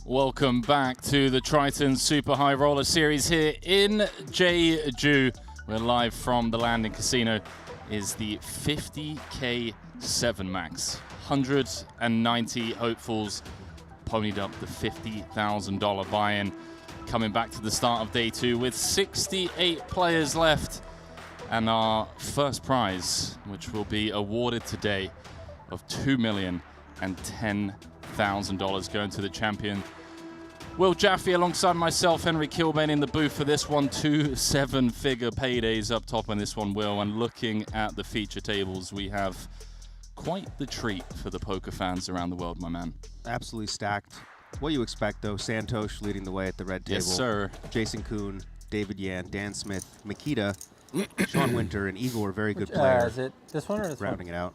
Welcome back to the Triton Super High Roller Series here in Jeju. We're live from the landing casino. Is the 50K 7 max. 190 hopefuls ponied up the $50,000 buy-in. Coming back to the start of day 2 with 68 players left. And our first prize, which will be awarded today, of $2,010,000 going to the champion. Will Jaffe alongside myself, Henry Kilbane in the booth for this one. 2 7-figure paydays up top on this one, Will. And looking at the feature tables, we have quite the treat for the poker fans around the world, my man. Absolutely stacked. What you expect, though. Santosh leading the way at the red table. Yes, sir. Jason Kuhn, David Yan, Dan Smith, Makita, Sean Winter, and Igor, very good player. Is it this one or this rounding one? it out.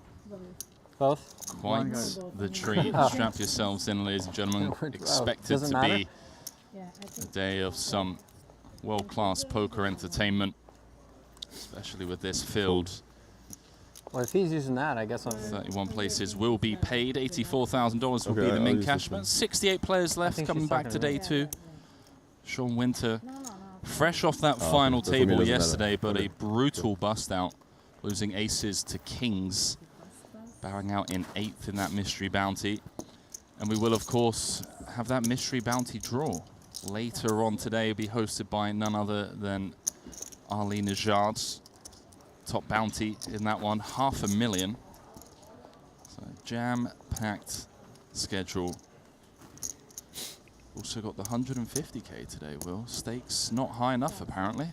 Both? Quite the treat. Strap yourselves in, ladies and gentlemen. Expect it to be a day of some world-class poker entertainment, especially with this field. Well, if he's using that, I guess 31 places will be paid. $84,000 will be the min cash. But 68 players left coming back to day 2. Sean Winter, fresh off that final table yesterday, but a brutal bust out, losing aces to kings. Bowing out in 8th in that mystery bounty. And we will, of course, have that mystery bounty draw later on today. Will be hosted by none other than Ali Najad's top bounty in that one, $500,000. So jam-packed schedule. Also got the 150K today, Will. Stakes not high enough, apparently.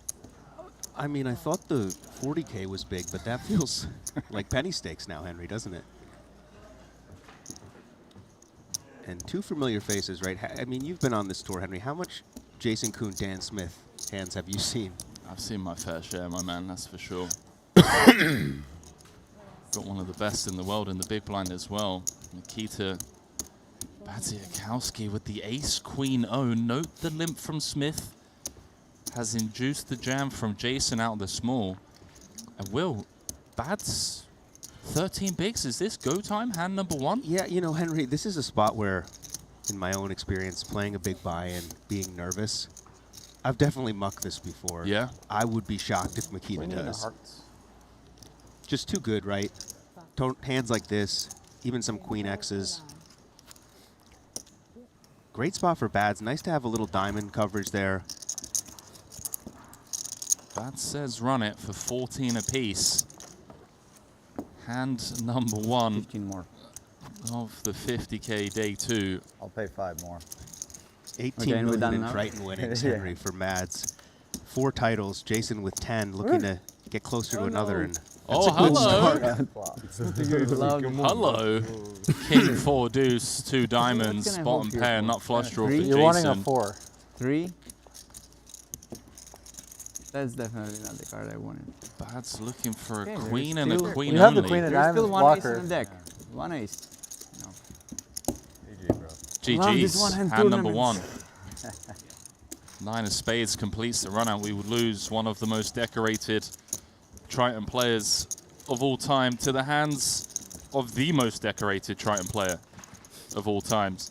I mean, I thought the 40K was big, but that feels like penny stakes now, Henry, doesn't it? And 2 familiar faces, right? I mean, you've been on this tour, Henry. How much Jason Kuhn, Dan Smith hands have you seen? I've seen my fair share, my man, that's for sure. Got one of the best in the world in the big blind as well. Makita Badziakowski with the ace-queen own. Note the limp from Smith has induced the jam from Jason out of the small. And Will, Bad's 13 bigs. Is this go time, hand number 1? Yeah, you know, Henry, this is a spot where, in my own experience, playing a big buy and being nervous, I've definitely mucked this before. Yeah? I would be shocked if Makita does. Just too good, right? Hands like this, even some queen X's. Great spot for Bads. Nice to have a little diamond coverage there. Bad says run it for 14 apiece. Hand number 1 15 more. of the 50K day 2. I'll pay 5 more. 18 million in Triton winnings, Henry, for Mads. 4 titles. Jason with 10, looking to get closer to another. And hello. Hello. King 4 deuce, 2 diamonds, bottom pair, nut flush draw for Jason. You're wanting a 4. 3. That's definitely not the card I wanted. Bad's looking for a queen and a queen you only. have the queen of There's diamonds still one blocker. ace in the deck. One ace. No. GG's, hand number 1. 9 of spades completes the run out. We would lose one of the most decorated Triton players of all time to the hands of the most decorated Triton player of all times.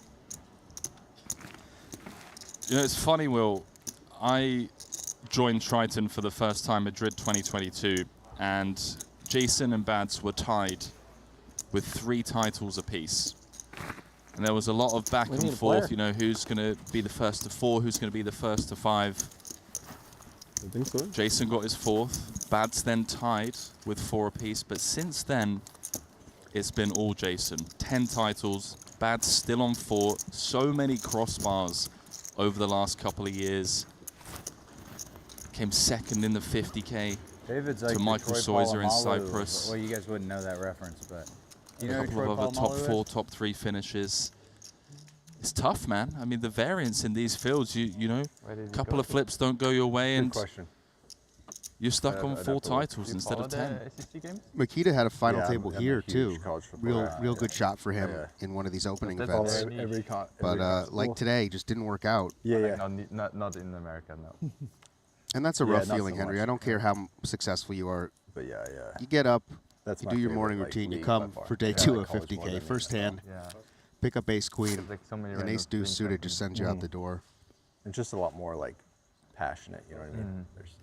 You know, it's funny, Will. I joined Triton for the first time at Madrid 2022, and Jason and Bads were tied with 3 titles apiece. And there was a lot of back and forth, you know, who's going to be the first to 4, who's going to be the first to 5. I think so. Jason got his 4th. Bads then tied with 4 apiece, but since then, it's been all Jason. 10 titles, Bads still on 4. So many crossbars over the last couple of years. Came 2nd in the 50K David's like to Michael Soiser in Cyprus. Well, you guys wouldn't know that reference, but you know a couple of other top 4, top 3 finishes. It's tough, man. I mean, the variance in these fields, you know, a couple of flips don't go your way, and you're stuck on 4 titles instead of 10. Makita had a final table here, too. Real good shot for him in one of these opening events. But like today, just didn't work out. Not in America, no. And that's a rough feeling, so Henry. I don't care how successful you are. But You get up, that's you do your morning routine, you come for day 2 of 50K. First hand, Pick up ace queen, There's like so many and random ace deuce things suited happening. just sends you out the door. It's just a lot more like passionate, you know what I mean? There's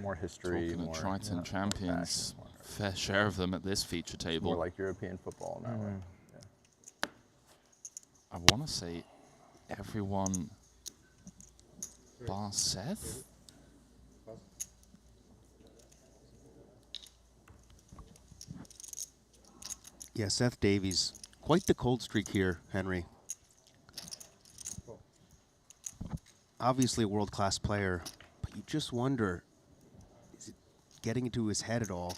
more history, Talking more of Triton more champions, passion, more- fair share of them at this feature table. more like European football in that way. Yeah. I want to say everyone bar Seth. Yeah, Seth Davies. Quite the cold streak here, Henry. Obviously a world-class player, but you just wonder, is it getting into his head at all?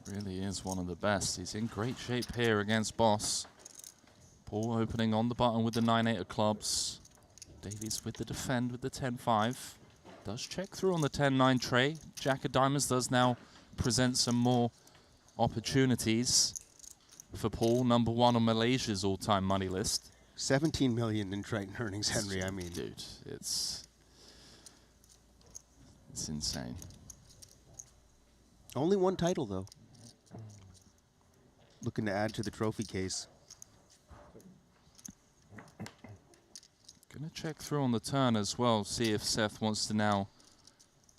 Really is one of the best. He's in great shape here against Boss. Paul opening on the button with the 9-8 of clubs. Davies with the defend with the 10-5. Does check through on the 10-9 tray. Jack of Diamonds does now present some more opportunities for Paul, number 1 on Malaysia's all-time money list. 17 million in Triton earnings, Henry. I mean, Dude, it's insane. only one title though. Looking to add to the trophy case. Gonna check through on the turn as well, see if Seth wants to now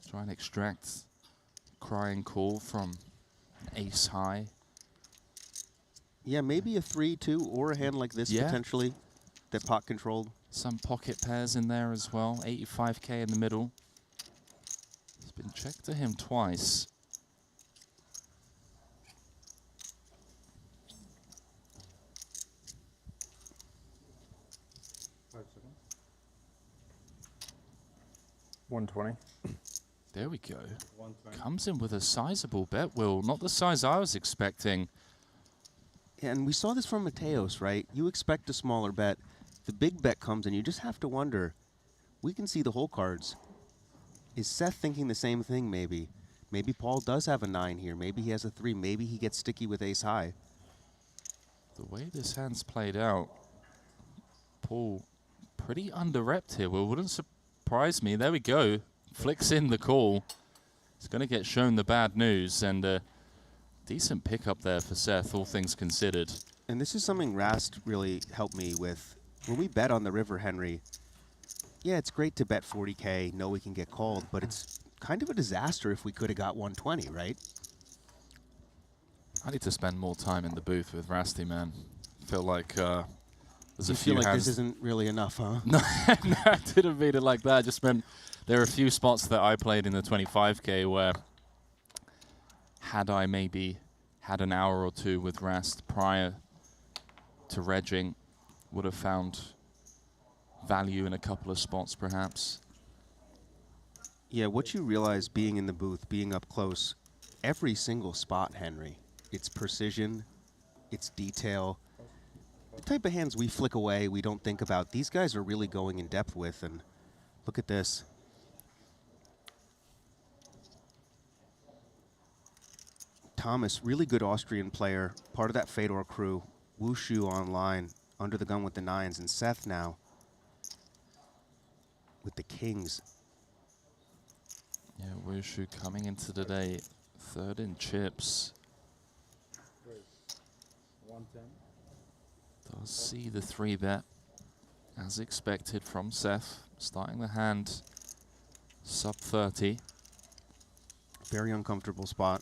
try and extract crying call from ace high. Yeah, maybe a 3-2 or a hand like this Yeah. potentially that pot controlled. Some pocket pairs in there as well. 85k in the middle. It's been checked to him twice. $120. There we go. Comes in with a sizable bet, Will. Not the size I was expecting. Yeah, and we saw this from Mateos, right? You expect a smaller bet. The big bet comes and you just have to wonder, we can see the whole cards. Is Seth thinking the same thing maybe? Maybe Paul does have a 9 here. Maybe he has a 3. Maybe he gets sticky with ace high. The way this hand's played out, Paul pretty under-repped here. Well, wouldn't surprise me. There we go. Flicks in the call. He's going to get shown the bad news, and decent pickup there for Seth, all things considered. And this is something Rast really helped me with. When we bet on the river, Henry, yeah, it's great to bet 40K, know we can get called, but it's kind of a disaster if we could have got 120, right? I need to spend more time in the booth with Rasty, man. Feel like there's a You few feel like hands. this isn't really enough, huh? No, no, I didn't mean it like that. I just meant there are a few spots that I played in the 25K where had I maybe had an hour or two with Rast prior to regging, would have found value in a couple of spots perhaps. Yeah, what you realize being in the booth, being up close, every single spot, Henry, it's precision, it's detail. The type of hands we flick away, we don't think about, these guys are really going in depth with, and look at this. Thomas, really good Austrian player, part of that Fedor crew. Wushu online, under the gun with the 9s, and Seth now with the kings. Yeah, Wushu coming into the day, 3rd in chips. Does see the 3-bet, as expected from Seth, starting the hand sub 30. Very uncomfortable spot.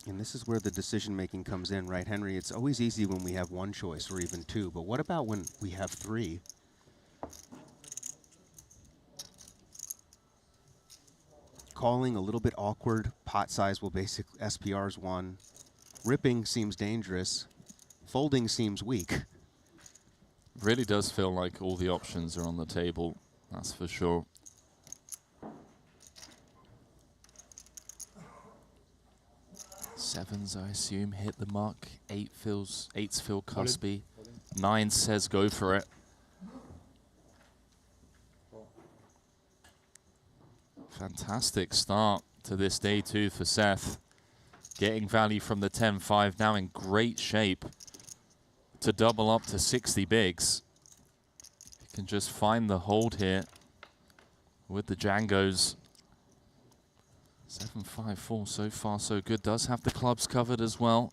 And this is where the decision-making comes in, right, Henry? It's always easy when we have one choice or even 2, but what about when we have 3? Calling a little bit awkward. Pot size will basically SPR's 1. Ripping seems dangerous. Folding seems weak. Really does feel like all the options are on the table, that's for sure. Sevens, I assume, hit the mark. 8's feel cuspy. 9 says go for it. Fantastic start to this day too for Seth. Getting value from the 10-5, now in great shape to double up to 60 bigs. He can just find the hold here with the Django's. 7-5-4, so far so good. Does have the clubs covered as well.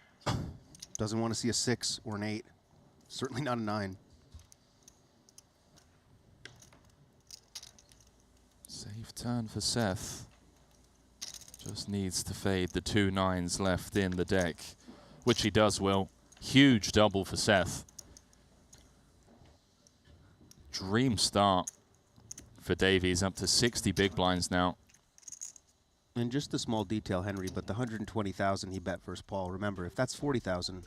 Doesn't want to see a 6 or an 8. Certainly not a 9. Safe turn for Seth. Just needs to fade the 2 9s left in the deck, which he does, Will. Huge double for Seth. Dream start for Davies, up to 60 big blinds now. And just a small detail, Henry, but the 120,000 he bet versus Paul. Remember, if that's 40,000,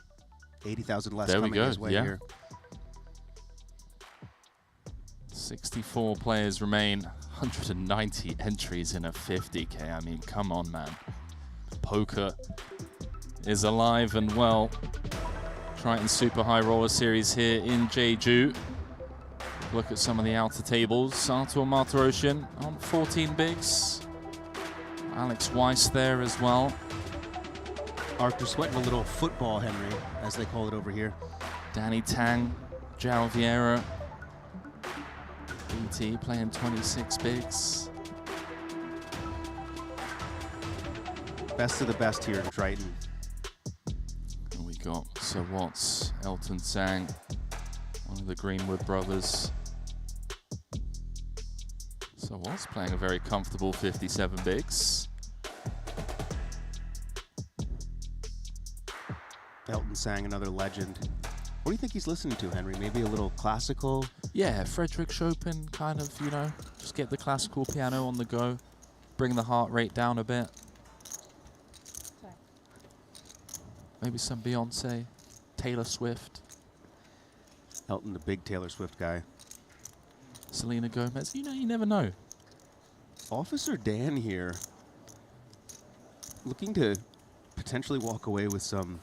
80,000 less There we coming go, his way yeah. here. 64 players remain, 190 entries in a 50K. I mean, come on, man. Poker is alive and well. Triton Super High Roller Series here in Jeju. Look at some of the outer tables. Artur Martirosyan on 14 bigs. Alex Weiss there as well. Arthur sweating a little football, Henry, as they call it over here. Danny Tang, João Vieira. BT playing 26 bigs. Best of the best here in Triton. And we got Sir Watts, Elton Sang, one of the Greenwood brothers. Sir Watts playing a very comfortable 57 bigs. Elton Sang, another legend. What do you think he's listening to, Henry? Maybe a little classical? Yeah, Frederick Chopin, kind of, you know, just get the classical piano on the go, bring the heart rate down a bit. Maybe some Beyonce, Taylor Swift. Elton, the big Taylor Swift guy. Selena Gomez, you know, you never know. Officer Dan here, looking to potentially walk away with some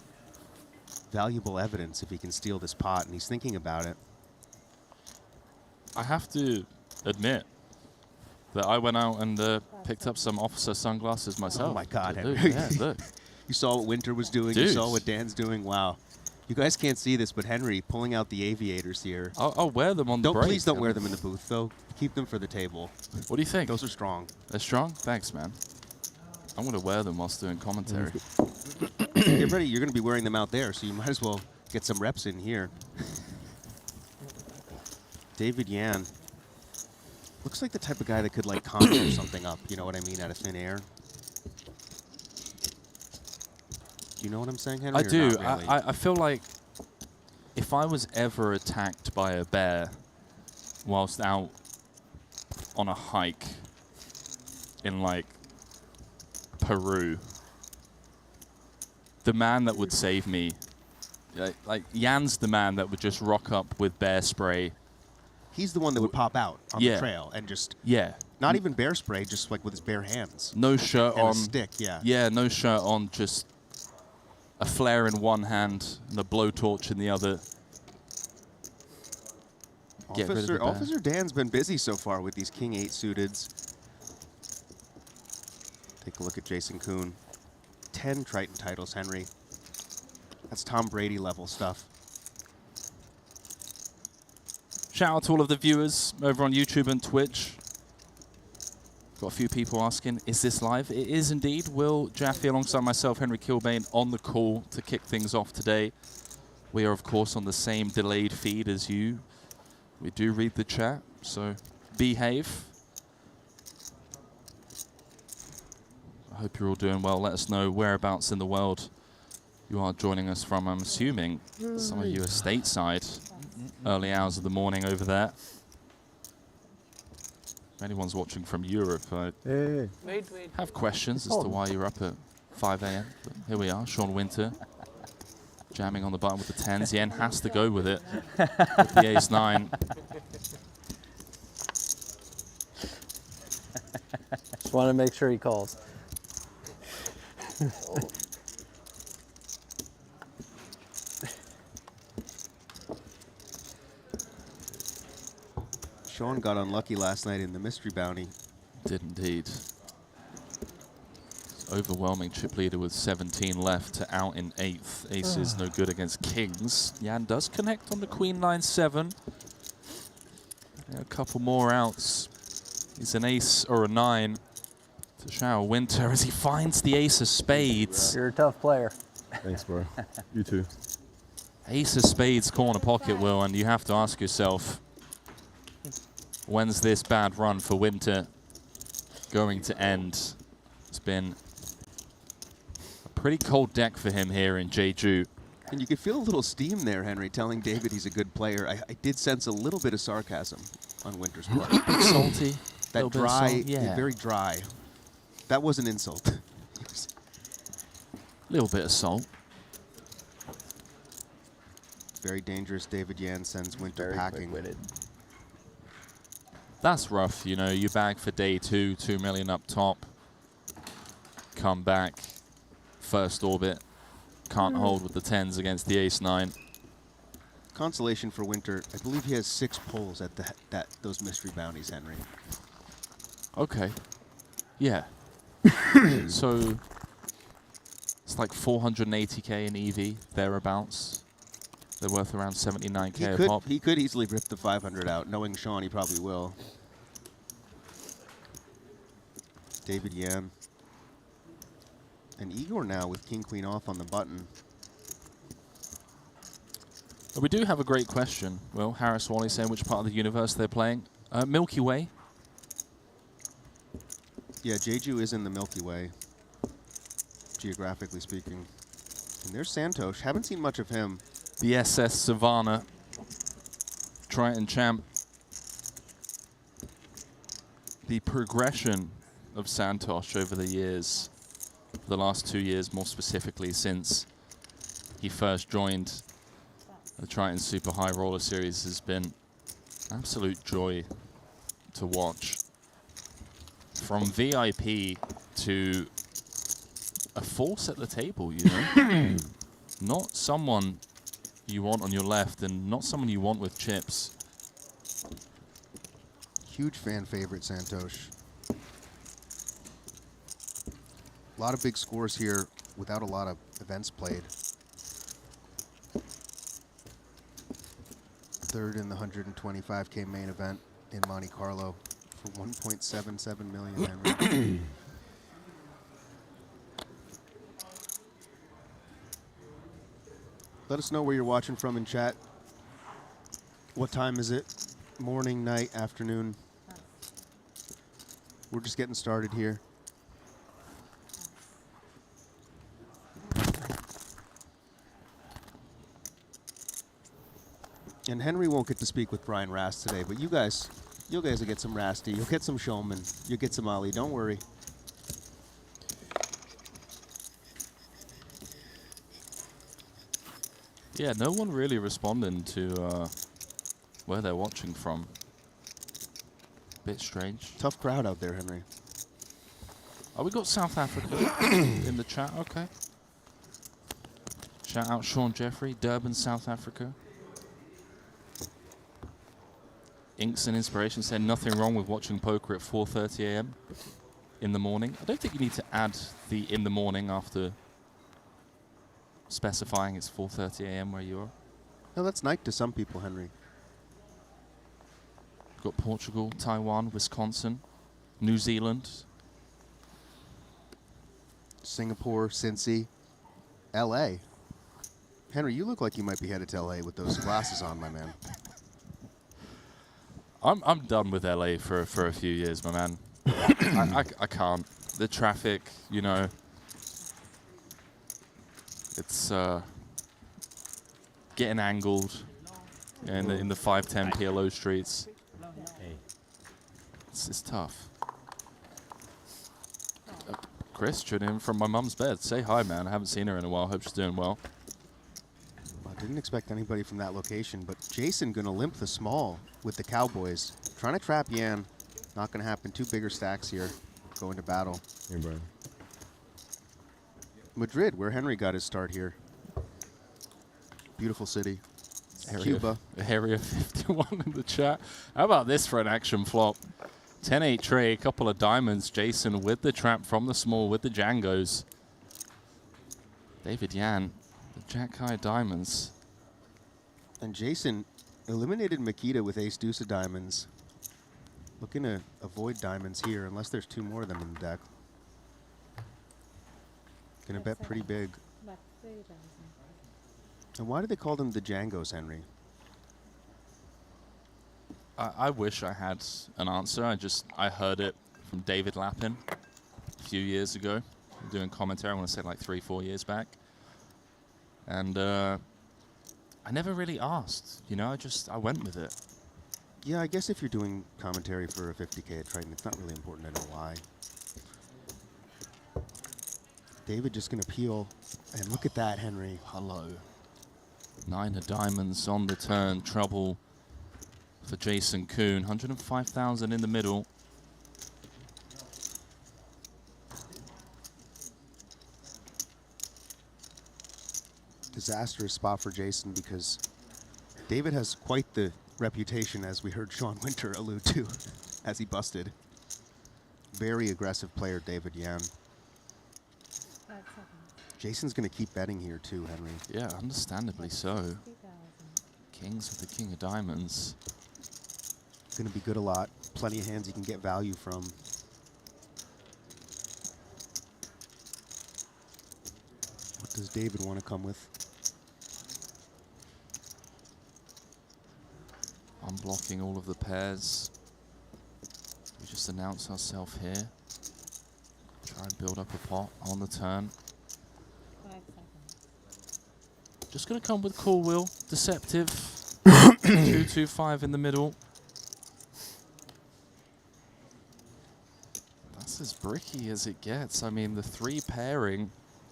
valuable evidence if he can steal this pot, and he's thinking about it. I have to admit that I went out and picked up some officer sunglasses myself. Oh my God, Look, Henry. yeah, look. You saw what Winter was doing, Dude. you saw what Dan's doing. Wow. You guys can't see this, but Henry pulling out the aviators here. I'll wear them on the break. Please don't wear them in the booth, though. Keep them for the table. What do you think? Those are strong. They're strong? Thanks, man. I'm going to wear them whilst doing commentary. Get ready. You're going to be wearing them out there, so you might as well get some reps in here. David Yan. Looks like the type of guy that could, like, conjure something up, you know what I mean, out of thin air. Do you know what I'm saying, Henry? I or do. not really? I feel like if I was ever attacked by a bear whilst out on a hike in, like, Peru, the man that would save me, like Yan's the man that would just rock up with bear spray. He's the one that would pop out on Yeah. the trail and just, Yeah. not even bear spray, just like with his bare hands. No shirt And on. a stick, yeah. Yeah, no shirt on, just a flare in one hand and a blowtorch in the other. Get rid of the bear. Officer Dan's been busy so far with these King 8 suiteds. Take a look at Jason Kuhn. 10 Triton titles, Henry. That's Tom Brady level stuff. Shout out to all of the viewers over on YouTube and Twitch. Got a few people asking, is this live? It is indeed. Will Jaffe alongside myself, Henry Kilbane, on the call to kick things off today. We are, of course, on the same delayed feed as you. We do read the chat, so behave. I hope you're all doing well. Let us know whereabouts in the world you are joining us from. I'm assuming some of you are stateside. Early hours of the morning over there. If anyone's watching from Europe, I have questions as to why you're up at 5 a.m. But here we are, Sean Winter, jamming on the button with the 10s. Yen has to go with it. With the ace-9. Just want to make sure he calls. Sean got unlucky last night in the mystery bounty. Did indeed. Overwhelming chip leader with 17 left to out in 8th. Ace is no good against kings. Yan does connect on the queen 9-7. A couple more outs. He's an ace or a 9 to shower Winter as he finds the ace of spades. You're a tough player. Thanks, bro. You too. Ace of spades corner pocket, Will, and you have to ask yourself, when's this bad run for Winter going to end? It's been a pretty cold deck for him here in Jeju. And you could feel a little steam there, Henry, telling David he's a good player. I did sense a little bit of sarcasm on Winter's part. Bit salty. That dry, yeah. very dry. That was an insult. A little bit of salt. Very dangerous. David Yan sends Winter Very packing. quick-witted. That's rough, you know, you bag for day 2, 2 million up top. Come back, first orbit. Can't hold with the 10s against the ace-9. Consolation for Winter. I believe he has 6 pulls at those mystery bounties, Henry. Okay. Yeah. So it's like 480k in EV, thereabouts. They're worth around 79k a pop. He could easily rip the 500 out. Knowing Sean, he probably will. David Yan. And Igor now with King Queen off on the button. But we do have a great question. Well, Harris Wally saying which part of the universe they're playing. Milky Way. Yeah, Jeju is in the Milky Way, geographically speaking. And there's Santosh. Haven't seen much of him. The SS Savannah. Triton champ. The progression of Santosh over the years, the last 2 years more specifically, since he first joined the Triton Super High Roller Series, has been absolute joy to watch. From VIP to a force at the table, you know? Not someone you want on your left and not someone you want with chips. Huge fan favorite, Santosh. A lot of big scores here without a lot of events played. Third in the 125k main event in Monte Carlo for 1.77 million, Henry. Let us know where you're watching from in chat. What time is it? Morning, night, afternoon? We're just getting started here. And Henry won't get to speak with Brian Rast today, but you guys will get some Rasty. You'll get some Shulman. You'll get some Ali. Don't worry. Yeah, no one really responding to where they're watching from. Bit strange. Tough crowd out there, Henry. Oh, we got South Africa in the chat. Okay. Shout out Sean Jeffrey, Durban, South Africa. Inks and Inspiration said nothing wrong with watching poker at 4:30 a.m. in the morning. I don't think you need to add the in the morning after specifying it's 4:30 a.m. where you are. No, that's night to some people, Henry. Got Portugal, Taiwan, Wisconsin, New Zealand. Singapore, Cincy, L.A. Henry, you look like you might be headed to L.A. with those glasses on, my man. I'm done with LA for a few years, my man. I can't. The traffic, you know, it's getting angled in the 510 PLO streets. It's tough. Chris, tune in from my mum's bed. Say hi, man. I haven't seen her in a while. Hope she's doing well. I didn't expect anybody from that location, but Jason gonna limp the small with the Cowboys. Trying to trap Yan. Not gonna happen. 2 bigger stacks here. Going to battle. Hey, Brian. Madrid, where Henry got his start here. Beautiful city. Cuba. Area 51 in the chat. How about this for an action flop? 10-8 tray, a couple of diamonds. Jason with the trap from the small with the Django's. David Yan, the Jack High diamonds. And Jason eliminated Makita with ace deuce of diamonds. Looking to avoid diamonds here unless there's 2 more of them in the deck. Gonna bet pretty big. And why do they call them the Django's, Henry? I wish I had an answer. I heard it from David Lappin a few years ago, doing commentary. I want to say like 3-4 years back. And I never really asked, you know, I went with it. Yeah, I guess if you're doing commentary for a 50K at Triton, it's not really important to know why. David just gonna peel, and look at that, Henry. Hello. 9 of diamonds on the turn, trouble for Jason Kuhn. 105,000 in the middle. Disastrous spot for Jason because David has quite the reputation, as we heard Sean Winter allude to, as he busted. Very aggressive player, David Yan. Jason's going to keep betting here too, Henry. Yeah, understandably so. Kings with the king of diamonds. Going to be good a lot. Plenty of hands you can get value from. What does David want to come with? Unblocking all of the pairs. We just announce ourselves here. Try and build up a pot on the turn. Just going to come with Cool Will, Deceptive. 2-2-5 in the middle. That's as bricky as it gets. I mean, the 3 pairing.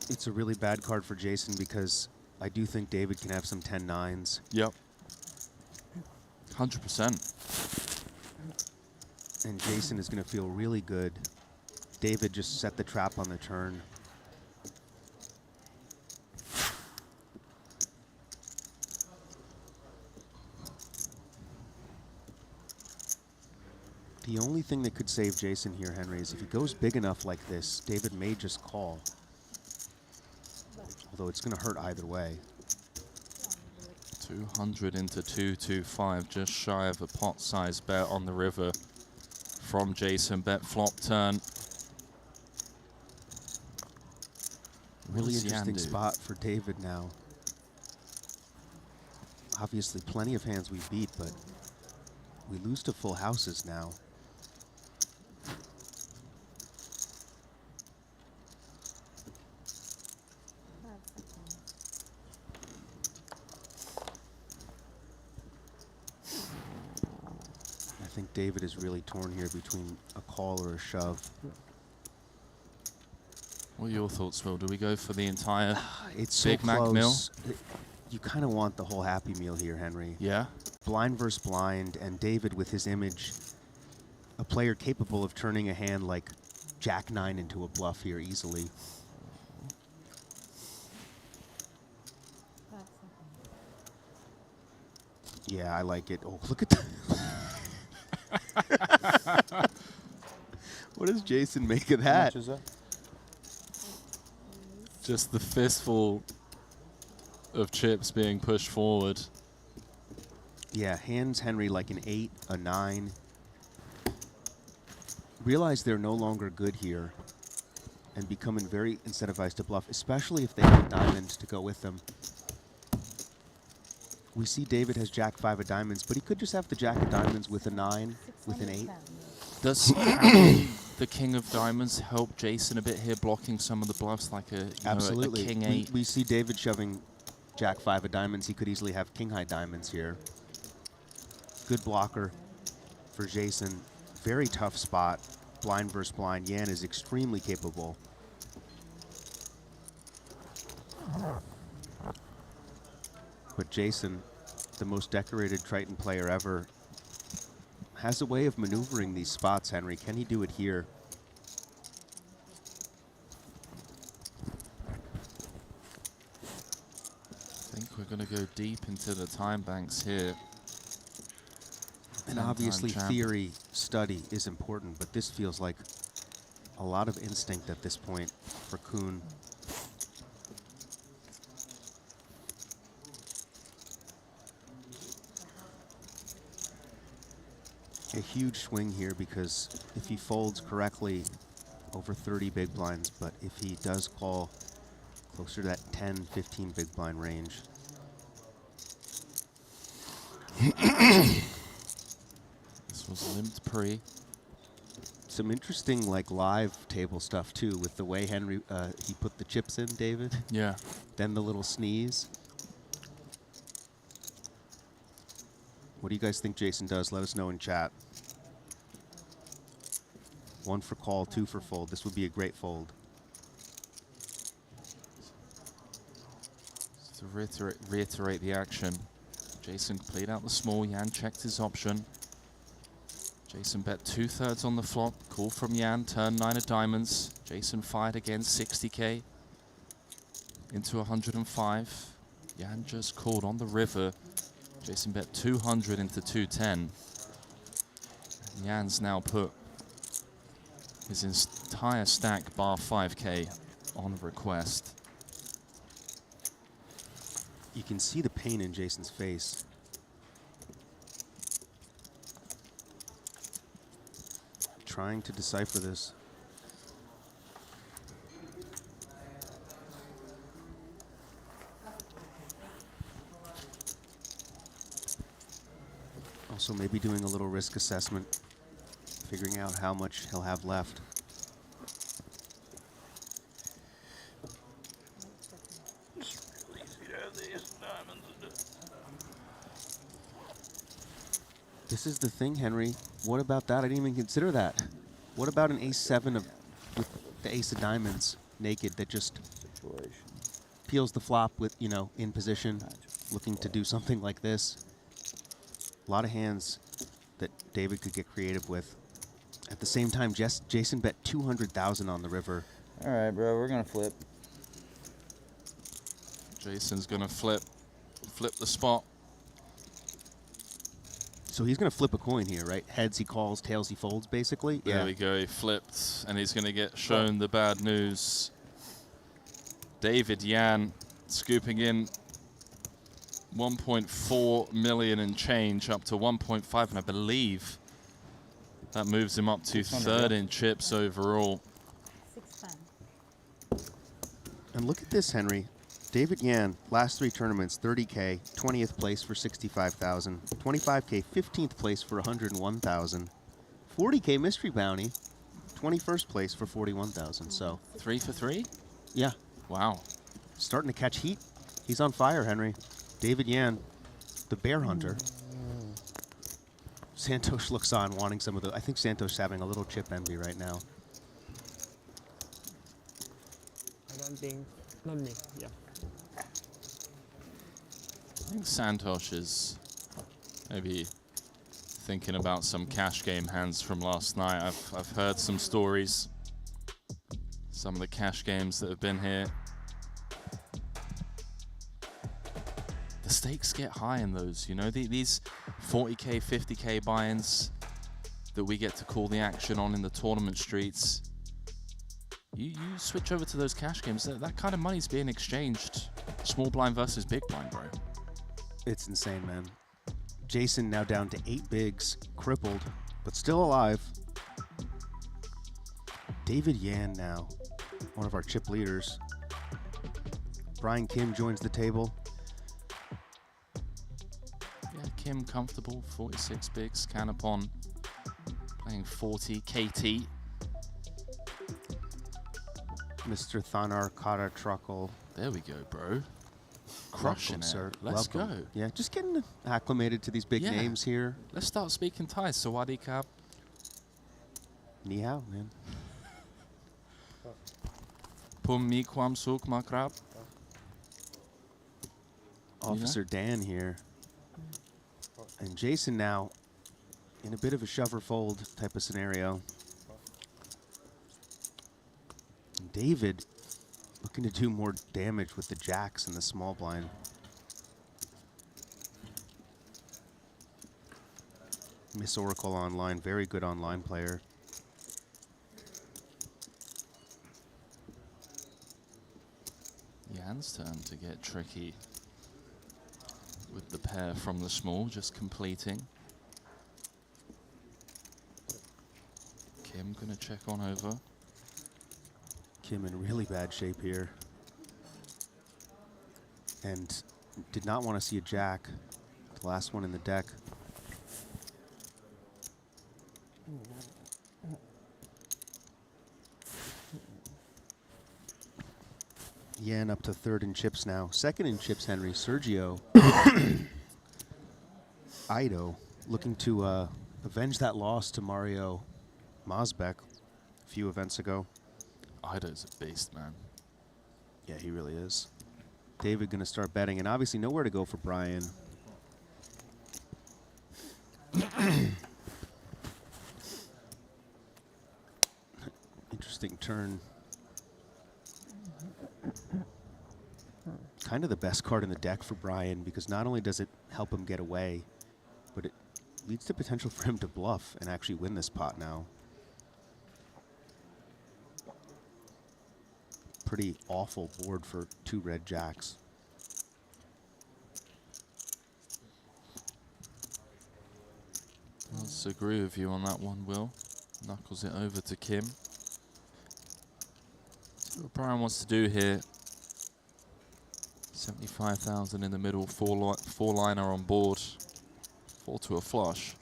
It's a really bad card for Jason because I do think David can have some 10-9s. Yep. 100%. And Jason is going to feel really good. David just set the trap on the turn. The only thing that could save Jason here, Henry, is if he goes big enough like this, David may just call. Although it's going to hurt either way. 200 into 2-2-5, just shy of a pot-sized bet on the river from Jason. Bet flop turn. Really interesting spot for David now. Obviously, plenty of hands we beat, but we lose to full houses now. I think David is really torn here between a call or a shove. What are your thoughts, Will? Do we go for the entire It's Big so Mac close. meal? You kind of want the whole Happy Meal here, Henry. Yeah? Blind versus blind, and David with his image, a player capable of turning a hand like Jack-9 into a bluff here easily. Yeah, I like it. Oh, look at that. What does Jason make of How that? much is that? Just the fistful of chips being pushed forward. Yeah, hands Henry like an 8, a 9. Realize they're no longer good here and becoming very incentivized to bluff, especially if they have a diamond to go with them. We see David has Jack-5 of diamonds, but he could just have the Jack of diamonds with a 9, with an 8. Does having the king of diamonds help Jason a bit here, blocking some of the bluffs like a, Absolutely. a king 8? We see David shoving Jack-5 of diamonds. He could easily have king-high diamonds here. Good blocker for Jason. Very tough spot. Blind versus blind. Yan is extremely capable. But Jason, the most decorated Triton player ever, has a way of maneuvering these spots, Henry. Can he do it here? I think we're going to go deep into the time banks here. And obviously theory, study is important, but this feels like a lot of instinct at this point for Kuhn. A huge swing here because if he folds correctly, over 30 big blinds, but if he does call, Closer to that 10, 15 big blind range. This was limped pre. Some interesting like live table stuff too, with the way Henry he put the chips in, David. Yeah. Then the little sneeze. What do you guys think Jason does? Let us know in chat. 1 for call, 2 for fold. This would be a great fold. Just to reiterate the action. Jason played out the small. Yan checked his option. Jason bet 2/3 on the flop. Call from Yan, turn 9 of diamonds. Jason fired again, 60K into 105. Yan just called on the river. Jason bet 200 into 210. Yan's now put his entire stack bar 5K on request. You can see the pain in Jason's face. Trying to decipher this. Also maybe doing a little risk assessment, figuring out how much he'll have left. This is the thing, Henry. What about that? I didn't even consider that. What about an ace-7 of with the ace of diamonds naked that just peels the flop with, you know, in position, looking to do something like this? A lot of hands that David could get creative with. At the same time, Jason bet 200,000 on the river. All right, bro, we're gonna flip. Jason's gonna flip the spot. So he's going to flip a coin here, right? Heads he calls, tails he folds, basically. There we go, he flipped, and he's going to get shown the bad news. David Yan scooping in 1.4 million and change, up to 1.5, and I believe that moves him up to 3rd in chips overall. And look at this, Henry. David Yan, last 3 tournaments, 30K, 20th place for 65,000, 25K, 15th place for 101,000, 40K mystery bounty, 21st place for 41,000. So 3 for 3? Yeah. Wow. Starting to catch heat. He's on fire, Henry. David Yan, the bear hunter. Santosh looks on, wanting some of the. I think Santosh's having a little chip envy right now. I don't think. Not me. Yeah. I think Santosh is maybe thinking about some cash game hands from last night. I've heard some stories, some of the cash games that have been here. The stakes get high in those, you know, these 40K, 50K buy-ins that we get to call the action on in the tournament streets. You switch over to those cash games, that kind of money's being exchanged. Small blind versus big blind, bro. It's insane, man. Jason now down to 8 bigs, crippled, but still alive. David Yan now, one of our chip leaders. Brian Kim joins the table. Yeah, Kim comfortable, 46 bigs, Canopon playing 40, KT. Mr. Thanar Kara Truckle. There we go, bro. Crushing it. Sir. Let's go. Yeah, just getting acclimated to these big names here. Let's start speaking Thai. Sawadee Kap. Ni hao, man. Pum mi kwam suk ma krap. Officer Dan here. And Jason now in a bit of a shove or fold type of scenario. And David looking to do more damage with the jacks and the small blind. Miss Oracle online, very good online player. Yan's turn to get tricky with the pair from the small, just completing. Kim gonna check on over. Kim in really bad shape here. and did not want to see a jack. The last one in the deck. Yan up to third in chips now. Second in chips, Henry. Sergio. Ido looking to avenge that loss to Mario Mazbek a few events ago. Ido's a beast, man. Yeah, he really is. David going to start betting, and obviously nowhere to go for Brian. Interesting turn. Kind of the best card in the deck for Brian, because not only does it help him get away, but it leads to potential for him to bluff and actually win this pot now. Pretty awful board for 2 red jacks. I'll disagree with you on that one, Will. Knuckles it over to Kim. See what Brian wants to do here. 75,000 in the middle, four liner on board. 4 to a flush.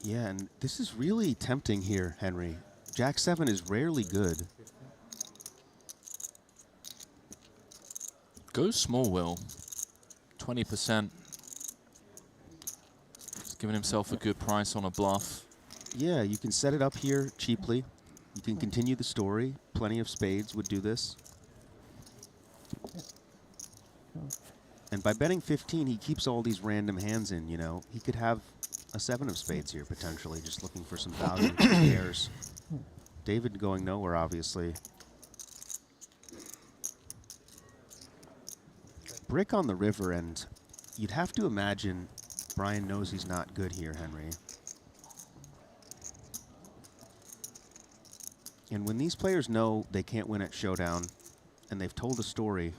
Yeah, and this is really tempting here, Henry. Jack 7 is rarely good. Go small, Will. 20%. He's giving himself a good price on a bluff. Yeah, you can set it up here cheaply. You can continue the story. Plenty of spades would do this. And by betting 15, he keeps all these random hands in, you know. He could have a 7 of spades here, potentially, just looking for some value in pairs. David going nowhere, obviously. Brick on the river, and you'd have to imagine Brian knows he's not good here, Henry. And when these players know they can't win at Showdown, and they've told a story,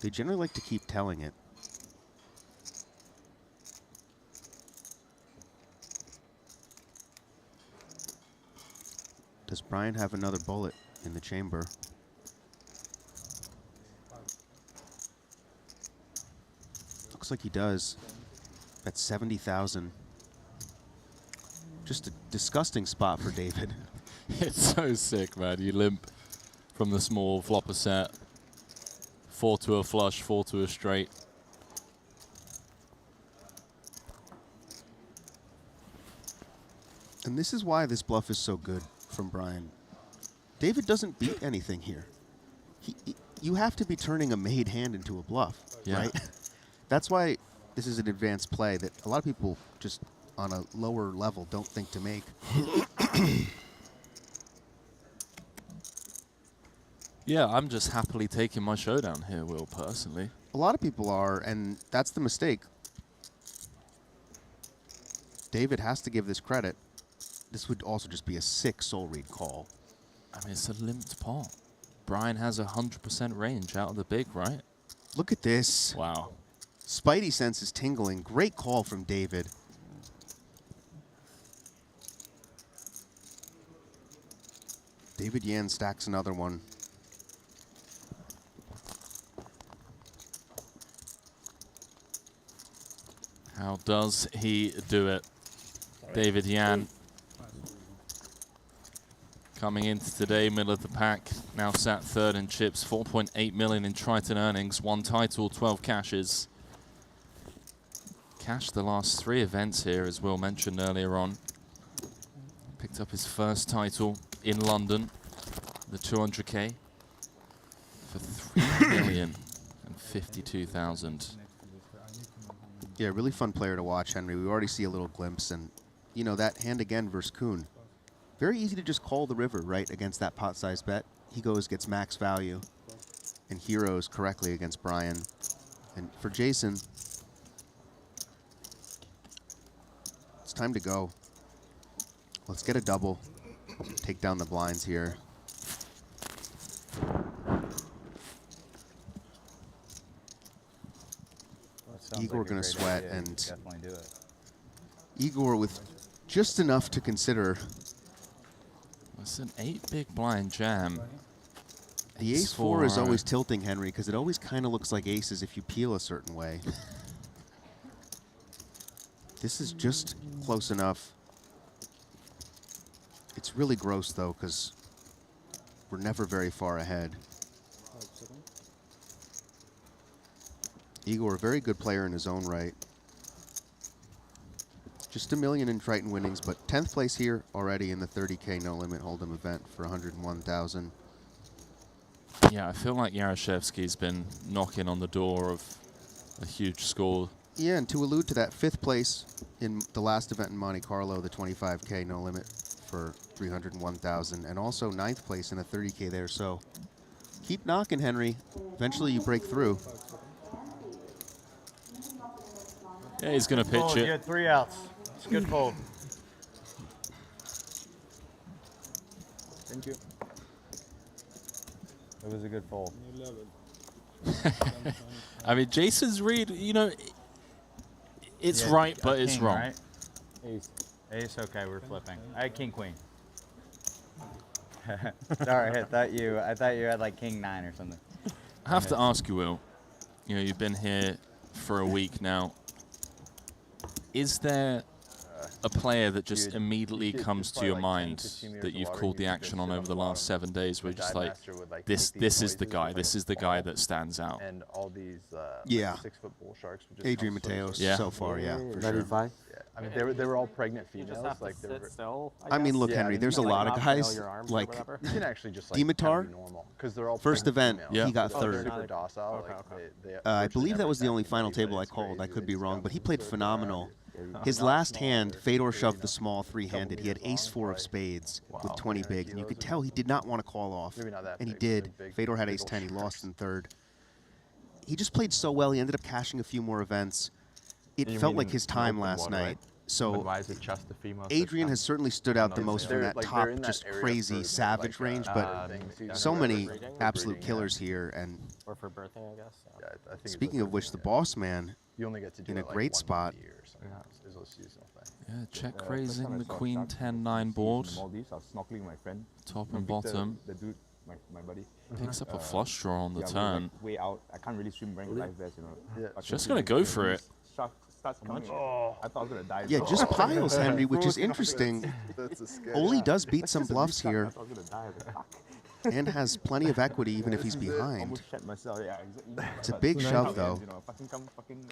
they generally like to keep telling it. Does Brian have another bullet in the chamber? Looks like he does. That's 70,000. Just a disgusting spot for David. It's so sick, man. You limp from the small flopper set. 4 to a flush, 4 to a straight. And this is why this bluff is so good from Brian. David doesn't beat anything here. You have to be turning a made hand into a bluff, right? That's why this is an advanced play that a lot of people just on a lower level don't think to make. Yeah, I'm just happily taking my showdown here, Will, personally. A lot of people are, and that's the mistake. David has to give this credit. This would also just be a sick soul read call. I mean, it's a limped pot. Brian has 100% range out of the big, right? Look at this. Wow. Spidey sense is tingling. Great call from David. David Yan stacks another one. How does he do it? David Yan. Coming into today, middle of the pack, now sat third in chips, 4.8 million in Triton earnings, 1 title, 12 cashes. Cashed the last 3 events here, as Will mentioned earlier on. Picked up his first title in London, the 200K, for 3,052,000. Yeah, really fun player to watch, Henry. We already see a little glimpse, and you know, that hand again versus Kuhn. Very easy to just call the river, right, against that pot size bet. He goes, gets max value, and heroes correctly against Brian. And for Jason, it's time to go. Let's get a double. Take down the blinds here. Igor gonna sweat, and definitely do it. Igor with just enough to consider. It's an 8 big blind jam. The ace-4 is always tilting, Henry, because it always kind of looks like aces if you peel a certain way. This is just close enough. It's really gross, though, because we're never very far ahead. Igor, a very good player in his own right. Just $1 million in Triton winnings, but 10th place here already in the 30K No Limit Hold'em event for 101,000. Yeah, I feel like Yaroshevsky's been knocking on the door of a huge score. Yeah, and to allude to that, 5th place in the last event in Monte Carlo, the 25K No Limit for 301,000, and also 9th place in the 30K there. So keep knocking, Henry. Eventually you break through. Yeah, he's going to pitch You it. had 3 outs. It's a good fold. Thank you. It was a good fold. I mean, Jason's read, you know, it's Yeah, right, but it's king, wrong. Right? Ace. Ace, okay, we're flipping. I had king, queen. Sorry, I thought you had like king 9 or something. I have to ask you, Will, you know, you've been here for a week now. Is there a player that just immediately comes to your mind that you've called the action on over the last 7 days where you're just like, this is the guy that stands out? And all these Yeah. 6-foot bull sharks would just Adrian come Mateos Yeah. so far, yeah, for sure. 95? Yeah. I mean, they were all pregnant You females. just have Like to they sit were, still. I mean, look, Yeah, Henry, you there's a can, lot like, of hot nail guys, your arms or like whatever. you can actually just like Dimitar? kinda be normal because they're all First pregnant event, females. he got So third. they're super docile. Okay, like, I virtually believe that never was the only attack final anybody, table I it's called. I crazy. could They be just wrong, come but he and played circle phenomenal. around you. His Not last small, hand, they're Fedor pretty, shoved you the know, small three-handed. He had couple meters ace-4 long, of spades with wow, 20 300 big, and you could kilos or tell he did not want to call off. Maybe not that And he big, but they're did. big- Fedor had big ace-10. He old lost sharks. in third. He just played so well. He ended up cashing a few more events. It You felt mean like his an time open last one, night. right? So But why is it just the females? that Adrian come? has certainly stood out the They're- most from that like, top, they're in that just area crazy for, savage like, range, uh, but yeah. so many breeding? absolute Breeding, killers here. And Or for birthing, I guess. Yeah, I think it's speaking like of which, the yeah. boss man, You only get to do in a it, like, great once spot. a year or something. Yeah. It's a seasonal thing. Yeah, check First raising time I the saw queen sharks 10-9 in board. the Maldives, I was snorkeling with my friend. Top We and beat the- bottom. The dude, my buddy. Picks up a flush draw on the Yeah, we were, turn. like, way out. I can't really swim wearing life vest, you know. Yeah. Fucking Just swimming, gonna go and for this it. Shark starts coming. I thought I was gonna die. yeah, bro. just piles Henry, which is interesting. That's a scary. Oli does beat some Just a bluffs big shark, here I thought I was gonna die. I was like, fuck. and has plenty of equity even if he's behind. Almost shat myself. Yeah, exactly. It's a big shove, though. You know, fucking come, fucking.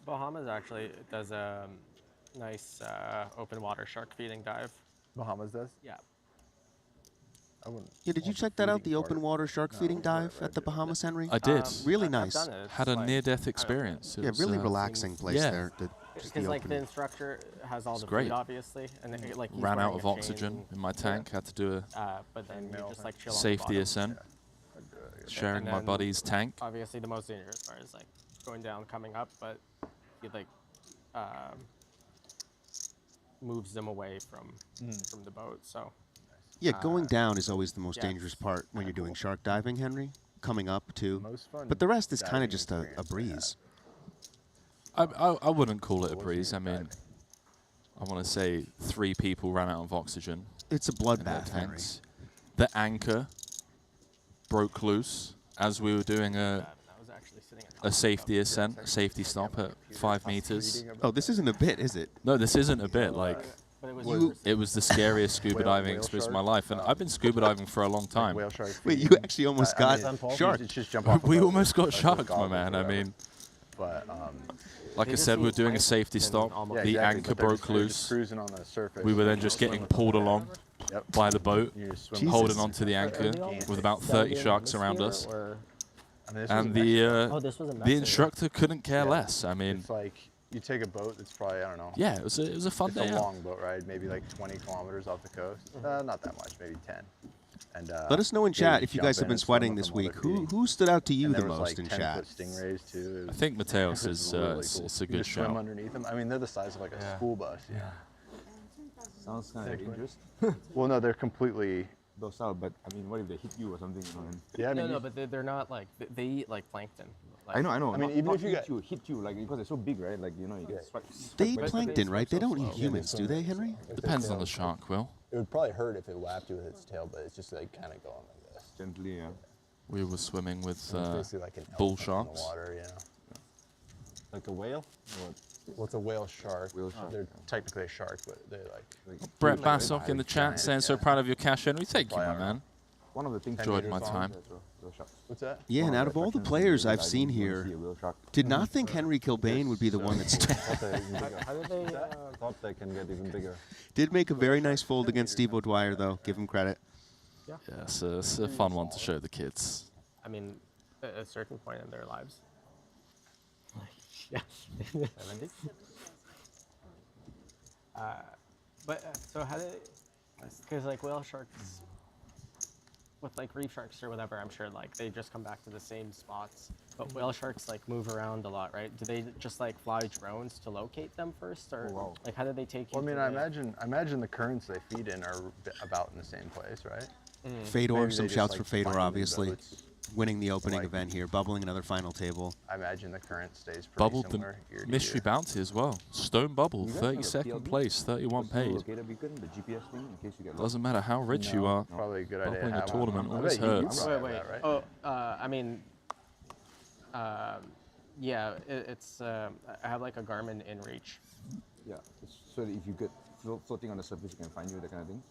Bahamas actually does a nice open water shark feeding dive. Bahamas does. Yeah. I wouldn't. Yeah, did you check that out, the open water shark feeding dive at the Bahamas, Henry? I did. Really I've nice. done it. It's Had a like- near-death experience. It Yeah, was, really relaxing place yeah. there. Just the Because like the opening. instructor has all It's the great. food, obviously, and then, like he's Ran out wearing of a oxygen chain, in my tank. Had to do a but then you just like chill safety on the bottom. ascent. Sharing And my then buddy's tank. Obviously, the most dangerous part is like going down, coming up, but he like moves them away from the boat. So Yeah, going down is always the most yeah, dangerous part when you're doing shark diving, Henry. Coming up, too. Most fun But the rest is kind diving of just a experience I breeze. I wouldn't call it a Wasn't breeze. I even mean, diving. I want to say 3 people ran out of oxygen It's a in their bloodbath, Henry. tanks. The anchor broke loose as we were doing I was actually sitting at a safety ascent, a safety stop at 5 meters. Oh, this isn't a bit, is it? No, this isn't a bit. Like, but it was You- it was the scariest scuba Whale- diving whale experience of shark? my life, and I've been scuba diving for a long Like time. whale shark Wait, you feeding. actually almost I got mean, sharked. you just jump off a We boat almost got with sharked, my goggles man. or I whatever. mean, But like I They just said, we were seem doing a tight safety and stop. almost- yeah, The exactly, anchor but they're broke just- they're loose. just cruising on the surface. We were then and just you getting swim with pulled them. along Yep. by the boat, You just swim Jesus. holding onto the anchor they all with about 30 sharks around us. I mean, this And was the Oh, this was a the Mexican. instructor couldn't care Yeah. less. I mean, It's like you take a boat that's probably, I don't know. yeah, it was a fun It's day a out. long boat ride, maybe like 20 kilometers off the coast. Not that much, maybe 10. And Let us know in yeah, chat if you jump guys have in been and swim sweating with this them while week. they're Who feeding. stood out to you And the there was most like in 10-foot chat? stingrays too. I think Mateos It was is really it's, cool. it's a You good just swim shout. underneath them. I mean, they're the size of like a school bus. Yeah. Sounds kind of dangerous. Well, no, they're completely. Docile, but I mean, what if they hit you or something? You know, and Yeah, I mean, No, but they're not like they eat like plankton. I know. I mean, even if you got hit you, like because they're so big, right? Like you know, you get strike. They eat plankton, right? They don't eat humans, do they, Henry? Depends on the shark, Will. It would probably hurt if it whapped you with its tail, but it's just like kind of going like this. Gently, yeah. We were swimming with It's basically like an bull elephant sharks. in the water, you know. Like a whale. Well, it's a whale shark. Whale shark, They're yeah. technically a shark, but they're like Brett Bassock in the chat saying so proud of your cash, Henry. Thank you, my Flyover. man. One of the things. Enjoyed meters my long. time. Whale shark. what's that? Yeah, and out of all the players I've seen here, did not think Henry Kilbane would be the one that's How did they? Thought they can get even bigger. did make a very nice fold against Steve O'Dwyer, though. Give him credit. Yeah, it's a fun one to show the kids. I mean, at a certain point in their lives. Yeah. 70. So how did? Because like whale sharks, with like reef sharks or whatever, I'm sure like they just come back to the same spots. But whale sharks like move around a lot, right? Do they just like fly drones to locate them first, or like how do they take you? Well, I mean, to I imagine the currents they feed in are about in the same place, right? Fedor, Maybe some they shouts just, for like, Fedor, find obviously. boats. Winning the opening like- event here, bubbling another final table. I imagine the current stays pretty Bubbled the similar year to mystery year. bounty as well. Stone bubble, You guys know the 32nd PLB? place, 31 paid. Locator beacon, the GPS thing, in case you get lost. Doesn't matter how rich you are. Probably a good idea. Bubbling to a have tournament one. I always bet you hurts. probably Wait, have wait. that, right? Oh, I mean, yeah, it's. I have like a Garmin InReach. Yeah. So that if you get floating on the surface, you can find you, that kind of thing.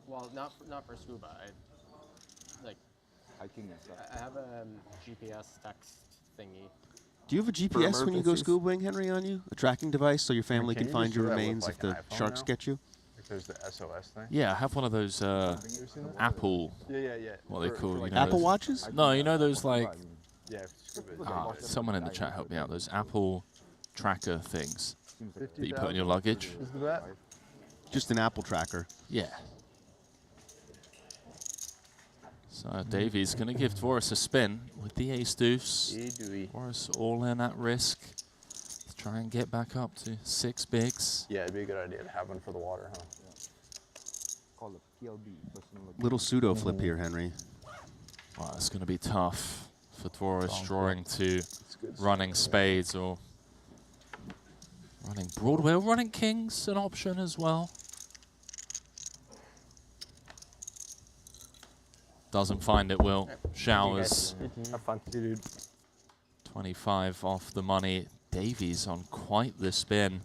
Well, not for scuba. I like. Hiking and stuff. I have a GPS text thingy. Do you have a GPS when you go emergencies. scubaing, Henry, on you? A tracking device so your family can can you find just your do that with, remains like, if the an iPhone sharks now? get you? Like there's the SOS thing. Yeah, I have one of those You seen that? Apple, Yeah. what they call, like you know, Apple those- Watches? No, you know those like, Yeah, scuba. someone in the chat help me out, those Apple tracker things that you put in 50,000 your luggage. is the bet. Just an Apple tracker. Yeah. So Davey's going to give Dvoris a spin with the ace deuce. Dvoris all in at risk to try and get back up to 6 bigs. Yeah, it'd be a good idea to have one for the water, huh? Called a PLB, personal locator. Little pseudo flip here, Henry. Wow, it's going to be tough for Dvoris drawing to running spades or running Broadway or running kings, an option as well. Doesn't find it, Will. Showers. Have fun. 25 off the money. Davies on quite the spin.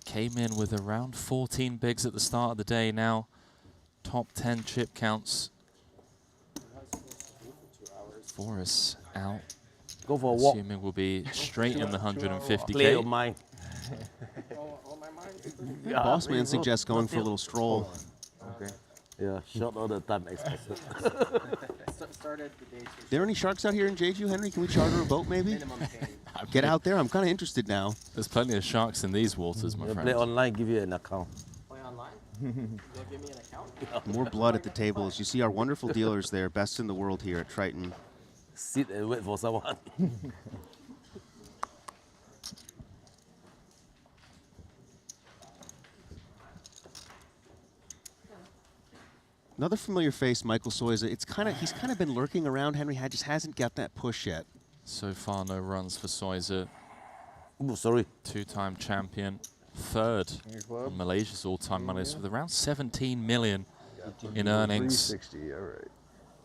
Came in with around 14 bigs at the start of the day. Now top 10 chip counts. Boris out. Go for a walk. Assuming we'll be straight in the Clear your 150K. mind. Boss man suggests going for a little stroll. Okay. Yeah, short all the time expected. Started the day There any sharks out here in Jeju, Henry? Can we charter a boat, maybe? Get out there. I'm kind of interested now. There's plenty of sharks in these waters, my You play friend. online, give you an account. play online. You'll give me an account. More blood at the table as you see our wonderful dealers there, best in the world here at Triton. Sit and wait for someone. Another familiar face, Michael Soiza. He's kind of been lurking around. Henry just hasn't got that push yet. So far, no runs for Soiza. Oh, sorry. Two-time champion. Third on Malaysia's all-time money list with around 17 million in earnings. 360, all right.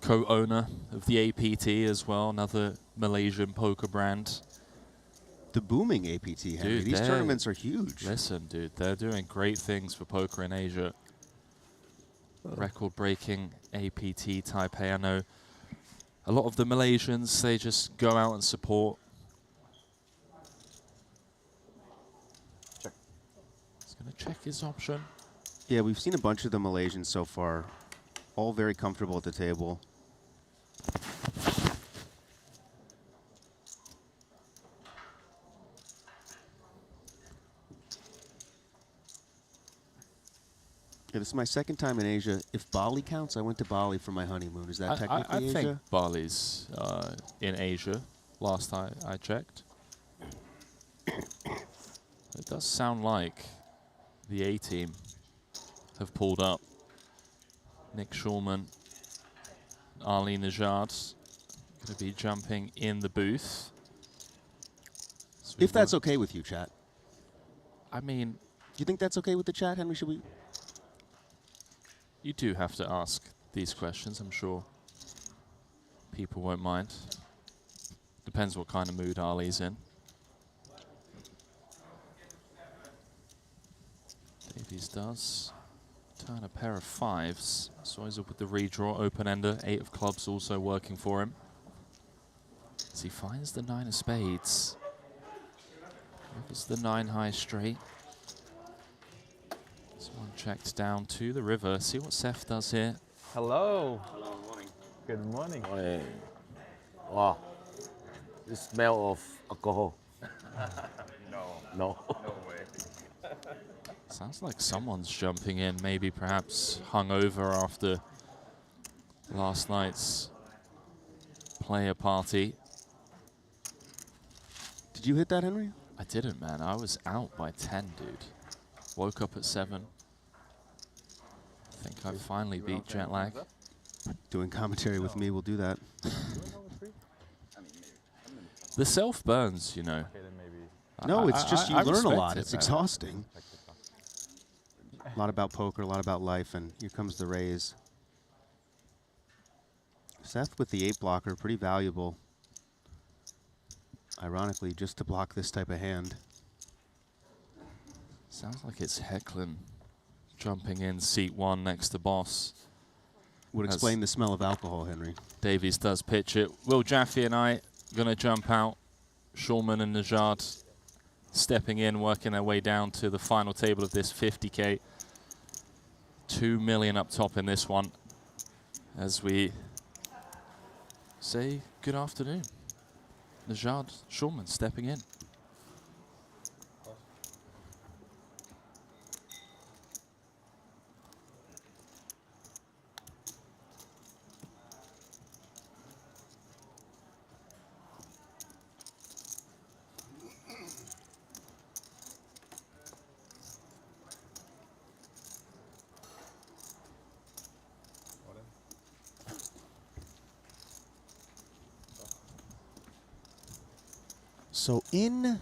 Co-owner of the APT as well, another Malaysian poker brand. The booming APT, Henry. Dude, These they're- tournaments are huge. Listen, dude, they're doing great things for poker in Asia. Record-breaking APT Taipei. I know a lot of the Malaysians, they just go out and support. Check. He's going to check his option. Yeah, we've seen a bunch of the Malaysians so far. All very comfortable at the table. Yeah, this is my second time in Asia. If Bali counts, I went to Bali for my honeymoon. Is that I technically think Asia? Bali's in Asia, last I checked. It does sound like the A-team have pulled up. Nick Schulman, Ali Najad going to be jumping in the booth. If that's okay with you, chat. I mean, Do you think that's okay with the chat, Henry? Should we? you do have to ask these questions. I'm sure people won't mind. Depends what kind of mood Ali's in. Davies does turn a pair of 5s. So he's up with the redraw, open-ender. 8 of clubs also working for him. As he finds the 9 of spades. Rivers the 9 high straight. This one checked down to the river. See what Seth does here. Hello. Good morning. Hey. Wow. The smell of alcohol. No. No. No way. Sounds like someone's jumping in, maybe perhaps hungover after last night's player party. Did you hit that, Henry? I didn't, man. I was out by 10, dude. Woke up at 7. I think I finally beat jet lag. Doing commentary with me will do that. The self burns, you know. Okay, then maybe. No, it's just you I learn a respect lot. it, It's man. exhausting. A lot about poker, a lot about life, and here comes the raise. Seth with the 8 blocker, pretty valuable. Ironically, just to block this type of hand. Sounds like it's Hecklin jumping in seat 1 next to boss. Would As explain the smell of alcohol, Henry. Davies does pitch it. Will Jaffe and I going to jump out. Shulman and Najad stepping in, working their way down to the final table of this 50K. 2 million up top in this one. As we say good afternoon. Najad, Shulman stepping in. So in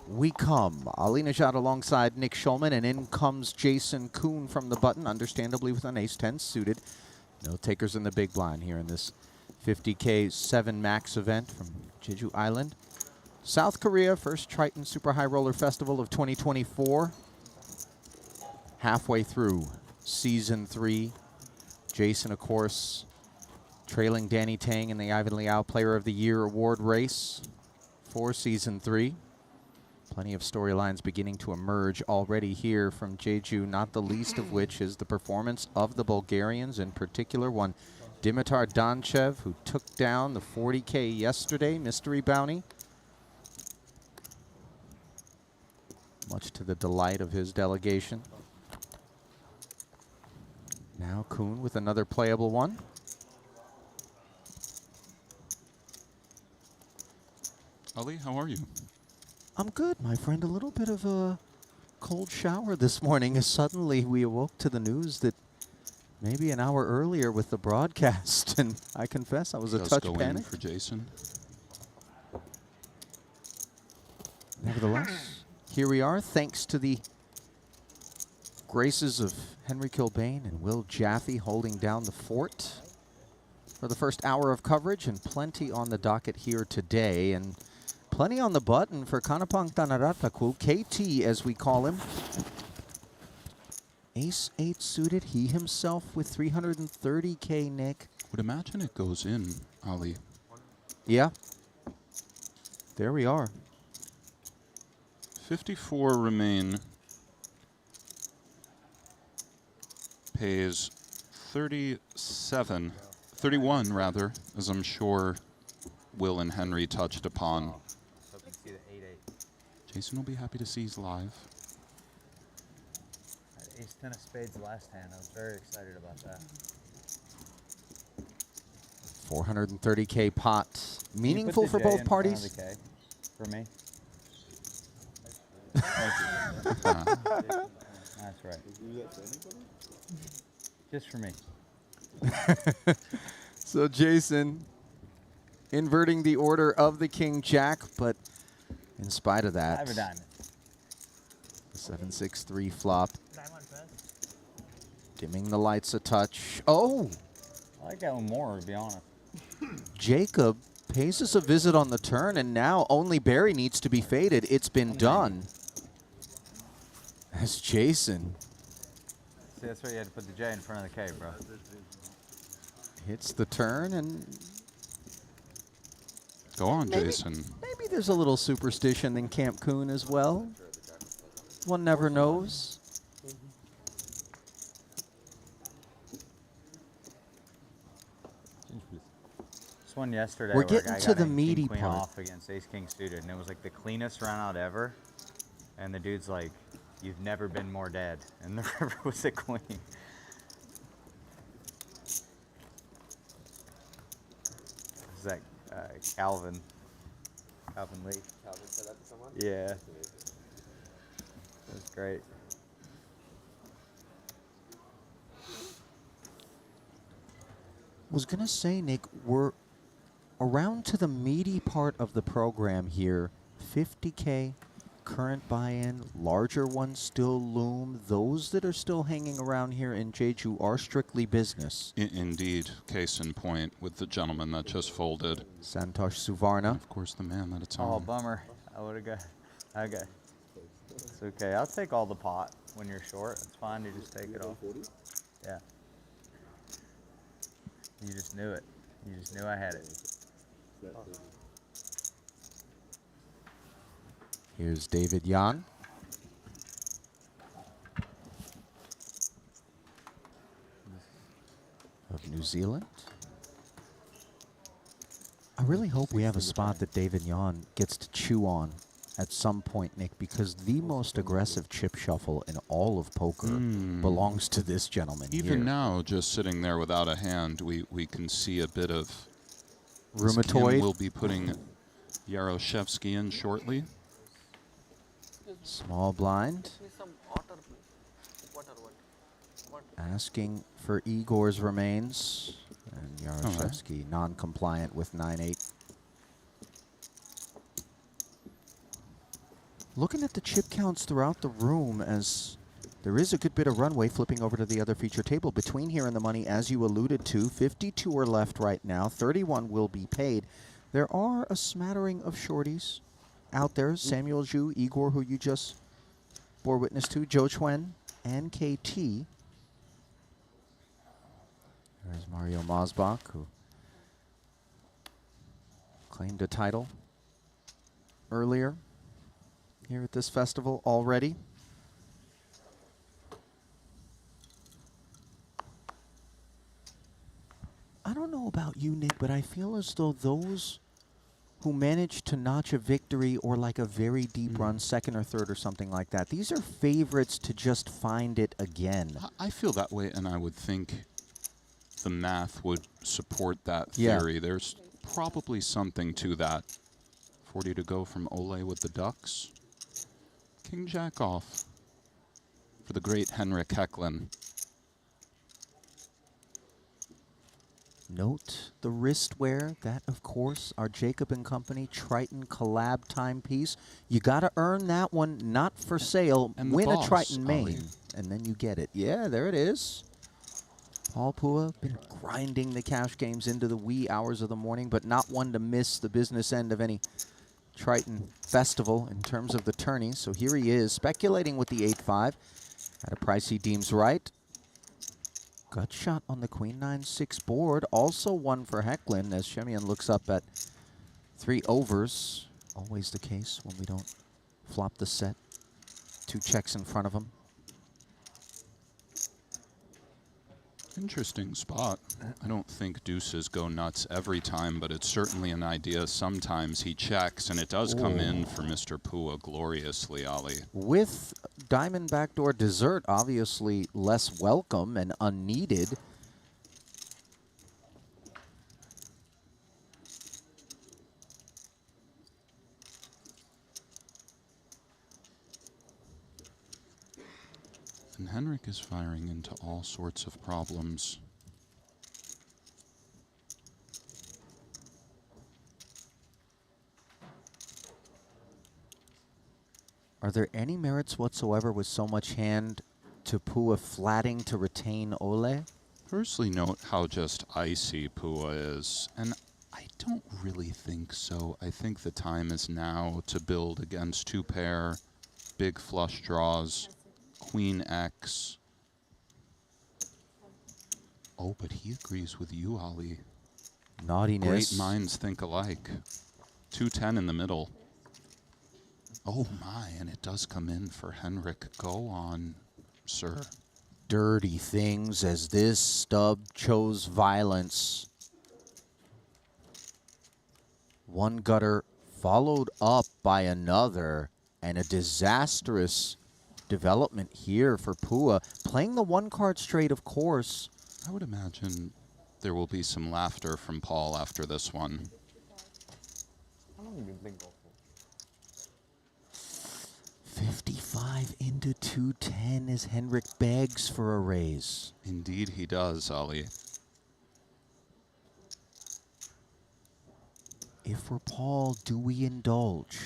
we come. Ali Najad alongside Nick Schulman, and in comes Jason Kuhn from the button, understandably with an ace-10 suited. No takers in the big blind here in this 50K 7 max event from Jeju Island. South Korea, first Triton Super High Roller Festival of 2024. Halfway through season 3. Jason, of course, trailing Danny Tang in the Ivan Liao Player of the Year award race for season 3. Plenty of storylines beginning to emerge already here from Jeju, not the least of which is the performance of the Bulgarians, in particular one Dimitar Donchev, who took down the 40K yesterday, mystery bounty. Much to the delight of his delegation. Now Kuhn with another playable one. Ali, how are you? I'm good, my friend. A little bit of a cold shower this morning as suddenly we awoke to the news that maybe an hour earlier with the broadcast, and I confess I was a touch go in panicked. for Jason. Nevertheless, here we are, thanks to the graces of Henry Kilbane and Will Jaffe holding down the fort for the first hour of coverage, and plenty on the docket here today, and plenty on the button for Kanapang Tanarataku, KT as we call him. Ace-8 suited, he himself with 330K, Nick. Would imagine it goes in, Ali. Yeah. There we are. 54 remain. Pays 31 rather, as I'm sure Will and Henry touched upon. So you can see the 8-8. Jason will be happy to see he's live. I had ace-10 of spades last hand. I was very excited about that. 430K pot. Can you Meaningful put for the J both in front parties. of the K for me. That's right. Just for me. So Jason inverting the order of the King Jack, but in spite of that. I have a diamond. The 7-6-3 flop. Dimming the lights a touch. Oh! I like that one more, to be honest. Jacob pays us a visit on the turn, and now only Barry needs to be faded. It's been done. As Jason See, that's why you had to put the J in front of the K, bro. hits the turn, and Go on, maybe, Jason. maybe there's a little superstition in Camp Coon as well. One never knows. This one yesterday, We're where a getting guy to got the a meaty king, queen part. off against ace king suited, and it was like the cleanest run out ever. And the dude's like, "You've never been more dead," and the river was a queen. Is that Calvin? Calvin Lee. Calvin said that to someone? Yeah. That's great. Was gonna say, Nick, we're around to the meaty part of the program here. 50K current buy-in, larger ones still loom. Those that are still hanging around here in Jeju are strictly business. Indeed. Case in point with the gentleman that just folded. Santosh Suvarna. And of course, the man that it's Oh, on. bummer. I would have got. Okay. It's okay. I'll take all the pot when you're short. It's fine. You just take it all. Yeah. You just knew it. You just knew I had it. Here's David Yan. Of New Zealand. I really hope we have a spot that David Yan gets to chew on at some point, Nick, because the most aggressive chip shuffle in all of poker belongs to this gentleman Even here. now, just sitting there without a hand, we can see a bit of Rheumatoid. We'll be putting Yaroshevsky in shortly. Small blind. Asking for Igor's remains. And Yaroshevsky non-compliant with 9-8. Looking at the chip counts throughout the room, as there is a good bit of runway. Flipping over to the other feature table between here and the money, as you alluded to. 52 are left right now. 31 will be paid. There are a smattering of shorties out there. Samuel Zhu, Igor, who you just bore witness to, Joe Chuen, and KT. There's Mario Mosbach, who claimed a title earlier here at this festival already. I don't know about you, Nick, but I feel as though those who manage to notch a victory or like a very deep run, second or third or something like that, these are favorites to just find it again. I feel that way, and I would think the math would support that theory. There's probably something to that. 40 to go from Ole with the Ducks. King Jack off for the great Henrik Hecklin. Note the wristwear. That, of course, our Jacob & Company Triton collab timepiece. You got to earn that one, not for sale. And the win boss, a Triton main, Ollie. and then you get it. Yeah, there it is. Paul Pua been grinding the cash games into the wee hours of the morning, but not one to miss the business end of any Triton festival in terms of the tourney. So here he is, speculating with the 8-5 at a price he deems right. Gut shot on the Queen 9-6 board. Also one for Hecklin as Shemian looks up at 3 overs. Always the case when we don't flop the set. 2 checks in front of him. Interesting spot. I don't think deuces go nuts every time, but it's certainly an idea. Sometimes he checks, and it does come in for Mr. Pua gloriously, Ali. With diamond backdoor dessert, obviously less welcome and unneeded. And Henrik is firing into all sorts of problems. Are there any merits whatsoever with so much hand to Pua flatting to retain Ole? Firstly, note how just icy Pua is, and I don't really think so. I think the time is now to build against 2-pair, big flush draws, Queen X. Oh, but he agrees with you, Ali. Naughtiness. Great minds think alike. 2-10 in the middle. Oh my, and it does come in for Henrik. Go on, sir. Dirty things as this stub chose violence. One gutter followed up by another, and a disastrous development here for Pua. Playing the 1-card straight, of course. I would imagine there will be some laughter from Paul after this one. How long have you been playing golf for? 55 into 210 as Henrik begs for a raise. Indeed he does, Ali. If we're Paul, do we indulge?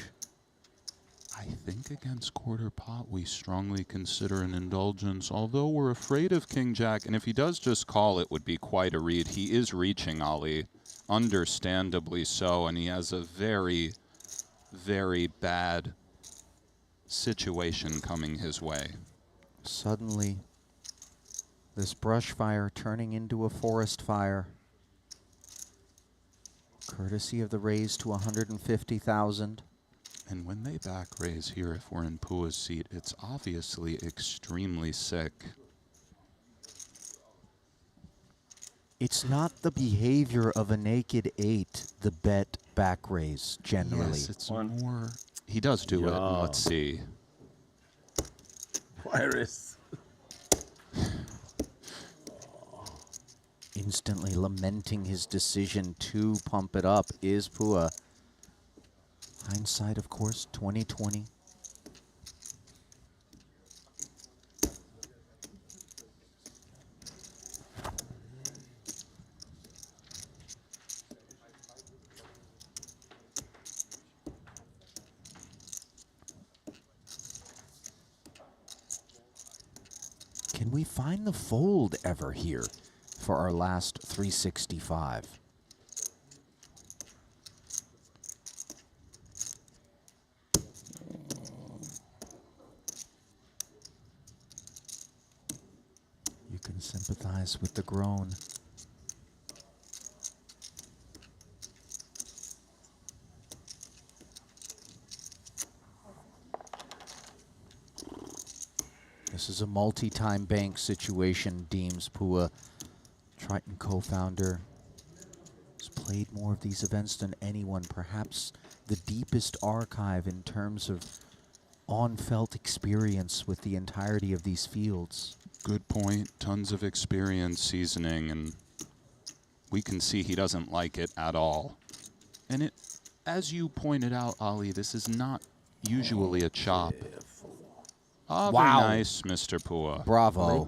I think against quarter pot we strongly consider an indulgence, although we're afraid of King Jack, and if he does just call, it would be quite a read. He is reaching, Ali, understandably so, and he has a very, very bad situation coming his way. Suddenly, this brush fire turning into a forest fire. Courtesy of the raise to 150,000. And when they back raise here, if we're in Pua's seat, it's obviously extremely sick. It's not the behavior of a naked 8, the bet back raise, generally. Yes, it's more... He does do it, and let's see. Virus. Instantly lamenting his decision to pump it up is Pua. Hindsight, of course, 2020. Can we find the fold ever here for our last 365? You can sympathize with the groan. This is a multi-time bank situation, deems Pua. Triton co-founder has played more of these events than anyone, perhaps the deepest archive in terms of on-felt experience with the entirety of these fields. Good point. Tons of experience seasoning, and we can see he doesn't like it at all. And it, as you pointed out, Ali, this is not usually a chop. Ah, Wow. very nice, Mr. Pua. Bravo.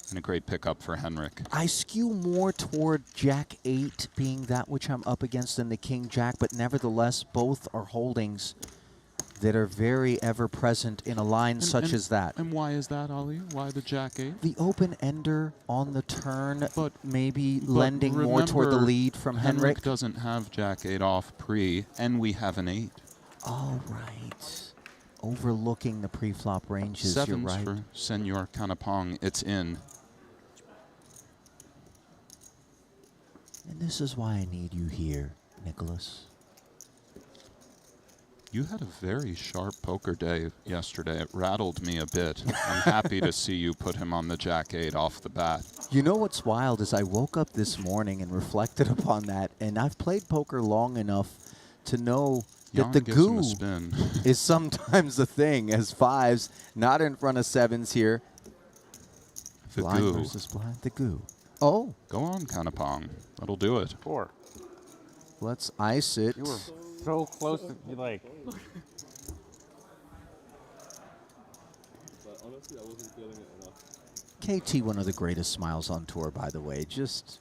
And a great pickup for Henrik. I skew more toward Jack 8 being that which I'm up against than the King Jack, but nevertheless, both are holdings that are very ever-present in a line such as that. And why is that, Ali? Why the Jack 8? The open-ender on the turn, But maybe lending more toward the remember, lead from Henrik. doesn't have Jack 8 off pre, and we have an 8. All right. Overlooking the pre-flop ranges, you're Sevens right. for Senor Kanapong. It's in. And this is why I need you here, Nicholas. You had a very sharp poker day yesterday. It rattled me a bit. I'm happy to see you put him on the Jack 8 off the bat. You know what's wild is I woke up this morning and reflected upon that, and I've played poker long enough to know that the gives him goo a spin. is sometimes a thing, as fives, not in front of sevens here. The Blind goo. versus blind, the goo. Oh, Go on, Kanapong. That'll do it. 4. let's ice it. You were so close to be like. KT, one of the greatest smiles on tour, by the way. Just,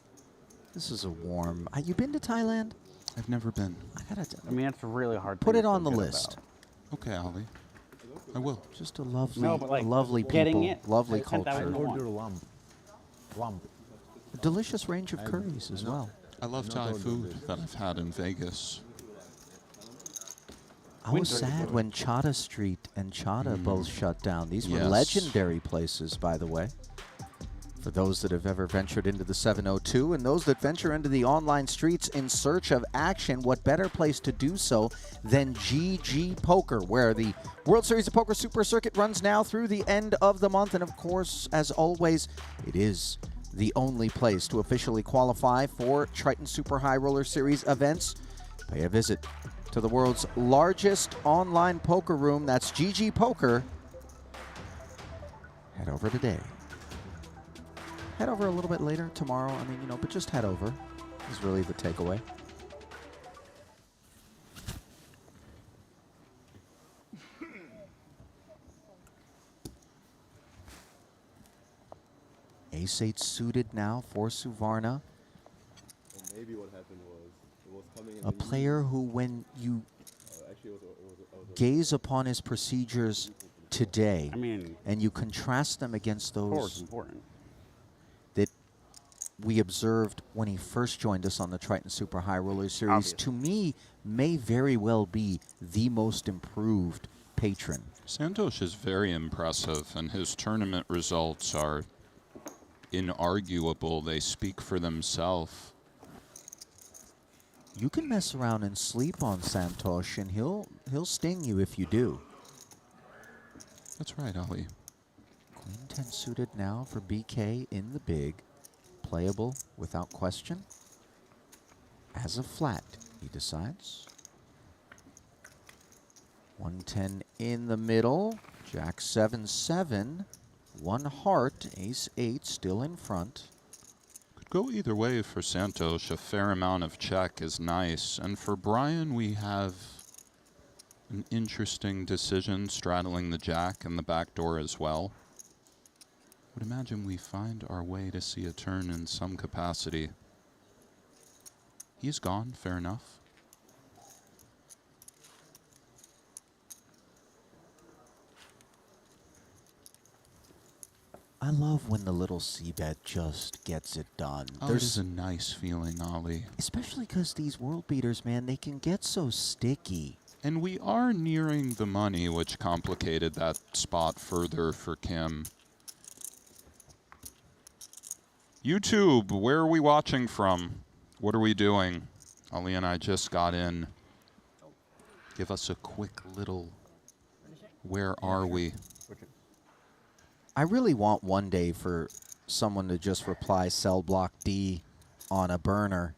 this is a warm. You been to Thailand? I've never been. I gotta I mean, it's really hard. put to it on the forget list. about. Okay, Ali. I will. Just a lovely, No, but like lovely getting people, it, lovely I sent that culture. one. Order lump. Lump. A delicious range of curries as well. I love Thai food that I've had in Vegas. I was sad when Chata Street and Chata both shut down. These were legendary places, by the way. For those that have ever ventured into the 702 and those that venture into the online streets in search of action, what better place to do so than GG Poker, where the World Series of Poker Super Circuit runs now through the end of the month. And of course, as always, it is the only place to officially qualify for Triton Super High Roller Series events. Pay a visit to the world's largest online poker room. That's GG Poker. Head over today. Head over a little bit later, tomorrow. I mean, but just head over is really the takeaway. Ace-8 suited now for Suvarna. Maybe what happened was it was coming in A player who, when you gaze upon his procedures today, and you contrast them against those that we observed when he first joined us on the Triton Super High Roller Series, to me, may very well be the most improved patron. Santosh is very impressive, and his tournament results are inarguable. They speak for themselves. You can mess around and sleep on Santosh, and he'll sting you if you do. That's right, Ali. Queen 10 suited now for BK in the big. Playable without question. As a flat, he decides. 110 in the middle. Jack 7-7. One heart. Ace-8 still in front. Could go either way for Santosh. A fair amount of check is nice. And for Brian, we have an interesting decision straddling the jack and the back door as well. Would imagine we find our way to see a turn in some capacity. He's gone, fair enough. I love when the little C-bet just gets it done. Oh, there's a nice feeling, Ollie. Especially because these world beaters, man, they can get so sticky. And we are nearing the money, which complicated that spot further for Kim. YouTube, where are we watching from? What are we doing? Ali and I just got in. Give us a quick little, where are we? I really want one day for someone to just reply cell block D on a burner.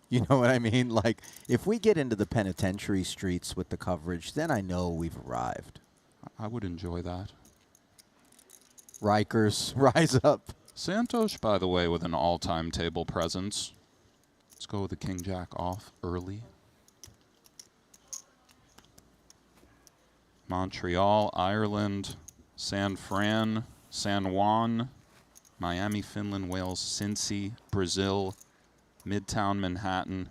You know what I mean? Like, if we get into the penitentiary streets with the coverage, then I know we've arrived. I would enjoy that. Rikers, rise up. Santosh, by the way, with an all-time table presence. Let's go with the King Jack off early. Montreal, Ireland, San Fran, San Juan, Miami, Finland, Wales, Cincy, Brazil, Midtown Manhattan,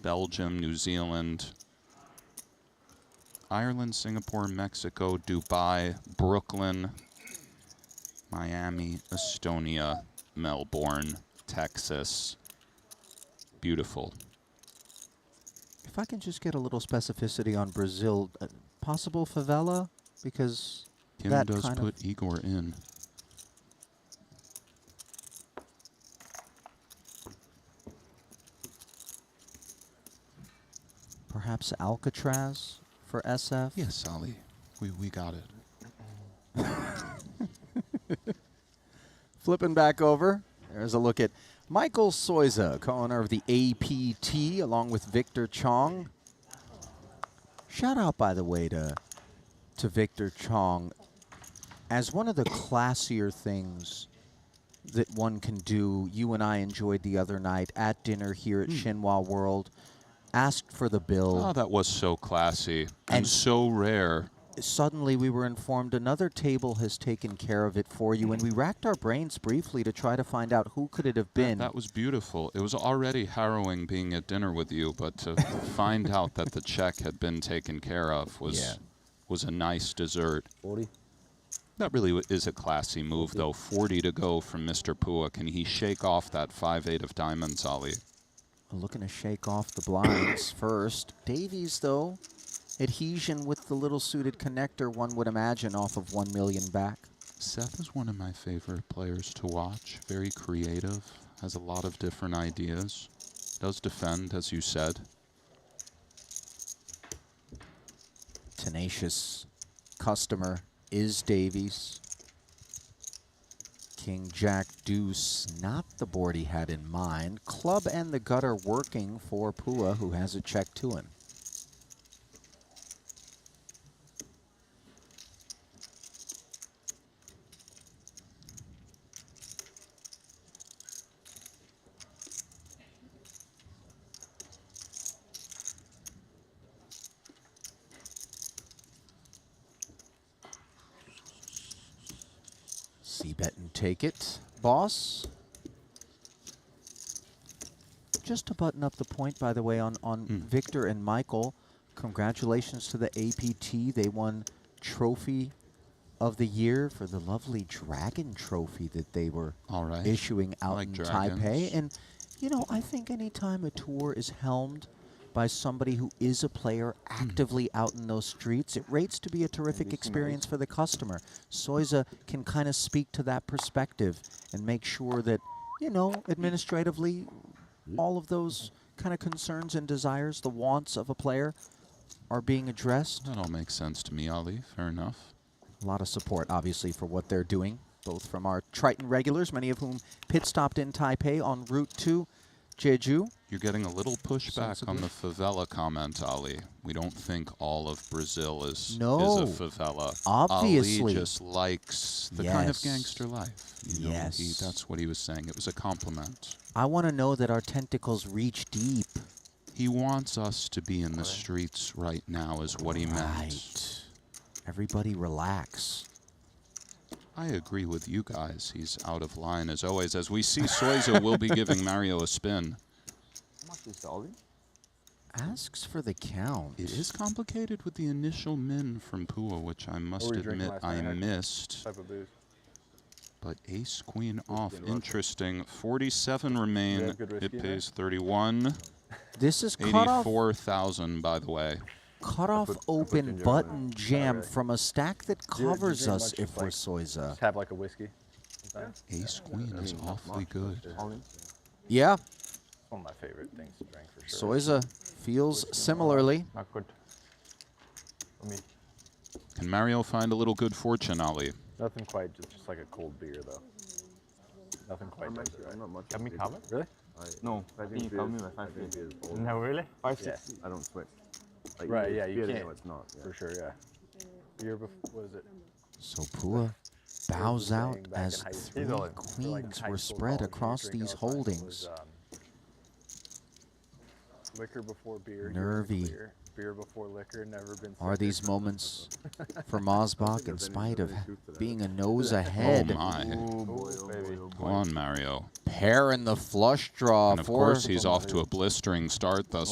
Belgium, New Zealand, Ireland, Singapore, Mexico, Dubai, Brooklyn, Miami, Estonia, Melbourne, Texas. Beautiful. If I can just get a little specificity on Brazil, possible favela? Because Kim that does kind put Igor in. Perhaps Alcatraz for SF? Yes, Ali. We got it. Flipping back over, there's a look at Michael Soiza, co-owner of the APT, along with Victor Chong. Shout out, by the way, to Victor Chong. As one of the classier things that one can do, you and I enjoyed the other night at dinner here at Shinhwa World, asked for the bill. Oh, that was so classy and so rare. Suddenly we were informed another table has taken care of it for you, and we racked our brains briefly to try to find out who could it have been. That was beautiful. It was already harrowing being at dinner with you, but to find out that the check had been taken care of was was a nice dessert. 40. That really is a classy move, though. 40 to go from Mr. Pua. Can he shake off that 5-8 of diamonds, Ali? Looking to shake off the blinds first. Davies, though, adhesion with the little suited connector, one would imagine, off of 1 million back. Seth is one of my favorite players to watch. Very creative, has a lot of different ideas. Does defend, as you said. Tenacious customer is Davies. King, Jack, Deuce, not the board he had in mind. Club and the gutter working for Pua, who has a check to him. Bet and take it, boss. Just to button up the point, by the way, on Victor and Michael, congratulations to the APT. They won Trophy of the Year for the lovely Dragon Trophy that they were issuing out in Taipei. And, you know, I think anytime a tour is helmed by somebody who is a player actively out in those streets, it rates to be a terrific experience for the customer. Soiza can kind of speak to that perspective and make sure that, you know, administratively, all of those kind of concerns and desires, the wants of a player, are being addressed. That all makes sense to me, Ali. Fair enough. A lot of support, obviously, for what they're doing, both from our Triton regulars, many of whom pit stopped in Taipei en route to Jeju. You're getting a little pushback on the favela comment, Ali. We don't think all of Brazil is a favela. Obviously. Ali just likes the kind of gangster life. You know, that's what he was saying. It was a compliment. I want to know that our tentacles reach deep. He wants us to be in the streets right now is what he meant. Everybody relax. I agree with you guys. He's out of line as always. As we see, Soiza will be giving Mario a spin. How much is Ollie? Asks for the count. It is complicated with the initial min from Pua, which I must admit I missed. Type of booze. But ace, queen off. Interesting. 47 remain. It pays 31. This is cut off. 84,000, by the way. Cut off open button jam from a stack that covers us if we're Soiza. Just have like a whiskey. Ace queen is awfully good. Yeah. One of my favorite things to drink for sure. Soiza feels similarly. Not good. For me. Can Mario find a little good fortune, Ali? Nothing quite, just like a cold beer though. Nothing quite does it, right? Not much. Can we cover? Really? No, can you cover me by 550? No, really? 560. I don't switch. Like, right, yeah, you can't. No, it's not. Yeah. For sure, yeah. Beer before, what is it? So Pua bows out as 3 queens were spread across these holdings. Liquor before beer. Nervy. Beer before liquor, never been. Are these moments for Mosbach in spite of being a nose ahead? Oh my. Go on, Mario. Pair in the flush draw. And of course he's off to a blistering start thus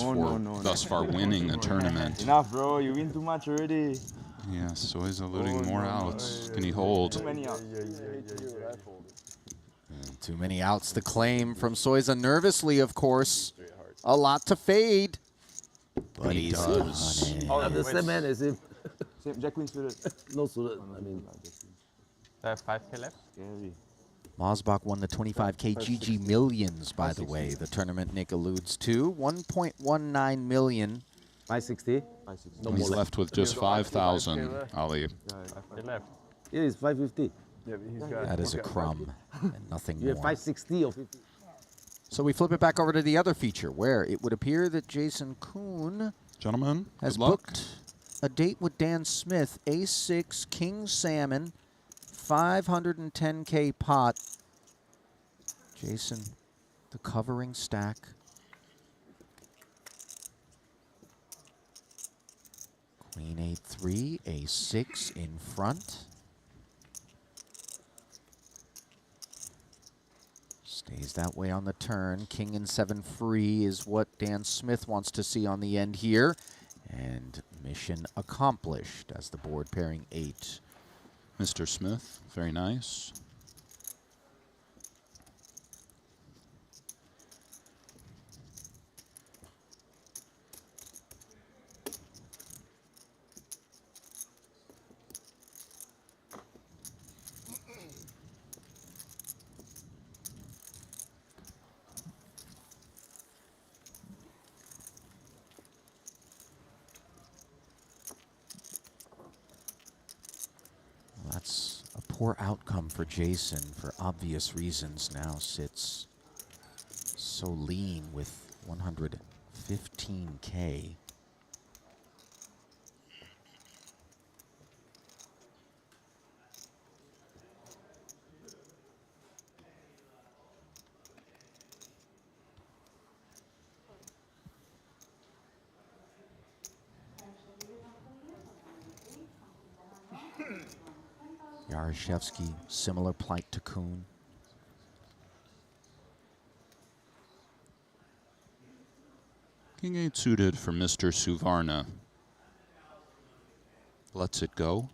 far winning the tournament. Enough, bro. You win too much already. Yes, so he's eluding more outs. Can he hold? Too many outs. Too many outs to claim from Soiza nervously, of course. A lot to fade. But he does. Oh, the same man as him. Same Jack Queen suited. No suited. I mean, I have 5K left. Scary. Mosbach won the 25K GG Millions, by the way. The tournament Nick alludes to. 1.19 million. 560. No he's left with just 5,000, Ali. Left. Yeah, it's 550. Yeah, but he's got. That is a crumb and nothing more. Yeah, 560 or 50. So we flip it back over to the other feature, where it would appear that Jason Kuhn Gentlemen, has good luck. booked a date with Dan Smith, Ace-6, King Salmon, 510K pot. Jason, the covering stack. Queen 8-3, Ace-6 in front. Stays that way on the turn. King and 7 free is what Dan Smith wants to see on the end here. And mission accomplished as the board pairing 8. Mr. Smith, very nice. That's a poor outcome for Jason for obvious reasons. Now sits so lean with 115K. Yaroshevsky, similar plight to Kuhn. King 8 suited for Mr. Suvarna. Lets it go.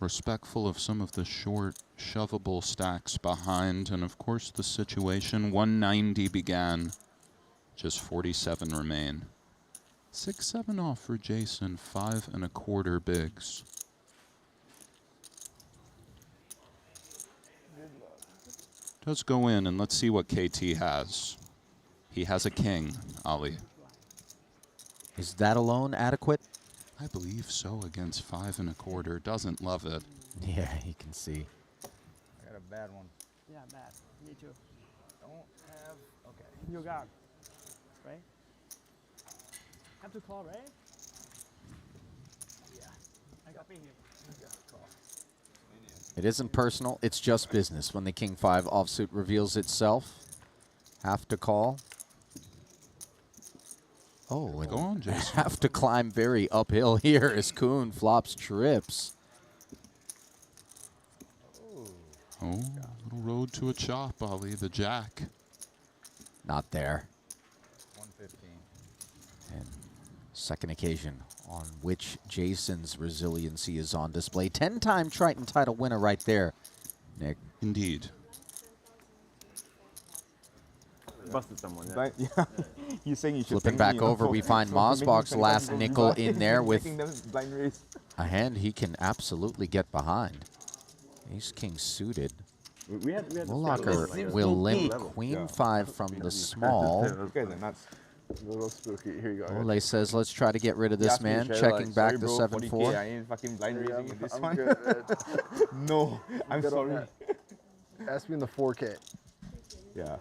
Respectful of some of the short, shovable stacks behind, and of course the situation. 190 began, just 47 remain. 6-7 off for Jason, 5 1/4 bigs. Does go in, and let's see what KT has. He has a king, Ali. Is that alone adequate? I believe so against 5 1/4. Doesn't love it. Yeah, he can see. I got a bad one. Yeah, bad. Me too. Don't have. Okay. You got. Right? Have to call, right? Yeah. I got me here. It isn't personal, it's just business. When the King 5 offsuit reveals itself, have to call. Oh, and Go on, Jason. have to climb very uphill here as Kuhn flops trips. Oh, little road to a chop, Ali, the jack. Not there. 115. And second occasion on which Jason's resiliency is on display. 10-time Triton title winner right there, Nick. Indeed. Busted someone. Yeah. Yeah. He's saying you should Flipping back over, we find Mosbach's last nickel in there with blind race. a hand he can absolutely get behind. Ace-King suited. We had Woolacker will limp Queen 5 from the small. Those guys are nuts. A little spooky. Here you go. Ole says, let's try to get rid of this man. Checking like, back sorry, to bro, 7-4. 40K, I ain't fucking blind raising in this one. No, I'm sorry. Ask me in the 4K. Yeah.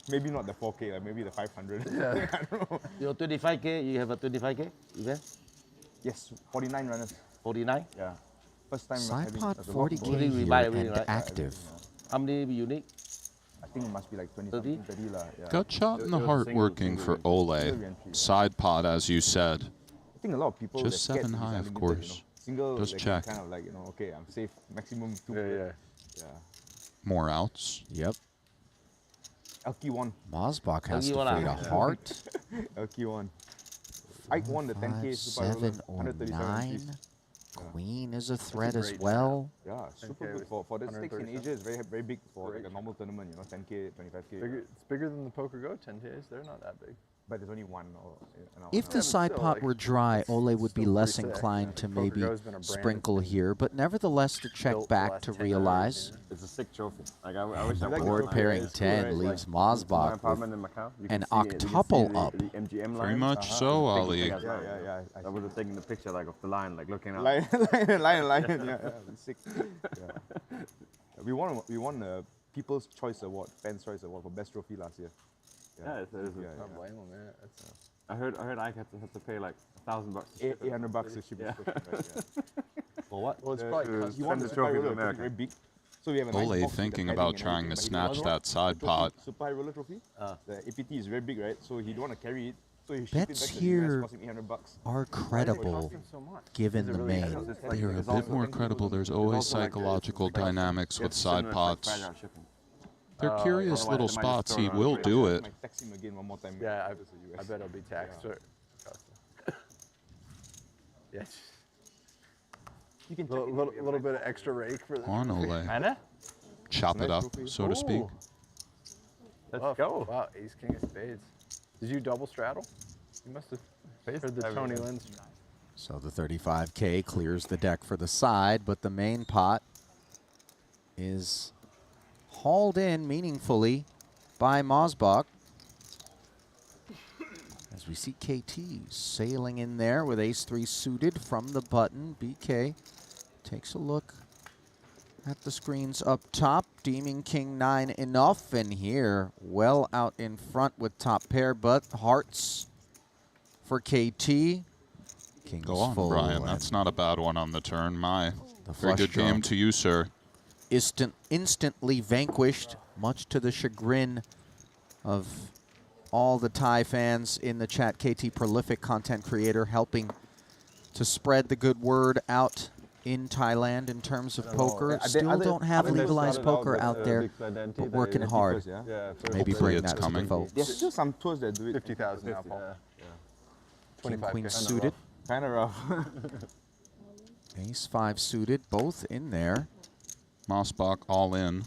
Maybe not the 4K, like maybe the 500. Yeah. I don't know. Your 25K, you have a 25K event? Yes, 49 runners. 49? Yeah. First time Side pot as a lot of 40K people. here we buy and everything, right? active. How many unique? I think it must be like 20 30? something, 30 lah. Yeah. Gut shot in the It was heart single- working single for entry. Ole. Single entry, yeah. Side pot, as you said. I think a lot of people Just they're scared 7 to use high, of unlimited, course. You know. Single, Just they can check. kind of like, okay, I'm safe. Maximum 2. Yeah. More outs. Yep. LQ1. Mosbach has to LQ1, fade a heart. LQ1. Ike won the 10K 5, Super Roller, 7, or 137 9. piece. Queen is a threat as well. Yeah, super good for the stakes in Asia. It's very big for like a normal tournament. 10K, 25K. It's bigger than the Poker Go 10Ks. They're not that big. But there's only one. If the side pot were dry, Ole would be less inclined to maybe sprinkle here, but nevertheless to check back to realize. It's a sick trophy. Like I wish I like would. Board pairing 10 leaves Mosbach apartment in Macau. You an can see it, you can octuple see up. the MGM line. Very much so, Ali. Yeah. I was taking the picture like of the line, like looking out. Lion. Yeah, sick. Yeah. We won People's Choice Award, Fans Choice Award for best trophy last year. Yeah, it's Don't blame them, man. I heard I had to pay like $1,000. $800 to ship his trophy. Right, yeah. For what? Well, it's probably He won the send the Super trophy to Roller America. very big. So we have a nice Ole box with thinking the about padding and trying to everything, but he snatch don't that side pot. Super High Roller Trophy. The APT is very big, right? So he don't want to carry it. So he shipped it back Bets to the here US, costing $800. are credible given the main. They are a bit more credible. There's always psychological dynamics with side pots. they're curious little Otherwise, they might just spots. throw He it will around. do I it. might text him again one more time. Yeah, This is I US. bet it'll be taxed. Yeah. Yes. You can A little bit of extra rake for the On Ole. Kinda? Chop it Nice up, trophy. so to speak. Ooh. Let's Oh, go. Wow, ace king of spades. Did you double straddle? You must have. For the Tony Lynn's. So the 35K clears the deck for the side, but the main pot is hauled in meaningfully by Mosbach. As we see KT sailing in there with ace-3 suited from the button. BK takes a look at the screens up top, deeming king-9 enough, and here well out in front with top pair, but hearts for KT. King's Go on, full, Brian. That's not a bad one on the turn. My the very flush good draw. game to you, sir. Instantly vanquished, much to the chagrin of all the Thai fans in the chat. KT, prolific content creator, helping to spread the good word out in Thailand in terms of poker. Still don't have legalized poker out there, but working hard. Maybe Hopefully bring it's that to coming. the folks. There's still some tours that do it. 50,000 now, Paul. King, 25K. queen suited. Kind of rough. Ace-5 suited, both in there. Mosbach all in.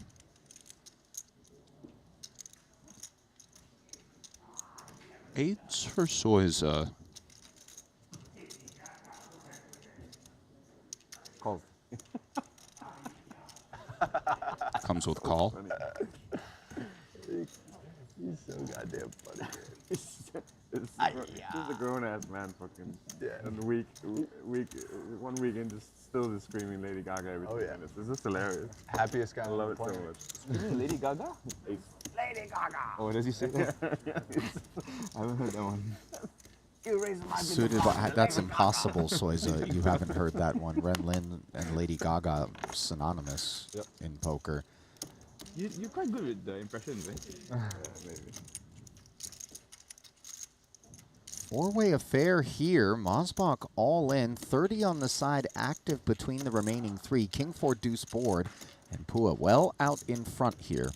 Eights for Soiza. Calls. Comes with call. He's so goddamn funny. This is a grown-ass man fucking. Yeah. And one week into still just screaming Lady Gaga every 2 minutes. This is hilarious. Happiest guy I on love the it so planet. much. Lady Gaga? Lady Gaga! Oh, does he say that? I haven't heard that one. Suited, but that's impossible, Soiza. You haven't heard that one. Ren Lin and Lady Gaga synonymous in poker. You're quite good with the impressions, eh? Maybe. Four-way affair here. Mosbach all in. 30 on the side, active between the remaining three. King 4 deuce board, and Pua well out in front here.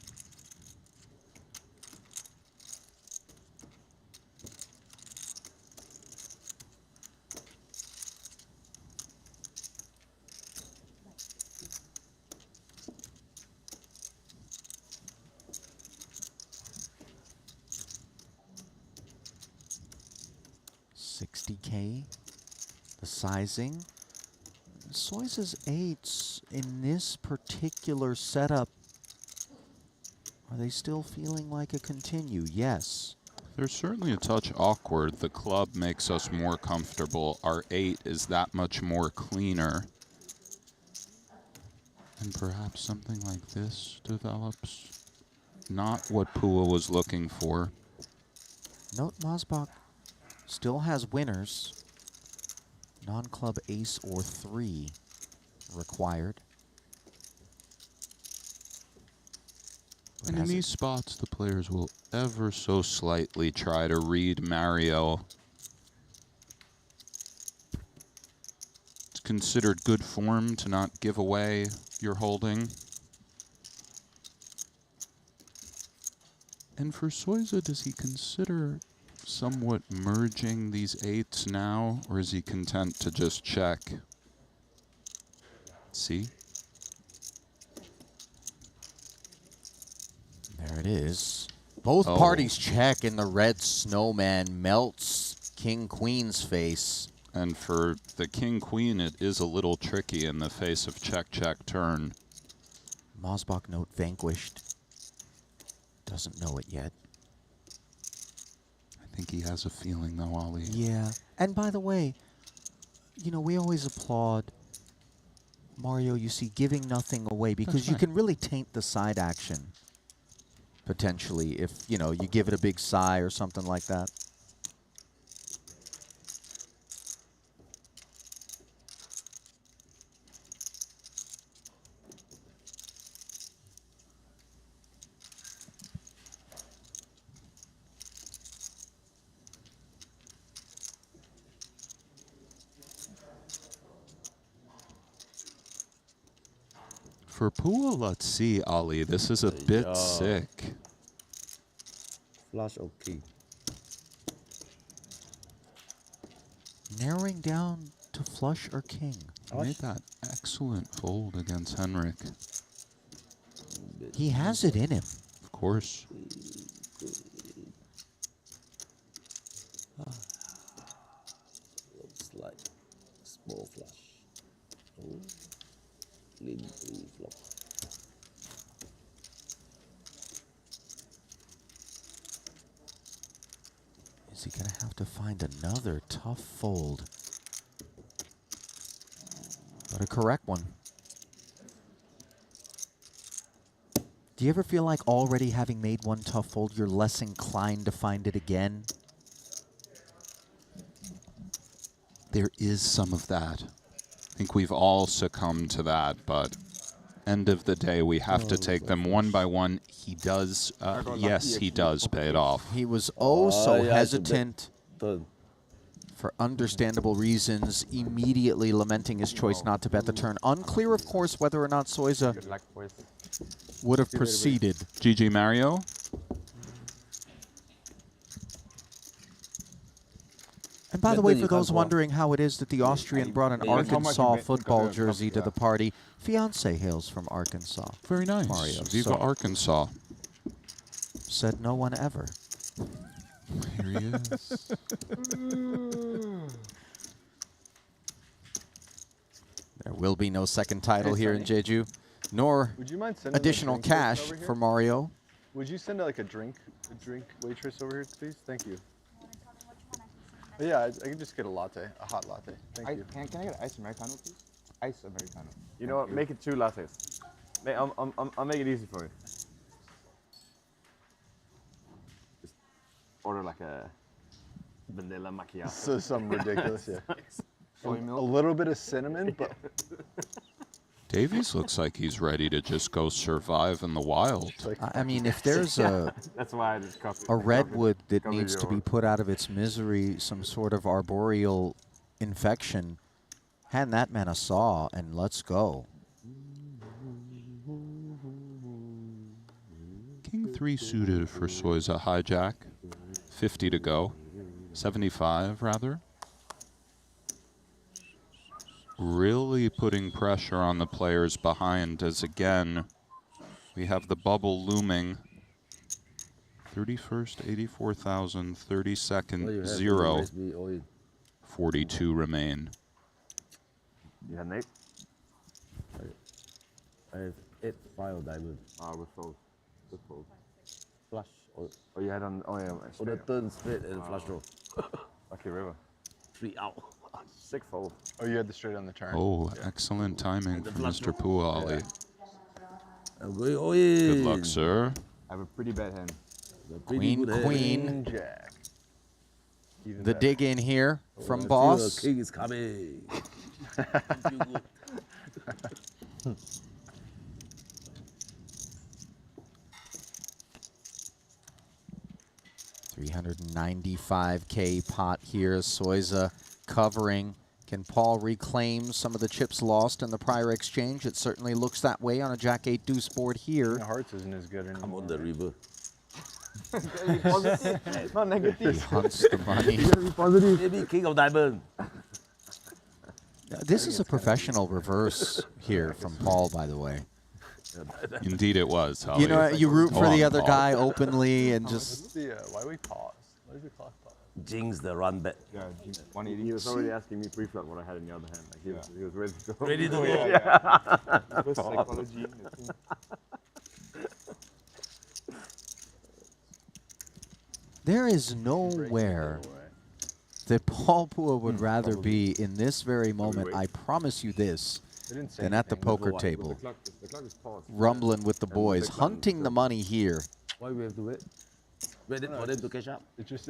$60K, the sizing. Soiza's eights in this particular setup, are they still feeling like a continue? Yes. They're certainly a touch awkward. The club makes us more comfortable. Our 8 is that much more cleaner. And perhaps something like this develops. Not what Pua was looking for. Note Mosbach still has winners. Non-club ace or 3 required. And in these spots, the players will ever so slightly try to read Mario. It's considered good form to not give away your holding. And for Soiza, does he consider somewhat merging these 8s now, or is he content to just check? See? There it is. Both parties check, and the red snowman melts King Queen's face. And for the King Queen, it is a little tricky in the face of check, check, turn. Mosbach note vanquished. Doesn't know it yet. I think he has a feeling, though, Ollie. Yeah. And by the way, you know, we always applaud Mario, you see, giving nothing away, because you can really taint the side action, potentially, if, you know, you give it a big sigh or something like that. For Pua, let's see, Ali. This is a bit sick. Flush okay. Narrowing down to flush or king. Made that excellent fold against Henrik. He has it in him. Of course. Looks like small flush. Oh, clean flop. Is he going to have to find another tough fold? But a correct one. Do you ever feel like already having made one tough fold, you're less inclined to find it again? There is some of that. I think we've all succumbed to that, but end of the day, we have to take them one by one. He does, yes, he does pay it off. He was so hesitant for understandable reasons, immediately lamenting his choice not to bet the turn. Unclear, of course, whether or not Soiza would have proceeded. GG Mario. And by the way, for those wondering how it is that the Austrian brought an Arkansas football jersey to the party, fiance hails from Arkansas. Very nice. Mario. Viva Arkansas. Said no one ever. Here he is. There will be no second title here in Jeju, nor Would you mind sending additional a drink cash over here? for Mario. Would you send like a drink waitress over here, please? Thank you. Yeah, I can just get a latte, a hot latte. Thank you. Can I get an ice Americano, please? Ice Americano. You know what? Make it 2 lattes. I'll make it easy for you. Just order like a vanilla macchiato. So something ridiculous, yeah. Soy milk. A little bit of cinnamon, but Davies looks like he's ready to just go survive in the wild. I mean, if there's a That's why I just copied. a redwood that covered needs to be your- put out of its misery, some sort of arboreal infection, hand that man a saw and let's go. King 3 suited for Soiza hijack. 50 to go. 75 rather. Really putting pressure on the players behind as again we have the bubble looming. 31st, 84,000, 32nd, 0. 42 remain. You had Nate? I have 8 file diamond. With fold. With fold. Flush. Or You had on. Oh yeah. the turn straight and flush draw. Lucky river. 3 out. 6 fold. oh, you had the straight on the turn. Oh, excellent timing from Mr. Puali. I'm going all in. Good luck, sir. I have a pretty bad hand. Queen, queen. Jack. Even The better. dig in here from I feel boss. the king is coming. Feel good. 395K pot here. Soiza covering. Can Paul reclaim some of the chips lost in the prior exchange? It certainly looks that way on a Jack 8 deuce board here. The hearts isn't as good anymore. I'm on the river. Be positive, not negative. He hunts the money. Be positive. Maybe king of diamond. This is a professional reverse here from Paul, by the way. Indeed it was, You know, Ali. you root Go for on, the other Paul. guy openly and just... What's the, why we pause? Why does the clock pause? Jinx the run bet. Yeah, 180. He was already asking me pre-flop what I had in the other hand. Like he was ready to go. Ready to go. Yeah. First psychology. There is nowhere that Paul Pua would rather be in this very moment, I promise you this, than at the poker table. The clock is paused. Rumbling with the boys, hunting the money here. Why we have to wait? Wait for them to catch up. It just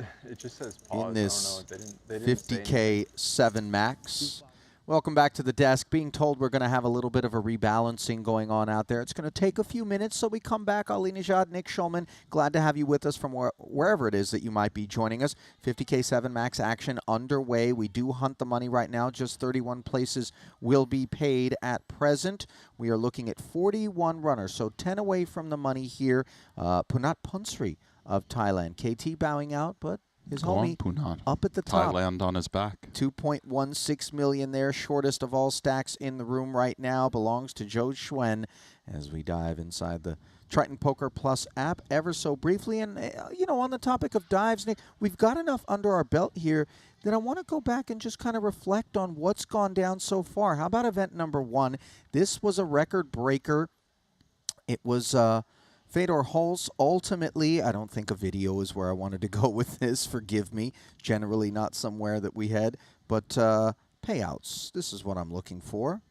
says pause. In this I don't know. They didn't say anything. 50K 7 max. Welcome back to the desk. Being told we're going to have a little bit of a rebalancing going on out there. It's going to take a few minutes, so we come back. Ali Nejad, Nick Schulman, glad to have you with us from wherever it is that you might be joining us. 50K 7 Max action underway. We do hunt the money right now. Just 31 places will be paid at present. We are looking at 41 runners, so 10 away from the money here. Punat Punsri of Thailand. KT bowing out, but his homie up at the top. Thailand on his back. 2.16 million there, shortest of all stacks in the room right now, belongs to Joe Schwen as we dive inside the Triton Poker Plus app ever so briefly. And, you know, on the topic of dives, Nick, we've got enough under our belt here that I want to go back and just kind of reflect on what's gone down so far. How about event number 1? This was a record breaker. It was Fedor Holz. Ultimately, I don't think a video is where I wanted to go with this. Forgive me. Generally not somewhere that we head. But payouts. This is what I'm looking for.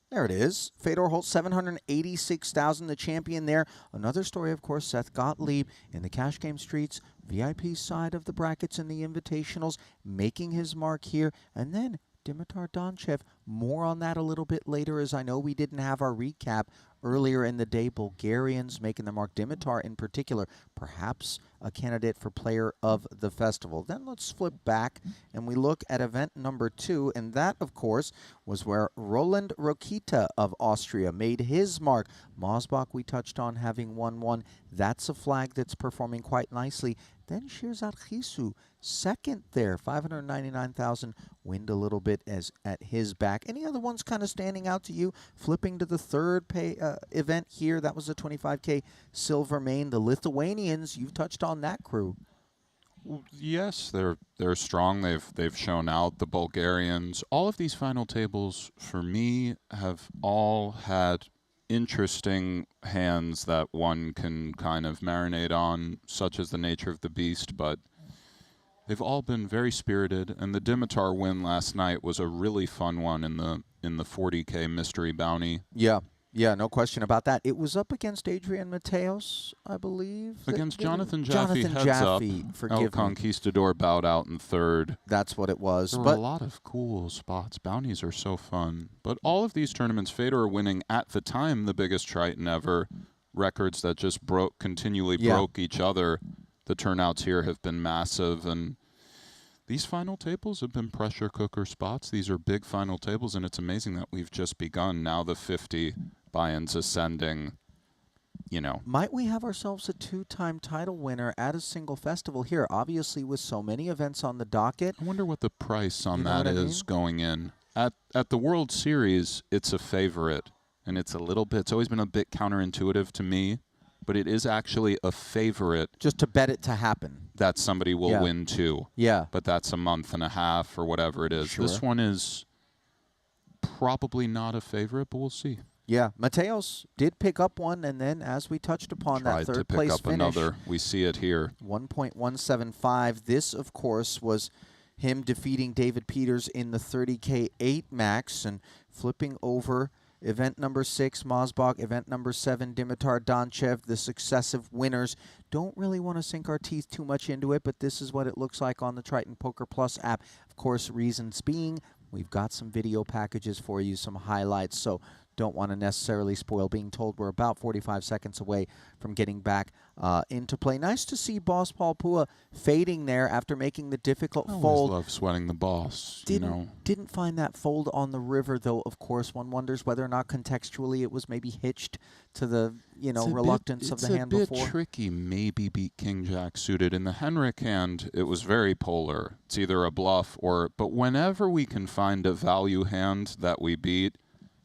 There it is. Fedor Holz, 786,000, the champion there. Another story, of course, Seth Gottlieb in the cash game streets, VIP side of the brackets in the invitationals, making his mark here. And then Dimitar Donchev, more on that a little bit later, as I know we didn't have our recap earlier in the day. Bulgarians making the mark. Dimitar in particular, perhaps a candidate for player of the festival. Then let's flip back and we look at event number 2, and that, of course, was where Roland Rokita of Austria made his mark. Mosbach we touched on having won one. That's a flag that's performing quite nicely. Then Shirzad Chisu, second there, 599,000, wind a little bit as at his back. Any other ones kind of standing out to you? Flipping to the third event here, that was a 25K silver main. The Lithuanians, you've touched on that crew. Well, yes, they're strong. They've shown out. The Bulgarians. All of these final tables for me have all had interesting hands that one can kind of marinate on, such as the nature of the beast, but they've all been very spirited, and the Dimitar win last night was a really fun one in the 40K mystery bounty. Yeah, no question about that. It was up against Adrian Mateos, I believe. Against Jonathan Jaffe, heads up. El Conquistador bowed out in third. That's what it was. There were a lot of cool spots. Bounties are so fun. But all of these tournaments, Fedor winning at the time the biggest Triton ever. Records that just continually broke each other. The turnouts here have been massive, and these final tables have been pressure cooker spots. These are big final tables, and it's amazing that we've just begun. Now the 50 buy-ins ascending, you know. Might we have ourselves a 2-time title winner at a single festival here? Obviously, with so many events on the docket. I wonder what the price on that is going in. At the World Series, it's a favorite, and it's always been a bit counterintuitive to me, but it is actually a favorite. Just to bet it to happen. That somebody will win too. Yeah. But that's a month and a half or whatever it is. Sure. This one is probably not a favorite, but we'll see. Yeah, Mateos did pick up one, and then, as we touched upon, that third place finish. Tried to pick up another. We see it here. 1.175. This, of course, was him defeating David Peters in the 30K 8 max and flipping over event number 6, Mosbach, event number 7, Dimitar Donchev, the successive winners. Don't really want to sink our teeth too much into it, but this is what it looks like on the Triton Poker Plus app. Of course, reasons being, we've got some video packages for you, some highlights, so don't want to necessarily spoil being told we're about 45 seconds away from getting back into play. Nice to see Boss Paul Pua fading there after making the difficult fold. I always love sweating the boss. Didn't find that fold on the river, though. Of course, one wonders whether or not contextually it was maybe hitched to the reluctance of the hand before. It's a bit tricky. Maybe beat King Jack suited. In the Henrik hand, it was very polar. It's either a bluff or. But whenever we can find a value hand that we beat,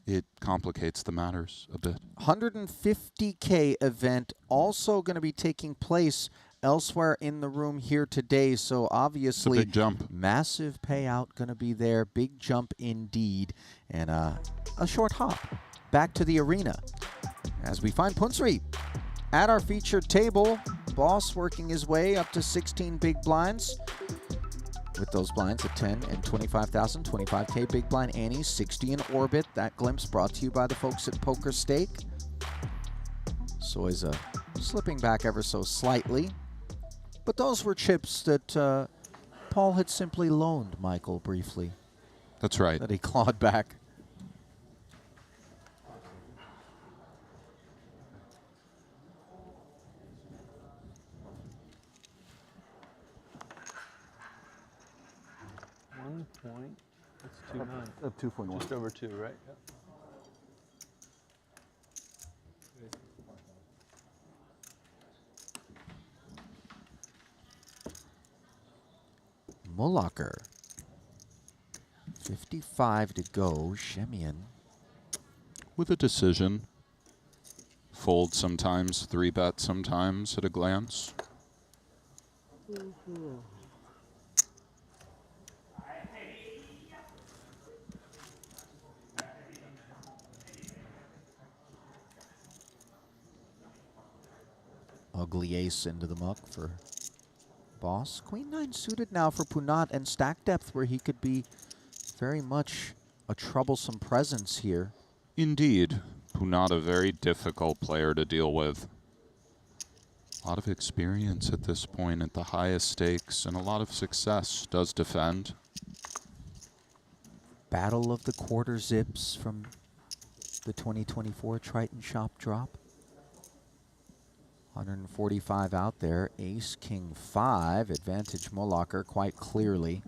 it complicates the matters a bit. 150K event also going to be taking place elsewhere in the room here today. So obviously, it's a big jump. Massive payout going to be there. Big jump indeed. And a short hop back to the arena as we find Punsri at our featured table. Boss working his way up to 16 big blinds. With those blinds at 10 and 25,000, 25K big blind Annie, 60 in orbit. That glimpse brought to you by the folks at Poker Stake. Soy's slipping back ever so slightly. But those were chips that Paul had simply loaned Michael briefly. That's right. That he clawed back. That's 2.1. Just over 2, right? Yep. Mulacher. 55 to go. Shemian. With a decision. Fold sometimes, 3-bet sometimes at a glance. Ugly ace into the muck for Boss. Queen 9 suited now for Punat, and stack depth where he could be very much a troublesome presence here. Indeed. Punat, a very difficult player to deal with. A lot of experience at this point at the highest stakes and a lot of success. Does defend. Battle of the quarter zips from the 2024 Triton shop drop. 145 out there. Ace, King 5. Advantage Mulacher quite clearly.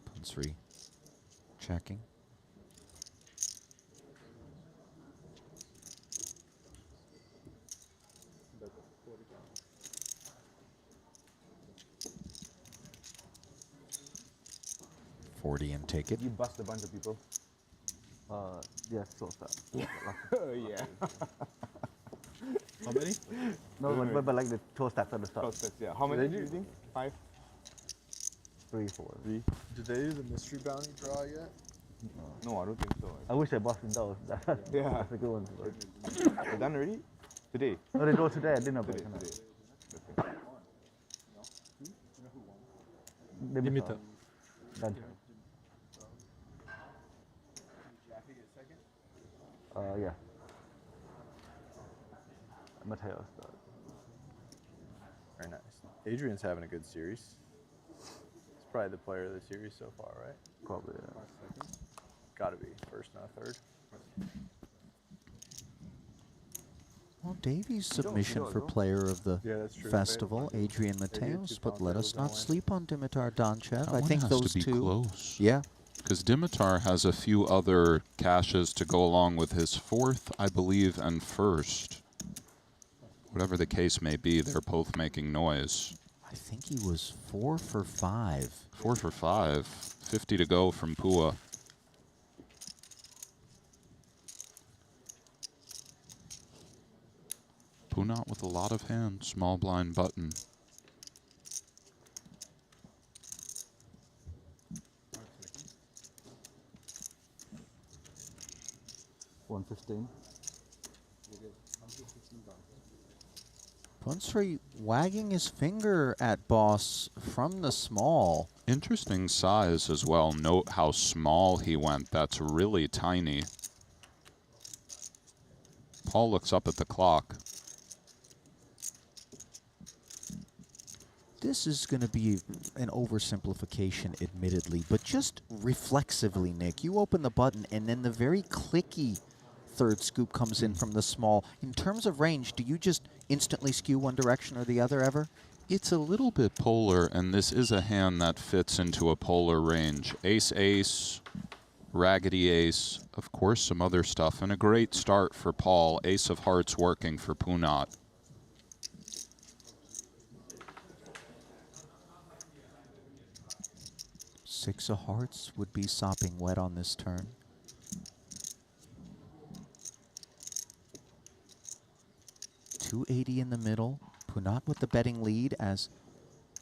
Punsri checking. $40 and take it. You bust a bunch of people. Yes, so that. Oh, yeah. How many? No, but like the toe steps at the start. Toe steps, yeah. How many do you think? 5? 3, 4. Did they do the mystery bounty draw yet? No, I don't think so. I wish I bought those. Yeah. That's a good one. They're done already? Today? No, they draw today. I didn't know. Today. Limiter. Done. Yeah. Mateos. Very nice. Adrian's having a good series. He's probably the player of the series so far, right? Probably, yeah. Gotta be first, not third. Well, Davies' submission for player of the festival, Adrian Mateos, but let us not sleep on Dimitar Donchev. I think those two. Close. Yeah. Because Dimitar has a few other caches to go along with his fourth, I believe, and first. Whatever the case may be, they're both making noise. I think he was 4 for 5. 4 for 5. 50 to go from Pua. Punat with a lot of hands. Small blind button. $115. Punsri wagging his finger at Boss from the small. Interesting size as well. Note how small he went. That's really tiny. Paul looks up at the clock. This is going to be an oversimplification, admittedly, but just reflexively, Nick, you open the button and then the very clicky third scoop comes in from the small. In terms of range, do you just instantly skew one direction or the other ever? It's a little bit polar, and this is a hand that fits into a polar range. Ace-ace, raggedy ace, of course some other stuff, and a great start for Paul. Ace of hearts working for Punat. Six of hearts would be sopping wet on this turn. $280 in the middle. Punat with the betting lead as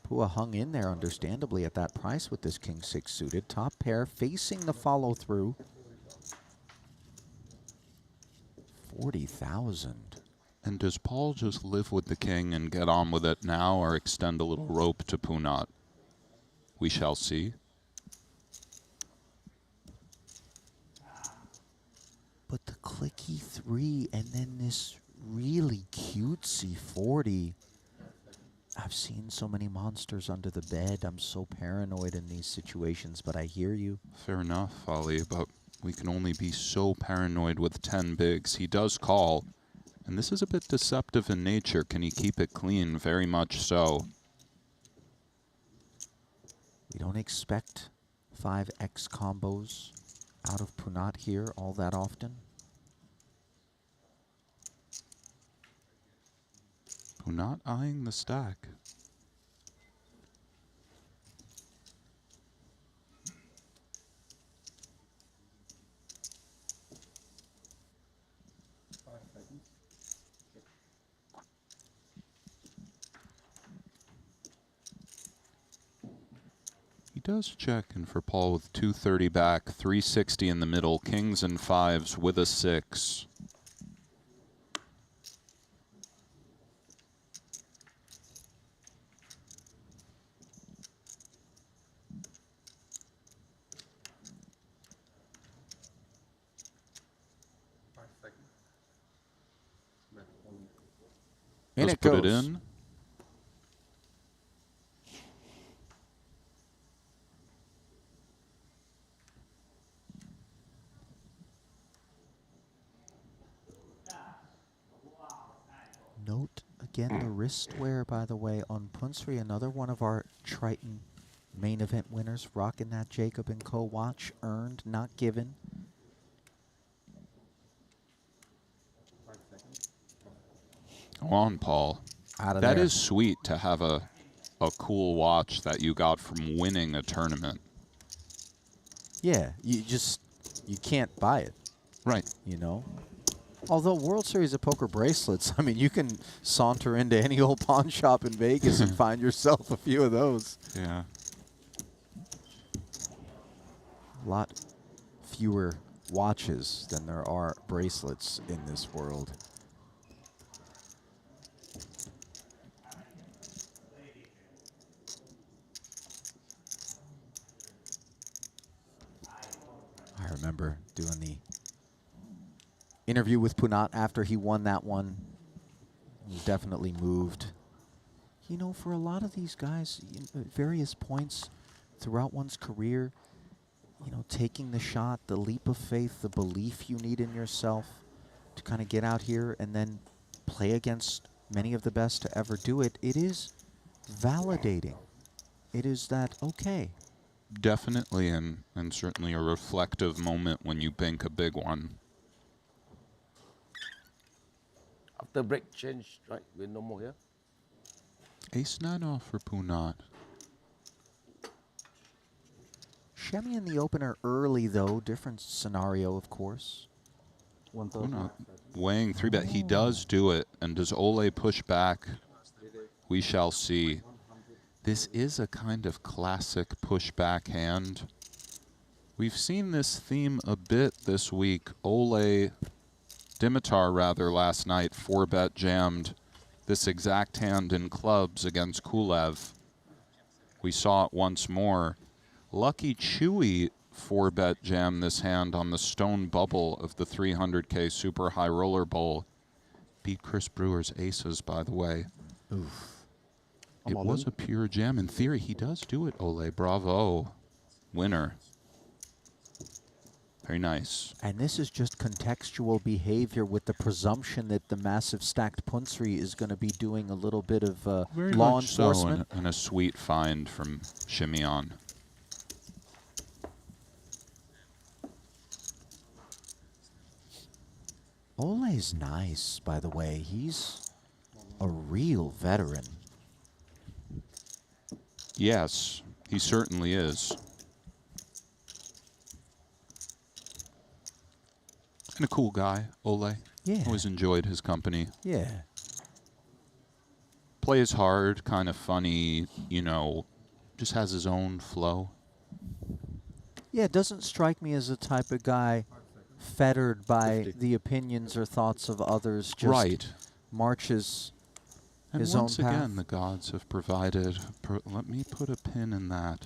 Pua hung in there understandably at that price with this King 6 suited. Top pair facing the follow through. 40,000. And does Paul just live with the king and get on with it now, or extend a little rope to Punat? We shall see. But the clicky 3 and then this really cutesy 40. A I've seen so many monsters under the bed. I'm so paranoid in these situations, but I hear you. Fair enough, Ali, but we can only be so paranoid with 10 bigs. He does call, and this is a bit deceptive in nature. Can he keep it clean? Very much so. We don't expect 5x combos out of Punat here all that often. Punat eyeing the stack. He does check, and for Paul with 230 back, 360 in the middle, kings and fives with a 6. And Let's it put goes. it in. Note again the wrist wear, by the way, on Punsri, another one of our Triton main event winners, rocking that Jacob & Co. watch, earned, not given. Go on, Paul. Out of That there. is sweet to have a cool watch that you got from winning a tournament. Yeah, you can't buy it. Right. You know? Although World Series of Poker bracelets, I mean, you can saunter into any old pawn shop in Vegas and find yourself a few of those. Yeah. A lot fewer watches than there are bracelets in this world. I remember doing the interview with Punat after he won that one. He was definitely moved. You know, for a lot of these guys, at various points throughout one's career, you know, taking the shot, the leap of faith, the belief you need in yourself to kind of get out here and then play against many of the best to ever do it, it is validating. It is that, okay. Definitely, and certainly a reflective moment when you bank a big one. After break change, right? We're no more here. Ace-9 off for Punat. Shemi in the opener early, though. Different scenario, of course. Punat weighing 3-bet. He does do it. And does Ole push back? We shall see. This is a kind of classic pushback hand. We've seen this theme a bit this week. Ole, Dimitar rather, last night, 4-bet jammed this exact hand in clubs against Kulev. We saw it once more. Lucky Chewy 4-bet jammed this hand on the stone bubble of the 300K Super High Roller Bowl. Beat Chris Brewer's aces, by the way. Oof. It was a pure jam. In theory, he does do it, Ole. Bravo. Winner. Very nice. And this is just contextual behavior with the presumption that the massive stacked Punsri is going to be doing a little bit of Very law much enforcement. so, and a sweet find from Shimeon. Ole's nice, by the way. He's a real veteran. Yes, he certainly is. And a cool guy, Ole. Yeah. Always enjoyed his company. Yeah. Plays hard, kind of funny, you know, just has his own flow. Yeah, it doesn't strike me as the type of guy fettered by the opinions or thoughts of others. Just Right. marches And his once own path. again, the gods have provided. Let me put a pin in that.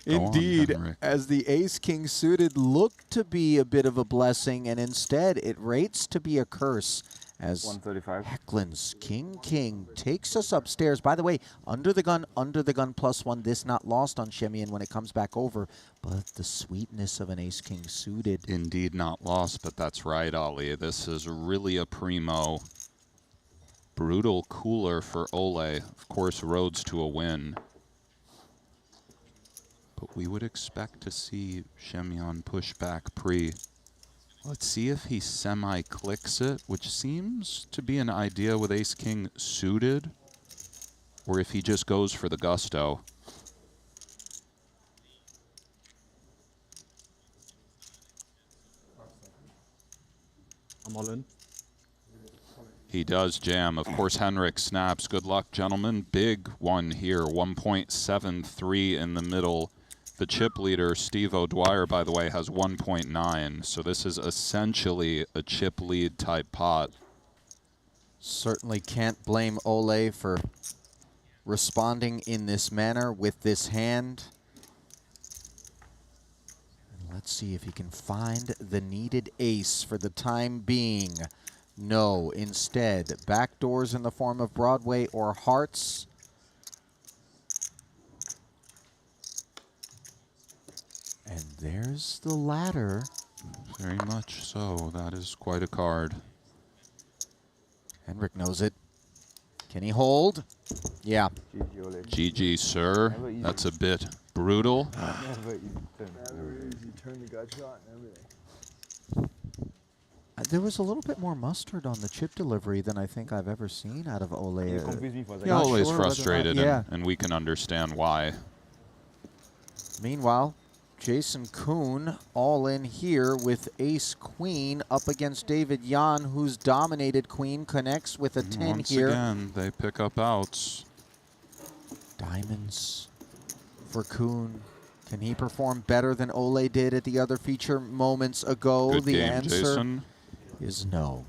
Indeed, Henrik. as the ace-king suited looked to be a bit of a blessing, and instead it rates to be a curse as 135. Hecklin's king takes us upstairs. By the way, under the gun +1. This not lost on Shemian when it comes back over, but the sweetness of an ace-king suited. Indeed not lost, but that's right, Ali. This is really a primo. Brutal cooler for Ole. Of course, roads to a win. But we would expect to see Shemian push back pre. Let's see if he semi-clicks it, which seems to be an idea with ace-king suited, or if he just goes for the gusto. I'm all in. He does jam. Of course, Henrik snaps. Good luck, gentlemen. Big one here, 1.73 in the middle. The chip leader, Steve O'Dwyer, by the way, has 1.9. So this is essentially a chip lead type pot. Certainly can't blame Ole for responding in this manner with this hand. And let's see if he can find the needed ace for the time being. No, instead, backdoors in the form of Broadway or hearts. And there's the ladder. Very much so. That is quite a card. Henrik knows it. Can he hold? Yeah. GG, sir. That's a bit brutal. Never easy turn the gut shot and everything. There was a little bit more mustard on the chip delivery than I think I've ever seen out of Ole. You confused me for a second. Yeah, Ole's sure frustrated, yeah. and we can understand why. Meanwhile, Jason Kuhn all in here with ace-queen up against David Jan, who's dominated queen, connects with a 10 Once here. again, they pick up outs. Diamonds for Kuhn. Can he perform better than Ole did at the other feature moments ago? Good the game, answer Jason. is no.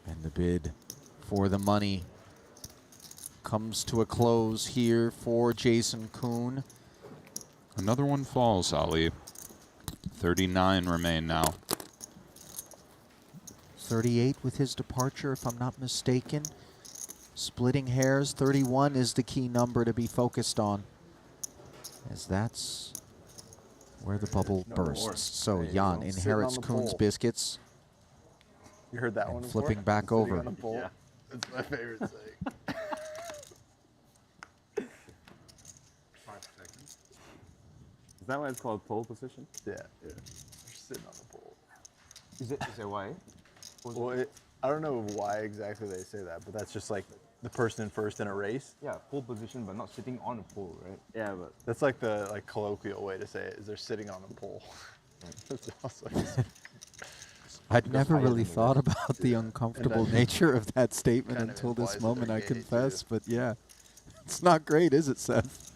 And the bid for the money comes to a close here for Jason Kuhn. Another one falls, Ali. 39 remain now. 38 with his departure, if I'm not mistaken. Splitting hairs, 31 is the key number to be focused on, as that's where the bubble bursts. So Jan inherits Kuhn's biscuits. You heard that one before? Flipping back over. Yeah, that's my favorite thing. 5 seconds. Is that why it's called pole position? Yeah. They're sitting on the pole. Is it why? Well, I don't know why exactly they say that, but that's just like the person in first in a race. Yeah, pole position, but not sitting on a pole, right? Yeah, but That's like the colloquial way to say it, is they're sitting on a pole. That's awesome. I'd never really thought about the uncomfortable that nature of that statement kind of until this implies that moment, they're I gay, confess. too. But yeah, it's not great, is it, Seth?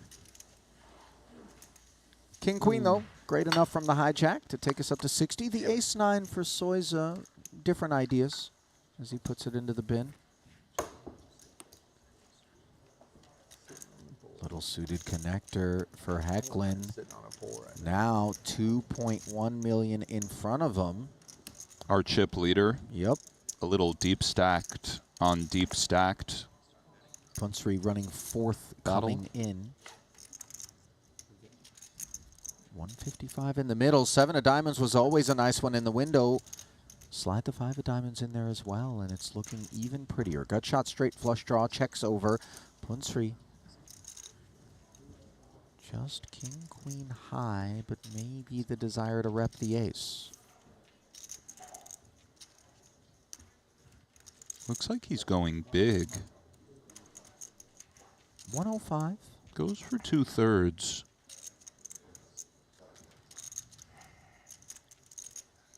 King Queen, though, great enough from the hijack to take us up to 60. The ace-9 for Soiza, different ideas as he puts it into the bin. Little suited connector for Hecklin. Sitting on a pole right Now 2.1 million in front of him. Our chip leader. Yep. A little deep stacked on deep stacked. Punsri running fourth, Battle. coming in. 155 in the middle. 7 of diamonds was always a nice one in the window. Slide the 5 of diamonds in there as well, and it's looking even prettier. Gut shot straight, flush draw, checks over. Punsri. Just king, queen high, but maybe the desire to rep the ace. Looks like he's going big. 105. Goes for 2/3.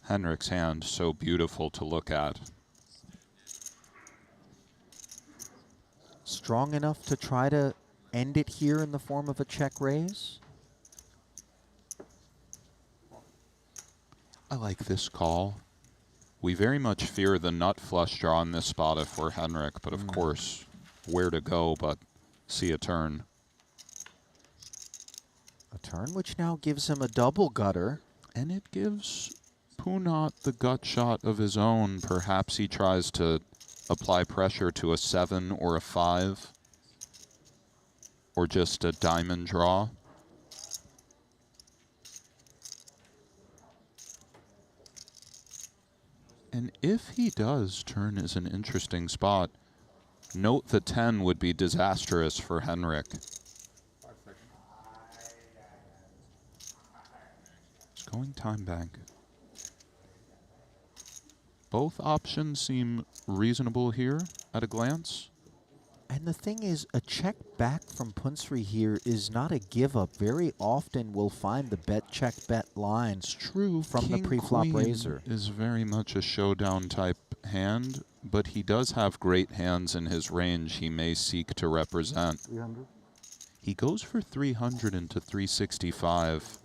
Henrik's hand, so beautiful to look at. Strong enough to try to end it here in the form of a check raise? I like this call. We very much fear the nut flush draw on this spot if we're Henrik, but of course, where to go but see a turn. A turn which now gives him a double gutter. And it gives Punat the gut shot of his own. Perhaps he tries to apply pressure to a 7 or a 5. Or just a diamond draw. And if he does, turn is an interesting spot. Note the 10 would be disastrous for Henrik. He's going time bank. Both options seem reasonable here at a glance. And the thing is, a check back from Punsri here is not a give up. Very often we'll find the bet check bet lines true from King the pre-flop Queen raiser. Is very much a showdown type hand, but he does have great hands in his range he may seek to represent. 300. He goes for 300 into 365.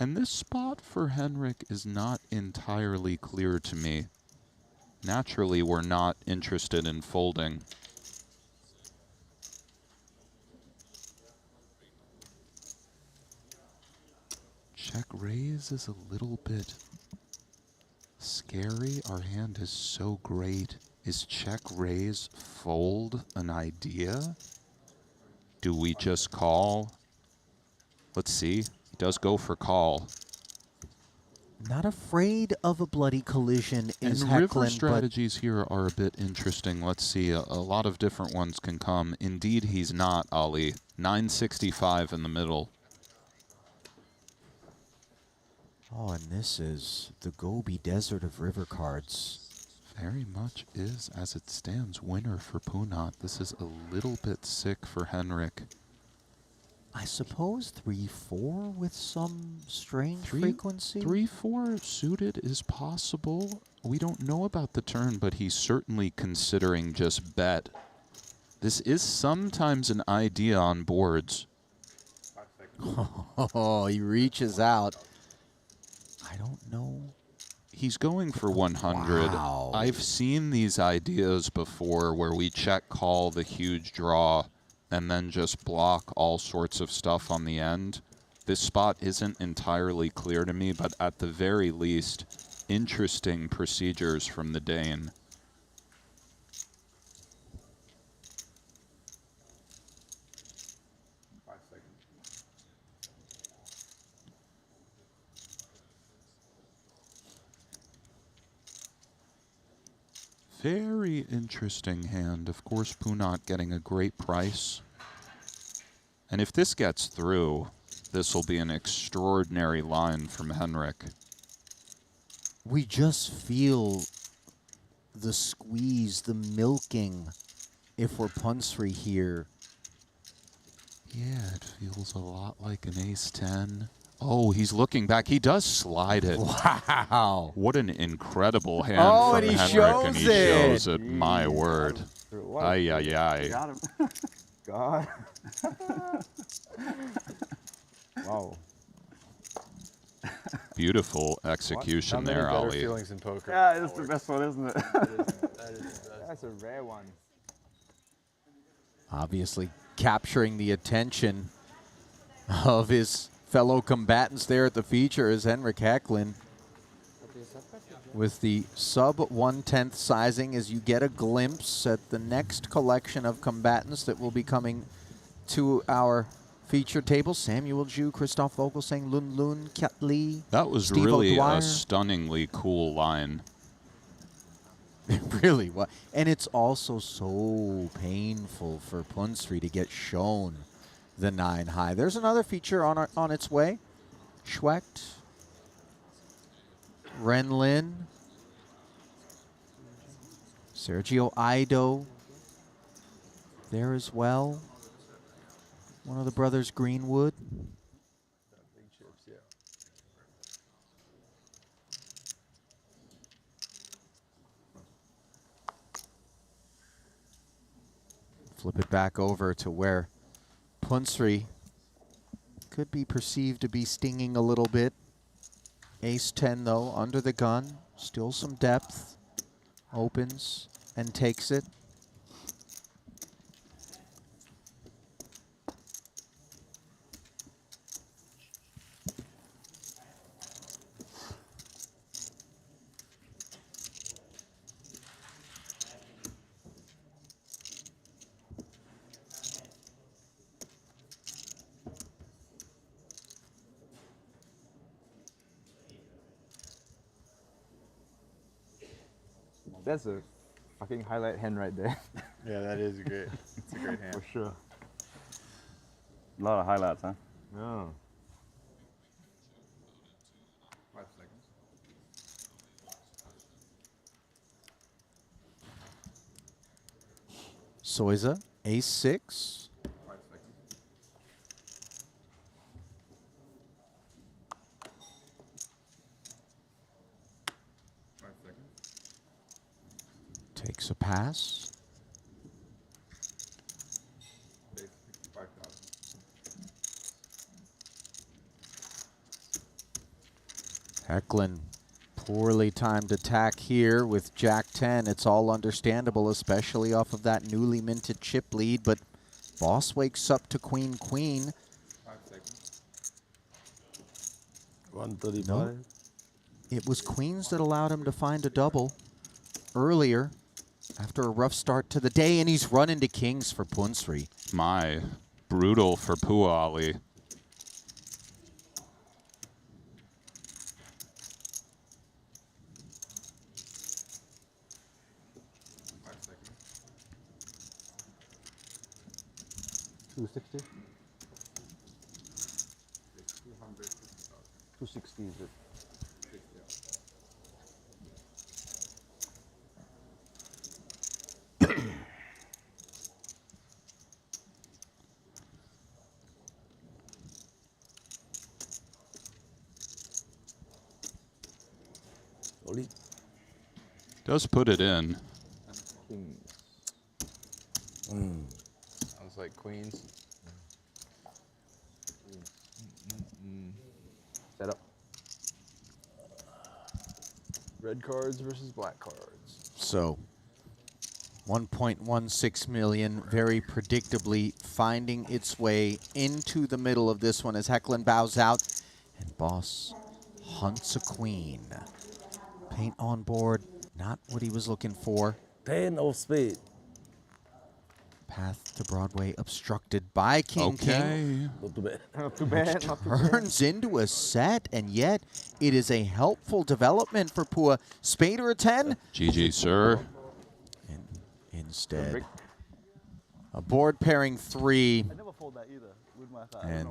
And this spot for Henrik is not entirely clear to me. Naturally, we're not interested in folding. Check raise is a little bit scary. Our hand is so great. Is check raise fold an idea? Do we just call? Let's see. He does go for call. Not afraid of a bloody collision is And river Hecklin, strategies here are a bit interesting. Let's see, a lot of different ones can come. Indeed, he's not, Ali. 965 in the middle. Oh, and this is the Gobi Desert of river cards. Very much is, as it stands, winner for Punat. This is a little bit sick for Henrik. I suppose 3-4 with some strange frequency? 3-4 suited is possible. We don't know about the turn, but he's certainly considering just bet. This is sometimes an idea on boards. Oh, he reaches out. I don't know. He's going for 100. Wow. I've seen these ideas before where we check call the huge draw and then just block all sorts of stuff on the end. This spot isn't entirely clear to me, but at the very least, interesting procedures from the Dane. Very interesting hand. Of course, Punat getting a great price. And if this gets through, this will be an extraordinary line from Henrik. We just feel the squeeze, the milking, if we're Punsri here. Yeah, it feels a lot like an ace-10. Oh, he's looking back. He does slide it. Wow. What an incredible hand Oh, from and he Henrik, shows and he it. shows it. My word. Ay, ay, ay. Got him. God. Wow. Beautiful execution there, better Ali. feelings in poker. Yeah, it's the best one, isn't it? That's a rare one. Obviously capturing the attention of his fellow combatants there at the feature is Henrik Hecklin. With the sub 1/10 sizing, as you get a glimpse at the next collection of combatants that will be coming to our feature table. Samuel Ju, Christoph Vogelsang, Lun Lun, Kiat Lee. That was Steve really O'Dwyer. a stunningly cool line. It really was. And it's also so painful for Punsri to get shown the 9 high. There's another feature on its way. Schwecht. Ren Lin. Sergio Ido. There as well. One of the brothers Greenwood. Flip it back over to where Punsri could be perceived to be stinging a little bit. Ace-10 though, under the gun, still some depth. Opens and takes it. That's a fucking highlight hand right there. Yeah, that is great. It's a great hand. For sure. A lot of highlights, huh? Yeah. 5 seconds. Soiza, ace-6. 5 seconds. Takes a pass. Base 65,000. Hecklin, poorly timed attack here with Jack-10. It's all understandable, especially off of that newly minted chip lead, but Boss wakes up to Queen-Queen. 5 seconds. 135. No. It was Queens that allowed him to find a double earlier after a rough start to the day, and he's run into kings for Punsri. My, brutal for Puali. $260? 260 is it? Only Does put it in. Kings. Sounds like queens. Set up. Red cards versus black cards. So 1.16 million very predictably finding its way into the middle of this one as Hecklin bows out and Boss hunts a queen. Paint on board, not what he was looking for. 10 of spade. Path to Broadway obstructed by King King. Not too bad. Not too bad. Not too bad. Turns into a set, and yet it is a helpful development for Pua. Spade or a 10? GG, sir. And instead, a board pairing 3. I never fold that either with my thigh. And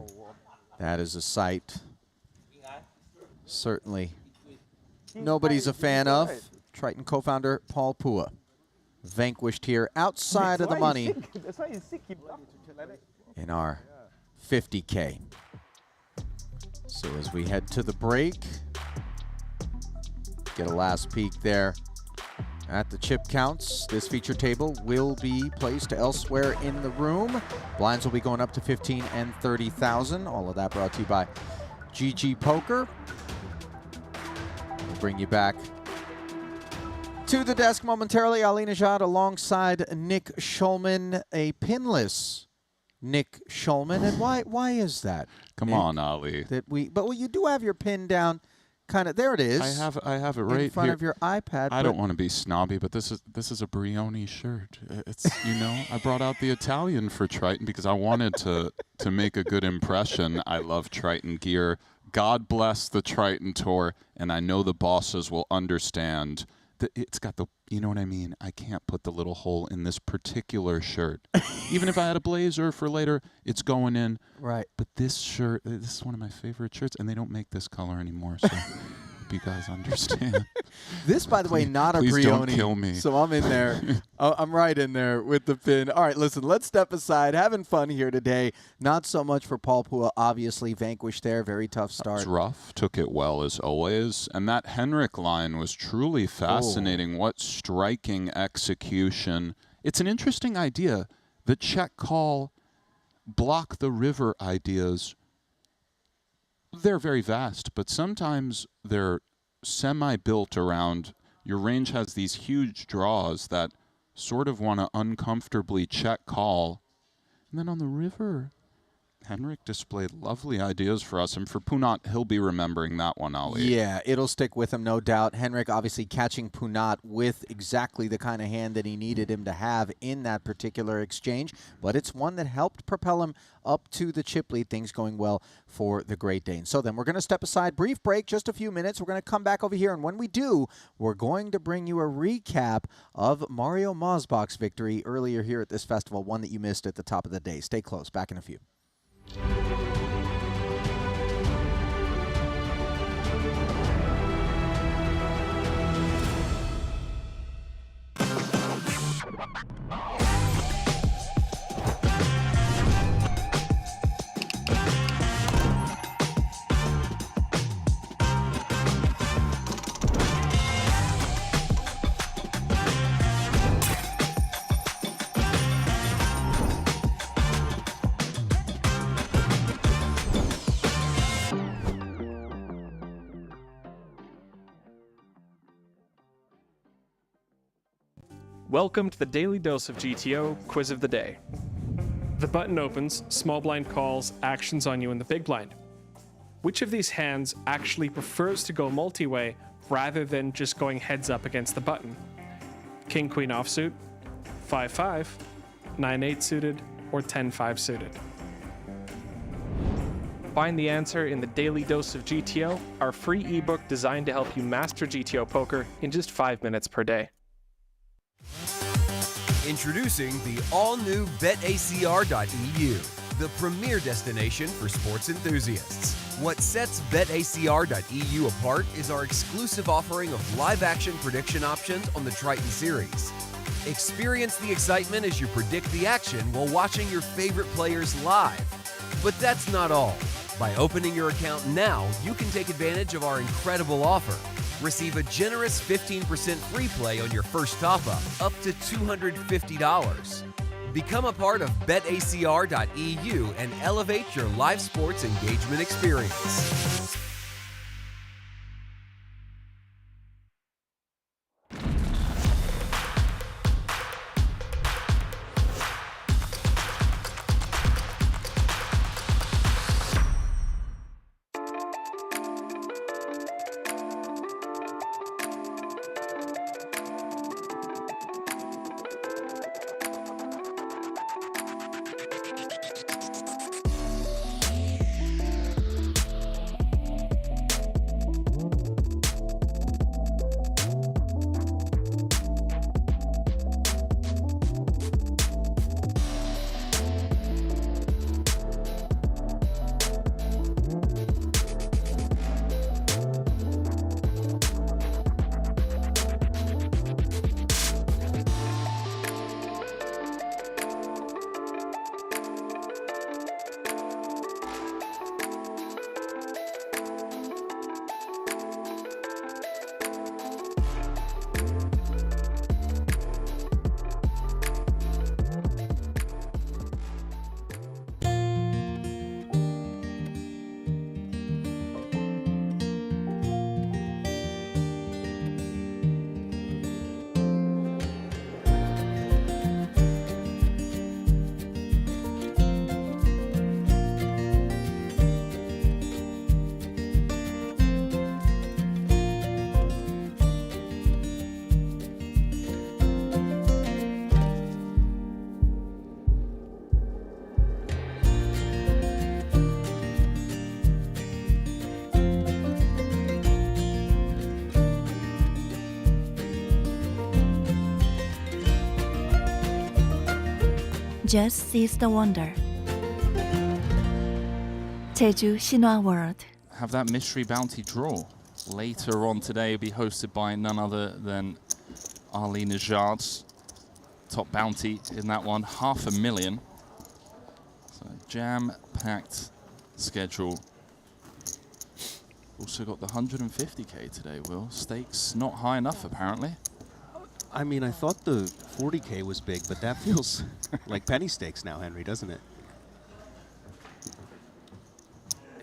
that is a sight certainly nobody's a fan of. Triton co-founder Paul Pua vanquished here outside of the money That's why he's sick. in our 50K. So as we head to the break, get a last peek there at the chip counts. This feature table will be placed elsewhere in the room. Blinds will be going up to 15 and 30,000. All of that brought to you by GG Poker. We'll bring you back to the desk momentarily. Ali Najad alongside Nick Schulman, a pinless Nick Schulman. And why is that? Come on, Ali. But you do have your pin down. Kind of there it is. I have it right in front here. of your iPad. I don't want to be snobby, but this is a Brioni shirt. It's I brought out the Italian for Triton because I wanted to make a good impression. I love Triton gear. God bless the Triton Tour, and I know the bosses will understand that it's got the, you know what I mean? I can't put the little hole in this particular shirt. Even if I had a blazer for later, it's going in. Right. But this shirt, this is one of my favorite shirts, and they don't make this color anymore, so hope you guys understand. This, by the way, not a Please Brioni. don't kill me. So I'm in there. I'm right in there with the pin. All right, listen, let's step aside. Having fun here today. Not so much for Paul Pua, obviously vanquished there. Very tough start. It was rough. Took it well as always. And that Henrik line was truly fascinating. What striking execution. It's an interesting idea. The check call, block the river ideas, they're very vast, but sometimes they're semi-built around your range has these huge draws that sort of want to uncomfortably check call. And then on the river, Henrik displayed lovely ideas for us, and for Punat, he'll be remembering that one, Ali. Yeah, it'll stick with him, no doubt. Henrik obviously catching Punat with exactly the kind of hand that he needed him to have in that particular exchange, but it's one that helped propel him up to the chip lead, things going well for the Great Dane. So then we're going to step aside, brief break, just a few minutes. We're going to come back over here, and when we do, we're going to bring you a recap of Mario Mosbach's victory earlier here at this festival, one that you missed at the top of the day. Stay close. Back in a few. Welcome to the Daily Dose of GTO Quiz of the Day. The button opens, small blind calls, actions on you in the big blind. Which of these hands actually prefers to go multi-way rather than just going heads up against the button? King Queen offsuit, 5-5, 9-8 suited, or 10-5 suited? Find the answer in the Daily Dose of GTO, our free ebook designed to help you master GTO poker in just 5 minutes per day. Introducing the all-new BetACR.eu, the premier destination for sports enthusiasts. What sets BetACR.eu apart is our exclusive offering of live-action prediction options on the Triton series. Experience the excitement as you predict the action while watching your favorite players live. But that's not all. By opening your account now, you can take advantage of our incredible offer. Receive a generous 15% free play on your first top-up, up to $250. Become a part of BetACR.eu and elevate your live sports engagement experience. Just seize the wonder. Jeju Shinhwa World. Have that mystery bounty draw later on today. Be hosted by none other than Ali Najad's top bounty in that one, $500,000. So jam-packed schedule. Also got the 150K today, Will. Stakes not high enough, apparently. I mean, I thought the 40K was big, but that feels like penny stakes now, Henry, doesn't it?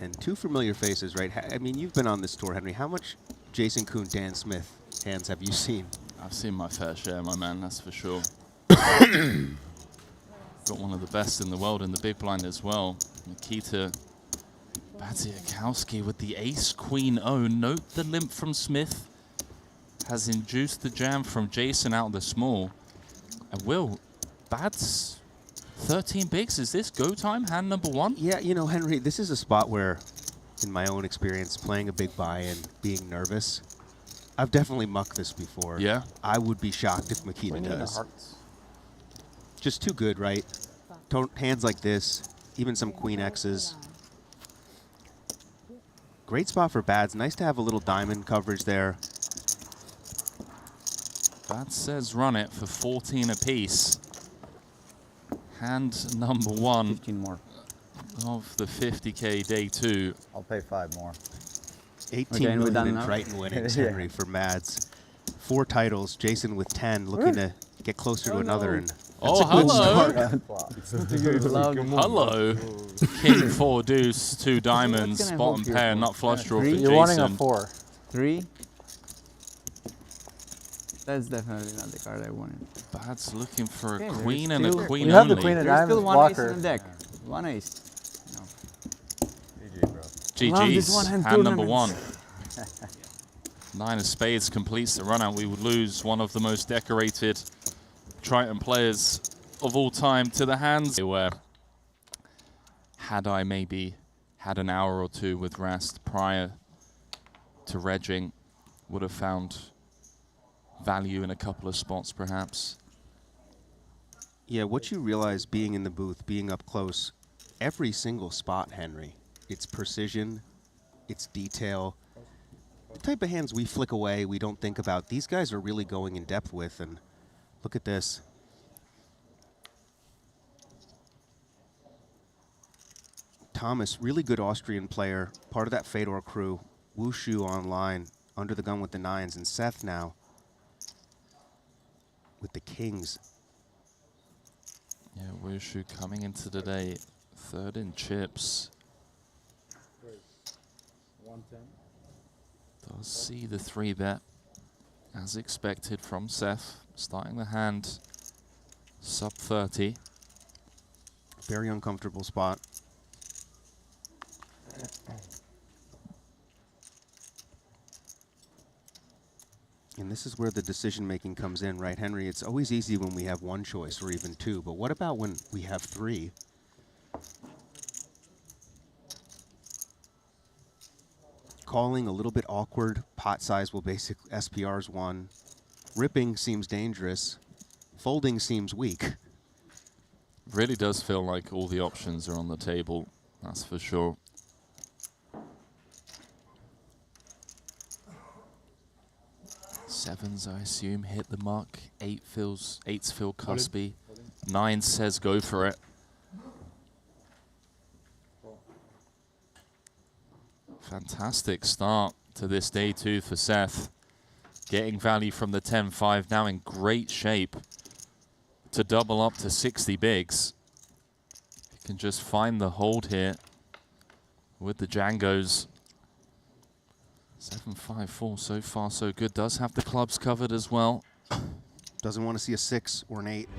And two familiar faces, right? I mean, you've been on this tour, Henry. How much Jason Kuhn, Dan Smith hands have you seen? I've seen my fair share, my man, that's for sure. got one of the best in the world in the big blind as well. Nikita Badziakowski with the ace-queen O. Note the limp from Smith has induced the jam from Jason out of the small. And Will, Bads, 13 bigs. Is this go time, hand number one? Yeah, you know, Henry, this is a spot where, in my own experience, playing a big buy-in, being nervous, I've definitely mucked this before. Yeah. I would be shocked if Makita does. Just too good, right? Hands like this, even some queen X's. Great spot for Bads. Nice to have a little diamond coverage there. Bads says run it for 14 apiece. Hand number one 15 more. Of the 50K day 2. I'll pay 5 more. 18 million in Triton winnings, Henry, for Mads. 4 titles. Jason with 10, looking to get closer to another. And that's a good start. Hello. King 4 deuce, 2 diamonds, bottom pair, nut flush draw for Jason. You're wanting a 4. 3? That's definitely not the card I wanted. Bad's looking for a queen and a queen you have only. the queen of diamonds. Still one ace in the deck. One ace. GG, bro. GG's, hand number 1. 9 of spades completes the run out. We would lose one of the most decorated Triton players of all time to the hands. Where had I maybe had an hour or 2 with rest prior to regging, would have found value in a couple of spots perhaps. Yeah, what you realize being in the booth, being up close, every single spot, Henry, it's precision, it's detail. The type of hands we flick away, we don't think about, these guys are really going in depth with, and look at this. Thomas, really good Austrian player, part of that Fedor crew. Wushu online, under the gun with the 9s, and Seth now with the kings. Yeah, Wushu coming into the day 3rd in chips. 110. Does see the 3-bet as expected from Seth, starting the hand sub 30. Very uncomfortable spot. And this is where the decision-making comes in, right, Henry? It's always easy when we have 1 choice or even 2, but what about when we have 3? Calling a little bit awkward. Pot size will basically, SPR's 1. Ripping seems dangerous. Folding seems weak. Really does feel like all the options are on the table, that's for sure. Sevens, I assume, hit the mark. 8's feel cuspy. 9 says go for it. Fantastic start to this day 2 for Seth. Getting value from the 10-5, now in great shape to double up to 60 bigs. You can just find the hold here with the Djangos. 7-5-4, so far so good. Does have the clubs covered as well. Doesn't want to see a 6 or an 8.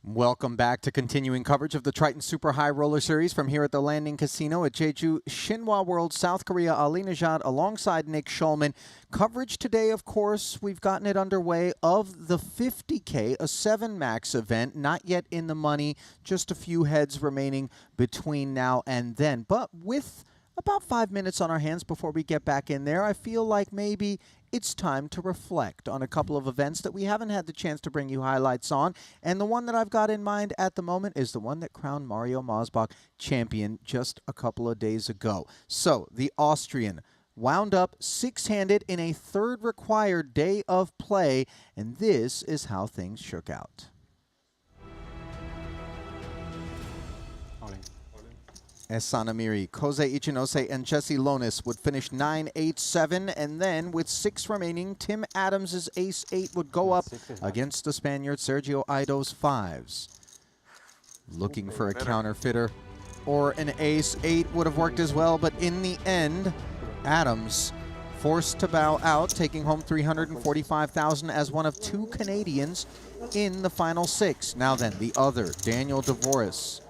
Welcome back to continuing coverage of the Triton Super High Roller Series from here at the Landing Casino at Jeju, Shinhwa World, South Korea. Ali Najad alongside Nick Schulman. Coverage today, of course, we've gotten it underway of the 50K, a 7 max event, not yet in the money, just a few heads remaining between now and then. But with about 5 minutes on our hands before we get back in there, I feel like maybe it's time to reflect on a couple of events that we haven't had the chance to bring you highlights on. And the one that I've got in mind at the moment is the one that crowned Mario Mosbach champion just a couple of days ago. So the Austrian wound up 6-handed in a 3rd required day of play, and this is how things shook out. Esanamiri, Kosei Ichinose, and Jesse Lonis would finish 9-8-7, and then with 6 remaining, Tim Adams' ace-8 would go up against the Spaniard Sergio Aido's 5s. Looking for a counterfeiter or an ace-8 would have worked as well, but in the end, Adams forced to bow out, taking home $345,000 as one of 2 Canadians in the final 6. Now then, the other, Daniel Dvoris,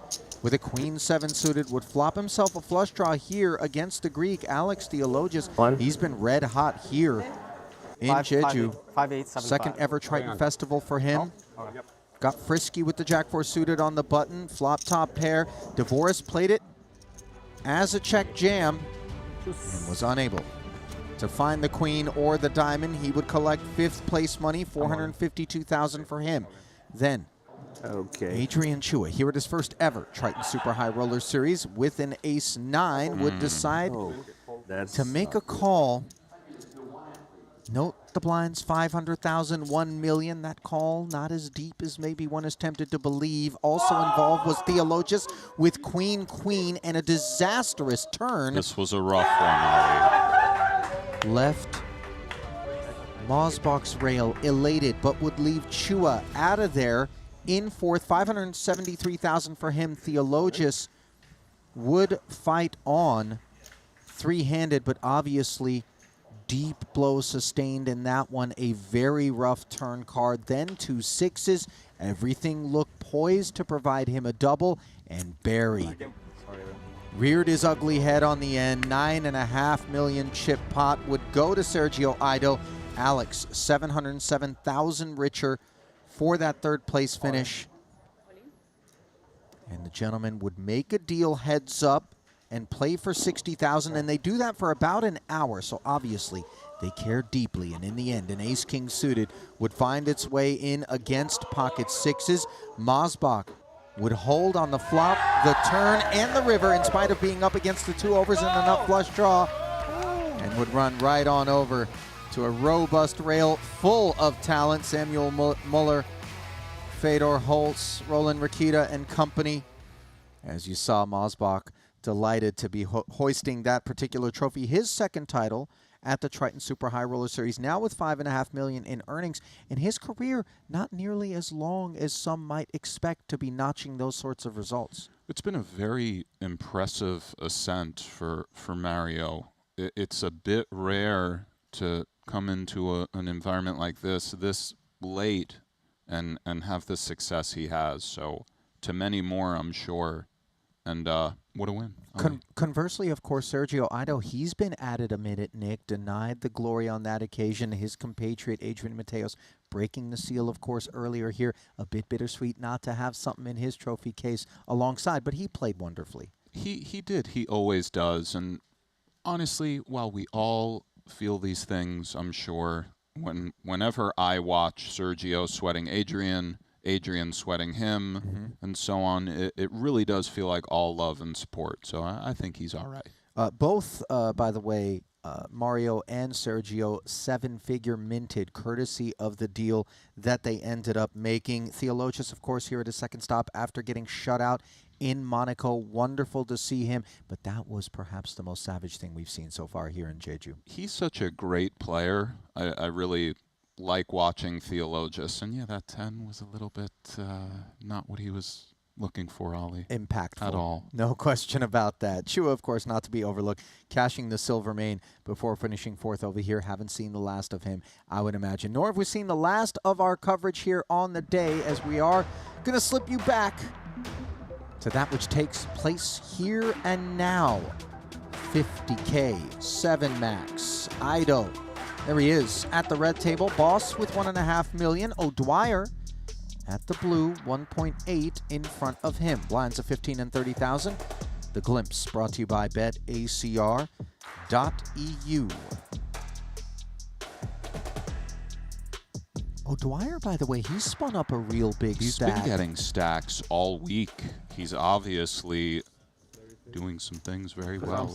with a queen 7 suited, would flop himself a flush draw here against the Greek, Alex Theologius. He's been red hot here in Jeju. 5-8-7-5. Second ever Triton Festival for him. Got frisky with the Jack-4 suited on the button. Flop top pair. Dvoris played it as a check jam and was unable to find the queen or the diamond. He would collect 5th place money, $452,000 for him. Then Adrian Chua, here at his first ever Triton Super High Roller Series with an ace-9, would decide to make a call. Note the blinds, 500,000, 1 million. That call not as deep as maybe one is tempted to believe. Also involved was Theologius with queen, queen, and a disastrous turn. This was a rough one, Ollie. Left Mosbach's rail elated, but would leave Chua out of there in 4th. 573,000 for him. Theologius would fight on 3-handed, but obviously deep blow sustained in that one. A very rough turn card. Then 2 6s. Everything looked poised to provide him a double, and buried. Reared his ugly head on the end. 9.5 million chip pot would go to Sergio Ido. Alex, 707,000 richer for that 3rd place finish. And the gentleman would make a deal heads up and play for 60,000, and they do that for about an hour, so obviously they care deeply, and in the end, an ace-king suited would find its way in against pocket 6s. Mosbach would hold on the flop, the turn, and the river in spite of being up against the 2 overs and a nut flush draw, and would run right on over to a robust rail full of talent. Samuel Muller, Fedor Holtz, Roland Rakita, and company. As you saw, Mosbach delighted to be hoisting that particular trophy, his 2nd title at the Triton Super High Roller Series, now with $5.5 million in earnings, and his career not nearly as long as some might expect to be notching those sorts of results. It's been a very impressive ascent for Mario. It's a bit rare to come into an environment like this late and have the success he has. So to many more, I'm sure. And what a win. Conversely, of course, Sergio Ido, he's been at it a minute, Nick, denied the glory on that occasion. His compatriot, Adrian Mateos, breaking the seal, of course, earlier here. A bit bittersweet not to have something in his trophy case alongside, but he played wonderfully. He did. He always does. And honestly, while we all feel these things, I'm sure, whenever I watch Sergio sweating Adrian sweating him, and so on, it really does feel like all love and support. So I think he's all right. Both, by the way, Mario and Sergio, 7-figure minted, courtesy of the deal that they ended up making. Theologius, of course, here at his 2nd stop after getting shut out in Monaco. Wonderful to see him, but that was perhaps the most savage thing we've seen so far here in Jeju. He's such a great player. I really like watching Theologius, and yeah, that 10 was a little bit not what he was looking for, Ollie. Impactful. At all. No question about that. Chua, of course, not to be overlooked, cashing the silver main before finishing 4th over here. Haven't seen the last of him, I would imagine. Nor have we seen the last of our coverage here on the day, as we are going to slip you back to that which takes place here and now. 50K, 7 max, Ido. There he is at the red table. Boss with $1.5 million. O'Dwyer at the blue, 1.8 in front of him. Blinds of 15 and 30,000. The Glimpse brought to you by BetACR.eu. O'Dwyer, by the way, he's spun up a real big stack. He's been getting stacks all week. He's obviously doing some things very well.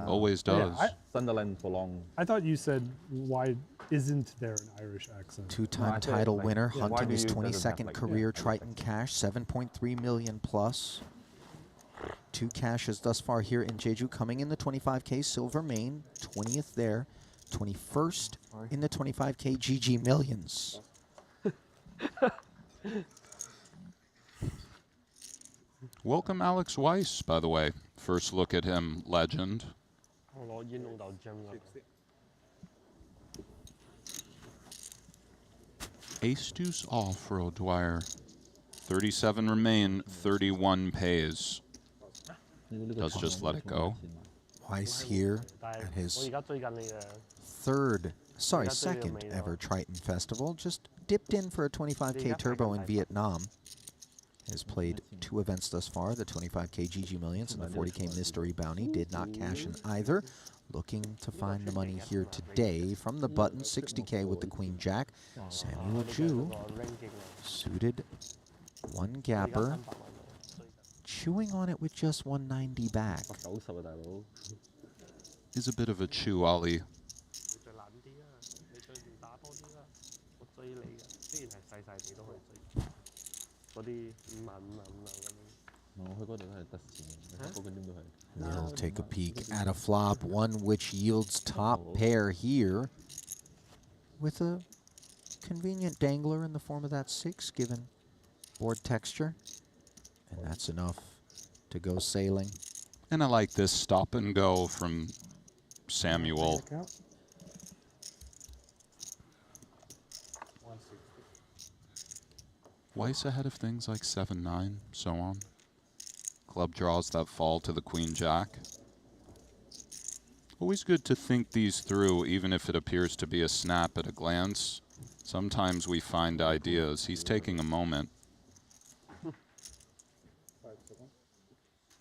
Always does. Sunderland for long. I thought you said, why isn't there an Irish accent? Two-time title winner, hunting his 22nd career Triton cash, 7.3 million plus. 2 cashes thus far here in Jeju, coming in the 25K silver main, 20th there, 21st in the 25K GG Millions. Welcome Alex Weiss, by the way. First look at him, legend. Ace deuce off for O'Dwyer. 37 remain, 31 pays. Does just let it go. Weiss here at his second ever Triton Festival. Just dipped in for a 25K turbo in Vietnam. Has played 2 events thus far, the 25K GG Millions and the 40K Mystery Bounty. Did not cash in either. Looking to find the money here today from the button, 60K with the Queen Jack. Samuel Jeju, suited 1 gapper, chewing on it with just 190 back. Is a bit of a chew, Ali. We'll take a peek at a flop, one which yields top pair here with a convenient dangler in the form of that 6 given board texture. And that's enough to go sailing. And I like this stop and go from Samuel. Weiss ahead of things like 7-9, so on. Club draws that fall to the Queen Jack. Always good to think these through, even if it appears to be a snap at a glance. Sometimes we find ideas. He's taking a moment.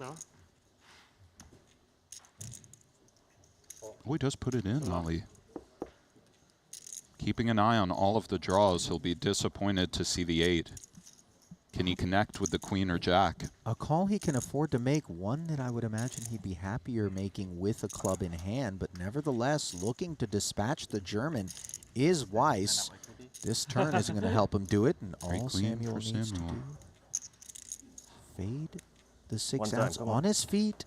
Oh, he does put it in, Ali. Keeping an eye on all of the draws, he'll be disappointed to see the 8. Can he connect with the Queen or Jack? A call he can afford to make, one that I would imagine he'd be happier making with a club in hand, but nevertheless looking to dispatch the German is Weiss. This turn isn't going to help him do it, and all Samuel needs to do, fade the 6 ounce on his feet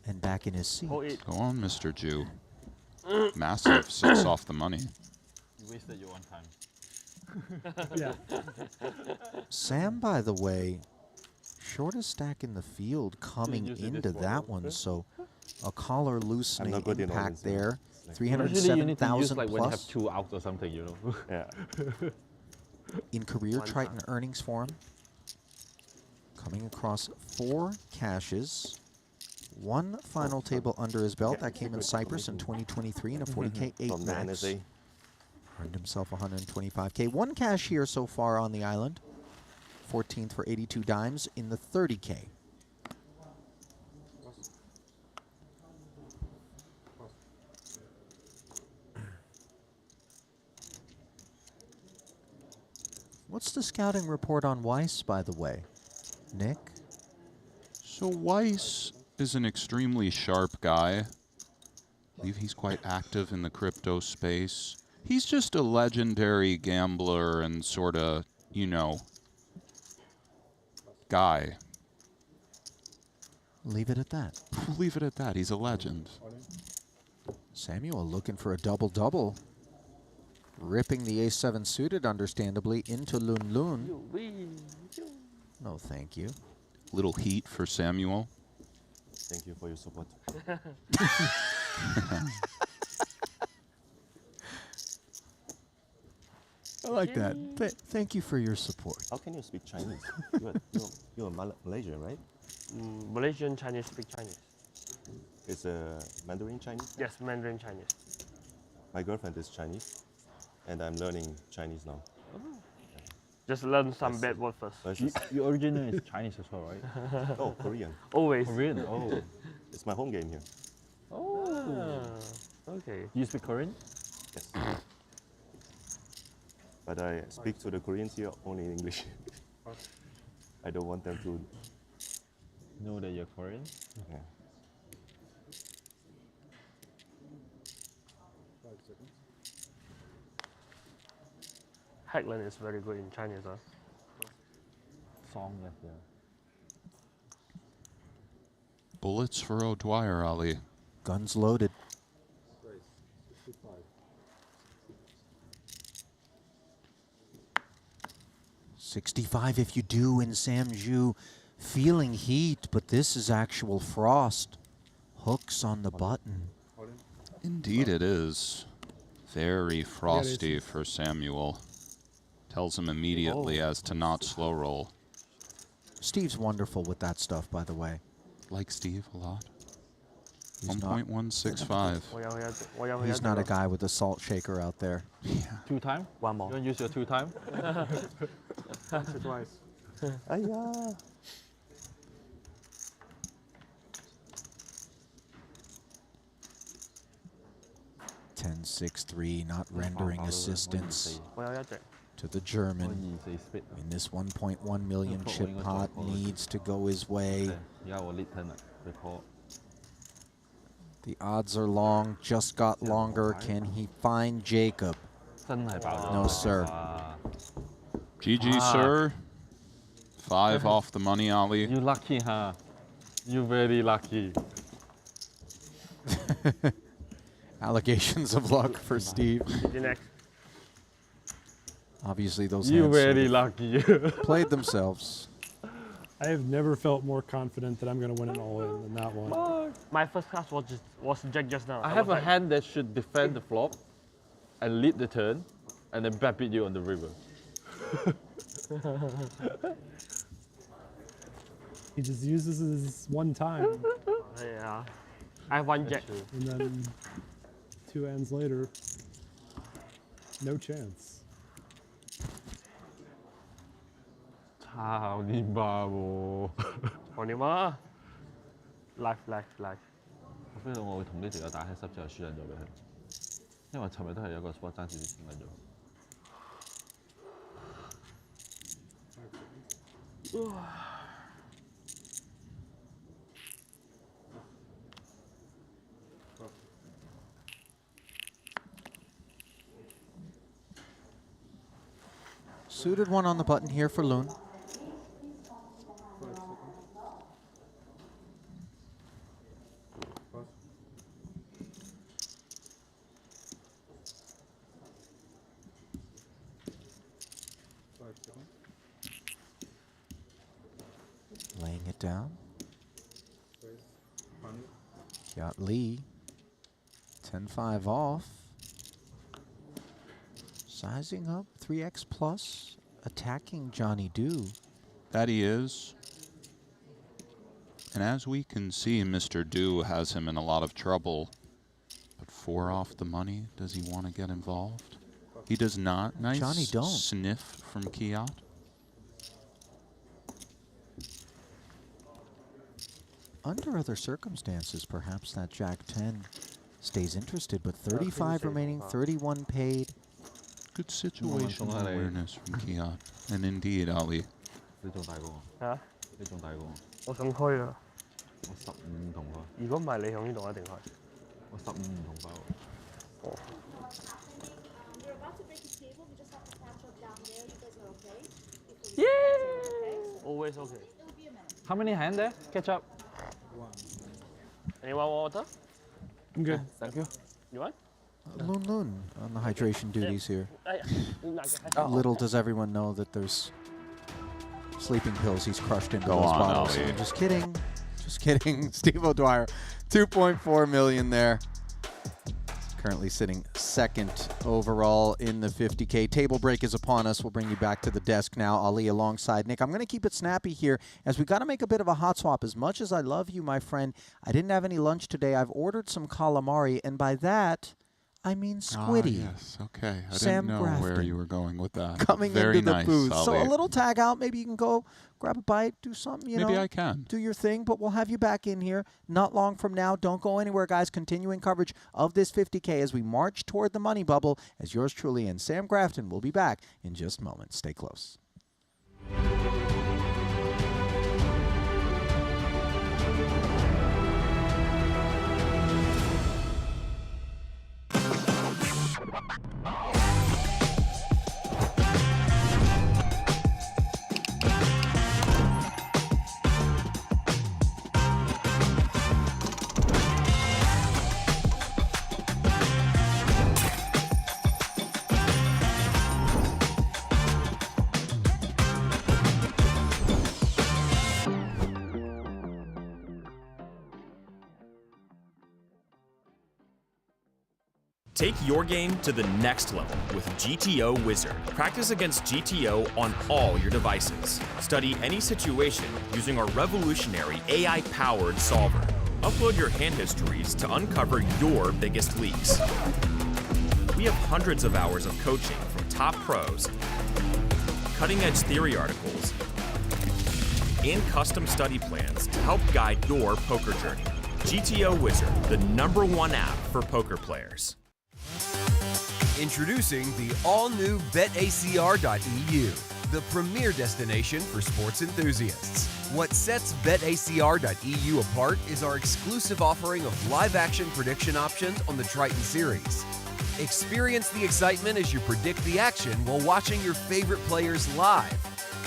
and back in his seat. Go on, Mr. Jeju. Massive 6 off the money. You wasted your 1 time. Yeah. Sam, by the way, shortest stack in the field coming into that one, so a collar loosening impact there. 307,000 like plus. when you have 2 out or something, you know. Yeah. In career Triton earnings for him. Coming across 4 cashes. 1 final table under his belt. That came in Cyprus in 2023 in a 40K 8 max. Earned himself 125K. 1 cash here so far on the island. 14th for 82 dimes in the 30K. What's the scouting report on Weiss, by the way? Nick? So Weiss is an extremely sharp guy. I believe he's quite active in the crypto space. He's just a legendary gambler and sort of, you know, guy. Leave it at that. Leave it at that. He's a legend. Samuel looking for a double-double. Ripping the ace-7 suited, understandably, into Lun Lun. No, thank you. Little heat for Samuel. Thank you for your support. I like that. Thank you for your support. How can you speak Chinese? you're Malaysian, right? Malaysian Chinese speak Chinese. It's Mandarin Chinese? Yes, Mandarin Chinese. My girlfriend is Chinese, and I'm learning Chinese now. Just learn some bad words first. Your origin is Chinese as well, right? Oh, Korean. Always. Korean, oh. It's my home game here. Oh, okay. You speak Korean? Yes. But I speak to the Koreans here only in English. I don't want them to know that you're Korean? Yeah. Heckling is very good in Chinese, huh? Song, yeah. Bullets for O'Dwyer, Ali. Guns loaded. $65 if you do, and Sam Jeju feeling heat, but this is actual frost. Hooks on the button. Indeed it is. Very frosty for Samuel. Tells him immediately as to not slow roll. Steve's wonderful with that stuff, by the way. Like Steve a lot. He's 1.165. He's not a guy with a salt shaker out there. Yeah. 2 time? One more. You want to use your 2 time? Once or twice. 10-6-3, not rendering assistance to the German in this 1.1 million chip pot. Needs to go his way. The odds are long, just got longer. Can he find Jacob? No, sir. GG, sir. 5 off the money, Ali. You lucky, huh? You very lucky. Allegations of luck for Steve. You next. Obviously, those You hands very sort of lucky. played themselves. I have never felt more confident that I'm going to win an all-in than that one. My first class was Jack just now. I have a hand that should defend the flop and lead the turn and then back beat you on the river. He just uses his one time. Yeah. I have 1 Jack. And then 2 hands later, no chance. 操你媽喎！我點啊 ？Life。我 feel 到我會同呢條友打 heads up 之後輸撚咗俾佢，因為尋日都係有個 spot 爭少少錢撚咗。Suited one on the button here for Loon. Laying it down. Got Lee. 10-5 off. Sizing up, 3x plus, attacking Johnny Do. That he is. And as we can see, Mr. Do has him in a lot of trouble. But 4 off the money, does he want to get involved? He does not. Nice Johnny don't. sniff from Kiat. Under other circumstances, perhaps that Jack 10 stays interested, but 35 remaining, 31 paid. Good situational awareness from Kiat. And indeed, Ali. 你仲大過我？嚇？你仲大過我？我想開啊！我15同佢。如果唔係你響呢度一定開。我15唔同包。哦。Yeah! Always okay. How many hand there? Catch up. Anyone want water? I'm good. Thank you. You want? Loon Loon on the hydration duties here. Oh. Little does everyone know that there's sleeping pills he's crushed into Go those on, bottles. Ali. I'm just kidding. Just kidding. Steve O'Dwyer, 2.4 million there. Currently sitting second overall in the 50K. Table break is upon us. We'll bring you back to the desk now. Ali alongside Nick. I'm going to keep it snappy here as we got to make a bit of a hot swap. As much as I love you, my friend, I didn't have any lunch today. I've ordered some calamari, and by that, I mean squiddy. Ah, yes, okay. I Sam didn't know where Grafton you were going with that. coming Very into the nice, booth. Ali. So a little tag out. Maybe you can go grab a bite, do something, you know. Maybe I can. Do your thing, but we'll have you back in here not long from now. Don't go anywhere, guys. Continuing coverage of this 50K as we march toward the money bubble as yours truly and Sam Grafton will be back in just moments. Stay close. Take your game to the next level with GTO Wizard. Practice against GTO on all your devices. Study any situation using our revolutionary AI-powered solver. Upload your hand histories to uncover your biggest leaks. We have hundreds of hours of coaching from top pros, cutting-edge theory articles, and custom study plans to help guide your poker journey. GTO Wizard, the #1 app for poker players. Introducing the all-new BetACR.eu, the premier destination for sports enthusiasts. What sets BetACR.eu apart is our exclusive offering of live-action prediction options on the Triton series. Experience the excitement as you predict the action while watching your favorite players live.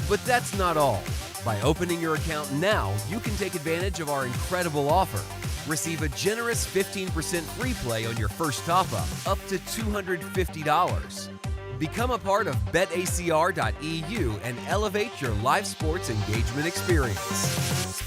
But that's not all. By opening your account now, you can take advantage of our incredible offer. Receive a generous 15% free play on your first top-up, up to $250. Become a part of BetACR.eu and elevate your live sports engagement experience.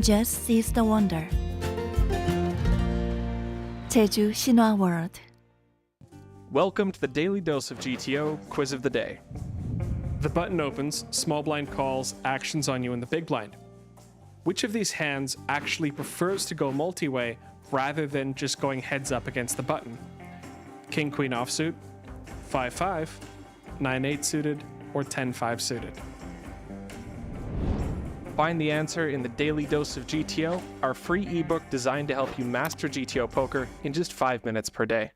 Just seize the wonder. Jeju Shinhwa World. Welcome to the Daily Dose of GTO Quiz of the Day. The button opens, small blind calls, actions on you in the big blind. Which of these hands actually prefers to go multi-way rather than just going heads up against the button? King Queen offsuit, 5-5, 9-8 suited, or 10-5 suited? Find the answer in the Daily Dose of GTO, our free ebook designed to help you master GTO poker in just 5 minutes per day.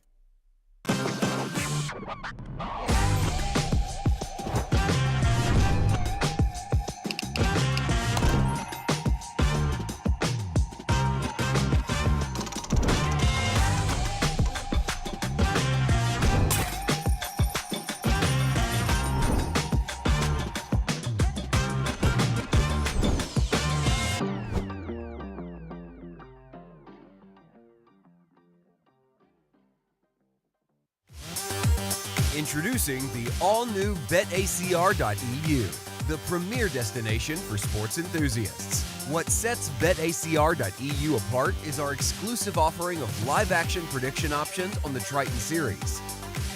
Introducing the all-new BetACR.eu, the premier destination for sports enthusiasts. What sets BetACR.eu apart is our exclusive offering of live-action prediction options on the Triton series.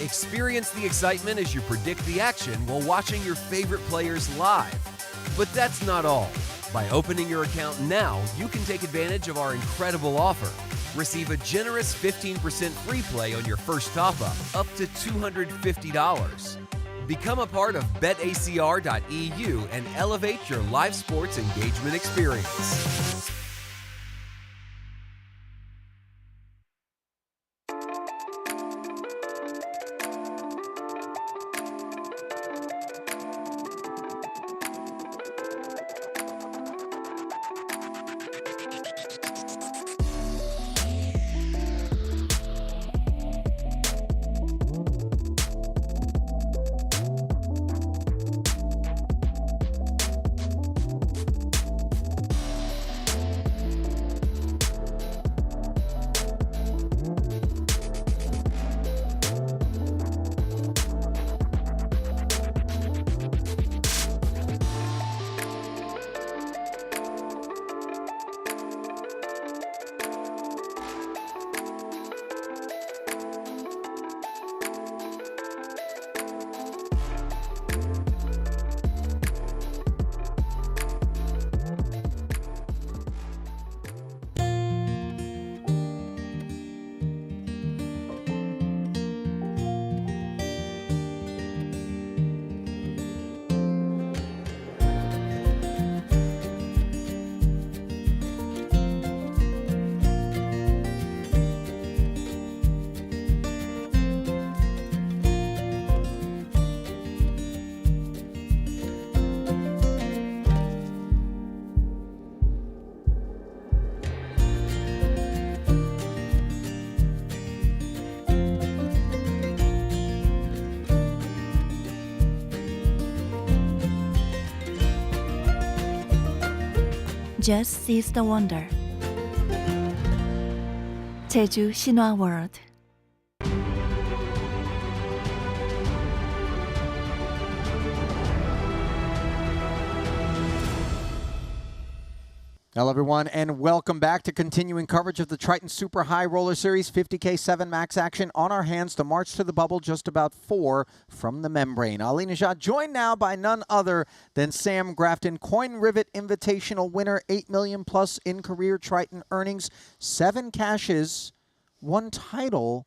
Experience the excitement as you predict the action while watching your favorite players live. But that's not all. By opening your account now, you can take advantage of our incredible offer. Receive a generous 15% free play on your first top-up, up to $250. Become a part of BetACR.eu and elevate your live sports engagement experience. Just seize the wonder. Jeju Shinhwa World. Hello, everyone, and welcome back to continuing coverage of the Triton Super High Roller Series 50K 7 Max action on our hands to march to the bubble just about 4 from the membrane. Ali Najad joined now by none other than Sam Grafton, Coin Rivet Invitational winner, $8 million plus in career Triton earnings, 7 cashes, 1 title.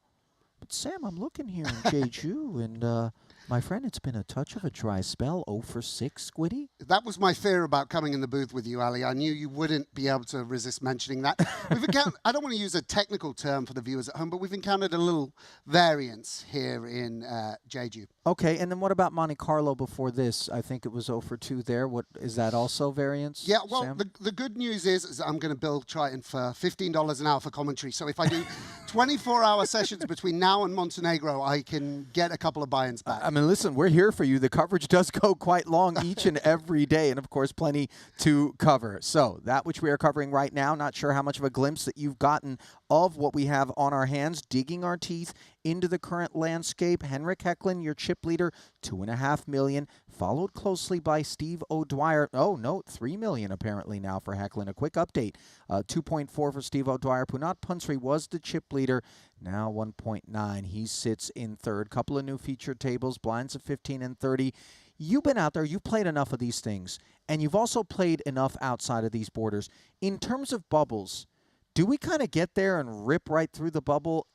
But Sam, I'm looking here in Jeju, and my friend, it's been a touch of a dry spell. 0 for 6, Squiddy. That was my fear about coming in the booth with you, Ali. I knew you wouldn't be able to resist mentioning that. I don't want to use a technical term for the viewers at home, but we've encountered a little variance here in Jeju. Okay, and then what about Monte Carlo before this? I think it was 0 for 2 there. What is that also variance? Yeah, well, Sam? the good news is I'm going to bill Triton for $15 an hour for commentary. So if I do 24-hour sessions between now and Montenegro, I can get a couple of buy-ins back. I mean, listen, we're here for you. The coverage does go quite long each and every day, and of course, plenty to cover. So that which we are covering right now, not sure how much of a glimpse that you've gotten of what we have on our hands, digging our teeth into the current landscape. Henrik Hecklin, your chip leader, $2.5 million, followed closely by Steve O'Dwyer. Oh, no, $3 million apparently now for Hecklin. A quick update, 2.4 for Steve O'Dwyer. Punat Punsri was the chip leader, now 1.9. He sits in third. Couple of new feature tables, blinds of 15 and 30. You've been out there, you've played enough of these things, and you've also played enough outside of these borders. In terms of bubbles, do we kind of get there and rip right through the bubble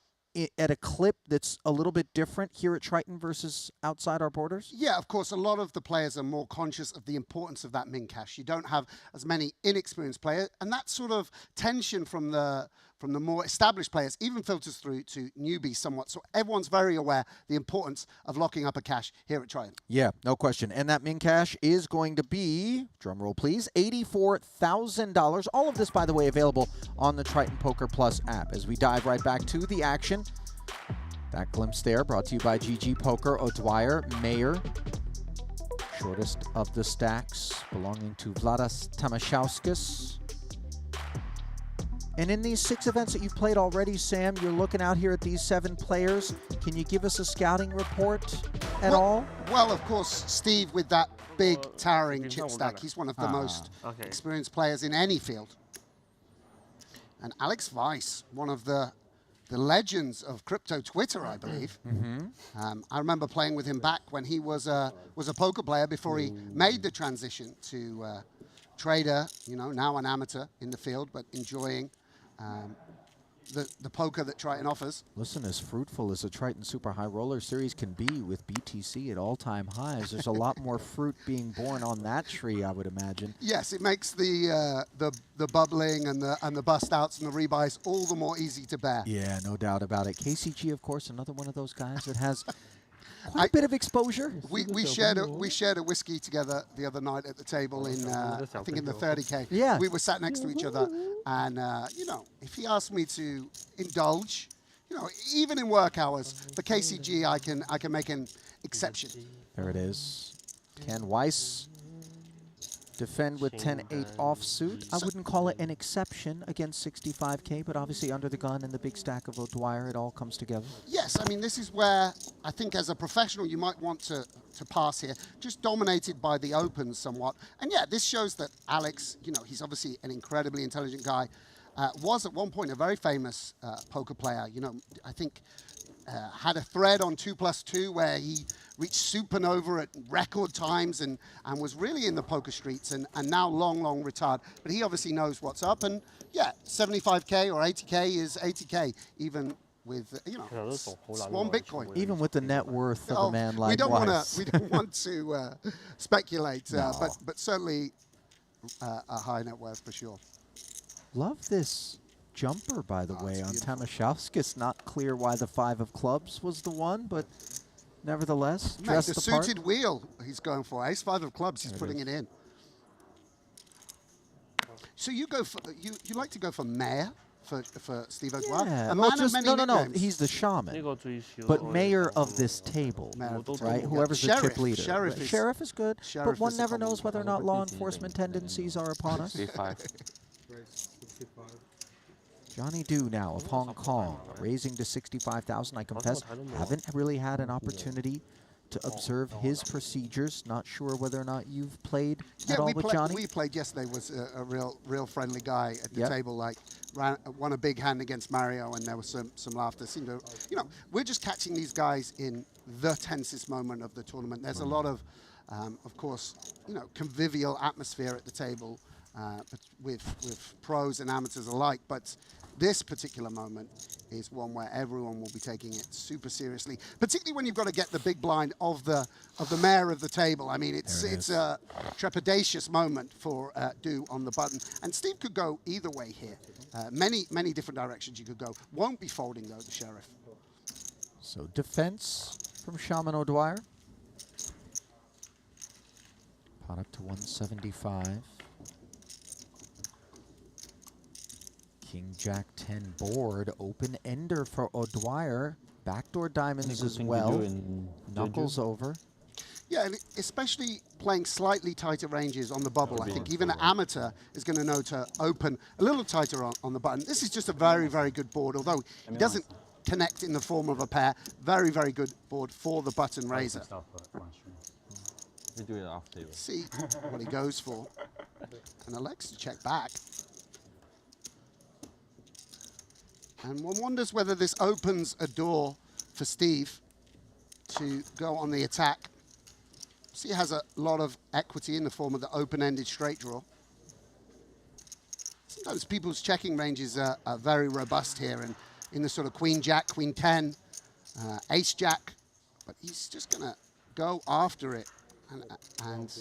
at a clip that's a little bit different here at Triton versus outside our borders? Yeah, of course, a lot of the players are more conscious of the importance of that min cash. You don't have as many inexperienced players, and that sort of tension from the more established players even filters through to newbies somewhat. So everyone's very aware the importance of locking up a cash here at Triton. Yeah, no question. And that min cash is going to be, drum roll please, $84,000. All of this, by the way, available on the Triton Poker Plus app. As we dive right back to the action, that glimpse there brought to you by GG Poker. O'Dwyer, Mayer, shortest of the stacks, belonging to Vladas Tamashauskas. And in these 6 events that you've played already, Sam, you're looking out here at these 7 players. Can you give us a scouting report at all? Well, of course, Steve with that big towering chip stack. He's one of the most experienced players in any field. And Alex Weiss, one of the legends of crypto Twitter, I believe. I remember playing with him back when he was a poker player before he made the transition to trader, you know, now an amateur in the field, but enjoying the poker that Triton offers. Listen, as fruitful as the Triton Super High Roller Series can be with BTC at all-time highs, there's a lot more fruit being born on that tree, I would imagine. Yes, it makes the bubbling and the bust outs and the rebuys all the more easy to bear. Yeah, no doubt about it. KCG, of course, another one of those guys that has quite a bit of exposure. We shared a whiskey together the other night at the table in I think in the 30K. Yeah. We were sat next to each other, and you know, if he asked me to indulge, you know, even in work hours for KCG, I can make an exception. There it is. Can Weiss defend with 10-8 offsuit? I wouldn't call it an exception against 65K, but obviously under the gun and the big stack of O'Dwyer, it all comes together. Yes, I mean, this is where I think as a professional you might want to pass here, just dominated by the opens somewhat. And yeah, this shows that Alex, you know, he's obviously an incredibly intelligent guy, was at one point a very famous poker player. You know, I think had a thread on 2+2 where he reached supernova at record times and was really in the poker streets and now long retired. But he obviously knows what's up. And yeah, 75K or 80K is 80K, even with, you know, Swan Bitcoin. Even with the net worth of a man like we don't Weiss. want to speculate, but certainly a high net worth for sure. Love this jumper, by the way, on Tamashauskas. Not clear why the 5 of clubs was the one, but nevertheless, dressed the the part. suited wheel he's going for. Ace 5 of clubs, he's putting it in. So you go for you like to go for Mayer for Steve as well. Yeah, A well, man of just, many no, nicknames. he's the shaman, but mayor of this table, right? Whoever's the chip leader. Sheriff is good, but one never knows whether or not law enforcement tendencies are upon us. Johnny Do now of Hong Kong, raising to 65,000. I confess, haven't really had an opportunity to observe his procedures. Not sure whether or not you've played at all with Johnny. We played yesterday. Was a real friendly guy at the table. Like won a big hand against Mario, and there was some laughter. Seemed to, we're just catching these guys in the tensest moment of the tournament. There's a lot of course, convivial atmosphere at the table with pros and amateurs alike. But this particular moment is one where everyone will be taking it super seriously, particularly when you've got to get the big blind of the mayor of the table. I mean, it's a trepidatious moment for Do on the button, and Steve could go either way here. Many different directions you could go. Won't be folding though, the sheriff. So defense from Shaman O'Dwyer. Pot up to 175. King Jack 10 board, open ender for O'Dwyer. Backdoor diamonds as well. Knuckles over. Yeah, and especially playing slightly tighter ranges on the bubble. I think even an amateur is going to know to open a little tighter on the button. This is just a very, very good board, although it doesn't connect in the form of a pair. Very, very good board for the button raiser. See what he goes for. And elects to check back. And one wonders whether this opens a door for Steve to go on the attack. See, he has a lot of equity in the form of the open-ended straight draw. Sometimes people's checking ranges are very robust here, and in the sort of Queen Jack, Queen 10, Ace Jack, but he's just going to go after it. And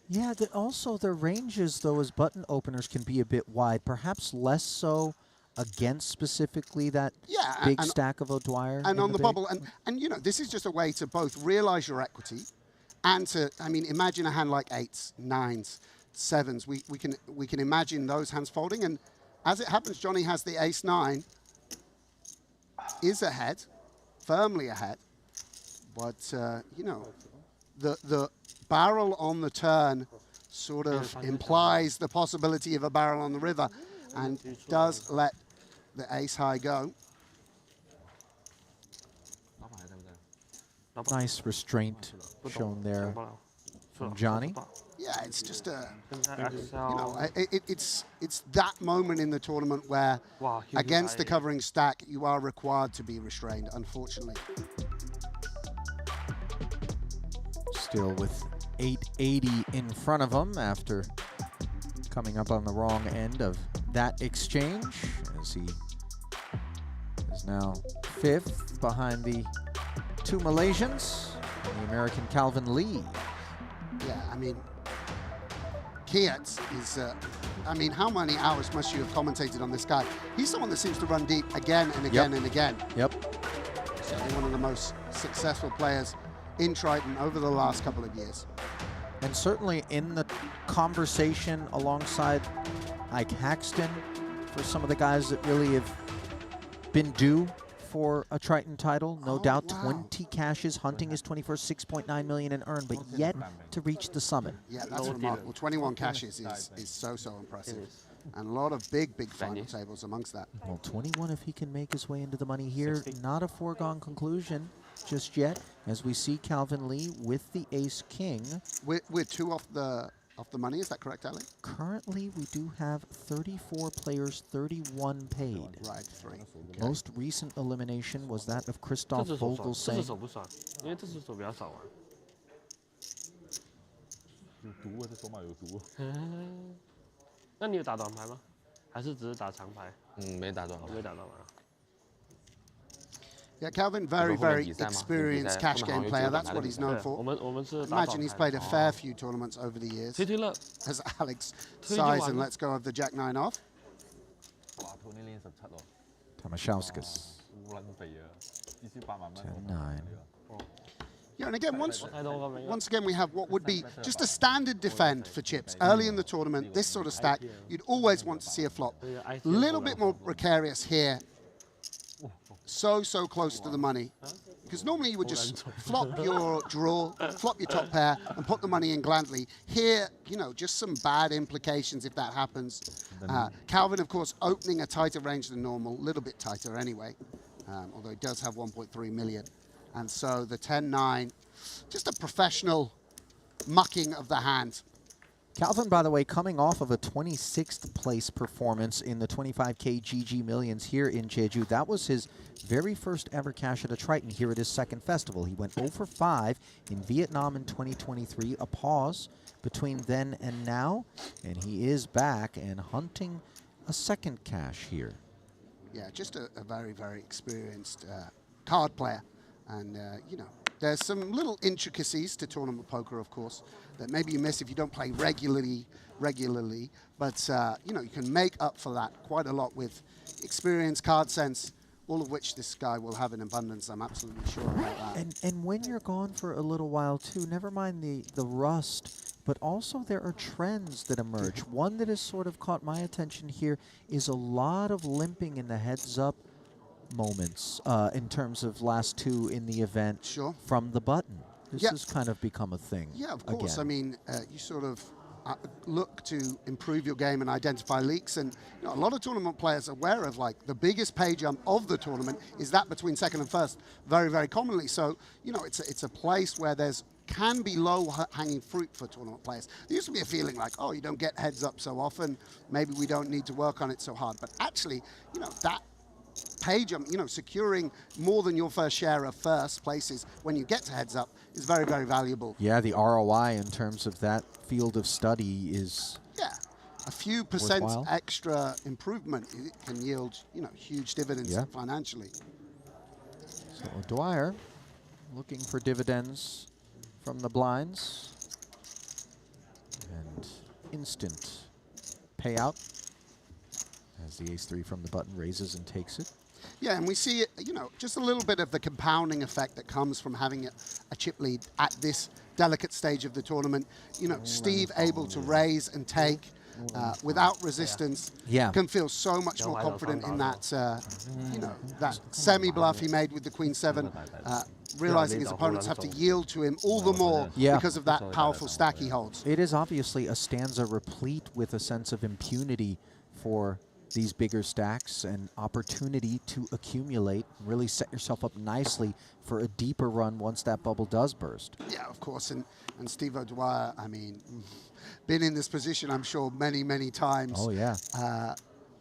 yeah, also their ranges, though, as button openers can be a bit wide, perhaps less so against specifically that big stack of O'Dwyer. And on the bubble. And this is just a way to both realize your equity and to, imagine a hand like 8s, 9s, 7s. We can imagine those hands folding. And as it happens, Johnny has the ace-9, is ahead, firmly ahead. But, the barrel on the turn sort of implies the possibility of a barrel on the river, and does let the ace high go. Nice restraint shown there from Johnny. Yeah, it's just it's that moment in the tournament where against the covering stack you are required to be restrained, unfortunately. Still with 880 in front of him after coming up on the wrong end of that exchange, as he is now 5th behind the 2 Malaysians, the American Calvin Lee. Yeah, Kiat is, how many hours must you have commentated on this guy? He's someone that seems to run deep again and again and again. Yep. Certainly one of the most successful players in Triton over the last couple of years. And certainly in the conversation alongside Ike Haxton for some of the guys that really have been due for a Triton title. No doubt, 20 cashes, hunting his 21st, 6.9 million in earn, but yet to reach the summit. Yeah, that's remarkable. 21 cashes is so impressive. And a lot of big final tables amongst that. Well, 21 if he can make his way into the money here. Not a foregone conclusion just yet, as we see Calvin Lee with the ace-king. We're 2 off the money, is that correct, Ali? Currently, we do have 34 players, 31 paid. Right, 3. Okay. Most recent elimination was that of Christoph Vogelsang. 有毒啊！这手码有毒。那你有打短牌吗？还是只是打长牌？没打短牌。没打短牌。 Yeah, Calvin, very experienced cash game player. That's what he's known for. Imagine he's played a fair few tournaments over the years. As Alex sighs and lets go of the Jack-9 off. Tamashauskas. 10-9. Yeah, and again, once again, we have what would be just a standard defend for chips. Early in the tournament, this sort of stack, you'd always want to see a flop. A little bit more precarious here. So close to the money. Because normally you would just flop your draw, flop your top pair, and put the money in gladly. Here, you know, just some bad implications if that happens. Calvin, of course, opening a tighter range than normal, a little bit tighter anyway, although he does have 1.3 million. And so the 10-9, just a professional mucking of the hand. Calvin, by the way, coming off of a 26th place performance in the 25K GG Millions here in Jeju. That was his very first ever cash at a Triton here at his second festival. He went 0 for 5 in Vietnam in 2023, a pause between then and now, and he is back and hunting a second cash here. Yeah, just a very, very experienced card player. And, you know, there's some little intricacies to tournament poker, of course, that maybe you miss if you don't play regularly. But, you know, you can make up for that quite a lot with experience, card sense, all of which this guy will have in abundance. I'm absolutely sure about that. And when you're gone for a little while, too, never mind the rust, but also there are trends that emerge. One that has sort of caught my attention here is a lot of limping in the heads-up moments in terms of last two in the event from the button. This has kind of become a thing. Yeah, of course. Again. I mean, you sort of look to improve your game and identify leaks, and you know, a lot of tournament players are aware of like the biggest pay jump of the tournament is that between second and first, very, very commonly. So, you know, it's a place where there's can be low-hanging fruit for tournament players. There used to be a feeling like, oh, you don't get heads up so often, maybe we don't need to work on it so hard. But actually, you know, that pay jump, you know, securing more than your first share of first places when you get to heads up is very, very valuable. Yeah, the ROI in terms of that field of study is a few percent extra improvement can yield, you know, huge dividends financially. So Dwyer looking for dividends from the blinds and instant payout as the ace-3 from the button raises and takes it. Yeah, and we see, you know, just a little bit of the compounding effect that comes from having a chip lead at this delicate stage of the tournament. You know, Steve able to raise and take without resistance can feel so much more confident in that, you know, that semi-bluff he made with the Queen-7, realizing his opponents have to yield to him all the more because of that powerful stack he holds. It is obviously a stanza replete with a sense of impunity for these bigger stacks and opportunity to accumulate, really set yourself up nicely for a deeper run once that bubble does burst. Yeah, of course, and Steve O'Dwyer, I mean, been in this position, I'm sure, many, many times. Oh, yeah.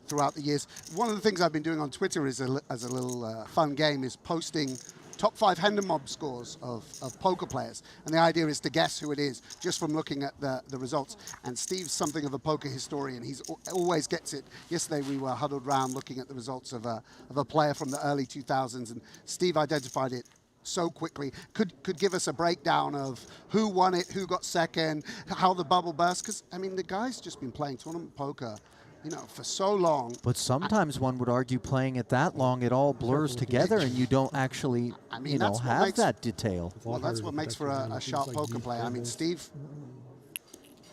Throughout the years. One of the things I've been doing on Twitter is as a little fun game is posting top 5 Hendon Mob scores of poker players. And the idea is to guess who it is just from looking at the results. And Steve's something of a poker historian. He's always gets it. Yesterday we were huddled around looking at the results of a player from the early 2000s, and Steve identified it so quickly. Could give us a breakdown of who won it, who got second, how the bubble burst. Because, I mean, the guy's just been playing tournament poker, you know, for so long. But sometimes one would argue playing it that long, it all blurs together and you don't actually, you know, have that detail. Well, that's what makes for a sharp poker player. I mean, Steve,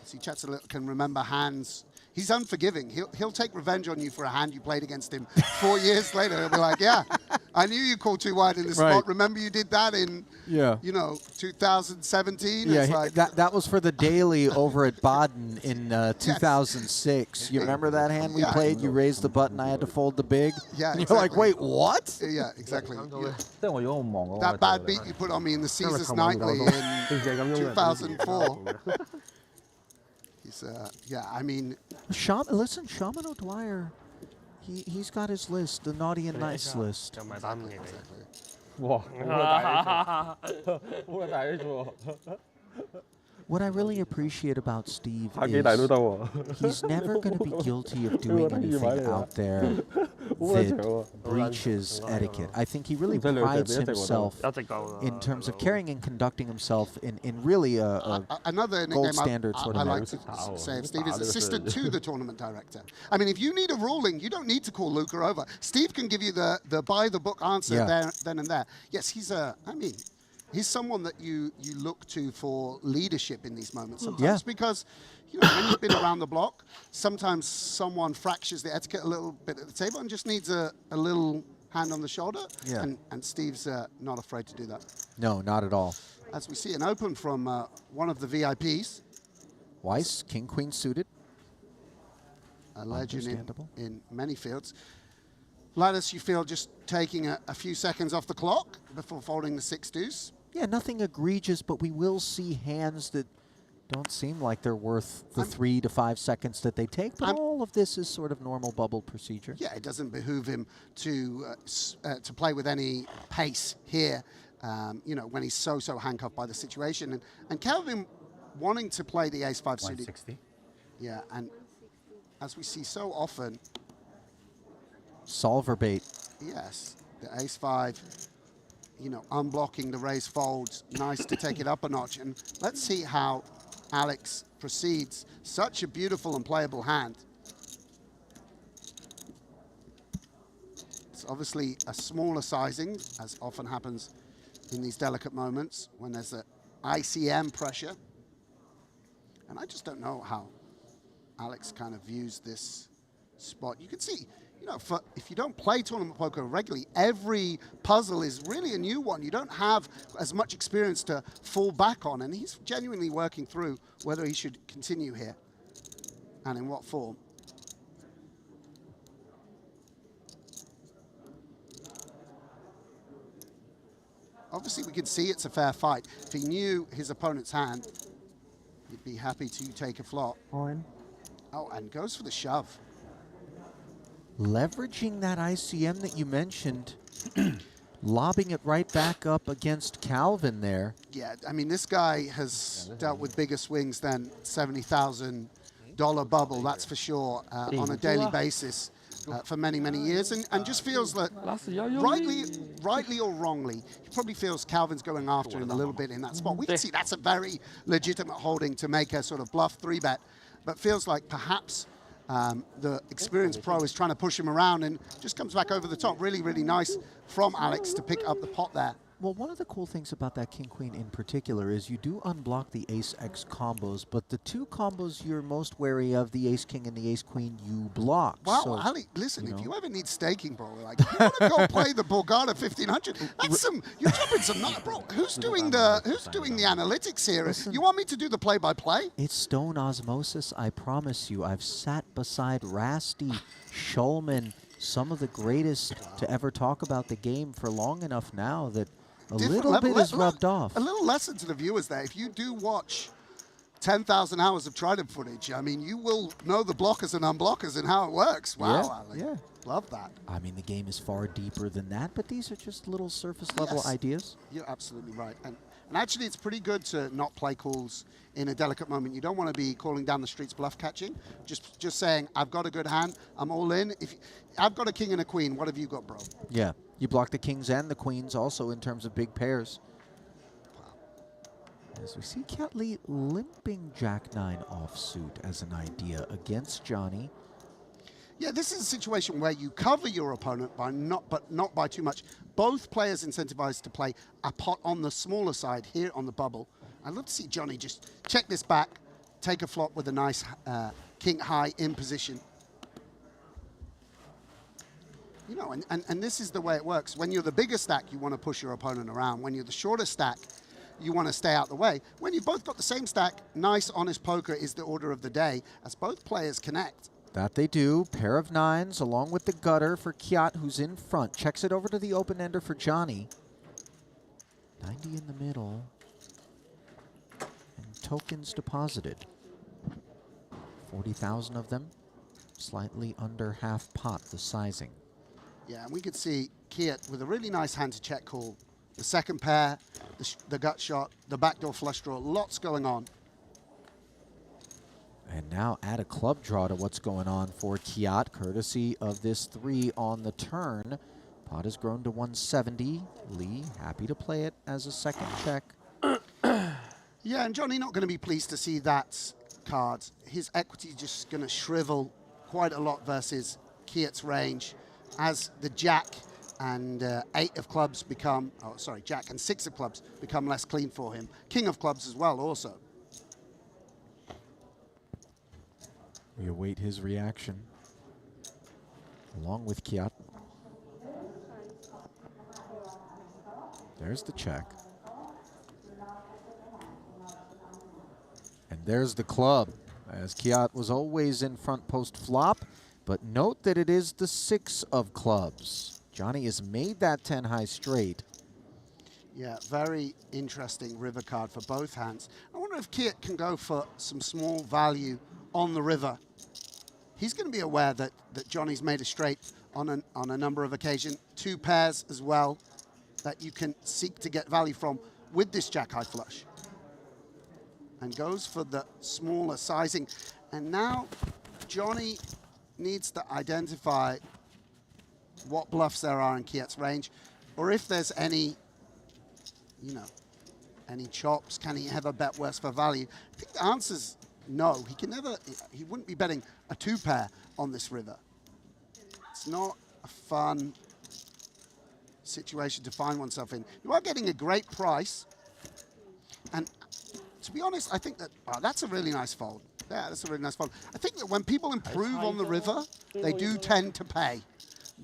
as he chats a little, can remember hands. He's unforgiving. He'll take revenge on you for a hand you played against him 4 years later. He'll be like, yeah, I knew you called too wide in this spot. Remember you did that in, you know, 2017? Yeah, it's like, that was for the daily over at Baden in 2006. You remember that hand we played? You raised the button, I had to fold the big? Yeah, and you're like, wait, what? Yeah, exactly. That bad beat you put on me in the Caesars Nightly in 2004. Yeah, I mean... Listen, Shaman O'Dwyer, he's got his list, the naughty and nice list. What I really appreciate about Steve is he's never going to be guilty of doing anything out there that breaches etiquette. I think he really prides himself in terms of carrying and conducting himself in really a another gold standard sort I of like to say of Steve is assistant to the tournament director. I mean, if you need a ruling, you don't need to call Luca over. Steve can give you the by the book answer there, then and there. Yes, he's I mean, he's someone that you look to for leadership in these moments sometimes because, you know, when you've been around the block, sometimes someone fractures the etiquette a little bit at the table and just needs a little hand on the shoulder. Yeah. And Steve's not afraid to do that. No, not at all. As we see an open from one of the VIPs. Weiss, king, queen suited. A legend in many fields. Lattice, you feel just taking a few seconds off the clock before folding the 6 deuce? Yeah, nothing egregious, but we will see hands that don't seem like they're worth the 3 to 5 seconds that they take, but all of this is sort of normal bubble procedure. Yeah, it doesn't behoove him to play with any pace here, you know, when he's so handcuffed by the situation. And Calvin wanting to play the ace-5 suited. 160. Yeah, and as we see so often. Solver bait. Yes, the ace-5, you know, unblocking the raise folds. Nice to take it up a notch. And let's see how Alex proceeds. Such a beautiful and playable hand. It's obviously a smaller sizing, as often happens in these delicate moments when there's a ICM pressure. And I just don't know how Alex kind of views this spot. You can see, you know, if you don't play tournament poker regularly, every puzzle is really a new one. You don't have as much experience to fall back on, and he's genuinely working through whether he should continue here and in what form. Obviously, we can see it's a fair fight. If he knew his opponent's hand, he'd be happy to take a flop. On. Oh, and goes for the shove. Leveraging that ICM that you mentioned, lobbing it right back up against Calvin there. Yeah, I mean, this guy has dealt with bigger swings than $70,000 bubble, that's for sure, on a daily basis for many, many years, and just feels that, rightly or wrongly, he probably feels Calvin's going after him a little bit in that spot. We can see that's a very legitimate holding to make a sort of bluff 3-bet, but feels like perhaps the experienced pro is trying to push him around and just comes back over the top. Really, really nice from Alex to pick up the pot there. Well, one of the cool things about that king-queen in particular is you do unblock the ace-x combos, but the 2 combos you're most wary of, the ace-king and the ace-queen, you block. Wow, so, Ali, listen, if you ever need staking, bro, like, you want to go play the Borgata 1500, that's you're dropping some nuts, bro. Who's doing the analytics here? Listen, you want me to do the play-by-play? It's stone osmosis, I promise you. I've sat beside Rasty, Schulman, some of the greatest to ever talk about the game for long enough now that a little bit is rubbed off. A little lesson to the viewers there. If you do watch 10,000 hours of Triton footage, I mean, you will know the blockers and unblockers and how it works. Wow, yeah. Love that. I mean, the game is far deeper than that, but these are just little surface-level ideas. You're absolutely right. And actually, it's pretty good to not play calls in a delicate moment. You don't want to be calling down the streets bluff catching. Just saying, I've got a good hand. I'm all in. I've got a king and a queen. What have you got, bro? Yeah. You block the kings and the queens also in terms of big pairs. As we see Cat Lee limping Jack-9 offsuit as an idea against Johnny. Yeah, this is a situation where you cover your opponent by but not by too much. Both players incentivized to play a pot on the smaller side here on the bubble. I'd love to see Johnny just check this back, take a flop with a nice king high in position. You know, and this is the way it works. When you're the bigger stack, you want to push your opponent around. When you're the shorter stack, you want to stay out the way. When you've both got the same stack, nice, honest poker is the order of the day as both players connect. That they do. Pair of 9s along with the gutter for Kiat, who's in front. Checks it over to the open ender for Johnny. 90 in the middle. And tokens deposited. 40,000 of them. Slightly under half pot, the sizing. Yeah, and we could see Kiat with a really nice hand to check call. The second pair, the gut shot, the backdoor flush draw, lots going on. And now add a club draw to what's going on for Kiat, courtesy of this 3 on the turn. Pot has grown to 170. Lee happy to play it as a second check. Yeah, and Johnny not going to be pleased to see that card. His equity just going to shrivel quite a lot versus Kiat's range as the jack and 8 of clubs become, oh sorry, Jack and 6 of clubs become less clean for him. King of clubs as well also. We await his reaction, along with Kiat. There's the check. And there's the club, as Kiat was always in front post flop, but note that it is the 6 of clubs. Johnny has made that 10 high straight. Yeah, very interesting river card for both hands. I wonder if Kiat can go for some small value on the river. He's going to be aware that Johnny's made a straight on a number of occasions. 2 pairs as well that you can seek to get value from with this jack high flush. And goes for the smaller sizing. And now Johnny needs to identify what bluffs there are in Kiat's range, or if there's any, you know, any chops. Can he ever bet worse for value? I think the answer's no. He can never, he wouldn't be betting a 2 pair on this river. It's not a fun situation to find oneself in. You are getting a great price, and to be honest, I think that, wow, that's a really nice fold. Yeah, that's a really nice fold. I think that when people improve on the river, they do tend to pay.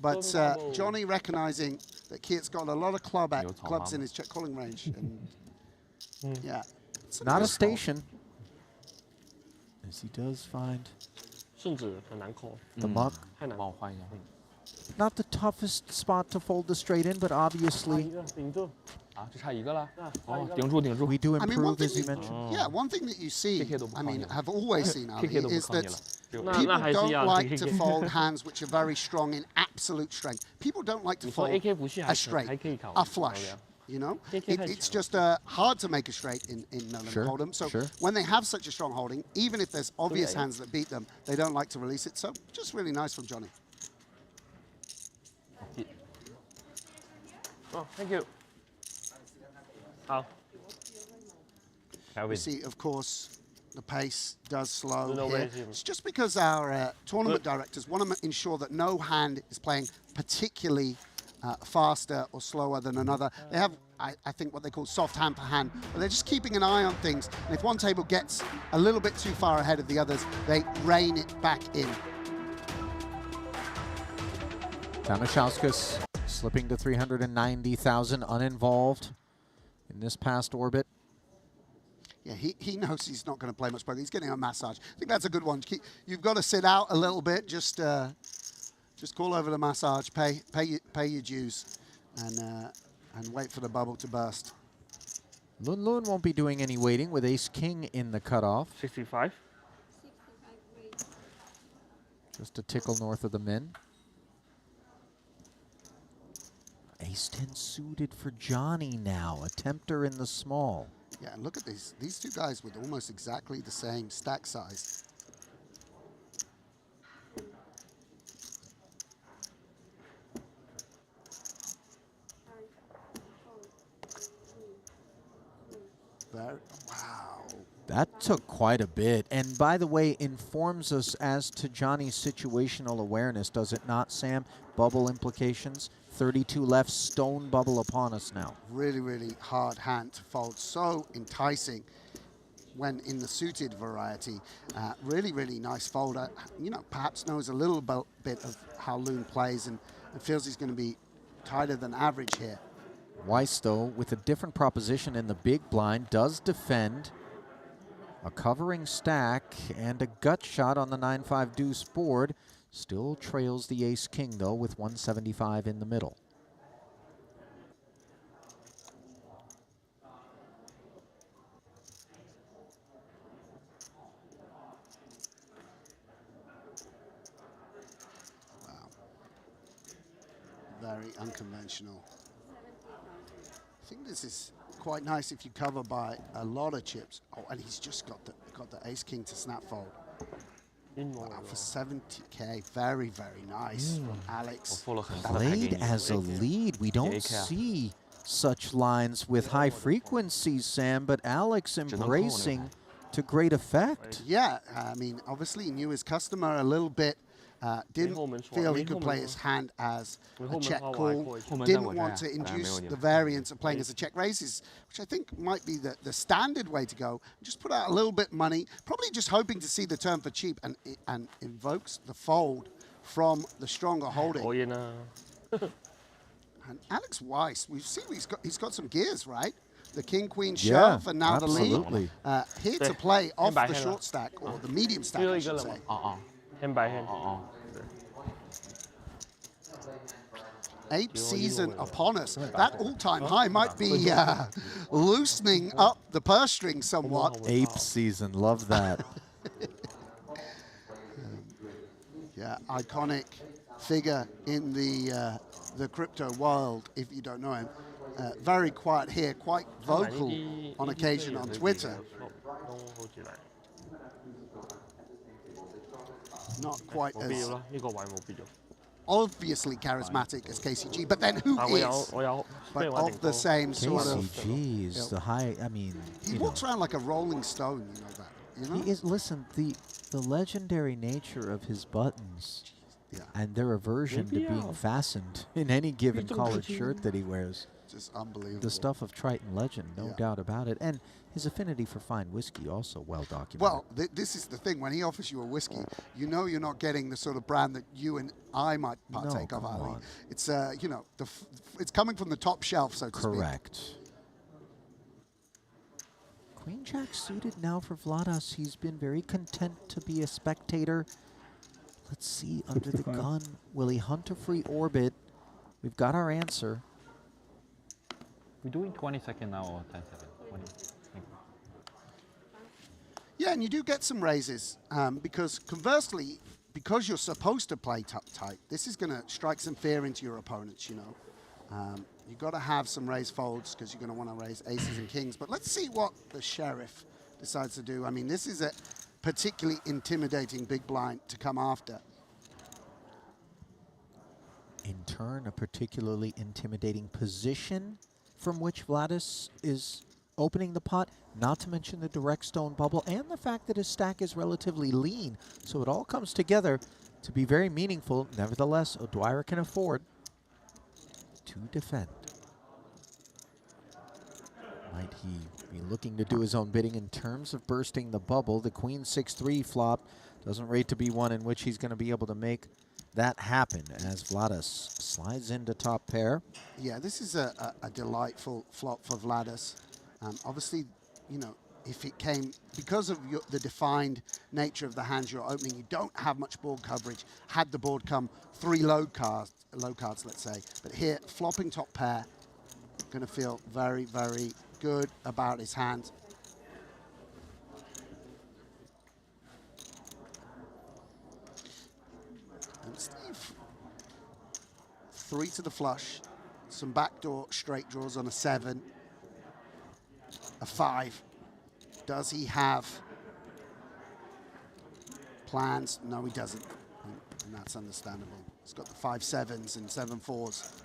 But Johnny recognizing that Kiat's got a lot of clubs in his check calling range. And yeah. Not a station, as he does find the muck. Not the toughest spot to fold the straight in, but obviously we do improve, as you mentioned. Yeah, one thing that you see, I mean, have always seen, Ali, is that people don't like to fold hands which are very strong in absolute strength. People don't like to fold a straight, a flush. You know, it's just hard to make a straight in Melon Hold'em. So when they have such a strong holding, even if there's obvious hands that beat them, they don't like to release it. So just really nice from Johnny. Oh, thank you. We see, of course, the pace does slow here. It's just because our tournament directors want to ensure that no hand is playing particularly faster or slower than another. They have, I think, what they call soft hand per hand, but they're just keeping an eye on things. And if one table gets a little bit too far ahead of the others, they rein it back in. Tamashauskas slipping to 390,000 uninvolved in this past orbit. Yeah, he knows he's not going to play much poker. He's getting a massage. I think that's a good one. You've got to sit out a little bit. Just call over the massage, pay your dues, and wait for the bubble to burst. Lun Lun won't be doing any waiting with Ace-King in the cutoff. 65. Just a tickle north of the min. Ace-10 suited for Johnny now, a tempter in the small. Yeah, and look at these 2 guys with almost exactly the same stack size. Wow. That took quite a bit, and by the way, informs us as to Johnny's situational awareness, does it not, Sam? Bubble implications. 32 left, stone bubble upon us now. Really, really hard hand to fold. So enticing when in the suited variety. Really, really nice folder. You know, perhaps knows a little bit of how Loon plays and feels he's going to be tighter than average here. Weiss, though, with a different proposition in the big blind, does defend a covering stack and a gut shot on the 9-5 deuce board. Still trails the Ace-King, though, with 175 in the middle. Wow. Very unconventional. I think this is quite nice if you cover by a lot of chips. Oh, and he's just got the Ace-King to snap fold. Wow, for 70K, very, very nice from Alex. Played as a lead. We don't see such lines with high frequencies, Sam, but Alex embracing to great effect. Yeah, I mean, obviously he knew his customer a little bit Didn't feel he could play his hand as a check call. Didn't want to induce the variance of playing as a check raises, which I think might be the standard way to go. Just put out a little bit money, probably just hoping to see the turn for cheap, and invokes the fold from the stronger holding. And Alex Weiss, we've seen he's got some gears, right? The king-queen shove, and now the lead. Here to play off the short stack, or the medium stack, I should say. Hand by hand. Ape season upon us. That all-time high might be loosening up the purse string somewhat. Ape season, love that. Yeah, iconic figure in the crypto world, if you don't know him. Very quiet here, quite vocal on occasion on Twitter. Not quite as obviously charismatic as KCG, but then who is? But of the same sort of. KCG is the high. I mean, he walks around like a rolling stone. You know that. You know? He is. Listen, the legendary nature of his buttons, and their aversion to being fastened in any given collared shirt that he wears. Just unbelievable. The stuff of Triton legend, no doubt about it. And his affinity for fine whiskey also well documented. Well, this is the thing. When he offers you a whiskey, you know you're not getting the sort of brand that you and I might partake of, Ali. It's, you know, it's coming from the top shelf, so to speak. Correct. Queen Jack suited now for Vladas. He's been very content to be a spectator. Let's see, under the gun, will he hunt a free orbit? We've got our answer. We're doing 20 seconds now or 10 seconds? 20. Yeah, and you do get some raises because conversely, because you're supposed to play tight, this is going to strike some fear into your opponents, you know. You've got to have some raise folds because you're going to want to raise aces and kings. But let's see what the sheriff decides to do. I mean, this is a particularly intimidating big blind to come after. In turn, a particularly intimidating position from which Vladas is opening the pot, not to mention the direct stone bubble and the fact that his stack is relatively lean. So it all comes together to be very meaningful. Nevertheless, O'Dwyer can afford to defend. Might he be looking to do his own bidding in terms of bursting the bubble? The Queen 6-3 flop doesn't rate to be one in which he's going to be able to make that happen as Vladas slides into top pair. Yeah, this is a delightful flop for Vladas. Obviously, you know, if it came, because of the defined nature of the hands you're opening, you don't have much board coverage. Had the board come 3 low cards, let's say. But here, flopping top pair, going to feel very, very good about his hand. And Steve, 3 to the flush, some backdoor straight draws on a 7, a 5. Does he have plans? No, he doesn't, and that's understandable. He's got the 5-7s and 7-4s,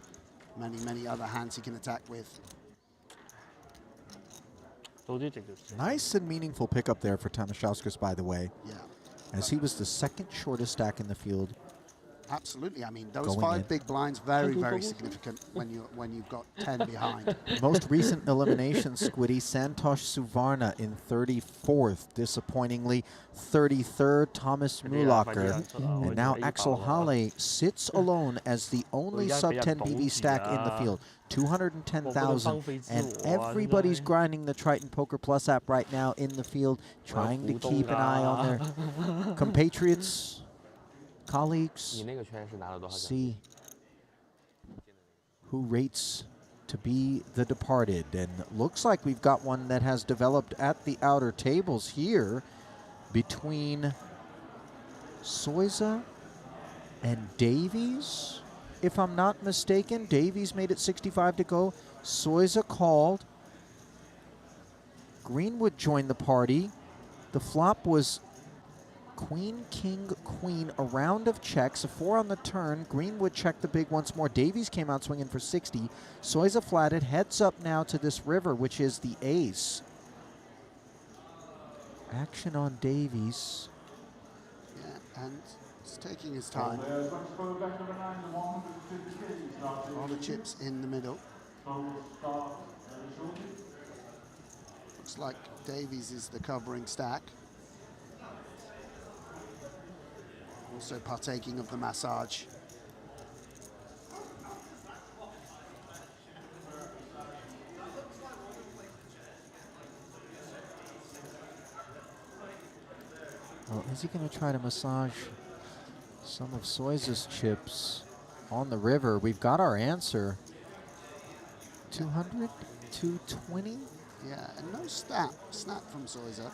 many other hands he can attack with. Nice and meaningful pickup there for Tamashauskas, by the way. Yeah. As he was the second shortest stack in the field. Absolutely. I mean, those 5 big blinds, very, very significant when you've got 10 behind. Most recent elimination, Squiddy, Santosh Suvarna in 34th. Disappointingly, 33rd, Thomas Mulacher. And now Axel Halle sits alone as the only sub-10 PV stack in the field. 210,000. And everybody's grinding the Triton Poker Plus app right now in the field, trying to keep an eye on their compatriots, colleagues, see who rates to be the departed. And looks like we've got one that has developed at the outer tables here between Soiza and Davies. If I'm not mistaken, Davies made it 65 to go. Soiza called. Greenwood joined the party. The flop was Queen, King, Queen, a round of checks, a 4 on the turn. Greenwood checked the big once more. Davies came out swinging for 60. Soiza flatted, heads up now to this river, which is the ace. Action on Davies. Yeah, and Just taking his time. All the chips in the middle. Looks like Davies is the covering stack. Also partaking of the massage. Well, is he going to try to massage some of Soiza's chips on the river? We've got our answer. 200, 220? Yeah, and no snap from Soiza.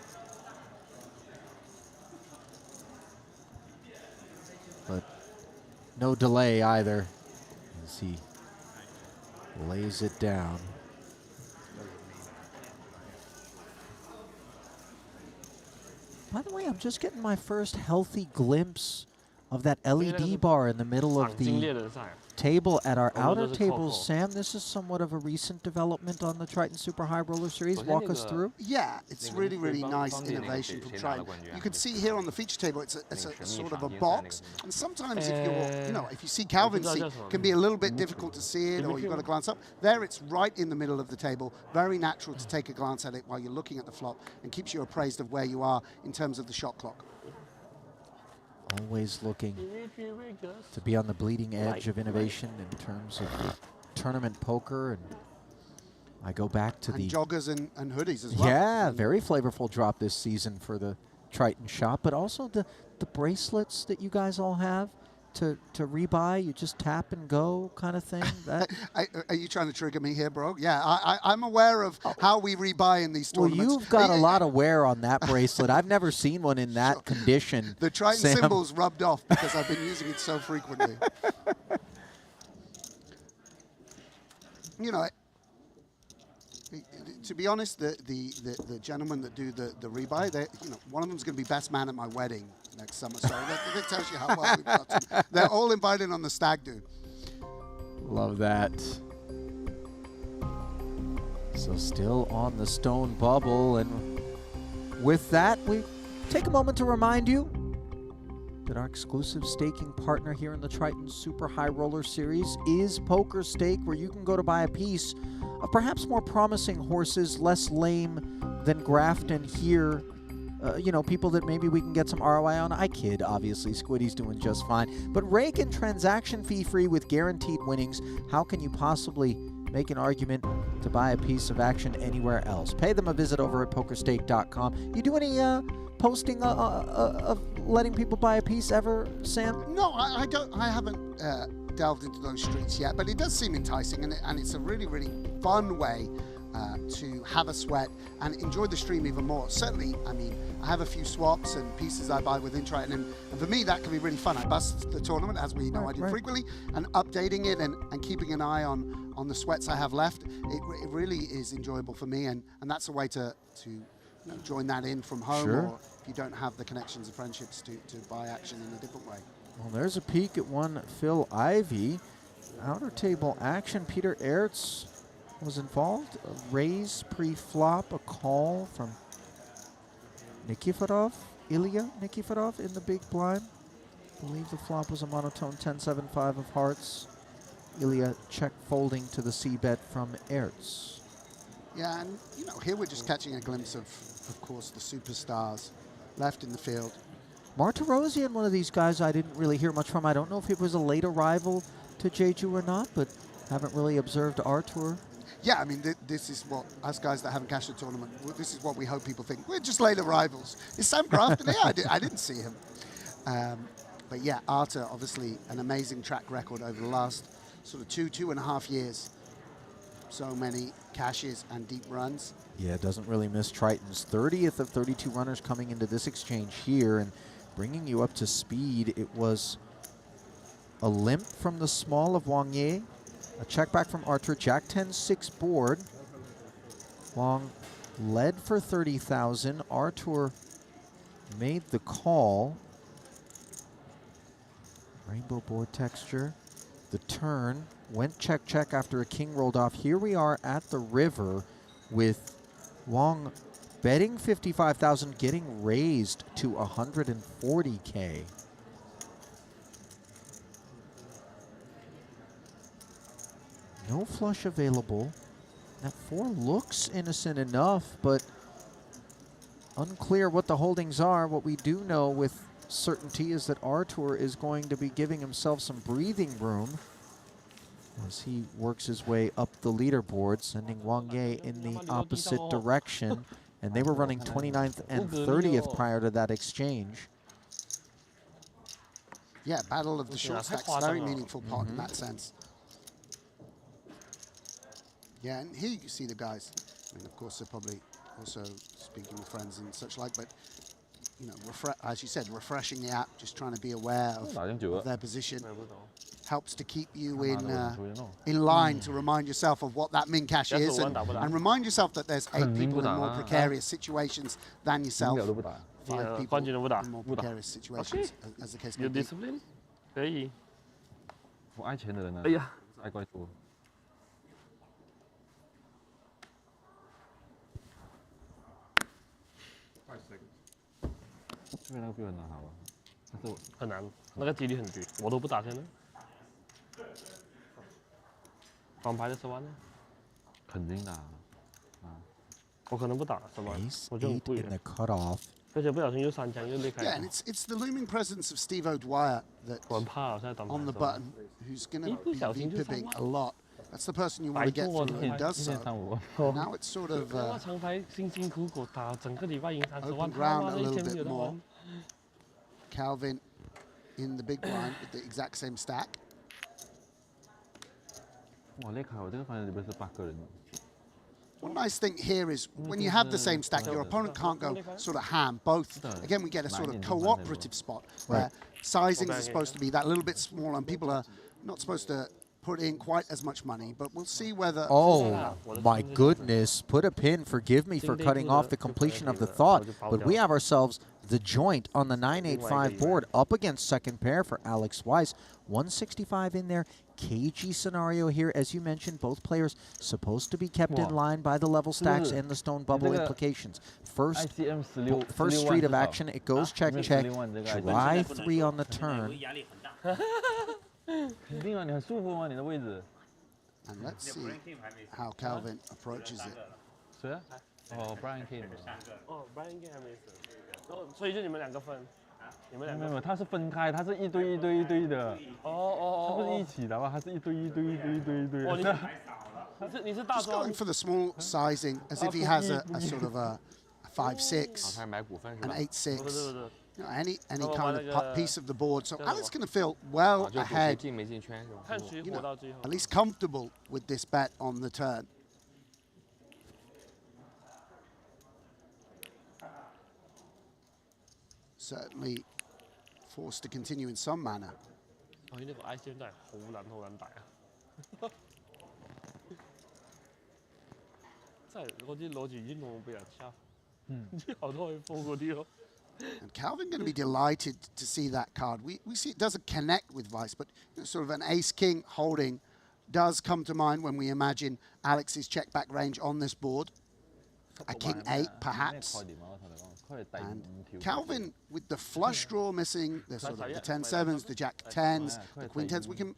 But no delay either as he lays it down. By the way, I'm just getting my first healthy glimpse of that LED bar in the middle of the table at our outer tables. Sam, this is somewhat of a recent development on the Triton Super High Roller Series. Walk us through. Yeah, it's really, really nice innovation from Triton. You can see here on the feature table, it's a sort of a box. And sometimes if you're, if you see Calvin's seat, it can be a little bit difficult to see it, or you've got to glance up. There, it's right in the middle of the table. Very natural to take a glance at it while you're looking at the flop, and keeps you appraised of where you are in terms of the shot clock. Always looking to be on the bleeding edge of innovation in terms of tournament poker. And I go back to the joggers and hoodies as well. Yeah, very flavorful drop this season for the Triton shop, but also the bracelets that you guys all have to rebuy. You just tap and go kind of thing. That are you trying to trigger me here, bro? Yeah, I'm aware of how we rebuy in these tournaments. Well, you've got a lot of wear on that bracelet. I've never seen one in that condition. The Triton Sam. symbol's rubbed off because I've been using it so frequently. You know, to be honest, the gentlemen that do the rebuy, one of them's going to be best man at my wedding next summer. So that tells you how well we've got them. They're all invited on the stag do. Love that. So still on the stone bubble, and with that, we take a moment to remind you that our exclusive staking partner here in the Triton Super High Roller Series is Poker Stake, where you can go to buy a piece of perhaps more promising horses, less lame than Grafton here. People that maybe we can get some ROI on. I kid, obviously. Squiddy's doing just fine. But rake and transaction fee-free with guaranteed winnings. How can you possibly make an argument to buy a piece of action anywhere else? Pay them a visit over at pokerstake.com. You do any posting of letting people buy a piece ever, Sam? No, I don't. I haven't delved into those streets yet, but it does seem enticing, and it's a really, really fun way to have a sweat and enjoy the stream even more. Certainly, I mean, I have a few swaps and pieces I buy within Triton, and for me, that can be really fun. I bust the tournament, as we know I do frequently, and updating it and keeping an eye on the sweats I have left. It really is enjoyable for me, and that's a way to join that in from home, or if you don't have the connections and friendships to buy action in a different way. Well, there's a peek at one Phil Ivey. Outer table action. Peter Ertz was involved. A raise pre-flop, a call from Ilya Nikiforov in the big blind. I believe the flop was a monotone 10-7-5 of hearts. Ilya check folding to the c-bet from Ertz. Yeah, and here we're just catching a glimpse of course, the superstars left in the field. Martirosian, one of these guys I didn't really hear much from. I don't know if he was a late arrival to Jeju or not, but haven't really observed our tour. Yeah, I mean, this is what, us guys that haven't cashed the tournament, this is what we hope people think. We're just late arrivals. Is Sam Grafton here? I didn't see him. But yeah, Arthur, obviously an amazing track record over the last sort of 2.5 years. So many cashes and deep runs. Yeah, doesn't really miss Triton's 30th of 32 runners coming into this exchange here, and bringing you up to speed. It was a limp from the small of Wang Ye, a check back from Arthur, Jack 10-6 board. Wang led for 30,000. Arthur made the call. Rainbow board texture. The turn went check after a king rolled off. Here we are at the river with Wang betting 55,000, getting raised to 140K. No flush available. That 4 looks innocent enough, but unclear what the holdings are. What we do know with certainty is that Artur is going to be giving himself some breathing room as he works his way up the leaderboard, sending Wang Ye in the opposite direction. And they were running 29th and 30th prior to that exchange. Yeah, battle of the short stacks, very meaningful part in that sense. Yeah, and here you can see the guys. I mean, of course, they're probably also speaking with friends and such like, but you know, as you said, refreshing the app, just trying to be aware of their position, helps to keep you in line to remind yourself of what that min cash is, and remind yourself that there's 8 people in more precarious situations than yourself. 5 people in more precarious situations, as the case may be. discipline 可以。不爱钱的人呢？哎呀，爱怪多。这边那个比我难好吧？但是很难，那个几率很低，我都不打现在。王牌的10万呢？肯定的。我可能不打10万，我就很贵了。 Yeah, and it's the looming presence of Steve O'Dwyer that's on the button, who's going to be pipping a lot. That's the person you want to get through who does so. Now it's sort of open ground a little bit more. Calvin in the big blind with the exact same stack. 哇，那卡我这个反正里面是8个人。 One nice thing here is when you have the same stack, your opponent can't go sort of ham. Both, again, we get a sort of cooperative spot where sizings are supposed to be that little bit smaller and people are not supposed to put in quite as much money, but we'll see whether... Oh, my goodness. Put a pin. Forgive me for cutting off the completion of the thought, but we have ourselves the joint on the 985 board up against second pair for Alex Weiss. 165 in there. Cagey scenario here. As you mentioned, both players supposed to be kept in line by the level stacks and the stone bubble implications. First street of action, it goes check, check. Try 3 on the turn. And let's see how Calvin approaches it. 谁啊？哦 ，Brian King。哦 ，Brian King 还没死，所以就你们2个分，你们2个。没有，他是分开，他是一堆的。他不是一起的话，他是一堆。你是大 Just going for the small sizing as if he has a sort of a 5-6, an 8-6. You know, any kind of piece of the board. So Alex going to feel well ahead, you know, at least comfortable with this bet on the turn. Certainly forced to continue in some manner. 哦，呢個 ICM 真係好撚大啊！真係嗰啲攞住煙霧俾人抄，之後都可以放嗰啲咯。 And Calvin going to be delighted to see that card. We see it doesn't connect with Vice, but you know, sort of an ace-king holding does come to mind when we imagine Alex's check-back range on this board. A king-8, perhaps. And Calvin, with the flush draw missing, the sort of the 10-7s, the jack-10s, the queen-10s, we can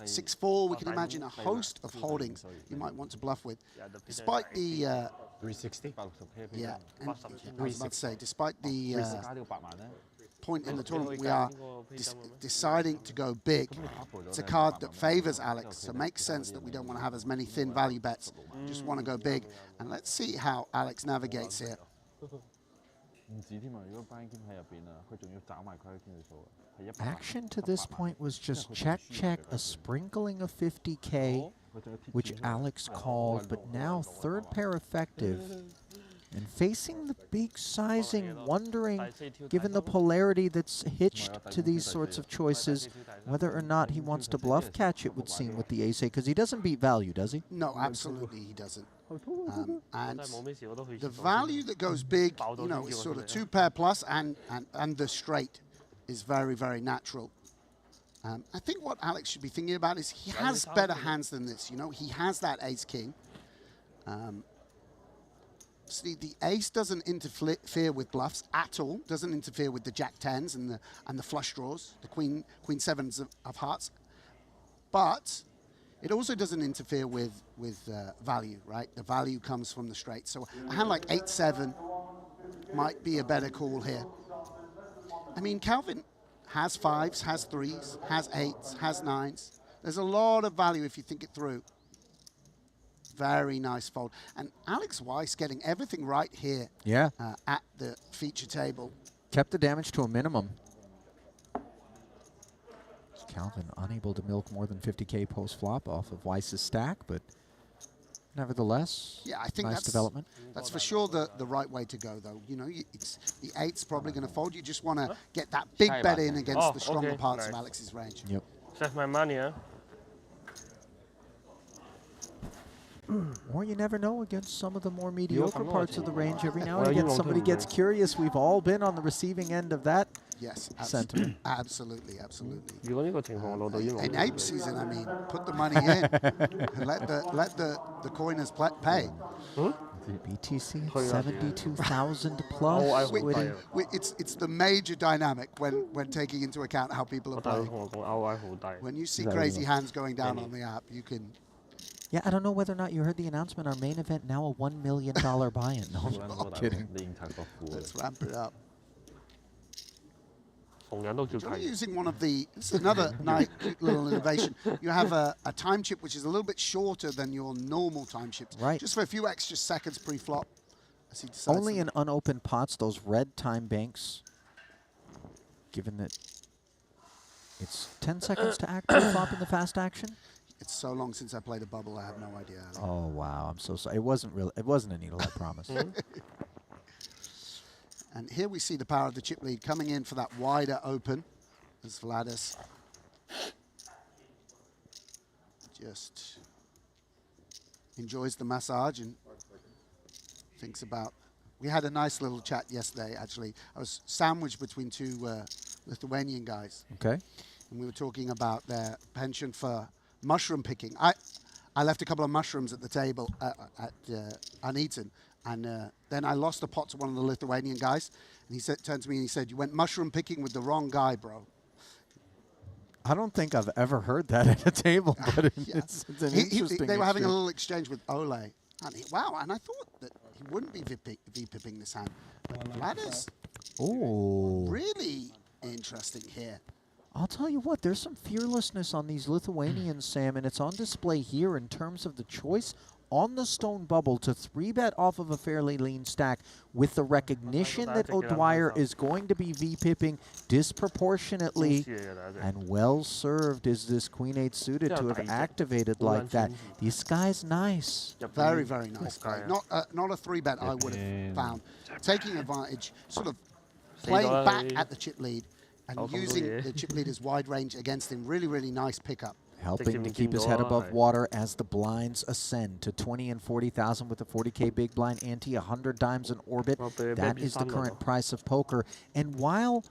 6-4. We can imagine a host of holdings you might want to bluff with, despite the 360. Yeah, and I was about to say, despite the point in the tournament, we are deciding to go big. It's a card that favors Alex, so it makes sense that we don't want to have as many thin value bets. Just want to go big, and let's see how Alex navigates here. Action to this point was just check, check, a sprinkling of 50K, which Alex called, but now third pair effective. And facing the big sizing, wondering, given the polarity that's hitched to these sorts of choices, whether or not he wants to bluff catch, it would seem, with the ace-8, because he doesn't beat value, does he? No, absolutely he doesn't. And the value that goes big, you know, is sort of 2-pair plus, and the straight is very, very natural. I think what Alex should be thinking about is he has better hands than this. You know, he has that ace-king. See, the ace doesn't interfere with bluffs at all. Doesn't interfere with the jack-10s and the flush draws, the queen-7s of hearts. But It also doesn't interfere with value, right? The value comes from the straight. So a hand like 8-7 might be a better call here. I mean, Calvin has 5s, has 3s, has 8s, has 9s. There's a lot of value if you think it through. Very nice fold. And Alex Weiss getting everything right here at the feature table. Kept the damage to a minimum. Calvin unable to milk more than 50K post-flop off of Weiss's stack, but nevertheless, yeah, I think nice development. That's for sure the right way to go, though. You know, it's the 8's probably going to fold. You just want to get that big bet in against the stronger parts of Alex's range. Yep. Save my money, huh? Or you never know against some of the more mediocre parts of the range. Every now and again, somebody gets curious. We've all been on the receiving end of that sentiment. Absolutely, absolutely. In ape season, I mean, put the money in and let the coiners pay. BTC 72,000 plus. It's the major dynamic when taking into account how people are playing. When you see crazy hands going down on the app, you can. Yeah, I don't know whether or not you heard the announcement. Our main event now a $1 million buy-in. No, I'm kidding. Let's ramp it up. 同樣都叫 You're using one of the, this is another nice little innovation. You have a time chip which is a little bit shorter than your normal time chips. Right. Just for a few extra seconds pre-flop. Only in unopened pots, those red time banks, given that it's 10 seconds to act pre-flop in the fast action. It's so long since I played a bubble, I have no idea. Oh, wow. I'm so sorry. It wasn't a needle, I promise. And here we see the power of the chip lead coming in for that wider open as Vladis just enjoys the massage and thinks about. We had a nice little chat yesterday, actually. I was sandwiched between two Lithuanian guys. Okay. And we were talking about their penchant for mushroom picking. I left a couple of mushrooms at the table uneaten, and then I lost a pot to one of the Lithuanian guys, and he turned to me and he said, "You went mushroom picking with the wrong guy, bro." I don't think I've ever heard that at a table, but it's an interesting They were having a little exchange with Ole, and and I thought that he wouldn't be V-pipping this hand. But Vladis, really interesting here. I'll tell you what, there's some fearlessness on these Lithuanians, Sam, and it's on display here in terms of the choice on the stone bubble to 3-bet off of a fairly lean stack with the recognition that O'Dwyer is going to be V-pipping disproportionately, and well served is this Queen-8 suited to have activated like that. This guy's nice. Very, very nice guy. Not a 3-bet I would have found. Taking advantage, sort of playing back at the chip lead, and using the chip leader's wide range against him. Really, really nice pickup. Helping to keep his head above water as the blinds ascend to 20 and 40,000 with the 40K big blind ante, 100 dimes in orbit. That is the current price of poker. And while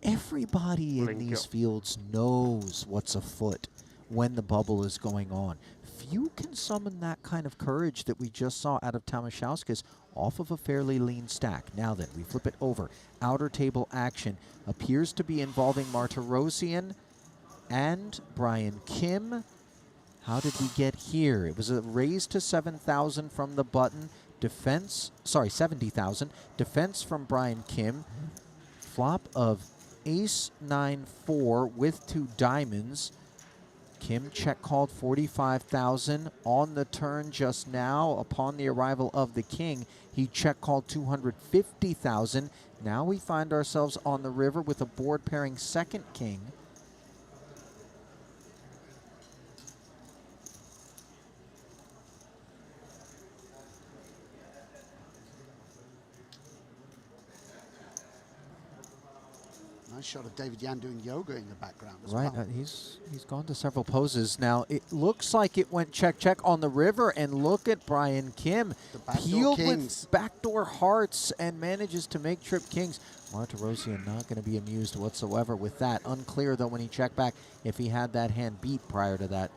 everybody in these fields knows what's afoot when the bubble is going on, few can summon that kind of courage that we just saw out of Tamashauskas off of a fairly lean stack. Now then, we flip it over. Outer table action appears to be involving Martirosian and Brian Kim. How did we get here? It was a raise to 7,000 from the button. Defense, sorry, 70,000. Defense from Brian Kim. Flop of ace-9-4 with 2 diamonds. Kim check called 45,000 on the turn just now. Upon the arrival of the king, he check called 250,000. Now we find ourselves on the river with a board pairing second king. Nice shot of David Yan doing yoga in the background as well. He's gone to several poses. Now, it looks like it went check on the river, and look at Brian Kim. Peeled with backdoor hearts and manages to make trip kings. Martirosian not going to be amused whatsoever with that. Unclear, though, when he checked back if he had that hand beat prior to that.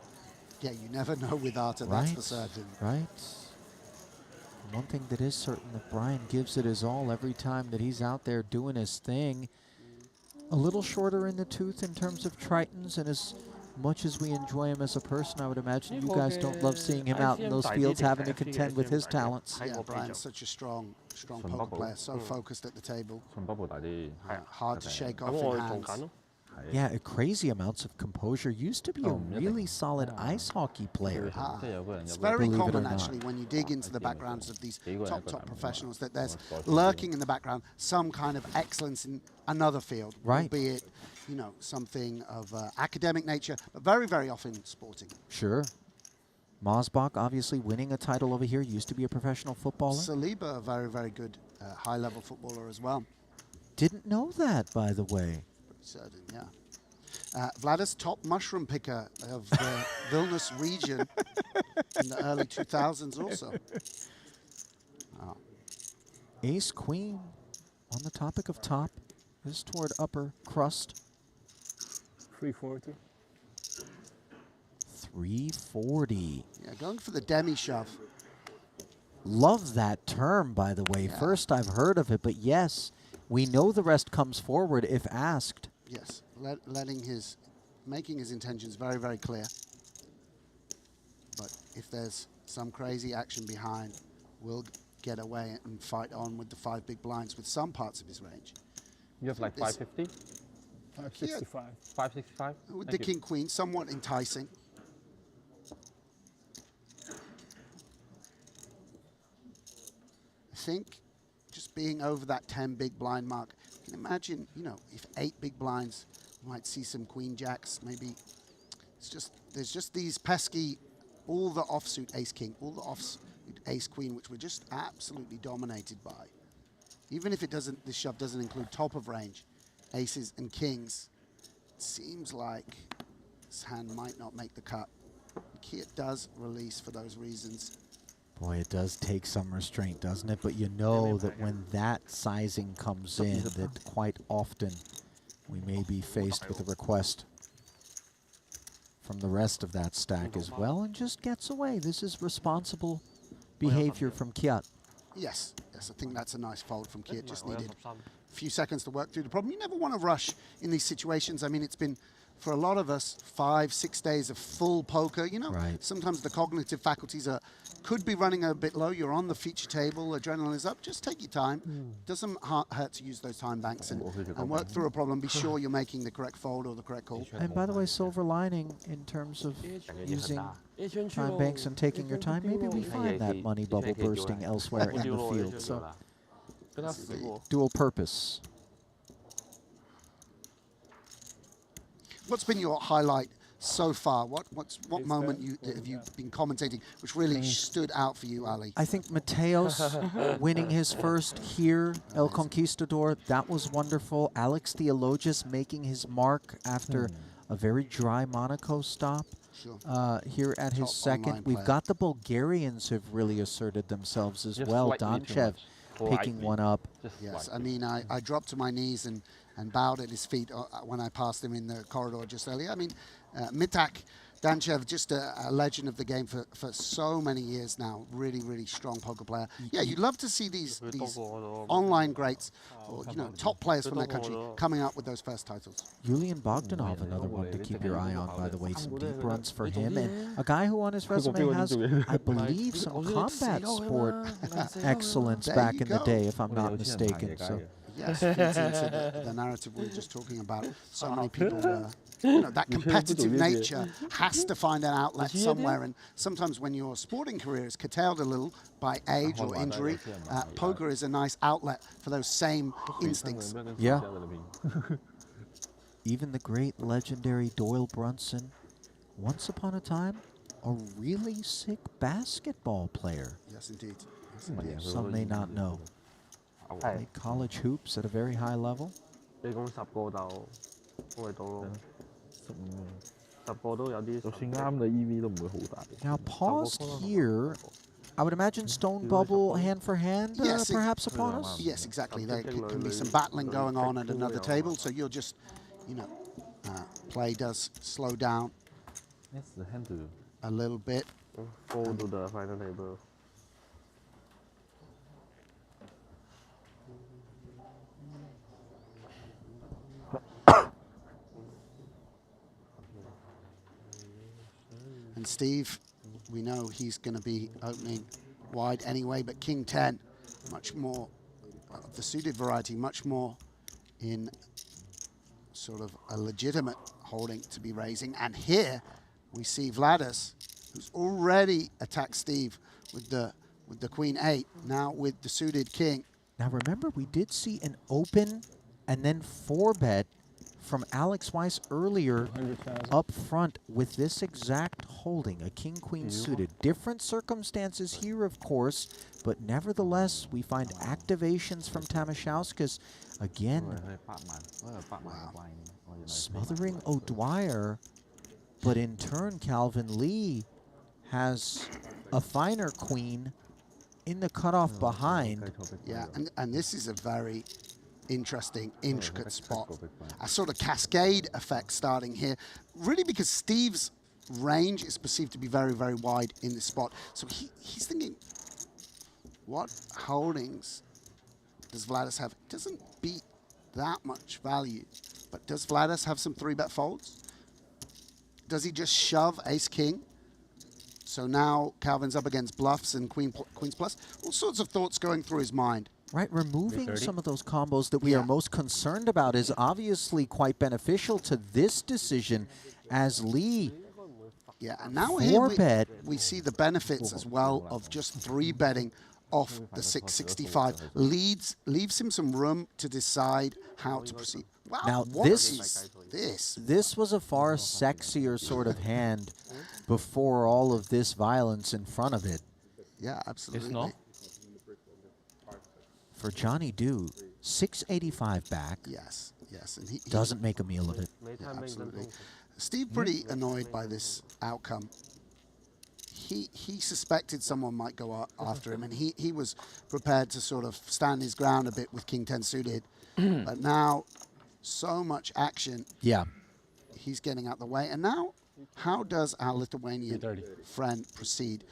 Yeah, you never know with Arta, that's for certain. Right. One thing that is certain, that Brian gives it his all every time that he's out there doing his thing. A little shorter in the tooth in terms of Tritons, and his much as we enjoy him as a person, I would imagine you guys don't love seeing him out in those fields having to contend with his talents. Yeah, Brian's such a strong poker player, so focused at the table. Hard to shake off in hands. Yeah, crazy amounts of composure. Used to be a really solid ice hockey player. It's very common, actually, when you dig into the backgrounds of these top professionals, that there's lurking in the background some kind of excellence in another field, right? Be it, something of academic nature, but very, very often sporting. Sure. Mosbach obviously winning a title over here. Used to be a professional footballer. Saliba, a very, very good high-level footballer as well. Didn't know that, by the way. Certain, yeah. Vladis, top mushroom picker of the Vilnius region in the early 2000s also. Oh. Ace, queen, on the topic of top, is toward upper crust. 340. 340. Yeah, going for the demi shove. Love that term, by the way. Yeah. First I've heard of it, but yes, we know the rest comes forward if asked. Yes, making his intentions very, very clear. But if there's some crazy action behind, we'll get away and fight on with the 5 big blinds with some parts of his range. You have like 550? 565. 565? With the king queen, somewhat enticing. I think just being over that 10 big blind mark, you can imagine, if 8 big blinds, you might see some queen jacks, maybe. There's just these pesky, all the offsuit ace king, all the offsuit ace queen, which we're just absolutely dominated by. Even if this shove doesn't include top of range, aces and kings, it seems like this hand might not make the cut. Kiat does release for those reasons. Boy, it does take some restraint, doesn't it? But you know that when that sizing comes in, that quite often we may be faced with a request from the rest of that stack as well, and just gets away. This is responsible behavior from Kiat. Yes, I think that's a nice fold from Kiat. Just needed a few seconds to work through the problem. You never want to rush in these situations. I mean, it's been, for a lot of us, 5-6 days of full poker. Sometimes the cognitive faculties could be running a bit low. You're on the feature table, adrenaline is up. Just take your time. Doesn't hurt to use those time banks and work through a problem. Be sure you're making the correct fold or the correct call. And by the way, silver lining in terms of using time banks and taking your time, maybe we find that money bubble bursting elsewhere in the field. So dual purpose. What's been your highlight so far? What moment have you been commentating which really stood out for you, Ali? I think Mateos winning his first here, El Conquistador, that was wonderful. Alex Theologus making his mark after a very dry Monaco stop. Sure. Here at his second. We've got the Bulgarians who've really asserted themselves as well. Donchev picking one up. Yes, I mean, I dropped to my knees and bowed at his feet when I passed him in the corridor just earlier. I mean, Mitak Danchev, just a legend of the game for so many years now. Really, really strong poker player. Yeah, you'd love to see these online greats, or top players from their country coming up with those first titles. Yulian Bogdanov, another one to keep your eye on, by the way. Some deep runs for him. And a guy who on his resume has, I believe, some combat sport excellence back in the day, if I'm not mistaken. So. Yes, feeds into the narrative we were just talking about. So many people, that competitive nature has to find an outlet somewhere. And sometimes when your sporting career is curtailed a little by age or injury, poker is a nice outlet for those same instincts. Yeah. Even the great legendary Doyle Brunson, once upon a time, a really sick basketball player. Yes, indeed. Some may not know. Played college hoops at a very high level. Now paused here. I would imagine stone bubble hand for hand, perhaps upon us. Yes, exactly. There can be some battling going on at another table, so you'll just, play does slow down a little bit. Fall to the final table. And Steve, we know he's going to be opening wide anyway, but King 10, much more of the suited variety, much more in sort of a legitimate holding to be raising. And here we see Vladis, who's already attacked Steve with the Queen 8, now with the suited King. Now remember, we did see an open and then 4-bet from Alex Weiss earlier up front with this exact holding, a king-queen suited. Different circumstances here, of course, but nevertheless, we find activations from Tamashauskas. Again, smothering O'Dwyer, but in turn, Calvin Lee has a finer queen in the cutoff behind. Yeah, and this is a very interesting, intricate spot. A sort of cascade effect starting here, really because Steve's range is perceived to be very, very wide in this spot. So he's thinking, what holdings does Vladis have? It doesn't beat that much value, but does Vladis have some 3-bet folds? Does he just shove ace-king? So now Calvin's up against bluffs and queens plus. All sorts of thoughts going through his mind. Right, removing some of those combos that we are most concerned about is obviously quite beneficial to this decision as Lee. Yeah, and now here we see the benefits as well of just 3-betting off the 665. Leaves him some room to decide how to proceed. Wow, now this was a far sexier sort of hand before all of this violence in front of it. Yeah, absolutely. For Johnny Do, 685 back. Yes, and he doesn't make a meal of it. Yeah, absolutely. Steve pretty annoyed by this outcome. He suspected someone might go after him, and he was prepared to sort of stand his ground a bit with King 10 suited. But now, so much action. Yeah. He's getting out the way. And now, how does our Lithuanian friend proceed?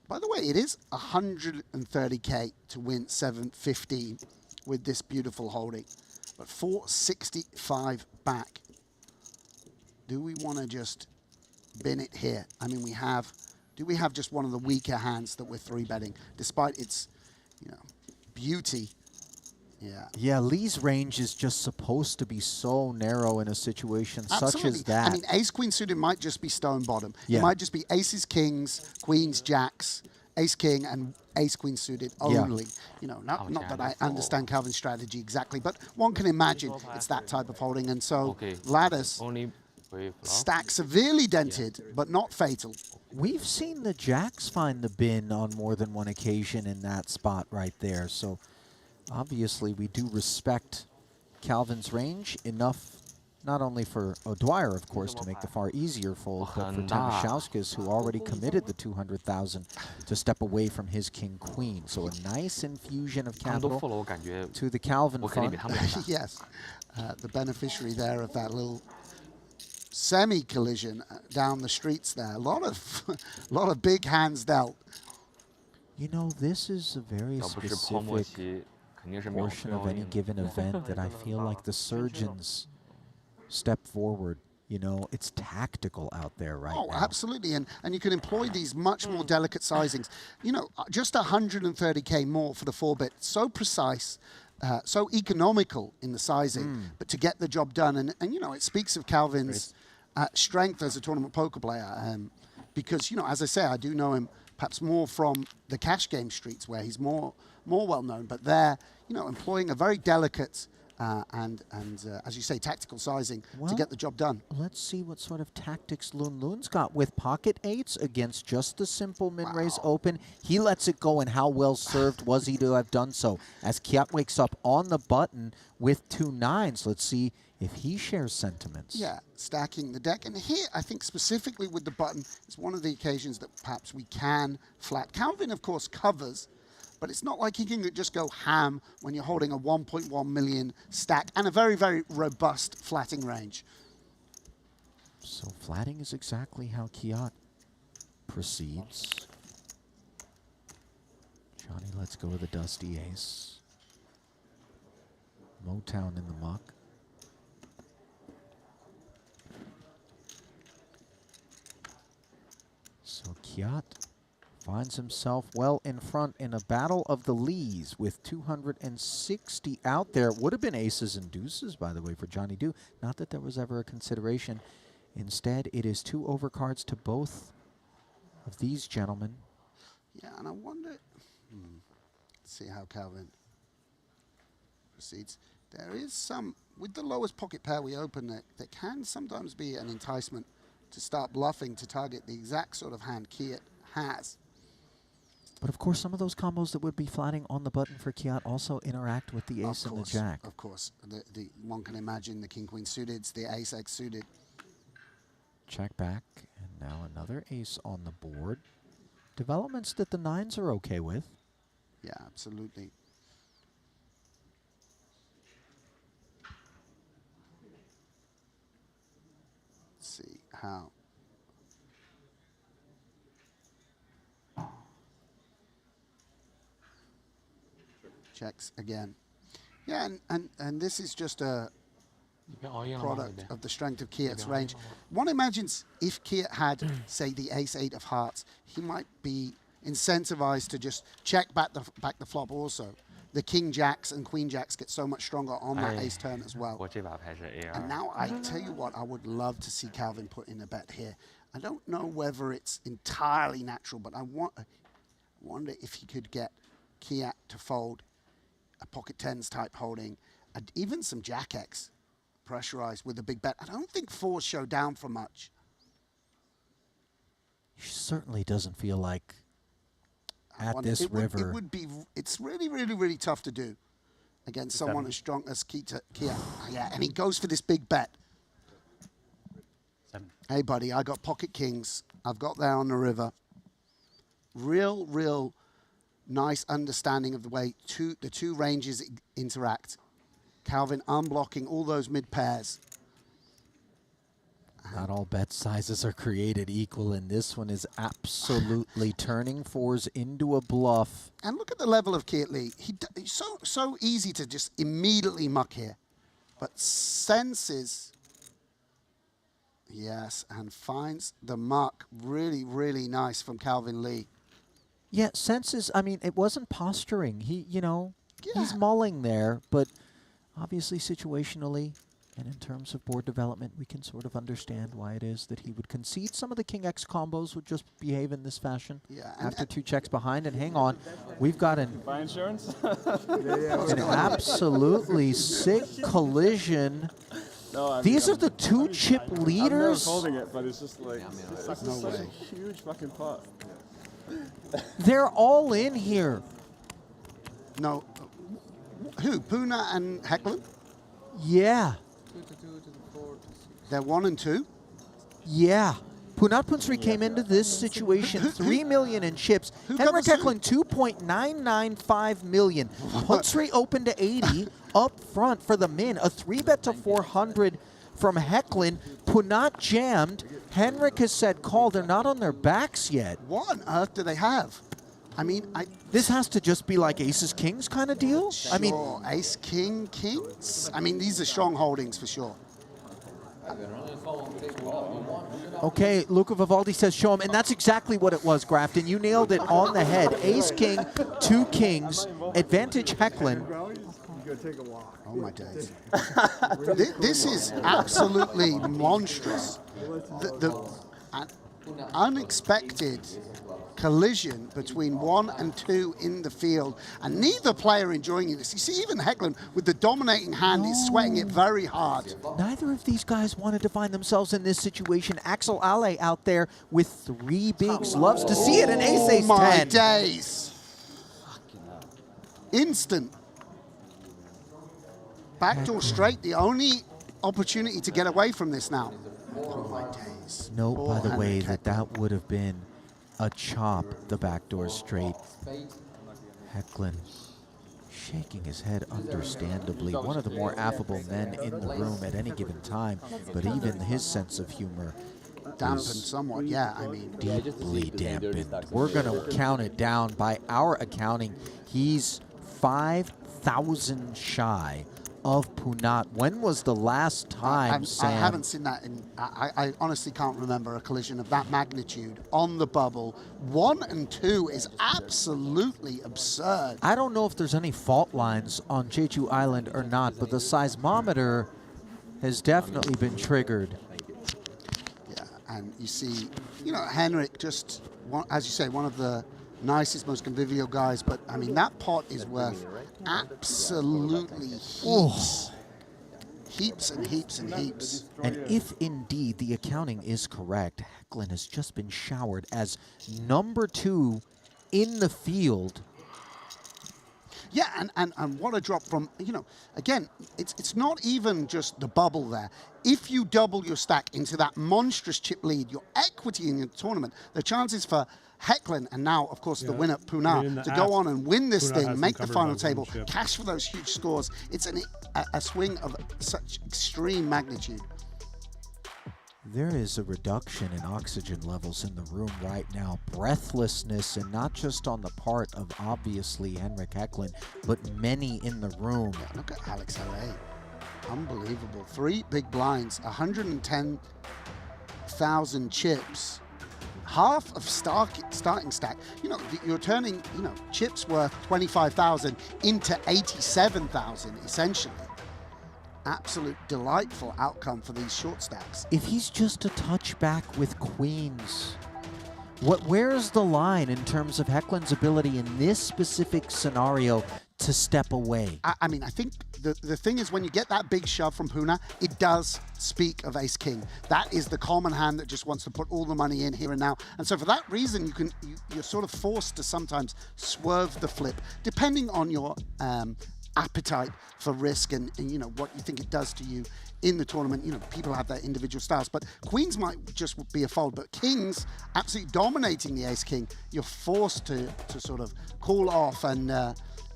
By the way, it is 130K to win 715 with this beautiful holding. But 465 back. Do we want to just bin it here? I mean, do we have just one of the weaker hands that we're 3-betting, despite its, beauty? Yeah. Yeah, Lee's range is just supposed to be so narrow in a situation such as that. I mean, ace-queen suited might just be stone bottom. Yeah. It might just be aces, kings, queens, jacks, ace-king, and ace-queen suited only. Not that I understand Calvin's strategy exactly, but one can imagine it's that type of holding. And so Vladis stack severely dented, but not fatal. We've seen the jacks find the bin on more than one occasion in that spot right there. So obviously we do respect Calvin's range enough, not only for O'Dwyer, of course, to make the far easier fold, but for Tamashauskas, who already committed the 200,000 to step away from his king-queen. So a nice infusion of capital to the Calvin fund. Yes, the beneficiary there of that little semi-collision down the streets there. A lot of big hands dealt. This is a very specific portion of any given event that I feel like the surgeons step forward. It's tactical out there right now. Absolutely, and you can employ these much more delicate sizings. Just 130K more for the 4-bet, so precise, so economical in the sizing, but to get the job done. And it speaks of Calvin's strength as a tournament poker player, because, as I say, I do know him perhaps more from the cash game streets where he's more well-known, but there, employing a very delicate and as you say, tactical sizing to get the job done. Let's see what sort of tactics Lun Lun's got with pocket 8s against just the simple min-raise open. He lets it go, and how well served was he to have done so? As Kiat wakes up on the button with 2 9s, let's see if he shares sentiments. Yeah, stacking the deck. And here, I think specifically with the button, it's one of the occasions that perhaps we can flat. Calvin, of course, covers, but it's not like he can just go ham when you're holding a 1.1 million stack and a very, very robust flatting range. So flatting is exactly how Kiat proceeds. Johnny lets go of the dusty ace. Motown in the muck. Kiat finds himself well in front in a battle of the Lees with 260 out there. Would have been aces and deuces, by the way, for Johnny Do. Not that there was ever a consideration. Instead, it is 2 overcards to both of these gentlemen. Yeah, and I wonder, let's see how Calvin proceeds. There is some, with the lowest pocket pair we open, there can sometimes be an enticement to start bluffing to target the exact sort of hand Kiat has. But of course, some of those combos that would be flatting on the button for Kiat also interact with the ace and the jack. Of course, the one can imagine the king-queen suited, the ace-x suited. Check back, and now another ace on the board. Developments that the 9s are okay with. Yeah, absolutely. Let's see how. Checks again. Yeah, and this is just a product of the strength of Kiat's range. One imagines if Kiat had, say, the ace-8 of hearts, he might be incentivized to just check back the flop also. The king jacks and queen jacks get so much stronger on that ace turn as well. And now I tell you what, I would love to see Calvin put in a bet here. I don't know whether it's entirely natural, but I wonder if he could get Kiat to fold a pocket tens type holding, and even some jack X pressurized with a big bet. I don't think 4s show down for much. He certainly doesn't feel like at this river. It's really, really, really tough to do against someone as strong as Kiat. Yeah, and he goes for this big bet. Hey, buddy, I got pocket kings. I've got there on the river. Real nice understanding of the way the two ranges interact. Calvin unblocking all those mid pairs. Not all bet sizes are created equal, and this one is absolutely turning 4s into a bluff. And look at the level of Kiat Lee. He's so easy to just immediately muck here. But senses, yes, and finds the muck. Really, really nice from Calvin Lee. Yeah, senses, I mean, it wasn't posturing. He's mulling there, but obviously situationally and in terms of board development, we can sort of understand why it is that he would concede. Some of the King X combos would just behave in this fashion after 2 checks behind. And hang on, we've got an absolutely sick collision. No, These are the 2 chip leaders. I'm holding it, but it's just like, this is such a huge fucking pot. They're all in here. No. Who? Puna and Hecklin? Yeah. They're 1 and 2? Yeah. Punat Punsri came into this situation 3 million in chips. Henrik Hecklin 2.995 million. Punsri opened to 80 up front for the min. A 3-bet to 400 from Hecklin. Punat jammed. Henrik has said call. They're not on their backs yet. What on earth do they have? I mean, this has to just be like aces kings kind of deal. Sure. I mean, ace king kings. I mean, these are strong holdings for sure. Okay, Luca Vivaldi says show him, and that's exactly what it was, Grafton. You nailed it on the head. Ace king, 2 kings, advantage Hecklin. Oh my days. This is absolutely monstrous. The unexpected collision between 1 and 2 in the field, and neither player enjoying this. You see, even Hecklin with the dominating hand is sweating it very hard. Neither of these guys wanted to find themselves in this situation. Axel Ale out there with 3 bigs. Loves to see it, an ace-ace 10. Oh my days. Instant. Backdoor straight, the only opportunity to get away from this now. Oh my days. Note, by the way, that would have been a chop, the backdoor straight. Hecklin shaking his head understandably. One of the more affable men in the room at any given time, but even his sense of humor dampened somewhat, yeah, I mean. Deeply dampened. We're going to count it down. By our accounting, he's 5,000 shy of Punat. When was the last time, I Sam? haven't seen that in. I honestly can't remember a collision of that magnitude on the bubble. 1 and 2 is absolutely absurd. I don't know if there's any fault lines on Jeju Island or not, but the seismometer has definitely been triggered. Yeah, and you see, you know, Henrik just, as you say, one of the nicest, most convivial guys, but I mean, that pot is worth absolutely heaps. Heaps and heaps and heaps. And if indeed the accounting is correct, Hecklin has just been showered as number 2 in the field. Yeah, and what a drop from, you know, again, it's not even just the bubble there. If you double your stack into that monstrous chip lead, your equity in the tournament, the chances for Hecklin and now, of course, the winner, Punat, to go on and win this thing, make the final table, cash for those huge scores, it's a swing of such extreme magnitude. There is a reduction in oxygen levels in the room right now. Breathlessness, and not just on the part of, obviously, Henrik Hecklin, but many in the room. Yeah, look at Alex LA. Unbelievable. 3 big blinds, 110,000 chips. Half of starting stack. You know, you're turning, you know, chips worth 25,000 into 87,000, essentially. Absolute delightful outcome for these short stacks. If he's just a touchback with queens, where's the line in terms of Hecklin's ability in this specific scenario to step away? I mean, I think the thing is, when you get that big shove from Puna, it does speak of ace-king. That is the common hand that just wants to put all the money in here and now. And so for that reason, you're sort of forced to sometimes swerve the flip, depending on your appetite for risk and you know what you think it does to you in the tournament. You know, people have their individual styles, but queens might just be a fold, but kings absolutely dominating the ace-king. You're forced to sort of call off and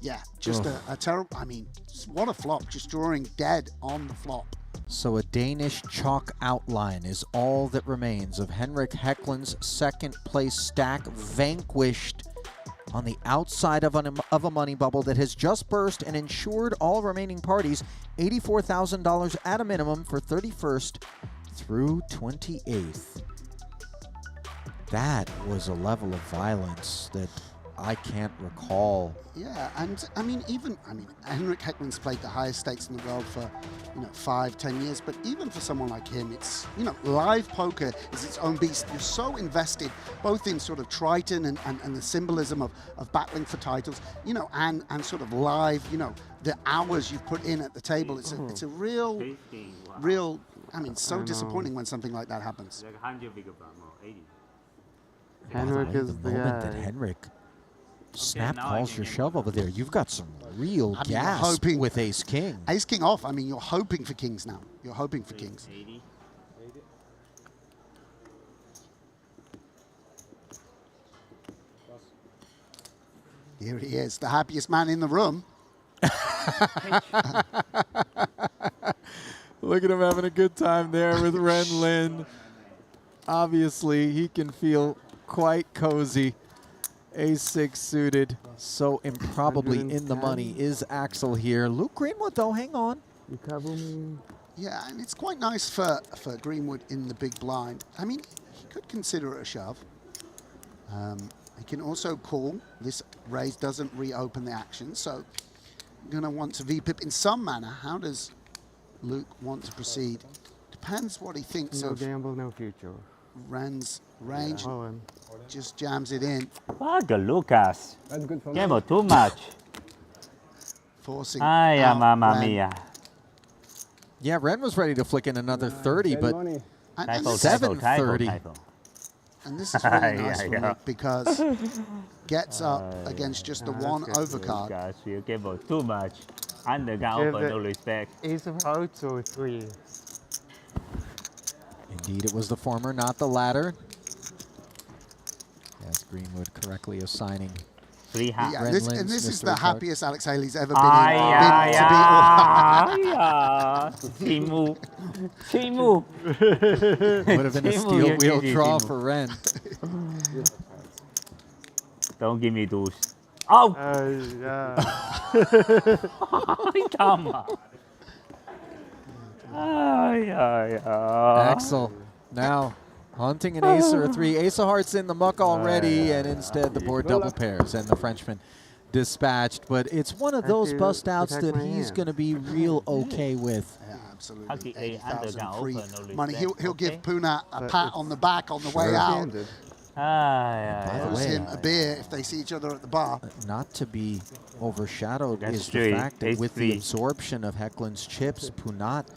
yeah, just a terrible, I mean, what a flop, just drawing dead on the flop. So a Danish chalk outline is all that remains of Henrik Hecklin's second place stack, vanquished on the outside of a money bubble that has just burst and ensured all remaining parties $84,000 at a minimum for 31st through 28th. That was a level of violence that I can't recall. Yeah, and I mean, Henrik Hecklin's played the highest stakes in the world for, 5-10 years, but even for someone like him, it's, live poker is its own beast. You're so invested both in sort of Triton and the symbolism of battling for titles, and sort of live, the hours you've put in at the table. It's a real, so disappointing when something like that happens. Henrik is the moment that Henrik snap calls your shove over there, you've got some real gas with ace-king. Ace-king off. I mean, you're hoping for kings now. You're hoping for kings. Here he is, the happiest man in the room. Look at him having a good time there with Ren Lin. Obviously, he can feel quite cozy. Ace-6 suited, so improbably in the money is Axel here. Luke Greenwood, though, hang on. Yeah, and it's quite nice for Greenwood in the big blind. I mean, he could consider it a shove. He can also call. This raise doesn't reopen the action, so going to want to VPip in some manner. How does Luke want to proceed? Depends what he thinks no of. No gamble, no future. Ren's range, just jams it in. Fuck, Lucas. That's good for Gamble too much. Forcing Ay, mamma Ren. mia. Yeah, Ren was ready to flick in another 30, but and 730. And this is really nice for Luke because gets up against just the one overcard. Lucas, you gamble too much. Underground offer no respect. Ace of hearts or 3. Indeed, it was the former, not the latter. Yes, Greenwood correctly assigning. Yeah, this is the happiest Alex Haley's ever been Timu. Timu. Would have been a steel wheel draw for Ren. Don't give me those. Oh! Yeah. Tama. Axel now hunting an ace or a 3. Ace of hearts in the muck already, and instead the board double pairs, and the Frenchman dispatched. But it's one of those bust outs that he's going to be real okay with. Yeah, absolutely. 80,000 free money. He'll give Puna a pat on the back on the way out. Offers him a beer if they see each other at the bar. Not to be overshadowed is the fact that with the absorption of Hecklin's chips, Punat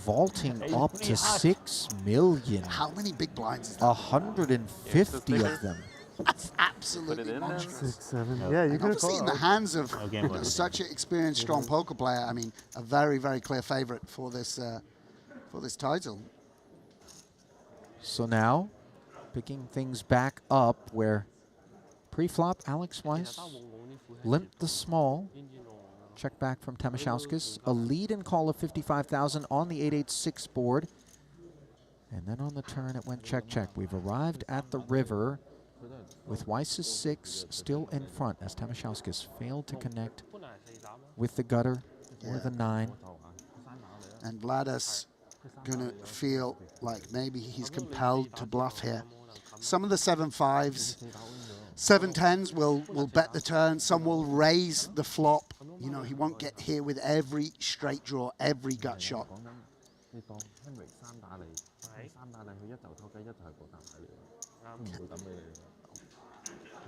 vaulting up to 6 million. How many big blinds is that? 150 of them. That's absolutely monstrous. 6, 7. Yeah, you could obviously in the hands of such an experienced, strong poker player. I mean, a very, very clear favorite for this title. So now, picking things back up where pre-flop Alex Weiss limped the small. Check back from Tamashauskas. A lead and call of 55,000 on the 886 board. And then on the turn it went check, check. We've arrived at the river with Weiss's 6 still in front as Tamashauskas failed to connect with the gutter or the 9. And Vladis gonna feel like maybe he's compelled to bluff here. Some of the 7-5s, 7-10s will bet the turn. Some will raise the flop. You know, he won't get here with every straight draw, every gut shot.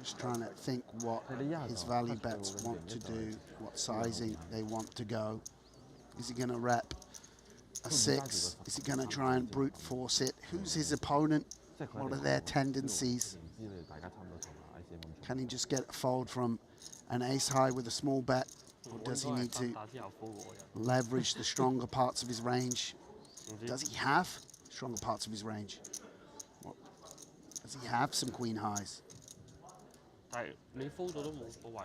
Just trying to think what his value bets want to do, what sizing they want to go. Is he going to rep a 6? Is he going to try and brute force it? Who's his opponent? What are their tendencies? Can he just get a fold from an ace high with a small bet? Or does he need to leverage the stronger parts of his range? Does he have stronger parts of his range? Does he have some queen highs?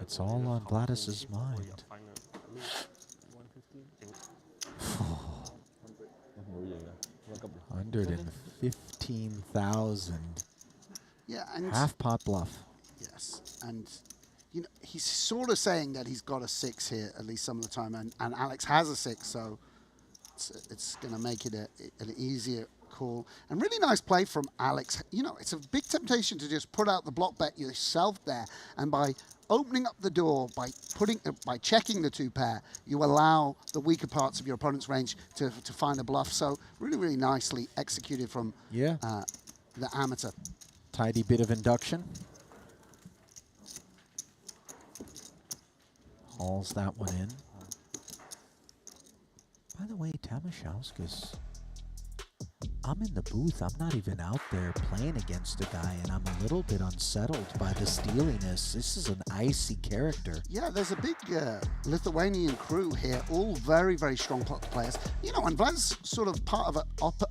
It's all on Vladis's mind. 115,000. Yeah, and half pot bluff. Yes, and you know he's sort of saying that he's got a 6 here at least some of the time, and Alex has a 6, so it's going to make it an easier call. And really nice play from Alex. You know, it's a big temptation to just put out the block bet yourself there, and by opening up the door, by checking the 2 pair, you allow the weaker parts of your opponent's range to find a bluff. So really, really nicely executed from the amateur. Tidy bit of induction. Hauls that one in. By the way, Tamashauskas, I'm in the booth. I'm not even out there playing against a guy, and I'm a little bit unsettled by the steeliness. This is an icy character. Yeah, there's a big Lithuanian crew here, all very, very strong players. You know, and Vlad's sort of part of an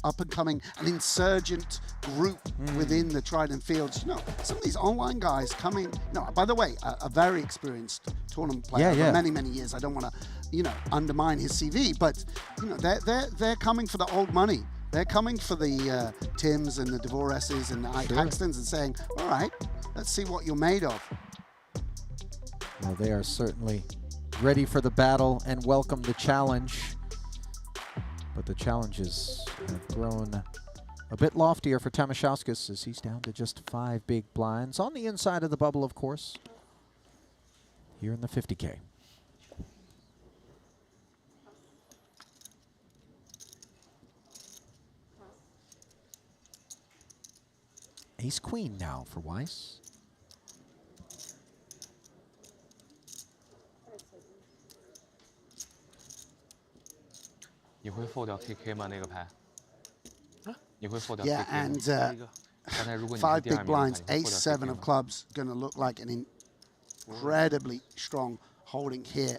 up-and-coming, an insurgent group within the Triton fields. You know, some of these online guys coming. No, by the way, a very experienced tournament player for many, many years. I don't want to, you know, undermine his CV, but you know, they're coming for the old money. They're coming for the Tims and the Dvoreses and the Paxtons and saying, all right, let's see what you're made of. Well, they are certainly ready for the battle and welcome the challenge. But the challenges have grown a bit loftier for Tamashauskas as he's down to just 5 big blinds. On the inside of the bubble, of course, here in the 50K. Ace Queen now for Weiss. You will fold out KK 吗？那个牌？你会 fold out Yeah, KK 吗？ and 刚才如果你是 5 第二 big 名的话， blinds, 你会 ace fold out 7 KK of 吗？ clubs, going to look like an incredibly strong holding here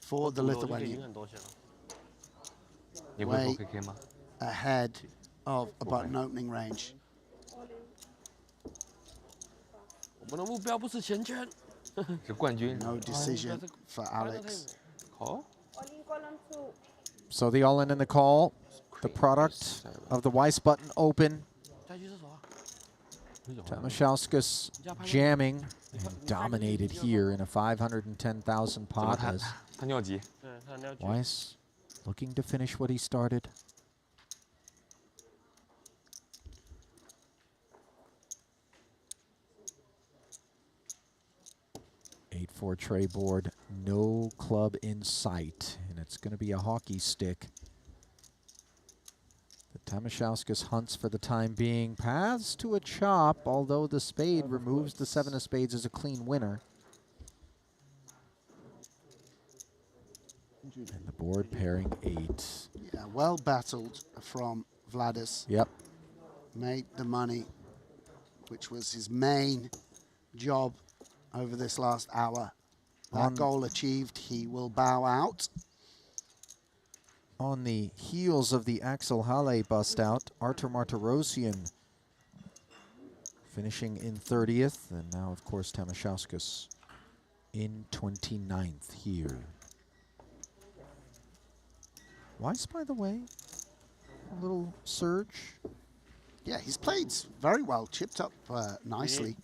for the Lithuanian. 你会 Way fold KK 吗？ ahead of a button opening range. 我们的目标不是钱圈。是冠军。 No decision for Alex. Call? So the all-in and the call, the product of the Weiss button open. Tamashauskas jamming and dominated here in a 510,000 pot as Weiss looking to finish what he started. 8-4 tray board, no club in sight, and it's going to be a hockey stick. The Tamashauskas hunts for the time being. Paths to a chop, although the spade removes the 7 of spades as a clean winner. And the board pairing 8. Yeah, well battled from Vladis. Yep. Made the money, which was his main job over this last hour. That goal achieved, he will bow out. On the heels of the Axel Halle bust out, Artur Martirosyan finishing in 30th, and now, of course, Tamashauskas in 29th here. Weiss, by the way, a little surge. Yeah, he's played very well, chipped up nicely.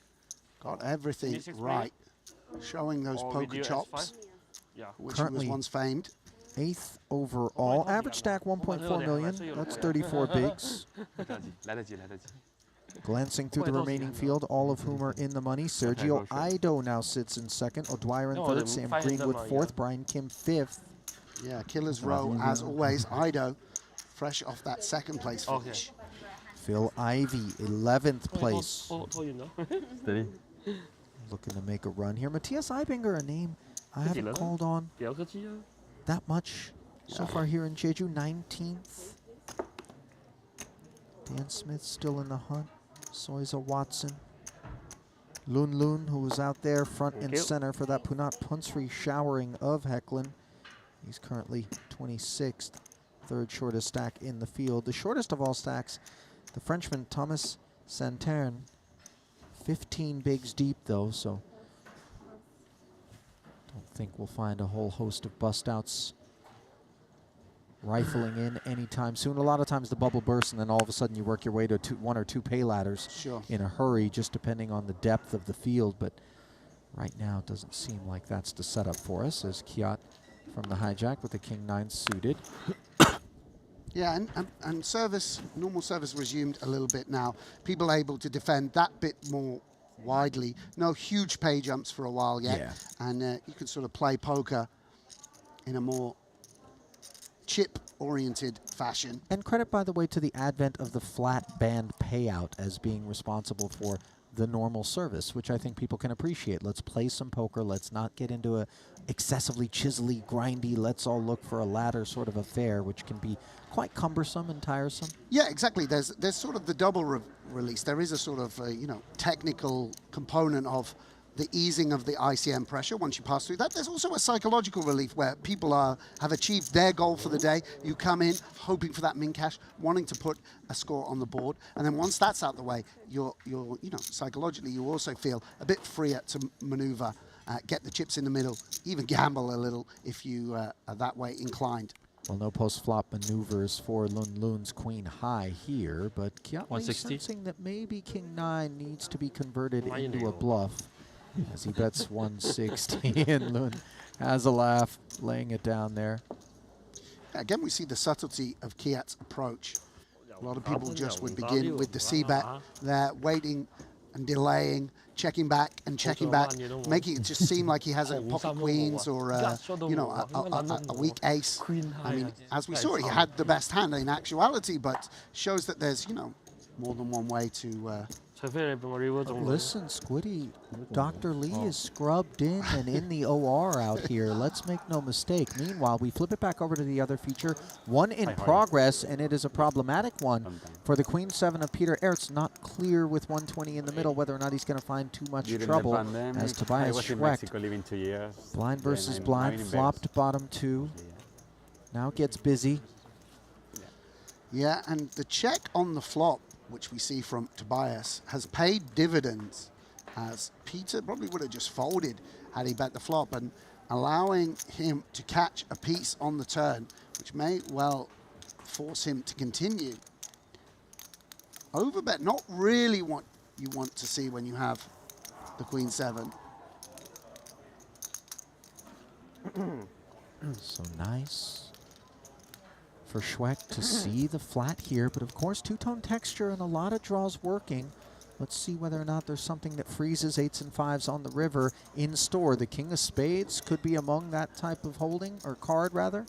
Got everything right, showing those poker chops, which he was once famed. 8th overall. Average stack 1.4 million. That's 34 bigs. Glancing through the remaining field, all of whom are in the money. Sergio Ido now sits in second. O'Dwyer in third. Sam Greenwood fourth. Brian Kim fifth. Yeah, killer's row as always. Ido, fresh off that second place finish. Phil Ivey, 11th place. Steady. Looking to make a run here. Matthias Eibinger, a name I haven't called on that much so far here in Jeju. 19th. Dan Smith still in the hunt. Soiza Watson. Lun Lun, who was out there front and center for that Punat Punsri showering of Hecklin. He's currently 26th, third shortest stack in the field. The shortest of all stacks, the Frenchman Thomas Santerne, 15 bigs deep though, so don't think we'll find a whole host of bust-outs rifling in anytime soon. A lot of times the bubble bursts and then all of a sudden you work your way to 1 or 2 pay ladders in a hurry, just depending on the depth of the field. But right now it doesn't seem like that's the setup for us, as Kiat from the hijack with the King-9 suited. Yeah, and service, normal service resumed a little bit now. People able to defend that bit more widely. No huge pay jumps for a while yet. Yeah. And you can sort of play poker in a more chip-oriented fashion. And credit, by the way, to the advent of the flat band payout as being responsible for the normal service, which I think people can appreciate. Let's play some poker. Let's not get into a excessively chiselly, grindy, let's all look for a ladder sort of affair, which can be quite cumbersome and tiresome. Yeah, exactly. There's sort of the double release. There is a sort of technical component of the easing of the ICM pressure once you pass through that. There's also a psychological relief where people have achieved their goal for the day. You come in hoping for that min cash, wanting to put a score on the board, and then once that's out the way, you're psychologically you also feel a bit freer to maneuver, get the chips in the middle, even gamble a little if you are that way inclined. Well, no post-flop maneuvers for Lun Lun's queen high here, but Kiat sensing that maybe King-9 needs to be converted into a bluff as he bets 160, and Lun has a laugh, laying it down there. Again, we see the subtlety of Kiat's approach. A lot of people just would begin with the C-bet. They're waiting and delaying, checking back and checking back, making it just seem like he has a pocket queens or a weak ace. I mean, as we saw, he had the best hand in actuality, but shows that there's more than one way to. Listen, Squiddy, Dr. Lee is scrubbed in and in the OR out here. Let's make no mistake. Meanwhile, we flip it back over to the other feature. One in progress, and it is a problematic one for the Queen 7 of Peter Ertz. Not clear with 120 in the middle whether or not he's going to find too much trouble as Tobias Schreck. Blind versus blind, flopped bottom 2. Now gets busy. Yeah, and the check on the flop, which we see from Tobias, has paid dividends, as Peter probably would have just folded had he bet the flop, and allowing him to catch a piece on the turn, which may well force him to continue. Overbet, not really what you want to see when you have the Queen 7. So nice. for Schweck to see the flat here, but of course two-tone texture and a lot of draws working. Let's see whether or not there's something that freezes 8s and 5s on the river in store. The King of Spades could be among that type of holding, or card rather.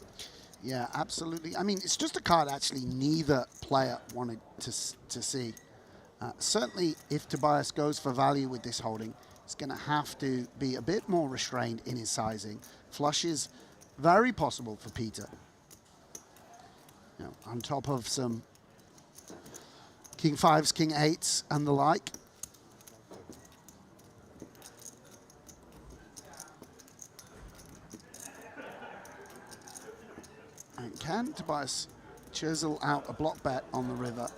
Yeah, absolutely. I mean, it's just a card actually neither player wanted to see. Certainly, if Tobias goes for value with this holding, it's going to have to be a bit more restrained in his sizing. Flush is very possible for Peter. You know, on top of some King 5s, King 8s, and the like. And can Tobias chisel out a block bet on the river?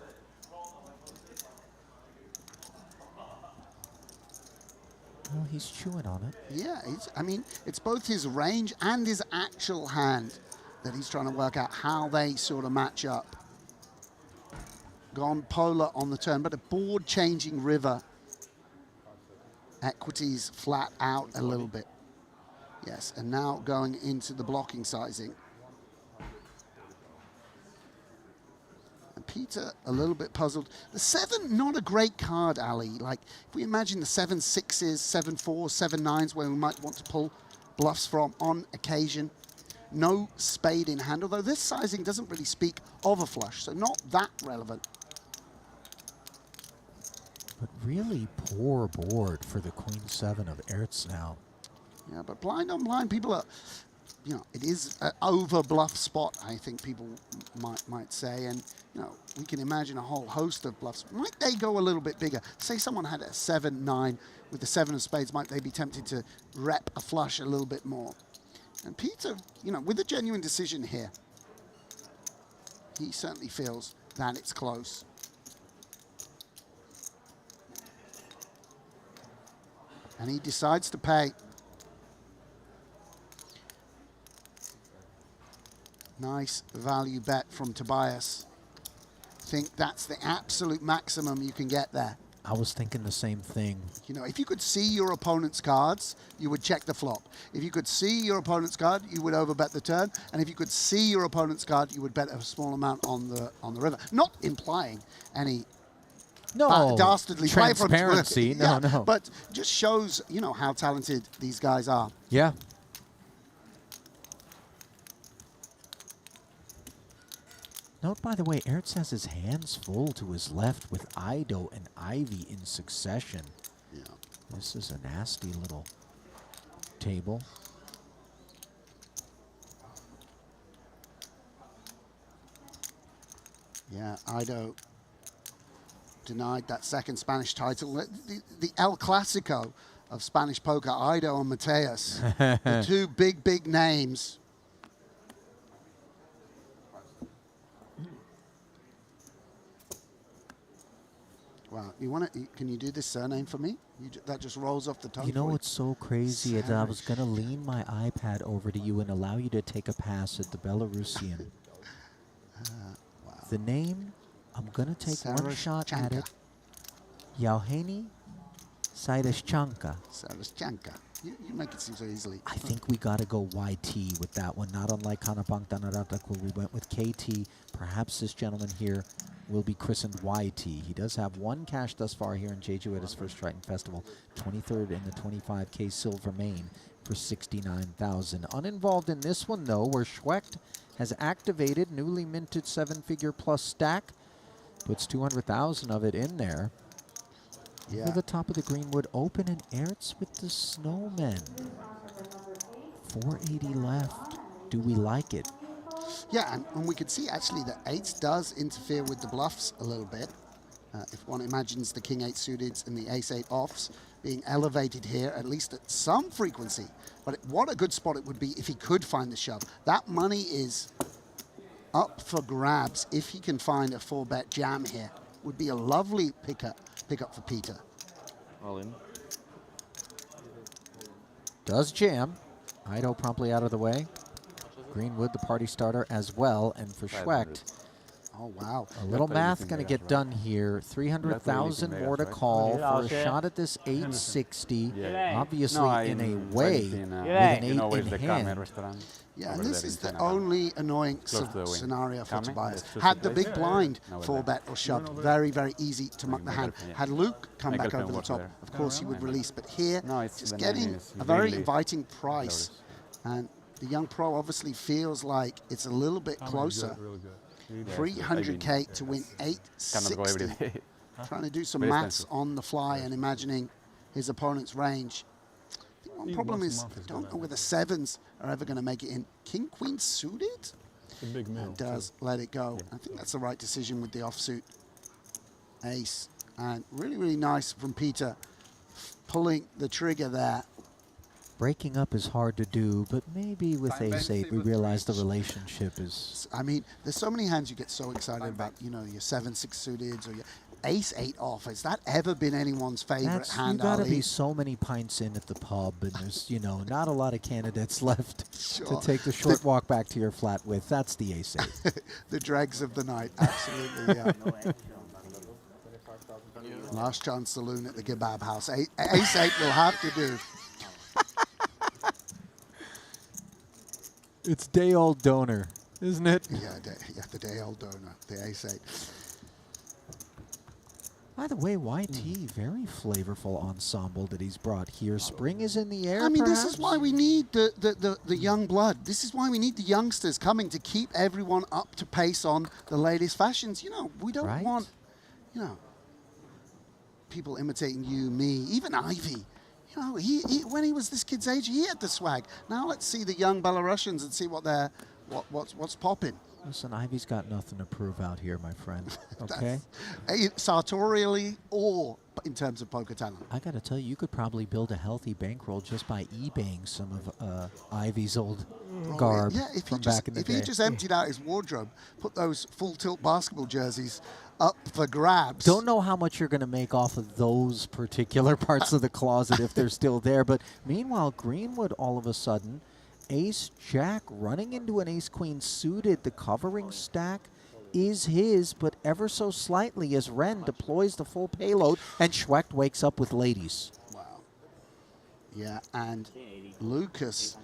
Well, he's chewing on it. Yeah, I mean, it's both his range and his actual hand that he's trying to work out how they sort of match up. Gone polar on the turn, but a board-changing river. Equities flat out a little bit. Yes, and now going into the blocking sizing. And Peter a little bit puzzled. The 7, not a great card, Ali. Like, if we imagine the 7 6s, 7 4s, 7 9s, where we might want to pull bluffs from on occasion. No spade in hand, although this sizing doesn't really speak of a flush, so not that relevant. But really poor board for the Queen 7 of Ertz now. Yeah, but blind on blind, people are, you know, it is an over bluff spot, I think people might say, and you know, we can imagine a whole host of bluffs. Might they go a little bit bigger? Say someone had a 7-9 with the 7 of spades, might they be tempted to rep a flush a little bit more? And Peter, you know, with a genuine decision here, he certainly feels that it's close. And he decides to pay. Nice value bet from Tobias. Think that's the absolute maximum you can get there. I was thinking the same thing. You know, if you could see your opponent's cards, you would check the flop. If you could see your opponent's card, you would overbet the turn. And if you could see your opponent's card, you would bet a small amount on the river. Not implying any dastardly play from transparency. No. But just shows, you know, how talented these guys are. Yeah. Note, by the way, Ertz has his hands full to his left with Ido and Ivy in succession. Yeah. This is a nasty little table. Yeah, Ido denied that second Spanish title. The El Clasico of Spanish poker, Ido and Mateus. The two big names. Wow, can you do this surname for me? That just rolls off the tongue. You know what's so crazy is I was going to lean my iPad over to you and allow you to take a pass at the Belarusian. Wow. The name, I'm going to take one shot at it. Yauheni Sairaschanka. Sairaschanka. You make it seem so easily. I think we got to go YT with that one, not unlike Kanapang Tanaratak where we went with KT. Perhaps this gentleman here will be christened YT. He does have one cash thus far here in Jeju at his first Triton Festival, 23rd in the 25K silver main for 69,000. Uninvolved in this one though, where Schwecht has activated newly minted 7-figure plus stack, puts 200,000 of it in there. Yeah. Over the top of the Greenwood open and Ertz with the Snowmen. 480 left. Do we like it? Yeah, and we could see actually that 8 does interfere with the bluffs a little bit. If one imagines the King 8 suited and the Ace 8 offs being elevated here, at least at some frequency. But what a good spot it would be if he could find the shove. That money is up for grabs if he can find a 4-bet jam here. Would be a lovely pickup for Peter. All in. Does jam. Ido promptly out of the way. Greenwood, the party starter as well. And for Schwecht, Oh, wow. A little math going to get done here. 300,000 more to call for a shot at this 860. Obviously, in a way, with an 8 in hand. Yeah, and this is the only annoying scenario for Tobias. Had the big blind 4-bet or shoved, very, very easy to muck the hand. Had Luke come back over the top, of course he would release. But here, just getting a very inviting price. And the young pro obviously feels like it's a little bit closer. 300K to win 860. Trying to do some maths on the fly and imagining his opponent's range. I think one problem is I don't know whether sevens are ever going to make it in. King, queen suited? And does let it go. I think that's the right decision with the offsuit ace. And really, really nice from Peter pulling the trigger there. Breaking up is hard to do, but maybe with ace-8 we realize the relationship is... I mean, there's so many hands you get so excited about, you know, your 7-6 suited or your ace-8 off. Has that ever been anyone's favorite hand, You've got to Ali? be so many pints in at the pub, and there's, you know, not a lot of candidates left to take the short walk back to your flat with. That's the ace-8. The dregs of the night, absolutely, yeah. Last chance saloon at the kebab house. Ace-8 will have to do. It's day-old donor, isn't it? Yeah, the day-old donor, the ace-8. By the way, YT, very flavorful ensemble that he's brought here. Spring is in the air, I mean, perhaps? this is why we need the young blood. This is why we need the youngsters coming to keep everyone up to pace on the latest fashions. You know, we don't want, you know, people imitating you, me, even Ivy. You know, he when he was this kid's age, he had the swag. Now let's see the young Belarusians and see what they're what's popping. Listen, Ivy's got nothing to prove out here, my friend. Okay? Sartorially or in terms of poker talent. I got to tell you could probably build a healthy bankroll just by eBaying some of Ivy's old garb from back in the day. If he just emptied out his wardrobe, put those full tilt basketball jerseys up for grabs. Don't know how much you're going to make off of those particular parts of the closet if they're still there. But meanwhile, Greenwood all of a sudden, ace-jack running into an ace-queen suited. The covering stack is his, but ever so slightly as Ren deploys the full payload and Schwecht wakes up with ladies. Wow. Yeah, and Lucas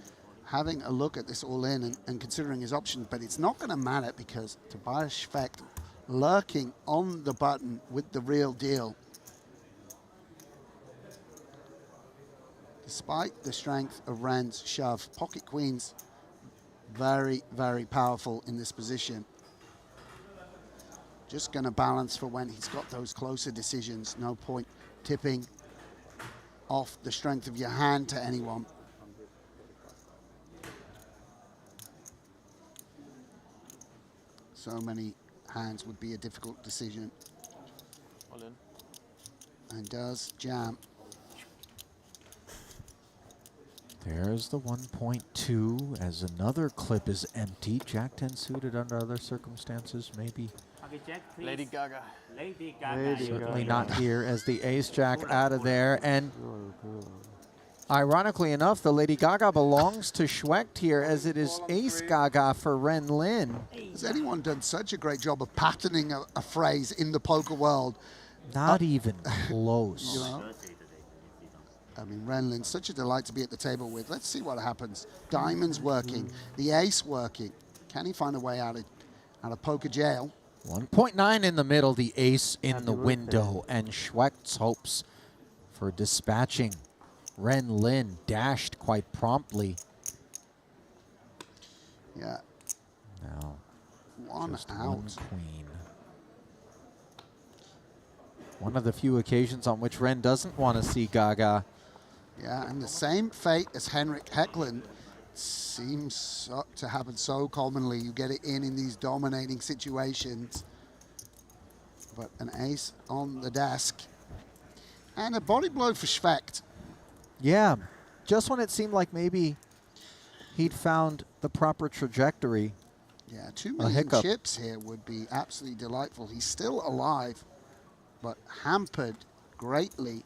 having a look at this all-in and considering his options, but it's not going to matter because Tobias Schwecht lurking on the button with the real deal. Despite the strength of Ren's shove, pocket queens very, very powerful in this position. Just going to balance for when he's got those closer decisions. No point tipping off the strength of your hand to anyone. So many hands would be a difficult decision. All in. And does jam. There's the 1.2 as another clip is empty. Jack 10 suited under other circumstances, maybe. Lady Gaga. Lady Gaga. Certainly not here as the ace-jack out of there. And ironically enough, the Lady Gaga belongs to Schwecht here as it is ace Gaga for Ren Lin. Has anyone done such a great job of patterning a phrase in the poker world? Not even close. You know? I mean, Ren Lin's such a delight to be at the table with. Let's see what happens. Diamonds working, the ace working. Can he find a way out of poker jail? 1.9 in the middle, the ace in the window, and Schwecht's hopes for dispatching Ren Lin dashed quite promptly. Yeah. Now, one just out. one queen. One of the few occasions on which Ren doesn't want to see Gaga. Yeah, and the same fate as Henrik Hecklund seems to happen so commonly. You get it in these dominating situations. But an ace on the desk. And a body blow for Schwecht. Yeah, just when it seemed like maybe he'd found the proper trajectory. Yeah, 2 million chips here would be absolutely delightful. He's still alive, but hampered greatly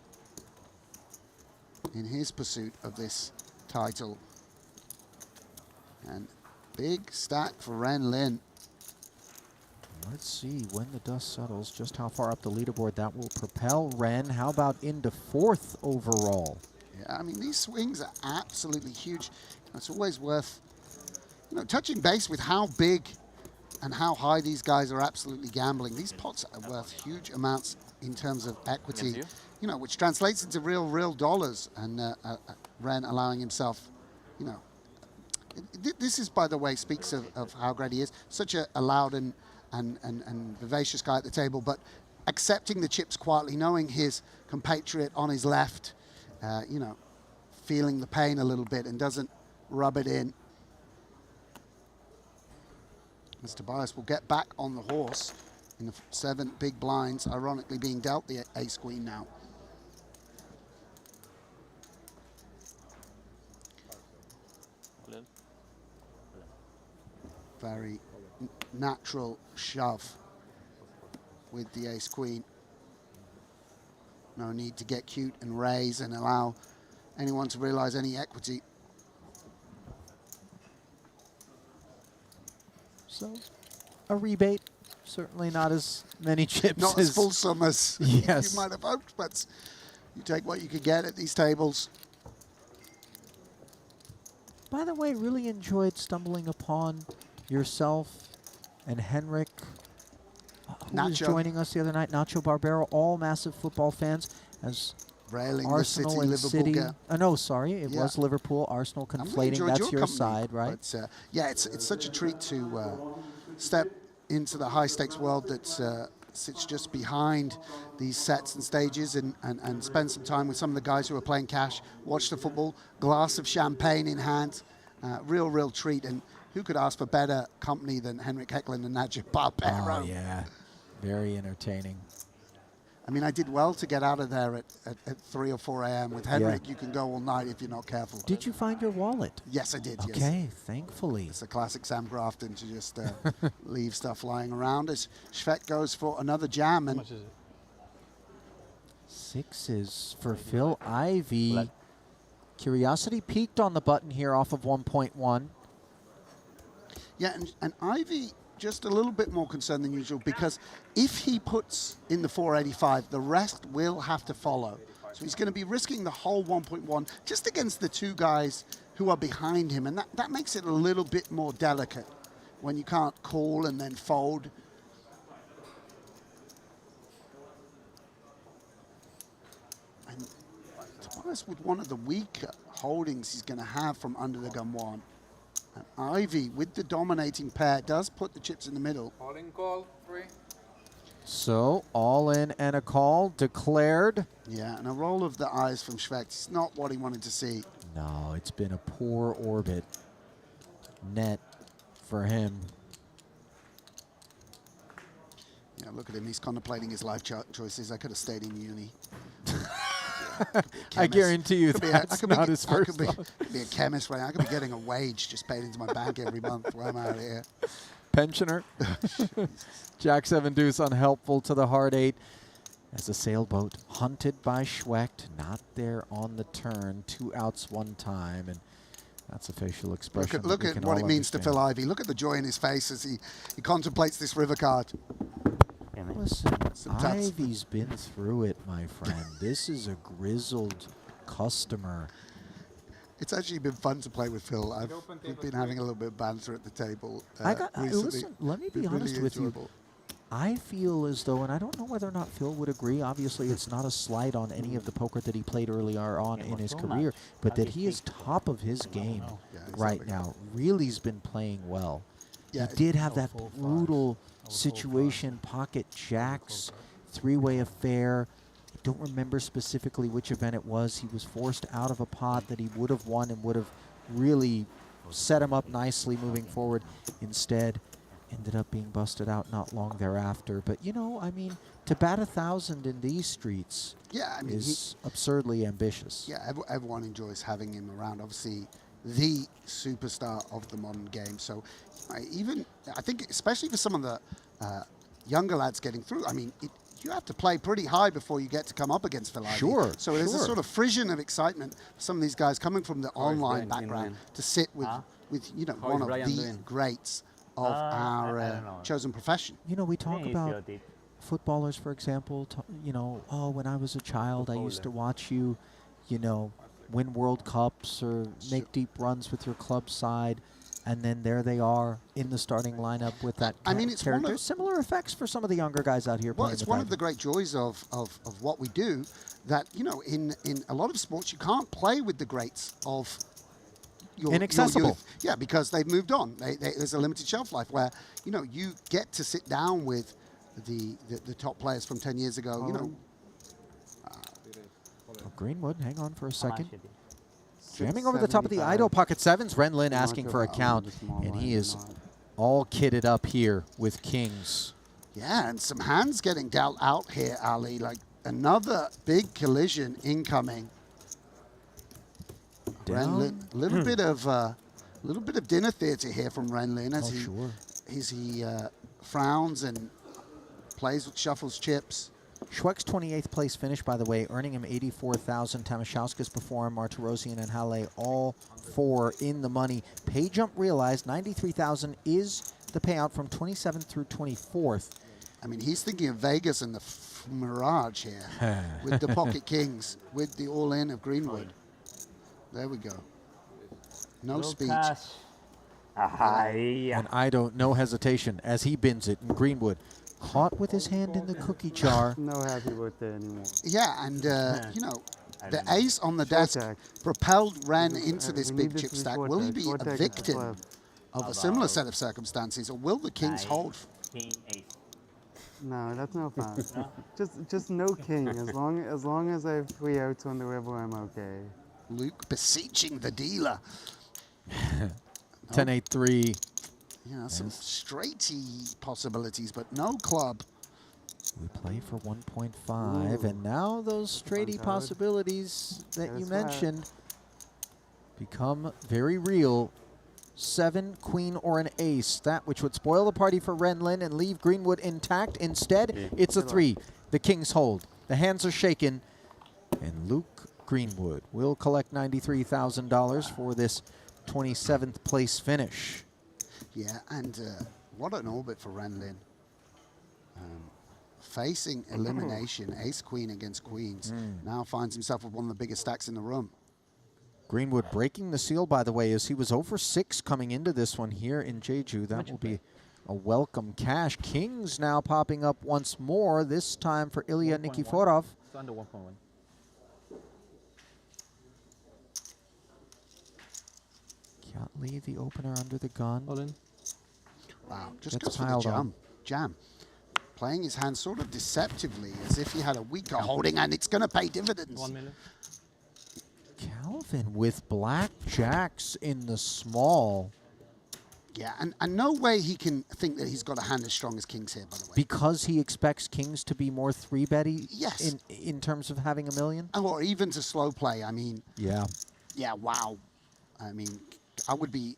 in his pursuit of this title. And big stack for Ren Lin. Let's see when the dust settles, just how far up the leaderboard that will propel Ren. How about into 4th overall? Yeah, I mean, these swings are absolutely huge. It's always worth, touching base with how big and how high these guys are absolutely gambling. These pots are worth huge amounts in terms of equity, which translates into real dollars. And Ren allowing himself, this is, by the way, speaks of how great he is. Such a loud and vivacious guy at the table, but accepting the chips quietly, knowing his compatriot on his left, feeling the pain a little bit and doesn't rub it in. As Tobias will get back on the horse in the 7 big blinds, ironically being dealt the ace-queen now. Very natural shove with the ace-queen. No need to get cute and raise and allow anyone to realize any equity. So, a rebate. Certainly not as many chips. Not as fulsome as yes. you might have hoped, but you take what you could get at these tables. By the way, really enjoyed stumbling upon yourself and Henrik, who was joining us the other night, Nacho Barbero, all massive football fans, as Railing Arsenal the and Liverpool City. No, sorry, it was Liverpool, Arsenal conflating. That's your side, right? But, yeah, it's such a treat to step into the high-stakes world that sits just behind these sets and stages and spend some time with some of the guys who are playing cash, watch the football, glass of champagne in hand. Real treat. And who could ask for better company than Henrik Hecklund and Nacho Barbero? Oh, yeah. Very entertaining. I mean, I did well to get out of there at 3 or 4 a.m. With Henrik, you can go all night if you're not careful. Did you find your wallet? Yes, I did. Okay, yes. Thankfully. It's a classic Sam Grafton to just leave stuff lying around as Schweck goes for another jam. And How much is it? 6 for Phil Ivey. Curiosity peaked on the button here off of 1.1. Yeah, and Ivey just a little bit more concerned than usual because if he puts in the 485, the rest will have to follow. So he's going to be risking the whole 1.1 just against the 2 guys who are behind him. And that makes it a little bit more delicate when you can't call and then fold. And Tobias with one of the weaker holdings he's going to have from under the gun 1. And Ivey, with the dominating pair, does put the chips in the middle. All in call, 3. So, all in and a call declared. Yeah, and a roll of the eyes from Schweck. It's not what he wanted to see. No, it's been a poor orbit net for him. Yeah, look at him. He's contemplating his life choices. I could have stayed in uni. I guarantee you that's not his first thought. I could be a chemist right now. I could be getting a wage just paid into my bank every month while I'm out of here. Pensioner. Jack 7 deuce unhelpful to the hard 8 as a sailboat hunted by Schweck, not there on the turn. 2 outs 1 time, and that's a facial expression. Look at what it means to Phil Ivey. Look at the joy in his face as he contemplates this river card. Listen, Ivey's been through it, my friend. This is a grizzled customer. It's actually been fun to play with Phil. We've been having a little bit of banter at the table listen, let me be honest with you. I feel as though, and I don't know whether or not Phil would agree, obviously it's not a slight on any of the poker that he played earlier on in his career, but that he is top of his game right now. Really's been playing well. He did have that brutal situation, pocket jacks, 3-way affair. I don't remember specifically which event it was. He was forced out of a pot that he would have won and would have really set him up nicely moving forward. Instead, ended up being busted out not long thereafter. But, you know, I mean, to bat 1,000 in these streets is absurdly ambitious. Yeah, everyone enjoys having him around. Obviously, the superstar of the modern game. So I think, especially for some of the younger lads getting through, I mean, you have to play pretty high before you get to come up against Phil Ivey. Sure. So there's a sort of frisson of excitement for some of these guys coming from the online background to sit with one of the greats of our chosen profession. You know, we talk about footballers, for example, you know, oh, when I was a child, I used to watch you, you know, win World Cups or make deep runs with your club side. And then there they are in the starting lineup with that character. Similar effects for some of the younger guys out here. Well, it's one of the great joys of what we do, that, you know, in a lot of sports, you can't play with the greats of your inaccessible. Your youth. Yeah, because they've moved on. There's a limited shelf life where, you know, you get to sit down with the top players from 10 years ago, you know. Greenwood, hang on for a second. Jamming over the top of the idle pocket sevens. Renlin asking for a count, and he is all kitted up here with kings. Yeah, and some hands getting dealt out here, Ali. Like another big collision incoming. Renlin, a little bit of dinner theater here from Renlin as he frowns and shuffles chips. Schweck's 28th place finish, by the way, earning him 84,000. Tamashauskas before him, Martirosian and Halle, all four in the money. Pay jump realized 93,000 is the payout from 27th through 24th. I mean, he's thinking of Vegas and the Mirage here with the Pocket Kings, with the all-in of Greenwood. There we go. No speech. And Ido, no hesitation as he bins it. And Greenwood caught with his hand in the cookie jar. No happy birthday anymore. Yeah, and you know, the ace on the desk propelled Ren into this big chip stack. Will he be a victim of a similar set of circumstances, or will the kings hold? No, that's no fun. just no king. As long as I have 3 outs on the river, I'm okay. Luke beseeching the dealer. 10-8-3. Yeah, some straighty possibilities, but no club. We play for 1.5, and now those straighty possibilities that you mentioned become very real. 7, queen, or an ace. That which would spoil the party for Renlin and leave Greenwood intact. Instead, it's a 3. The kings hold. The hands are shaken, and Luke Greenwood will collect $93,000 for this 27th place finish. Yeah, and what an orbit for Renlin. Facing elimination, ace-queen against queens. Now finds himself with one of the biggest stacks in the room. Greenwood breaking the seal, by the way, as he was over 6 coming into this one here in Jeju. That will be a welcome cash. Kings now popping up once more, this time for Ilya Nikiforov. It's under 1.1. Can't leave the opener under the gun. Wow, just goes for the jam. Playing his hand sort of deceptively, as if he had a weaker holding, and it's going to pay dividends. 1 million. Calvin with black jacks in the small. Yeah, and no way he can think that he's got a hand as strong as kings here, by the way. Because he expects kings to be more 3-betty yes. in terms of having a million? Or even to slow play, I mean. Yeah. Yeah, wow. I mean, I would be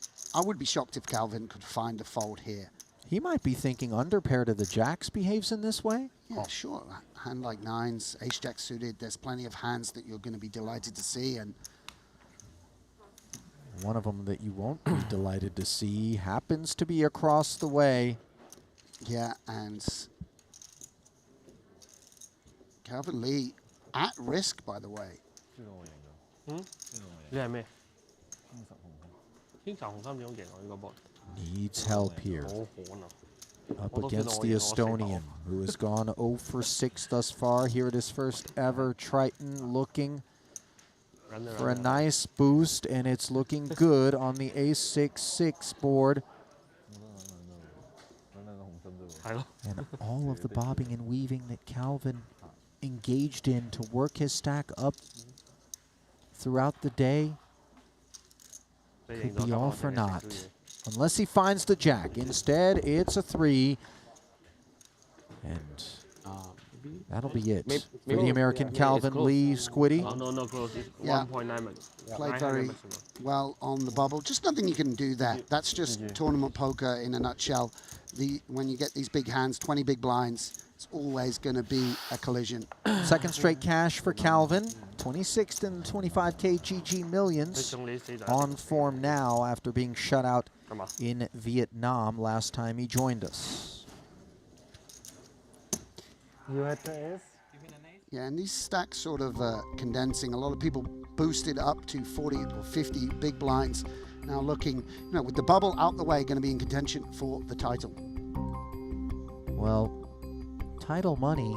shocked if Calvin could find a fold here. He might be thinking underpair to the jacks behaves in this way. Yeah, sure. A hand like nines, ace-jack suited, there's plenty of hands that you're going to be delighted to see. And one of them that you won't be delighted to see happens to be across the way. Yeah, and Calvin Lee at risk, by the way. 你係咩？天茶紅衫點樣贏我呢個 bot？ Needs help here. Up against the Estonian, who has gone 0 for 6 thus far here at his first ever Triton, looking for a nice boost, and it's looking good on the ace-6-6 board. And all of the bobbing and weaving that Calvin engaged in to work his stack up throughout the day could be all for naught. Unless he finds the jack. Instead, it's a 3. And that'll be it for the American Calvin Lee Squiddy. No, close. It's Yeah. 1.9 minutes. Played very well on the bubble. Just nothing you can do there. That's just tournament poker in a nutshell. When you get these big hands, 20 big blinds, it's always going to be a collision. Second straight cash for Calvin. 26th in the 25K GG Millions. On form now after being shut out in Vietnam last time he joined us. You had the ace? Yeah, and these stacks sort of condensing. A lot of people boosted up to 40 or 50 big blinds. Now looking, with the bubble out the way, going to be in contention for the title. Well, title money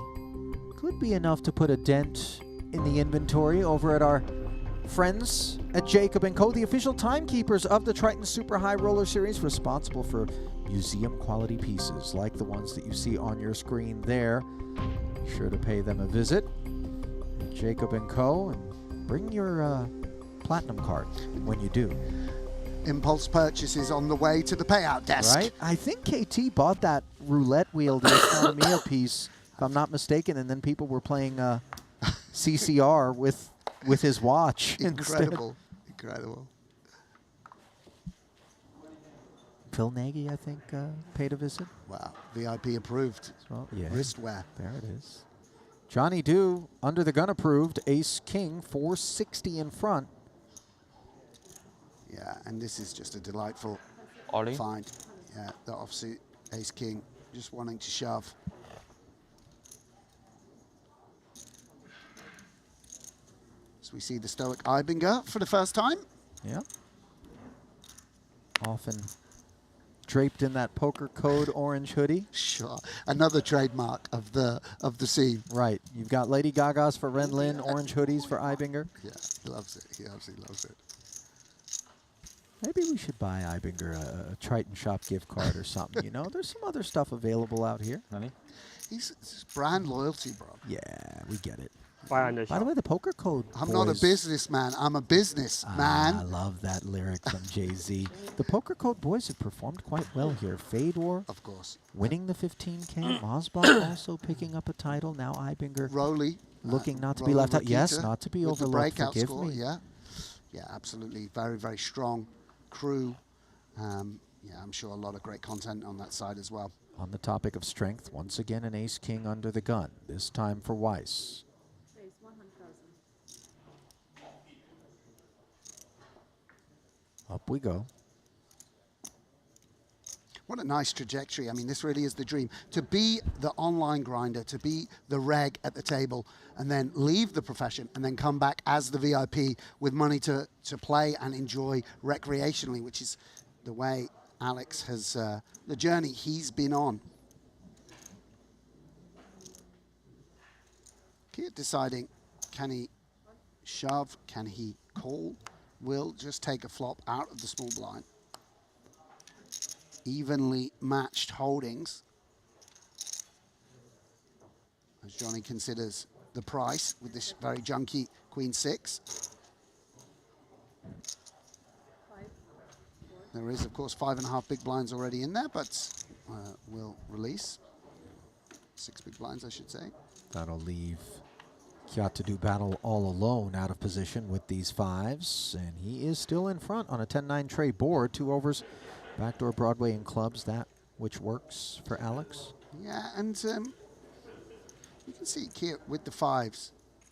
could be enough to put a dent in the inventory over at our friends at Jacob & Co., the official timekeepers of the Triton Super High Roller Series, responsible for museum quality pieces like the ones that you see on your screen there. Be sure to pay them a visit at Jacob & Co. and bring your platinum card when you do. Impulse purchases on the way to the payout desk. Right? I think KT bought that roulette wheel to astronomy piece, if I'm not mistaken, and then people were playing CCR with his watch. Incredible. Incredible. Phil Nagy, I think, paid a visit. Wow. VIP approved. Well, yeah. Wristwear. There it is. Johnny Dew, under the gun approved. Ace King, 460 in front. Yeah, and this is just a delightful find. Yeah, the offsuit Ace King just wanting to shove. So we see the stoic Ibinger for the first time. Yeah. Often draped in that poker code orange hoodie. Sure. Another trademark of the scene. Right. You've got Lady Gaga's for Ren Lin, orange hoodies for Ibinger. Yeah, he loves it. He absolutely loves it. Maybe we should buy Ibinger a Triton Shop gift card or something. There's some other stuff available out here. He's brand loyalty, bro. Yeah, we get it. Buy on the By the way, the poker code. I'm not a businessman. I'm a businessman. I love that lyric from Jay-Z. The poker code boys have performed quite well here. Fedor, of course, winning the 15K. Mosbach also picking up a title. Now Ibinger, Roly, looking not to be left out. Yes, not to be with the overlooked. breakout Forgive score, me. yeah, absolutely. Very, very strong crew. Yeah, I'm sure a lot of great content on that side as well. On the topic of strength, once again an Ace King under the gun. This time for Weiss. Up we go. What a nice trajectory. I mean, this really is the dream. To be the online grinder, to be the reg at the table, and then leave the profession, and then come back as the VIP with money to play and enjoy recreationally, which is the way Alex has, the journey he's been on. Keep deciding, can he shove, can he call? Will just take a flop out of the small blind. Evenly matched holdings. As Johnny considers the price with this very junky Queen 6. There is, of course, 5.5 big blinds already in there, but will release. 6 big blinds, I should say. That'll leave Kiat to do battle all alone out of position with these 5s, and he is still in front on a 10-9 tray board. 2 overs, backdoor Broadway in clubs, that which works for Alex. Yeah, and you can see Kiat with the 5s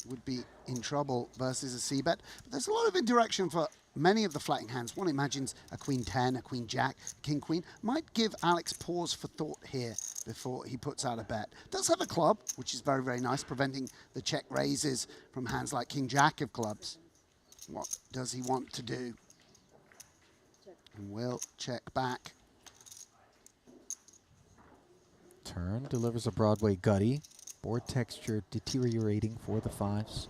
would be in trouble versus a C-bet. But there's a lot of indirection for many of the flatting hands. One imagines a Queen 10, a Queen Jack, King Queen. Might give Alex pause for thought here before he puts out a bet. Does have a club, which is very, very nice, preventing the check raises from hands like King Jack of clubs. What does he want to do? And will check back. Turn, delivers a Broadway gutty. Board texture deteriorating for the 5s.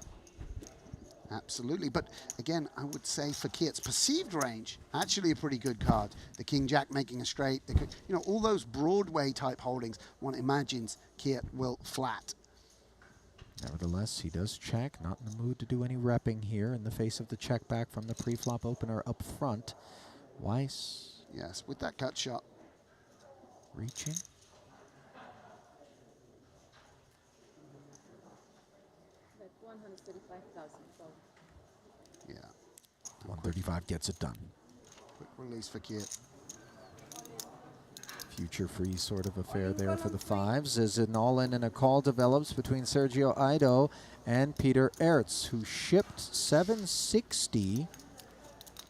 Absolutely, but again, I would say for Kiat's perceived range, actually a pretty good card. The King Jack making a straight, all those Broadway type holdings, one imagines Kiat will flat. Nevertheless, he does check, not in the mood to do any repping here in the face of the check back from the pre-flop opener up front. Weiss. Yes, with that cut shot. Reaching. Yeah. 135 gets it done. Quick release for Kiat. Future free sort of affair there for the 5s as an all-in and a call develops between Sergio Aido and Peter Ertz, who shipped 760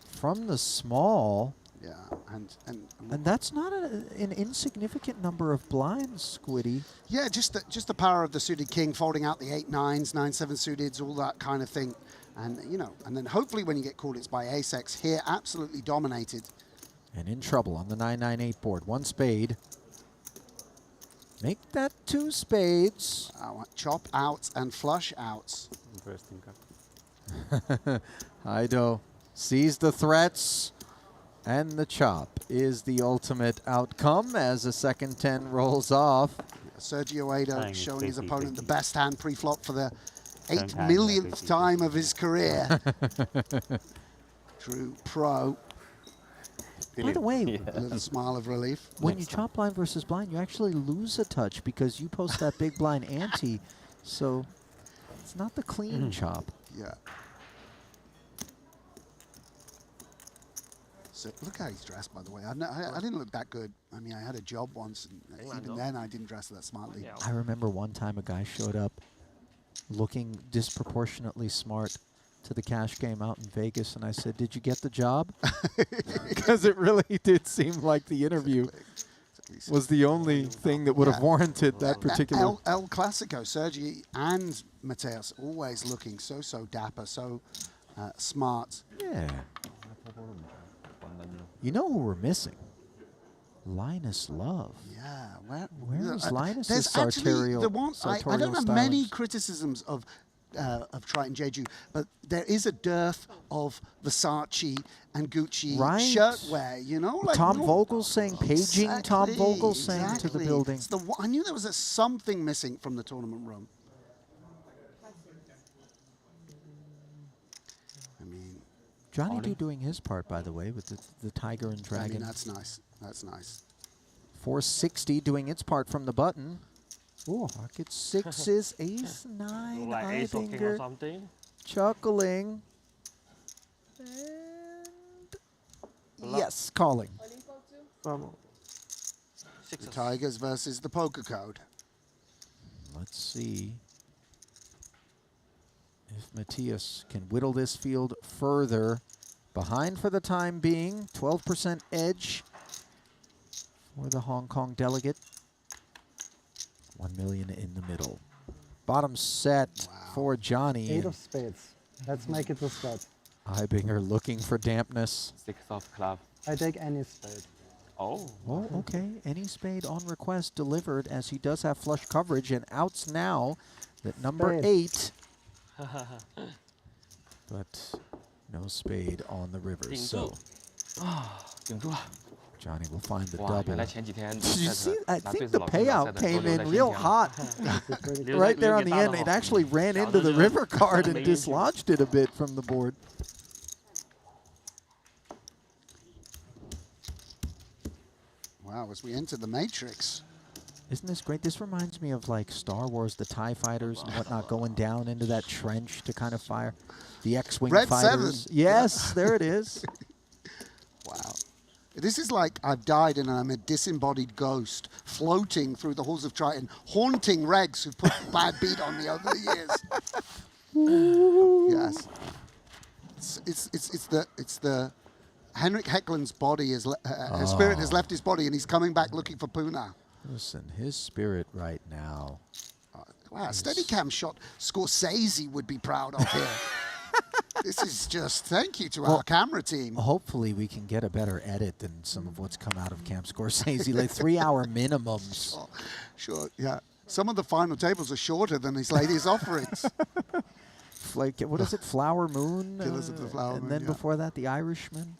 from the small. Yeah, And that's not an insignificant number of blinds, Squiddy. Yeah, just the power of the suited king, folding out the 8-9s, 9-7 suiteds, all that kind of thing. And, you know, and then hopefully when you get called, it's by ace-x. Here, absolutely dominated. And in trouble on the 9-9-8 board. 1 spade. Make that 2 spades. Chop outs and flush outs. Interesting. Ido sees the threats. And the chop is the ultimate outcome as the second 10 rolls off. Sergio Ido showing his opponent the best hand pre-flop for the 8 millionth time of his career. True pro. By the way, a little smile of relief. When you chop blind versus blind, you actually lose a touch because you post that big blind ante. So it's not the clean chop. Yeah. So look how he's dressed, by the way. I didn't look that good. I mean, I had a job once, and even then I didn't dress that smartly. I remember one time a guy showed up looking disproportionately smart to the cash game out in Vegas, and I said, "Did you get the job?" Because it really did seem like the interview was the only thing that would have warranted that particular. El Clasico, Sergi and Mateus always looking so dapper, so smart. Yeah. You know who we're missing? Linus Love. Yeah, where is Linus? There's actually the one. I don't have many criticisms of Triton Jeju, but there is a dearth of Versace and Gucci shirtwear. You know, like Tom Vogel saying, paging Tom Vogel saying to the building. It's I knew there was something missing from the tournament room. Johnny Do doing his part, by the way, with the tiger and dragon. I mean, that's nice. That's nice. 460 doing its part from the button. Oh, pocket sixes, ace nine, like ace or king or something. Chuckling. And yes, calling. The Tigers versus the poker code. Let's see if Matthias can whittle this field further. Behind for the time being, 12% edge for the Hong Kong delegate. 1 million in the middle. Bottom set for Johnny. 8 of spades. Let's make it a stud. Ibinger looking for dampness. 6 of club. I take any spade. Oh. Oh, okay. Any spade on request delivered, as he does have flush coverage and outs now at number 8. But no spade on the river. So Johnny will find the double. Did you see? I think the payout came in real hot. Right there on the end, it actually ran into the river card and dislodged it a bit from the board. Wow, as we enter the Matrix. Isn't this great? This reminds me of like Star Wars, the TIE fighters and whatnot going down into that trench to kind of fire the X-Wing fighters. 7. Yes, there it is. Wow. This is like I've died and I'm a disembodied ghost floating through the halls of Triton, haunting regs who put bad beat on me over the years. Yes. It's the Henrik Heckland's body his spirit has left his body and he's coming back looking for Puna. Listen, his spirit right now. Wow, Steadicam shot Scorsese would be proud of here. This is just thank you to our camera team. Hopefully we can get a better edit than some of what's come out of Camp Scorsese, like 3-hour minimums. Sure, yeah. Some of the final tables are shorter than his ladies' offerings. Like, what is it, Flower Moon? Killers of the Flower Moon, and then yeah. before that, The Irishman.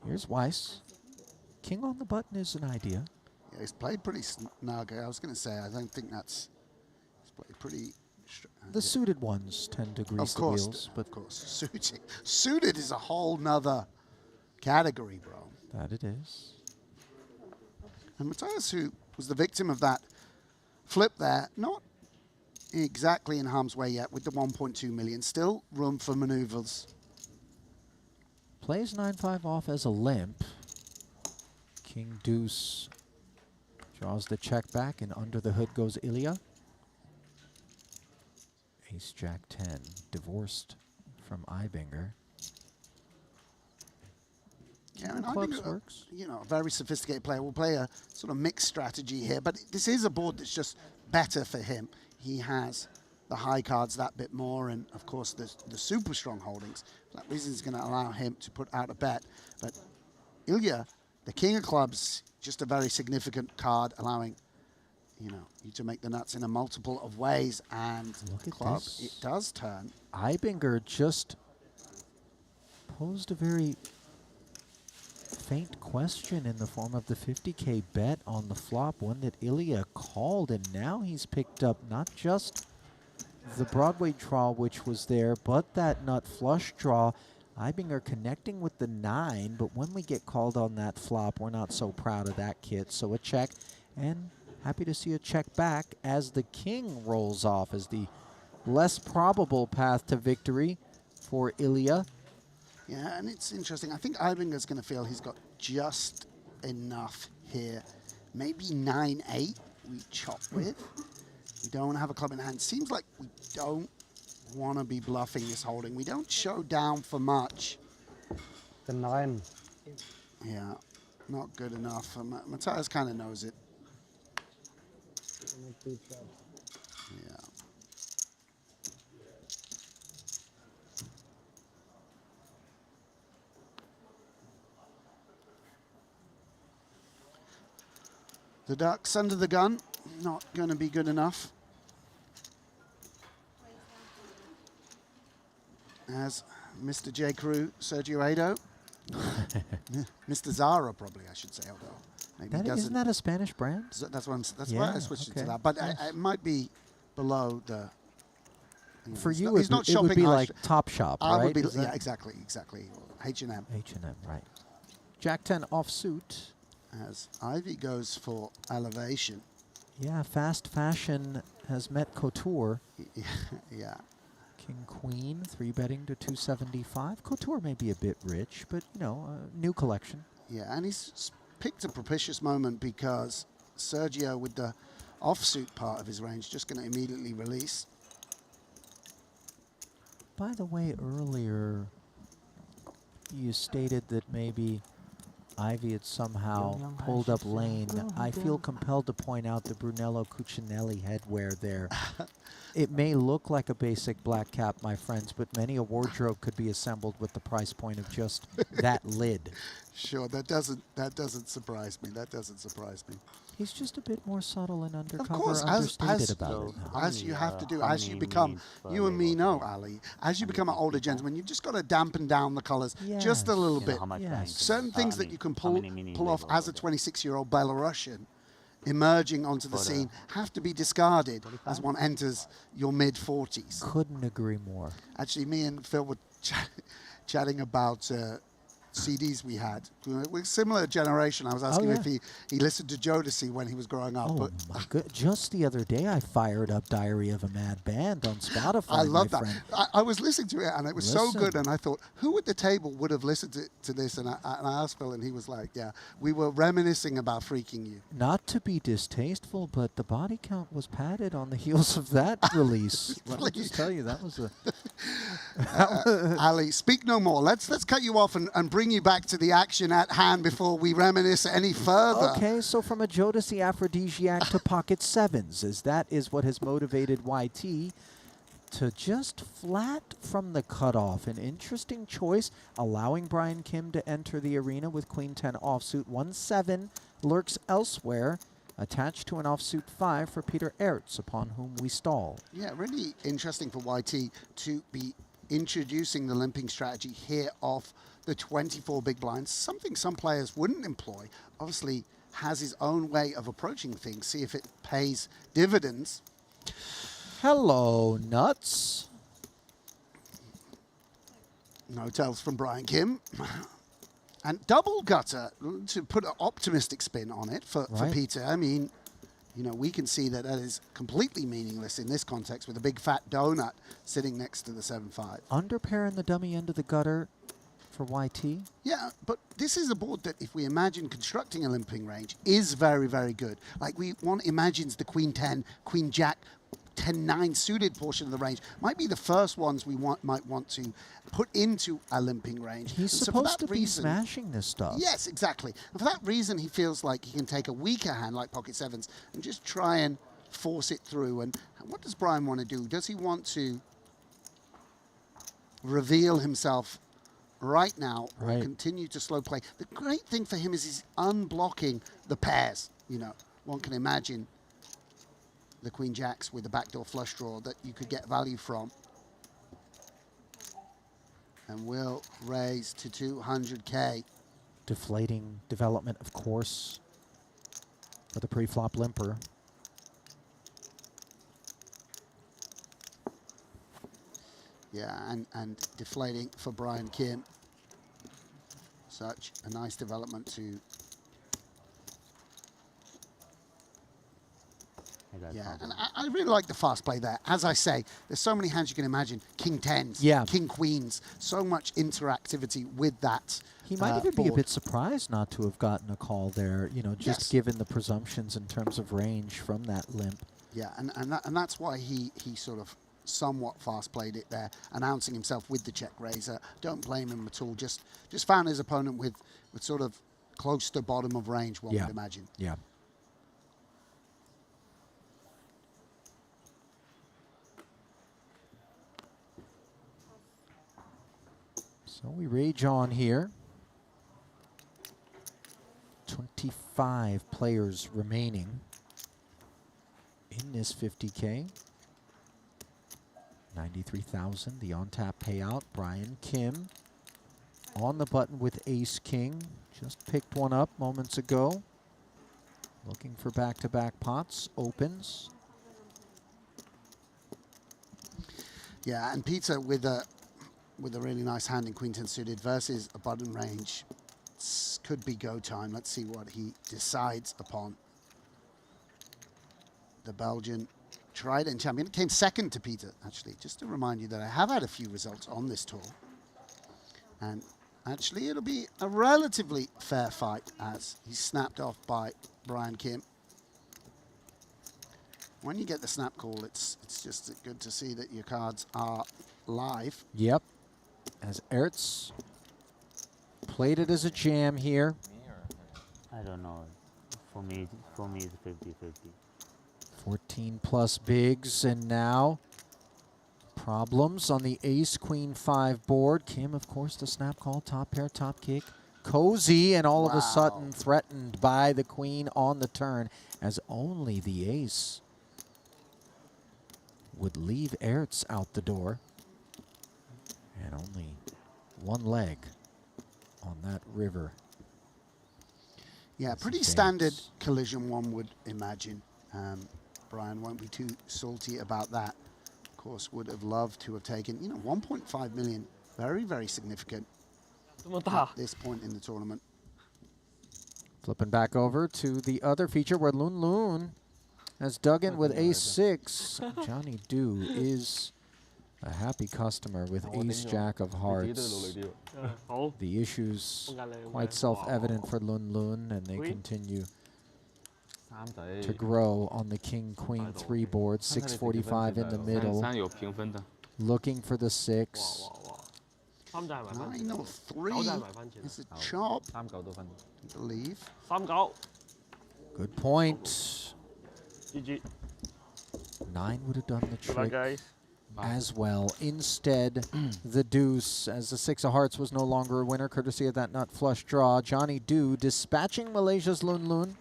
Here's Weiss. King on the button is an idea. Yeah, he's played pretty snug. I was going to say, I don't think that's... He's played pretty... The suited ones tend to grease the wheels. But of course. Suited is a whole nother category, bro. That it is. And Matthias, who was the victim of that flip there, not exactly in harm's way yet with the 1.2 million. Still room for maneuvers. Plays 9-5 off as a limp. King Deuce draws the check back, and under the hood goes Ilya. Ace Jack 10, divorced from Ibinger. Yeah, and I think, works. You know, a very sophisticated player will play a sort of mixed strategy here, but this is a board that's just better for him. He has the high cards that bit more, and of course the super strong holdings. For that reason, is going to allow him to put out a bet. But Ilya, the king of clubs, just a very significant card, allowing you to make the nuts in a multiple of ways. And Look at club, this. it does turn. Ibinger just posed a very faint question in the form of the 50K bet on the flop, one that Ilya called, and now he's picked up not just the Broadway draw, which was there, but that nut flush draw. Ibinger connecting with the 9, but when we get called on that flop, we're not so proud of that kid. So a check, and happy to see a check back as the king rolls off as the less probable path to victory for Ilya. Yeah, and it's interesting. I think Ibinger's going to feel he's got just enough here. Maybe 9-8 we chop with. We don't have a club in hand. Seems like we don't want to be bluffing this holding. We don't show down for much. The 9. Yeah, not good enough. Matthias kind of knows it. Yeah. The ducks under the gun, not going to be good enough. As Mr. J. Crew, Sergio Ado. Mr. Zara, probably, I should say, although maybe Isn't that a Spanish brand? That's why I switched it to that. But it might be below the... For you, he's not it would be shopping like Top Shop, right? Would be, yeah, exactly. H&M. H&M, right. Jack 10 offsuit. As Ivy goes for elevation. Yeah, fast fashion has met couture. Yeah. King Queen, 3-betting to 275. Couture may be a bit rich, but, new collection. Yeah, and he's picked a propitious moment because Sergio, with the offsuit part of his range, just going to immediately release. By the way, earlier you stated that maybe Ivy had somehow pulled up lane. I feel compelled to point out the Brunello Cucinelli headwear there. It may look like a basic black cap, my friends, but many a wardrobe could be assembled with the price point of just that lid. Sure, that doesn't surprise me. That doesn't surprise me. He's just a bit more subtle and undercover, of course, understated about it. As you have to do, as you become, you and me know, Ali, as you become an older gentleman, you've just got to dampen down the colors just a little bit. Certain things that you can pull off as a 26-year-old Belarusian emerging onto the scene have to be discarded as one enters your mid-40s. Couldn't agree more. Actually, me and Phil were chatting about CDs we had. We're a similar generation. I was asking if he listened to Jodeci when he was growing up. Oh, my God. Just the other day, I fired up Diary of a Mad Band on Spotify, I love that. friend. I was listening to it, and it was so good, and I thought, who at the table would have listened to this? And I asked Phil, and he was like, yeah, we were reminiscing about Freaking You. Not to be distasteful, but the body count was padded on the heels of that release. Let me just tell you, that was a... Ali, speak no more. Let's cut you off and bring you back to the action at hand before we reminisce any further. Okay, so from a Jodeci aphrodisiac to pocket sevens, as that is what has motivated YT to just flat from the cutoff. An interesting choice, allowing Brian Kim to enter the arena with Queen 10 offsuit. 1-7 lurks elsewhere, attached to an offsuit 5 for Peter Ertz, upon whom we stall. Yeah, really interesting for YT to be introducing the limping strategy here off the 24 big blinds, something some players wouldn't employ. Obviously has his own way of approaching things, see if it pays dividends. Hello, nuts. No tells from Brian Kim. And double gutter, to put an optimistic spin on it for Peter. I mean, we can see that is completely meaningless in this context with a big fat donut sitting next to the 7-5. Under pair in the dummy end of the gutter for YT. Yeah, but this is a board that, if we imagine constructing a limping range, is very, very good. Like one imagines the Queen 10, Queen Jack 10-9 suited portion of the range might be the first ones we might want to put into a limping range. He's And so for supposed that to be reason, smashing this stuff. Yes, exactly. And for that reason, he feels like he can take a weaker hand like pocket sevens and just try and force it through. And what does Brian want to do? Does he want to reveal himself right now or continue to slow play? The great thing for him is he's unblocking the pairs. You know, one can imagine the Queen Jacks with the backdoor flush draw that you could get value from. And will raise to 200K. Deflating development, of course, for the pre-flop limper. Yeah, and deflating for Brian Kim. Such a nice development to... Yeah, and I really like the fast play there. As I say, there's so many hands you can imagine. King 10s, King Queens, so much interactivity with that. He might even be a bit surprised not to have gotten a call there, you know, just given the presumptions in terms of range from that limp. Yeah, and that's why he sort of somewhat fast played it there, announcing himself with the check raiser. Don't blame him at all. Just found his opponent with sort of close to bottom of range, one would imagine. Yeah. So we rage on here. 25 players remaining in this 50K. 93,000, the on-tap payout. Brian Kim on the button with Ace King. Just picked one up moments ago. Looking for back-to-back pots. Opens. Yeah, and Peter with a really nice hand in Queen 10 suited versus a button range. Could be go time. Let's see what he decides upon. The Belgian Triton champion came second to Peter, actually. Just to remind you that I have had a few results on this tour. And actually, it'll be a relatively fair fight as he's snapped off by Brian Kim. When you get the snap call, it's just good to see that your cards are live. Yep. As Ertz played it as a jam here. I don't know. For me, it's 50-50. 14 plus bigs, and now problems on the ace queen 5 board. Kim, of course, the snap call, top pair, top kick. Cozy, and all of a sudden threatened by the queen on the turn, as only the ace would leave Ertz out the door. And only one leg on that river. Yeah, pretty standard collision, one would imagine. Brian won't be too salty about that. Of course, would have loved to have taken, 1.5 million. Very, very significant at this point in the tournament. Flipping back over to the other feature where Lun Lun has dug in with ace-6. Johnny Do is a happy customer with ace-jack of hearts. The issues quite self-evident for Lun Lun, and they continue to grow on the king-queen 3 board. 645 in the middle. Looking for the 6. 903 is a chop, I believe. Good point. 9 would have done the trick as well. Instead, the deuce, as the 6 of hearts was no longer a winner, courtesy of that nut flush draw. Johnny Do dispatching Malaysia's Lun Lun.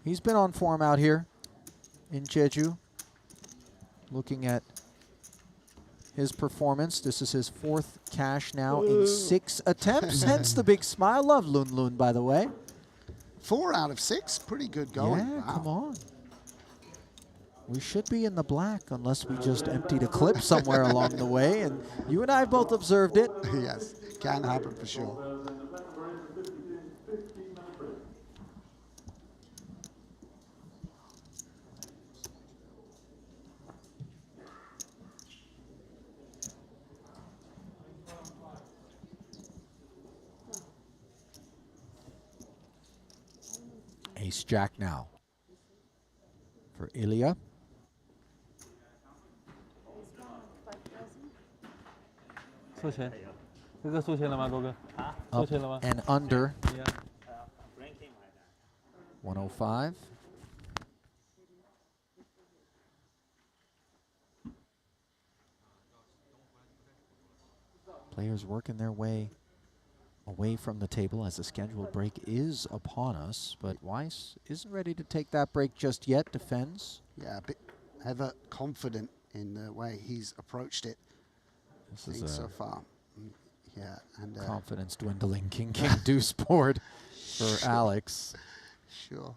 He's been on form out here in Jeju. Looking at his performance, this is his 4th cash now in 6 attempts. Hence the big smile. Love Lun Lun, by the way. 4 out of 6, pretty good going. Yeah, come on. We should be in the black unless we just emptied a clip somewhere along the way, and you and I both observed it. Yes, can happen for sure. Ace-jack now for Ilya. 收钱，这个收钱了吗，多哥？啊，收 Up 钱了吗？ and under. Yeah. 105. Players working their way away from the table as the scheduled break is upon us, but Weiss isn't ready to take that break just yet, defends. Yeah, a bit ever confident in the way he's approached it. This is so far. Yeah, and confidence dwindling. King deuce board for Alex. Sure.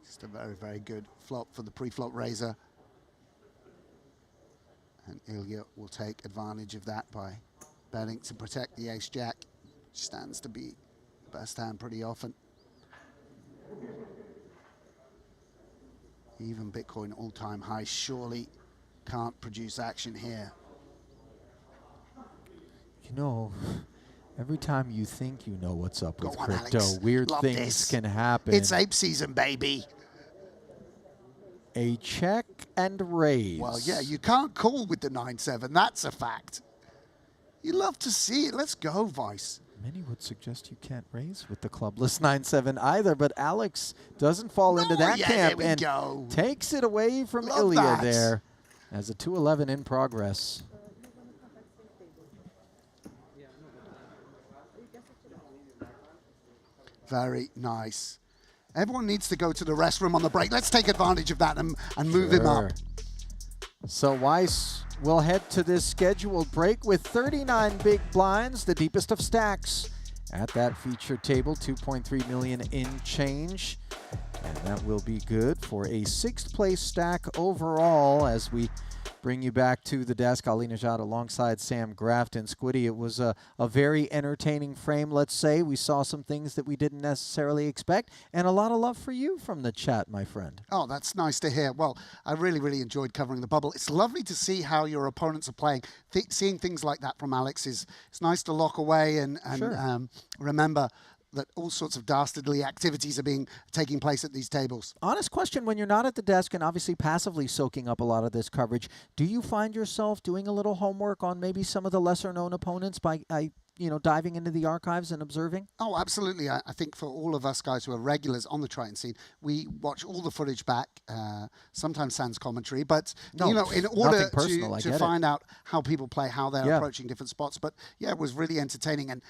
Just a very, very good flop for the pre-flop raiser. And Ilya will take advantage of that by betting to protect the ace-jack, which stands to be the best hand pretty often. Even Bitcoin all-time high surely can't produce action here. You know, every time you think you know what's up with Go on, crypto, Alex. weird Love things this. can happen. It's ape season, baby. A check and raise. Well, yeah, you can't call with the 9-7. That's a fact. You love to see it. Let's go, Vice. Many would suggest you can't raise with the clubless 9-7 either, but Alex doesn't fall into that yeah, camp there we and go. takes it away from Love Ilya that. there as a 2-11 in progress. Very nice. Everyone needs to go to the restroom on the break. Let's take advantage of that and move him up. So Weiss will head to this scheduled break with 39 big blinds, the deepest of stacks at that feature table, 2.3 million in change. And that will be good for a 6th place stack overall as we bring you back to the desk. Ali Najad alongside Sam Grafton. Squiddy, it was a very entertaining frame, let's say. We saw some things that we didn't necessarily expect, and a lot of love for you from the chat, my friend. Oh, that's nice to hear. Well, I really, really enjoyed covering the bubble. It's lovely to see how your opponents are playing. Seeing things like that from Alex is it's nice to lock away and Sure. Remember that all sorts of dastardly activities are taking place at these tables. Honest question, when you're not at the desk and obviously passively soaking up a lot of this coverage, do you find yourself doing a little homework on maybe some of the lesser-known opponents by diving into the archives and observing? Oh, absolutely. I think for all of us guys who are regulars on the Triton scene, we watch all the footage back, sometimes sans commentary, but, in order to find out how people play, how they're approaching different spots. But, yeah, it was really entertaining. And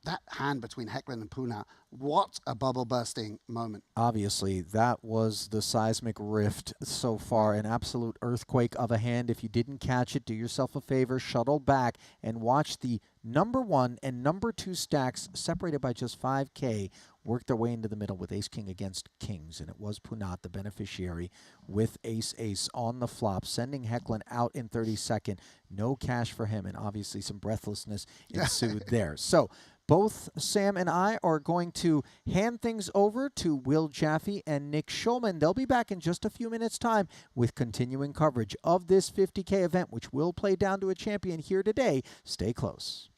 that hand between Hecklin and Puna, what a bubble-bursting moment. Obviously, that was the seismic rift so far, an absolute earthquake of a hand. If you didn't catch it, do yourself a favor, shuttle back and watch the number 1 and number 2 stacks separated by just 5K work their way into the middle with ace-king against kings. And it was Punat, the beneficiary, with ace-ace on the flop, sending Hecklin out in 32nd. No cash for him, and obviously some breathlessness ensued there. So both Sam and I are going to hand things over to Will Jaffe and Nick Schulman. They'll be back in just a few minutes' time with continuing coverage of this 50K event, which will play down to a champion here today. Stay close.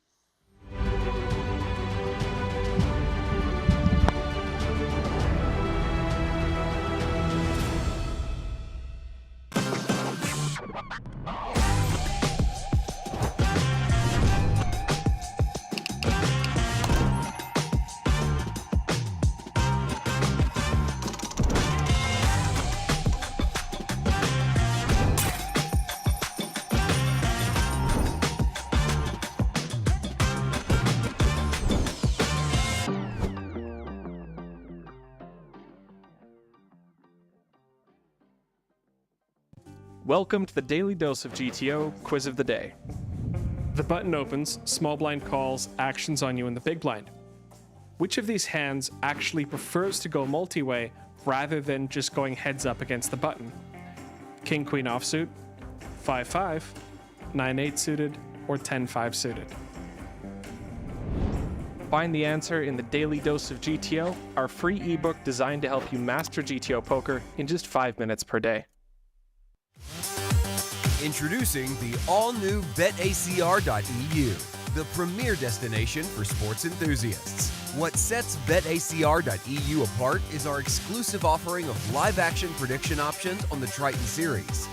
Welcome to the Daily Dose of GTO Quiz of the Day. The button opens, small blind calls, actions on you in the big blind. Which of these hands actually prefers to go multi-way rather than just going heads up against the button? King Queen offsuit, 5-5, 9-8 suited, or 10-5 suited? Find the answer in the Daily Dose of GTO, our free ebook designed to help you master GTO poker in just 5 minutes per day. Introducing the all-new BetACR.eu, the premier destination for sports enthusiasts. What sets BetACR.eu apart is our exclusive offering of live-action prediction options on the Triton series.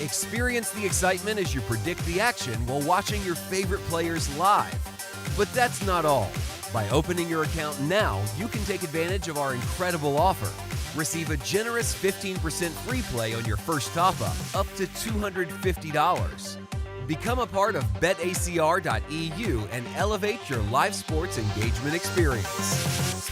Experience the excitement as you predict the action while watching your favorite players live. But that's not all. By opening your account now, you can take advantage of our incredible offer. Receive a generous 15% free play on your first top-up, up to $250. Become a part of betacr.eu and elevate your live sports engagement experience.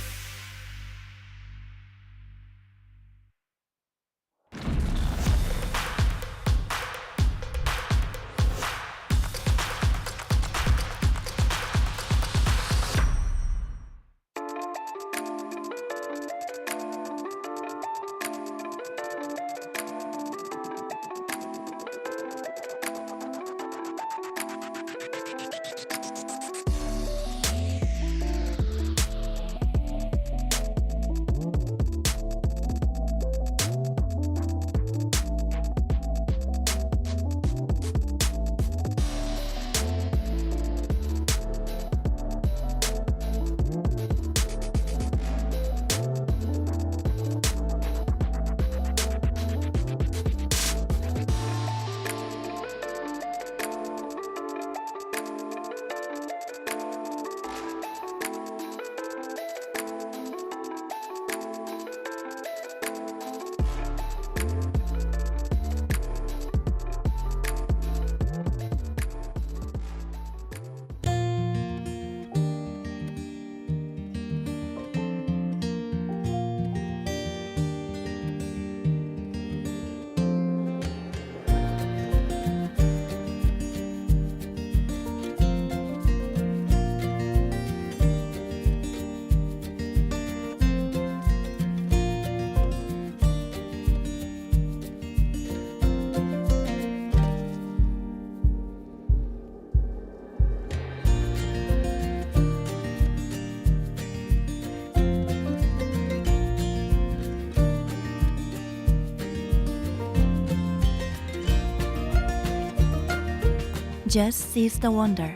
Just seize the wonder.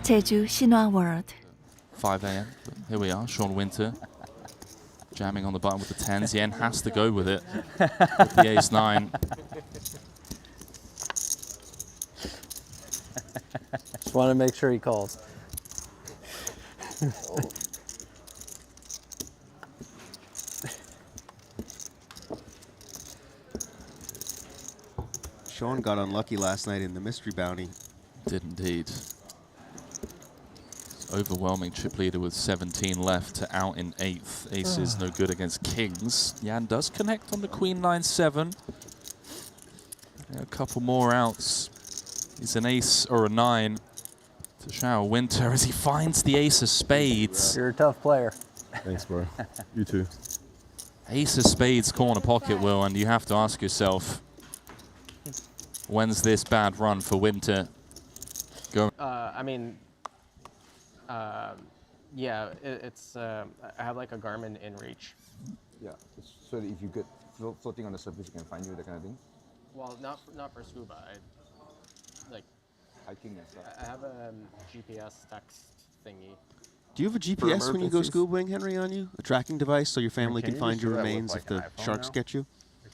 Jeju Shinhwa World. 5 a.m. Here we are, Sean Winter jamming on the button with the 10s. Yen has to go with it with the ace-9. Just want to make sure he calls. Sean got unlucky last night in the mystery bounty. Did indeed. Overwhelming chip leader with 17 left to out in 8th. Ace is no good against kings. Yan does connect on the queen 9-7. A couple more outs. He's an ace or a 9 to Shower Winter as he finds the ace of spades. You're a tough player. Thanks, bro. You too. Ace of spades corner pocket, Will, and you have to ask yourself, when's this bad run for Winter going? I mean, yeah, it's, I have like a Garmin InReach. Yeah, so that if you get floating on the surface, you can find you, that kind of thing? Well, not for scuba. Like hiking and stuff. I have a GPS text thingy. Do you have a GPS when you go scubaing, Henry, on you? A tracking device so your family can find your remains if the sharks get you?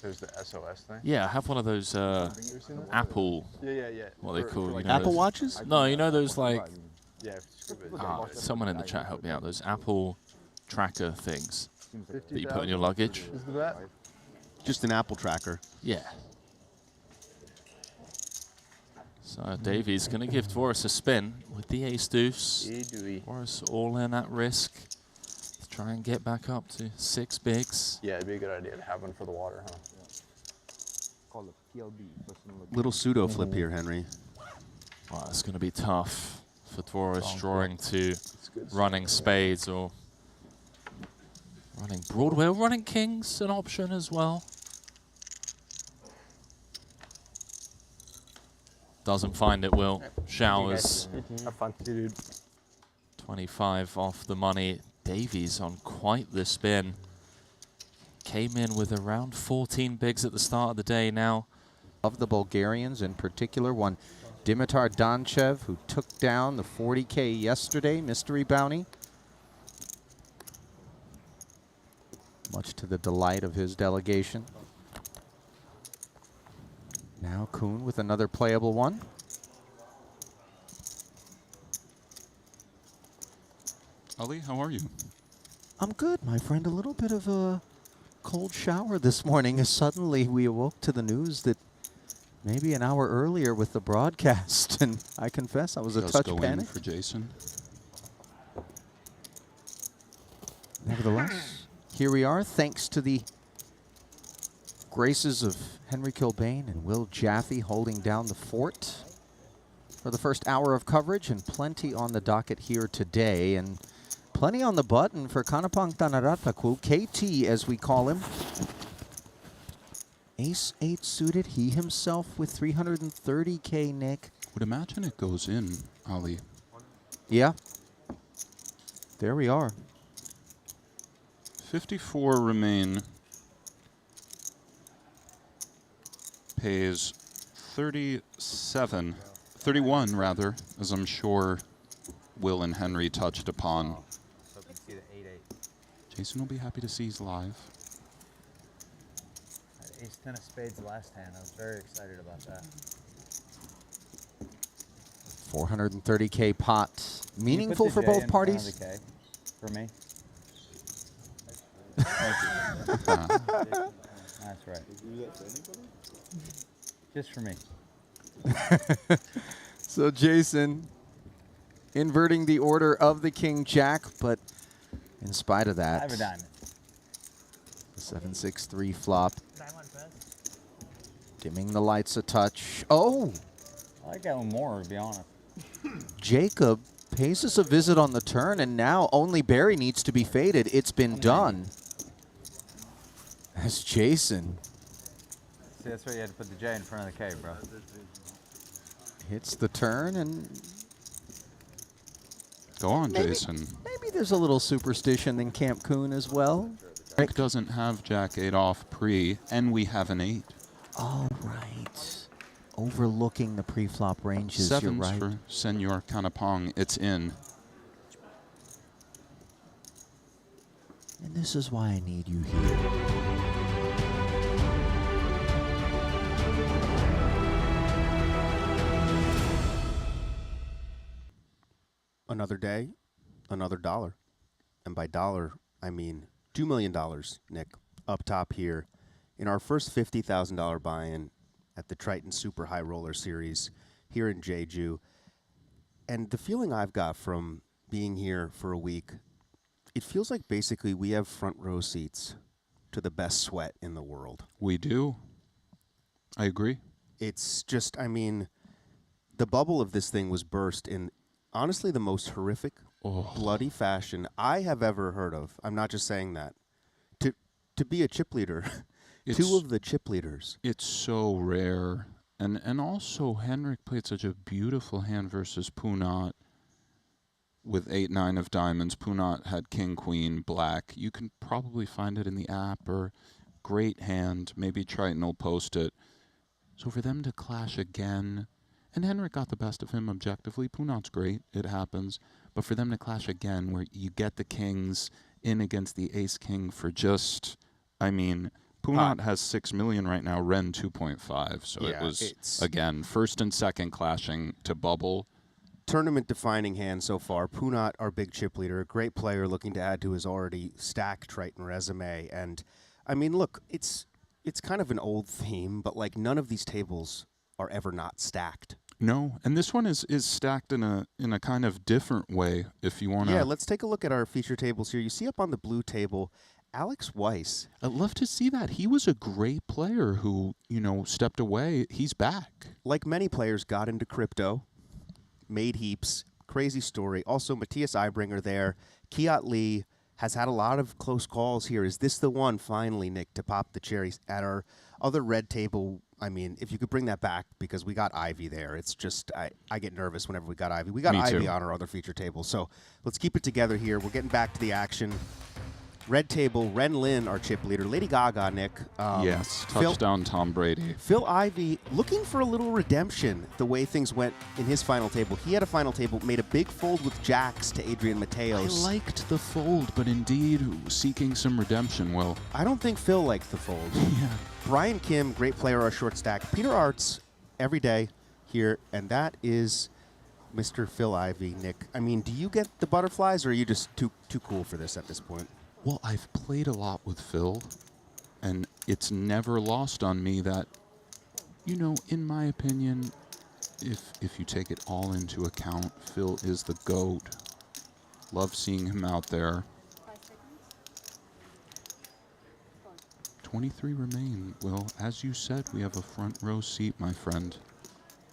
There's the SOS thing. Yeah, I have one of those Apple. Yeah. What are they called? like you know, Apple those, Watches? No, you know those like. Yeah, scuba. Someone in the chat help me out. Those Apple tracker things that you put in your luggage. Just an Apple tracker. Yeah. So Davies going to give Dvoris a spin with the ace deuce. Dvoris all in at risk to try and get back up to 6 bigs. Yeah, it'd be a good idea to have one for the water, huh? Call it PLB. Little pseudo flip here, Henry. Well, it's going to be tough for Dvoris drawing to running spades or running Broadway. Running kings an option as well. Doesn't find it, Will. Showers. Have fun, dude. 25 off the money. Davies on quite the spin. Came in with around 14 bigs at the start of the day now. Of the Bulgarians, in particular, one Dimitar Donchev, who took down the 40K yesterday, mystery bounty. Much to the delight of his delegation. Now Kuhn with another playable one. Ali, how are you? I'm good, my friend. A little bit of a cold shower this morning as suddenly we awoke to the news that maybe an hour earlier with the broadcast, and I confess I was a touch Go in panicked. for Jason. Nevertheless, here we are, thanks to the graces of Henry Kilbane and Will Jaffe holding down the fort for the first hour of coverage, and plenty on the docket here today, and plenty on the button for Kanapang Tanarataku, KT as we call him. Ace-8 suited, he himself with 330K, Nick. Would imagine it goes in, Ali. Yeah. There we are. 54 remain. Pays 31 rather, as I'm sure Will and Henry touched upon. Hope you see the 8-8. Jason will be happy to see he's live. Ace 10 of spades last hand. I was very excited about that. 430K pot. Can you Meaningful put for the J both in front of parties. the K for me. That's right. Just for me. So Jason inverting the order of the King-Jack, but in spite of that, I have a diamond. the 7-6-3 flop. Dimming the lights a touch. Oh! I like that one more, to be honest. Jacob pays us a visit on the turn, and now only Barry needs to be faded. It's been done. As Jason See, that's why you had to put the J in front of the K, bro. hits the turn, and Go on, maybe, Jason. Maybe there's a little superstition in Camp Coon as well. Rick doesn't have Jack 8 off pre, and we have an 8. All right. Overlooking the pre-flop ranges, Sevens you're right. for Senor Kanapong. It's in. And this is why I need you here. Another day, another dollar. And by dollar, I mean $2 million, Nick, up top here in our first $50,000 buy-in at the Triton Super High Roller Series here in Jeju. And the feeling I've got from being here for a week, it feels like basically we have front row seats to the best sweat in the world. We do. I agree. It's just, I mean, the bubble of this thing was burst in honestly the most horrific, bloody fashion I have ever heard of. I'm not just saying that. To be a chip leader, two of the chip leaders. It's so rare. And also, Henrik played such a beautiful hand versus Punat with 8-9 of diamonds. Punat had king, queen, black. You can probably find it in the app, or great hand. Maybe Triton will post it. So for them to clash again, and Henrik got the best of him objectively. Punat's great. It happens. But for them to clash again, where you get the kings in against the ace-king for just, I mean, Punat has 6 million right now, Ren 2.5. So Yeah, it was, again, first and second clashing to bubble. Tournament-defining hand so far. Punat, our big chip leader, a great player looking to add to his already stacked Triton resume. And, I mean, look, it's kind of an old theme, but, like, none of these tables are ever not stacked. No, and this one is stacked in a kind of different way, if you want to. Yeah, let's take a look at our feature tables here. You see up on the blue table, Alex Weiss. I'd love to see that. He was a great player who, stepped away. He's back. Like many players, got into crypto, made heaps. Crazy story. Also, Matthias Eibringer there. Kiat Lee has had a lot of close calls here. Is this the one, finally, Nick, to pop the cherries at our other red table? I mean, if you could bring that back, because we got Ivy there. It's just, I get nervous whenever we got Ivy. We got Me Ivy too. on our other feature table. So let's keep it together here. We're getting back to the action. Red table, Ren Lin, our chip leader. Lady Gaga, Nick. Yes, touchdown Tom Brady. Phil Ivey looking for a little redemption the way things went in his final table. He had a final table, made a big fold with jacks to Adrian Mateos. I liked the fold, but indeed seeking some redemption, Will. I don't think Phil liked the fold. Yeah. Brian Kim, great player, our short stack. Peter Arts, every day here, and that is Mr. Phil Ivey, Nick. I mean, do you get the butterflies, or are you just too cool for this at this point? Well, I've played a lot with Phil, and it's never lost on me that, you know, in my opinion, if you take it all into account, Phil is the GOAT. Love seeing him out there. 23 remain. Well, as you said, we have a front row seat, my friend.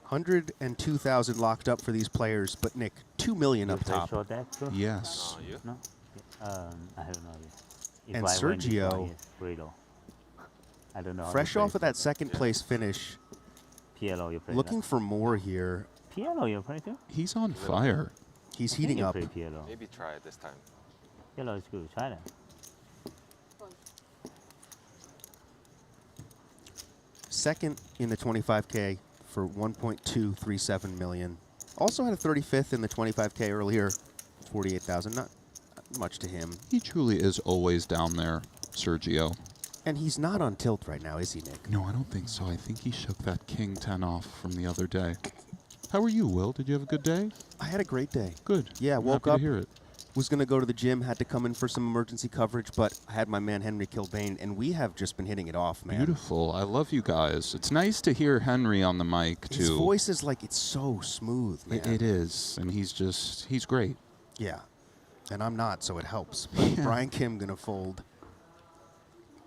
102,000 locked up for these players, but Nick, 2 million up top. Yes. No? I don't know. If And I win this Sergio, one, yes, pretty low. I don't know. how to fresh play off of that second place finish, PLO, you play looking that. for more here. PLO, you play too? He's on fire. He's I think heating you up. play PLO. Maybe try it this time. PLO is good. Try that. Second in the 25K for 1.237 million. Also had a 35th in the 25K earlier, 48,000. Not much to him. He truly is always down there, Sergio. And he's not on tilt right now, is he, Nick? No, I don't think so. I think he shook that King 10 off from the other day. How are you, Will? Did you have a good day? I had a great day. Good. Yeah, I'm woke happy up, to hear it. was going to go to the gym, had to come in for some emergency coverage, but I had my man Henry Kilbane, and we have just been hitting it off, man. Beautiful. I love you guys. It's nice to hear Henry on the mic, too. His voice is like, it's so smooth, man. It is, and he's great. Yeah, and I'm not, so it helps. But Brian Kim going to fold.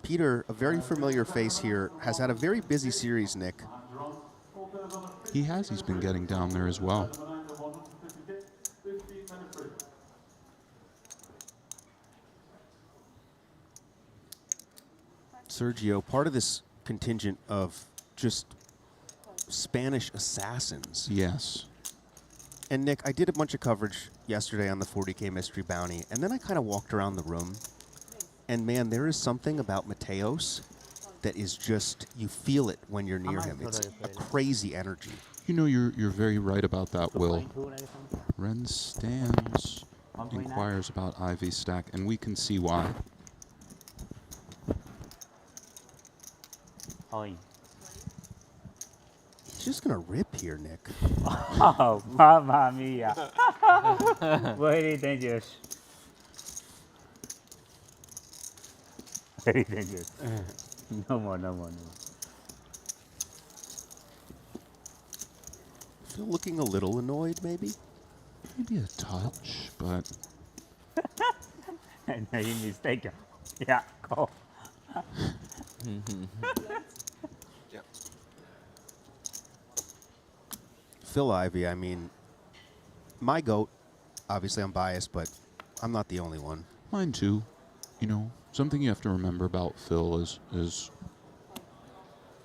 Peter, a very familiar face here, has had a very busy series, Nick. He has. He's been getting down there as well. Sergio, part of this contingent of just Spanish assassins. Yes. And Nick, I did a bunch of coverage yesterday on the 40K Mystery Bounty, and then I kind of walked around the room, and man, there is something about Mateos that is just, you feel it when you're near him. It's a crazy energy. You know, you're very right about that, Will. Ren stands, inquires about Ivy's stack, and we can see why. He's just going to rip here, Nick. Oh, mamma mia. Very dangerous. Very dangerous. No more, no more, no more. Still looking a little annoyed, maybe? Maybe a touch, but... And you mistaken. Yeah, go. Yep. Phil Ivey, I mean, my GOAT, obviously I'm biased, but I'm not the only one. Mine too. You know, something you have to remember about Phil is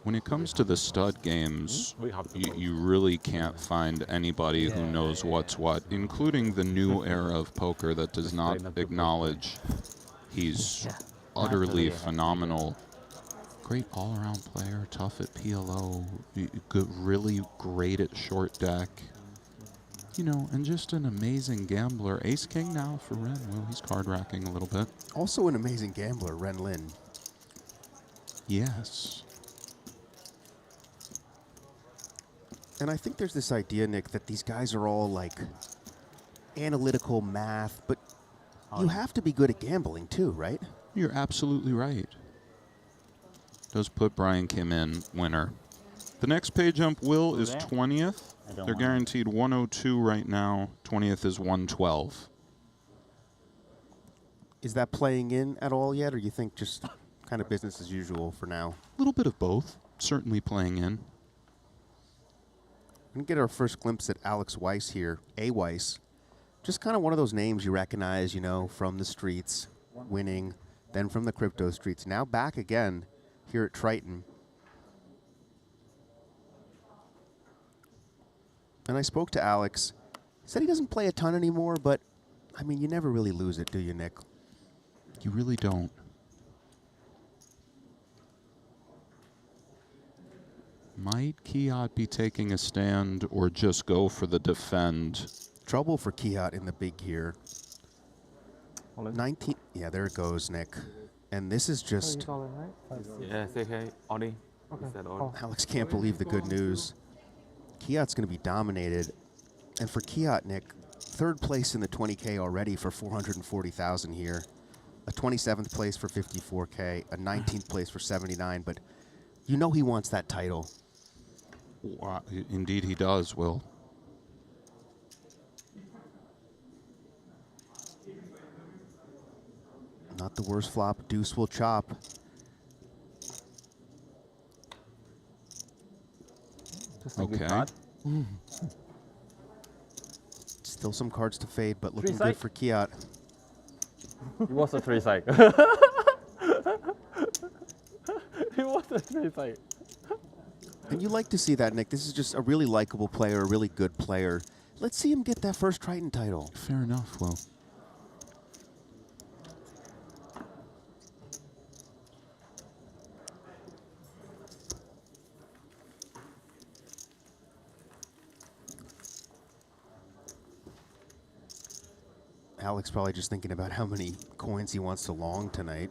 when it comes to the stud games, you really can't find anybody who knows what's what, including the new era of poker that does not acknowledge he's utterly phenomenal. Great all-around player, tough at PLO, good, really great at short deck. You know, and just an amazing gambler. Ace-King now for Ren. Well, he's card-racking a little bit. Also an amazing gambler, Ren Lin. Yes. And I think there's this idea, Nick, that these guys are all like analytical math, but you have to be good at gambling too, right? You're absolutely right. Does put Brian Kim in winner. The next pay jump, Will, is 20th. They're guaranteed 102 right now. 20th is 112. Is that playing in at all yet, or you think just kind of business as usual for now? A little bit of both. Certainly playing in. We're going to get our first glimpse at Alex Weiss here. A. Weiss. Just kind of one of those names you recognize, you know, from the streets, winning, then from the crypto streets. Now back again here at Triton. And I spoke to Alex. He said he doesn't play a ton anymore, but, I mean, you never really lose it, do you, Nick? You really don't. Might Kiat be taking a stand or just go for the defend? Trouble for Kiat in the big here. 19. Yeah, there it goes, Nick. And this is just. Yeah, CK, Oli. Is that all? Alex can't believe the good news. Kiat's going to be dominated. And for Kiat, Nick, third place in the 20K already for 440,000 here. A 27th place for 54K, a 19th place for 79, but you know he wants that title. Indeed he does, Will. Not the worst flop. Deuce will chop. Okay. Still some cards to fade, but looking Three good for Kiat. He was a 3-side. He was a 3-side. And you like to see that, Nick. This is just a really likable player, a really good player. Let's see him get that first Triton title. Fair enough, Will. Alex probably just thinking about how many coins he wants to long tonight.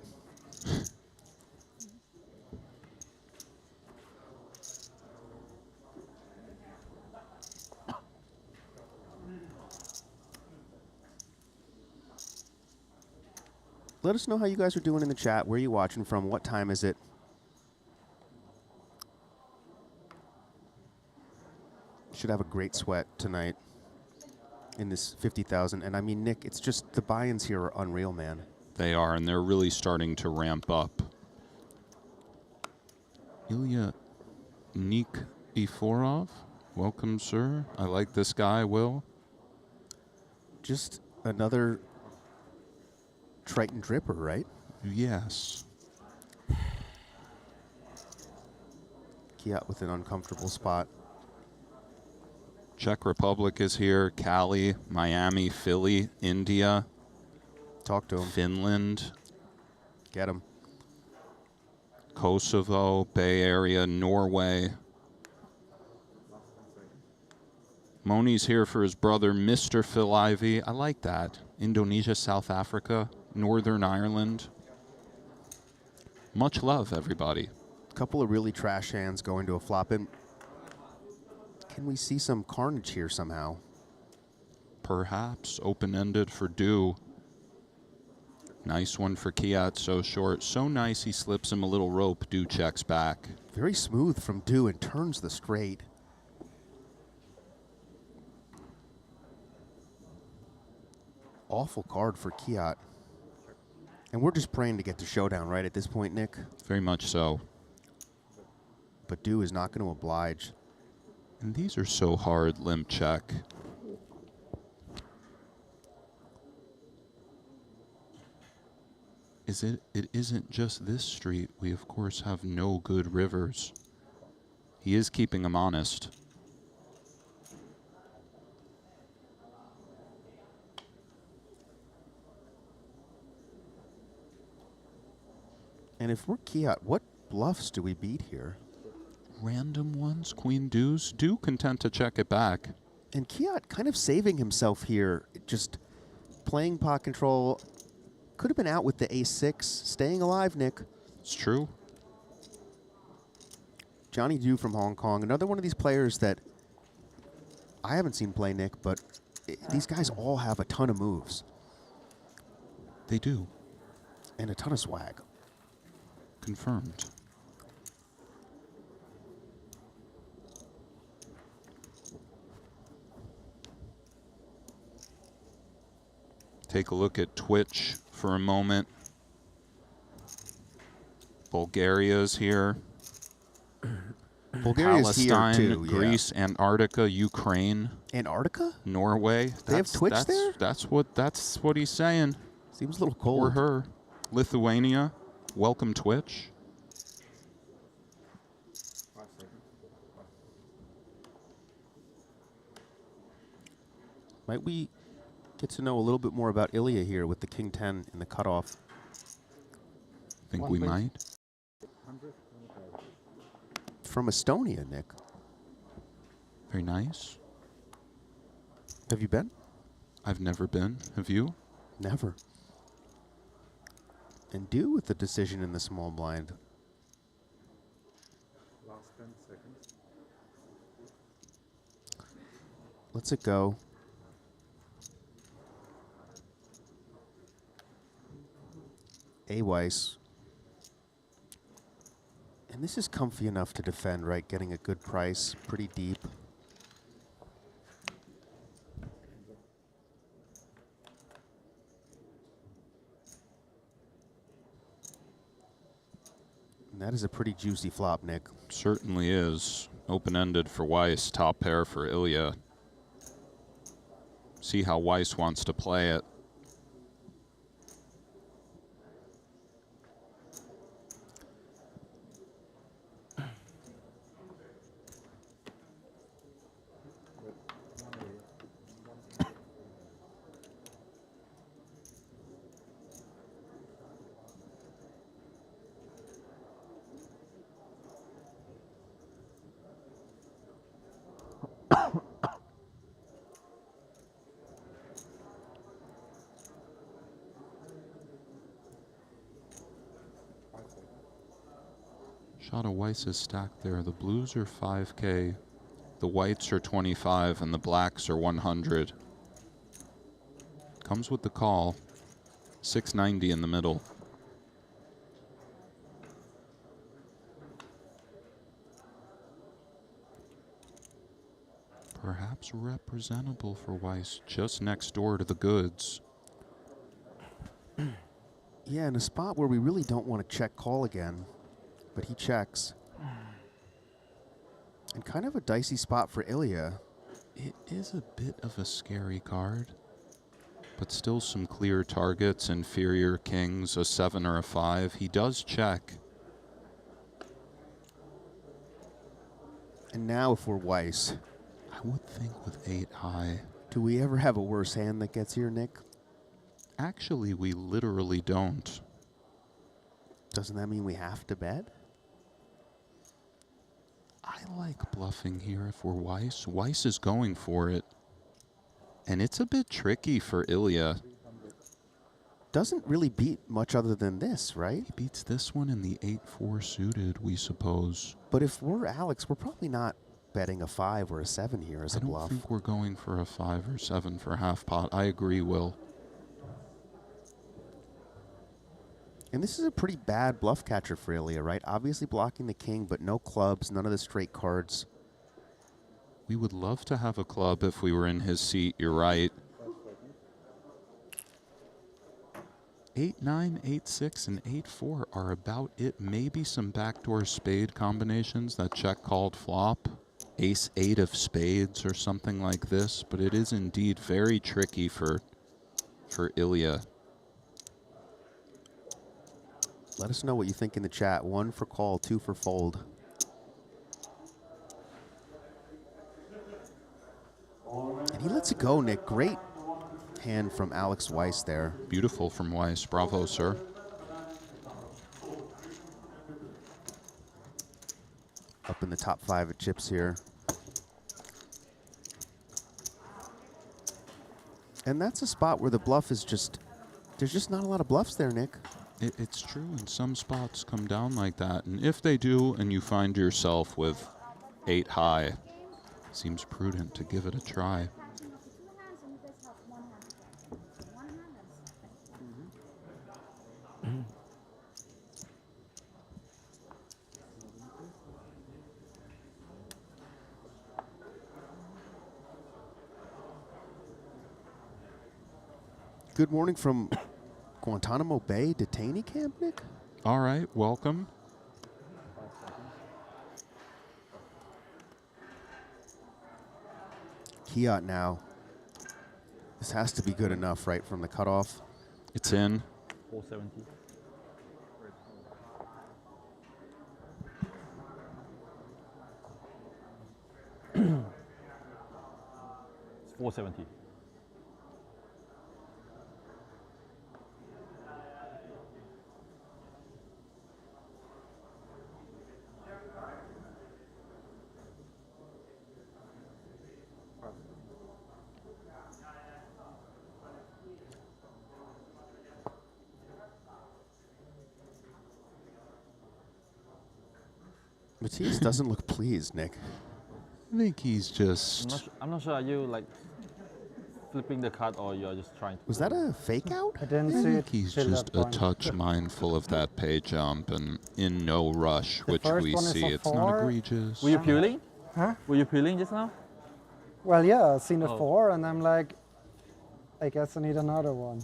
Let us know how you guys are doing in the chat. Where are you watching from? What time is it? Should have a great sweat tonight in this 50,000. And I mean, Nick, it's just the buy-ins here are unreal, man. They are, and they're really starting to ramp up. Ilya Nikiforov, welcome, sir. I like this guy, Will. Just another Triton dripper, right? Yes. Kiat with an uncomfortable spot. Czech Republic is here, Cali, Miami, Philly, India. Talk to him. Finland. Get him. Kosovo, Bay Area, Norway. Moni's here for his brother, Mr. Phil Ivey. I like that. Indonesia, South Africa, Northern Ireland. Much love, everybody. Couple of really trash hands going to a flop in. Can we see some carnage here somehow? Perhaps. Open-ended for Du. Nice one for Kiat, so short. So nice he slips him a little rope. Du checks back. Very smooth from Du and turns the straight. Awful card for Kiat. And we're just praying to get to showdown, right, at this point, Nick? Very much so. But Du is not going to oblige. And these are so hard, limp check. It isn't just this street. We, of course, have no good rivers. He is keeping him honest. And if we're Kiat, what bluffs do we beat here? Random ones, Queen Deuce. Du content to check it back. And Kiat kind of saving himself here, just playing pot control. Could have been out with the ace-6, staying alive, Nick. It's true. Johnny Du from Hong Kong, another one of these players that I haven't seen play, Nick, but these guys all have a ton of moves. They do. And a ton of swag. Confirmed. Take a look at Twitch for a moment. Bulgaria's here. Bulgaria's Palestine, here too, Greece, Antarctica, Ukraine. Antarctica? Norway. They have Twitch there? That's what he's saying. Seems a little cold. Or her. Lithuania. Welcome Twitch. Might we get to know a little bit more about Ilya here with the King 10 in the cutoff? Think we might? From Estonia, Nick. Very nice. Have you been? I've never been. Have you? Never. And do with the decision in the small blind. Last 10 seconds. Let's it go. A Weiss. And this is comfy enough to defend, right? Getting a good price, pretty deep. And that is a pretty juicy flop, Nick. Certainly is. Open-ended for Weiss, top pair for Ilya. See how Weiss wants to play it. Shot of Weiss is stacked there. The blues are 5K, the whites are 25, and the blacks are 100. Comes with the call. 690 in the middle. Perhaps representable for Weiss, just next door to the goods. Yeah, in a spot where we really don't want to check call again. But he checks. And kind of a dicey spot for Ilya. It is a bit of a scary card, but still some clear targets, inferior kings, a 7 or a 5. He does check. And now if we're Weiss, I would think with 8 high. Do we ever have a worse hand that gets here, Nick? Actually, we literally don't. Doesn't that mean we have to bet? I like bluffing here if we're Weiss. Weiss is going for it. And it's a bit tricky for Ilya. Doesn't really beat much other than this, right? He beats this one in the 8-4 suited, we suppose. But if we're Alex, we're probably not betting a 5 or a 7 here as a bluff. I don't think we're going for a 5 or 7 for half pot. I agree, Will. And this is a pretty bad bluff catcher for Ilya, right? Obviously blocking the king, but no clubs, none of the straight cards. We would love to have a club if we were in his seat, you're right. 8, 9, 8, 6, and 8, 4 are about it. Maybe some backdoor spade combinations that check called flop. Ace 8 of spades or something like this, but it is indeed very tricky for Ilya. Let us know what you think in the chat. 1 for call, 2 for fold. And he lets it go, Nick. Great hand from Alex Weiss there. Beautiful from Weiss. Bravo, sir. Up in the top 5 at chips here. And that's a spot where the bluff is just, there's just not a lot of bluffs there, Nick. It's true, and some spots come down like that. And if they do, and you find yourself with 8 high, seems prudent to give it a try. Good morning from Guantanamo Bay detainee camp, Nick? All right, welcome. Kiat now. This has to be good enough, right, from the cutoff? It's in. 470. It's 470. Matthias doesn't look pleased, Nick. I think he's just... I'm not sure. Are you like flipping the card or you're just trying to... Was that a fake out? I didn't I see think it. he's till just that a point. touch mindful of that pay jump and in no rush, which first we one is see. a It's not 4. egregious. Were you peeling? Huh? Were you peeling just now? Well, yeah, I seen a Oh. 4, and I'm like, I guess I need another one.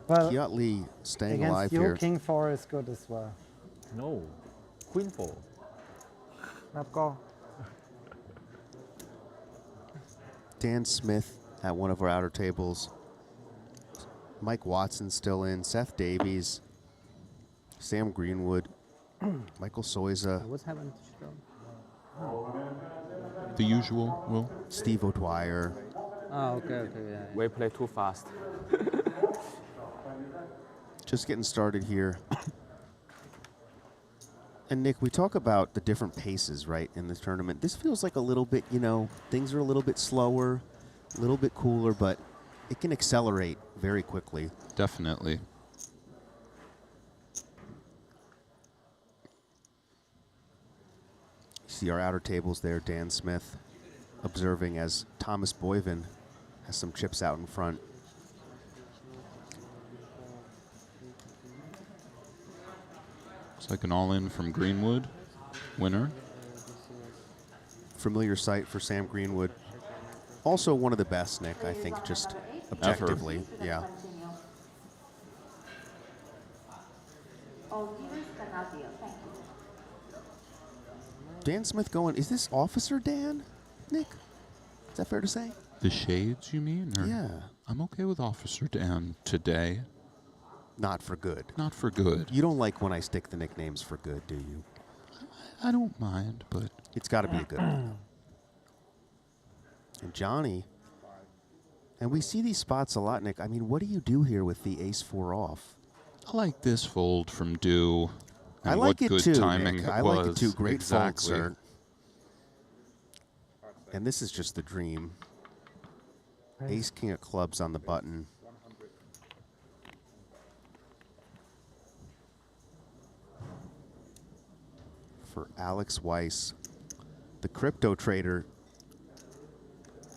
Well, Kiat Lee staying against alive you, here. King 4 is good as well. No. Queen 4. Let's go. Dan Smith at one of our outer tables. Mike Watson still in. Seth Davies. Sam Greenwood. Michael Soiza. What's happening to Strong? The usual, Will? Steve O'Dwyer. Oh, okay, yeah. We play too fast. Just getting started here. And Nick, we talk about the different paces, right, in this tournament. This feels like a little bit, you know, things are a little bit slower, a little bit cooler, but it can accelerate very quickly. Definitely. See our outer tables there, Dan Smith observing as Thomas Boyven has some chips out in front. It's like an all-in from Greenwood. Winner. Familiar sight for Sam Greenwood. Also one of the best, Nick, I think, just objectively. Yeah. Dan Smith going, is this Officer Dan, Nick? Is that fair to say? The shades, you mean? Or Yeah. I'm okay with Officer Dan today. Not for good. Not for good. You don't like when I stick the nicknames for good, do you? I don't mind, but... It's got to be a good one. And Johnny, and we see these spots a lot, Nick. I mean, what do you do here with the ace-4 off? I like this fold from Dew. I And like what it good too, timing Nick. it I like it was. too. Great exactly. fold, sir. And this is just the dream. Ace, king of clubs on the button. For Alex Weiss, the crypto trader,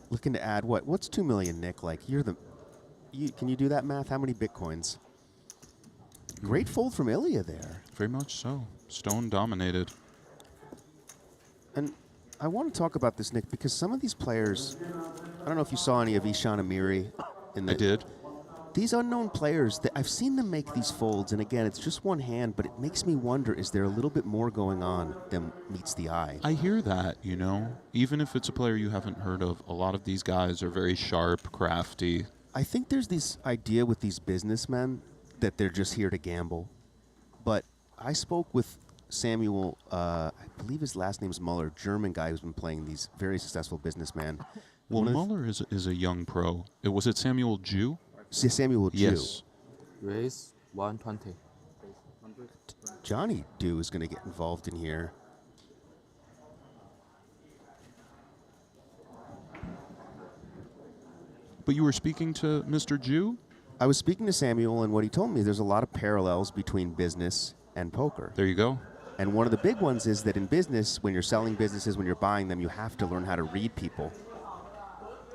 looking to add what? What's 2 million, Nick? Like can you do that math? How many bitcoins? Great fold from Ilya there. Very much so. Stone dominated. And I want to talk about this, Nick, because some of these players, I don't know if you saw any of Ishan Amiri in the... I did. These unknown players, I've seen them make these folds, and again, it's just one hand, but it makes me wonder, is there a little bit more going on than meets the eye? I hear that, you know. Even if it's a player you haven't heard of, a lot of these guys are very sharp, crafty. I think there's this idea with these businessmen that they're just here to gamble. But I spoke with Samuel, I believe his last name's Muller, German guy who's been playing these, very successful businessman. Well, Muller is a young pro. Was it Samuel Jew? Samuel Jew. Yes. Raise 120. Johnny Dew is going to get involved in here. But you were speaking to Mr. Jew? I was speaking to Samuel, and what he told me, there's a lot of parallels between business and poker. There you go. And one of the big ones is that in business, when you're selling businesses, when you're buying them, you have to learn how to read people.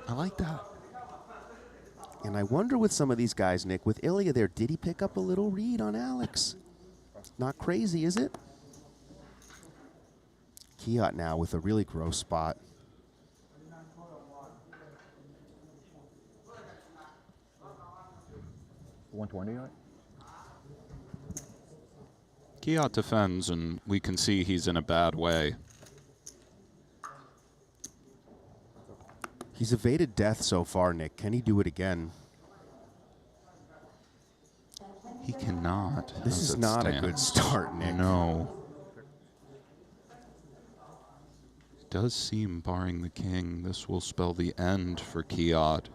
I like that. And I wonder with some of these guys, Nick, with Ilya there, did he pick up a little read on Alex? Not crazy, is it? Kiat now with a really gross spot. $120, Kiat defends, and we can see he's in a bad way. He's evaded death so far, Nick. Can he do it again? He cannot. This as is it not a stands. good start, Nick. No. It does seem, barring the king, this will spell the end for Kiat.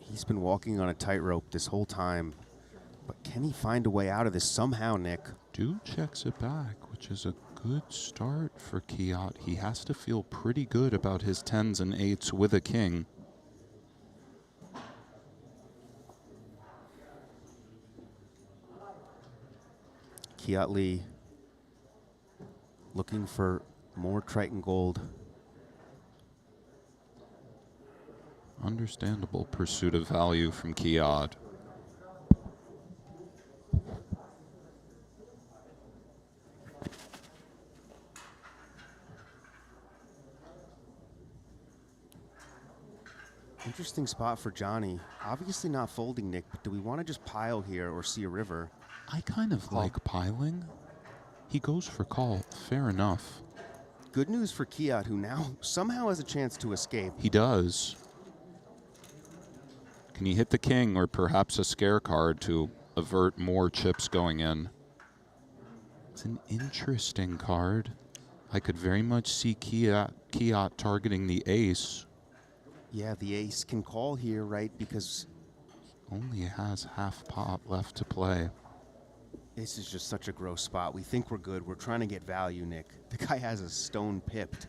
He's been walking on a tightrope this whole time. But can he find a way out of this somehow, Nick? Dew checks it back, which is a good start for Kiat. He has to feel pretty good about his 10s and 8s with a king. Kiat looking for more Triton gold. Understandable pursuit of value from Kiat. Interesting spot for Johnny. Obviously not folding, Nick, but do we want to just pile here or see a river? I kind of like piling. He goes for call. Fair enough. Good news for Kiat, who now somehow has a chance to escape. He does. Can he hit the king or perhaps a scare card to avert more chips going in? It's an interesting card. I could very much see Kiat targeting the ace. Yeah, the ace can call here, right? Because only has half pot left to play. This is just such a gross spot. We think we're good. We're trying to get value, Nick. The guy has a stone pipped.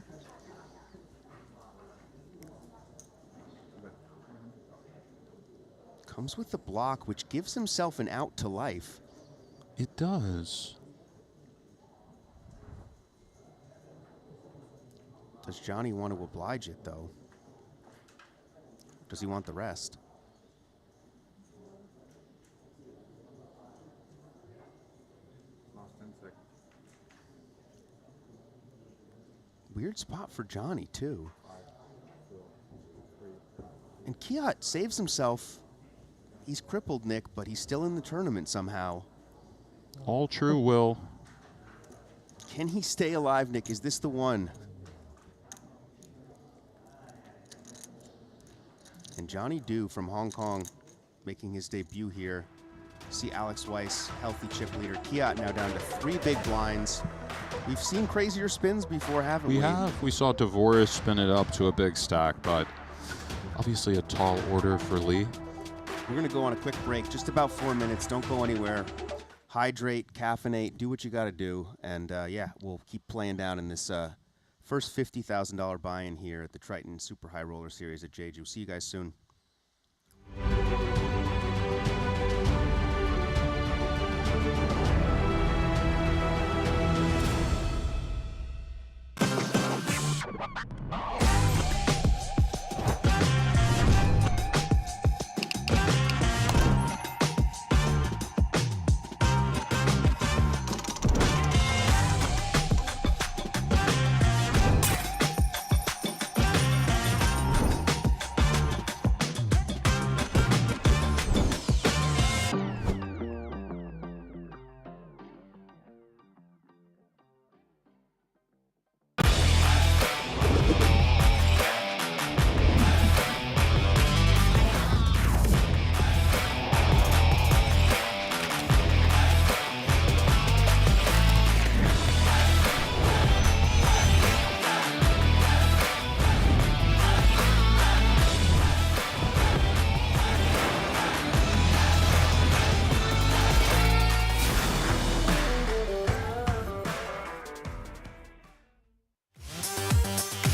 Comes with the block, which gives himself an out to life. It does. Does Johnny want to oblige it, though? Does he want the rest? Last 10 seconds. Weird spot for Johnny, too. And Kiat saves himself. He's crippled, Nick, but he's still in the tournament somehow. All true, Will. Can he stay alive, Nick? Is this the one? And Johnny Du from Hong Kong making his debut here. See Alex Weiss, healthy chip leader. Kiat now down to 3 big blinds. We've seen crazier spins before, haven't we? We have. We saw Devoris spin it up to a big stack, but obviously a tall order for Lee. We're going to go on a quick break, just about 4 minutes. Don't go anywhere. Hydrate, caffeinate, do what you got to do. And yeah, we'll keep playing down in this first $50,000 buy-in here at the Triton Super High Roller Series at Jeju. See you guys soon.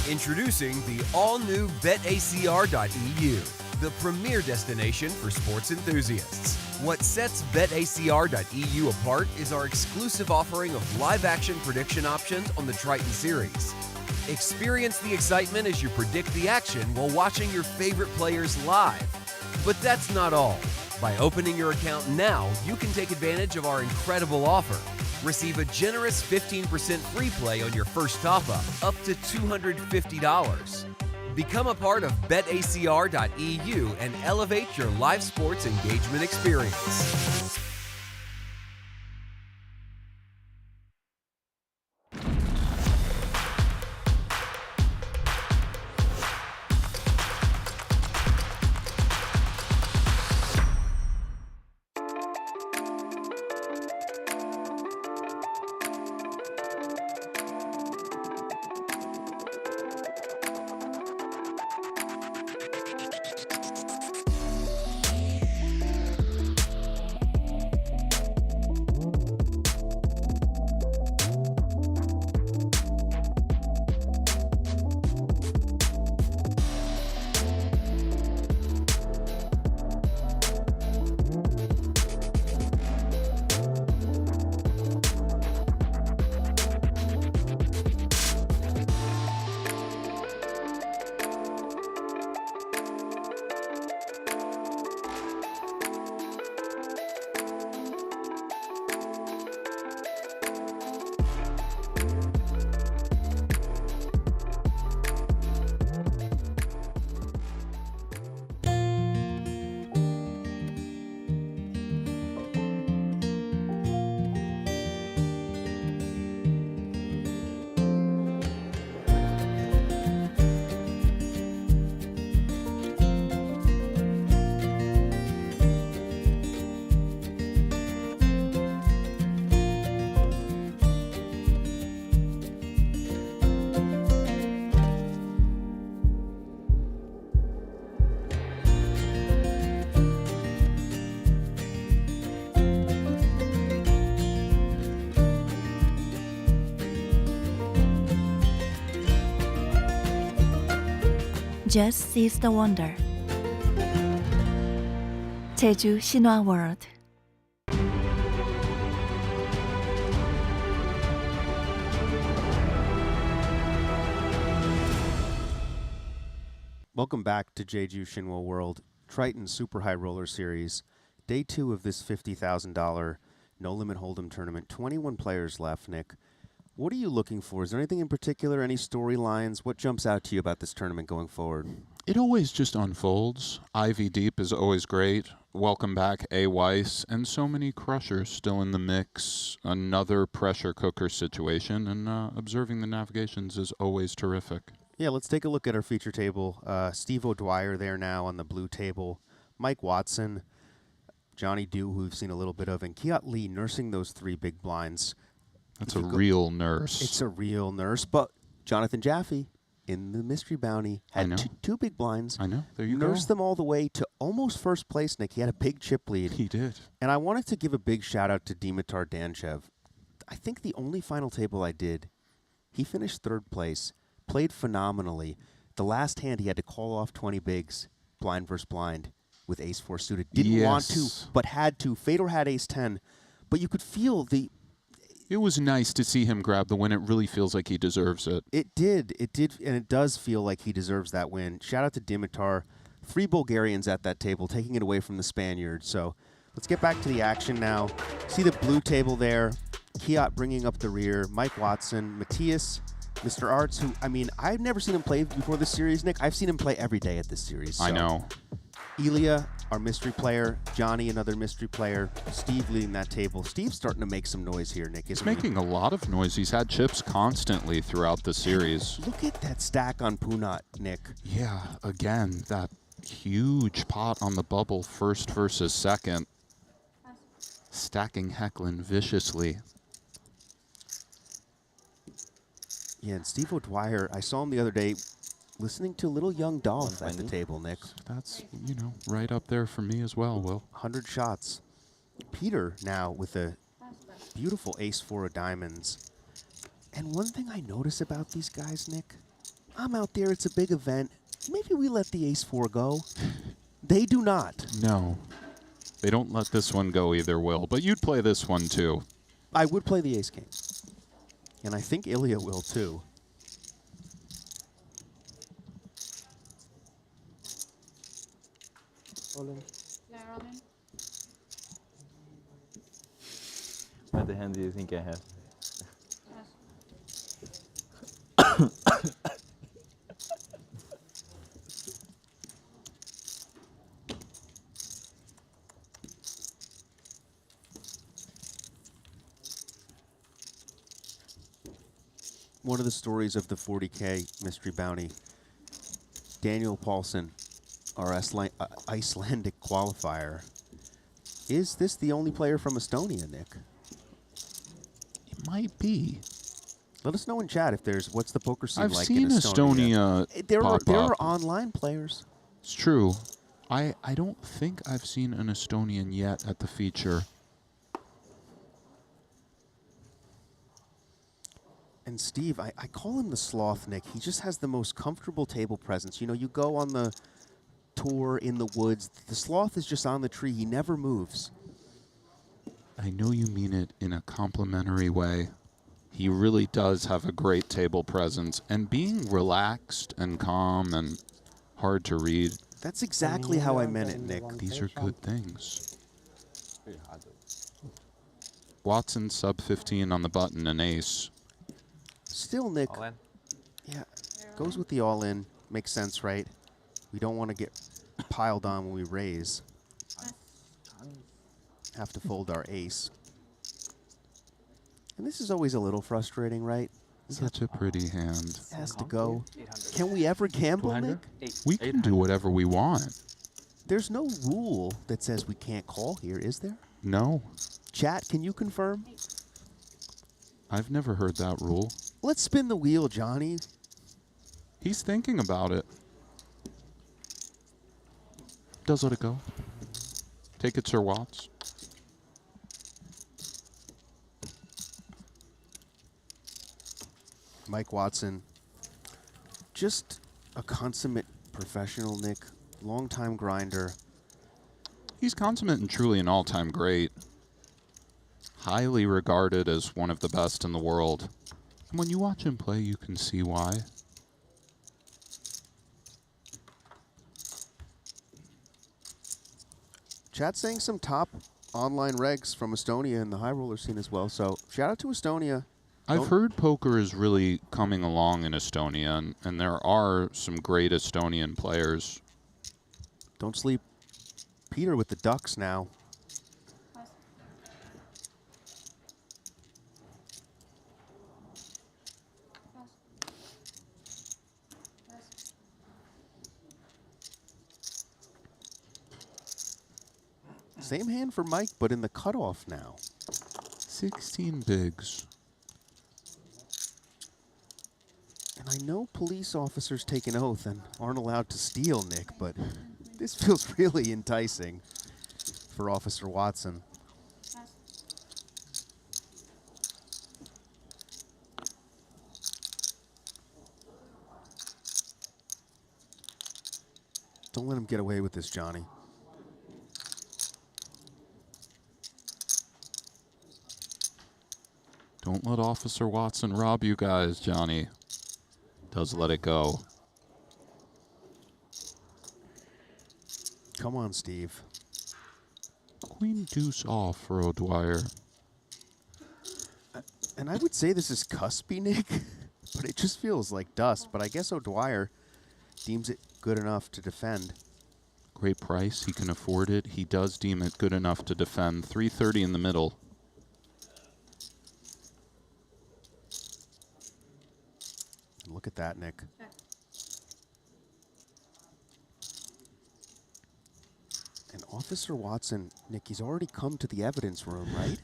Introducing the all-new BetACR.eu, the premier destination for sports enthusiasts. What sets BetACR.eu apart is our exclusive offering of live-action prediction options on the Triton series. Experience the excitement as you predict the action while watching your favorite players live. But that's not all. By opening your account now, you can take advantage of our incredible offer. Receive a generous 15% free play on your first top-up, up to $250. Become a part of BetACR.eu and elevate your live sports engagement experience. Just seize the wonder. Jeju Shinhwa World. Welcome back to Jeju Shinhwa World, Triton Super High Roller Series, day 2 of this $50,000 No Limit Hold'em tournament. 21 players left, Nick. What are you looking for? Is there anything in particular, any storylines? What jumps out to you about this tournament going forward? It always just unfolds. Ivy Deep is always great. Welcome back, A. Weiss, and so many crushers still in the mix. Another pressure cooker situation, and observing the navigations is always terrific. Yeah, let's take a look at our feature table. Steve O'Dwyer there now on the blue table. Mike Watson, Johnny Dew, who we've seen a little bit of, and Kiat Lee nursing those 3 big blinds. That's a real nurse. It's a real nurse, but Jonathan Jaffe in the Mystery Bounty had two big blinds. I know. There you go. Nursed them all the way to almost first place, Nick. He had a big chip lead. He did. And I wanted to give a big shout out to Dimitar Danchev. I think the only final table I did, he finished 3rd place. Played phenomenally. The last hand, he had to call off 20 bigs, blind versus blind, with ace-4 suited. Didn't want to, but had to. Fedor had ace-10, but you could feel the... It was nice to see him grab the win. It really feels like he deserves it. It did, and it does feel like he deserves that win. Shout out to Dimitar. 3 Bulgarians at that table, taking it away from the Spaniards. So let's get back to the action now. See the blue table there. Kiat bringing up the rear. Mike Watson, Matthias, Mr. Arts, who, I mean, I've never seen him play before this series, Nick. I've seen him play every day at this series. I know. Ilya, our mystery player. Johnny, another mystery player. Steve leading that table. Steve's starting to make some noise here, Nick. He's making a lot of noise. He's had chips constantly throughout the series. Look at that stack on Punat, Nick. Yeah, again, that huge pot on the bubble, first versus second. Stacking Hecklin viciously. Yeah, and Steve O'Dwyer, I saw him the other day listening to Little Young Dolph at the table, Nick. That's, you know, right up there for me as well, Will. 100 shots. Peter now with a beautiful ace-4 of diamonds. And one thing I notice about these guys, Nick, I'm out there, it's a big event. Maybe we let the ace-4 go. They do not. No. They don't let this one go either, Will. But you'd play this one, too. I would play the ace-king. And I think Ilya will, too. All in. Yeah, all in. What the hand do you think I have? One of the stories of the 40K Mystery Bounty, Daniel Paulson, our Icelandic qualifier. Is this the only player from Estonia, Nick? It might be. Let us know in chat if there's, what's the poker scene I've like seen in Estonia? Estonia pop there up. are online players. It's true. I don't think I've seen an Estonian yet at the feature. And Steve, I call him the sloth, Nick. He just has the most comfortable table presence. You know, you go on the tour in the woods. The sloth is just on the tree. He never moves. I know you mean it in a complimentary way. He really does have a great table presence. And being relaxed and calm and hard to read. That's exactly how I meant it, Nick. These are good things. Watson sub 15 on the button, an ace. Still, Nick. All in? Yeah, goes with the all-in. Makes sense, right? We don't want to get piled on when we raise. Have to fold our ace. And this is always a little frustrating, right? Such a pretty hand. Has to go. Can we ever gamble, Nick? We can do whatever we want. There's no rule that says we can't call here, is there? No. Chat, can you confirm? I've never heard that rule. Let's spin the wheel, Johnny. He's thinking about it. Does let it go. Take it, Sir Watts. Mike Watson, just a consummate Professional Nick, long-time grinder. He's consummate and truly an all-time great. Highly regarded as one of the best in the world. And when you watch him play, you can see why. Chat's saying some top online regs from Estonia in the high roller scene as well. So shout out to Estonia. I've heard poker is really coming along in Estonia, and there are some great Estonian players. Don't sleep Peter with the ducks now. Same hand for Mike, but in the cutoff now. 16 bigs. And I know police officers take an oath and aren't allowed to steal, Nick, but this feels really enticing for Officer Watson. Don't let him get away with this, Johnny. Don't let Officer Watson rob you guys, Johnny. Does let it go. Come on, Steve. Queen deuce off for O'Dwyer. And I would say this is cuspy, Nick, but it just feels like dust. But I guess O'Dwyer deems it good enough to defend. Great price. He can afford it. He does deem it good enough to defend. 330 in the middle. Look at that, Nick. And Officer Watson, Nick, he's already come to the evidence room, right?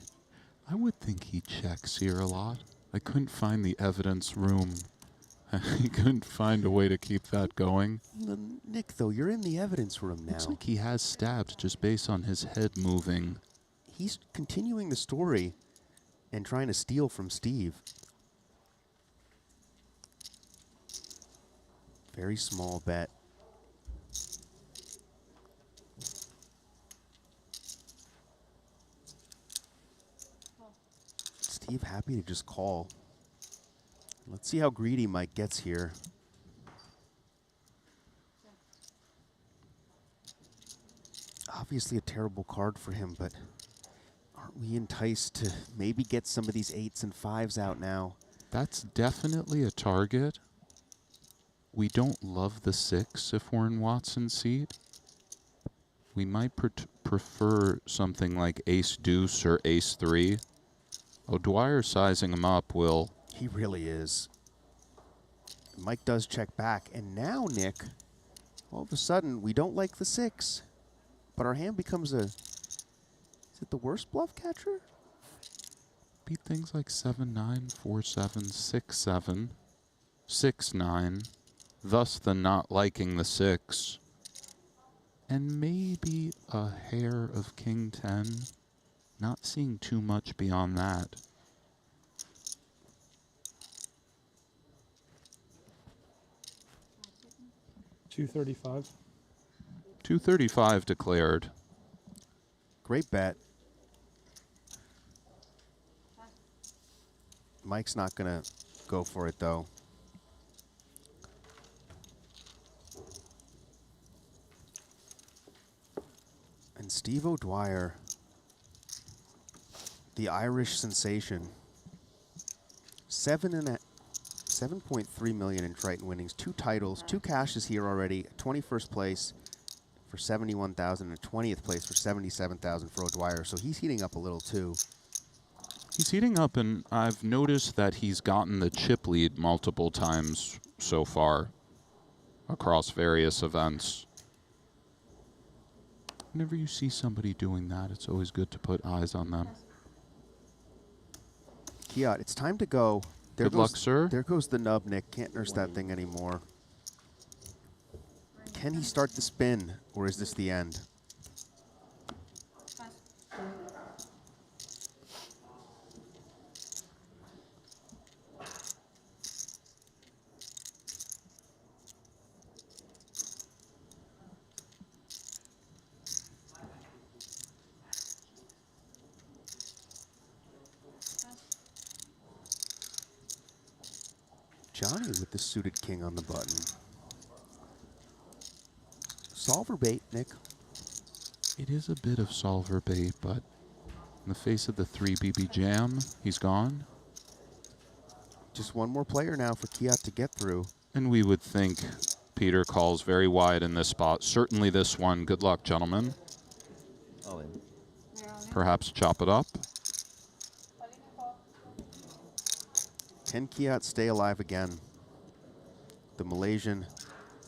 I would think he checks here a lot. I couldn't find the evidence room. I couldn't find a way to keep that going. Nick, though, you're in the evidence room now. Looks like he has stabbed just based on his head moving. He's continuing the story and trying to steal from Steve. Very small bet. Steve happy to just call. Let's see how greedy Mike gets here. Obviously a terrible card for him, but aren't we enticed to maybe get some of these 8s and 5s out now? That's definitely a target. We don't love the 6 if we're in Watson's seat. We might prefer something like ace-deuce or ace-3. O'Dwyer sizing him up will... He really is. Mike does check back, and now, Nick, all of a sudden, we don't like the 6, but our hand becomes a... Is it the worst bluff catcher? Beat things like 7-9, 4-7, 6-7, 6-9. Thus the not liking the 6. And maybe a hair of king 10. Not seeing too much beyond that. $235. 235 declared. Great bet. Mike's not going to go for it, though. And Steve O'Dwyer, the Irish sensation, 7.3 million in Triton winnings, 2 titles, 2 cashes here already, 21st place for 71,000 and 20th place for 77,000 for O'Dwyer. So he's heating up a little too. He's heating up, and I've noticed that he's gotten the chip lead multiple times so far across various events. Whenever you see somebody doing that, it's always good to put eyes on them. Kiat, it's time to go. Good luck, sir. There goes the nub, Nick. Can't nurse that thing anymore. Can he start the spin, or is this the end? Johnny with the suited king on the button. Solver bait, Nick. It is a bit of solver bait, but in the face of the 3 BB jam, he's gone. Just one more player now for Kiat to get through. And we would think Peter calls very wide in this spot. Certainly this one. Good luck, gentlemen. All in. Perhaps chop it up. Can Kiat stay alive again? The Malaysian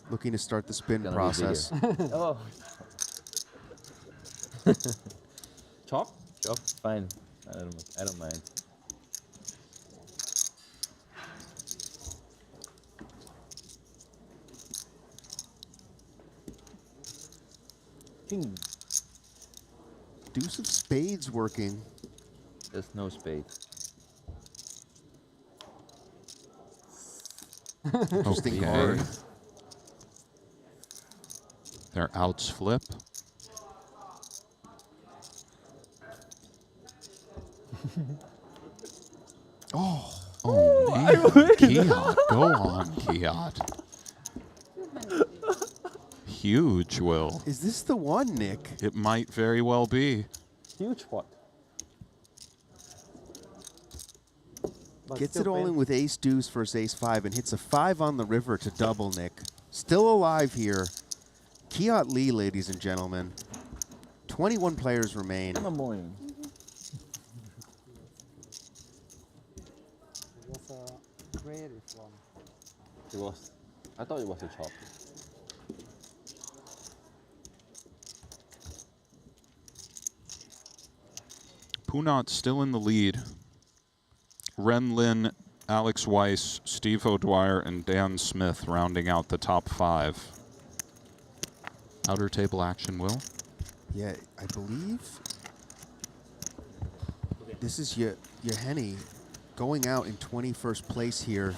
looking to start the spin Gonna be process. bigger. Oh. Chop? Chop. Fine. I don't mind. King. Deuce of spades working. There's no spade. Interesting Okay. card. Their outs flip. Oh. Oh, man. Kiat. Go on, Kiat. Huge, Will. Is this the one, Nick? It might very well be. Huge what? Gets it all in with ace deuce versus ace 5 and hits a 5 on the river to double, Nick. Still alive here. Kiat Lee, ladies and gentlemen. 21 players remain. In the morning. It was a creative one. It was. I thought it was a chop. Punat still in the lead. Ren Lin, Alex Weiss, Steve O'Dwyer, and Dan Smith rounding out the top 5. Outer table action, Will? Yeah, I believe this is Yoheni going out in 21st place here.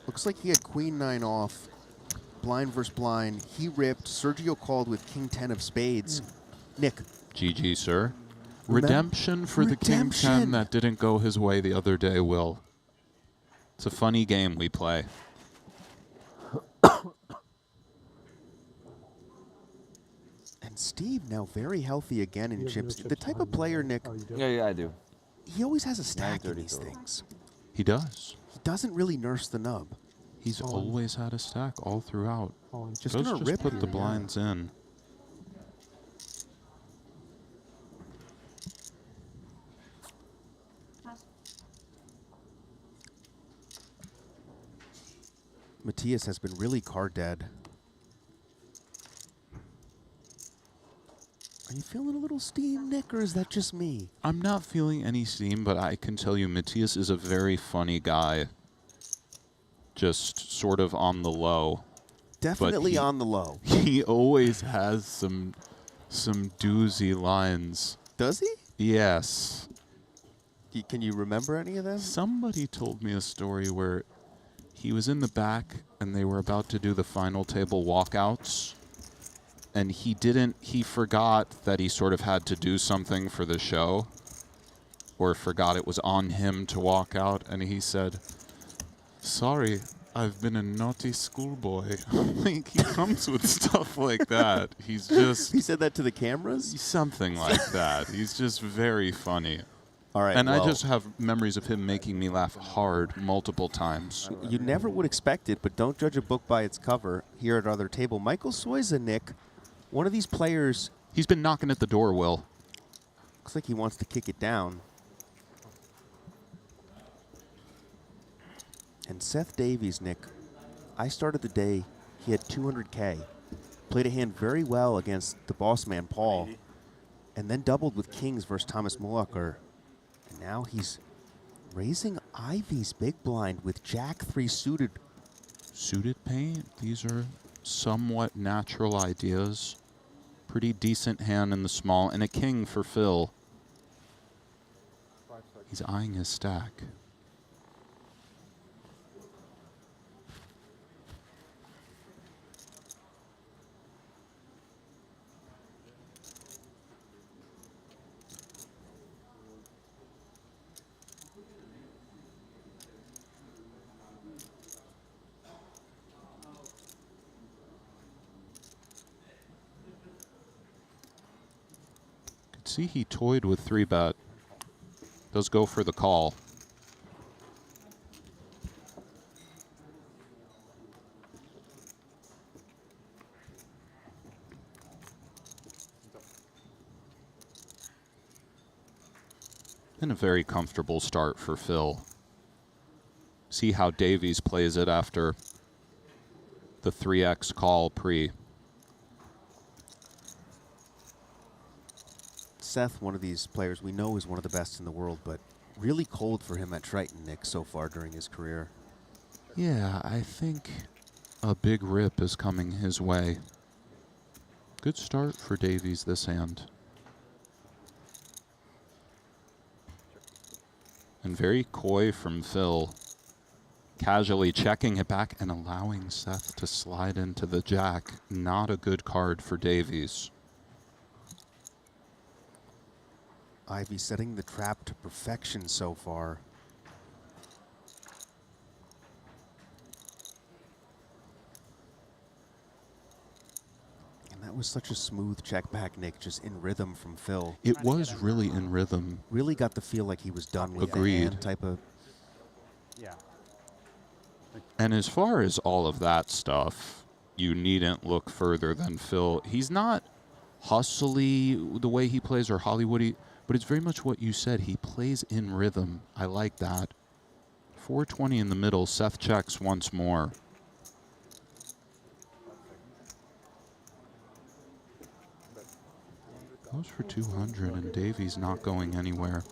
Looks like he had queen 9 off. Blind versus blind. He ripped. Sergio called with king 10 of spades. Nick. GG, sir. Redemption for the king 10 that didn't go his way the other day, Will. It's a funny game we play. And Steve now very healthy again in chips. The type of player, Nick. Yeah, I do. He always has a stack in these things. He does. He doesn't really nurse the nub. He's always had a stack all throughout. Just Goes gonna just rip put here, the yeah. blinds in. Matthias has been really card dead. Are you feeling a little steam, Nick, or is that just me? I'm not feeling any steam, but I can tell you Matthias is a very funny guy. Just sort of on the low. Definitely on the low. He always has some doozy lines. Does he? Yes. Can you remember any of them? Somebody told me a story where he was in the back and they were about to do the final table walkouts. And he forgot that he sort of had to do something for the show. Or forgot it was on him to walk out. And he said, "Sorry, I've been a naughty schoolboy." Like, he comes with stuff like that. He's just... He said that to the cameras? Something like that. He's just very funny. All right, and I well, just have memories of him making me laugh hard multiple times. You never would expect it, but don't judge a book by its cover. Here at our other table, Michael Soiza, Nick, one of these players... He's been knocking at the door, Will. Looks like he wants to kick it down. And Seth Davies, Nick, I started the day, he had 200K. Played a hand very well against the boss man, Paul. And then doubled with kings versus Thomas Mullacher. And now he's raising Ivy's big blind with Jack 3 suited. Suited paint? These are somewhat natural ideas. Pretty decent hand in the small. And a king for Phil. He's eyeing his stack. See, he toyed with 3-bet. Does go for the call. And a very comfortable start for Phil. See how Davies plays it after the 3x call pre. Seth, one of these players we know is one of the best in the world, but really cold for him at Triton, Nick, so far during his career. Yeah, I think a big rip is coming his way. Good start for Davies this hand. And very coy from Phil, casually checking it back and allowing Seth to slide into the jack. Not a good card for Davies. Ivy setting the trap to perfection so far. And that was such a smooth check back, Nick, just in rhythm from Phil. It was really in rhythm. Really got the feel like he was done with Agreed. the hand type of. Yeah. And as far as all of that stuff, you needn't look further than Phil. He's not hustly the way he plays or Hollywoody, but it's very much what you said. He plays in rhythm. I like that. 420 in the middle. Seth checks once more. Goes for 200, and Davies not going anywhere.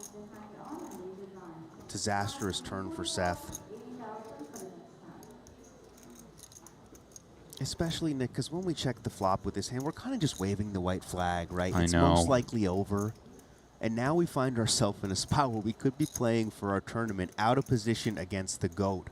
Disastrous turn for Seth. Especially, Nick, because when we check the flop with this hand, we're kind of just waving the white flag, right? I It's know. most likely over. And now we find ourselves in a spot where we could be playing for our tournament out of position against the GOAT.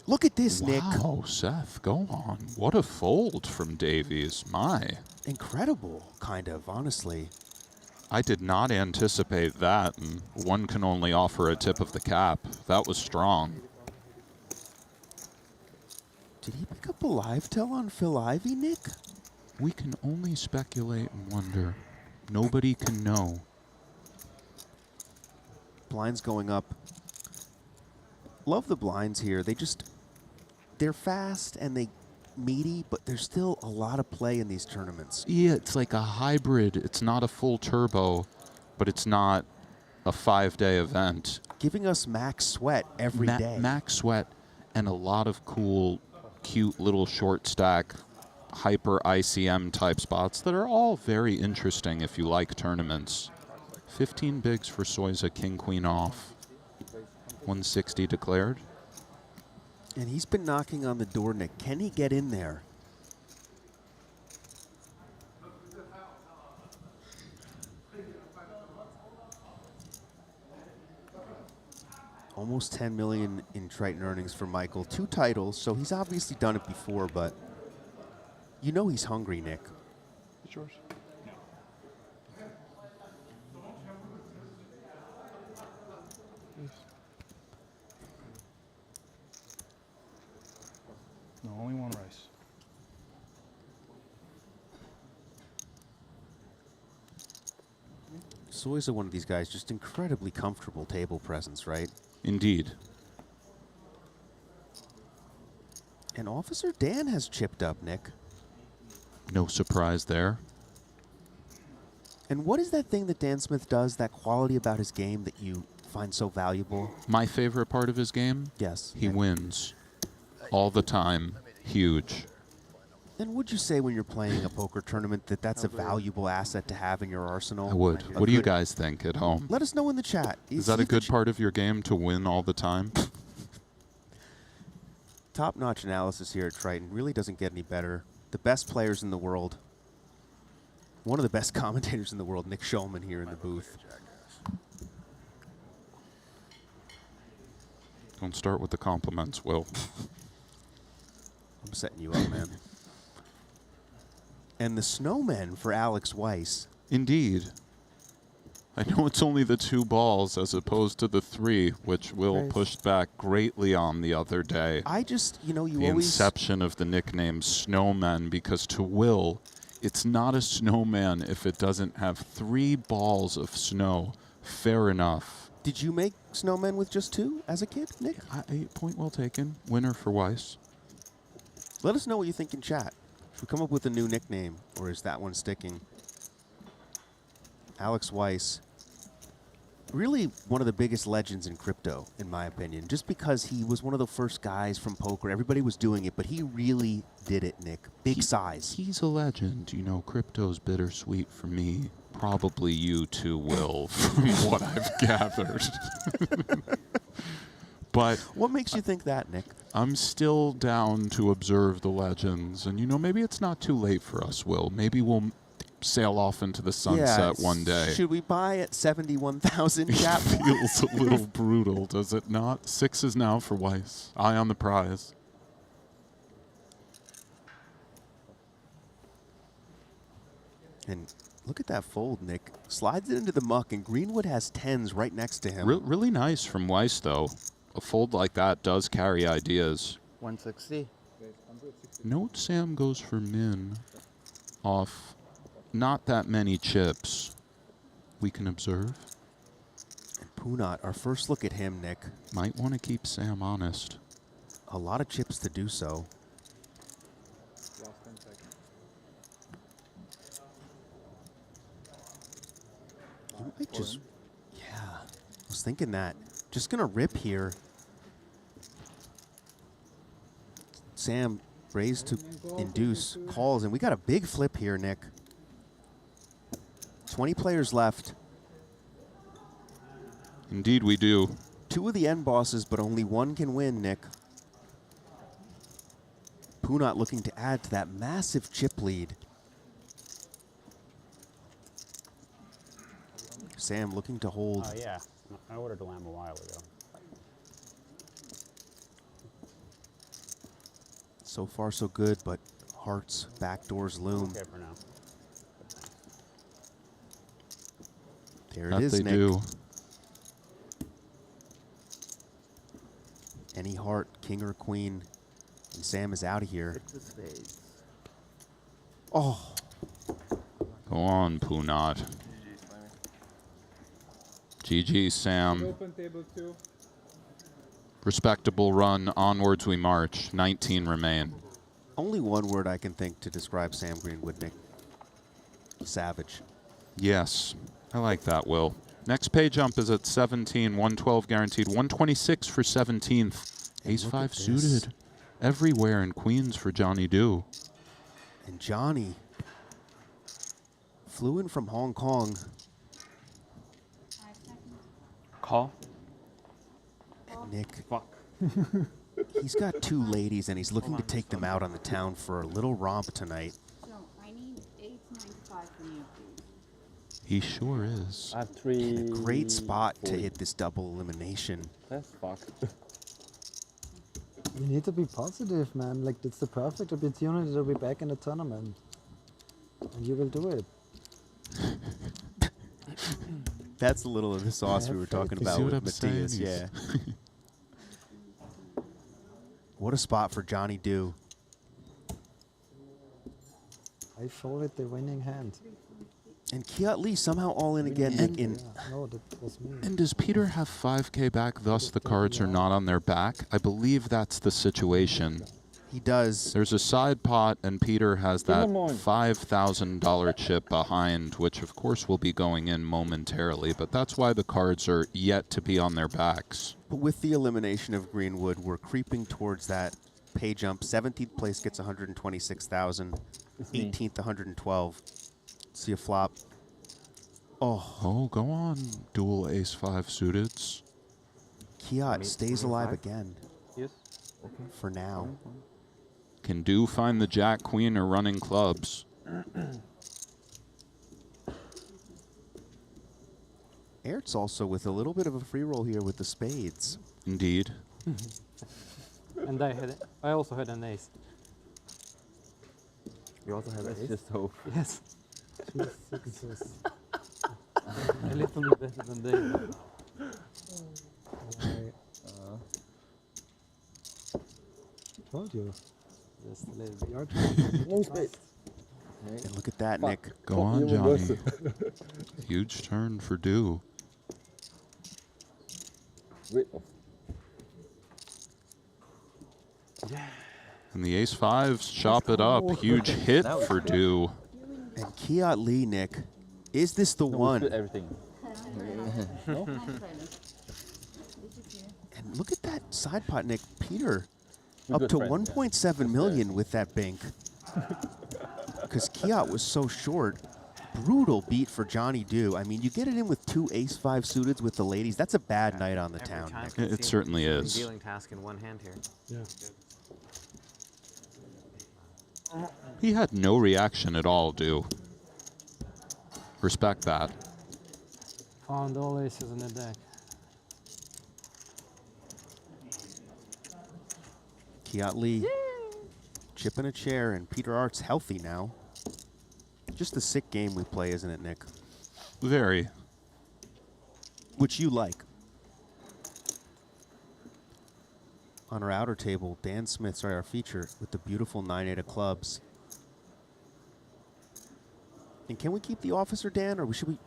Look at this, Nick. Wow, Seth, go on. What a fold from Davies. My. Incredible, kind of, honestly. I did not anticipate that, and one can only offer a tip of the cap. That was strong. Did he pick up a live tell on Phil Ivey, Nick? We can only speculate and wonder. Nobody can know. Blinds going up. Love the blinds here. They're fast and they meaty, but there's still a lot of play in these tournaments. Yeah, it's like a hybrid. It's not a full turbo, but it's not a 5-day event. Giving us max sweat every day. Max sweat and a lot of cool, cute little short stack, hyper ICM type spots that are all very interesting if you like tournaments. 15 bigs for Soiza, king, queen off. 160 declared. And he's been knocking on the door, Nick. Can he get in there? Almost 10 million in Triton earnings for Michael. 2 titles, so he's obviously done it before, but you know he's hungry, Nick. It's yours. No, only one rice. Soiza, one of these guys, just incredibly comfortable table presence, right? Indeed. And Officer Dan has chipped up, Nick. No surprise there. And what is that thing that Dan Smith does, that quality about his game that you find so valuable? My favorite part of his game? Yes. He wins. All the time. Huge. And would you say when you're playing a poker tournament that that's a valuable asset to have in your arsenal? I would. What do you guys think at home? Let us know in the chat. Is that a good part of your game to win all the time? Top-notch analysis here at Triton. Really doesn't get any better. The best players in the world. One of the best commentators in the world, Nick Schulman, here in the booth. Don't start with the compliments, Will. I'm setting you up, man. And the snowmen for Alex Weiss. Indeed. I know it's only the 2 balls as opposed to the 3, which Will Right. pushed back greatly on the other day. I just, you The inception of the nickname Snowman, because to Will, it's not a snowman if it doesn't have 3 balls of snow. Fair enough. Did you make snowmen with just 2 as a kid, Nick? Point well taken. Winner for Weiss. Let us know what you think in chat. Should we come up with a new nickname, or is that one sticking? Alex Weiss, really one of the biggest legends in crypto, in my opinion, just because he was one of the first guys from poker. Everybody was doing it, but he really did it, Nick. Big size. He's a legend. You know, crypto's bittersweet for me. Probably you too, Will, from what I've gathered. But what makes you think that, Nick? I'm still down to observe the legends. And, you know, maybe it's not too late for us, Will. Maybe we'll sail off into the sunset one day. Should we buy at 71,000, chat? Feels a little brutal, does it not? 6 is now for Weiss. Eye on the prize. And look at that fold, Nick. Slides it into the muck, and Greenwood has 10s right next to him. Really nice from Weiss, though. A fold like that does carry ideas. 160. Note Sam goes for min off not that many chips. We can observe. And Punat, our first look at him, Nick. Might want to keep Sam honest. A lot of chips to do so. He might just, yeah, I was thinking that. Just gonna rip here. Sam raised to induce, calls, and we got a big flip here, Nick. 20 players left. Indeed we do. 2 of the end bosses, but only 1 can win, Nick. Punat looking to add to that massive chip lead. Sam looking to hold. Oh, yeah. I ordered a lamb a while ago. So far, so good, but hearts, backdoors loom. Okay for now. There That it is, they Nick. do. Any heart, king or queen, and Sam is out of here. Oh. Go on, Punat. GG, Sam. Open table 2. Respectable run. Onwards we march. 19 remain. Only one word I can think to describe Sam Greenwood, Nick. Savage. Yes, I like that, Will. Next pay jump is at 17, 112 guaranteed, 126 for 17th. Ace 5 suited. Everywhere in Queens for Johnny Do. And Johnny flew in from Hong Kong. Call. And Nick, Fuck. he's got 2 ladies, and he's looking to take them out on the town for a little romp tonight. So I need 895 from you, please. He sure is. I have 3. And a great spot to hit this double elimination. That's fucked. You need to be positive, man. Like, it's the perfect opportunity to be back in the tournament. And you will do it. That's a little of the sauce we were talking You about see with what I'm saying? Matthias. Yeah. What a spot for Johnny Do. I folded the winning hand. And Kiat Lee somehow all in again, Nick. In No, that was me. And does Peter have 5K back, thus the cards are not on their back? I believe that's the situation. He does. There's a side pot, and Peter has that $5,000 chip behind, which of course will be going in momentarily, but that's why the cards are yet to be on their backs. But with the elimination of Greenwood, we're creeping towards that pay jump. 17th place gets 126,000. 18th, 112. See a flop. Oh, go on, dual ace-5 suiteds. Kiat stays alive again. Yes. Okay. For now. Can Do find the jack, queen, or running clubs? Ertz also with a little bit of a free roll here with the spades. Indeed. And I also had an ace. You also have Let's ace? just hope. Yes. Jesus. A little bit better than they. Told you. Just a little bit. Your turn. No space. And look at that, Nick. Go on, Johnny. Huge turn for Do. Wait. And the ace-5s chop it up. Huge hit for Do. And Kiat Lee, Nick. Is this the one? Everything. And look at that side pot, Nick. Peter, We're up good to friends, 1.7 million with that bink. Because Kiat was so short. Brutal beat for Johnny Do. I mean, you get it in with 2 ace-5 suited with the ladies. That's a bad night on the town, Nick. It certainly is. Dealing task in one hand here. Yeah. He had no reaction at all, Do. Respect that. Found all aces in the deck. Kiat Lee chipping a chair, and Peter Art's healthy now. Just a sick game we play, isn't it, Nick? Very. Which you like. On our outer table, Dan Smith, sorry, our feature, with the beautiful 9-8 of clubs. And can we keep the officer, Dan, or should we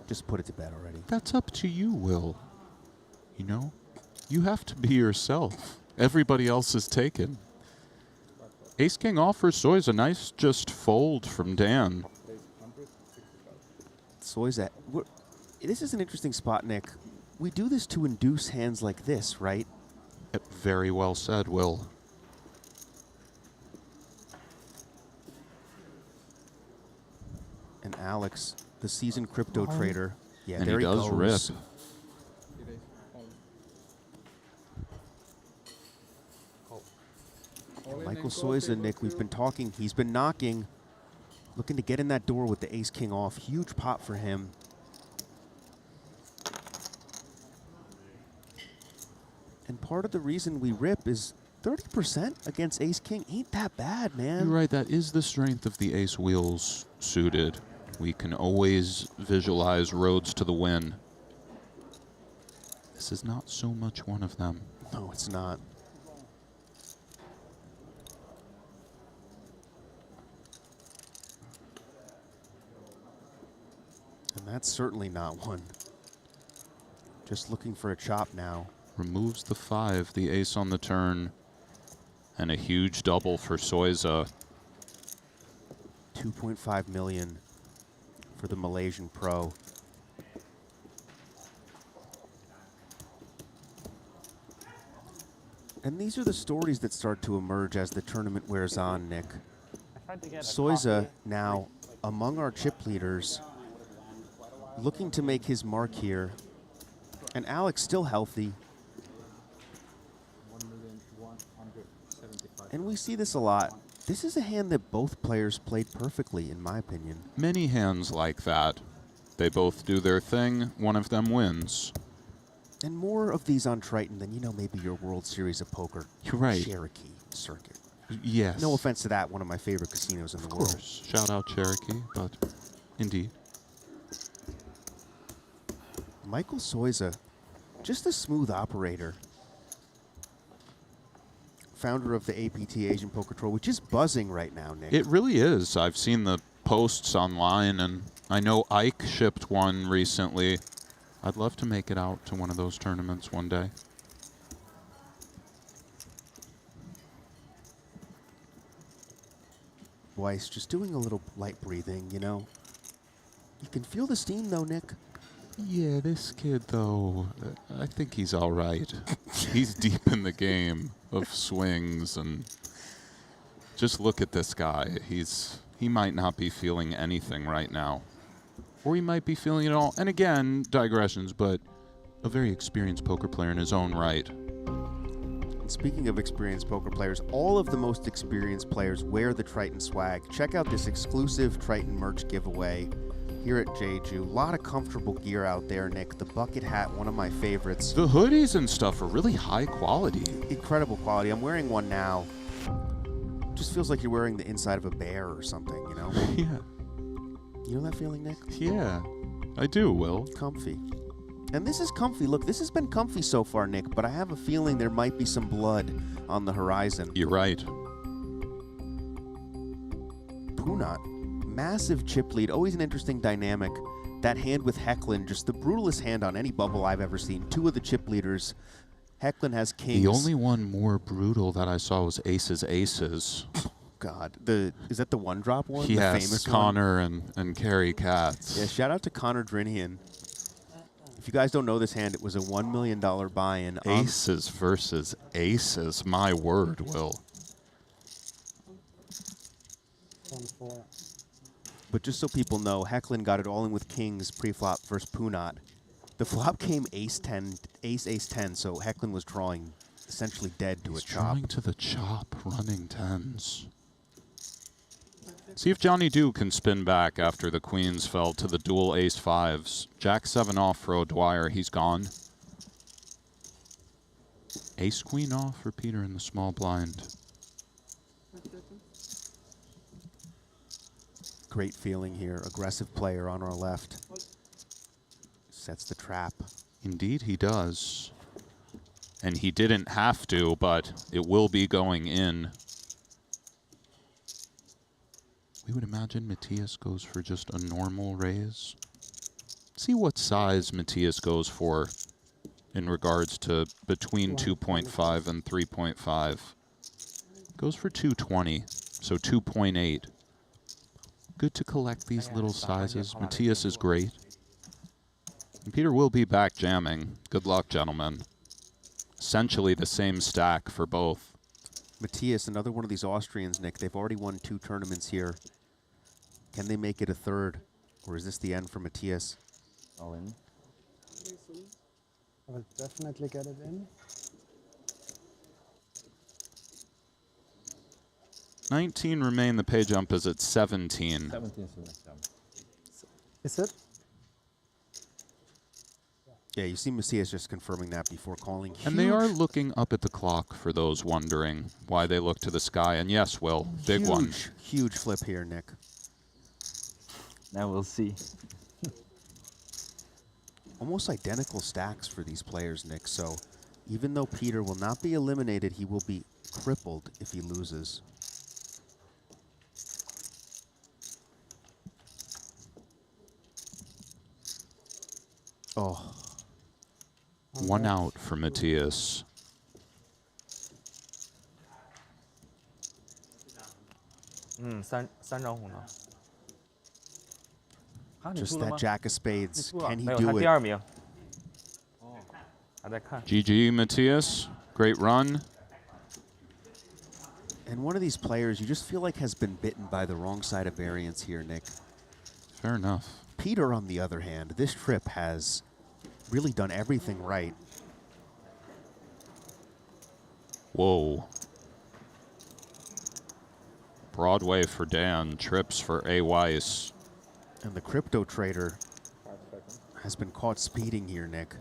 just put it to bed already? That's up to you, Will. You know, you have to be yourself. Everybody else is taken. Ace-King offers Soy's a nice just fold from Dan. Soy's at... This is an interesting spot, Nick. We do this to induce hands like this, right? Very well said, Will. And Alex, the seasoned crypto trader. Yeah, and there he does goes. rip. Michael Soyza, Nick, we've been talking. He's been knocking, looking to get in that door with the ace-king off. Huge pot for him. And part of the reason we rip is 30% against ace-king. Ain't that bad, man. You're right, that is the strength of the ace wheels suited. We can always visualize roads to the win. This is not so much one of them. No, it's not. And that's certainly not one. Just looking for a chop now. Removes the 5, the ace on the turn, and a huge double for Soyza. 2.5 million for the Malaysian pro. And these are the stories that start to emerge as the tournament wears on, Nick. Soyza now among our chip leaders, looking to make his mark here. And Alex still healthy. And we see this a lot. This is a hand that both players played perfectly, in my opinion. Many hands like that. They both do their thing, one of them wins. And more of these on Triton than, you know, maybe your World Series of Poker. You're right. Cherokee circuit. Yes. No offense to that, one of my favorite casinos in the world. Of course. Shout out Cherokee, but indeed. Michael Soyza, just a smooth operator. Founder of the APT Asian Poker Tour, which is buzzing right now, Nick. It really is. I've seen the posts online, and I know Ike shipped one recently. I'd love to make it out to one of those tournaments one day. Weiss just doing a little light breathing, you know. You can feel the steam, though, Nick. Yeah, this kid, though, I think he's all right. He's deep in the game of swings, and just look at this guy. He might not be feeling anything right now. Or he might be feeling it all. And again, digressions, but a very experienced poker player in his own right. And speaking of experienced poker players, all of the most experienced players wear the Triton swag. Check out this exclusive Triton merch giveaway here at Jeju. A lot of comfortable gear out there, Nick. The bucket hat, one of my favorites. The hoodies and stuff are really high quality. Incredible quality. I'm wearing one now. Just feels like you're wearing the inside of a bear or something, you know? Yeah. You know that feeling, Nick? Yeah. I do, Will. Comfy. And this is comfy. Look, this has been comfy so far, Nick, but I have a feeling there might be some blood on the horizon. You're right. Punat. Massive chip lead. Always an interesting dynamic. That hand with Hecklin, just the brutalest hand on any bubble I've ever seen. Two of the chip leaders. Hecklin has kings. The only one more brutal that I saw was Aces Aces. God. Is that the one drop one? The Yes, famous Connor and Carrie Katz. Yeah, shout out to Connor Drinian. If you guys don't know this hand, it was a $1 million buy-in. Aces versus Aces. My word, Will. But just so people know, Hecklin got it all in with kings pre-flop versus Punat. The flop came ace-10, ace-ace-10, so Hecklin was drawing essentially dead to a chop. Drawing to the chop, running tens. See if Johnny Do can spin back after the queens fell to the dual ace-5s. Jack-7 off for O'Dwyer, he's gone. Ace-queen off for Peter in the small blind. Great feeling here. Aggressive player on our left. Sets the trap. Indeed he does. And he didn't have to, but it will be going in. We would imagine Matthias goes for just a normal raise. See what size Matthias goes for in regards to between 2.5 and 3.5. Goes for 220, so 2.8. Good to collect these little sizes. Matthias is great. And Peter will be back jamming. Good luck, gentlemen. Essentially the same stack for both. Matthias, another one of these Austrians, Nick. They've already won 2 tournaments here. Can they make it a third? Or is this the end for Matthias? All in. I will definitely get it in. 19 remain. The pay jump is at 17. 17 is the next jump. Is it? Yeah, you see Matthias just confirming that before calling. And they are looking up at the clock for those wondering why they look to the sky. And yes, Will, big one. Huge flip here, Nick. Now we'll see. Almost identical stacks for these players, Nick. So even though Peter will not be eliminated, he will be crippled if he loses. Oh. One out for Matthias. Just that Jack of Spades. Can he do it? 第二名。还在看。 GG, Matthias. Great run. And one of these players you just feel like has been bitten by the wrong side of variance here, Nick. Fair enough. Peter, on the other hand, this trip has really done everything right. Whoa. Broadway for Dan, trips for A. Weiss. And the crypto trader has been caught speeding here, Nick.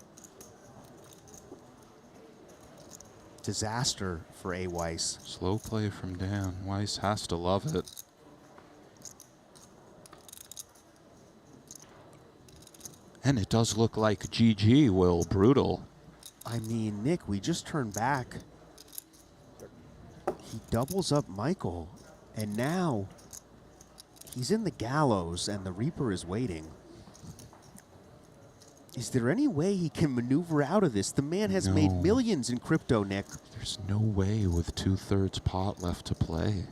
Disaster for A. Weiss. Slow play from Dan. Weiss has to love it. And it does look like GG, Will. Brutal. I mean, Nick, we just turned back. He doubles up Michael, and now he's in the gallows, and the Reaper is waiting. Is there any way he can maneuver out of this? The man has made millions in crypto, Nick. There's no way with 2/3 pot left to play.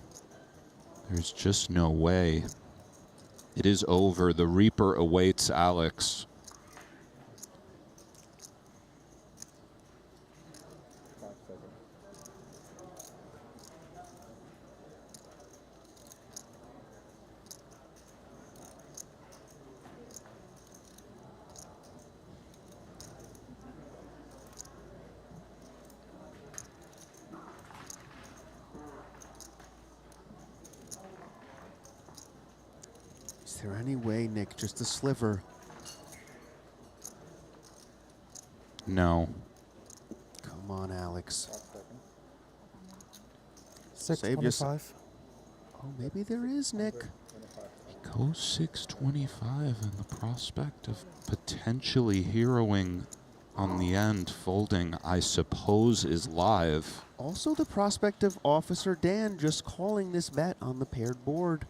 There's just no way. It is over. The Reaper awaits Alex. Is there any way, Nick, just a sliver? No. Come on, Alex. 625. Oh, maybe there is, Nick. He Oh, 625 and the prospect of potentially heroing on the end, folding, I suppose, is live. Also the prospect of Officer Dan just calling this bet on the paired board.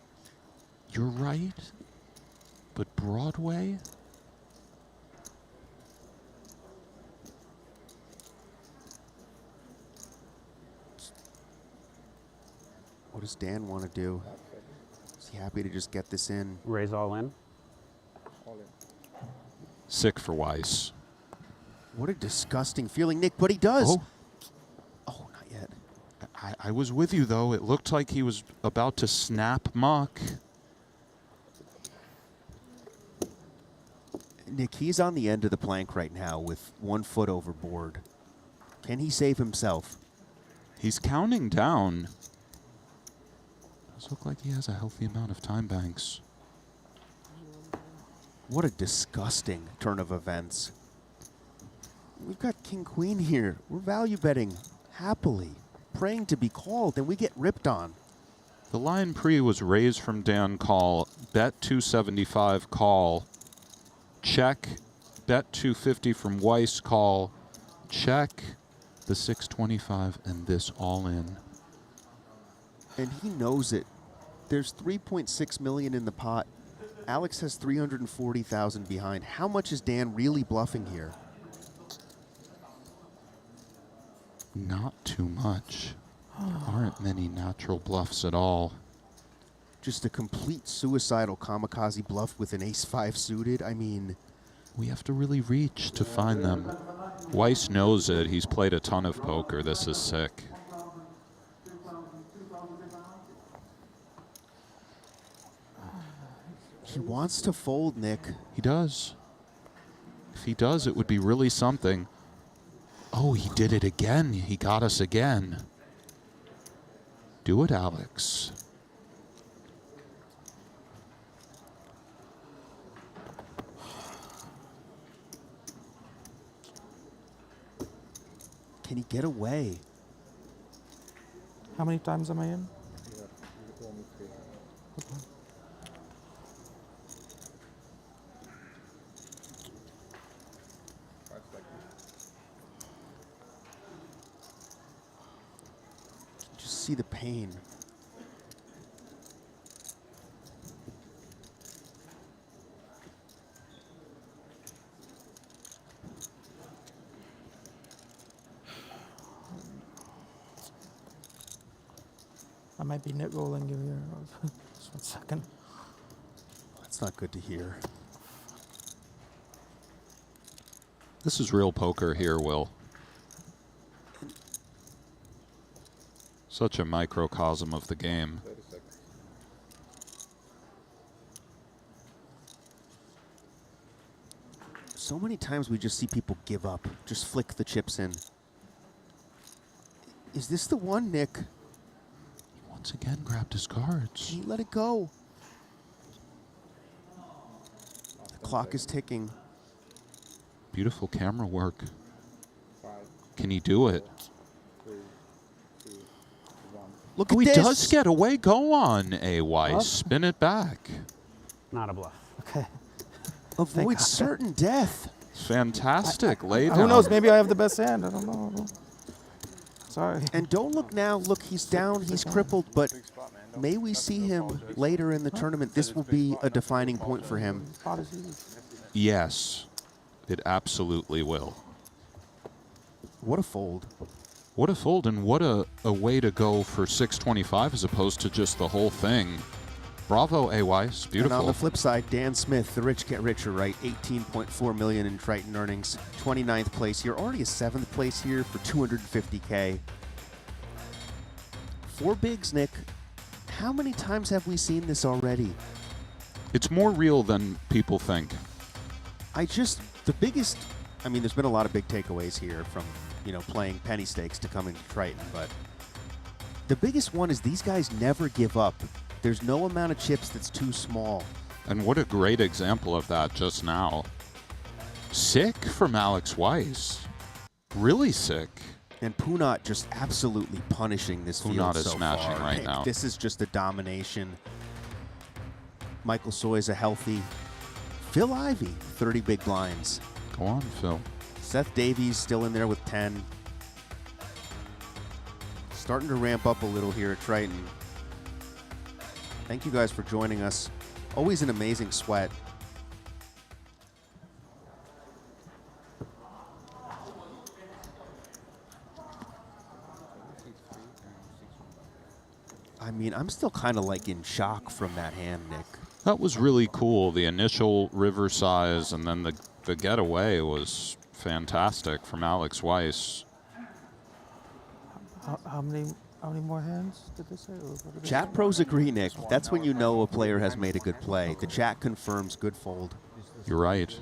You're right, but Broadway? What does Dan want to do? Is he happy to just get this in? Raise all in. Sick for Weiss. What a disgusting feeling, Nick, but he does. Oh. Oh, not yet. I was with you, though. It looked like he was about to snap muck. Nick, he's on the end of the plank right now with 1 foot overboard. Can he save himself? He's counting down. Does look like he has a healthy amount of time banks. What a disgusting turn of events. We've got King-Queen here. We're value betting happily, praying to be called, and we get ripped on. The line pre was raised from Dan call, bet 275 call, check, bet 250 from Weiss call, check, the 625, and this all in. And he knows it. There's 3.6 million in the pot. Alex has 340,000 behind. How much is Dan really bluffing here? Not too much. There aren't many natural bluffs at all. Just a complete suicidal kamikaze bluff with an ace-5 suited. I mean, we have to really reach to find them. Weiss knows it. He's played a ton of poker. This is sick. He wants to fold, Nick. He does. If he does, it would be really something. Oh, he did it again. He got us again. Do it, Alex. Can he get away? How many times am I in? Just see the pain. I might be net rolling you here. Just 1 second. That's not good to hear. This is real poker here, Will. Such a microcosm of the game. So many times we just see people give up, just flick the chips in. Is this the one, Nick? He once again grabbed his cards. Can he let it go? The clock is ticking. Beautiful camera work. Can he do it? Look oh, at he this. does get away. Go on, A-Weiss. Huh? Spin it back. Not a bluff. Okay. Avoid certain death. Fantastic. Lay down. Who knows? Maybe I have the best hand. I don't know. Sorry. And don't look now. Look, he's down. He's crippled. But may we see him later in the tournament. This will be a defining point for him. Yes, it absolutely will. What a fold. What a fold, and what a way to go for 625 as opposed to just the whole thing. Bravo, A-Weiss. Beautiful. And on the flip side, Dan Smith, the rich get richer, right? 18.4 million in Triton earnings. 29th place here. Already a 7th place here for 250K. 4 bigs, Nick. How many times have we seen this already? It's more real than people think. The biggest, I mean, there's been a lot of big takeaways here from, you know, playing penny stakes to coming to Triton, but the biggest one is these guys never give up. There's no amount of chips that's too small. And what a great example of that just now. Sick from Alex Weiss. Really sick. And Punat just absolutely punishing this field Punat is so smashing far. right now. This is just a domination. Michael Soy's a healthy. Phil Ivey, 30 big blinds. Go on, Phil. Seth Davies still in there with 10. Starting to ramp up a little here at Triton. Thank you guys for joining us. Always an amazing sweat. I mean, I'm still kind of like in shock from that hand, Nick. That was really cool. The initial river size and then the getaway was fantastic from Alex Weiss. How many more hands did they say? Or what did they Chat say? pros agree, Nick. That's when you know a player has made a good play. The chat confirms good fold. You're right.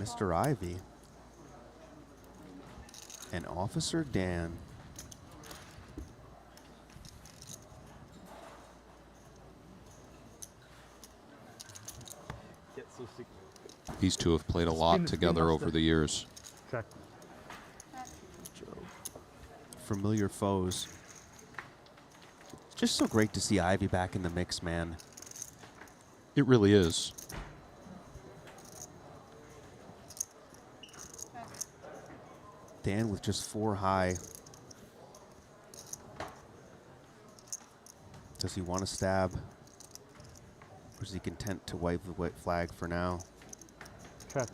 Mr. Ivy. And Officer Dan. These two have played a lot together over the years. Check. Familiar foes. It's just so great to see Ivy back in the mix, man. It really is. Dan with just 4 high. Does he want to stab? Or is he content to wipe the white flag for now? Check.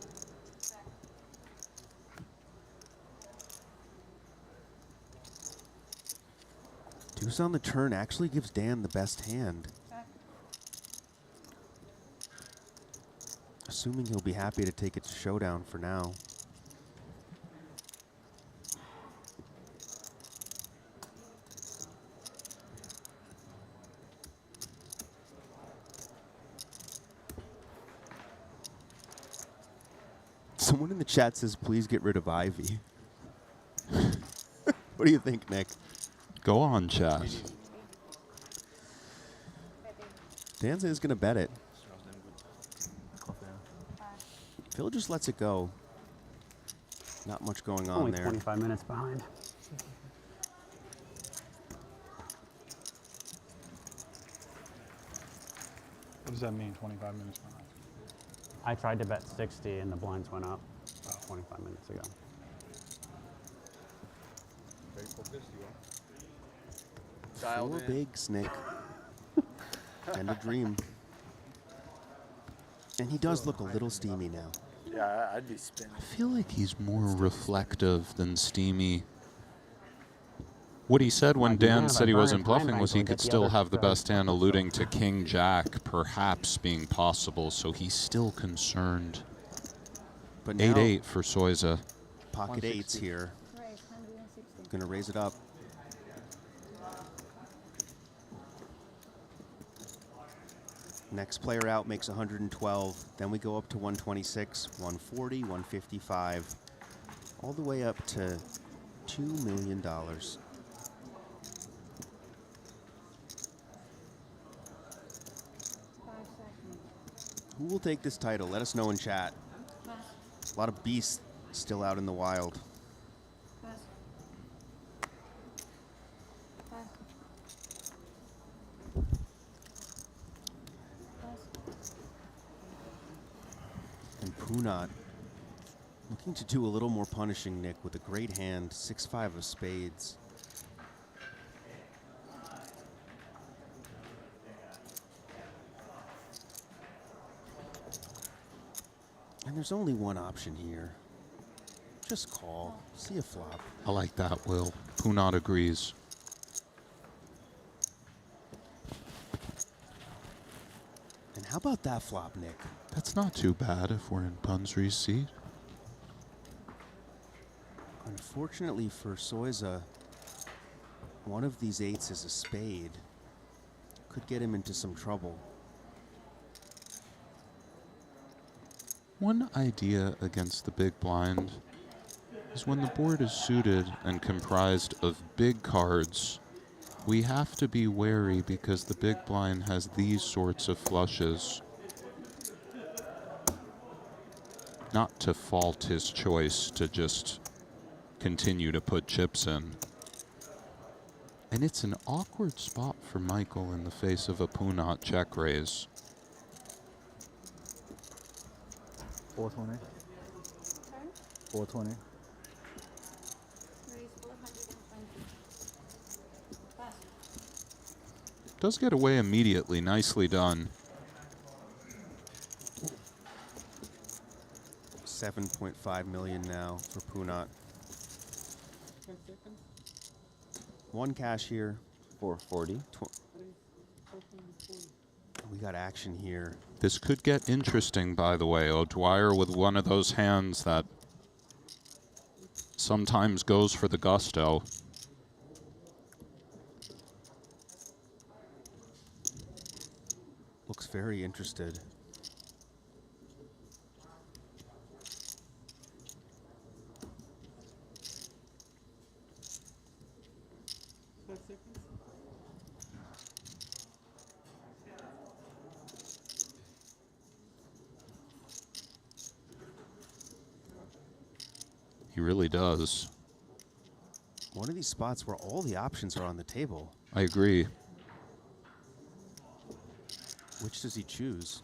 Deuce on the turn actually gives Dan the best hand. Assuming he'll be happy to take it to showdown for now. Someone in the chat says, please get rid of Ivy. What do you think, Nick? Go on, chat. Danza is going to bet it. Phil just lets it go. Not much going on Only there. 25 minutes behind. What does that mean, 25 minutes behind? I tried to bet 60 and the blinds went up about 25 minutes ago. Very focused, you are. Four bigs, Nick. And a dream. And he does look a little steamy now. Yeah, I'd be spinning. I feel like he's more reflective than steamy. What he said when Dan said he wasn't bluffing was he could still have the best hand, alluding to King Jack perhaps being possible, so he's still concerned. But 8-8 for Soiza. Pocket 8s here. Gonna raise it up. Next player out makes 112. Then we go up to 126, 140, 155. All the way up to $2 million. Who will take this title? Let us know in chat. A lot of beasts still out in the wild. And Punat looking to do a little more punishing, Nick, with a great hand, 6-5 of spades. And there's only one option here. Just call. See a flop. I like that, Will. Punat agrees. And how about that flop, Nick? That's not too bad if we're in Punsry's seat. Unfortunately for Soiza, one of these 8s is a spade. Could get him into some trouble. One idea against the big blind is when the board is suited and comprised of big cards, we have to be wary because the big blind has these sorts of flushes. Not to fault his choice to just continue to put chips in. And it's an awkward spot for Michael in the face of a Punat check raise. 420. 420. Does get away immediately. Nicely done. 7.5 million now for Punat. One cash here. 440. We got action here. This could get interesting, by the way. O'Dwyer with one of those hands that sometimes goes for the gusto. Looks very interested. He really does. One of these spots where all the options are on the table. I agree. Which does he choose?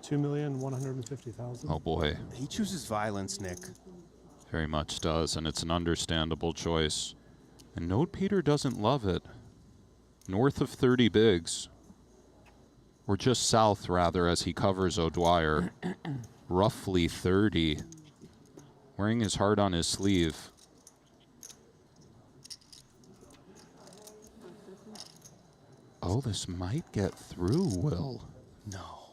$2,150,000. Oh boy. He chooses violence, Nick. Very much does, and it's an understandable choice. And Note Peter doesn't love it. North of 30 bigs. Or just south, rather, as he covers O'Dwyer. Roughly 30. Wearing his heart on his sleeve. Oh, this might get through, Will. No.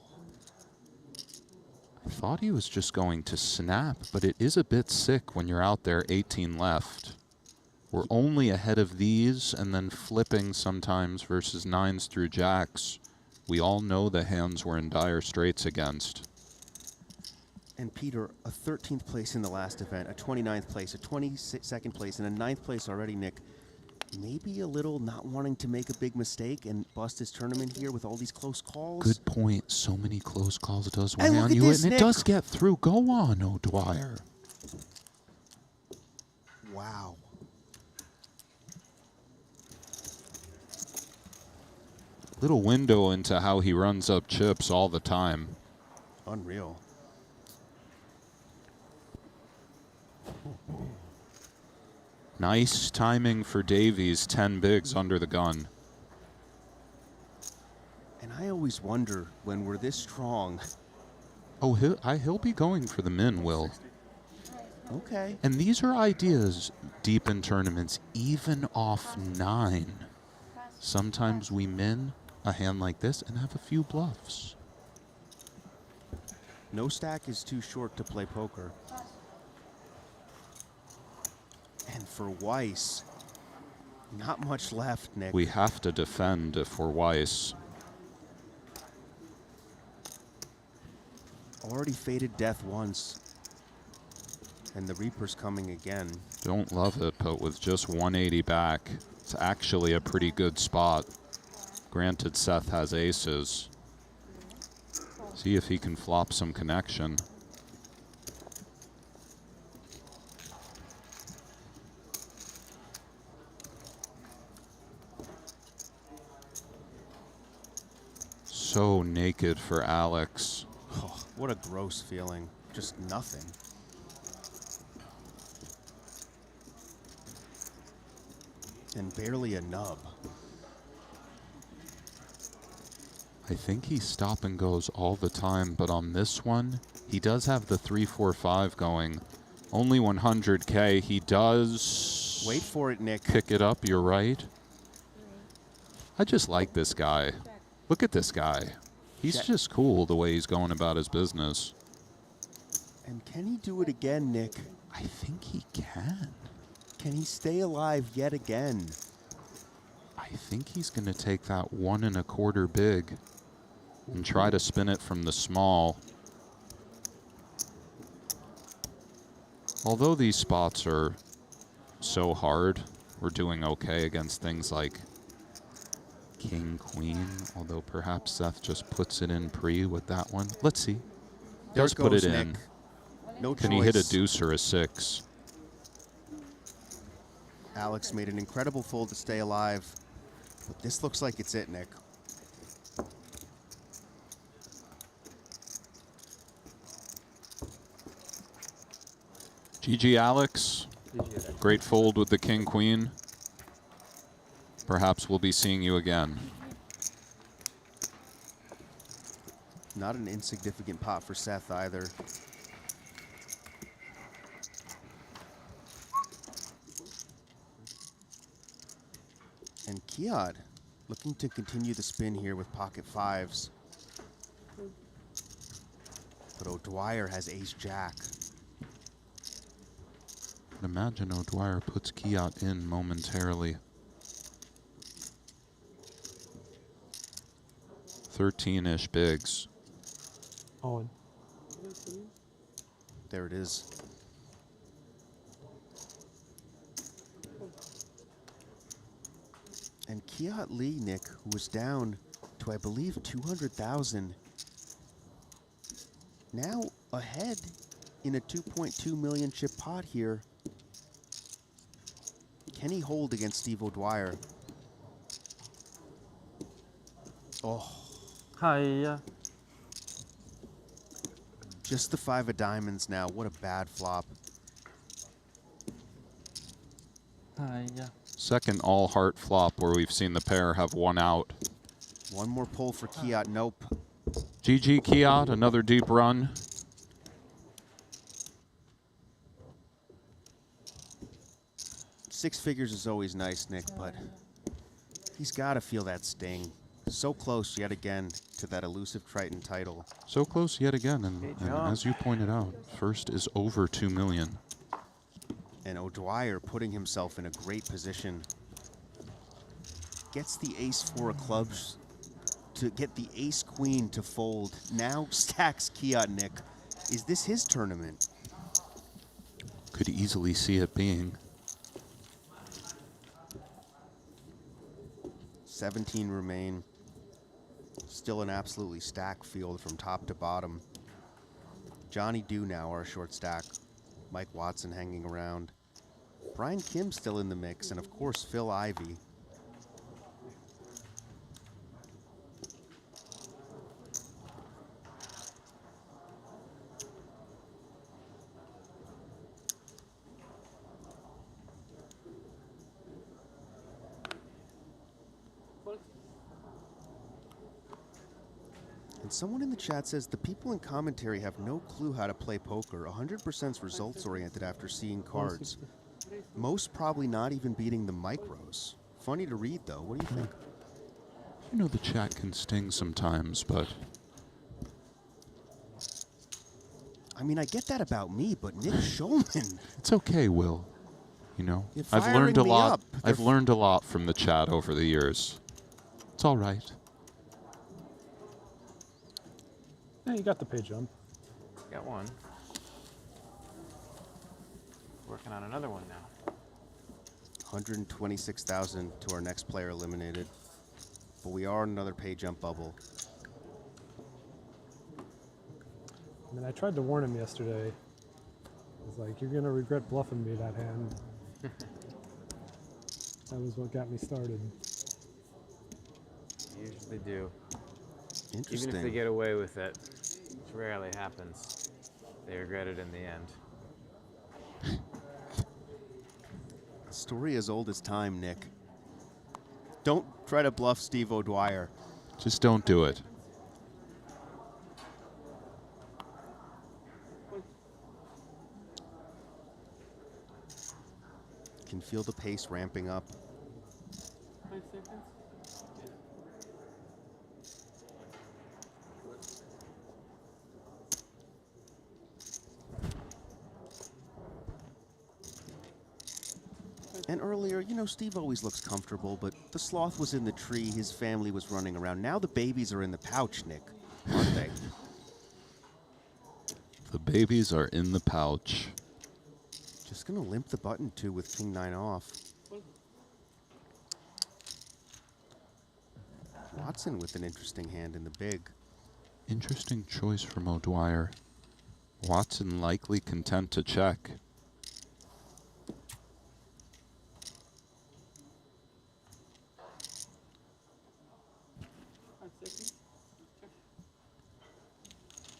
I thought he was just going to snap, but it is a bit sick when you're out there 18 left. We're only ahead of these and then flipping sometimes versus 9s through jacks. We all know the hands we're in dire straits against. And Peter, a 13th place in the last event, a 29th place, a 22nd place, and a 9th place already, Nick. Maybe a little not wanting to make a big mistake and bust his tournament here with all these close calls. Good point. So many close calls does weigh And look on at you, this, and it Nick. does get through. Go on, O'Dwyer. Wow. Little window into how he runs up chips all the time. Unreal. Nice timing for Davies, 10 bigs under the gun. And I always wonder when we're this strong. Oh, he'll be going for the min, Will. Okay. And these are ideas deep in tournaments, even off 9. Sometimes we min a hand like this and have a few bluffs. No stack is too short to play poker. And for Weiss, not much left, Nick. We have to defend if we're Weiss. Already faded death once. And the Reaper's coming again. Don't love it, but with just 180 back, it's actually a pretty good spot. Granted, Seth has aces. See if he can flop some connection. So naked for Alex. Oh, what a gross feeling. Just nothing. And barely a nub. I think he stop and goes all the time, but on this one, he does have the 3-4-5 going. Only 100K. He does... Wait for it, Nick. Pick it up, you're right. I just like this guy. Look at this guy. He's just cool the way he's going about his business. And can he do it again, Nick? I think he can. Can he stay alive yet again? I think he's going to take that 1 1/4 big and try to spin it from the small. Although these spots are so hard, we're doing okay against things like King, queen, although perhaps Seth just puts it in pre with that one. Let's see. There Does put goes it Nick. in. No Can he hit a choice. deuce or a 6? Alex made an incredible fold to stay alive. But this looks like it's it, Nick. GG Alex. Great fold with the king queen. Perhaps we'll be seeing you again. Not an insignificant pot for Seth either. And Kiad looking to continue the spin here with pocket 5s. But O'Dwyer has ace-jack. Imagine O'Dwyer puts Kiat in momentarily. 13-ish bigs. On. There it is. And Kiat Lee, Nick, who was down to, I believe, 200,000, now ahead in a 2.2 million chip pot here. Can he hold against Steve O'Dwyer? Oh. Hiya. Just the 5 of diamonds now. What a bad flop. Hiya. Second all heart flop where we've seen the pair have one out. One more pull for Kiat. Nope. GG Kiat, another deep run. Six figures is always nice, Nick, but he's got to feel that sting. So close yet again to that elusive Triton title. So close yet again, and as you pointed out, first is over 2 million. And O'Dwyer putting himself in a great position. Gets the ace-4 of clubs to get the ace-queen to fold. Now stacks Kiat, Nick. Is this his tournament? Could easily see it being. 17 remain. Still an absolutely stacked field from top to bottom. Johnny Dew now our short stack. Mike Watson hanging around. Brian Kim still in the mix, and of course Phil Ivey. And someone in the chat says the people in commentary have no clue how to play poker. 100% results oriented after seeing cards. Most probably not even beating the micros. Funny to read though. What do you think? You know the chat can sting sometimes, but I mean, I get that about me, but Nick Schulman. it's okay, Will. You know, You're I've learned a firing me lot. up. I've learned a lot from the chat over the years. It's all right. Yeah, you got the pay jump. Got one. Working on another one now. 126,000 to our next player eliminated. But we are in another pay jump bubble. I mean, I tried to warn him yesterday. I was like, you're going to regret bluffing me that hand. That was what got me started. You usually do. Interesting. Even if they get away with it, which rarely happens, they regret it in the end. A story as old as time, Nick. Don't try to bluff Steve O'Dwyer. Just don't do it. Can feel the pace ramping up. 5 seconds. And earlier, you know, Steve always looks comfortable, but the sloth was in the tree, his family was running around. Now the babies are in the pouch, Nick, aren't they? The babies are in the pouch. Just gonna limp the button too with King 9 off. Watson with an interesting hand in the big. Interesting choice from O'Dwyer. Watson likely content to check.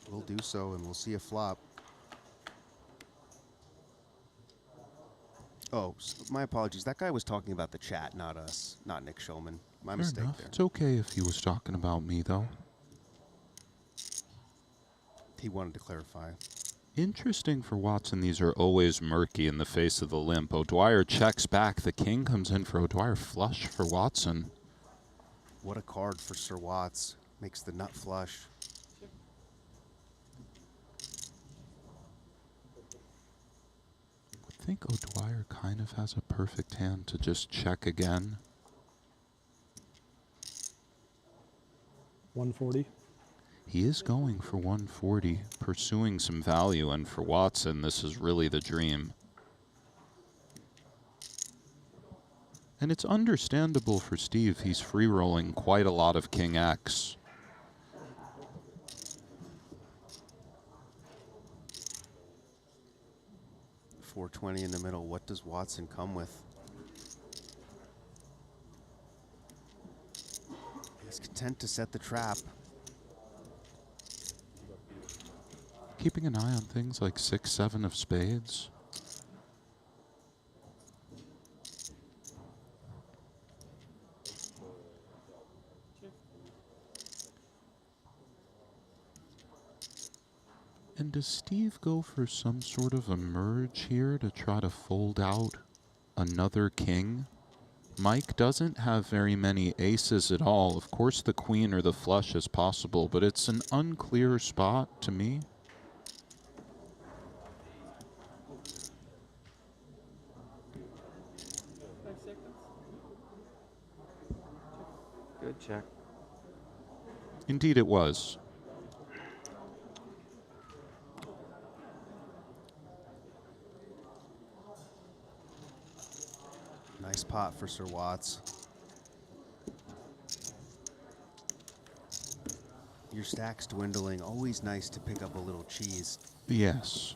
We'll do so, and we'll see a flop. Oh, my apologies. That guy was talking about the chat, not us, not Nick Schulman. My Fair mistake enough. there. It's okay if he was talking about me, though. He wanted to clarify. Interesting for Watson. These are always murky in the face of the limp. O'Dwyer checks back. The king comes in for O'Dwyer. Flush for Watson. What a card for Sir Watts. Makes the nut flush. I think O'Dwyer kind of has a perfect hand to just check again. 140. He is going for 140, pursuing some value, and for Watson, this is really the dream. And it's understandable for Steve. He's free-rolling quite a lot of King X. $420 in the middle. What does Watson come with? He's content to set the trap. Keeping an eye on things like 6-7 of spades. And does Steve go for some sort of a merge here to try to fold out another king? Mike doesn't have very many aces at all. Of course the queen or the flush is possible, but it's an unclear spot to me. Good check. Indeed it was. Nice pot for Sir Watts. Your stack's dwindling. Always nice to pick up a little cheese. Yes.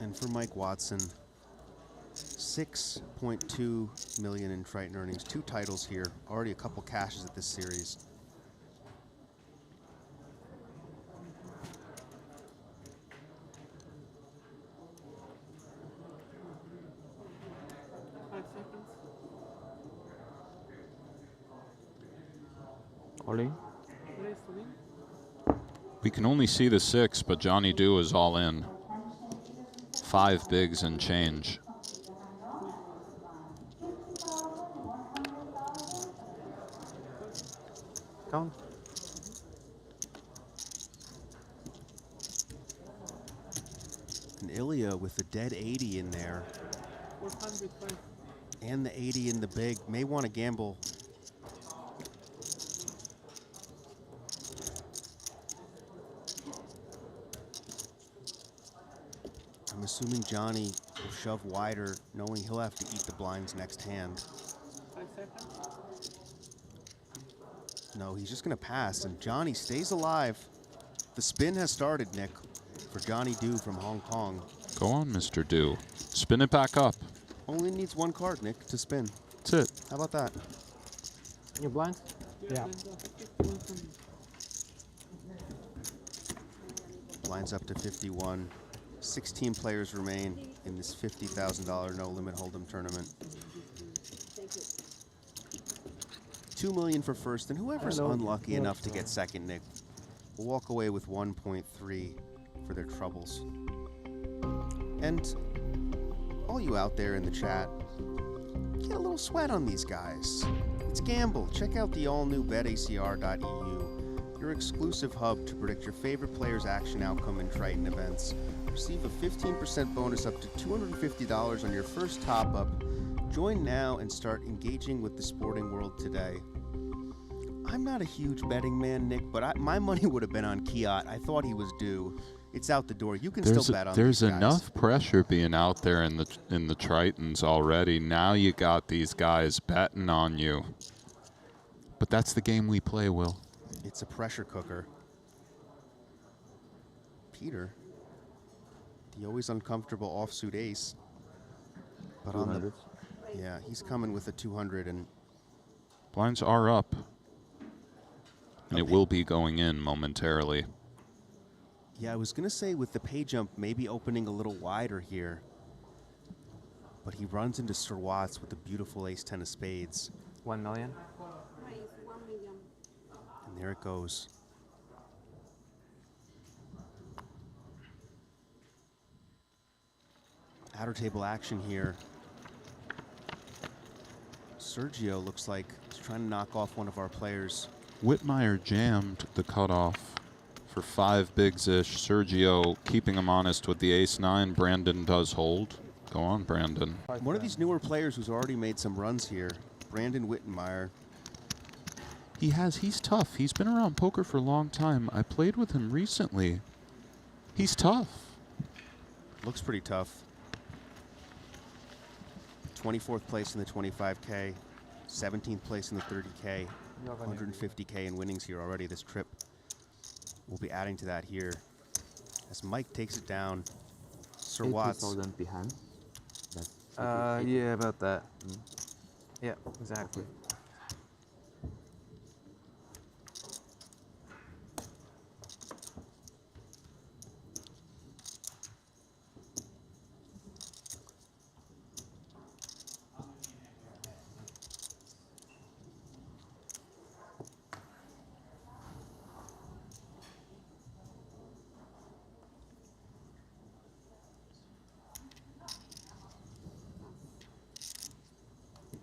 And for Mike Watson, 6.2 million in Triton earnings, 2 titles here, already a couple cashes at this series. Calling. We can only see the 6, but Johnny Do is all in. 5 bigs and change. Count. And Ilya with the dead 80 in there. And the 80 in the big. May want to gamble. I'm assuming Johnny will shove wider, knowing he'll have to eat the blinds next hand. No, he's just going to pass, and Johnny stays alive. The spin has started, Nick, for Johnny Do from Hong Kong. Go on, Mr. Do. Spin it back up. Only needs 1 card, Nick, to spin. That's it. How about that? You blind? Yeah. Blinds up to 51. 16 players remain in this $50,000 no-limit hold'em tournament. $2 million for first, and whoever's unlucky enough to get second, Nick, will walk away with 1.3 for their troubles. And all you out there in the chat, get a little sweat on these guys. It's gamble. Check out the all-new betacr.eu, your exclusive hub to predict your favorite players' action outcome in Triton events. Receive a 15% bonus up to $250 on your first top-up. Join now and start engaging with the sporting world today. I'm not a huge betting man, Nick, but my money would have been on Kiat. I thought he was due. It's out the door. You can still bet on There's these guys. enough pressure being out there in the Tritons already. Now you got these guys betting on you. But that's the game we play, Will. It's a pressure cooker. Peter, the always uncomfortable offsuit ace. But on the, yeah, he's coming with a 200 and Blinds are up. And it will be going in momentarily. yeah, I was gonna say with the pay jump, maybe opening a little wider here. But he runs into Sir Watts with a beautiful ace-10 of spades. 1 million? And there it goes. Outer table action here. Sergio looks like he's trying to knock off one of our players. Whitmire jammed the cutoff for 5 bigs-ish. Sergio keeping him honest with the ace-9. Brandon does hold. Go on, Brandon. One of these newer players who's already made some runs here, Brandon Whitmire. He's tough. He's been around poker for a long time. I played with him recently. He's tough. Looks pretty tough. 24th place in the 25K, 17th place in the 30K, 150K in winnings here already this trip. We'll be adding to that here as Mike takes it down. Sir Watts. 80,000 behind. Yeah, about that. Yeah, exactly.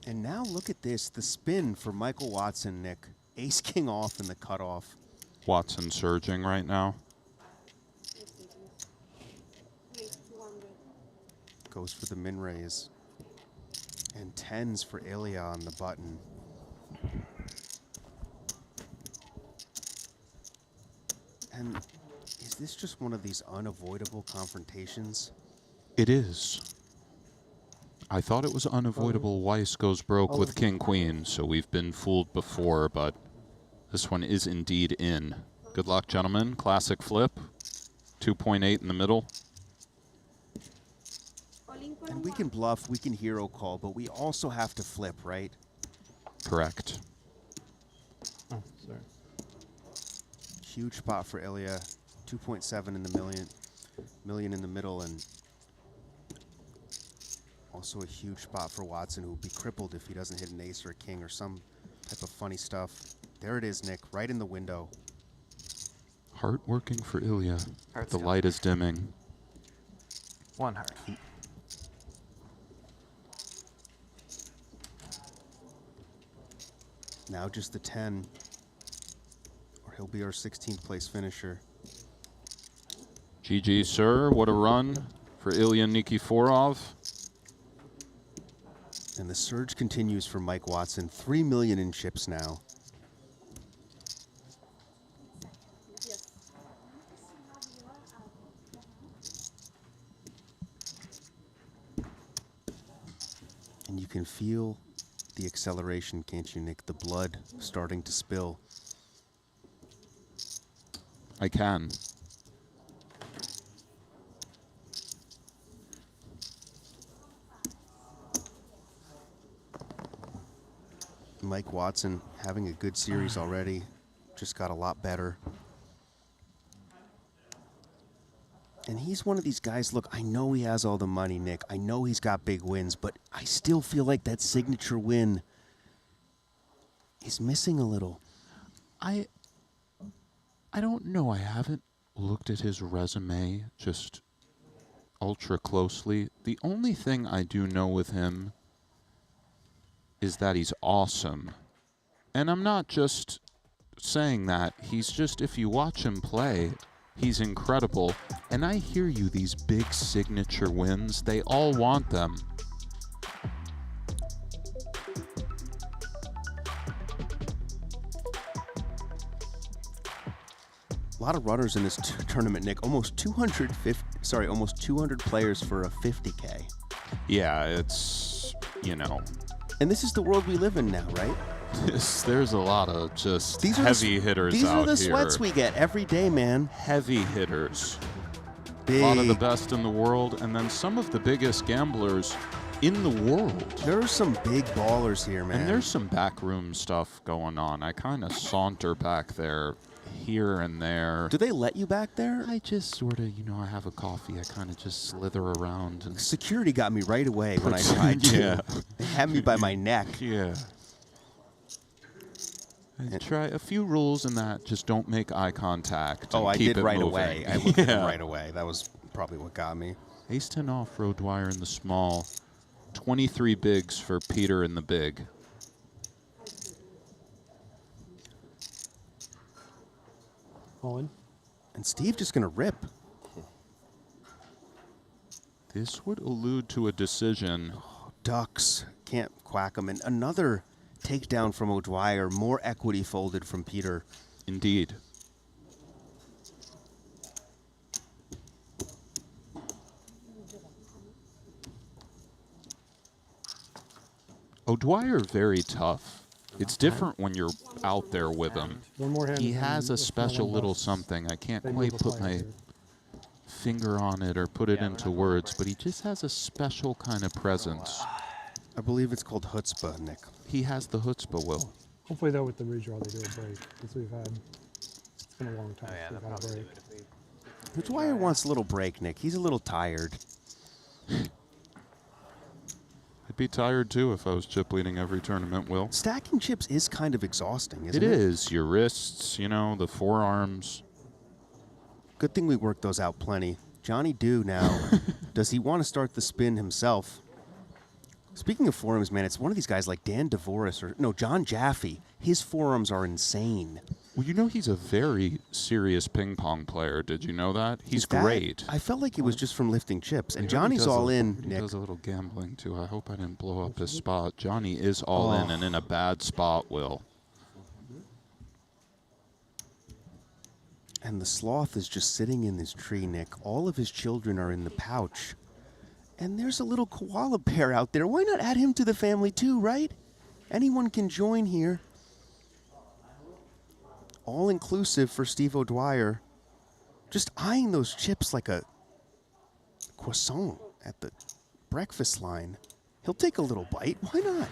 And now look at this, the spin for Michael Watson, Nick. Ace king off in the cutoff. Watson surging right now. Goes for the min raise. And 10s for Ilya on the button. And is this just one of these unavoidable confrontations? It is. I thought it was unavoidable. Weiss goes broke with King Queen, so we've been fooled before, but this one is indeed in. Good luck, gentlemen. Classic flip. 2.8 in the middle. And we can bluff, we can hero call, but we also have to flip, right? Correct. Oh, sorry. Huge spot for Ilya. 2.7 in the million in the middle, and also a huge spot for Watson, who will be crippled if he doesn't hit an ace or a king or some type of funny stuff. There it is, Nick, right in the window. Heart working for Ilya. Heart's The light is dimming. 1 heart. Now just the 10, or he'll be our 16th place finisher. GG, sir. What a run for Ilya Nikiforov. And the surge continues for Mike Watson. 3 million in chips now. And you can feel the acceleration, can't you, Nick? The blood starting to spill. I can. Mike Watson having a good series already. Just got a lot better. And he's one of these guys, look, I know he has all the money, Nick. I know he's got big wins, but I still feel like that signature win is missing a little. I don't know. I haven't looked at his resume just ultra closely. The only thing I do know with him is that he's awesome. And I'm not just saying that. He's just, if you watch him play, he's incredible. And I hear you, these big signature wins, they all want them. lot of runners in this tournament, Nick. Almost 200 players for a 50K. Yeah, it's, And this is the world we live in now, right? There's a lot of just These are heavy hitters These out are the here. sweats we get every day, man. Heavy hitters. Big. A lot of the best in the world, and then some of the biggest gamblers in the world. There are some big ballers here, man. And there's some backroom stuff going on. I kind of saunter back there here and there. Do they let you back there? I just sort of, I have a coffee. I kind of just slither around. And Security got me right away when I tried to. Yeah. They had me by my neck. Yeah. I try a few rules in that. Just don't make eye contact. Oh, and I keep did it right moving. away. I looked at them right away. That was probably what got me. Ace-10 off, road wire in the small. 23 bigs for Peter in the big. All in. And Steve just going to rip. This would allude to a decision. Ducks. Can't quack them. And another takedown from O'Dwyer. More equity folded from Peter. Indeed. O'Dwyer very tough. It's different when you're out there with him. One more hand He and has a it's special one little bust. something. I can't They quite move a put player my here. finger on it or put it into words, but he just has a special kind of presence. I believe it's called chutzpah, Nick. He has the chutzpah, Will. Hopefully, though, with the redraw, they do a break. Because we've had. It's been a long time. since we've had a break. O'Dwyer wants a little break, Nick. He's a little tired. I'd be tired too if I was chip leading every tournament, Will. Stacking chips is kind of exhausting, isn't It it? is. Your wrists, the forearms. Good thing we worked those out plenty. Johnny Do now. Does he want to start the spin himself? Speaking of forearms, man, it's one of these guys like Dan DeVoris John Jaffe. His forearms are insane. Well, he's a very serious ping pong player. Did you know that? He's great. I felt like it was just from lifting chips. And He Johnny's does all in, He Nick. does a little gambling too. I hope I didn't blow up his spot. Johnny is all in and in a bad spot, Will. And the sloth is just sitting in this tree, Nick. All of his children are in the pouch. And there's a little koala bear out there. Why not add him to the family too, right? Anyone can join here. All inclusive for Steve O'Dwyer. Just eyeing those chips like a croissant at the breakfast line. He'll take a little bite. Why not?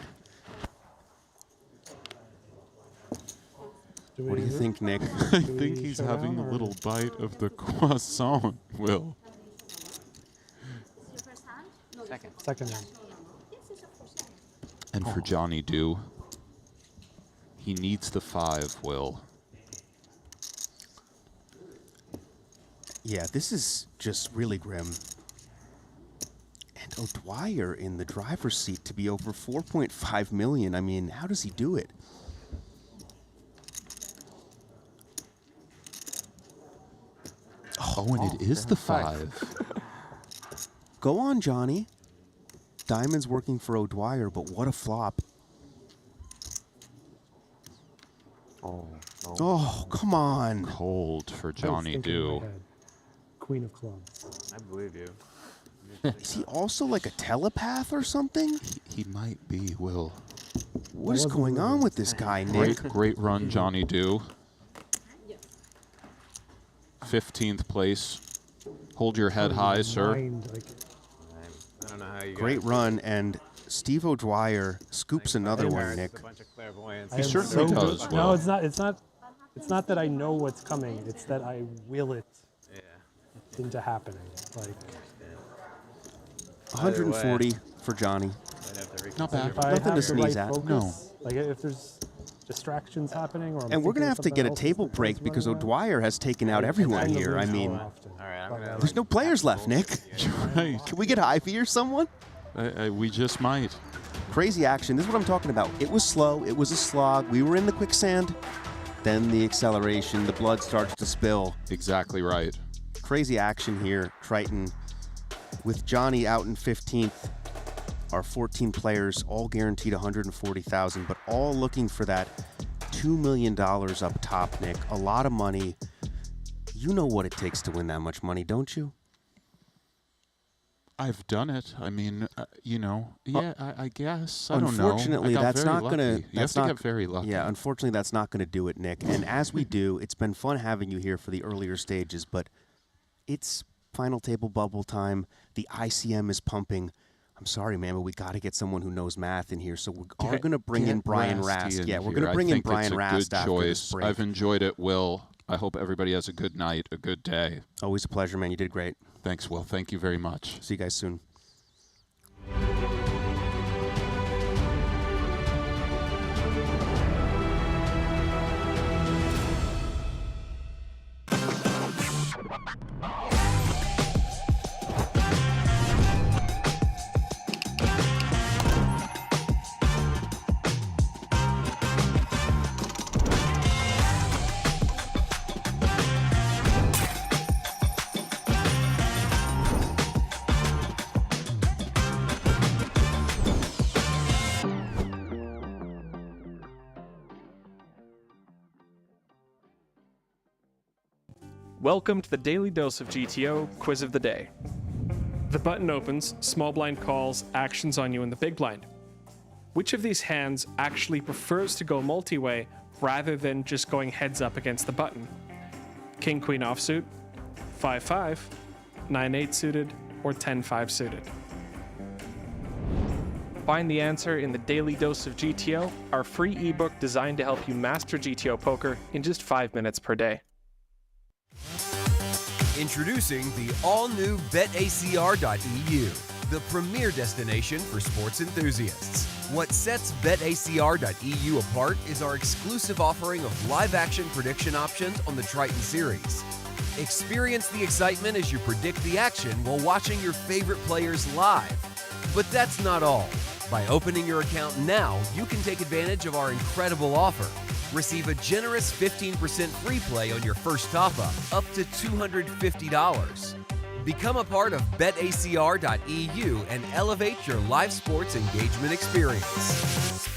What do you think, Nick? I think he's having a little bite of the croissant, Will. Second hand. And for Johnny Do, he needs the 5, Will. Yeah, this is just really grim. And O'Dwyer in the driver's seat to be over 4.5 million. I mean, how does he do it? Oh, and it is the 5. Go on, Johnny. Diamond's working for O'Dwyer, but what a flop. Oh, come on. Cold for I was Johnny thinking in my Do. head, Queen of clubs. I believe you. Is he also like a telepath or something? He might be, Will. What is going on with this guy, Nick? Great run, Johnny Do. 15th place. Hold your head high, sir. I don't know how you Great guys run, and Steve O'Dwyer scoops another one, Nick. a bunch of clairvoyance. I He am certainly so does, good. Will. No, it's not. It's not. It's not that I know what's coming. It's that I will it into happening. Like 140 for Johnny. Not bad. if I Nothing have to the right sneeze at. focus, No. like if there's distractions happening, or I'm And we're going to thinking have to something get a else table as the break time's because running out, O'Dwyer has taken out everyone I'm the here. I loser mean, often. All right, I'm gonna there's no players left, Nick. Right. Can we get Ivy or someone? We just might. Crazy action. This is what I'm talking about. It was slow. It was a slog. We were in the quicksand. Then the acceleration. The blood starts to spill. Exactly right. Crazy action here. Triton with Johnny out in 15th. Our 14 players all guaranteed 140,000, but all looking for that $2 million up top, Nick. A lot of money. You know what it takes to win that much money, don't you? I've done it. I mean, you know, yeah, I guess. I don't know. Unfortunately, I got that's very not going to... lucky. You have to get very lucky. Yeah, unfortunately, that's not going to do it, Nick. And as we do, it's been fun having you here for the earlier stages, but it's final table bubble time. The ICM is pumping. I'm sorry, man, but we got to get someone who knows math in here. So we are going to bring in Brian Rast. Yeah, we're going to bring in Brian Rast after this break. I've enjoyed it, Will. I hope everybody has a good night, a good day. Always a pleasure, man. You did great. Thanks, Will. Thank you very much. See you guys soon. Welcome to the Daily Dose of GTO Quiz of the Day. The button opens, small blind calls, actions on you in the big blind. Which of these hands actually prefers to go multi-way rather than just going heads up against the button? King Queen offsuit, 5-5, 9-8 suited, or 10-5 suited? Find the answer in the Daily Dose of GTO, our free ebook designed to help you master GTO poker in just 5 minutes per day. Introducing the all-new BetACR.eu, the premier destination for sports enthusiasts. What sets BetACR.eu apart is our exclusive offering of live-action prediction options on the Triton series. Experience the excitement as you predict the action while watching your favorite players live. But that's not all. By opening your account now, you can take advantage of our incredible offer. Receive a generous 15% free play on your first top-up, up to $250. Become a part of BetACR.eu and elevate your live sports engagement experience.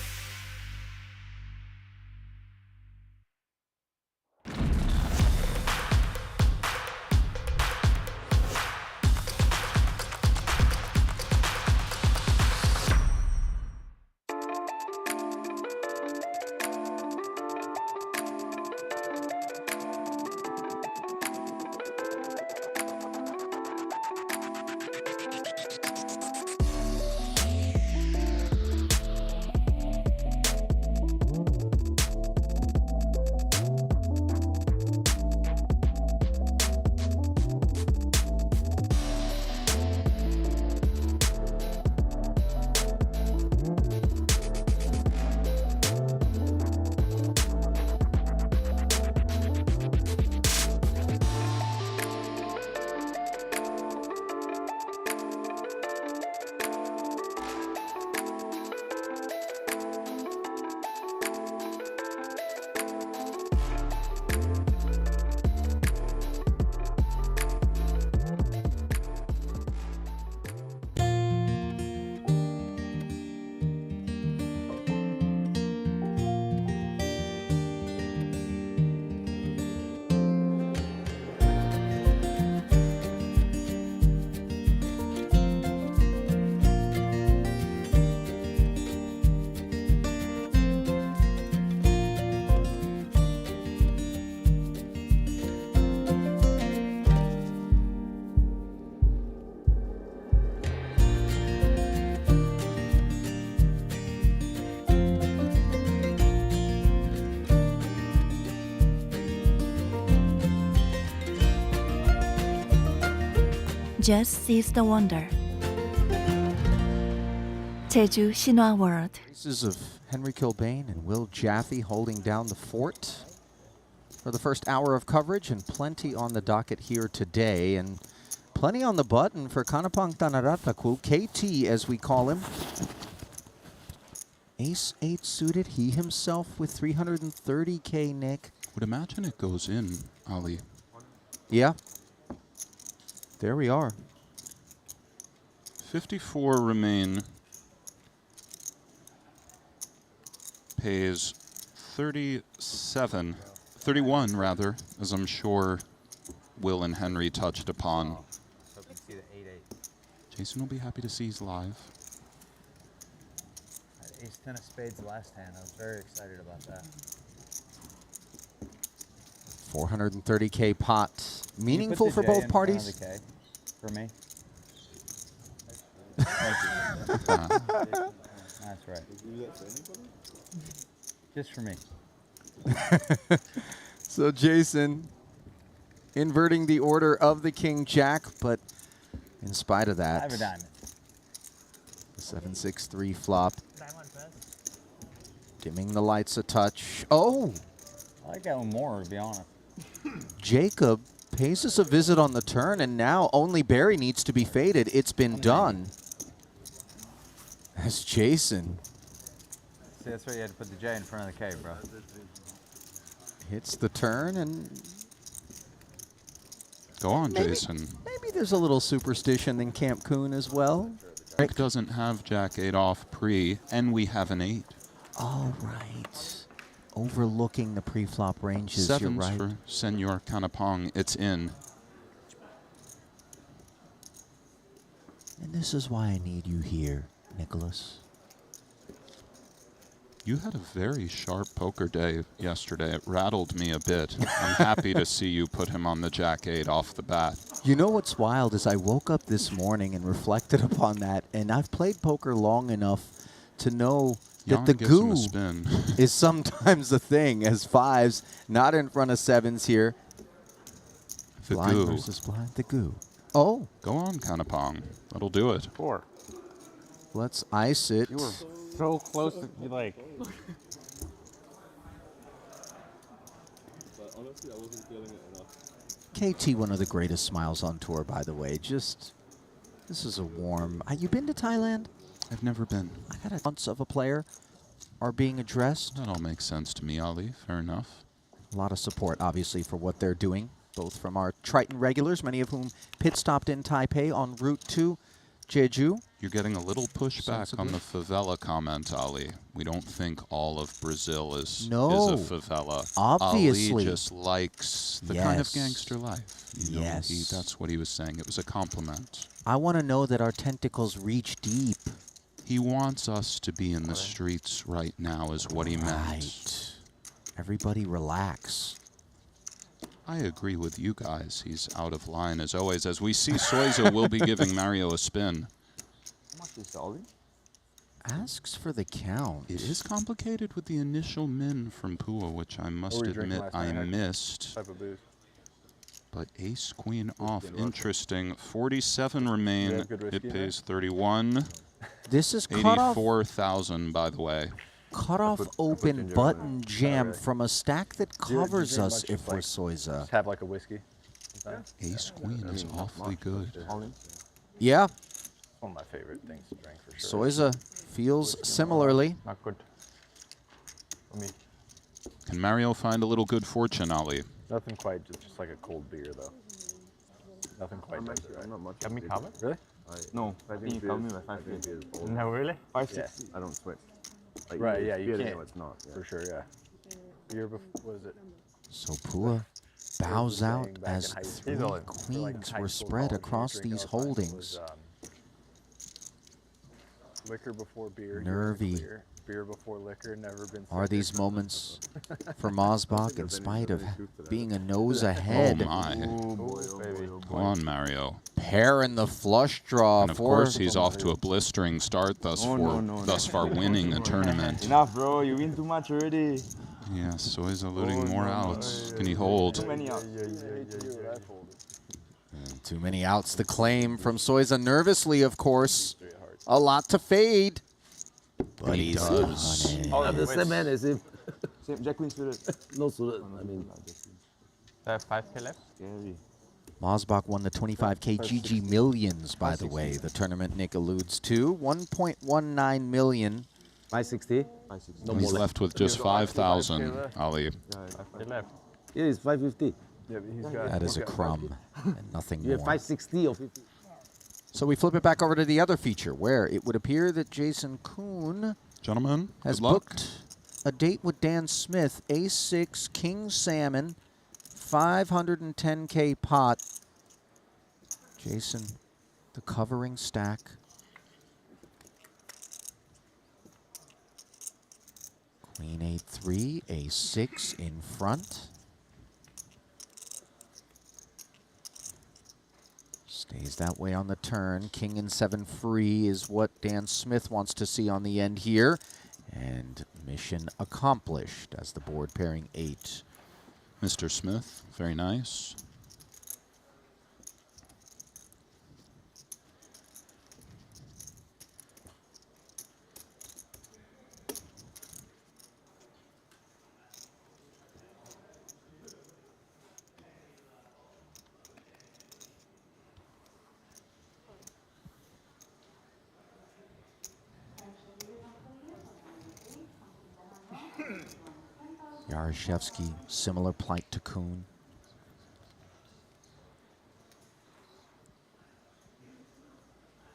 Just seize the wonder. Jeju Shinhwa World. Races of Henry Kilbane and Will Jaffe holding down the fort for the first hour of coverage, and plenty on the docket here today, and plenty on the button for Kanapang Tanarataku, KT as we call him. Ace-8 suited, he himself with 330K, Nick. Would imagine it goes in, Ali. Yeah. There we are. 54 remain. Pays 31 rather, as I'm sure Will and Henry touched upon. Oh, so you can see the 8-8. Jason will be happy to see he's live. I had ace 10 of spades last hand. I was very excited about that. 430K pot. Meaningful for both parties. K for me. That's right. Just for me. So Jason inverting the order of the king jack, but in spite of that, I have a diamond. the 7-6-3 flop. Dimming the lights a touch. Oh! I like that one more, to be honest. Jacob pays us a visit on the turn, and now only Barry needs to be faded. It's been done. As Jason See, that's why you had to put the J in front of the K, bro. hits the turn, and Go on, maybe, Jason. maybe there's a little superstition in Camp Coon as well. Rick doesn't have Jack 8 off pre, and we have an 8. All right. Overlooking the pre-flop ranges, you're Sevens right. for Senor Kanapong. It's in. And this is why I need you here, Nicholas. You had a very sharp poker day yesterday. It rattled me a bit. I'm happy to see you put him on the Jack 8 off the bat. You know what's wild is I woke up this morning and reflected upon that, and I've played poker long enough to know Jan that the gives him goo a spin. is sometimes a thing as fives, not in front of sevens here. The Blind goo. versus blind, the goo. Oh. Go on, Kanapong. That'll do it. 4. Let's ice it. You were so close to be like. But honestly, I wasn't feeling it enough. KT, one of the greatest smiles on tour, by the way. Just, this is a warm. You been to Thailand? I've never been. I got a bunch of a player are being addressed. That all makes sense to me, Ali. Fair enough. A lot of support, obviously, for what they're doing, both from our Triton regulars, many of whom pit stopped in Taipei en route to Jeju. You're getting a little pushback on the favela comment, Ali. We don't think all of Brazil is a favela. Obviously. Ali just likes the kind of gangster life. You know, that's what he was saying. It was a compliment. I want to know that our tentacles reach deep. He wants us to be in the streets right now is what he meant. Right. Everybody relax. I agree with you guys. He's out of line as always. As we see, Soiza will be giving Mario a spin. How much is Ollie? Asks for the count. It is complicated with the initial min from Pua, which I must admit I missed. Type of booze. But ace queen off, interesting. 47 remain. It pays 31. This is cut off. 84,000, by the way. Cut off open button jam from a stack that covers us if we're Soiza. Just have like a whiskey. Ace queen is awfully good. Yeah. One of my favorite things to drink for sure. Soiza feels similarly. Not good. For me. Can Mario find a little good fortune, Ali? Nothing quite, just like a cold beer though. Nothing quite does it, right? Not much. Can we cover? Really? No, I think you call me by 550. No, really? 560. I don't switch. Like, Right, yeah, you beer, can't. know it's not. Yeah. For sure, yeah. Beer before, what is it? So Pua bows out saying back as in high three school, queens high were school, spread college, across drinking these all the time, it holdings. was, liquor before beer. Nervy. Beer before liquor, never been. Are these moments for Mosbach in spite of being a nose ahead? Oh my. Go on, Mario. Pair in the flush draw. And of course, he's off to a blistering start thus far winning the tournament. Enough, bro. You win too much already. Yeah, so he's eluding more outs. Can he hold? Too many outs. Too many outs to claim from Soiza nervously, of course. A lot to fade. But he he's does. on it. Oh, the same man as if. Same Jack Queen suited. No suited. I mean. 5K left? Scary. Mosbach won the 25K GG Millions, by the way. The tournament Nick alludes to. 1.19 million. 560. No he's left with just 5,000, Ali. left. Yeah, it's 550. Yeah, he's got. That is a crumb and nothing You have more. 560 or 50. So we flip it back over to the other feature, where it would appear that Jason Kuhn Gentlemen, has good luck. booked a date with Dan Smith, Ace 6, King Salmon, 510K pot. Jason, the covering stack. Queen 8-3, A6 in front. Stays that way on the turn. King and 7 free is what Dan Smith wants to see on the end here. And mission accomplished as the board pairing 8. Mr. Smith, very nice. Yaroshevsky, similar plight to Kuhn.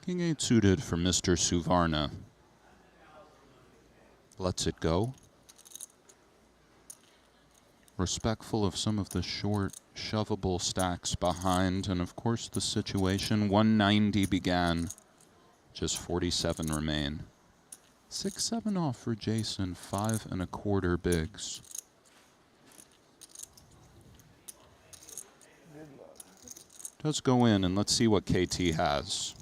King 8 suited for Mr. Suvarna. Lets it go. Respectful of some of the short, shovable stacks behind, and of course the situation. 190 began, just 47 remain. 6-7 off for Jason, 5 1/4 bigs. Does go in, and let's see what KT has.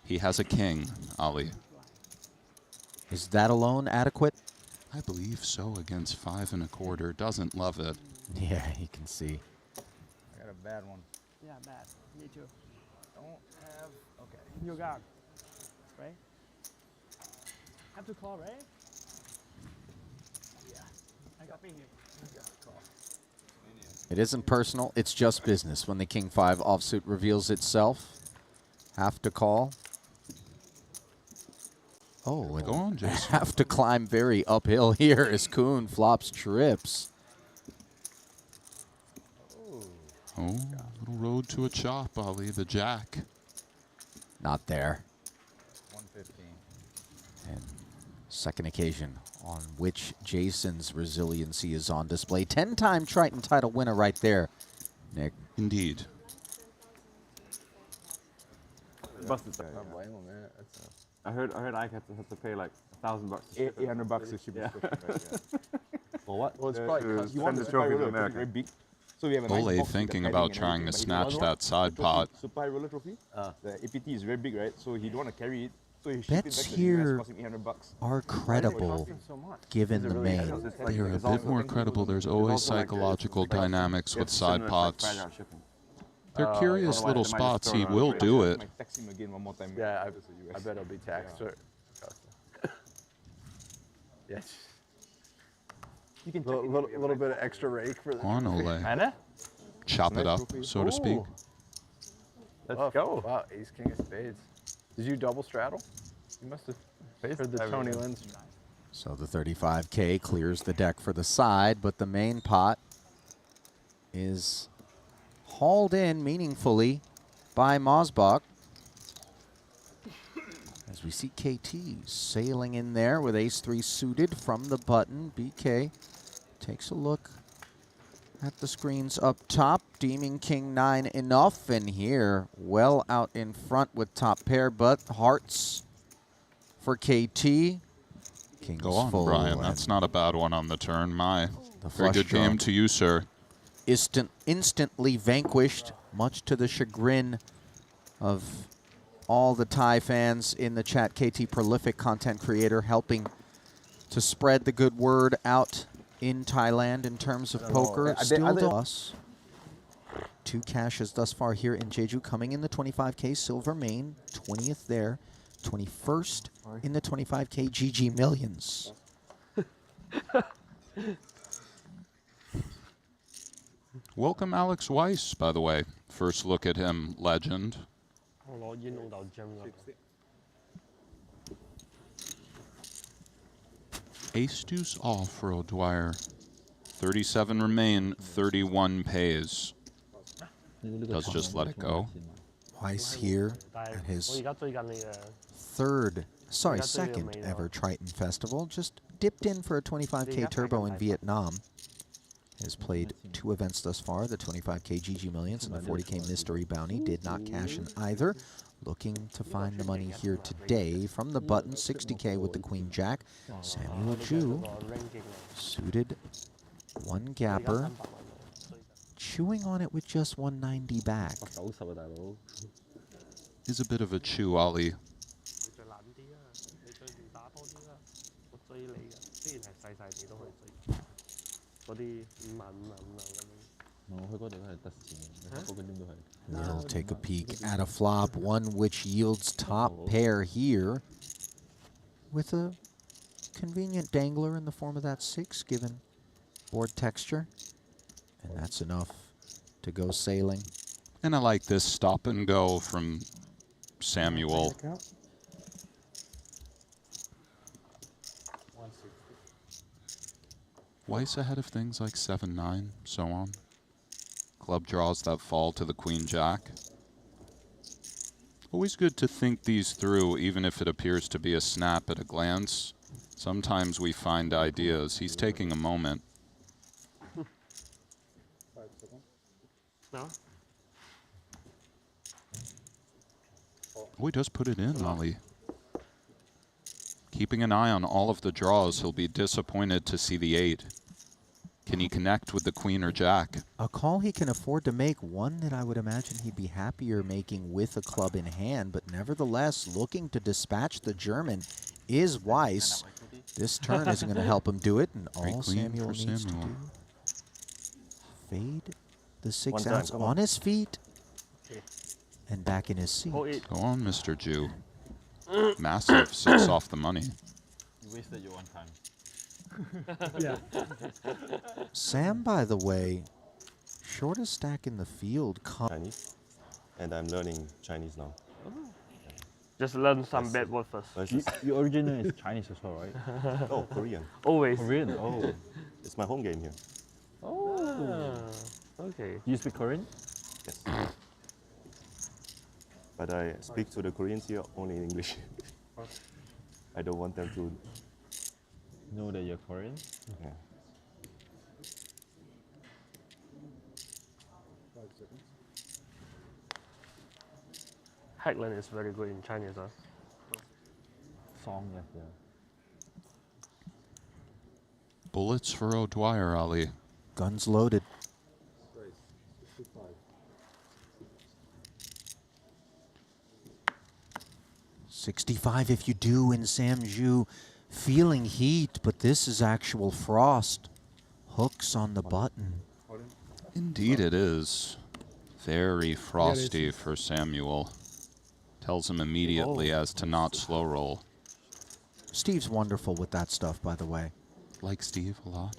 He has a king, Ali. Is that alone adequate? I believe so against 5 1/4. Doesn't love it. Yeah, you can see. I got a bad one. Yeah, bad. Me too. Don't have. Okay. You got. Right? Have to call, right? Yeah. I got me here. You got to call. It isn't personal, it's just business. When the King 5 offsuit reveals itself, have to call. Oh, and go on, Jason. Have to climb very uphill here as Kuhn flops trips. Oh, little road to a chop, Ali, the jack. Not there. 115. And second occasion on which Jason's resiliency is on display. 10-time Triton title winner right there, Nick. Indeed. Busted stuff. I heard I had to pay like $1,000. 800 bucks to ship Yeah. For what? Well, it's To probably because you want send the the trophy to super America. very big. So we have a nice Ole box with thinking the about padding and trying to everything, but he snatch doesn't that side want pot. Super high roller trophy. The APT is very big, right? So he don't want to carry it. So he shipped it back Bets to the US, here cost him 800 bucks. are credible given the main. They're a bit more credible. There's always psychological dynamics with side pots. They're curious little spots. He will do it. Text him again one more time. Yeah, I bet it'll be taxed. Yes. You can little bit of extra rake for the On Ole. Chop it up, so to speak. Let's go. Wow, ace king of spades. Did you double straddle? You must have faced the Tony Lynn's. So the 35K clears the deck for the side, but the main pot is hauled in meaningfully by Mosbach. As we see KT sailing in there with ace-3 suited from the button. BK takes a look at the screens up top, deeming King 9 enough, and here well out in front with top pair, but hearts for KT. King's Go on, full, Brian. That's not a bad one on the turn. My The very flush good draw. game to you, sir. Instantly vanquished, much to the chagrin of all the Thai fans in the chat. KT, prolific content creator, helping to spread the good word out in Thailand in terms of poker. Still to us. 2 cashes thus far here in Jeju, coming in the 25K silver main, 20th there, 21st in the 25K GG millions. Welcome Alex Weiss, by the way. First look at him, legend. 我攞煙籠豆漿㗎。 Ace deuce off for O'Dwyer. 37 remain, 31 pays. Does just let it go. Weiss here at his second ever Triton Festival. Just dipped in for a 25K turbo in Vietnam. has played 2 events thus far, the 25K GG Millions and the 40K Mystery Bounty. Did not cash in either. Looking to find the money here today from the button, 60K with the Queen Jack. Samuel Jeju, suited 1 gapper, chewing on it with just 190 back. Is a bit of a chew, Ali. We'll take a peek at a flop, one which yields top pair here with a convenient dangler in the form of that 6 given board texture. And that's enough to go sailing. And I like this stop and go from Samuel. Weiss ahead of things like 7-9, so on. Club draws that fall to the Queen Jack. Always good to think these through, even if it appears to be a snap at a glance. Sometimes we find ideas. He's taking a moment. No. Oh, he does put it in, Ali. Keeping an eye on all of the draws, he'll be disappointed to see the 8. Can he connect with the Queen or Jack? A call he can afford to make, one that I would imagine he'd be happier making with a club in hand, but nevertheless looking to dispatch the German is Weiss. This turn isn't going to help him do it, and all Samuel needs to do, fade the 6 ounce on his feet and back in his seat. Go on, Mr. Jew. Massive 6 off the money. You wasted your 1 time. Yeah. Sam, by the way, shortest stack in the field. Chinese, and I'm learning Chinese now. Just learn some bad word first. Your origin is Chinese as well, right? Oh, Korean. Always. Korean, oh. It's my home game here. Oh. Okay. You speak Korean? Yes. But I speak to the Koreans here only in English. I don't want them to know that you're Korean? Yeah. Hackland is very good in Chinese, huh? Song, yeah. Bullets for O'Dwyer, Ali. Guns loaded. 65 if you do, and Sam Jeju feeling heat, but this is actual frost. Hooks on the button. Indeed it is. Very frosty for Samuel. Tells him immediately as to not slow roll. Steve's wonderful with that stuff, by the way. Like Steve a lot.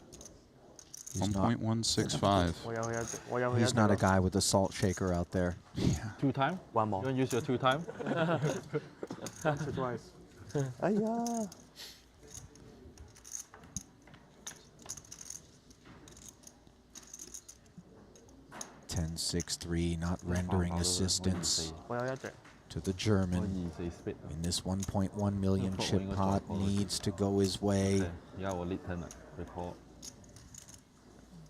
He's 1.165. He's not a guy with a salt shaker out there. Yeah. 2 time? 1 more. You want to use your 2 time? Once or twice. Aya. Ten 6-3, not rendering assistance to the German in this 1.1 million chip pot. Needs to go his way.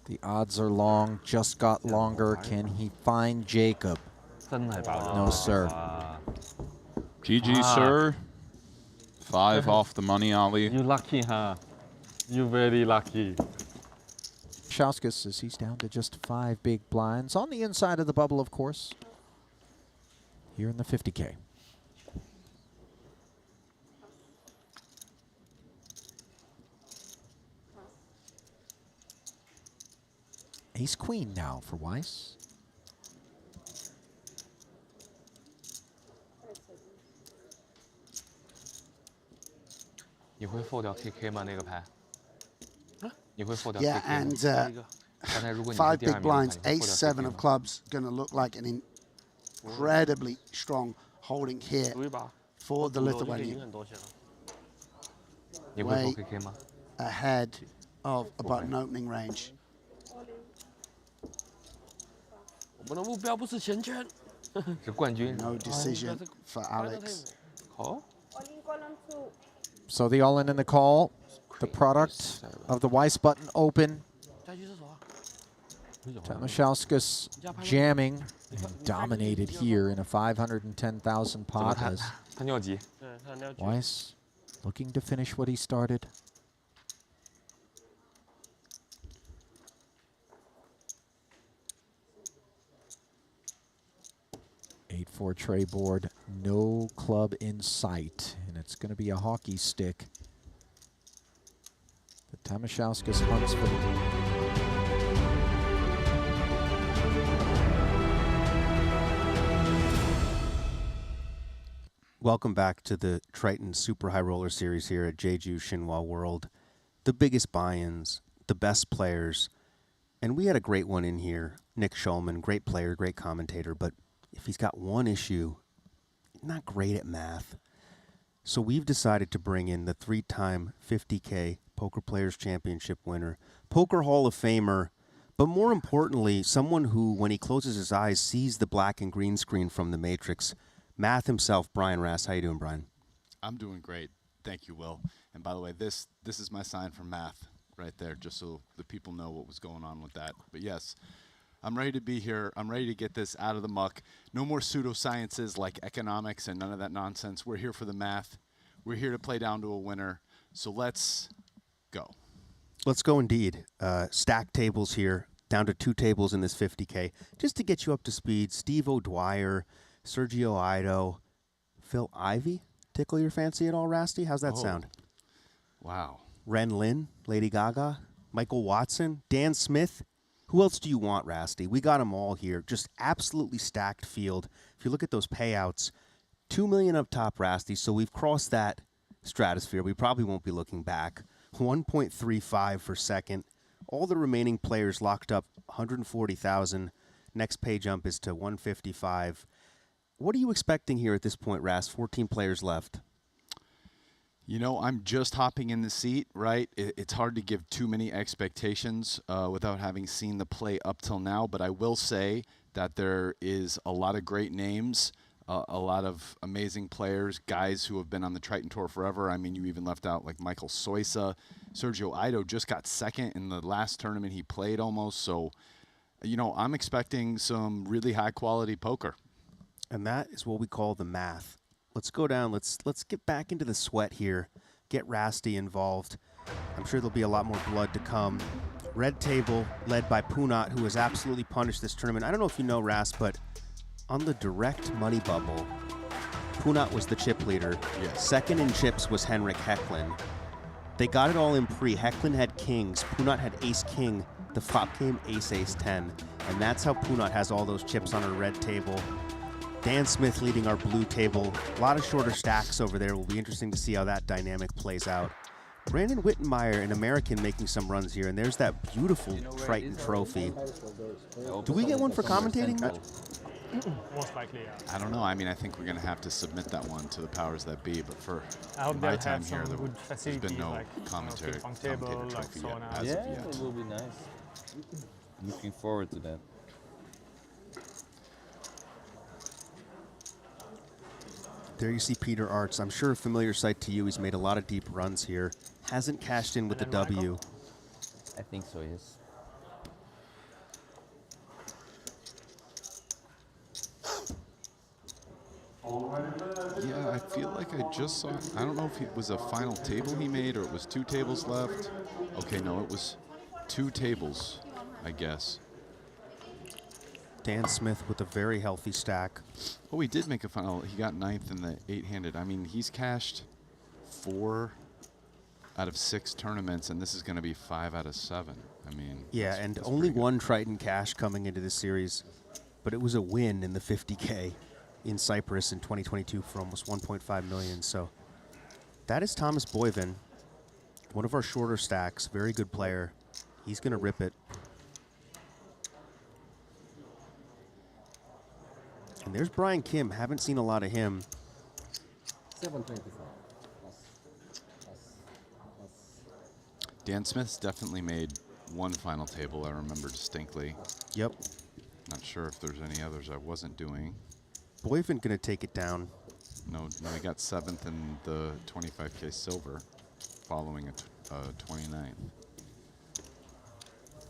The odds are long, just got longer. Can he find Jacob? No, sir. GG, sir. 5 off the money, Ali. You lucky, huh? You very lucky. Schauskas says he's down to just 5 big blinds on the inside of the bubble, of course, here in the 50K. Ace Queen now for Weiss. You will fold KK 吗？那个牌？你会 fold Yeah, and 5 big blinds, ace 7 of clubs, going to look like an incredibly strong holding here for the Lithuanian. Way ahead of a button opening range. 我们的目标不是钱圈，是冠军。 No decision for Alex. So the all-in and the call, the product of the Weiss button open. Tamashauskas jamming and dominated here in a 510,000 pot as Weiss looking to finish what he started. 8-4 tray board, no club in sight, and it's going to be a hockey stick. But Tamashauskas hunts for the Welcome back to the Triton Super High Roller Series here at Jeju Shinhwa World. The biggest buy-ins, the best players, and we had a great one in here. Nick Schulman, great player, great commentator, but if he's got one issue, not great at math. So we've decided to bring in the 3-time 50K Poker Players Championship winner, Poker Hall of Famer, but more importantly, someone who, when he closes his eyes, sees the black and green screen from the Matrix. Math himself, Brian Rass. How you doing, Brian? I'm doing great. Thank you, Will. And by the way, this is my sign for math right there, just so the people know what was going on with that. But yes, I'm ready to be here. I'm ready to get this out of the muck. No more pseudosciences like economics and none of that nonsense. We're here for the math. We're here to play down to a winner. So let's go. Let's go indeed. Stack tables here, down to 2 tables in this 50K. Just to get you up to speed, Steve O'Dwyer, Sergio Ido, Phil Ivey. Tickle your fancy at all, Rasty? How's that sound? Wow. Ren Lin, Lady Gaga, Michael Watson, Dan Smith. Who else do you want, Rasty? We got them all here. Just absolutely stacked field. If you look at those payouts, $2 million up top, Rasty. So we've crossed that stratosphere. We probably won't be looking back. 1.35 for second. All the remaining players locked up 140,000. Next pay jump is to 155. What are you expecting here at this point, Ras? 14 players left. You know, I'm just hopping in the seat, right? It's hard to give too many expectations without having seen the play up till now, but I will say that there is a lot of great names, a lot of amazing players, guys who have been on the Triton Tour forever. I mean, you even left out like Michael Soisa. Sergio Ido just got second in the last tournament he played almost, so, you know, I'm expecting some really high-quality poker. And that is what we call the math. Let's go down. Let's get back into the sweat here. Get Rasty involved. I'm sure there'll be a lot more blood to come. Red table led by Punat, who has absolutely punished this tournament. I don't know if you know, Ras, but on the direct money bubble, Punat was the chip leader. Yes. Second in chips was Henrik Hecklin. They got it all in pre. Hecklin had kings. Punat had ace-king. The flop came ace-ace-10. And that's how Punat has all those chips on a red table. Dan Smith leading our blue table. A lot of shorter stacks over there. Will be interesting to see how that dynamic plays out. Brandon Wittenmeyer, an American, making some runs here. And there's that beautiful Triton trophy. Do we get one for commentating? Most likely, yeah. I don't know. I mean, I think we're going to have to submit that one to the powers that be. But for I hope my they'll time have here, some good there's facilities, been no like, commentary, ping pong table, commentator like trophy sauna. yet, as of yet. It will be nice. Looking forward to that. There you see Peter Arts. I'm sure a familiar sight to you. He's made a lot of deep runs here. Hasn't cashed in with the W. I think so, yes. Yeah, I feel like I just saw it. I don't know if it was a final table he made or it was 2 tables left. Okay, no, it was 2 tables, I guess. Dan Smith with a very healthy stack. Oh, he did make a final. He got 9th in the 8-handed. I mean, he's cashed 4 out of 6 tournaments, and this is going to be 5 out of 7. I mean, yeah, and only one Triton cash coming into this series, but it was a win in the 50K in Cyprus in 2022 for almost 1.5 million. So that is Thomas Boyven, one of our shorter stacks, very good player. He's going to rip it. And there's Brian Kim. Haven't seen a lot of him. 725. Dan Smith's definitely made one final table, I remember distinctly. Yep. Not sure if there's any others I wasn't doing. Boyven going to take it down. No, he got 7th in the 25K silver, following a 29th.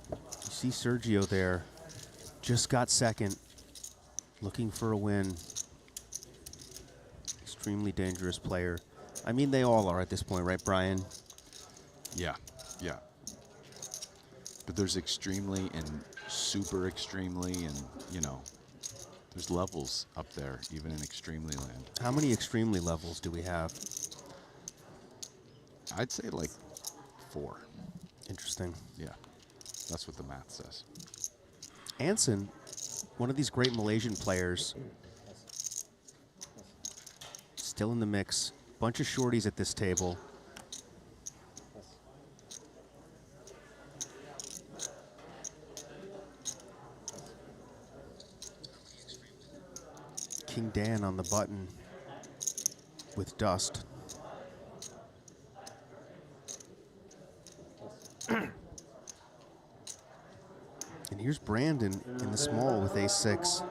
You see Sergio there. Just got second. Looking for a win. Extremely dangerous player. I mean, they all are at this point, right, Brian? Yeah, yeah. But there's extremely and super extremely, and, you know, there's levels up there, even in extremely land. How many extremely levels do we have? I'd say like 4. Interesting. Yeah, that's what the math says. Anson, one of these great Malaysian players, still in the mix. Bunch of shorties at this table. King Dan on the button with dust. And here's Brandon in the small with ace-6.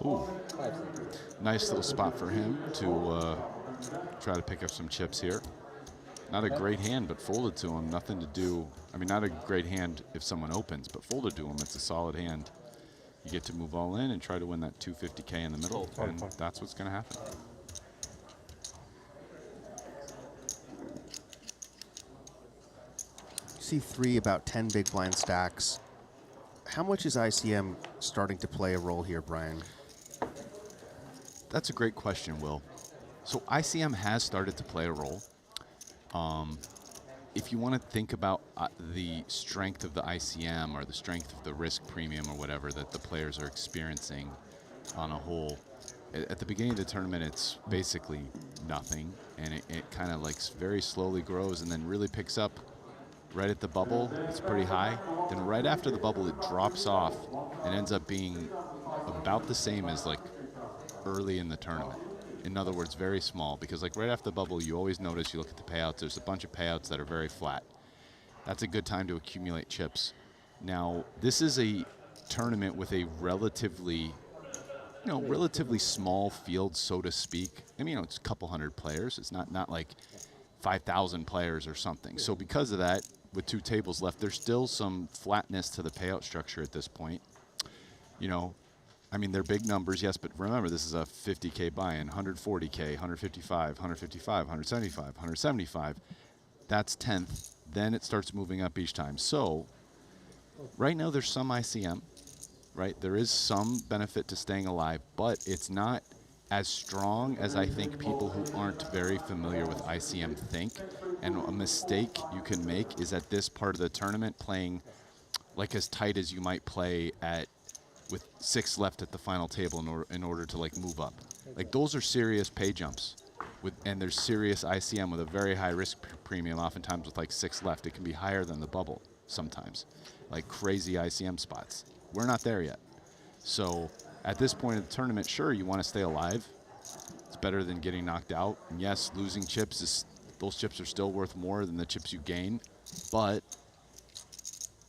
Ooh, nice little spot for him to try to pick up some chips here. Not a great hand, but folded to him. Nothing to do. I mean, not a great hand if someone opens, but folded to him, it's a solid hand. You get to move all in and try to win that 250K in the middle, and that's what's going to happen. You see 3 about 10 big blind stacks. How much is ICM starting to play a role here, Brian? That's a great question, Will. So ICM has started to play a role. If you want to think about the strength of the ICM or the strength of the risk premium or whatever that the players are experiencing on a whole, at the beginning of the tournament, it's basically nothing, and it kind of like very slowly grows and then really picks up right at the bubble. It's pretty high. Then right after the bubble, it drops off and ends up being about the same as like early in the tournament. In other words, very small, because like right after the bubble, you always notice, you look at the payouts, there's a bunch of payouts that are very flat. That's a good time to accumulate chips. Now, this is a tournament with a relatively small field, so to speak. I mean, it's a couple hundred players. It's not like 5,000 players or something. So because of that, with 2 tables left, there's still some flatness to the payout structure at this point. You know, I mean, they're big numbers, yes, but remember, this is a 50K buy-in, 140K, 155, 155, 175, 175. That's 10th. Then it starts moving up each time. So right now there's some ICM, right? There is some benefit to staying alive, but it's not as strong as I think people who aren't very familiar with ICM think. And a mistake you can make is at this part of the tournament playing like as tight as you might play at with 6 left at the final table in order to like move up. Like those are serious pay jumps, and there's serious ICM with a very high risk premium. Oftentimes with like 6 left, it can be higher than the bubble sometimes, like crazy ICM spots. We're not there yet. So at this point of the tournament, sure, you want to stay alive. It's better than getting knocked out. And yes, losing chips those chips are still worth more than the chips you gain, but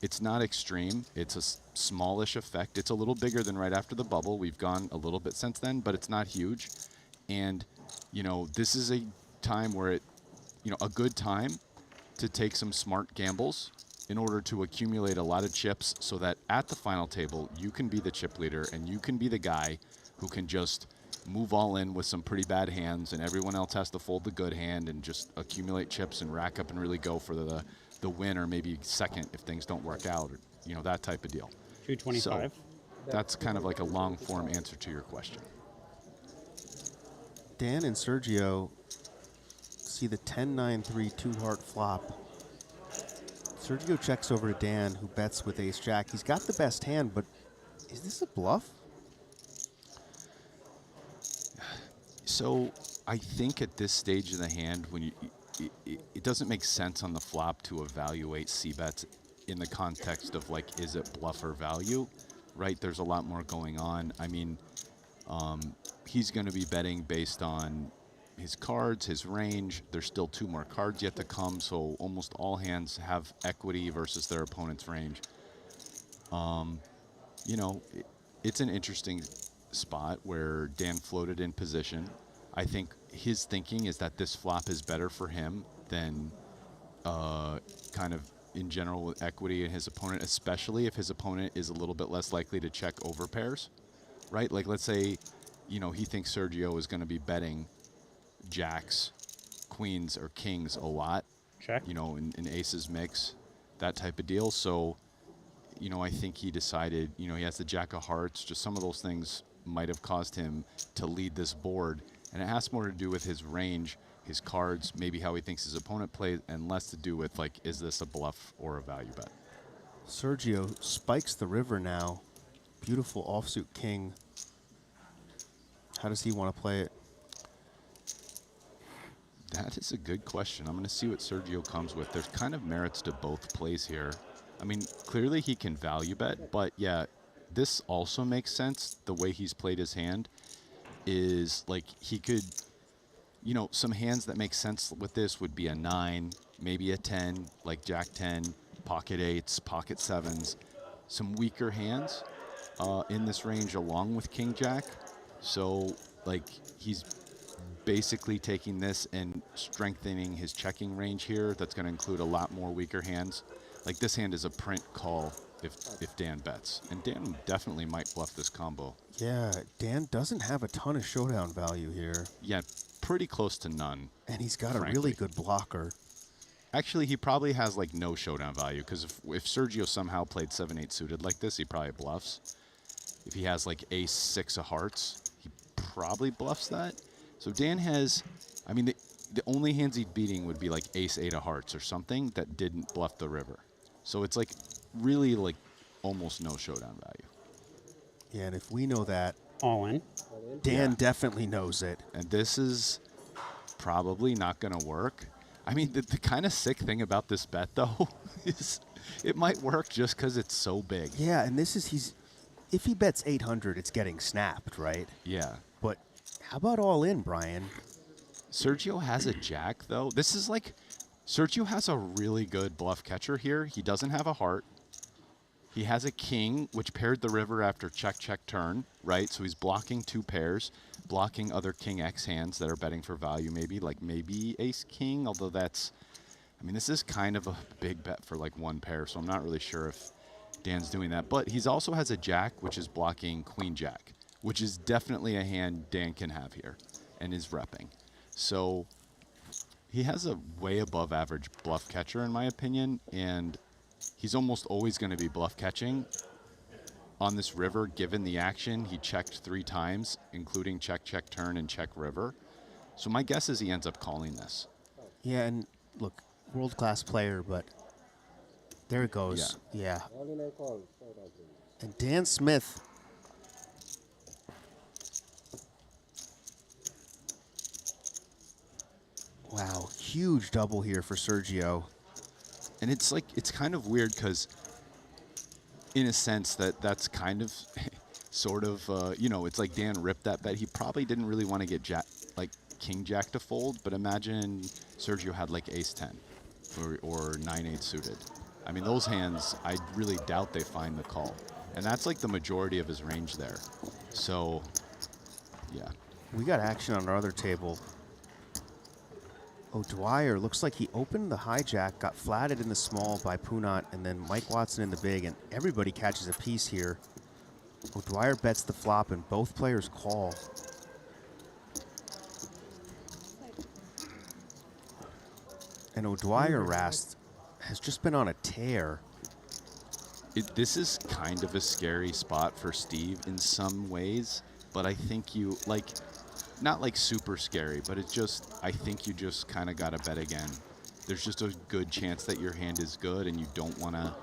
it's not extreme. It's a smallish effect. It's a little bigger than right after the bubble. We've gone a little bit since then, but it's not huge. And, you know, this is a time where a good time to take some smart gambles in order to accumulate a lot of chips so that at the final table, you can be the chip leader and you can be the guy who can just move all in with some pretty bad hands, and everyone else has to fold the good hand and just accumulate chips and rack up and really go for the win, or maybe second if things don't work out, or that type of deal. 225. So that's kind of like a long form answer to your question. Dan and Sergio see the 10-9-3 2-heart flop. Sergio checks over to Dan, who bets with ace-jack. He's got the best hand, but is this a bluff? So I think at this stage of the hand, when it doesn't make sense on the flop to evaluate c-bets in the context of like, is it bluff or value, right? There's a lot more going on. I mean, he's going to be betting based on his cards, his range. There's still 2 more cards yet to come, so almost all hands have equity versus their opponent's range. It's an interesting spot where Dan floated in position. I think his thinking is that this flop is better for him than kind of in general with equity in his opponent, especially if his opponent is a little bit less likely to check over pairs, right? Like let's say, you know, he thinks Sergio is going to be betting jacks, queens, or kings a lot, you know, in aces mix, that type of deal. So, you know, I think he decided, you know, he has the jack of hearts, just some of those things might have caused him to lead this board. And it has more to do with his range, his cards, maybe how he thinks his opponent plays, and less to do with, like, is this a bluff or a value bet? Sergio spikes the river now. Beautiful offsuit king. How does he want to play it? That is a good question. I'm going to see what Sergio comes with. There's kind of merits to both plays here. I mean, clearly he can value bet, but yeah, this also makes sense. The way he's played his hand is like he could, you know, some hands that make sense with this would be a 9, maybe a 10, like Jack 10, pocket 8s, pocket 7s. Some weaker hands in this range along with King Jack. So, like, he's basically taking this and strengthening his checking range here. That's going to include a lot more weaker hands. Like, this hand is a print call if Dan bets. And Dan definitely might bluff this combo. Yeah, Dan doesn't have a ton of showdown value here. Yeah, pretty close to none. And he's got frankly. a really good blocker. Actually, he probably has, like, no showdown value, because if Sergio somehow played 7-8 suited like this, he probably bluffs. If he has, like, ace 6 of hearts, he probably bluffs that. So Dan has, I mean, the only hands he'd beating would be, like, ace 8 of hearts or something that didn't bluff the river. So it's, like, really, like, almost no showdown value. Yeah, and if we know that, all in. Dan definitely knows it. And this is probably not going to work. I mean, the kind of sick thing about this bet, though, is it might work just because it's so big. Yeah, and this is, if he bets 800, it's getting snapped, right? Yeah. But how about all in, Brian? Sergio has a jack, though. This is like, Sergio has a really good bluff catcher here. He doesn't have a heart. He has a king, which paired the river after check, check, turn, right? So he's blocking 2 pairs, blocking other king X hands that are betting for value maybe, like maybe ace king, although that's, I mean, this is kind of a big bet for like 1 pair, so I'm not really sure if Dan's doing that. But he also has a jack, which is blocking queen jack, which is definitely a hand Dan can have here and is repping. So he has a way above average bluff catcher, in my opinion, and he's almost always going to be bluff catching on this river, given the action. He checked 3 times, including check, check, turn, and check river. So my guess is he ends up calling this. Yeah, and look, world-class player, but there it goes. Yeah. And Dan Smith. Wow, huge double here for Sergio. And it's like, it's kind of weird because in a sense that's kind of sort of, you know, it's like Dan ripped that bet. He probably didn't really want to get jack, like king jack to fold, but imagine Sergio had like ace 10 or 9-8 suited. I mean, those hands, I really doubt they find the call. And that's like the majority of his range there. So, yeah. We got action on our other table. O'Dwyer looks like he opened the hijack, got flatted in the small by Punat, and then Mike Watson in the big, and everybody catches a piece here. O'Dwyer bets the flop, and both players call. And O'Dwyer Rast has just been on a tear. This is kind of a scary spot for Steve in some ways, but I think you, like, not like super scary, but it's just, I think you just kind of got to bet again. There's just a good chance that your hand is good and you don't want to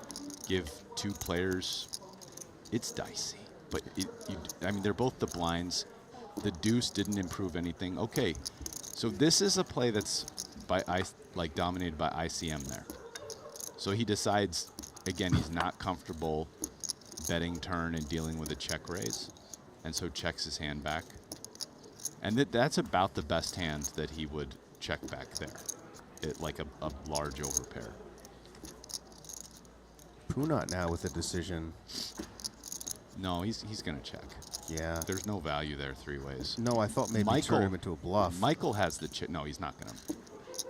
give 2 players, it's dicey. But, I mean, they're both the blinds. The deuce didn't improve anything. Okay, so this is a play that's dominated by ICM there. So he decides, again, he's not comfortable betting turn and dealing with a check raise, and so checks his hand back. And that's about the best hand that he would check back there, like a large overpair. Punat now with a decision. No, he's going to check. Yeah. There's no value there 3 ways. No, I thought maybe turn him into a bluff. Michael has the check. No, he's not going to.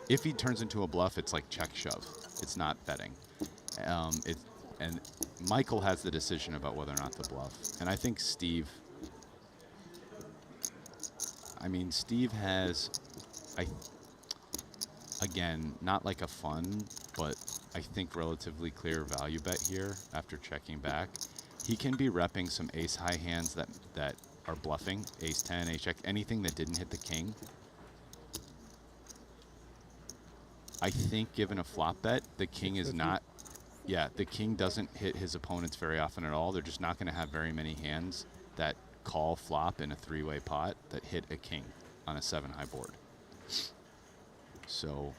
If he turns into a bluff, it's like check shove. it's not betting. And Michael has the decision about whether or not to bluff. And I think Steve has, again, not like a fun, but I think relatively clear value bet here after checking back. He can be repping some ace high hands that are bluffing, ace 10, ace check, anything that didn't hit the king. I think given a flop bet, the king is not, the king doesn't hit his opponents very often at all. They're just not going to have very many hands that call flop in a three-way pot that hit a king on a 7-high board. So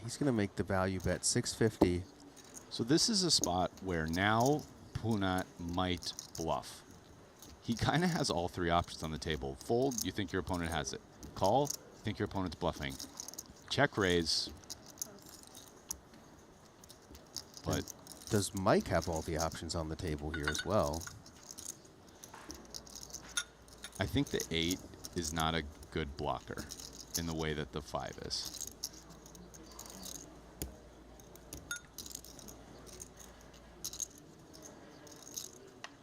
he's going to make the value bet 650. So this is a spot where now Punat might bluff. He kind of has all three options on the table. Fold, you think your opponent has it. Call, you think your opponent's bluffing. Check raise. But does Mike have all the options on the table here as well? I think the 8 is not a good blocker in the way that the 5 is.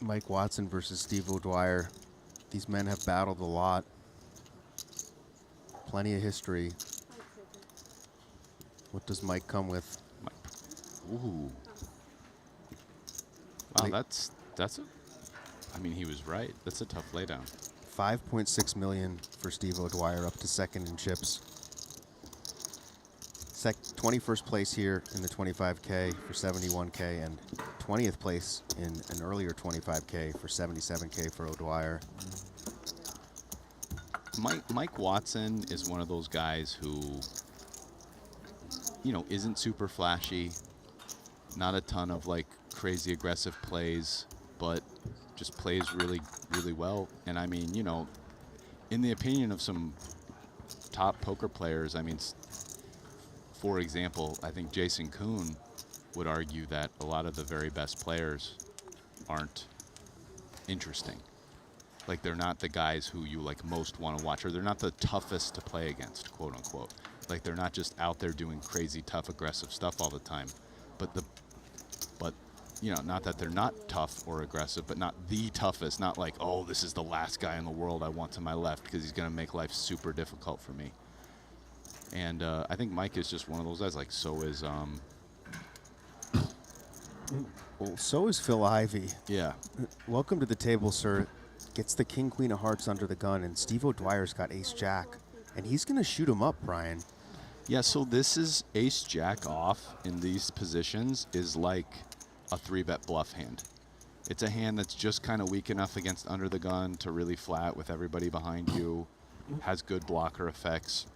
Mike Watson versus Steve O'Dwyer. These men have battled a lot. Plenty of history. What does Mike come with? Ooh. Wow, that's a, I mean, he was right. That's a tough laydown. 5.6 million for Steve O'Dwyer, up to second in chips. 21st place here in the 25K for 71K, and 20th place in an earlier 25K for 77K for O'Dwyer. Mike Watson is one of those guys who, you know, isn't super flashy, not a ton of like crazy aggressive plays, but just plays really, really well. And I mean, you know, in the opinion of some top poker players, I mean, for example, I think Jason Kuhn would argue that a lot of the very best players aren't interesting. Like, they're not the guys who you like most want to watch, or they're not the toughest to play against, quote unquote. Like, they're not just out there doing crazy, tough, aggressive stuff all the time. But you know, not that they're not tough or aggressive, but not the toughest. Not like, oh, this is the last guy in the world I want to my left because he's going to make life super difficult for me. And I think Mike is just one of those guys. Like, so is well, so is Phil Ivey. Yeah. Welcome to the table, sir. Gets the king, queen of hearts under the gun, and Steve O'Dwyer's got ace jack, and he's going to shoot him up, Brian. Yeah, so this is ace jack off in these positions is like a 3-bet bluff hand. It's a hand that's just kind of weak enough against under the gun to really flat with everybody behind you, has good blocker effects.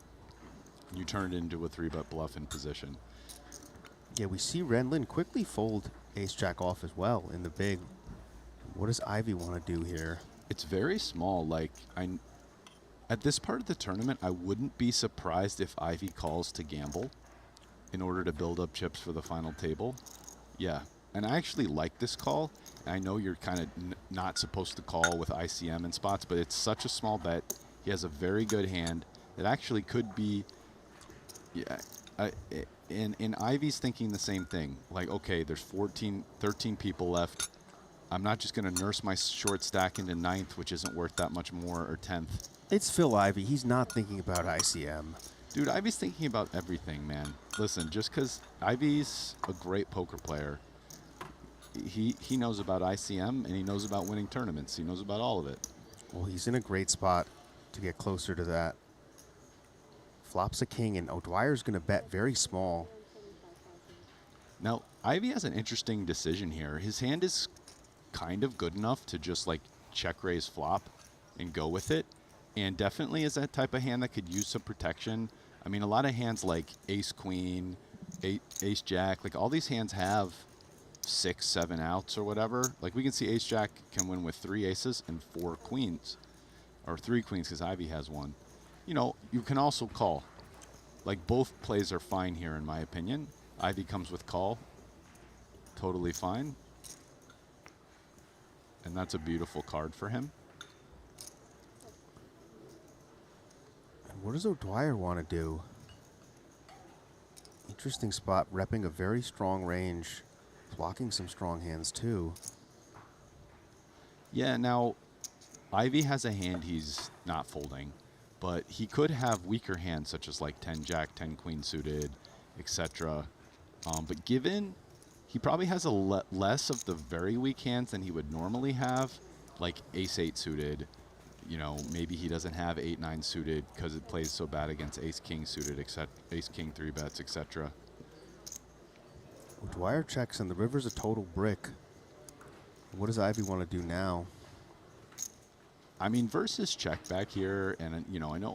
You turn it into a 3-bet bluff in position. Yeah, we see Renlin quickly fold ace jack off as well in the big. What does Ivy want to do here? It's very small. Like, at this part of the tournament, I wouldn't be surprised if Ivy calls to gamble in order to build up chips for the final table. Yeah, and I actually like this call. And I know you're kind of not supposed to call with ICM in spots, but it's such a small bet. He has a very good hand that actually could be. Yeah, and Ivy's thinking the same thing. Like, okay, there's 13 people left. I'm not just going to nurse my short stack into 9th, which isn't worth that much more, or 10th. It's Phil Ivey. He's not thinking about ICM. Dude, Ivy's thinking about everything, man. Listen, just because Ivy's a great poker player, he knows about ICM, and he knows about winning tournaments. He knows about all of it. Well, he's in a great spot to get closer to that. Flops a king, and O'Dwyer's going to bet very small. Now, Ivy has an interesting decision here. His hand is kind of good enough to just like check raise flop and go with it, and definitely is that type of hand that could use some protection. I mean, a lot of hands like ace queen, ace jack, like all these hands have 6, 7 outs or whatever. Like, we can see ace jack can win with 3 aces and 4 queens, or 3 queens because Ivy has 1. You know, you can also call. Like, both plays are fine here in my opinion. Ivy comes with call, totally fine. And that's a beautiful card for him. And what does O'Dwyer want to do? Interesting spot, repping a very strong range, blocking some strong hands too. Yeah, now, Ivy has a hand he's not folding, but he could have weaker hands such as like 10 Jack, 10 Queen suited, etc. But given he probably has a less of the very weak hands than he would normally have, like Ace 8 suited, you know, maybe he doesn't have 8-9 suited because it plays so bad against Ace King suited, Ace King 3 bets, etc. Dwyer checks and the river's a total brick. What does Ivy want to do now? I mean, versus check back here, and you know, I know,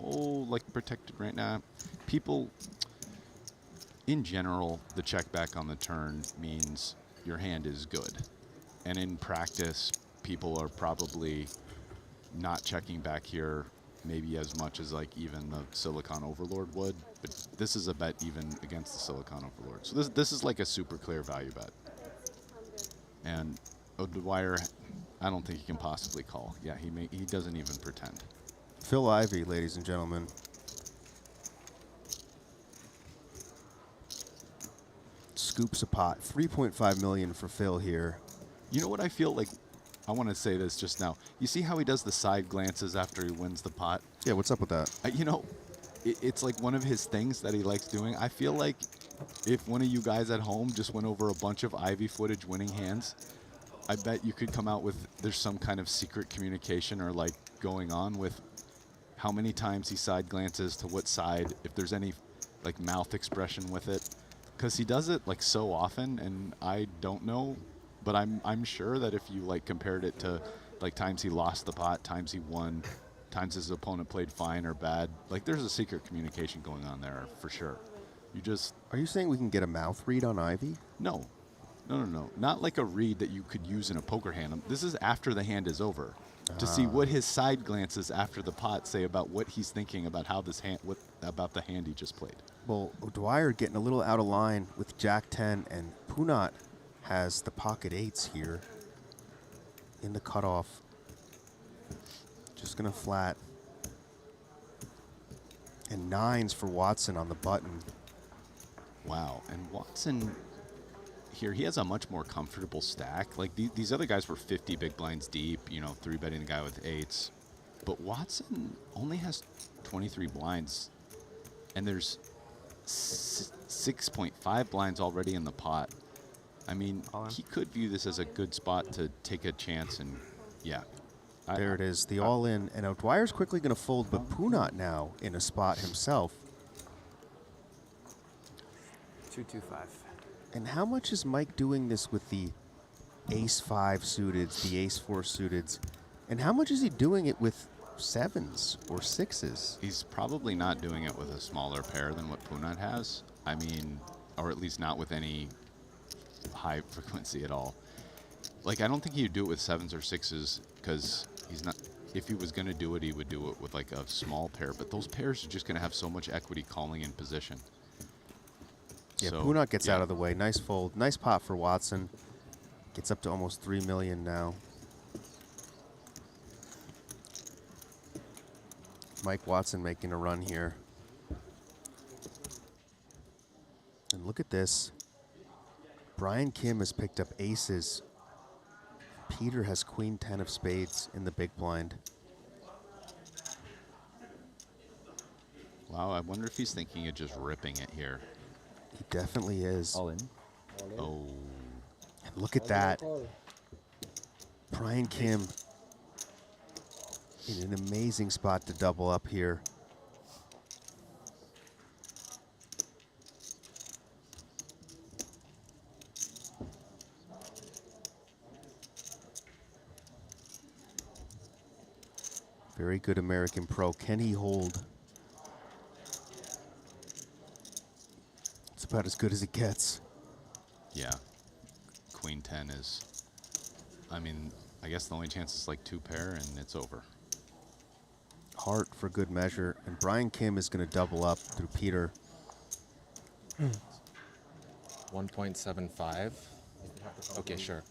like protected right now. People, in general, the check back on the turn means your hand is good, and in practice, people are probably not checking back here, maybe as much as like even the Silicon Overlord would. But this is a bet even against the Silicon Overlord. So this is like a super clear value bet, and Dwyer, I don't think he can possibly call. Yeah, he doesn't even pretend. Phil Ivey, ladies and gentlemen. Scoops a pot. 3.5 million for Phil here. You know what I feel like? I want to say this just now. You see how he does the side glances after he wins the pot? Yeah, what's up with that? You know, it's like one of his things that he likes doing. I feel like if one of you guys at home just went over a bunch of Ivy footage winning hands, I bet you could come out with there's some kind of secret communication or like going on with how many times he side glances to what side, if there's any like mouth expression with it, because he does it like so often, and I don't know, but I'm sure that if you like compared it to like times he lost the pot, times he won, times his opponent played fine or bad, like there's a secret communication going on there for sure. Are you saying we can get a mouth read on Ivy? No. No. Not like a read that you could use in a poker hand. This is after the hand is over. To see what his side glances after the pot say about what he's thinking about how this hand, about the hand he just played. Well, Dwyer getting a little out of line with Jack 10, and Punat has the pocket eights here in the cutoff. Just gonna flat. And nines for Watson on the button. Wow, and Watson here, he has a much more comfortable stack. Like these other guys were 50 big blinds deep, you know, 3-betting the guy with eights. But Watson only has 23 blinds, and there's 6.5 blinds already in the pot. I mean, he could view this as a good spot to take a chance, and yeah. There it is, the all-in. And now Dwyer's quickly going to fold, but Punat now in a spot himself. 225. And how much is Mike doing this with the ace-5 suiteds, the ace-4 suiteds? And how much is he doing it with sevens or sixes? He's probably not doing it with a smaller pair than what Punat has. I mean, or at least not with any high frequency at all. Like, I don't think he'd do it with sevens or sixes because he's not. If he was going to do it, he would do it with like a small pair. But those pairs are just going to have so much equity calling in position. Yeah, so, Punat gets out of the way. Nice fold. Nice pot for Watson. Gets up to almost 3 million now. Mike Watson making a run here. And look at this. Brian Kim has picked up aces. Peter has queen 10 of spades in the big blind. Wow, I wonder if he's thinking of just ripping it here. He definitely is. All in. Oh. And look at that. Brian Kim in an amazing spot to double up here. Very good American pro. Can he hold? It's about as good as it gets. Yeah. Queen 10 is, I mean, I guess the only chance is like 2 pair and it's over. Heart for good measure. And Brian Kim is going to double up through Peter. 1.75. Okay, sure.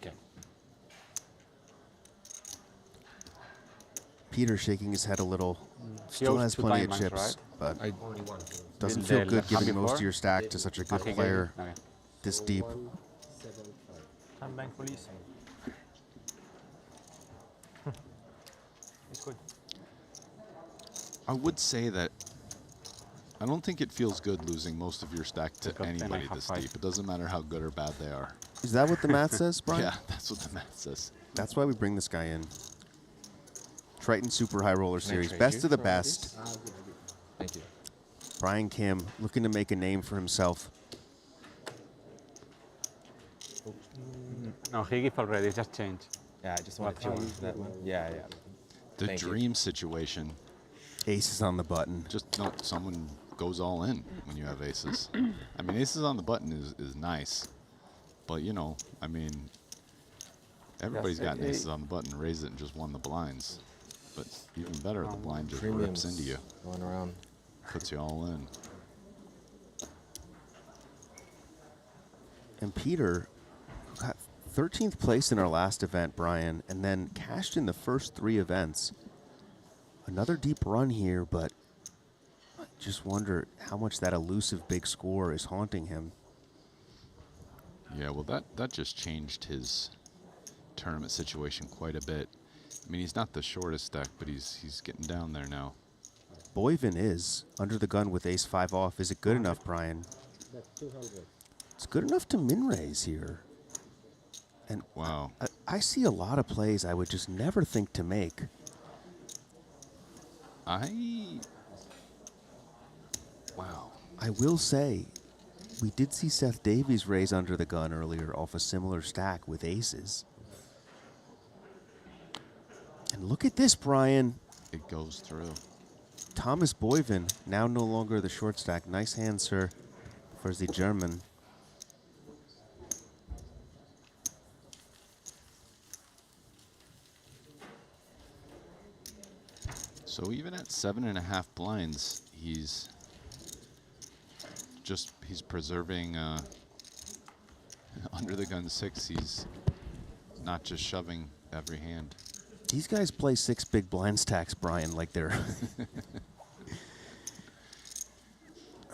Okay. Peter shaking his head a little. Still has plenty of chips, but doesn't feel good giving most of your stack to such a good player this deep. Time bank police. It's good. I would say that I don't think it feels good losing most of your stack to anybody this deep. It doesn't matter how good or bad they are. Is that what the math says, Brian? Yeah, that's what the math says. That's why we bring this guy in. Triton Super High Roller Series, best of the best. Thank you. Brian Kim looking to make a name for himself. No, he gave already, just change. Yeah, I just want to change that one. Yeah, yeah. The Thank you. dream situation. Aces on the button. Just no, someone goes all in when you have aces. I mean, aces on the button is nice. But, you know, I mean, everybody's gotten aces on the button, raised it, and just won the blinds. But even better, the blind just rips into you. Going around. Puts you all in. And Peter got 13th place in our last event, Brian, and then cashed in the first 3 events. Another deep run here, but I just wonder how much that elusive big score is haunting him. Yeah, well, that just changed his tournament situation quite a bit. I mean, he's not the shortest stack, but he's getting down there now. Boyvin is under the gun with ace-5 off. Is it good enough, Brian? It's good enough to min-raise here. And wow, I see a lot of plays I would just never think to make. Wow. I will say, we did see Seth Davies raise under the gun earlier off a similar stack with aces. And look at this, Brian. It goes through. Thomas Boyvin, now no longer the short stack. Nice hand, sir, for the German. So even at 7.5 blinds, he's preserving under the gun 6. He's not just shoving every hand. These guys play 6 big blind stacks, Brian, like they're...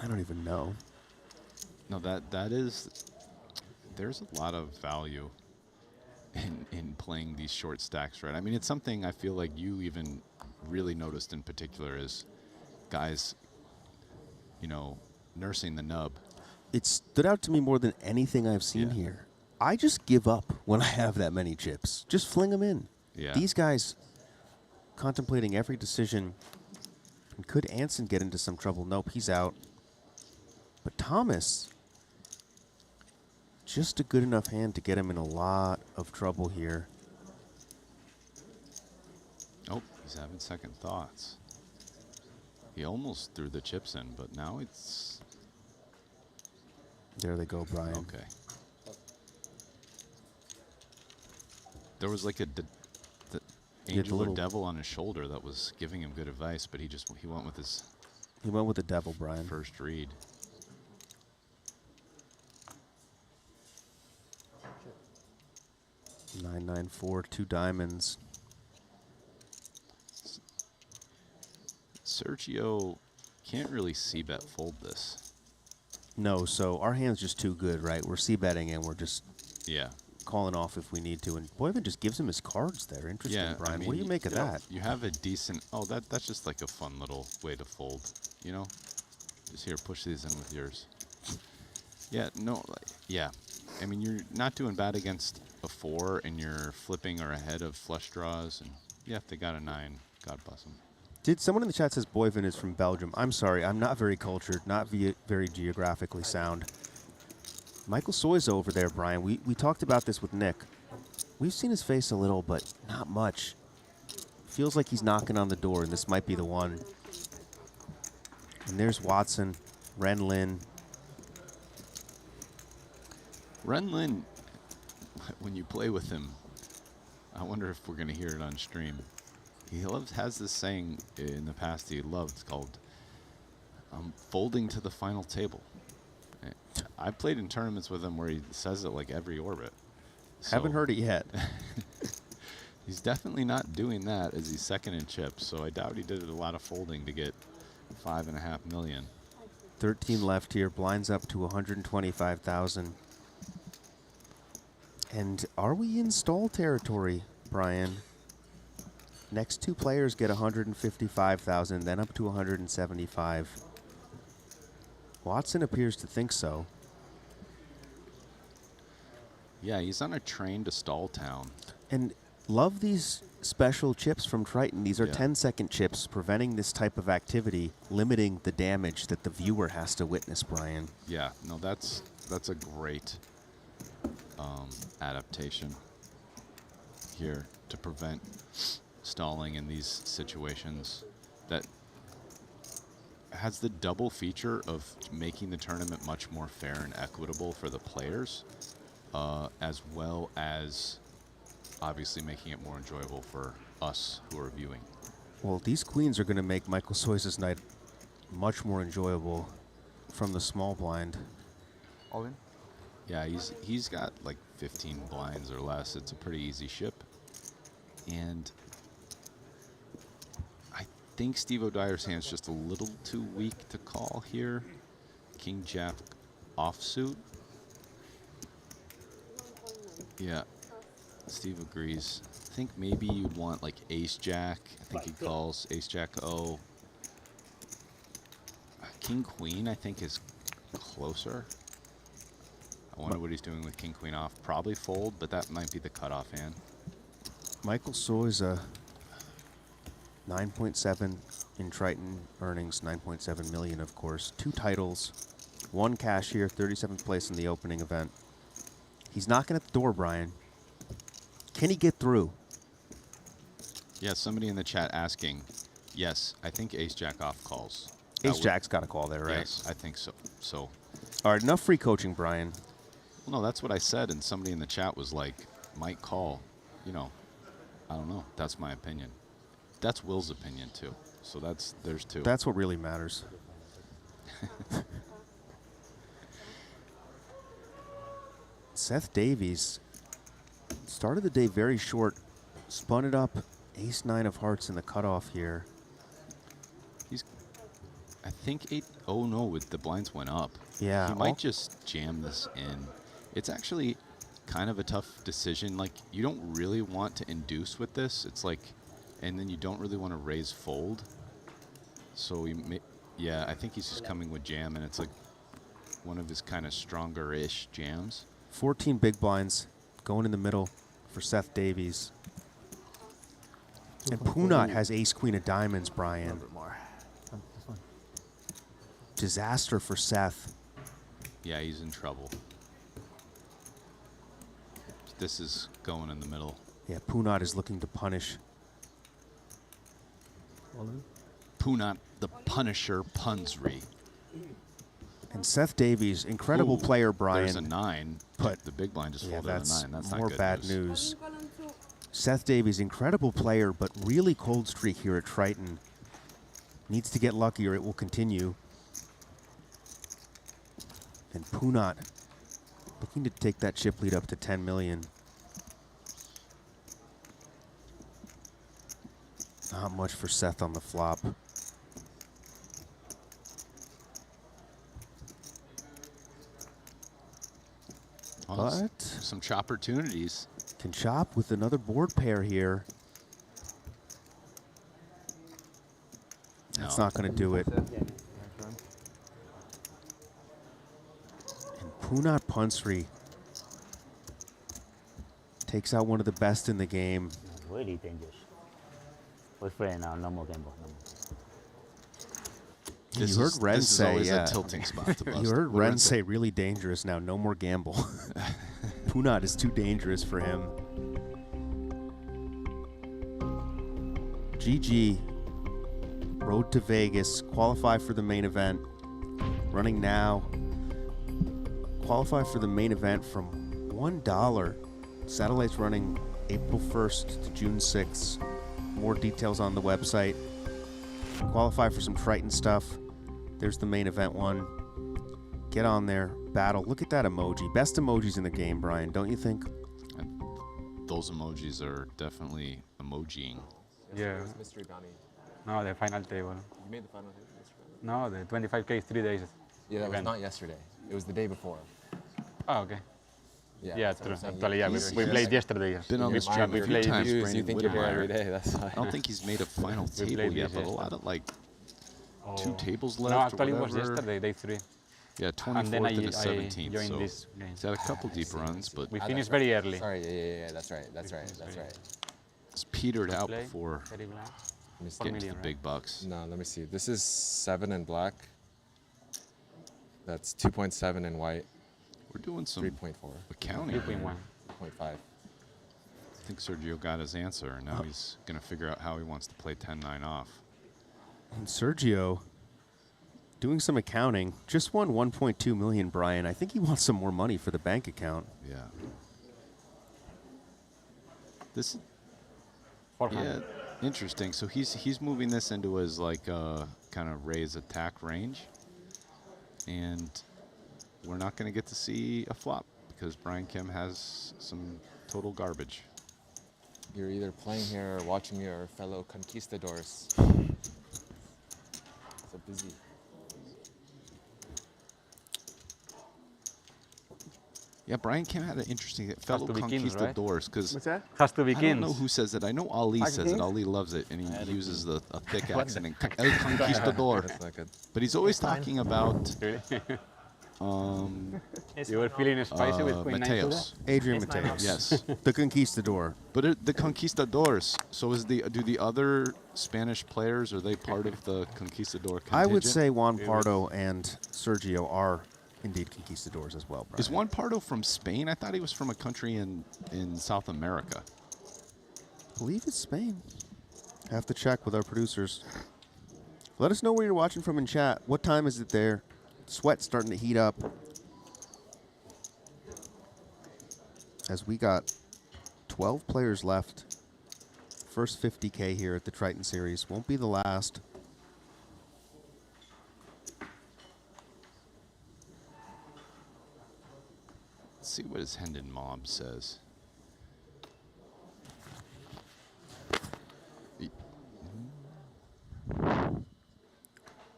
I don't even know. No, that is... There's a lot of value in playing these short stacks, right? I mean, it's something I feel like you even really noticed in particular is guys, you know, nursing the nub. It stood out to me more than anything I've seen here. I just give up when I have that many chips. Just fling them in. Yeah. These guys contemplating every decision. And could Anson get into some trouble? Nope, he's out. But Thomas, just a good enough hand to get him in a lot of trouble here. Oh, he's having second thoughts. He almost threw the chips in, but now it's... There they go, Brian. Okay. There was like the angel or devil on his shoulder that was giving him good advice, but he went with his... He went with the devil, Brian. First read. Nine, 9, 4, 2 diamonds. Sergio can't really c-bet fold this. No, so our hand's just too good, right? We're c-betting and we're just calling off if we need to. And Boyvin just gives him his cards there. Interesting, Yeah, Brian. I mean, What do you make of that? You have a decent... Oh, that's just like a fun little way to fold, you know? Just here, push these in with yours. Yeah, no, yeah. I mean, you're not doing bad against a 4, and you're flipping or ahead of flush draws. And yeah, if they got a 9, God bless them. Did someone in the chat says Boyvin is from Belgium? I'm sorry, I'm not very cultured, not very geographically sound. Michael Soy's over there, Brian. We talked about this with Nick. We've seen his face a little, but not much. Feels like he's knocking on the door, and this might be the one. And there's Watson, Ren Lin. Ren Lin, when you play with him, I wonder if we're going to hear it on stream. He has this saying in the past he loved called folding to the final table. I played in tournaments with him where he says it like every orbit. So Haven't heard it yet. He's definitely not doing that as he's second in chips, so I doubt he did a lot of folding to get 5.5 million. 13 left here. Blinds up to 125,000. And are we in stall territory, Brian? Next two players get 155,000, then up to 175. Watson appears to think so. Yeah, he's on a train to stall town. And love these special chips from Triton. These are 10-second chips, preventing this type of activity, limiting the damage that the viewer has to witness, Brian. Yeah, no, that's a great adaptation here to prevent stalling in these situations. That has the double feature of making the tournament much more fair and equitable for the players, as well as obviously making it more enjoyable for us who are viewing. Well, these queens are going to make Michael Soyce's night much more enjoyable from the small blind. All in? Yeah, he's got like 15 blinds or less. It's a pretty easy ship. And I think Steve O'Dyer's hand's just a little too weak to call here. King Jack offsuit. Yeah, Steve agrees. I think maybe you'd want like Ace Jack. I think he calls Ace Jack O. King Queen I think is closer. I wonder what he's doing with King Queen off. Probably fold, but that might be the cutoff hand. Michael Soyce, 9.7 in Triton earnings, 9.7 million, of course. 2 titles, 1 cashier, 37th place in the opening event. He's knocking at the door, Brian. Can he get through? Yeah, somebody in the chat asking. Yes, I think Ace Jack off calls. Ace Jack's got a call there, right? Yes, I think so. So, all right, enough free coaching, Brian. Well, no, that's what I said, and somebody in the chat was like, might call. You know, I don't know. That's my opinion. That's Will's opinion, too. So there's 2. That's what really matters. Seth Davies started the day very short, spun it up, ace-9 of hearts in the cutoff here. I think 8. Oh no, the blinds went up. Yeah. He might just jam this in. It's actually kind of a tough decision. Like, you don't really want to induce with this. It's like, and then you don't really want to raise fold. So yeah, I think he's just coming with jam, and it's like one of his kind of stronger-ish jams. 14 big blinds going in the middle for Seth Davies. And Punat has ace-queen of diamonds, Brian. A little bit more. Disaster for Seth. Yeah, he's in trouble. This is going in the middle. Yeah, Punat is looking to punish. Punat, the Punisher Punsry. And Seth Davies, incredible player, Brian. There's a 9, but the big blind just folded a 9. That's more not good bad news. Seth Davies, incredible player, but really cold streak here at Triton. Needs to get lucky or it will continue. And Punat looking to take that chip lead up to 10 million. Not much for Seth on the flop. Well, But some chopportunities. Can chop with another board pair here. That's not going to do it. And Punat Punsry takes out one of the best in the game. Really dangerous. We're playing now, no more gamble. No more. You heard Ren say, a tilting spot to bust. You heard Ren say really dangerous now, no more gamble. Punat is too dangerous for him. GG, road to Vegas, qualify for the main event. Running now. Qualify for the main event from $1. Satellite's running April 1st to June 6th. More details on the website. Qualify for some Triton stuff. There's the main event one. Get on there, battle. Look at that emoji. Best emojis in the game, Brian, don't you think? those emojis are definitely emojiing. Yeah. Mystery bounty. No, the final table. You made the final table? No, the 25K is 3 days. Yeah, that was event. not yesterday. It was the day before. Oh, okay. Yeah, Yeah, that's what true. I'm saying. Actually, yeah, we played yesterday. Been on We this trip we a few played times. You Brandon think you're there Whittemire. every day, that's why. I don't think he's made a final We table played yet, this but a lot of like Oh. 2 tables No, left. actually, or it was whatever. yesterday, day 3. Yeah, And then 24th and the I 17th. joined So this game. he's had a couple deep runs, but We finished very early. Sorry, yeah, that's right. That's right. it's petered out Play, before very black. Let me see. getting to million, the right? big bucks. No, let me see. This is 7 in black. That's 2.7 in white. We're doing some 3.4. accounting. 3.1. 3.5. I think Sergio got his answer, and now he's going to figure out how he wants to play 10-9 off. And Sergio, doing some accounting, just won 1.2 million, Brian. I think he wants some more money for the bank account. Yeah. This, 400. yeah, interesting. So he's moving this into his like kind of raise attack range, and we're not going to get to see a flop because Brian Kim has some total garbage. You're either playing here or watching your fellow conquistadors. So busy. Yeah, Brian Kim had an interesting fellow to be kings, right? conquistadors because What's that? Has to be I don't know kings. who says it. I know Ali Like says kings? it. Ali loves it, and he uses a thick What accent. El Conquistador. That's not good. But he's always talking about You were feeling spicy with Queen 9 Mateos. Adrian It's 9 Mateos. Yes. The Conquistador. But the Conquistadors. So do the other Spanish players, are they part of the Conquistador contingent? I would say Juan Pardo and Sergio are indeed Conquistadors as well, Brian. Is Juan Pardo from Spain? I thought he was from a country in South America. I believe it's Spain. Have to check with our producers. Let us know where you're watching from in chat. What time is it there? Sweat's starting to heat up. As we got 12 players left. First 50K here at the Triton Series. Won't be the last. Let's see what his Hendon Mob says.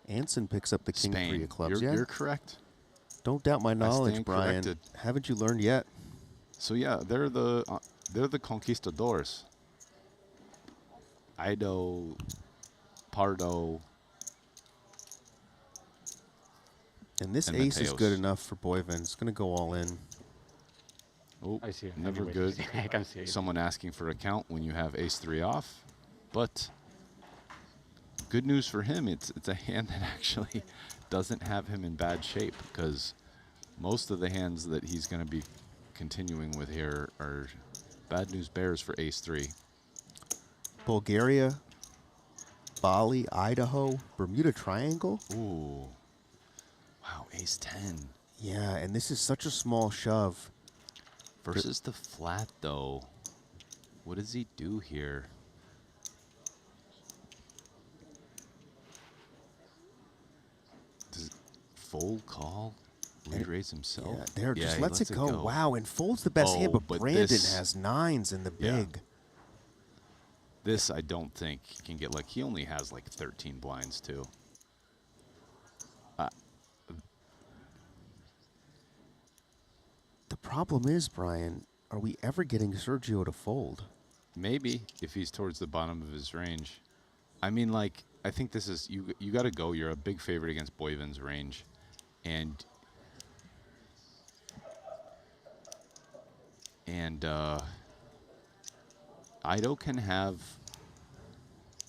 Anson picks up the king Spain. three of clubs. You're correct. Don't doubt my knowledge, stand Brian. corrected. Haven't you learned yet? So yeah, they're the conquistadors. Ido, Pardo, And this and ace is Mateos. good enough for Boyven. It's going to go all in. Oh, I see it. never Anyway, good. I can see it. Someone asking for a count when you have ace 3 off, but good news for him. It's a hand that actually doesn't have him in bad shape because most of the hands that he's going to be continuing with here are bad news bears for ace 3. Bulgaria, Bali, Idaho, Bermuda Triangle. Ooh. Wow, ace 10. Yeah, and this is such a small shove. Versus the flat, though. What does he do here? Does fold, call, re-raise himself? Yeah, there, just he lets it go. Wow, and folds the best hand, Oh, but Brandon this- has 9s in the Yeah. big. This, I don't think he can get, like, he only has, like, 13 blinds, too. The problem is, Brian, are we ever getting Sergio to fold? Maybe, if he's towards the bottom of his range. I mean, like, I think this is, you got to go. You're a big favorite against Boyven's range. And Ido can have,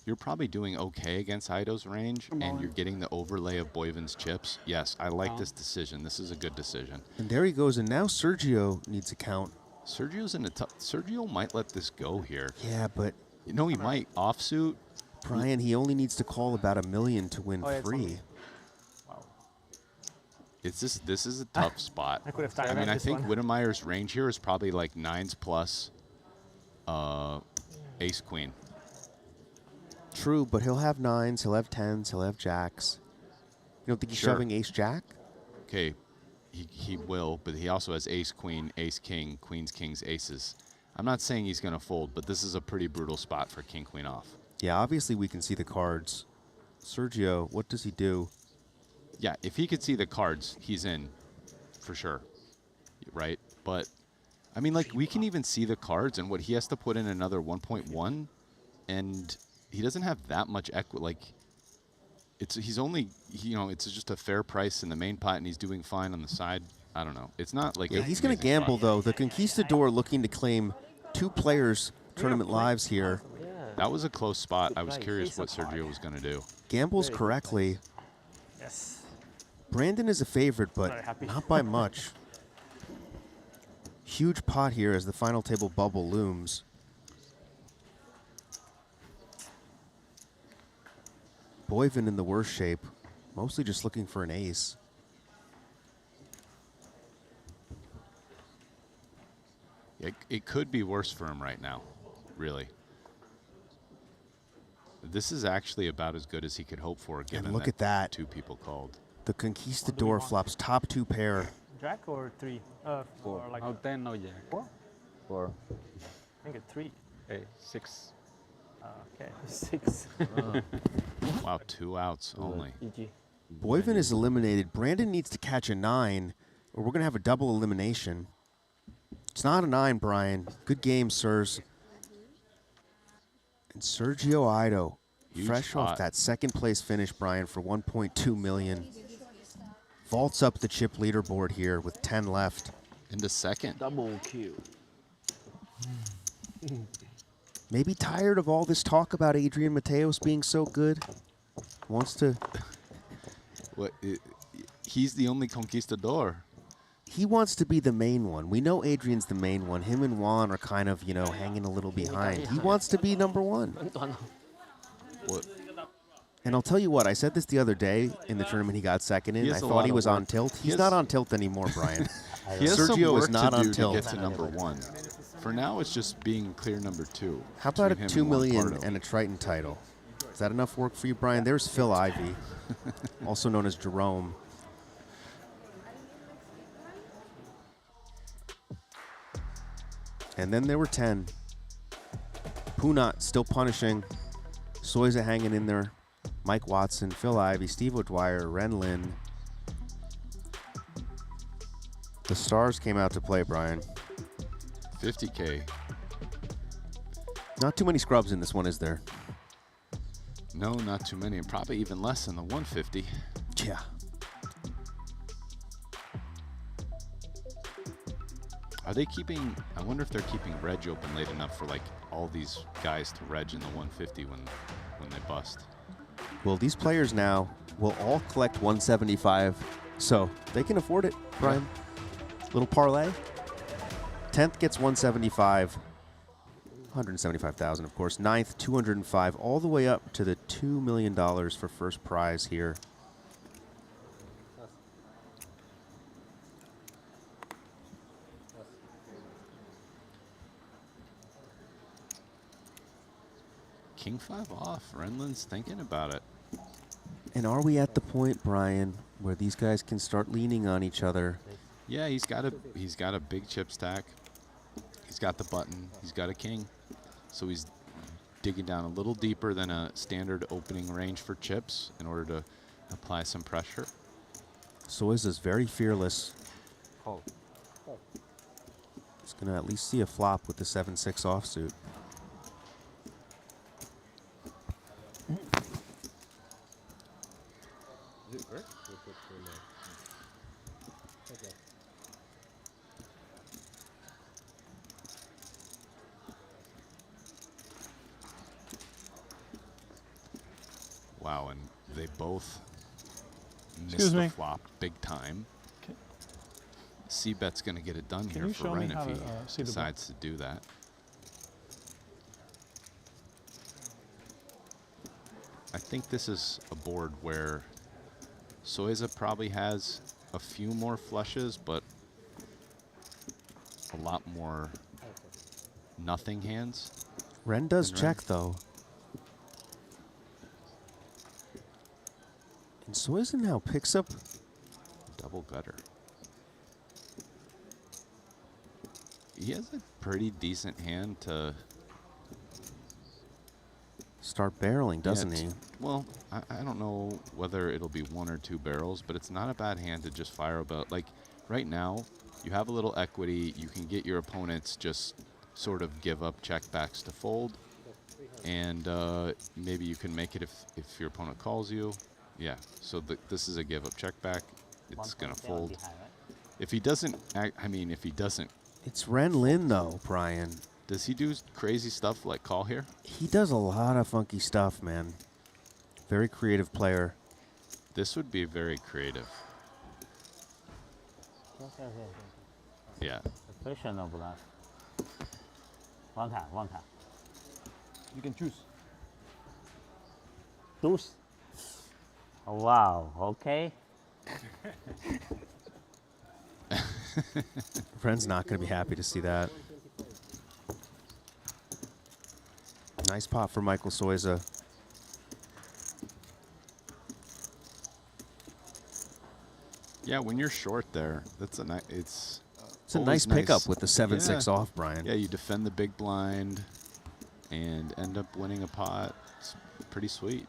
you're probably doing okay against Ido's range, and you're getting the overlay of Boyven's chips. Yes, I like this decision. This is a good decision. And there he goes, and now Sergio needs a count. Sergio's in a tough, Sergio might let this go here. Yeah, but You know, he might offsuit. Brian, he only needs to call about $1 million to win 3. It's just, this is a tough spot. I could have I started mean, I this think one. Whittemeyer's range here is probably like 9s plus ace queen. True, but he'll have 9s, he'll have 10s, he'll have jacks. You don't think he's Sure. shoving ace jack? Okay, he will, but he also has ace queen, ace king, queens, kings, aces. I'm not saying he's going to fold, but this is a pretty brutal spot for king queen off. Yeah, obviously we can see the cards. Sergio, what does he do? Yeah, if he could see the cards, he's in for sure, right? But, I mean, like, we can even see the cards, and what he has to put in another 1.1, and he doesn't have that much equity. Like, he's only, you know, it's just a fair price in the main pot, and he's doing fine on the side. I don't know. It's not like yeah, he's going to gamble, though. The Conquistador looking to claim 2 players tournament lives here. That was a close spot. I was curious what Sergio was going to do. Gambles correctly. Yes. Brandon is a favorite, but not by much. Huge pot here as the final table bubble looms. Boyvin in the worst shape, mostly just looking for an ace. It could be worse for him right now, really. This is actually about as good as he could hope for, given and look at that. 2 people called. The Conquistador flops top 2 pair. Jack or 3? 4. Or like No 10, no jack. 4? 4. I think it's 3. Hey, 6. Okay, 6. Wow, 2 outs only. Boyvin is eliminated. Brandon needs to catch a 9, or we're going to have a double elimination. It's not a 9, Brian. Good game, sirs. And Sergio Ido, fresh off that second place finish, Brian, for 1.2 million. Vaults up the chip leaderboard here with 10 left. Into second. Double Q. Maybe tired of all this talk about Adrian Mateos being so good. Wants to... What? He's the only conquistador. He wants to be the main one. We know Adrian's the main one. Him and Juan are kind of, you know, hanging a little behind. He wants to be number 1. What? And I'll tell you what, I said this the other day in the tournament he got second in. I thought he was on tilt. He's not on tilt anymore, Brian. Sergio is not on tilt. To get to number 1. For now, it's just being clear number 2. How about a 2 million and a Triton title? Is that enough work for you, Brian? There's Phil Ivey, also known as Jerome. And then there were 10. Punat still punishing. Soiza hanging in there. Mike Watson, Phil Ivey, Steve O'Dwyer, Ren Lin. The stars came out to play, Brian. 50K. Not too many scrubs in this one, is there? No, not too many. And probably even less than the 150. Yeah. Are they keeping... I wonder if they're keeping reg open late enough for, like, all these guys to reg in the 150 when they bust. Well, these players now will all collect 175, so they can afford it, Brian. Yeah. Little parlay. 10th gets 175. 175,000, of course. 9th, 205, all the way up to the $2 million for first prize here. King 5 off. Renlin's thinking about it. And are we at the point, Brian, where these guys can start leaning on each other? Yeah, he's got a big chip stack. He's got the button. He's got a king. So he's digging down a little deeper than a standard opening range for chips in order to apply some pressure. Soiza's very fearless. Oh. He's going to at least see a flop with the 7-6 offsuit. Wow, and they both missed the flop big time. C-bet's going to get it done here for Ren if he decides to do that. I think this is a board where Soiza probably has a few more flushes, but a lot more nothing hands. Ren does check, though. And Soiza now picks up double gutter. he has a pretty decent hand to start barreling, doesn't he? Well, I don't know whether it'll be 1 or 2 barrels, but it's not a bad hand to just fire about. Like, right now, you have a little equity. You can get your opponents just sort of give up checkbacks to fold, and maybe you can make it if your opponent calls you. Yeah, so this is a give up checkback. It's going to fold. If he doesn't, if he doesn't. It's Ren Lin, though, Brian. Does he do crazy stuff like call here? He does a lot of funky stuff, man. Very creative player. This would be very creative. Yeah. Pressure no bluff. One time. You can choose. Deuce. Oh, wow, okay. Friend's not going to be happy to see that. Nice pot for Michael Soiza. Yeah, when you're short there, that's a nice. It's a nice pickup with the 7-6 off, Brian. Yeah, you defend the big blind and end up winning a pot. It's pretty sweet.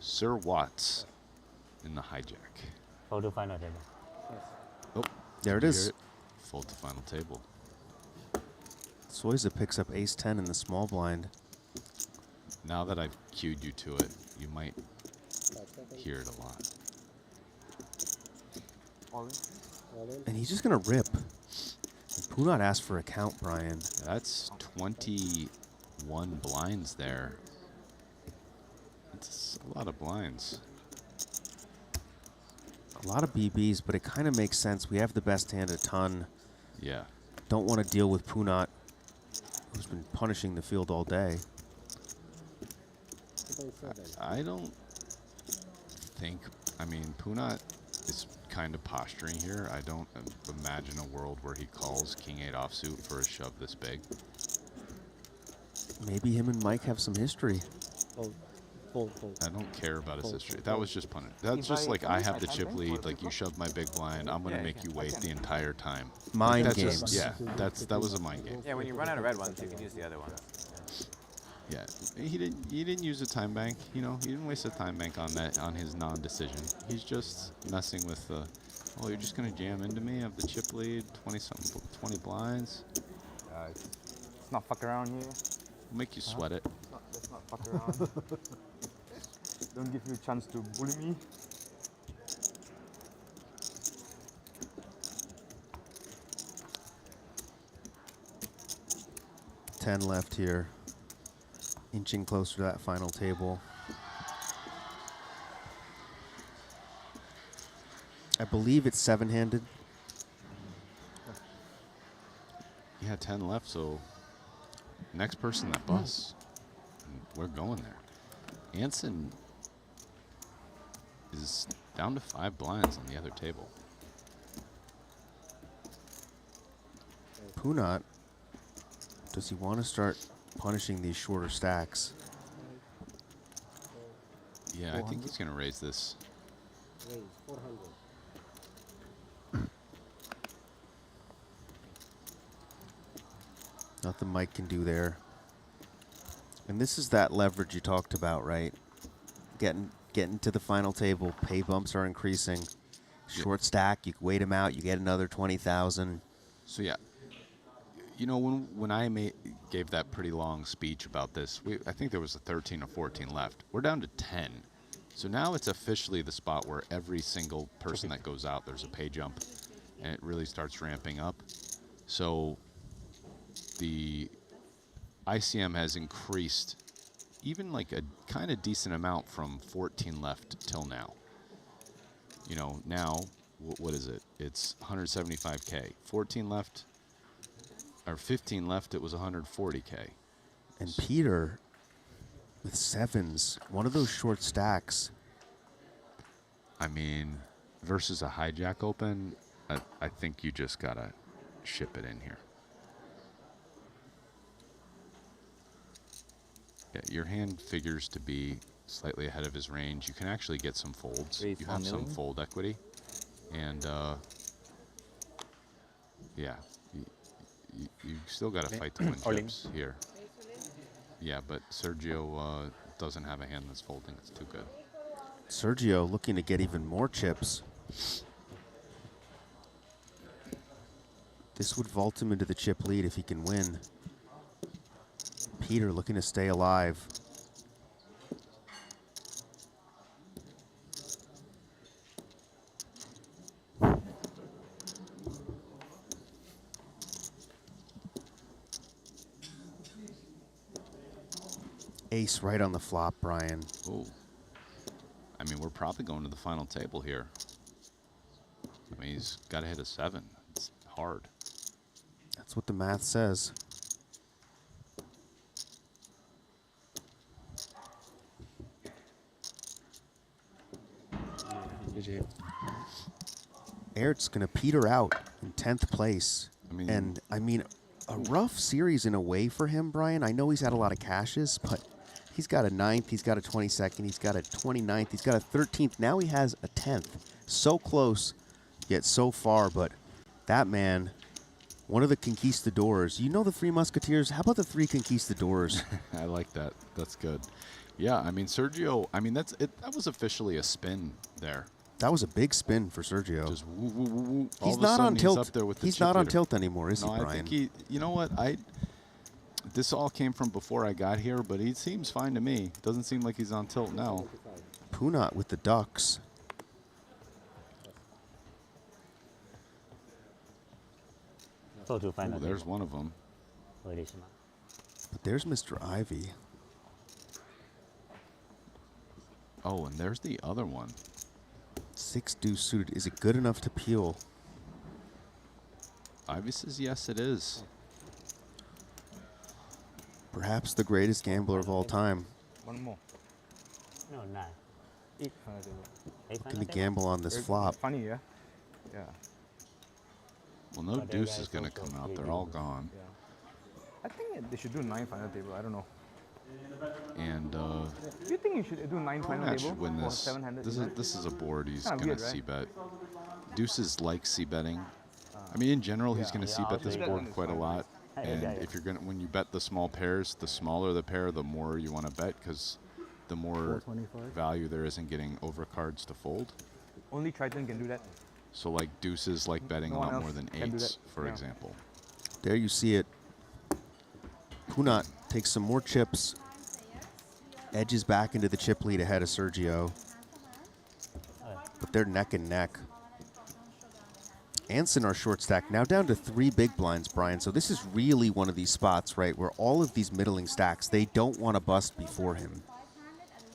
Sir Watts in the hijack. Fold to final table. Oh, there it is. Fold to final table. Soiza picks up ace-10 in the small blind. Now that I've cued you to it, you might hear it a lot. And he's just going to rip. Punat asked for a count, Brian. That's 21 blinds there. That's a lot of blinds. A lot of BBs, but it kind of makes sense. We have the best hand a ton. Yeah. Don't want to deal with Punat, who's been punishing the field all day. I don't think, Punat is kind of posturing here. I don't imagine a world where he calls King-8 offsuit for a shove this big. Maybe him and Mike have some history. I don't care about his history. That was just punish. That's just like I have the chip lead. Like you shoved my big blind. I'm gonna make you wait the entire time. Mind like games. Yeah, that was a mind game. Yeah, when you run out of red ones, you can use the other ones. Yeah, he didn't use a time bank. You know, he didn't waste a time bank on his non-decision. He's just messing with the. Oh, you're just gonna jam into me? I have the chip lead, 20 blinds. Let's not fuck around here. We'll make you sweat it. Let's not fuck around. Don't give you a chance to bully me. Ten left here. Inching closer to that final table. I believe it's 7-handed. Yeah, 10 left, so next person that busts, we're going there. Anson is down to 5 blinds on the other table. Punat, does he want to start punishing these shorter stacks? Yeah, I think he's going to raise this. Nothing Mike can do there. And this is that leverage you talked about, right? Getting to the final table, pay bumps are increasing. Short stack, you can wait him out, you get another 20,000. So yeah, you know, when I gave that pretty long speech about this, I think there was a 13 or 14 left. We're down to 10. So now it's officially the spot where every single person that goes out, there's a pay jump, and it really starts ramping up. So the ICM has increased even like a kind of decent amount from 14 left till now. You know, now, what is it? It's 175K. 14 left, or 15 left, it was 140K. And Peter, with sevens, one of those short stacks. I mean, versus a hijack open, I think you just got to ship it in here. Yeah, your hand figures to be slightly ahead of his range. You can actually get some folds. Three, You 4 have some million. fold equity. And, yeah, you still got to fight to win All in. chips here. Yeah, but Sergio doesn't have a hand that's folding. It's too good. Sergio looking to get even more chips. This would vault him into the chip lead if he can win. Peter looking to stay alive. Ace right on the flop, Brian. Oh. I mean, we're probably going to the final table here. I mean, he's got to hit a 7. It's hard. That's what the math says. Eric's going to peter out in 10th place. I mean, a rough series in a way for him, Brian. I know he's had a lot of cashes, but he's got a 9th, he's got a 22nd, he's got a 29th, he's got a 13th. Now he has a 10th. So close, yet so far. But that man, one of the conquistadors. You know the Three Musketeers? How about the Three Conquistadors? I like that. That's good. Yeah, I mean, Sergio, I mean, that was officially a spin there. That was a big spin for Sergio. Just woo, woo, woo, woo. He's not on tilt. He's up there with the He's chip not on leader. tilt anymore, is he, No, Brian? I think he, you know what, this all came from before I got here, but he seems fine to me. Doesn't seem like he's on tilt now. Punat with the ducks. So to final. There's one of them. But there's Mr. Ivy. Oh, and there's the other one. 6 deuce suited. Is it good enough to peel? Ivy says yes, it is. Perhaps the greatest gambler of all time. One more. No, 9. Looking to gamble on this flop. Funny, yeah? Yeah. Well, no deuce is going to come out. They're all gone. I think they should do 9 final table. I don't know. And Do you think you should do 9 final Konrad table should win for this. 700? This is a board he's Kinda going to weird, right? c-bet. Deuces like c-betting. I mean, in general, he's going to c-bet this board quite a lot. And if you're going to, when you bet the small pairs, the smaller the pair, the more you want to bet, because the more value there is in getting overcards to fold. Only Triton can do that. So like deuces like betting No a one lot more else than can do 8s, that. for Yeah. example. There you see it. Punat takes some more chips. Edges back into the chip lead ahead of Sergio. But they're neck and neck. Anson, our short stack, now down to 3 big blinds, Brian. So this is really one of these spots, right, where all of these middling stacks, they don't want to bust before him.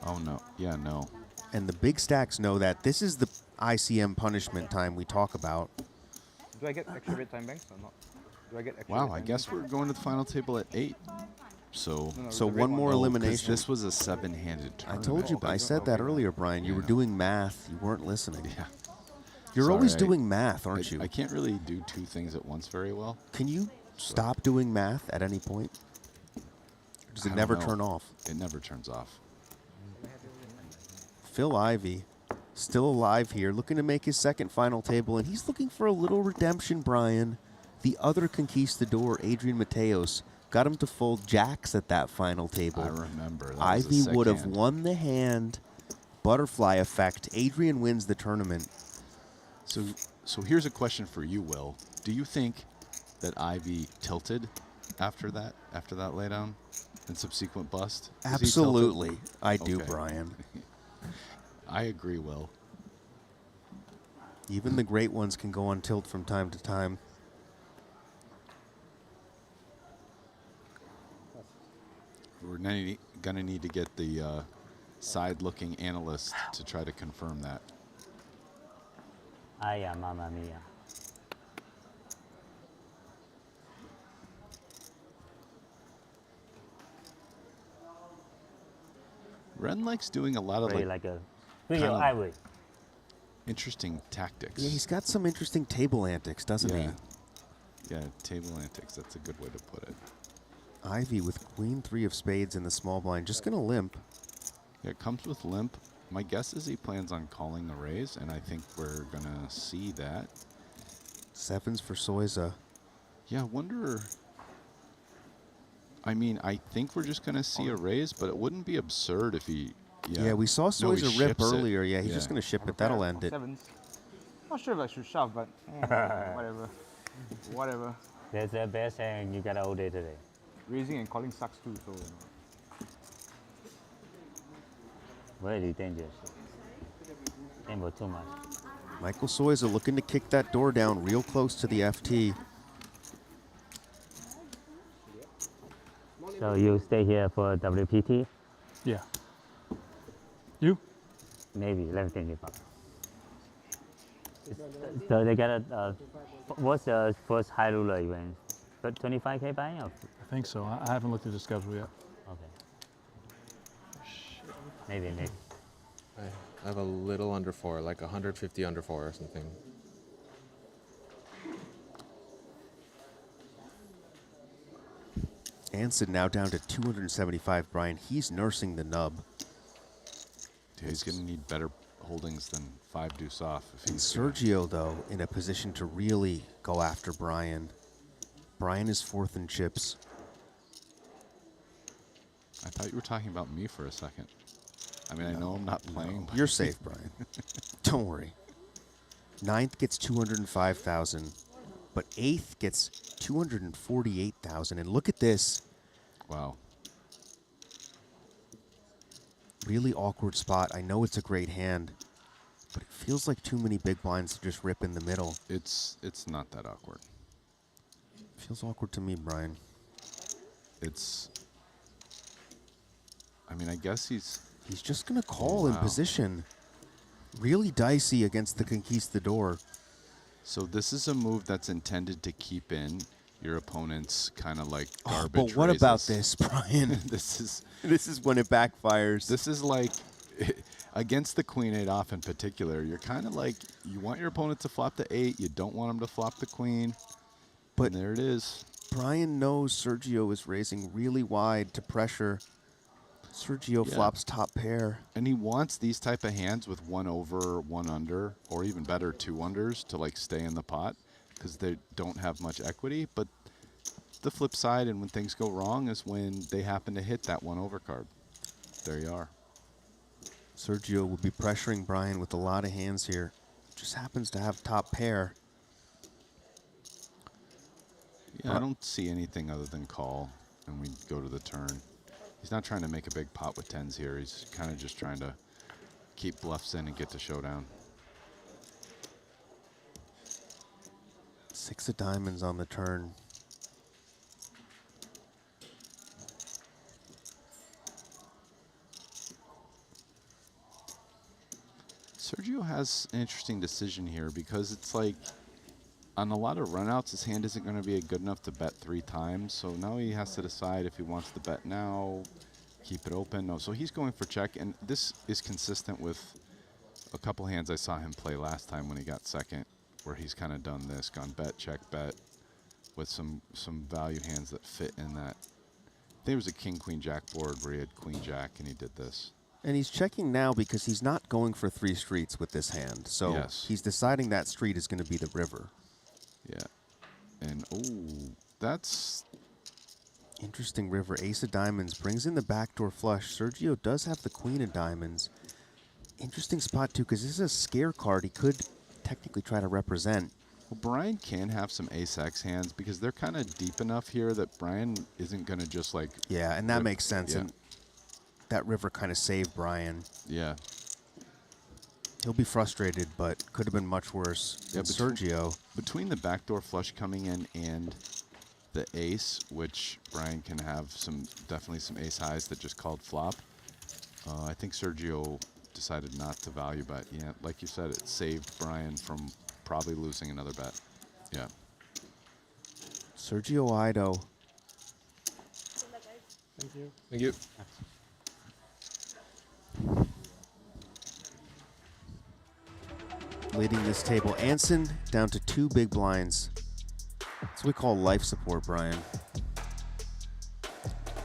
Oh, no. Yeah, no. And the big stacks know that. This is the ICM punishment time we talk about. Do I get extra red time banks or not? Do I get extra Wow, red I time guess banks? we're going to the final table at 8. So, So one more elimination. This was a 7-handed I tournament. told you, I said that earlier, Brian. You were doing math. You weren't listening. Yeah. You're Sorry, always doing math, aren't you? I can't really do 2 things at once very well. Can you stop doing math at any point? Or does it I don't never know. turn off? It never turns off. Phil Ivey, still alive here, looking to make his second final table, and he's looking for a little redemption, Brian. The other conquistador, Adrian Mateos, got him to fold jacks at that final table. I remember. That was a Ivy sick would have hand. won the hand. Butterfly effect. Adrian wins the tournament. So here's a question for you, Will. Do you think that Ivy tilted after that laydown and subsequent bust? Is he tilted? Absolutely. I do, Okay. Brian. I agree, Will. Even the great ones can go on tilt from time to time. We're going to need to get the side-looking analyst to try to confirm that. Ay, mamma mia. Ren likes doing a lot of Play like like a kind real of ivory. interesting tactics. Yeah, he's got some interesting table antics, doesn't Yeah. he? Yeah, table antics. That's a good way to put it. Ivy with queen 3 of spades in the small blind, just going to limp. Yeah, it comes with limp. My guess is he plans on calling the raise, and I think we're going to see that. 7s for Soiza. Yeah, I wonder. I mean, I think we're just going to see a raise, but it wouldn't be absurd if he. Yeah, we saw Soiza rip earlier. Yeah, he's just going to ship it. That'll end it. 7s. Not sure if I should shove, but whatever. Whatever. That's the best hand you got all day today. Raising and calling sucks too, so. Very dangerous. Gamble too much. Michael Soiza looking to kick that door down real close to the FT. So you stay here for WPT? Yeah. You? Maybe. Let me think about it. So they got a. What's the first high ruler event? 25K buy-in? I think so. I haven't looked at the schedule yet. Okay. Maybe. I have a little under 4, like 150 under 4 or something. Anson now down to 275, Brian. He's nursing the nub. Yeah, he's going to need better holdings than 5 deuce off. And Sergio, though, in a position to really go after Brian. Brian is 4th in chips. I thought you were talking about me for a second. I mean, I know I'm not playing. You're safe, Brian. Don't worry. 9th gets 205,000, but 8th gets 248,000. And look at this. Wow. Really awkward spot. I know it's a great hand, but it feels like too many big blinds to just rip in the middle. It's not that awkward. Feels awkward to me, Brian. I mean, I guess he's just going to call in position. Really dicey against the Conquistador. So this is a move that's intended to keep in your opponent's kind of like garbage but what raises. about this, Brian? This is when it backfires. This is like against the queen 8 off in particular. You're kind of like, you want your opponent to flop the 8. You don't want him to flop the queen. But there it is. Brian knows Sergio is raising really wide to pressure. Sergio flops top pair. And he wants these type of hands with 1 over, 1 under, or even better, 2 unders to like stay in the pot because they don't have much equity. But the flip side, and when things go wrong, is when they happen to hit that 1 over card. There you are. Sergio will be pressuring Brian with a lot of hands here. Just happens to have top pair. Yeah, I don't see anything other than call, and we go to the turn. He's not trying to make a big pot with 10s here. He's kind of just trying to keep bluffs in and get to showdown. 6 of diamonds on the turn. Sergio has an interesting decision here because it's like on a lot of runouts, his hand isn't going to be good enough to bet 3 times. So now he has to decide if he wants to bet now, keep it open. No, so he's going for check. And this is consistent with a couple hands I saw him play last time when he got second, where he's kind of done this, gone bet, check, bet, with some value hands that fit in that. I think there was a king, queen, jack board where he had queen, jack, and he did this. And he's checking now because he's not going for 3 streets with this hand. So he's deciding that street is going to be the river. Yeah. And, oh, that's... Interesting river. Ace of diamonds brings in the backdoor flush. Sergio does have the queen of diamonds. Interesting spot, too, because this is a scare card he could technically try to represent. Well, Brian can have some ace-x hands because they're kind of deep enough here that Brian isn't going to just, like... Yeah, and that makes sense. Yeah. And that river kind of saved Brian. Yeah. He'll be frustrated, but could have been much worse than Sergio. Between the backdoor flush coming in and the ace, which Brian can have definitely some ace highs that just called flop, I think Sergio decided not to value bet. Yeah, like you said, it saved Brian from probably losing another bet. Yeah. Sergio Ido. Thank you. Thank you. Leading this table. Anson down to 2 big blinds. That's what we call life support, Brian.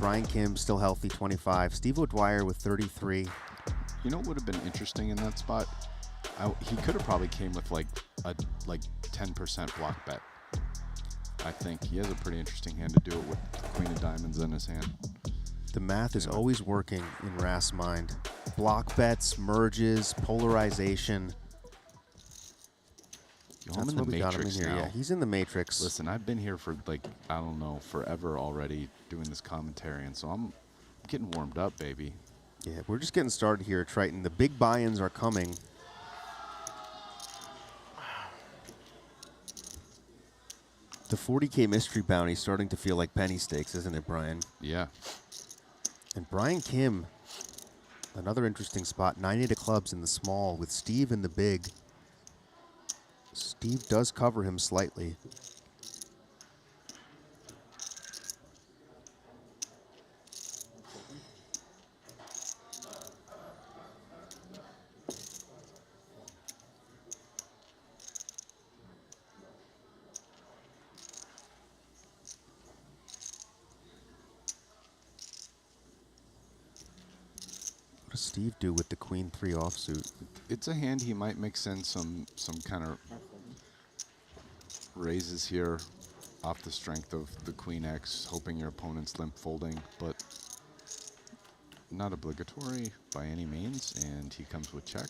Brian Kim still healthy, 25. Steve O'Dwyer with 33. You know what would have been interesting in that spot? He could have probably came with like a 10% block bet. I think he has a pretty interesting hand to do it with the Queen of Diamonds in his hand. The math is always working in Rath's mind. Block bets, merges, polarization. I'm in the Matrix now. Yeah, he's in the Matrix. Listen, I've been here for like, I don't know, forever already doing this commentary, and so I'm getting warmed up, baby. Yeah, we're just getting started here at Triton. The big buy-ins are coming. The 40K mystery bounty starting to feel like penny stakes, isn't it, Brian? Yeah. And Brian Kim, another interesting spot, 9-8 of clubs in the small with Steve in the big. Steve does cover him slightly. What does Steve do with the Queen 3 offsuit? It's a hand he might mix in some kind of raises here off the strength of the Queen X, hoping your opponent's limp folding, but not obligatory by any means, and he comes with check.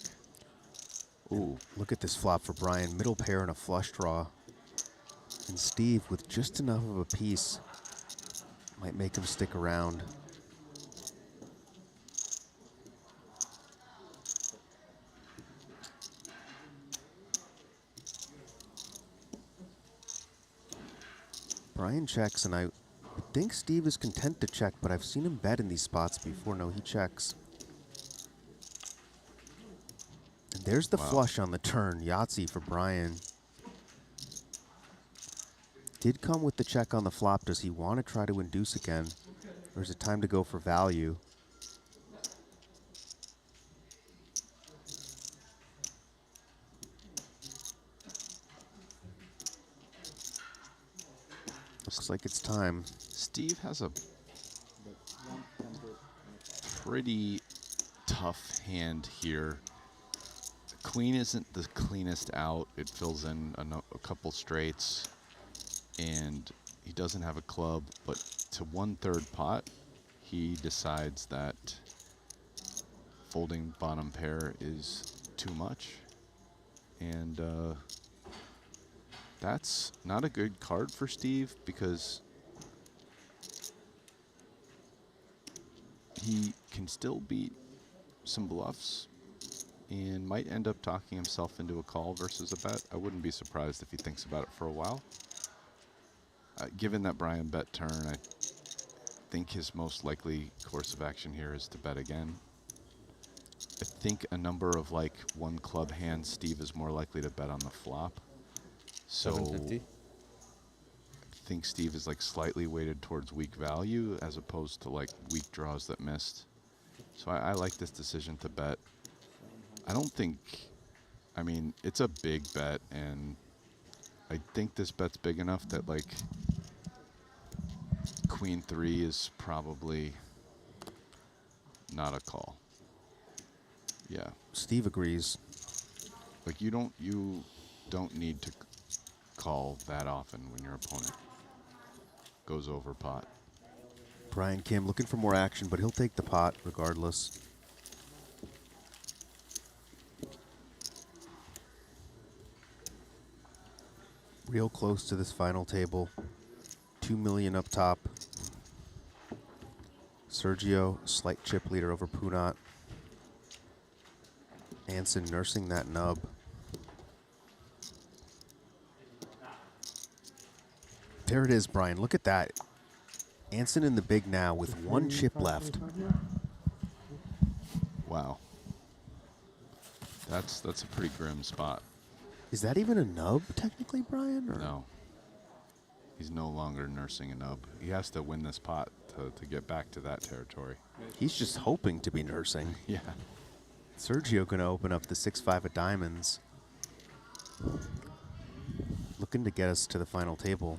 Ooh, look at this flop for Brian. Middle pair and a flush draw. And Steve, with just enough of a piece, might make him stick around. Brian checks, and I think Steve is content to check, but I've seen him bet in these spots before. No, he checks. And there's the flush on the turn. Yahtzee for Brian. Did come with the check on the flop. Does he want to try to induce again? Or is it time to go for value? Looks like it's time. Steve has a pretty tough hand here. The Queen isn't the cleanest out. It fills in a couple straights, and he doesn't have a club, but to 1/3 pot, he decides that folding bottom pair is too much, and that's not a good card for Steve because he can still beat some bluffs and might end up talking himself into a call versus a bet. I wouldn't be surprised if he thinks about it for a while. Given that Brian bet turn, I think his most likely course of action here is to bet again. I think a number of like one club hands, Steve is more likely to bet on the flop. So 750. I think Steve is like slightly weighted towards weak value as opposed to like weak draws that missed. So I like this decision to bet. I don't think, I mean, it's a big bet, and I think this bet's big enough that like Queen 3 is probably not a call. Yeah. Steve agrees. Like you don't need to call that often when your opponent goes over pot. Brian Kim looking for more action, but he'll take the pot regardless. Real close to this final table. 2 million up top. Sergio, slight chip leader over Punat. Anson nursing that nub. There it is, Brian. Look at that. Anson in the big now with one chip left. Wow. That's a pretty grim spot. Is that even a nub, technically, Brian? Or? No. He's no longer nursing a nub. He has to win this pot to get back to that territory. He's just hoping to be nursing. Yeah. Sergio going to open up the 6-5 of diamonds. Looking to get us to the final table.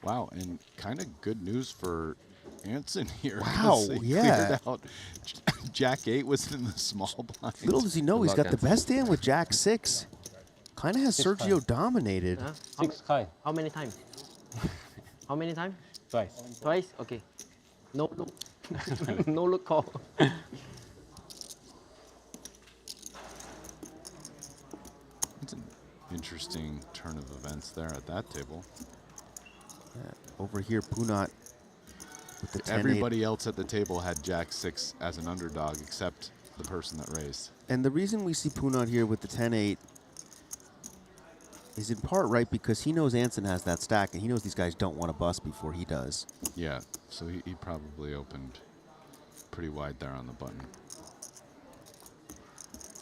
Wow, and kind of good news for Anson here. Wow, They yeah. cleared out. Jack 8 was in the small blind. Little does he know, he's got the best hand with Jack 6. Kind of has Sergio dominated. Huh? 6 high. How many times? How many times? Twice. Twice? Okay. No look. No look call. It's an interesting turn of events there at that table. Yeah, over here, Punat with the 10-8. Everybody else at the table had Jack 6 as an underdog except the person that raised. And the reason we see Punat here with the 10-8 is in part right because he knows Anson has that stack, and he knows these guys don't want to bust before he does. Yeah, so he probably opened pretty wide there on the button.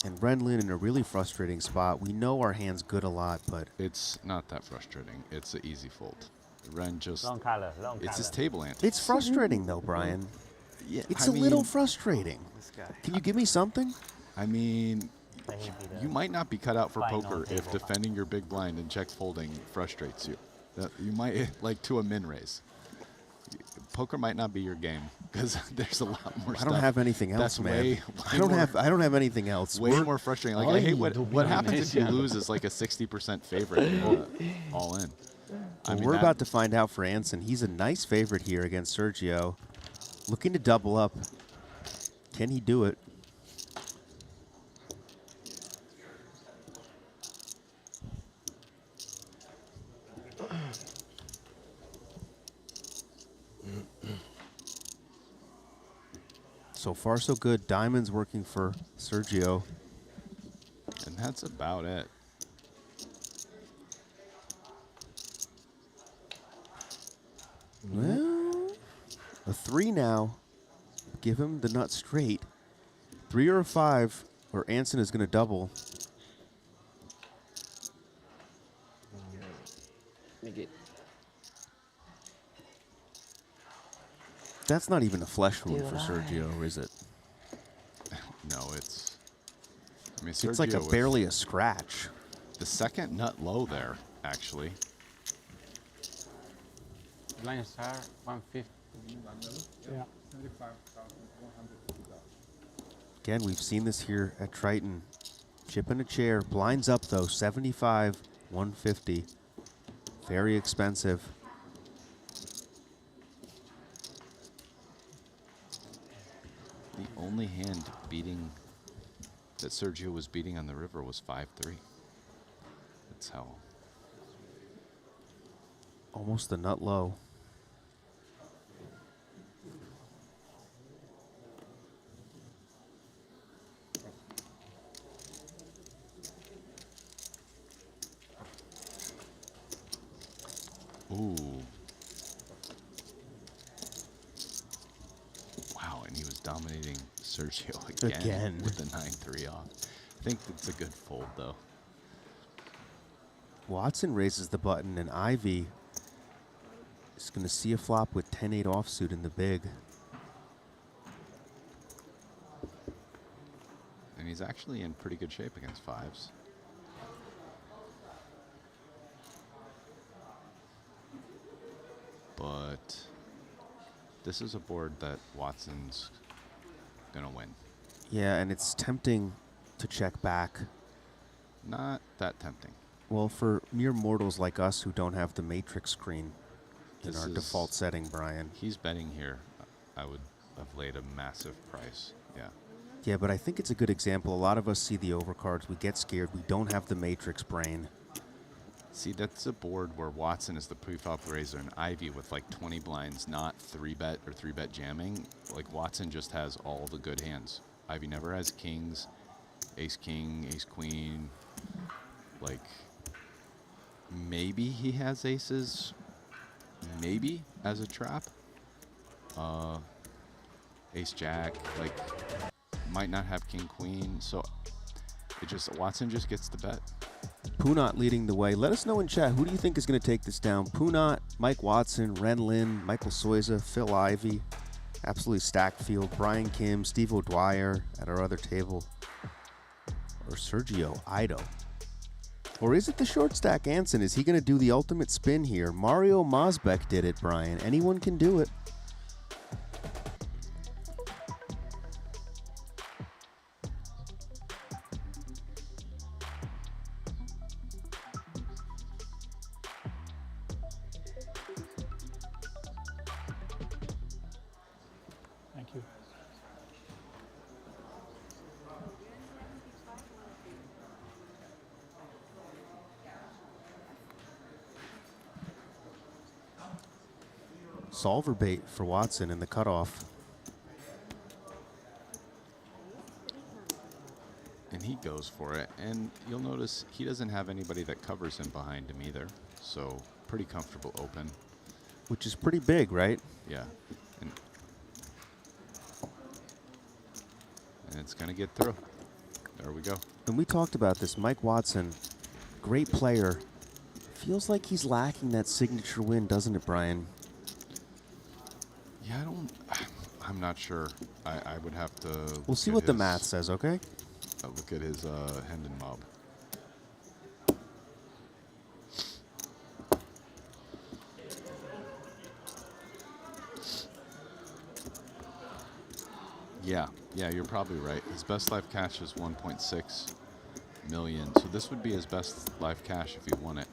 And Renlin in a really frustrating spot. We know our hand's good a lot, but it's not that frustrating. It's an easy fold. Ren just Long color. it's his table ante. it's frustrating though, Brian. Yeah, it's I a little mean, frustrating. Can you give me something? I mean, you might not be cut out for poker if defending your big blind and check folding frustrates you. You might, like, to a min raise. Poker might not be your game because there's a lot more stuff. I don't have anything else, that's man. way I don't have anything else. Way more frustrating. Like, I hate what happens if you lose as like a 60% favorite all in. I mean, we're about to find out for Anson. He's a nice favorite here against Sergio. Looking to double up. Can he do it? So far, so good. Diamonds working for Sergio. And that's about it. Well, a 3 now. Give him the nut straight. 3 or a 5, or Anson is going to double. Make it. That's not even a flesh wound for Sergio, is it? No, it's. I mean, it's like barely a scratch. The second nut low there, actually. Blind star 150. Yeah. Again, we've seen this here at Triton. Chip in a chair. Blinds up, though. 75, 150. Very expensive. The only hand beating that Sergio was beating on the river was 5-3. That's how. Almost a nut low. Ooh. Wow, and he was dominating Sergio again. With the 9-3 off. I think it's a good fold, though. Watson raises the button, and Ivy is going to see a flop with 10-8 offsuit in the big. And he's actually in pretty good shape against fives. But this is a board that Watson's going to win. Yeah, and it's tempting to check back. Not that tempting. Well, for mere mortals like us who don't have the matrix screen in This our is- default setting, Brian. He's betting here. I would have laid a massive price. Yeah. Yeah, but I think it's a good example. A lot of us see the overcards. We get scared. We don't have the matrix brain. See, that's a board where Watson is the pre-flop raiser and Ivy with like 20 blinds, not 3-bet or 3-bet jamming. Like Watson just has all the good hands. Ivy never has kings, ace king, ace queen. Like maybe he has aces, maybe as a trap. Ace jack, like might not have king queen. So it just Watson just gets the bet. Punat leading the way. Let us know in chat, who do you think is going to take this down? Punat, Mike Watson, Ren Lin, Michael Soiza, Phil Ivey, absolutely stacked field, Brian Kim, Steve O'Dwyer at our other table, or Sergio Ido. Or is it the short stack Anson? Is he going to do the ultimate spin here? Mario Mosbeck did it, Brian. Anyone can do it. Thank you. Solver bait for Watson in the cutoff. And he goes for it. And you'll notice he doesn't have anybody that covers him behind him either. So pretty comfortable open. Which is pretty big, right? Yeah. And it's going to get through. There we go. And we talked about this. Mike Watson, great player. Feels like he's lacking that signature win, doesn't it, Brian? Yeah, I'm not sure. I would have to. We'll see what the math says, okay? Look at his Hendon mob. Yeah, you're probably right. His best life cash is 1.6 million. So this would be his best life cash if he won it.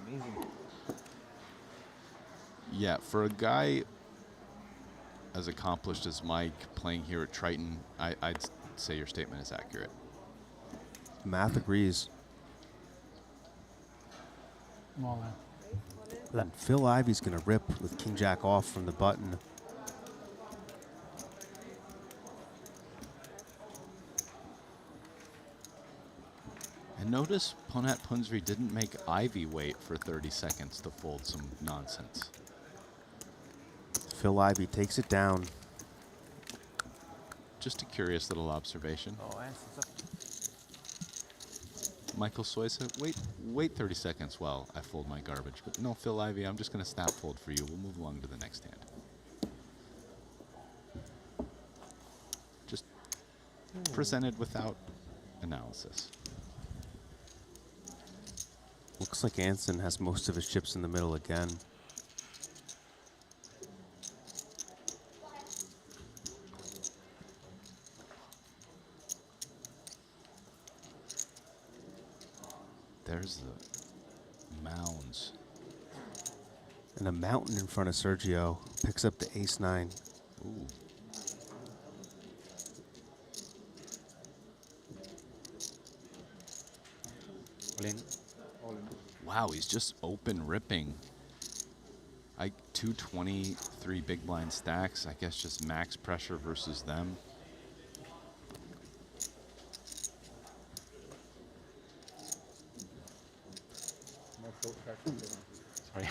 Amazing. Yeah, for a guy as accomplished as Mike playing here at Triton, I'd say your statement is accurate. Math agrees. Come on, man. And Phil Ivey's going to rip with King Jack off from the button. And notice Ponat Punsri didn't make Ivy wait for 30 seconds to fold some nonsense. Phil Ivey takes it down. Just a curious little observation. Oh, Anson's up. Michael Soy said, wait 30 seconds while I fold my garbage. But no, Phil Ivey, I'm just going to snap fold for you. We'll move along to the next hand. Just presented without analysis. Looks like Anson has most of his chips in the middle again. There's the mounds. And a mountain in front of Sergio. Picks up the ace-9. Ooh. Wow, he's just open ripping. 223 big blind stacks. I guess just max pressure versus them. Sorry.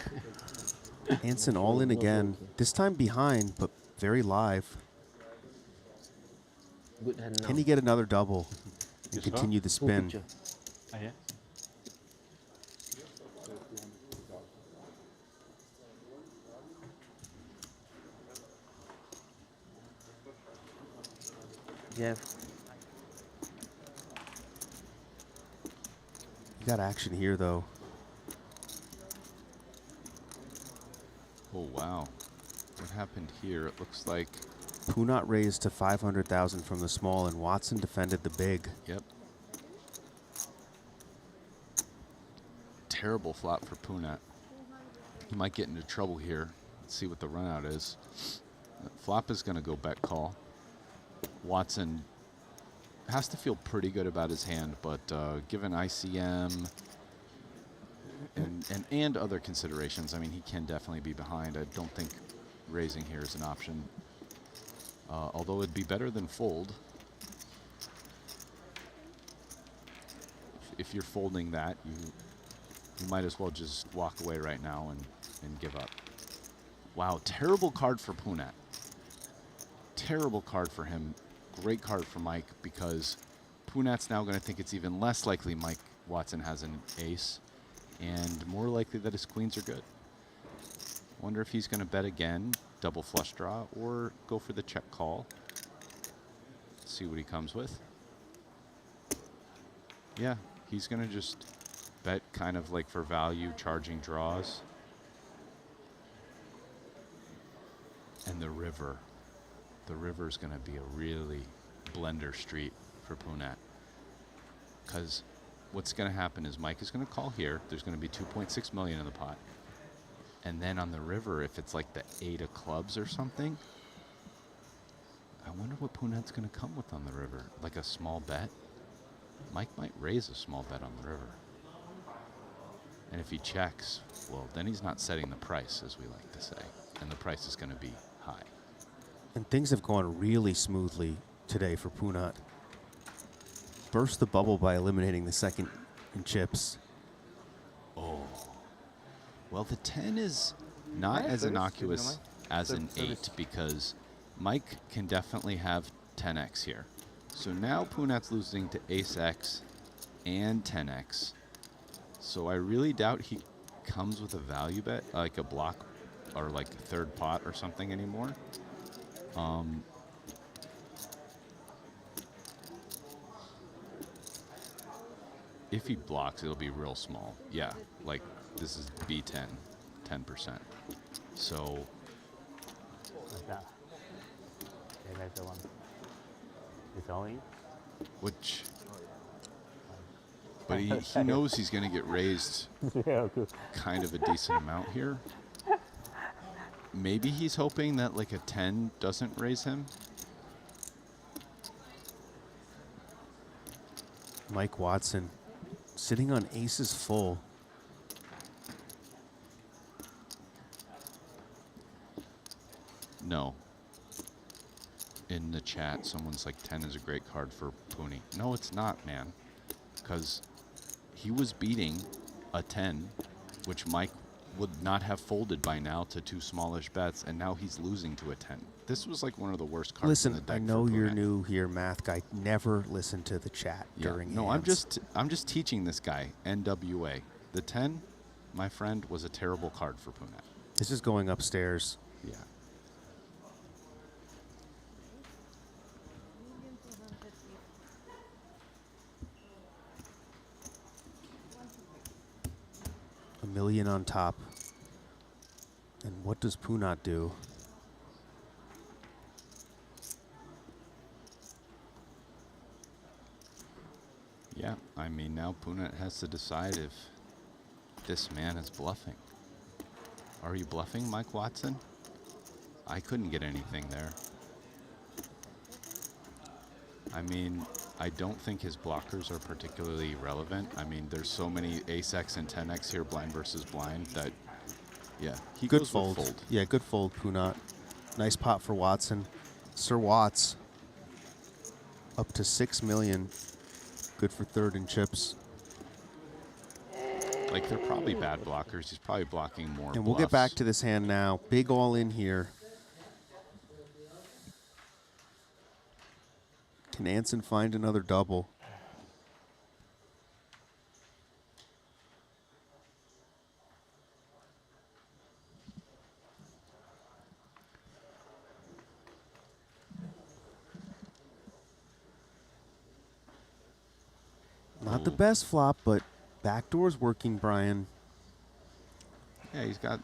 Anson all in again. This time behind, but very live. Good hand now. Can he get another double and continue the spin? Yeah. Yeah. You got action here, though. Oh, wow. What happened here? It looks like Punat raised to 500,000 from the small, and Watson defended the big. Yep. Terrible flop for Punat. He might get into trouble here. Let's see what the run out is. Flop is going to go bet call. Watson has to feel pretty good about his hand, but given ICM and other considerations, I mean, he can definitely be behind. I don't think raising here is an option. Although it'd be better than fold. If you're folding that, you might as well just walk away right now and give up. Wow, terrible card for Punat. Terrible card for him. Great card for Mike, because Punat's now going to think it's even less likely Mike Watson has an ace and more likely that his queens are good. Wonder if he's going to bet again, double flush draw, or go for the check call. See what he comes with. Yeah, he's going to just bet kind of like for value, charging draws. And the river. The river is going to be a really blender street for Punat. Because what's going to happen is Mike is going to call here. There's going to be 2.6 million in the pot. And then on the river, if it's like the 8 of clubs or something, I wonder what Punat's going to come with on the river. Like a small bet? Mike might raise a small bet on the river. And if he checks, well, then he's not setting the price, as we like to say. And the price is going to be high. And things have gone really smoothly today for Punat. Burst the bubble by eliminating the second in chips. Oh. Well, the 10 is not as innocuous as an 8 because Mike can definitely have 10x here. So now Punat's losing to ace-x and 10x. So I really doubt he comes with a value bet, like a block or like a third pot or something anymore. If he blocks, it'll be real small. Yeah, like this is B10, 10%. So. That's the one. It's only. Which. But he knows he's going to get raised kind of a decent amount here. Maybe he's hoping that like a 10 doesn't raise him. Mike Watson sitting on aces full. No. In the chat, someone's like 10 is a great card for Puni. No, it's not, man. Because he was beating a 10, which Mike would not have folded by now to 2 smallish bets, and now he's losing to a 10. This was like one of the worst cards in the Listen, deck. I know you're new here, math guy. Never listen to the chat during No, hands. I'm just teaching this guy, NWA. The 10, my friend, was a terrible card for Punat. This is going upstairs. Yeah. $1 million on top. And what does Punat do? Yeah, I mean, now Punat has to decide if this man is bluffing. Are you bluffing, Mike Watson? I couldn't get anything there. I mean, I don't think his blockers are particularly relevant. I mean, there's so many ace-x and 10x here, blind versus blind, that, yeah, he Good goes fold. with fold. Yeah, good fold, Punat. Nice pot for Watson. Sir Watts up to 6 million. Good for third in chips. Like, they're probably bad blockers. He's probably blocking more And we'll get back to this hand now. Big all in here. Can Anson find another double? Not the best flop, but backdoor's working, Brian. Yeah, he's got.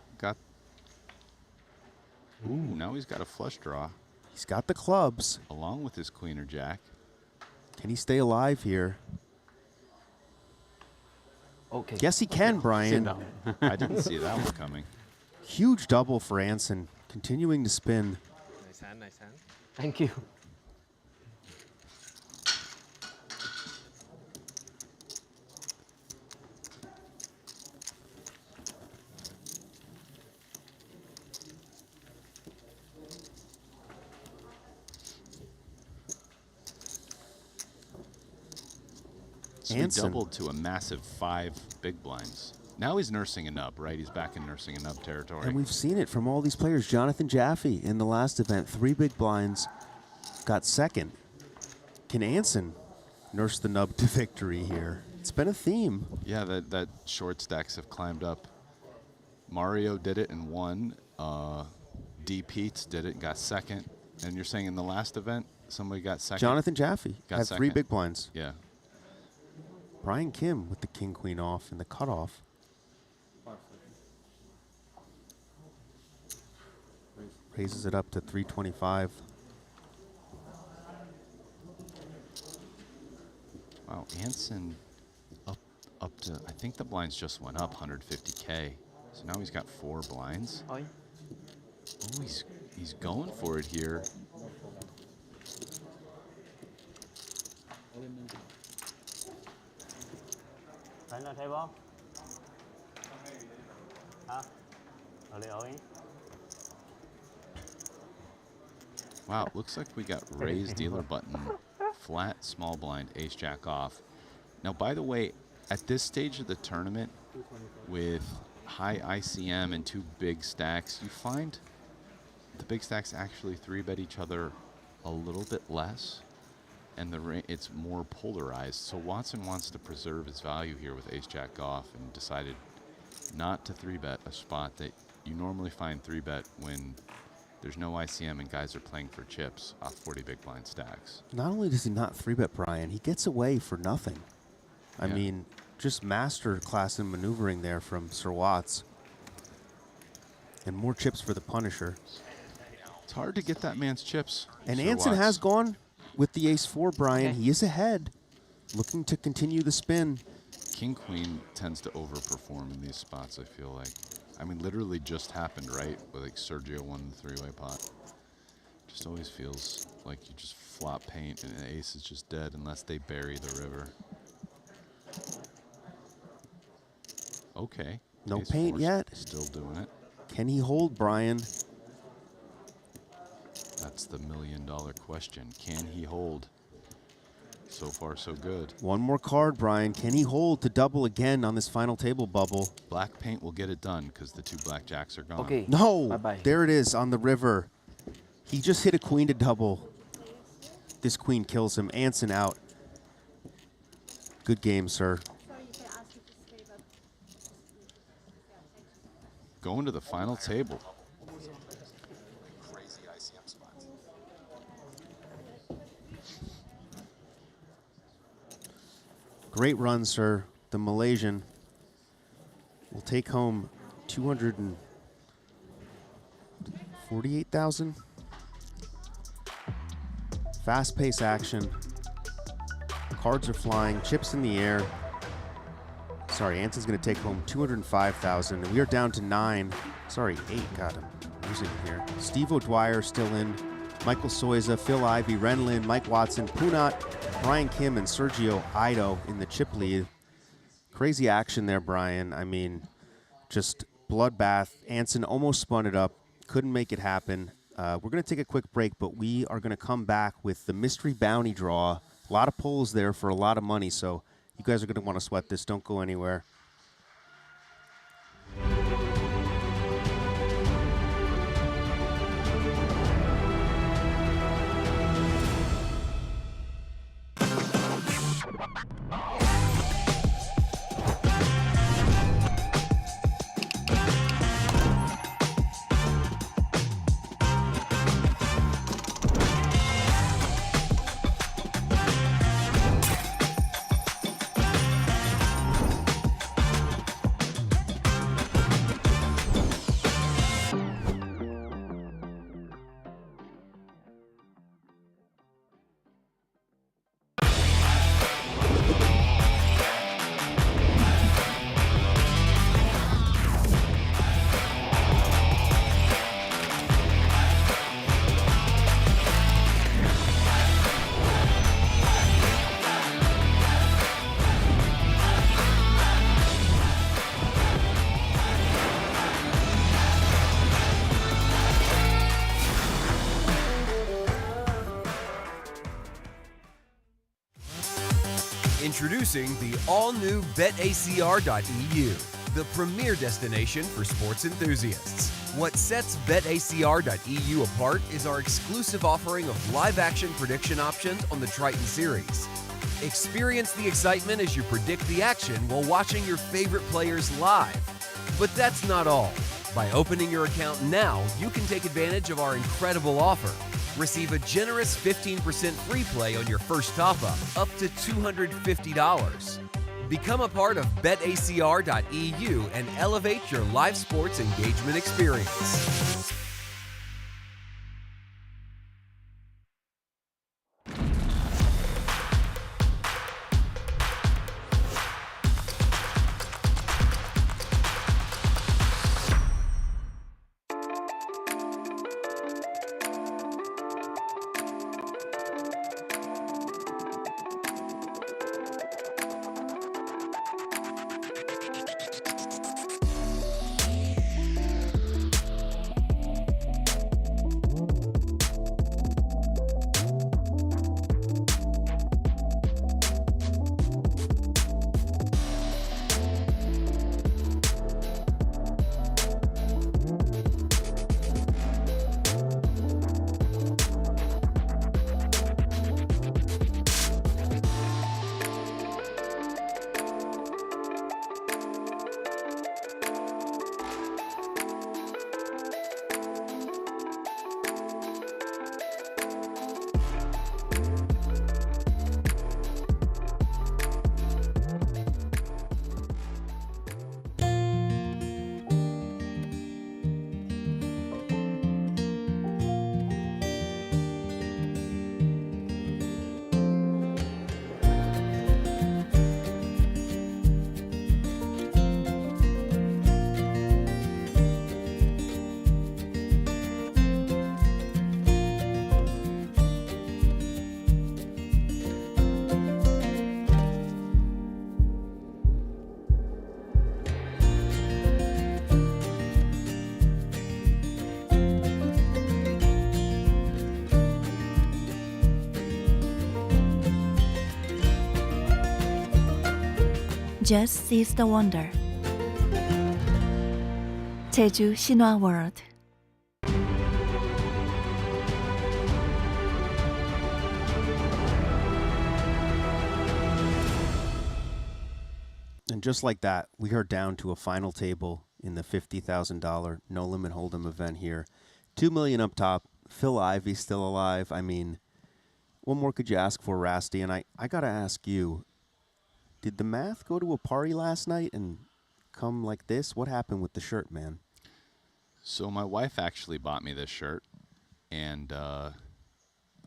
Ooh, now he's got a flush draw. He's got the clubs. Along with his queen or jack. Can he stay alive here? Okay. Yes, he can, Brian. I didn't see that one coming. Huge double for Anson, continuing to spin. Nice hand, nice hand. Thank you. So he doubled to a massive 5 big blinds. Now he's nursing a nub, right? He's back in nursing a nub territory. And we've seen it from all these players. Jonathan Jaffe in the last event, 3 big blinds, got second. Can Anson nurse the nub to victory here? It's been a theme. Yeah, that short stacks have climbed up. Mario did it and won. D. Peets did it and got second. And you're saying in the last event, somebody got second. Jonathan Jaffe got had second. 3 big blinds. Yeah. Brian Kim with the king queen off and the cutoff. Raises it up to 325. Wow, Anson up to, I think the blinds just went up 150K. So now he's got 4 blinds. Oh, he's going for it here. Right on table? Huh? Are they all in? Wow, it looks like we got raised dealer button, flat, small blind, ace jack off. Now, by the way, at this stage of the tournament, with high ICM and 2 big stacks, you find the big stacks actually 3-bet each other a little bit less, and it's more polarized. So Watson wants to preserve his value here with ace jack off and decided not to 3-bet a spot that you normally find 3-bet when there's no ICM and guys are playing for chips off 40 big blind stacks. Not only does he not 3-bet Brian, he gets away for nothing. I mean, just master class in maneuvering there from Sir Watts. And more chips for the Punisher. It's hard to get that man's chips. And Sir Anson Watts. has gone with the ace-4, Brian. He is ahead, looking to continue the spin. King-Queen tends to overperform in these spots, I feel like. I mean, literally just happened, right? With like Sergio won the 3-way pot. Just always feels like you just flop paint and the ace is just dead unless they bury the river. Okay. No ace paint 4's yet. Still doing it. Can he hold, Brian? That's the million-dollar question. Can he hold? So far, so good. One more card, Brian. Can he hold to double again on this final table bubble? Black paint will get it done because the 2 blackjacks are gone. Okay. No. There it is on the river. He just hit a queen to double. This queen kills him. Anson out. Good game, sir. Going to the final table. Great run, sir. The Malaysian will take home 248,000. Fast-paced action. Cards are flying. Chips in the air. Sorry, Anson's going to take home 205,000. And we are down to 9. Sorry, 8. God, I'm losing it here. Steve O'Dwyer still in. Michael Soiza, Phil Ivey, Ren Lin, Mike Watson, Punat, Brian Kim, and Sergio Ido in the chip lead. Crazy action there, Brian. I mean, just bloodbath. Anson almost spun it up. Couldn't make it happen. We're going to take a quick break, but we are going to come back with the mystery bounty draw. A lot of pulls there for a lot of money, so you guys are going to want to sweat this. Don't go anywhere. Introducing the all-new BetACR.eu, the premier destination for sports enthusiasts. What sets BetACR.eu apart is our exclusive offering of live-action prediction options on the Triton series. Experience the excitement as you predict the action while watching your favorite players live. But that's not all. By opening your account now, you can take advantage of our incredible offer. Receive a generous 15% free play on your first top-up, up to $250. Become a part of betacr.eu and elevate your live sports engagement experience. Just seize the wonder. Jeju Shinhwa World. And just like that, we are down to a final table in the $50,000 no limit hold'em event here. $2 million up top. Phil Ivey still alive. I mean, what more could you ask for, Rasty? And I gotta ask you, did the math go to a party last night and come like this? What happened with the shirt, man? So my wife actually bought me this shirt, and I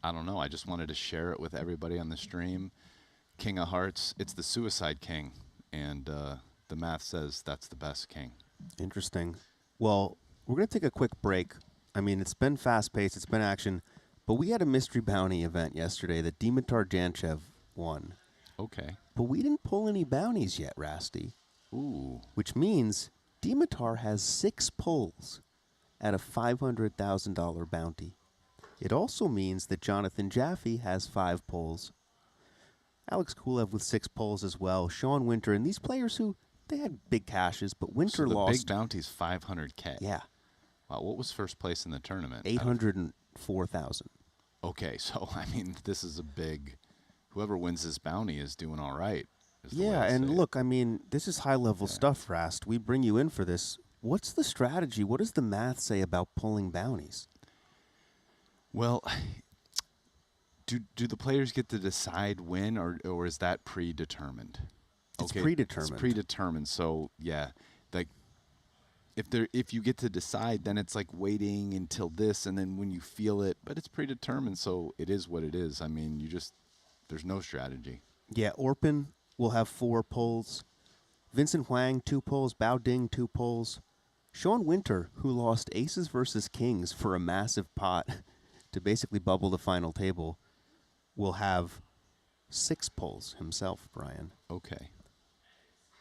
don't know. I just wanted to share it with everybody on the stream. King of Hearts. It's the Suicide King, and the math says that's the best king. Interesting. Well, we're going to take a quick break. I mean, it's been fast-paced. It's been action. But we had a mystery bounty event yesterday that Dimitar Janchev won. Okay. But we didn't pull any bounties yet, Rasty. Ooh. Which means Dimitar has 6 pulls at a $500,000 bounty. It also means that Jonathan Jaffe has 5 pulls. Alex Kulev with 6 pulls as well. Sean Winter, and these players who, they had big cashes, but Winter the lost. big bounty's $500K. Yeah. Wow, what was first place in the tournament? 804,000. Okay, so, I mean, this is a big... Whoever wins this bounty is doing all right. Yeah, and look, I mean, this is high-level stuff, Rast. We bring you in for this. What's the strategy? What does the math say about pulling bounties? Well, do the players get to decide when, or is that predetermined? It's predetermined. It's predetermined. So yeah, like if you get to decide, then it's like waiting until this, and then when you feel it, but it's predetermined. So it is what it is. I mean, there's no strategy. Yeah, Orpin will have 4 pulls. Vincent Huang, 2 pulls. Bao Ding, 2 pulls. Sean Winter, who lost aces versus kings for a massive pot to basically bubble the final table, will have 6 pulls himself, Brian. Okay.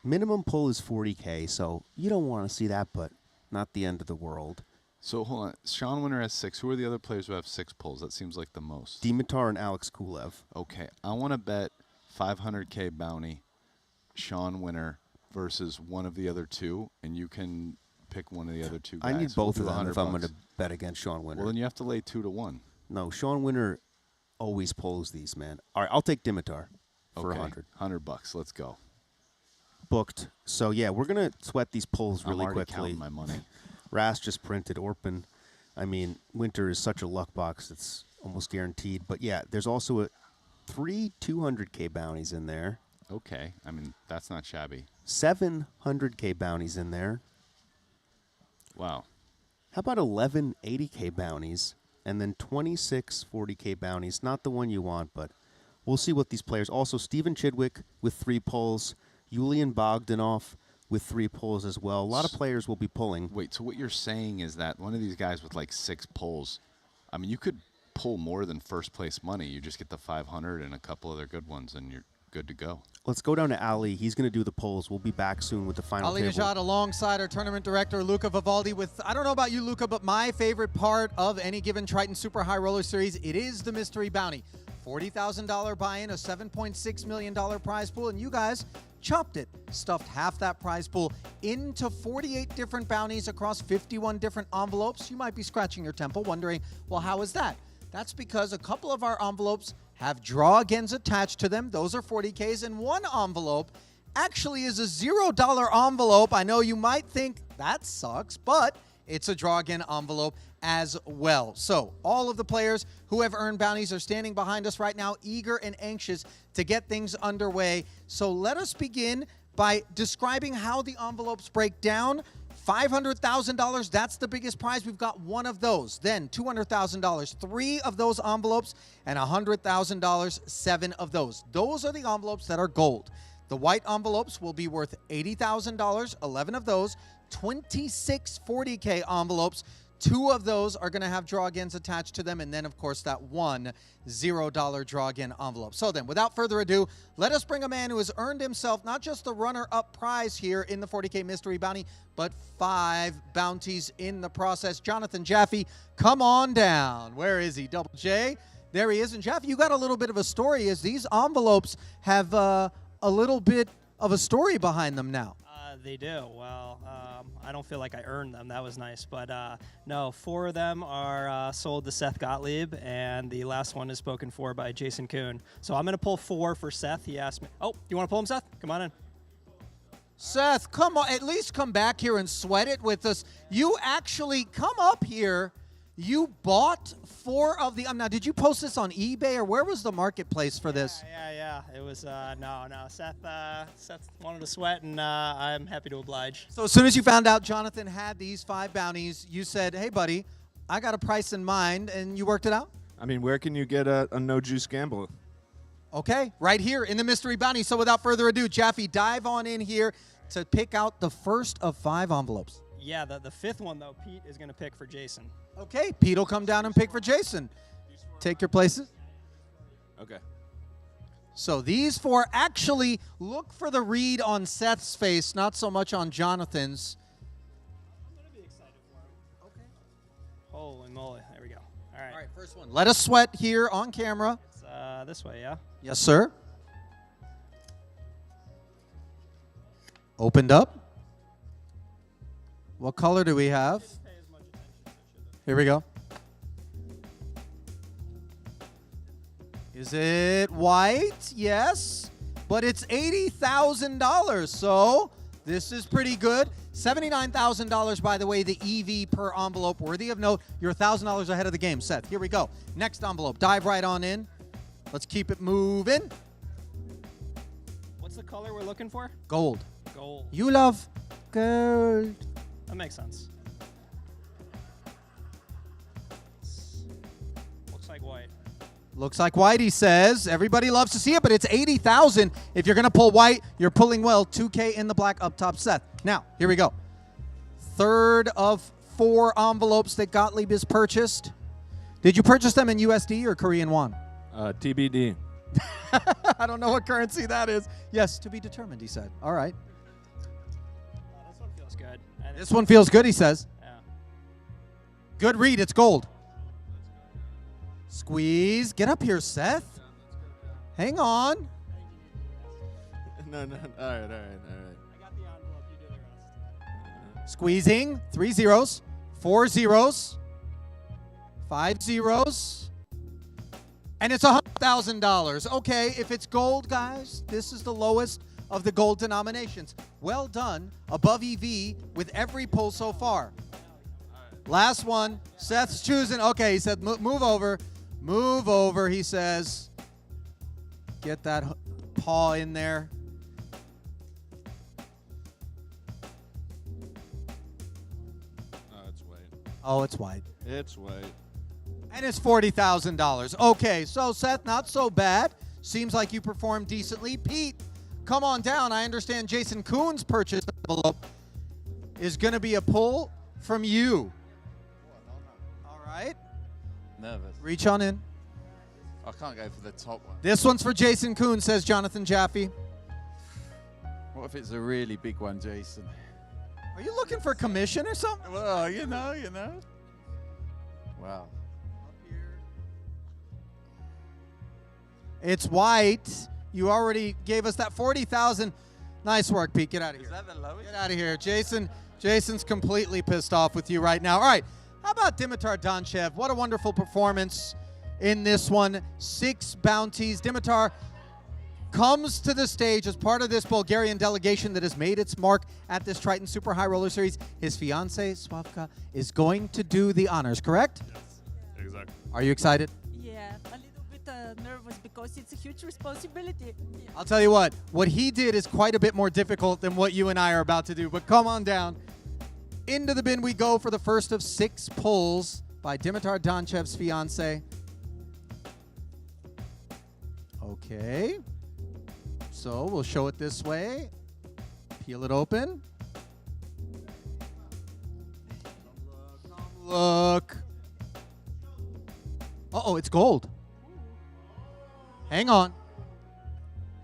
Minimum pull is 40K, so you don't want to see that, but not the end of the world. So hold on. Sean Winter has 6. Who are the other players who have 6 pulls? That seems like the most. Dimitar and Alex Kulev. Okay. I want to bet 500K bounty, Sean Winter versus one of the other 2, and you can pick one of the other 2 guys. I need both of them if I'm $100. going to bet against Sean Winter. Well, then you have to lay 2 to 1. No, Sean Winter always pulls these, man. All right, I'll take Dimitar for Okay. 100. $100. Let's go. Booked. So, yeah, we're going to sweat these pulls I'm really already quickly. counting my money. Rast just printed Orpin. I mean, Winter is such a luck box. It's almost guaranteed. But yeah, there's also 3 200K bounties in there. Okay, I mean, that's not shabby. 700K bounties in there. Wow. How about 11 80K bounties and then 26 40K bounties? Not the one you want, but we'll see what these players. Also, Steven Chidwick with 3 pulls. Yulian Bogdanov with 3 pulls as well. A lot of players will be pulling. Wait, so what you're saying is that one of these guys with like 6 pulls, I mean, you could pull more than first place money. You just get the 500 and a couple other good ones, and you're good to go. Let's go down to Ali. He's going to do the polls. We'll be back soon with the final Ali table. Najad alongside our tournament director, Luca Vivaldi, with, I don't know about you, Luca, but my favorite part of any given Triton Super High Roller Series, it is the mystery bounty. $40,000 buy-in, a $7.6 million prize pool, and you guys chopped it. Stuffed half that prize pool into 48 different bounties across 51 different envelopes. You might be scratching your temple wondering, well, how is that? That's because a couple of our envelopes have draw agains attached to them. Those are 40Ks, and one envelope actually is a $0 envelope. I know you might think that sucks, but it's a draw again envelope as well. So all of the players who have earned bounties are standing behind us right now, eager and anxious to get things underway. So let us begin by describing how the envelopes break down. $500,000, that's the biggest prize. We've got one of those. Then $200,000, 3 of those envelopes, and $100,000, 7 of those. Those are the envelopes that are gold. The white envelopes will be worth $80,000, 11 of those. 26 40K envelopes, 2 of those are going to have draw agains attached to them, and then, of course, that one $0 draw again envelope. So then, without further ado, let us bring a man who has earned himself not just the runner-up prize here in the 40K Mystery Bounty, but 5 bounties in the process. Jonathan Jaffe, come on down. Where is he? Double J. There he is. And Jaffe, you got a little bit of a story, as these envelopes have a little bit of a story behind them now. They do. Well, I don't feel like I earned them. That was nice. But no, 4 of them are sold to Seth Gottlieb, and the last one is spoken for by Jason Kuhn. So I'm going to pull 4 for Seth. He asked me. Oh, you want to pull him, Seth? Come on in. Seth, come on. At least come back here and sweat it with us. You actually come up here. You bought 4 of the. Now, did you post this on eBay, or where was the marketplace for this? Yeah. It was no. Seth wanted to sweat, and I'm happy to oblige. So as soon as you found out Jonathan had these 5 bounties, you said, "Hey, buddy, I got a price in mind," and you worked it out. I mean, where can you get a no juice gambler? Okay, right here in the mystery bounty. So without further ado, Jaffe, dive on in here to pick out the first of 5 envelopes. Yeah, the 5th one, though, Pete is going to pick for Jason. Okay, Pete will come down and pick for Jason. Take your places. Okay. So these 4, actually look for the read on Seth's face, not so much on Jonathan's. I'm going to be excited for him. Okay. Holy moly. There we go. All right, first one. Let us sweat here on camera. It's this way, yeah? Yes, sir. Opened up. What color do we have? Here we go. Is it white? Yes. But it's $80,000. So this is pretty good. $79,000, by the way, the EV per envelope. Worthy of note, you're $1,000 ahead of the game. Seth, here we go. Next envelope. Dive right on in. Let's keep it moving. What's the color we're looking for? Gold. Gold. You love gold. That makes sense. Looks like white. Looks like white, he says. Everybody loves to see it, but it's $80,000. If you're going to pull white, you're pulling well. 2K in the black up top, Seth. Now, here we go. 3rd of 4 envelopes that Gottlieb has purchased. Did you purchase them in USD or Korean won? TBD. I don't know what currency that is. Yes, to be determined, he said. All right. This one feels good. This one feels good, he says. Yeah. Good read. It's gold. Squeeze. Get up here, Seth. Hang on. No. All right. I got the envelope. You do the rest. Squeezing. 3 zeros. 4 zeros. 5 zeros. And it's $100,000. Okay, if it's gold, guys, this is the lowest of the gold denominations. Well done. Above EV with every pull so far. Last one. Seth's choosing. Okay, he said move over. Move over, he says. Get that paw in there. It's white. Oh, it's white. It's white. And it's $40,000. Okay, so Seth, not so bad. Seems like you performed decently. Pete, come on down. I understand Jason Kuhn's purchase envelope is going to be a pull from you. All right. Nervous. Reach on in. I can't go for the top one. This one's for Jason Kuhn, says Jonathan Jaffe. What if it's a really big one, Jason? Are you looking for commission or something? Well, you know. Wow. It's white. You already gave us that 40,000. Nice work, Pete. Get out of here. Is that the lowest? Get out of here. Jason's completely pissed off with you right now. All right. How about Dimitar Donchev? What a wonderful performance in this one. 6 bounties. Dimitar comes to the stage as part of this Bulgarian delegation that has made its mark at this Triton Super High Roller Series. His fiancée, Slavka, is going to do the honors, correct? Yes, exactly. Are you excited? Yeah, a little bit nervous because it's a huge responsibility. Yeah. I'll tell you what he did is quite a bit more difficult than what you and I are about to do, but come on down. Into the bin we go for the first of 6 pulls by Dimitar Donchev's fiancé. Okay. So we'll show it this way. Peel it open. Look. Uh-oh, it's gold. Hang on.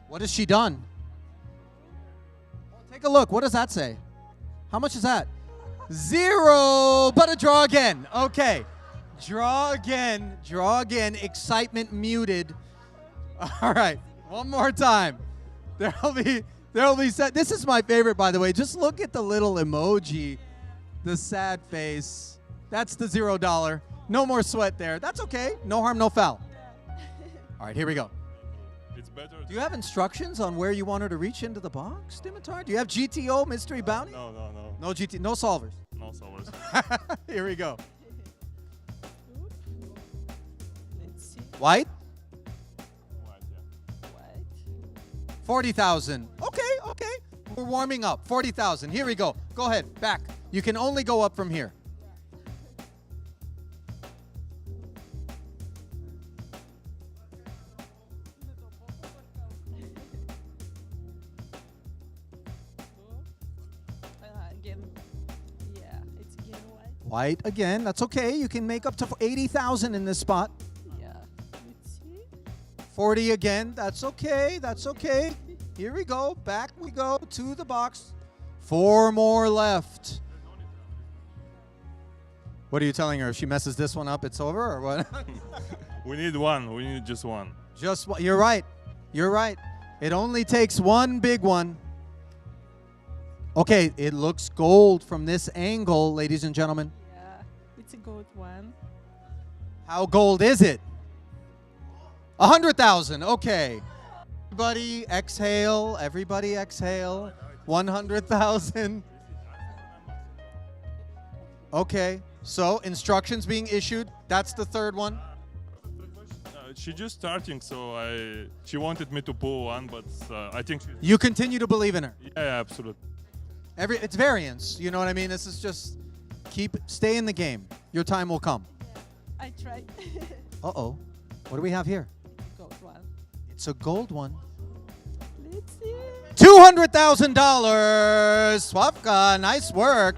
What has she done? Take a look. What does that say? How much is that? 0, but a draw again. Okay. Draw again. Draw again. Excitement muted. All right. One more time. There'll be set. This is my favorite, by the way. Just look at the little emoji. The sad face. That's the $0. No more sweat there. That's okay. No harm, no foul. All right, here we go. It's better. Do you have instructions on where you want her to reach into the box, Dimitar? Do you have GTO Mystery Bounty? No. No GT, no solvers. No solvers. Here we go. Let's see. White? White, yeah. White. 40,000. Okay. We're warming up. 40,000. Here we go. Go ahead. Back. You can only go up from here. Again. Yeah, it's again white. White again. That's okay. You can make up to 80,000 in this spot. Yeah. Let's see. 40 again. That's okay. Here we go. Back we go to the box. 4 more left. What are you telling her? If she messes this one up, it's over, or what? We need one. We need just one. Just what? You're right. It only takes one big one. Okay, it looks gold from this angle, ladies and gentlemen. Yeah, it's a gold one. How gold is it? 100,000. Okay. Everybody exhale. 100,000. Okay. So instructions being issued. That's the third one. She just starting, so she wanted me to pull one, but I think You continue to believe in her. Yeah, absolutely. It's variance. You know what I mean? This is just stay in the game. Your time will come. Yeah, I tried. Uh-oh. What do we have here? Gold one. It's a gold one. Let's see. $200,000. Swapka, nice work.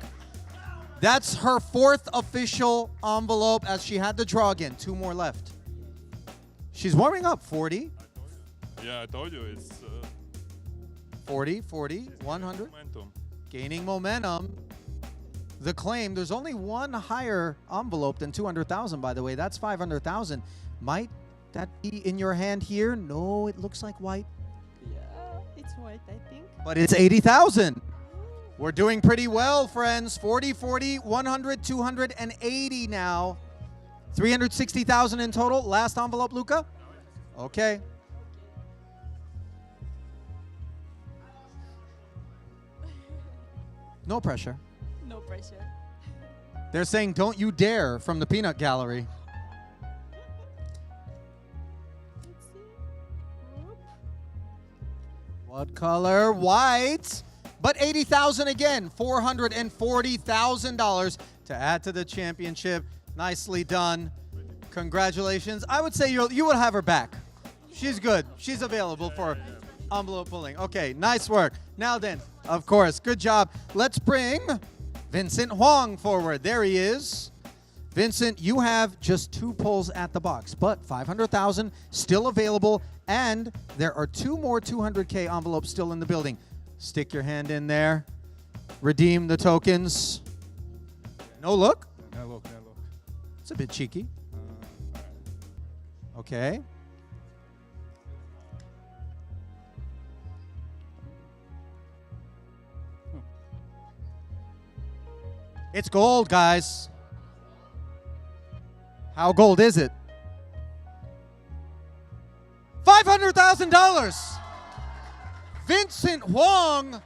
That's her 4th official envelope as she had to draw again. 2 more left. She's warming up. 40. Yeah, I told you it's 40, 100. momentum. Gaining momentum. The claim, there's only one higher envelope than 200,000, by the way. That's 500,000. Might that be in your hand here? No, it looks like white. Yeah, it's white, I think. But it's 80,000. We're doing pretty well, friends. 40, 40, 100, 280 now. 360,000 in total. Last envelope, Luca? Okay. No pressure. No pressure. They're saying, don't you dare from the peanut gallery. What color? White. But 80,000 again, $440,000 to add to the championship. Nicely done. Congratulations. I would say you would have her back. She's good. She's available for envelope pulling. Okay, nice work. Now then, of course, good job. Let's bring Vincent Huang forward. There he is. Vincent, you have just 2 pulls at the box, but 500,000 still available, and there are 2 more 200K envelopes still in the building. Stick your hand in there. Redeem the tokens. No look? No look, no look. It's a bit cheeky. Okay. It's gold, guys. How gold is it? $500,000. Vincent Huang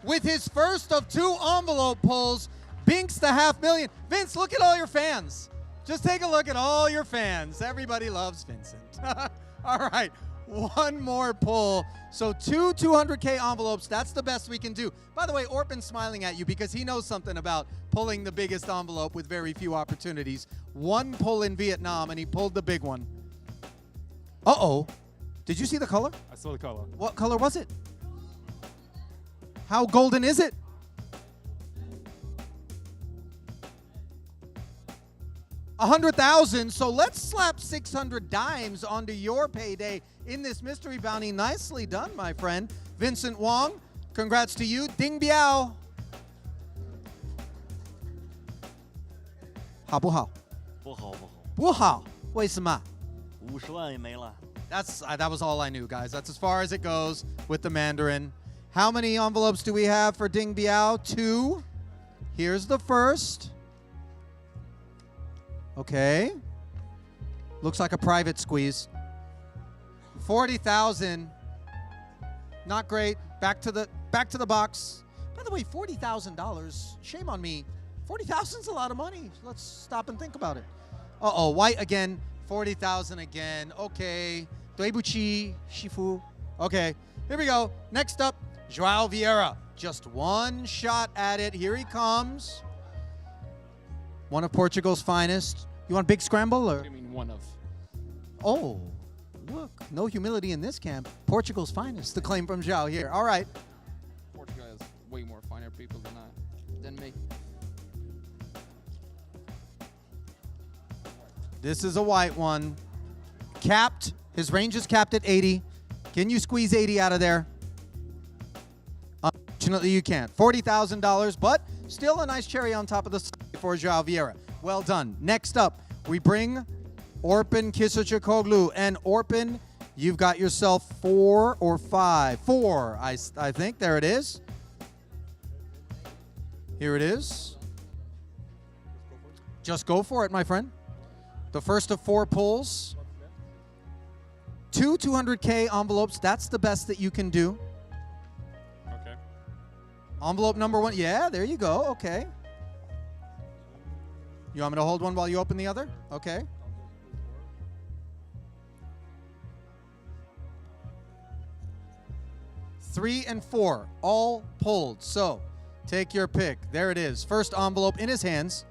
with his first of 2 envelope pulls binks the $500,000. Vince, look at all your fans. Just take a look at all your fans. Everybody loves Vincent. All right, 1 more pull. So 2 200K envelopes, that's the best we can do. By the way, Orpin's smiling at you because he knows something about pulling the biggest envelope with very few opportunities. 1 pull in Vietnam, and he pulled the big one. Uh-oh. Did you see the color? I saw the color. What color was it? How golden is it? $100,000. So let's slap 600 dimes onto your payday in this mystery bounty. Nicely done, my friend. Vincent Huang, congrats to you. Ding Biao. 好不好？不好不好。不好。为什么？ 50万也没了。 That was all I knew, guys. That's as far as it goes with the Mandarin. How many envelopes do we have for Ding Biao? 2. Here's the first. Okay. Looks like a private squeeze. 40,000. Not great. Back to the box. By the way, $40,000. Shame on me. 40,000 is a lot of money. Let's stop and think about it. Uh-oh, white again. 40,000 again. Okay. 对不起, Shifu. Okay, here we go. Next up, Joao Vieira. Just 1 shot at it. Here he comes. One of Portugal's finest. You want big scramble or? What do you mean one of? Oh, look. No humility in this camp. Portugal's finest. The claim from Joao here. All right. Portugal has way more finer people than me. This is a white one. Capped. His range is capped at 80. Can you squeeze 80 out of there? Unfortunately, you can't. $40,000, but still a nice cherry on top of the side for Joao Vieira. Well done. Next up, we bring Orpin Kisachakoglu. And Orpin, you've got yourself 4 or 5. 4, I think. There it is. Here it is. Just go for it, my friend. The first of 4 pulls. 2 200K envelopes. That's the best that you can do. Okay. Envelope number 1. Yeah, there you go. Okay. You want me to hold one while you open the other? Okay. Three and 4, all pulled. So, take your pick. There it is. First envelope in his hands.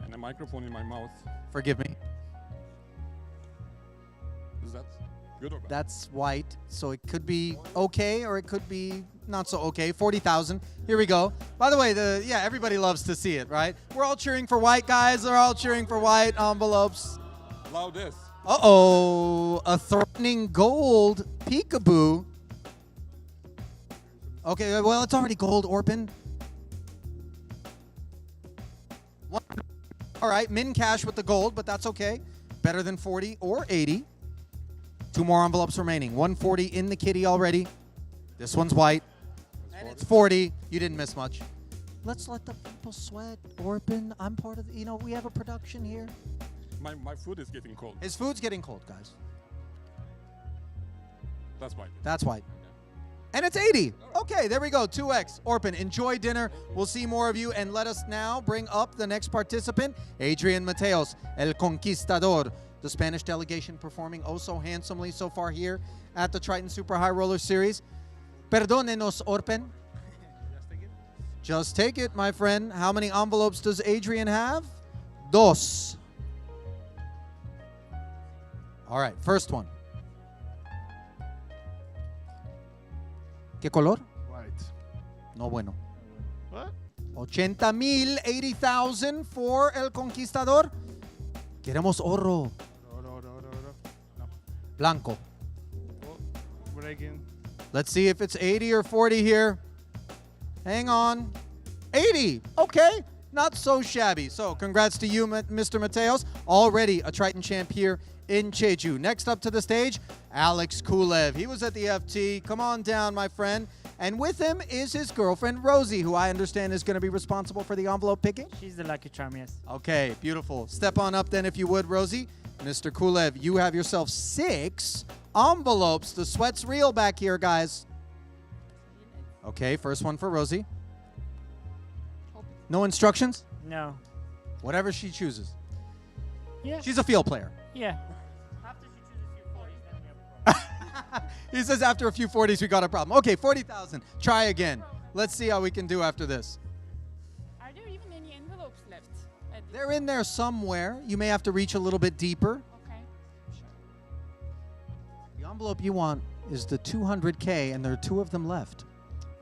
And a microphone in my mouth. Forgive me. Is that good or bad? That's white, so it could be okay or it could be not so okay. 40,000. Here we go. By the way, everybody loves to see it, right? We're all cheering for white, guys. They're all cheering for white envelopes. Allow this. Uh-oh, a threatening gold peekaboo. Okay, well, it's already gold, Orpin. All right, min cash with the gold, but that's okay. Better than 40 or 80. 2 more envelopes remaining. 140 in the kitty already. This one's white. And it's 40. You didn't miss much. Let's let the people sweat, Orpin. I'm part of we have a production here. My food is getting cold. His food's getting cold, guys. That's white. That's white. And it's 80. Okay, there we go. 2x. Orpin, enjoy dinner. We'll see more of you. And let us now bring up the next participant, Adrian Mateos, El Conquistador. The Spanish delegation performing oh so handsomely so far here at the Triton Super High Roller Series. Perdónenos, Orpen. Just take it, my friend. How many envelopes does Adrian have? Dos. All right, first one. ¿Qué color? White. No bueno. What? 80,000, 80,000 for El Conquistador. Queremos oro. Blanco. Breaking. Let's see if it's 80 or 40 here. Hang on. 80. Okay. Not so shabby. So congrats to you, Mr. Mateos. Already a Triton champ here in Jeju. Next up to the stage, Alex Kulev. He was at the FT. Come on down, my friend. And with him is his girlfriend, Rosie, who I understand is going to be responsible for the envelope picking. She's the lucky charm, yes. Okay, beautiful. Step on up then, if you would, Rosie. Mr. Kulev, you have yourself 6 envelopes. The sweat's real back here, guys. Okay, first one for Rosie. No instructions? No. Whatever she chooses. Yeah. She's a field player. Yeah. He says after a few 40s, we got a problem. Okay, 40,000. Try again. Let's see how we can do after this. Are there even any envelopes left? They're in there somewhere. You may have to reach a little bit deeper. Okay. The envelope you want is the 200K, and there are 2 of them left.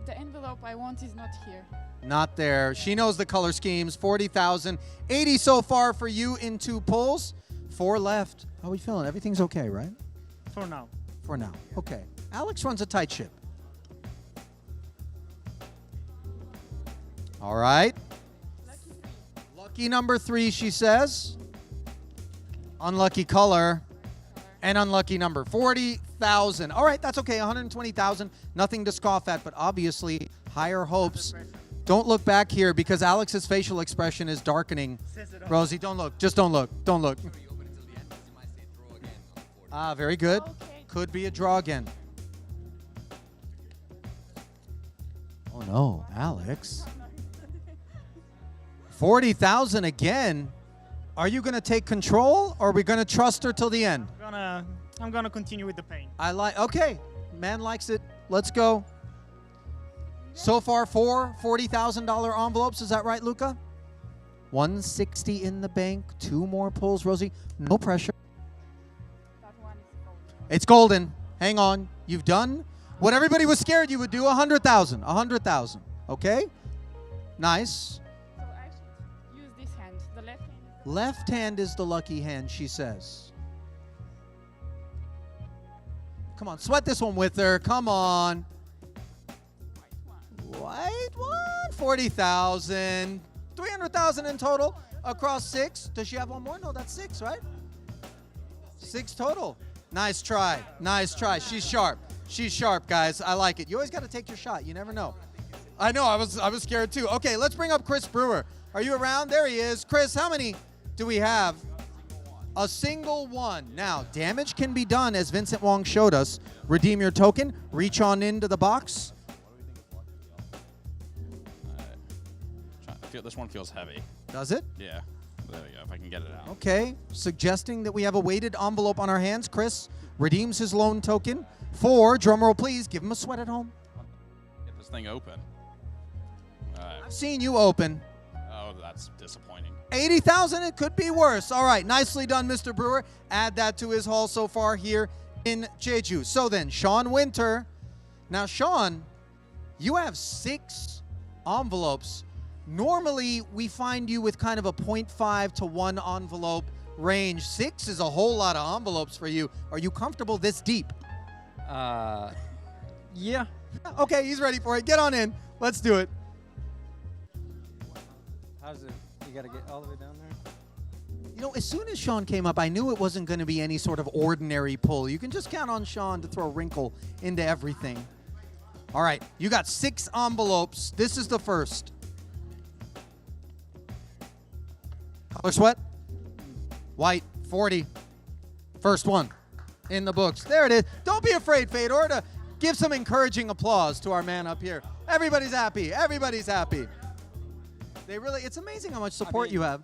The envelope I want is not here. Not there. She knows the color schemes. 40,000. 80 so far for you in 2 pulls. 4 left. How are we feeling? Everything's okay, right? For now. For now. Okay. Alex runs a tight ship. All right. Lucky number 3, she says. Unlucky color. And unlucky number. 40,000. All right, that's okay. 120,000. Nothing to scoff at, but obviously higher hopes. Don't look back here because Alex's facial expression is darkening. Rosie, don't look. Just don't look. Don't look. Ah, very good. Could be a draw again. Oh no, Alex. 40,000 again. Are you going to take control or are we going to trust her till the end? I'm gonna continue with the pain. Okay, man likes it. Let's go. So far, 4 $40,000 envelopes. Is that right, Luca? 160 in the bank. 2 more pulls, Rosie. No pressure. It's golden. Hang on. You've done what everybody was scared you would do. 100,000. 100,000. Okay. Nice. So I should use this hand. The left hand. Left hand is the lucky hand, she says. Come on, sweat this one with her. Come on. White one. 40,000. 300,000 in total across 6. Does she have one more? No, that's 6, right? 6 total. Nice try. Nice try. She's sharp. She's sharp, guys. I like it. You always got to take your shot. You never know. I know. I was scared too. Okay, let's bring up Chris Brewer. Are you around? There he is. Chris, how many do we have? A single one. Now, damage can be done, as Vincent Wong showed us. Redeem your token. Reach on into the box. This one feels heavy. Does it? Yeah. There we go, if I can get it out. Okay. Suggesting that we have a weighted envelope on our hands. Chris redeems his loan token for, drumroll please, give him a sweat at home. Get this thing open. I've seen you open. Oh, that's disappointing. 80,000, it could be worse. All right, nicely done, Mr. Brewer. Add that to his haul so far here in Jeju. So then, Sean Winter. Now, Sean, you have 6 envelopes. Normally, we find you with kind of a 0.5 to 1 envelope range. 6 is a whole lot of envelopes for you. Are you comfortable this deep? Yeah. Okay, he's ready for it. Get on in. Let's do it. How's it? You gotta get all the way down there? You know, as soon as Sean came up, I knew it wasn't going to be any sort of ordinary pull. You can just count on Sean to throw a wrinkle into everything. All right, you got 6 envelopes. This is the first. Color sweat. White, 40. First one in the books. There it is. Don't be afraid, Fedor, to give some encouraging applause to our man up here. Everybody's happy. Everybody's happy. They really, it's amazing how much support you have.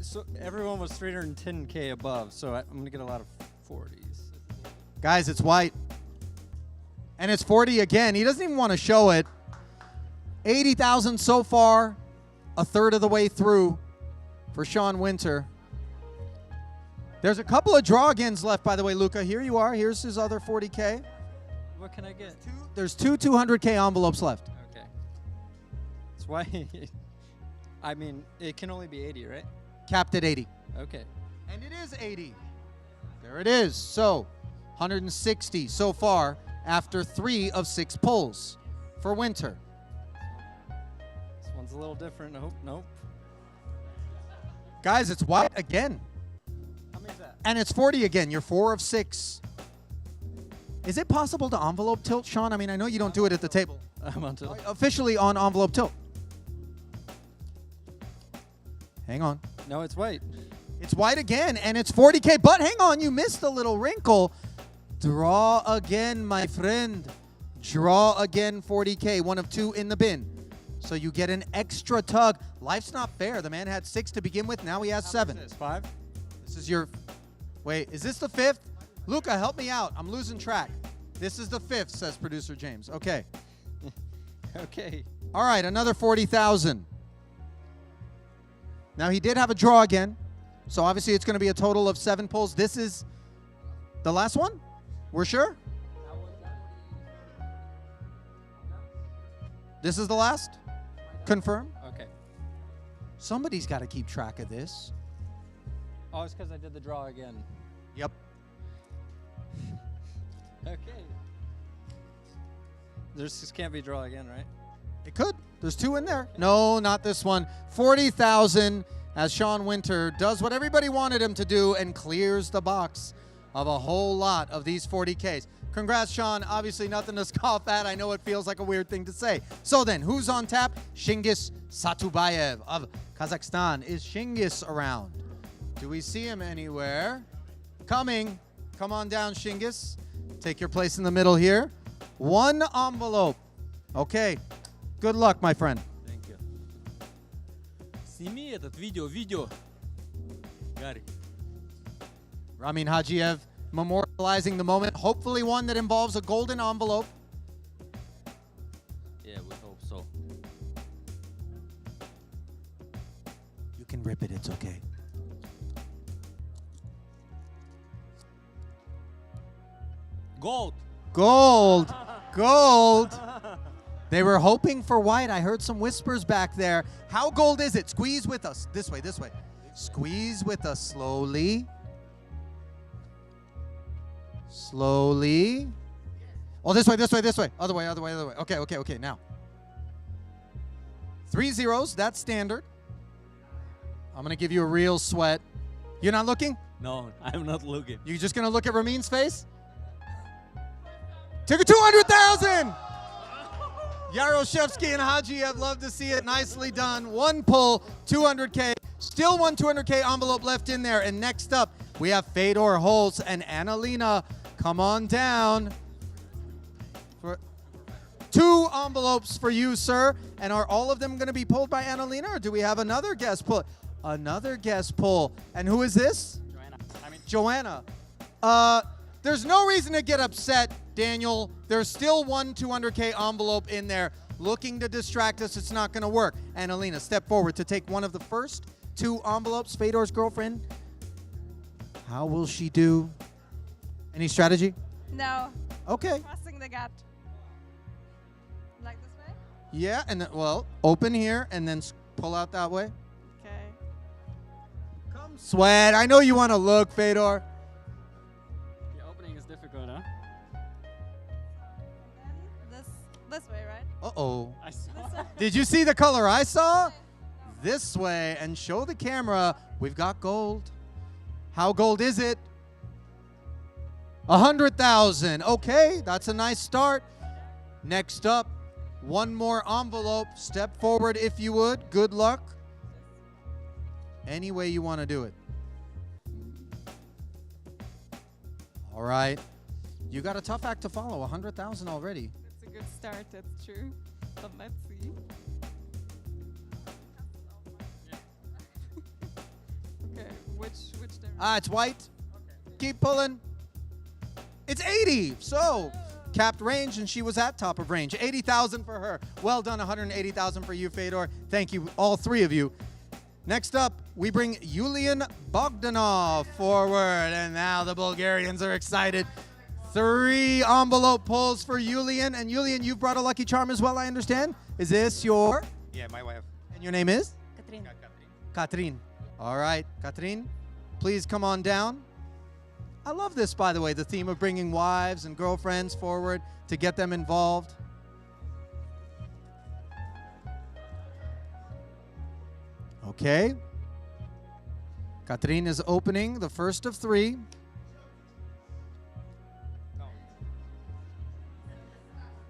So everyone was 310K above, so I'm going to get a lot of 40s. Guys, it's white. And it's 40 again. He doesn't even want to show it. 80,000 so far, a third of the way through for Sean Winter. There's a couple of draw-agains left, by the way, Luca. Here you are. Here's his other 40K. What can I get? There's two 200K envelopes left. Okay. That's why. I mean, it can only be 80, right? Capped at 80. Okay. And it is 80. There it is. So, 160 so far after 3 of 6 pulls for Winter. This one's a little different. Nope. Guys, it's white again. How many is that? And it's 40 again. You're 4 of 6. Is it possible to envelope tilt, Sean? I mean, I know you don't do it at the table. I'm on tilt. Officially on envelope tilt. Hang on. No, it's white. It's white again, and it's 40K. But hang on, you missed a little wrinkle. Draw again, my friend. Draw again, 40K. 1 of 2 in the bin. So you get an extra tug. Life's not fair. The man had 6 to begin with. Now he has 7. This 5? This is your... Wait, is this the 5th? Luca, help me out. I'm losing track. This is the 5th, says producer James. Okay. Okay. All right, another 40,000. Now, he did have a draw again. So, obviously, it's going to be a total of 7 pulls. This is the last one? We're sure? This is the last? Confirm? Okay. Somebody's got to keep track of this. Oh, it's because I did the draw again. Yep. Okay. This can't be draw again, right? It could. There's 2 in there. No, not this one. 40,000 as Sean Winter does what everybody wanted him to do and clears the box of a whole lot of these 40Ks. Congrats, Sean. Obviously, nothing to scoff at. I know it feels like a weird thing to say. So then, who's on tap? Shingis Satubayev of Kazakhstan. Is Shingis around? Do we see him anywhere? Coming. Come on down, Shingis. Take your place in the middle here. 1 envelope. Okay. Good luck, my friend. Thank you. Сними этот видео. Гарри. Ramin Hajiev memorializing the moment. Hopefully one that involves a golden envelope. Yeah, we hope so. You can rip it. It's okay. Gold. Gold. Gold. They were hoping for white. I heard some whispers back there. How gold is it? Squeeze with us. This way, this way. Squeeze with us slowly. Slowly. Oh, this way, this way, this way. Other way, other way, other way. Okay, okay, okay. Now. 3 zeros. That's standard. I'm going to give you a real sweat. You're not looking? No, I'm not looking. You just going to look at Ramin's face? Took a 200,000! Yaroshevsky and Hajiev, love to see it. Nicely done. 1 pull, 200K. Still 1 200K envelope left in there. And next up, we have Fedor Holtz and Annalena. Come on down. For 2 envelopes for you, sir. And are all of them going to be pulled by Annalena, or do we have another guest pull? Another guest pull. And who is this? Joanna. There's no reason to get upset, Daniel. There's still 1 200K envelope in there. Looking to distract us. It's not going to work. Annalena, step forward to take one of the first 2 envelopes. Fedor's girlfriend. How will she do? Any strategy? No. Okay. Crossing the gut. Like this way? Yeah, and then, well, open here and then pull out that way. Okay. Come sweat. I know you want to look, Fedor. The opening is difficult, huh? This way, right? Uh-oh. I saw. Did you see the color I saw? This way, and show the camera. We've got gold. How gold is it? 100,000. Okay, that's a nice start. Next up, 1 more envelope. Step forward if you would. Good luck. Any way you want to do it. All right. You got a tough act to follow. 100,000 already. It's a good start, that's true. But let's see. It's white. Keep pulling. It's 80. So capped range, and she was at top of range. 80,000 for her. Well done. 180,000 for you, Fedor. Thank you, all three of you. Next up, we bring Yulian Bogdanov forward, and now the Bulgarians are excited. 3 envelope pulls for Yulian, and Yulian, you've brought a lucky charm as well, I understand. Is this your? Yeah, my wife. And your name is? Katrin. Katrin. All right, Katrin, please come on down. I love this, by the way, the theme of bringing wives and girlfriends forward to get them involved. Okay. Katrin is opening the first of 3.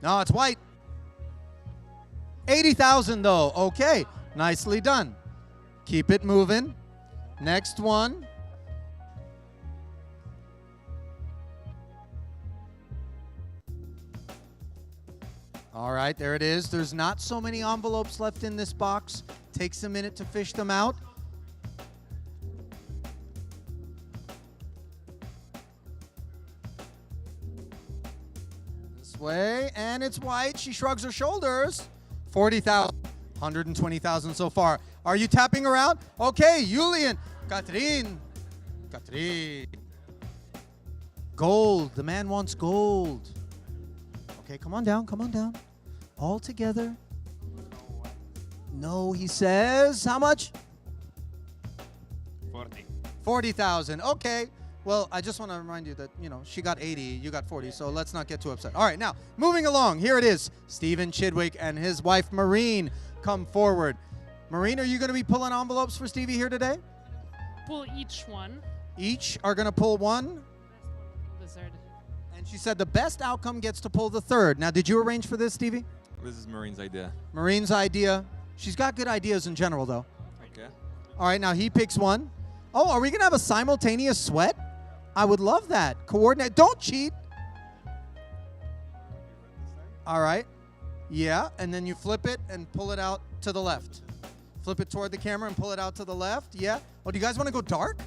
No, it's white. 80,000 though. Okay, nicely done. Keep it moving. Next one. All right, there it is. There's not so many envelopes left in this box. Takes a minute to fish them out. This way, and it's white. She shrugs her shoulders. 40,000, 120,000 so far. Are you tapping around? Okay, Yulian, Katrin. Gold, the man wants gold. Okay, come on down, come on down. All together. No, he says, how much? 40. 40,000. Okay. Well, I just want to remind you that, she got 80, you got 40, so let's not get too upset. All right, now, moving along. Here it is. Stephen Chidwick and his wife, Maureen, come forward. Maureen, are you going to be pulling envelopes for Stevie here today? Pull each one. Each are going to pull one. Wizard. And she said the best outcome gets to pull the third. Now, did you arrange for this, Stevie? This is Maureen's idea. Maureen's idea. She's got good ideas in general, though. Okay. All right, now he picks one. Oh, are we going to have a simultaneous sweat? I would love that. Coordinate. Don't cheat. All right. Yeah, and then you flip it and pull it out to the left. Flip it toward the camera and pull it out to the left. Yeah. Oh, do you guys want to go dark?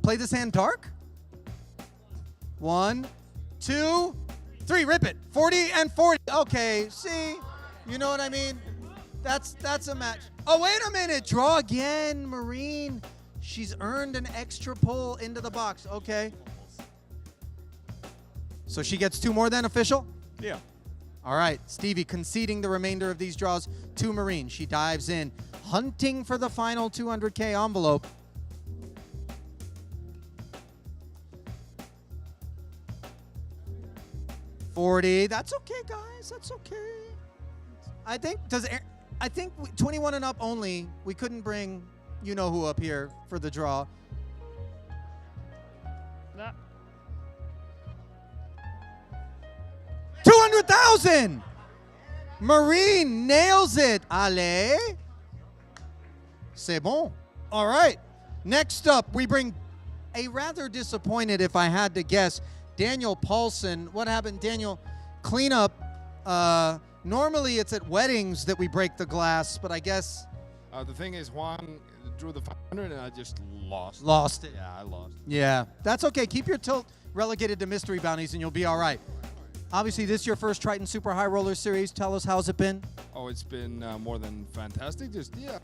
Play this hand dark? 1, 2, 3. Rip it. 40 and 40. Okay, see? You know what I mean? That's a match. Oh, wait a minute. Draw again, Maureen. She's earned an extra pull into the box. Okay. So she gets 2 more then, official? Yeah. All right. Stevie conceding the remainder of these draws to Maureen. She dives in, hunting for the final 200K envelope. $40. That's okay, guys. That's okay. I think 21 and up only. We couldn't bring you-know-who up here for the draw. Nah. 200,000! Maureen nails it. Allez. C'est bon. All right. Next up, we bring a rather disappointed, if I had to guess, Daniel Paulson. What happened, Daniel? Cleanup. Normally it's at weddings that we break the glass, but I guess... The thing is, Juan drew the 500 and I just lost. Lost it. Yeah, I lost. Yeah, that's okay. Keep your tilt relegated to mystery bounties and you'll be all right. Obviously, this is your first Triton Super High Roller Series. Tell us, how's it been? Oh, it's been more than fantastic. Just, yeah.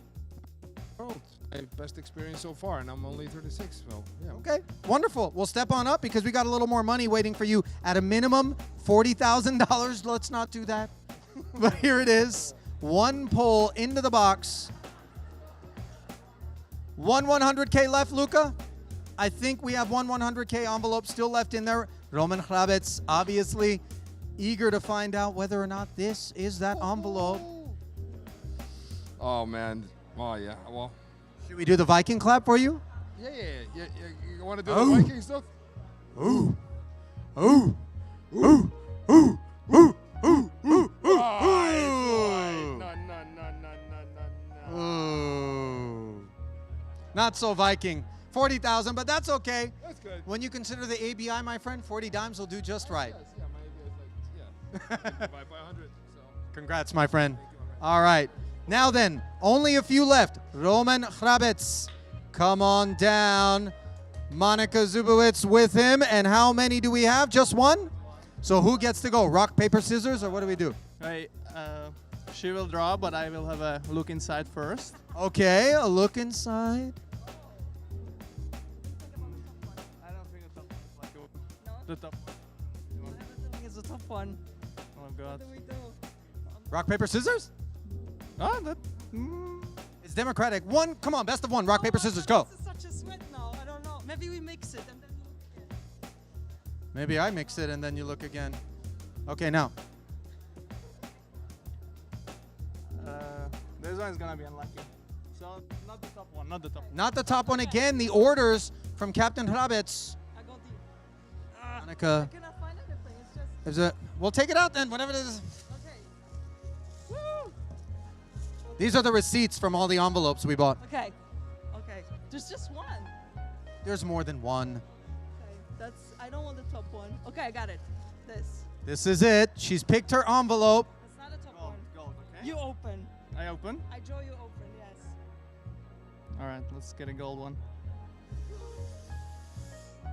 Oh, my best experience so far, and I'm only 36, so, yeah. Okay, wonderful. We'll step on up because we got a little more money waiting for you. At a minimum, $40,000. Let's not do that. But here it is. 1 pull into the box. 100K left, Luca. I think we have 100K envelope still left in there. Roman Hrabets, obviously eager to find out whether or not this is that envelope. Oh, man. Oh, yeah. Well. Should we do the Viking clap for you? Yeah. You want to do the Viking stuff? Ooh. Ooh. Ooh. Ooh. Ooh. Ooh. Ooh. Ooh. Not so Viking. 40,000, but that's okay. That's good. When you consider the ABI, my friend, 40 dimes will do just right. Yes, yeah, my ABI is like, yeah. By 100, so. Congrats, my friend. All right. Now then, only a few left. Roman Hrabets, come on down. Monica Zubowitz with him. And how many do we have? Just one? So who gets to go? Rock, paper, scissors, or what do we do? Right. She will draw, but I will have a look inside first. Okay, a look inside. I don't think the top one. It's a tough one. Oh God. Rock, paper, scissors? Oh, that. It's democratic. One, come on, best of one. Rock, paper, scissors, go. This is such a sweat now. I don't know. Maybe we mix it and then you look again. Maybe I mix it and then you look again. Okay, now. This one is gonna be unlucky. So not the top one, not the top. Not the top one again. The orders from Captain Hrabets. I got the. Monica. I cannot find anything. It's just. Is it? We'll take it out then, whatever it is. Okay. Woo! These are the receipts from all the envelopes we bought. Okay. Okay. There's just one. There's more than one. Okay. That's. I don't want the top one. Okay, I got it. This. This is it. She's picked her envelope. It's not a top one. Gold, okay? You open. I open. I draw you open. Yes. All right, let's get a gold one.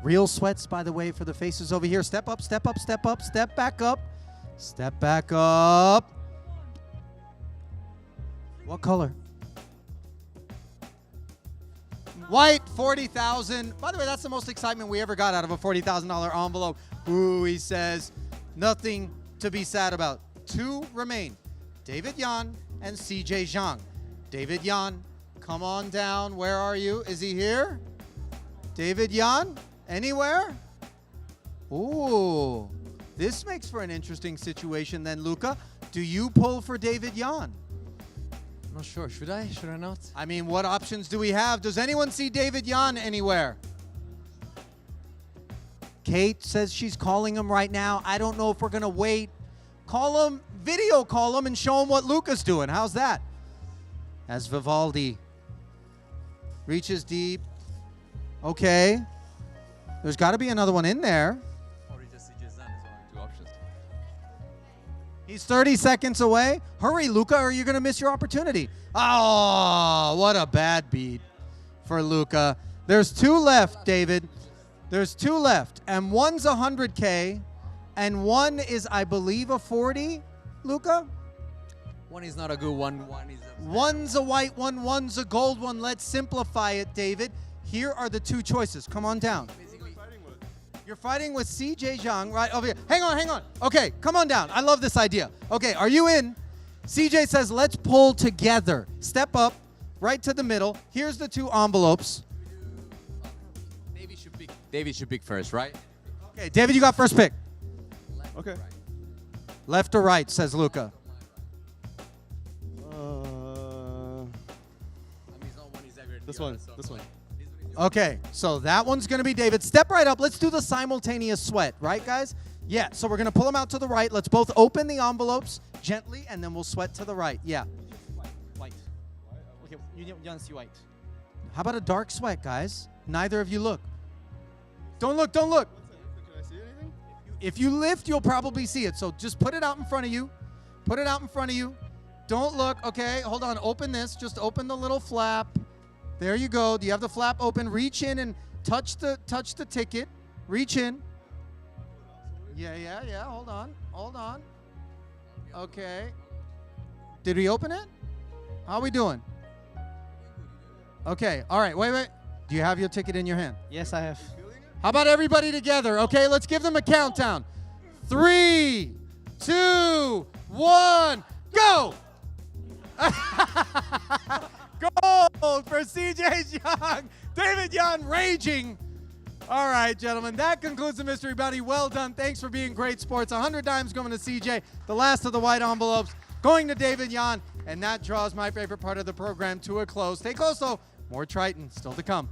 Real sweats, by the way, for the faces over here. Step up, step up, step up, step back up. Step back up. What color? White, 40,000. By the way, that's the most excitement we ever got out of a $40,000 envelope. Ooh, he says, nothing to be sad about. Two remain, David Yan and CJ Zhang. David Yan, come on down. Where are you? Is he here? David Yan, anywhere? Ooh, this makes for an interesting situation then, Luca. Do you pull for David Yan? I'm not sure. Should I? Should I not? I mean, what options do we have? Does anyone see David Yan anywhere? Kate says she's calling him right now. I don't know if we're going to wait. Call him, video call him, and show him what Luca's doing. How's that? As Vivaldi reaches deep. Okay. There's got to be another one in there. Or just CJ Zan is only two options. He's 30 seconds away. Hurry, Luca, or you're going to miss your opportunity. Oh, what a bad beat for Luca. There's two left, David. There's two left. And one's 100K, and one is, I believe, a 40, Luca? One is not a good one. One is a One's a white one, one's a gold one. Let's simplify it, David. Here are the two choices. Come on down. You're fighting with CJ Zhang right over here. Hang on, hang on. Okay, come on down. I love this idea. Okay, are you in? CJ says, let's pull together. Step up, right to the middle. Here's the two envelopes. David should pick first, right? Okay, David, you got first pick. Okay. Left or right, says Luca. This one. This one. Okay, so that one's going to be David. Step right up. Let's do the simultaneous sweat, right, guys? Yeah, so we're going to pull them out to the right. Let's both open the envelopes gently, and then we'll sweat to the right. Yeah. White. Okay, you don't see white. How about a dark sweat, guys? Neither of you look. Don't look, don't look. Can I see anything? If you lift, you'll probably see it. So just put it out in front of you. Put it out in front of you. Don't look. Okay, hold on. Open this. Just open the little flap. There you go. Do you have the flap open? Reach in and touch the ticket. Reach in. Yeah. Hold on. Hold on. Okay. Did we open it? How are we doing? Okay. All right. Wait. Do you have your ticket in your hand? Yes, I have. How about everybody together? Okay, let's give them a countdown. 3, 2, 1, go! Gold for CJ Young. David Young raging. All right, gentlemen, that concludes the Mystery Bounty. Well done. Thanks for being great sports. 100 dimes going to CJ. The last of the white envelopes going to David Young. And that draws my favorite part of the program to a close. Stay close, though. More Triton still to come.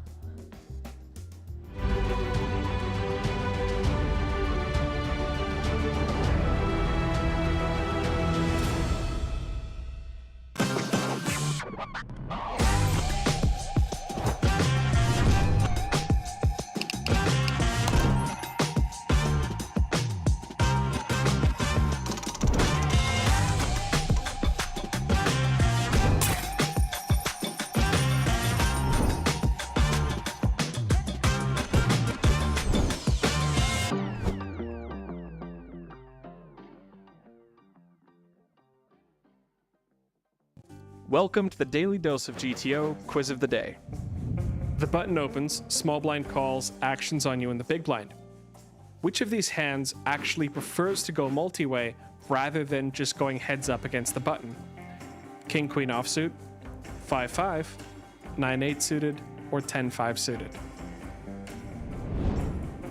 Welcome to the Daily Dose of GTO Quiz of the Day. The button opens, small blind calls, actions on you in the big blind. Which of these hands actually prefers to go multi-way rather than just going heads up against the button? King Queen offsuit, 5-5, 9-8 suited, or 10-5 suited?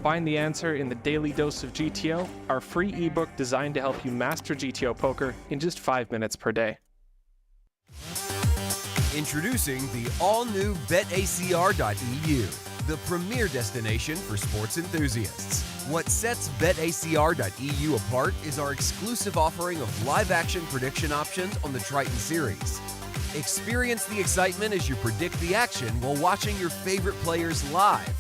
Find the answer in the Daily Dose of GTO, our free ebook designed to help you master GTO poker in just 5 minutes per day. Introducing the all-new BetACR.eu, the premier destination for sports enthusiasts. What sets BetACR.eu apart is our exclusive offering of live-action prediction options on the Triton series. Experience the excitement as you predict the action while watching your favorite players live.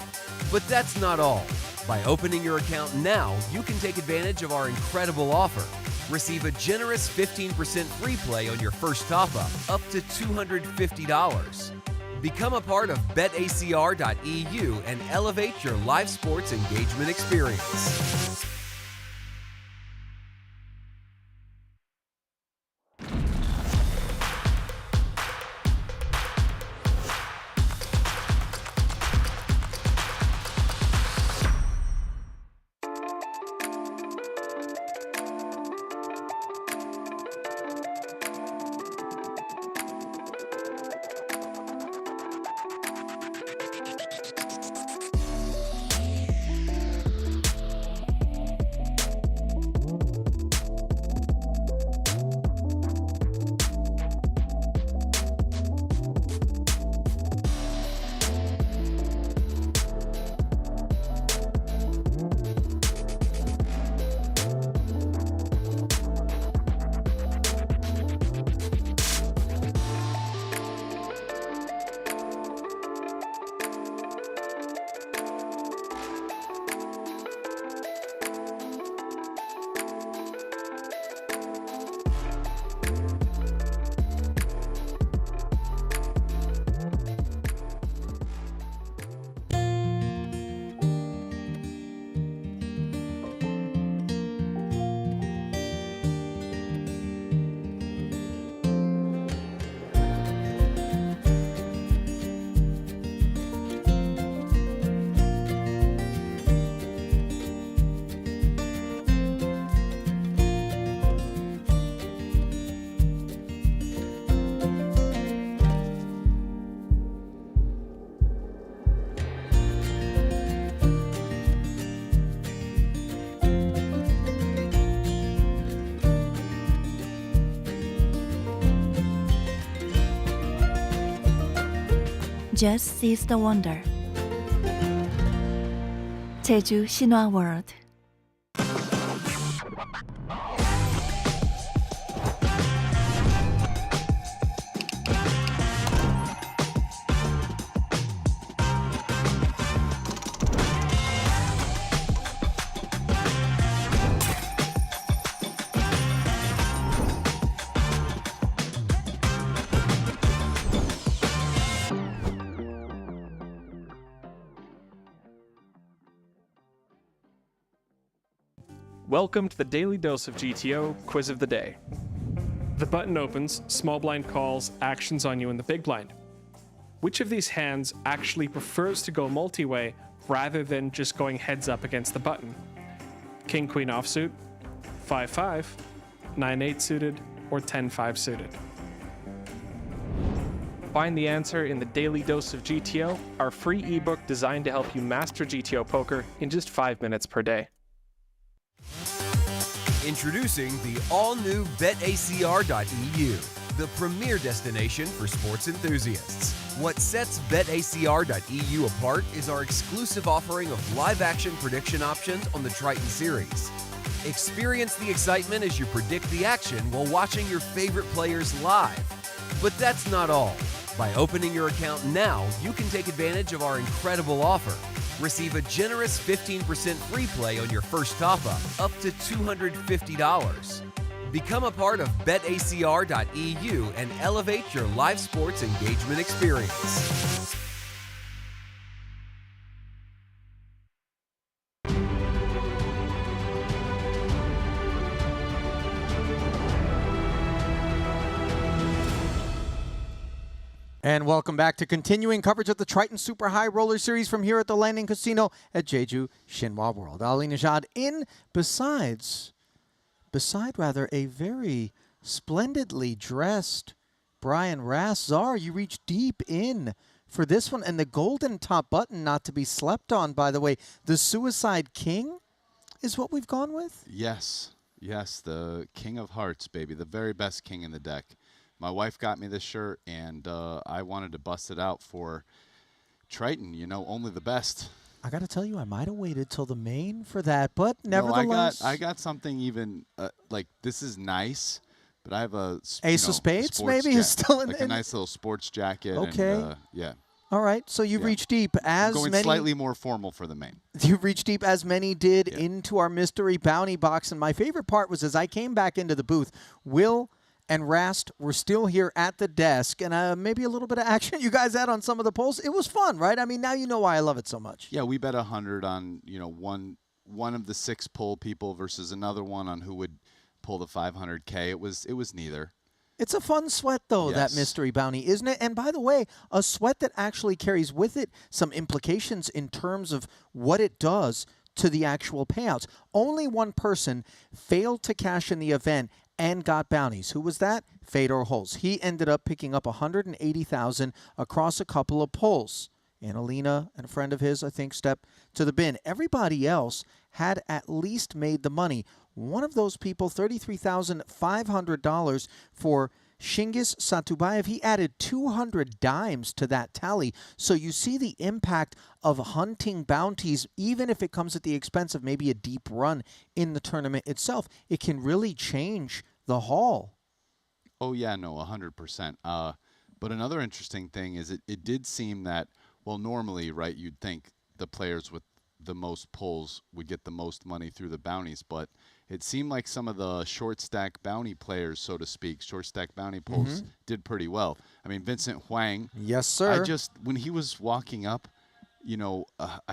But that's not all. By opening your account now, you can take advantage of our incredible offer. Receive a generous 15% free play on your first top-up, up to $250. Become a part of BetACR.eu and elevate your live sports engagement experience. Just seize the wonder. Jeju Shinhwa World. Welcome to the Daily Dose of GTO Quiz of the Day. The button opens, small blind calls, actions on you in the big blind. Which of these hands actually prefers to go multi-way rather than just going heads up against the button? King Queen offsuit, 5-5, 9-8 suited, or 10-5 suited? Find the answer in the Daily Dose of GTO, our free ebook designed to help you master GTO poker in just 5 minutes per day. Introducing the all-new BetACR.eu, the premier destination for sports enthusiasts. What sets BetACR.eu apart is our exclusive offering of live-action prediction options on the Triton series. Experience the excitement as you predict the action while watching your favorite players live. But that's not all. By opening your account now, you can take advantage of our incredible offer. Receive a generous 15% free play on your first top-up, up to $250. Become a part of BetACR.eu and elevate your live sports engagement experience. And welcome back to continuing coverage of the Triton Super High Roller Series from here at the Landing Casino at Jeju Shinhwa World. Ali Najad in beside a very splendidly dressed Brian Rassar. You reach deep in for this one, and the golden top button not to be slept on, by the way. The Suicide King is what we've gone with? Yes, the King of Hearts, baby, the very best king in the deck. My wife got me this shirt, and I wanted to bust it out for Triton, only the best. I got to tell you, I might have waited till the main for that, but nevertheless. No, I got something even, this is nice, but I have a Ace of Spades, maybe, is still in a nice little sports jacket. Okay. And, yeah. All right, so you reach deep as going many. Slightly more formal for the main. You reach deep as many did into our mystery bounty box, and my favorite part was as I came back into the booth, Will and Rast were still here at the desk, and maybe a little bit of action you guys had on some of the polls. It was fun, right? I mean, now you know why I love it so much. Yeah, we bet 100 on one of the 6 poll people versus another one on who would pull the 500K. It was neither. It's a fun sweat, though, that mystery bounty, isn't it? And by the way, a sweat that actually carries with it some implications in terms of what it does to the actual payouts. Only one person failed to cash in the event and got bounties. Who was that? Fedor Holz. He ended up picking up $180,000 across a couple of pulls. Annalena and a friend of his, I think, stepped to the bin. Everybody else had at least made the money. One of those people, $33,500 for Shingis Satubayev. He added 200 dimes to that tally. So you see the impact of hunting bounties, even if it comes at the expense of maybe a deep run in the tournament itself. It can really change the haul. Oh, yeah, no, 100%. But another interesting thing is it did seem that, well, normally, right, you'd think the players with the most pulls would get the most money through the bounties, but it seemed like some of the short stack bounty players, so to speak, short stack bounty pulls did pretty well. I mean, Vincent Huang. Yes, sir. When he was walking up, I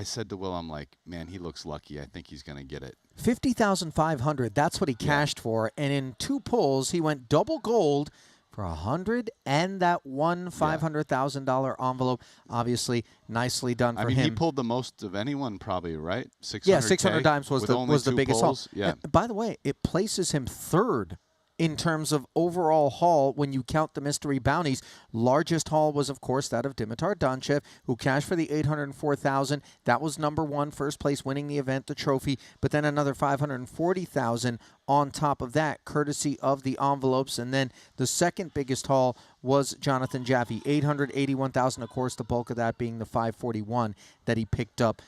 said to Will, I'm like, man, he looks lucky. I think he's going to get it. $50,500, that's what he cashed for. And in 2 pulls, he went double gold for 100 and that one $500,000 envelope. Obviously, nicely done for him. He pulled the most of anyone probably, right? 600K, yeah, 600 dimes was the biggest haul. Yeah. And by the way, it places him 3rd in terms of overall haul when you count the mystery bounties. Largest haul was, of course, that of Dimitar Donchev, who cashed for the $804,000. That was number 1, first place, winning the event, the trophy. But then another $540,000 on top of that, courtesy of the envelopes. And then the second biggest haul was Jonathan Jaffe, $881,000. Of course, the bulk of that being the $541 that he picked up,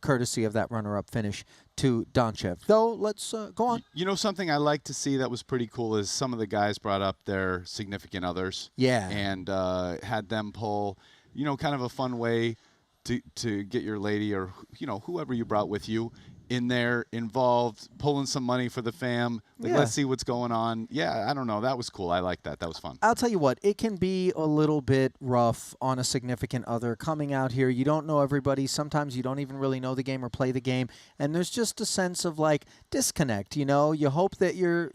courtesy of that runner-up finish to Donchev. Though, let's go on. Something I like to see that was pretty cool is some of the guys brought up their significant others. Yeah. And had them pull, kind of a fun way to get your lady or, whoever you brought with you in there, involved, pulling some money for the fam. Let's see what's going on. Yeah, I don't know. That was cool. I like that. That was fun. I'll tell you what, it can be a little bit rough on a significant other coming out here. You don't know everybody. Sometimes you don't even really know the game or play the game. And there's just a sense of disconnect. You hope that your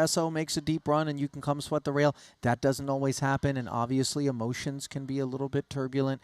SO makes a deep run and you can come sweat the rail. That doesn't always happen. And obviously emotions can be a little bit turbulent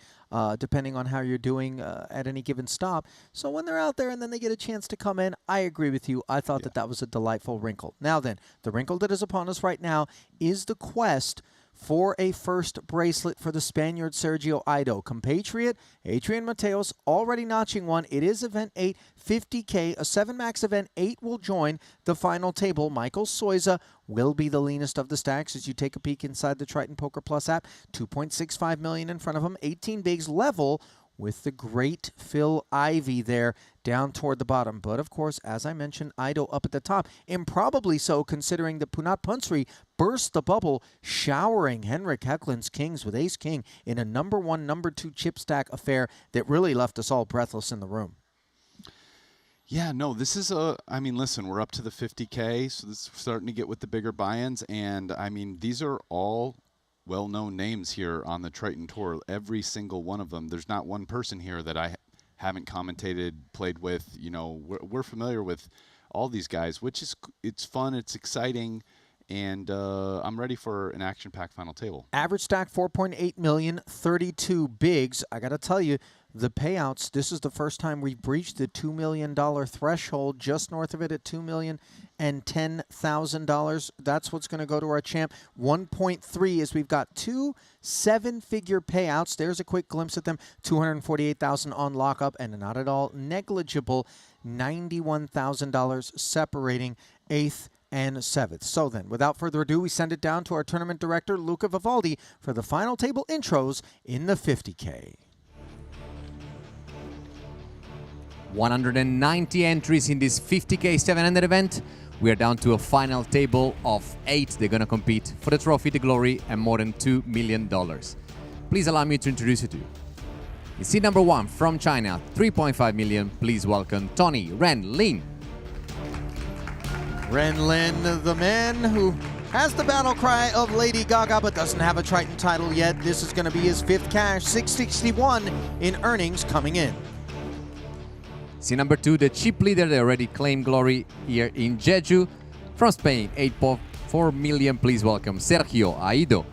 depending on how you're doing at any given stop. So when they're out there and then they get a chance to come in, I agree with you. I thought that was a delightful wrinkle. Now then, the wrinkle that is upon us right now is the quest for a first bracelet for the Spaniard Sergio Aido. Compatriot Adrian Mateos already notching one. It is event 8, 50K, a 7 max event. 8 will join the final table. Michael Soiza will be the leanest of the stacks as you take a peek inside the Triton Poker Plus app. 2.65 million in front of him. 18 bigs level with the great Phil Ivey there down toward the bottom. But, of course, as I mentioned, Aido up at the top. Improbably so, considering that Punat Punsri burst the bubble, showering Henrik Heklin's kings with ace-king in a number 1, number 2 chip stack affair that really left us all breathless in the room. Yeah, no, this is listen, we're up to the 50K, so this is starting to get with the bigger buy-ins. And, these are all well-known names here on the Triton Tour. Every single one of them. There's not one person here that I haven't commentated, played with. We're familiar with all these guys, which is it's fun, it's exciting, And I'm ready for an action-packed final table. Average stack 4.8 million, 32 bigs. I got to tell you, the payouts, this is the first time we've breached the $2 million threshold, just north of it at $2,010,000. That's what's going to go to our champ. 1.3 is we've got two 7-figure payouts. There's a quick glimpse at them. $248,000 on lockup and not at all negligible $91,000 separating 8th and 7th. So then, without further ado, we send it down to our tournament director, Luca Vivaldi, for the final table intros in the 50K. 190 entries in this 50K 700 event. We are down to a final table of 8. They're going to compete for the trophy, the glory, and more than $2 million. Please allow me to introduce you to. In seat number 1 from China, 3.5 million. Please welcome Tony Ren Lin. Ren Lin, the man who has the battle cry of Lady Gaga but doesn't have a Triton title yet. This is going to be his 5th cash, 661 in earnings coming in. See number 2, the chip leader, they already claimed glory here in Jeju. From Spain, 8.4 million. Please welcome Sergio Aido.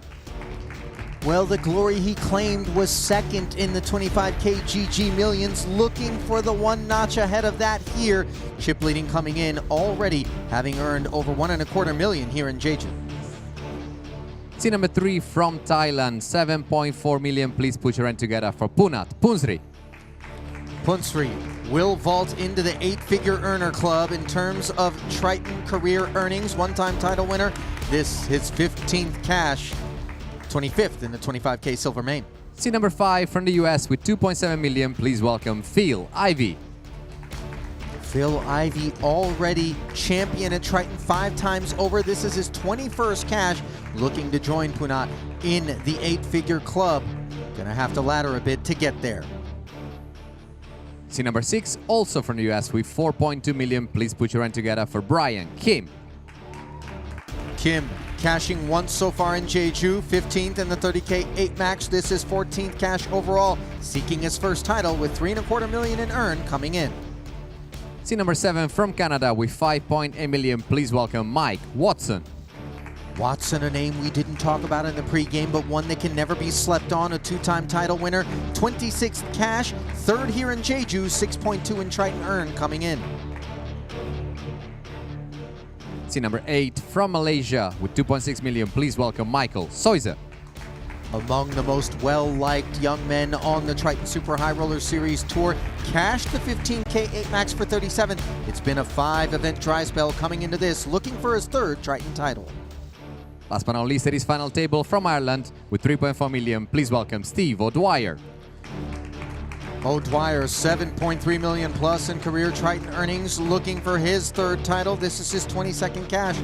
Well, the glory he claimed was second in the 25K GG Millions, looking for the one notch ahead of that here. Chip leading coming in already, having earned over $1.25 million here in Jeju. See number 3 from Thailand, 7.4 million. Please put your hand together for Punat Punsri. Punsri will vault into the 8-figure earner club in terms of Triton career earnings. One-time title winner. This his 15th cash, 25th in the 25K silver main. See number 5 from the US with 2.7 million. Please welcome Phil Ivy. Phil Ivy, already champion at Triton 5 times over. This is his 21st cash, looking to join Punat in the 8-figure club. Gonna have to ladder a bit to get there. See number 6, also from the US with 4.2 million. Please put your hand together for Brian Kim. Kim cashing once so far in Jeju, 15th in the 30K 8 max. This is 14th cash overall, seeking his first title with $3.25 million in earn coming in. See number 7 from Canada with 5.8 million. Please welcome Mike Watson. Watson, a name we didn't talk about in the pregame, but one that can never be slept on. A 2-time title winner, 26th cash, 3rd here in Jeju, 6.2 in Triton earn coming in. See number 8 from Malaysia with 2.6 million. Please welcome Michael Soizer. Among the most well-liked young men on the Triton Super High Roller Series Tour, cashed the 15K 8 max for 37. It's been a 5-event dry spell coming into this, looking for his 3rd Triton title. Last but not least, at his final table from Ireland with 3.4 million. Please welcome Steve O'Dwyer. O'Dwyer, 7.3 million plus in career Triton earnings, looking for his 3rd title. This is his 22nd cash,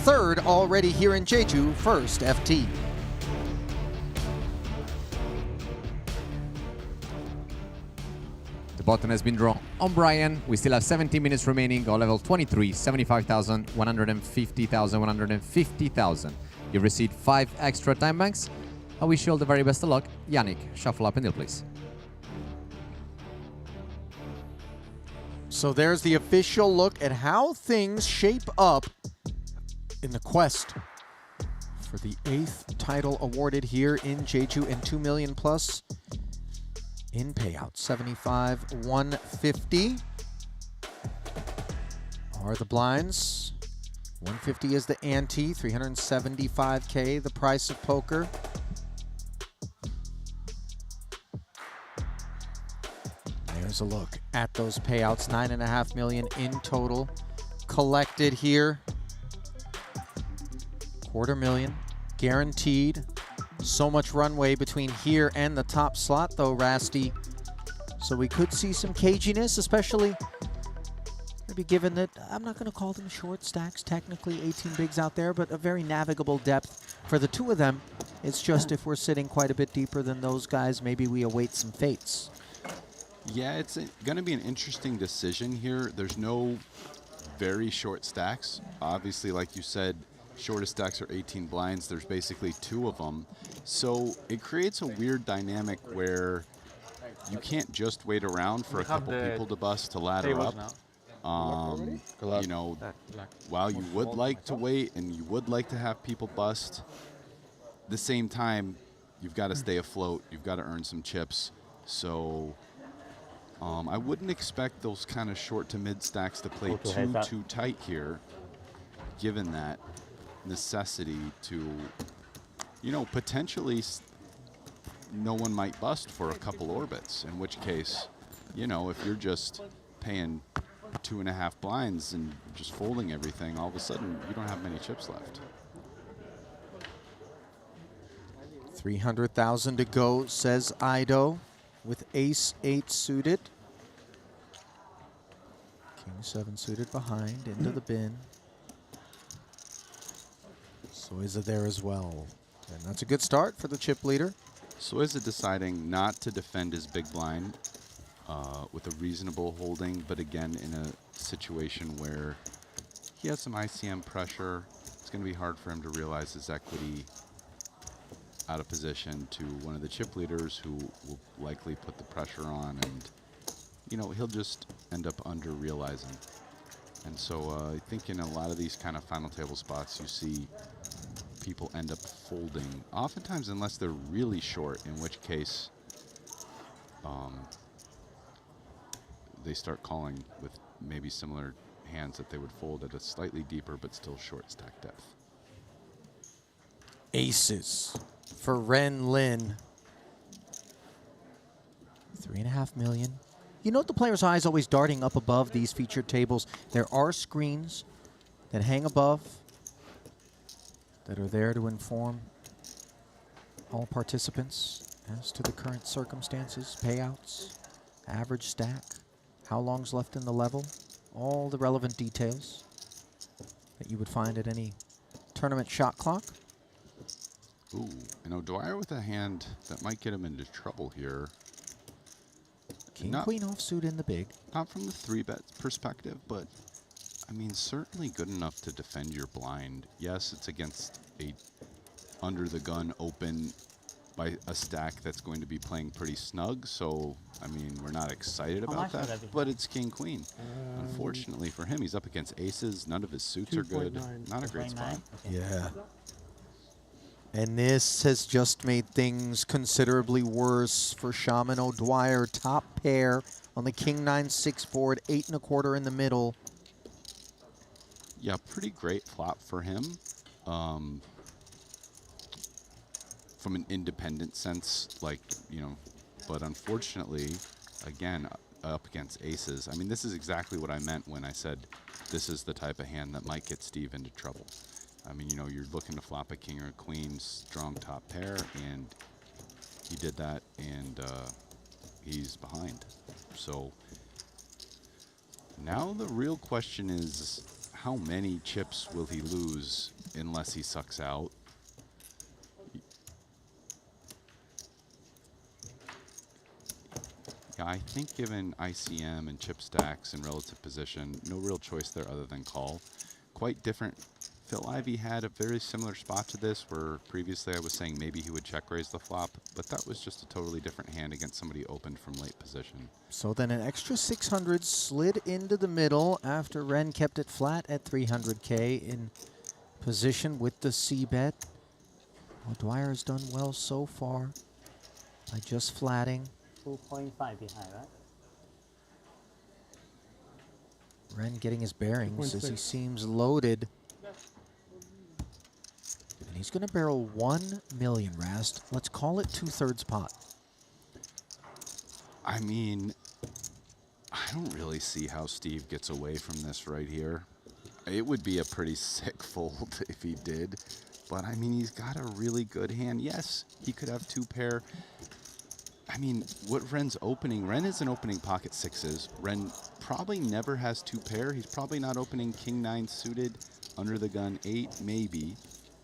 3rd already here in Jeju, 1st FT. The button has been drawn on Brian. We still have 17 minutes remaining on level 23, 75,000, 150,000, 150,000. You've received 5 extra time banks. I wish you all the very best of luck. Yannick, shuffle up and deal, please. So there's the official look at how things shape up in the quest for the 8th title awarded here in Jeju and 2 million plus in payout. 75, 150 are the blinds. 150 is the ante, 375K, the price of poker. There's a look at those payouts, 9.5 million in total collected here. $250,000 guaranteed. So much runway between here and the top slot though, Rasty. So we could see some caginess, especially maybe given that I'm not going to call them short stacks, technically 18 bigs out there, but a very navigable depth for the two of them. It's just if we're sitting quite a bit deeper than those guys, maybe we await some fates. Yeah, it's going to be an interesting decision here. There's no very short stacks. Obviously, like you said, shortest stacks are 18 blinds. There's basically 2 of them. So it creates a weird dynamic where you can't just wait around for a couple people to bust to ladder up. You know, while you would like to wait and you would like to have people bust, at the same time, you've got to stay afloat. You've got to earn some chips. So I wouldn't expect those kind of short to mid stacks to play too tight here, given that necessity to, you know, potentially no one might bust for a couple orbits, in which case, you know, if you're just paying 2.5 blinds and just folding everything, all of a sudden you don't have many chips left. 300,000 to go, says Ido, with ace-8 suited. King-7 suited behind, into the bin. Soiza there as well. And that's a good start for the chip leader. Soiza deciding not to defend his big blind with a reasonable holding, but again, in a situation where he has some ICM pressure, it's going to be hard for him to realize his equity out of position to one of the chip leaders who will likely put the pressure on, and, you know, he'll just end up under realizing. And so I think in a lot of these kind of final table spots, you see people end up folding, oftentimes unless they're really short, in which case they start calling with maybe similar hands that they would fold at a slightly deeper but still short stack depth. Aces for Ren Lin. 3.5 million. You note the player's eye is always darting up above these featured tables. There are screens that hang above that are there to inform all participants as to the current circumstances, payouts, average stack, how long's left in the level, all the relevant details that you would find at any tournament shot clock. Ooh, and O'Dwyer with a hand that might get him into trouble here. King, queen offsuit in the big. Not from the 3-bet perspective, but I mean, certainly good enough to defend your blind. Yes, it's against a under-the-gun open by a stack that's going to be playing pretty snug, so, I mean, we're not excited about that, but it's king-queen. Unfortunately for him, he's up against aces. None of his suits are good. Not a great spot. Yeah. And this has just made things considerably worse for Shaman O'Dwyer. Top pair on the King-9-6 board, 8 1/4 in the middle. Yeah, pretty great flop for him. From an independent sense, like, you know, but unfortunately, again, up against aces. I mean, this is exactly what I meant when I said this is the type of hand that might get Steve into trouble. I mean, you know, you're looking to flop a king or a queen, strong top pair, and he did that, and he's behind. So now the real question is, how many chips will he lose unless he sucks out? Yeah, I think given ICM and chip stacks and relative position, no real choice there other than call. Quite different. Phil Ivey had a very similar spot to this, where previously I was saying maybe he would check raise the flop, but that was just a totally different hand against somebody opened from late position. So then an extra 600 slid into the middle after Ren kept it flat at 300K in position with the C-bet. O'Dwyer has done well so far by just flatting. 2.5 behind, right? Ren getting his bearings as he seems loaded. And he's going to barrel 1 million, Rast. Let's call it 2/3 pot. I mean, I don't really see how Steve gets away from this right here. It would be a pretty sick fold if he did. But, I mean, he's got a really good hand. Yes, he could have 2 pair. I mean, what Ren's opening, Ren isn't opening pocket 6s. Ren probably never has 2 pair. He's probably not opening king-9 suited, under the gun 8, maybe.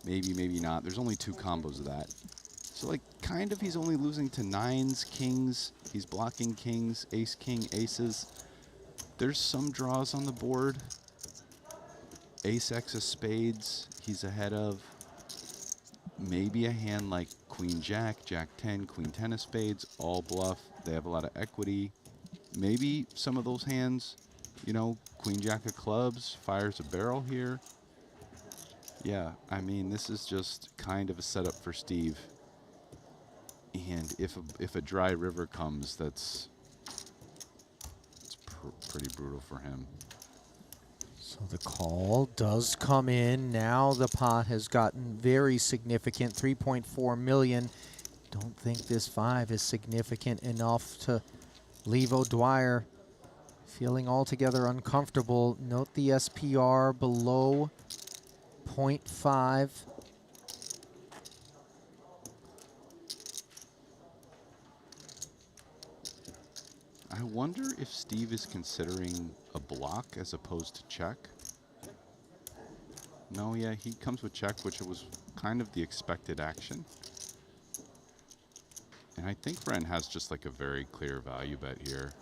Maybe not. There's only 2 combos of that. So, like, kind of he's only losing to 9s, kings. He's blocking kings, ace, king, aces. There's some draws on the board. Ace, X of spades he's ahead of. Maybe a hand like Queen Jack, Jack 10, Queen 10 of spades, all bluff. They have a lot of equity. Maybe some of those hands you know, queen jack of clubs, fires a barrel here. Yeah, I mean, this is just kind of a setup for Steve. And if a dry river comes, it's pretty brutal for him. So the call does come in. Now the pot has gotten very significant, 3.4 million. Don't think this 5 is significant enough to leave O'Dwyer feeling altogether uncomfortable. Note the SPR below 0.5. I wonder if Steve is considering a block as opposed to check. No, yeah, he comes with check, which was kind of the expected action. And I think Ren has just like a very clear value bet here.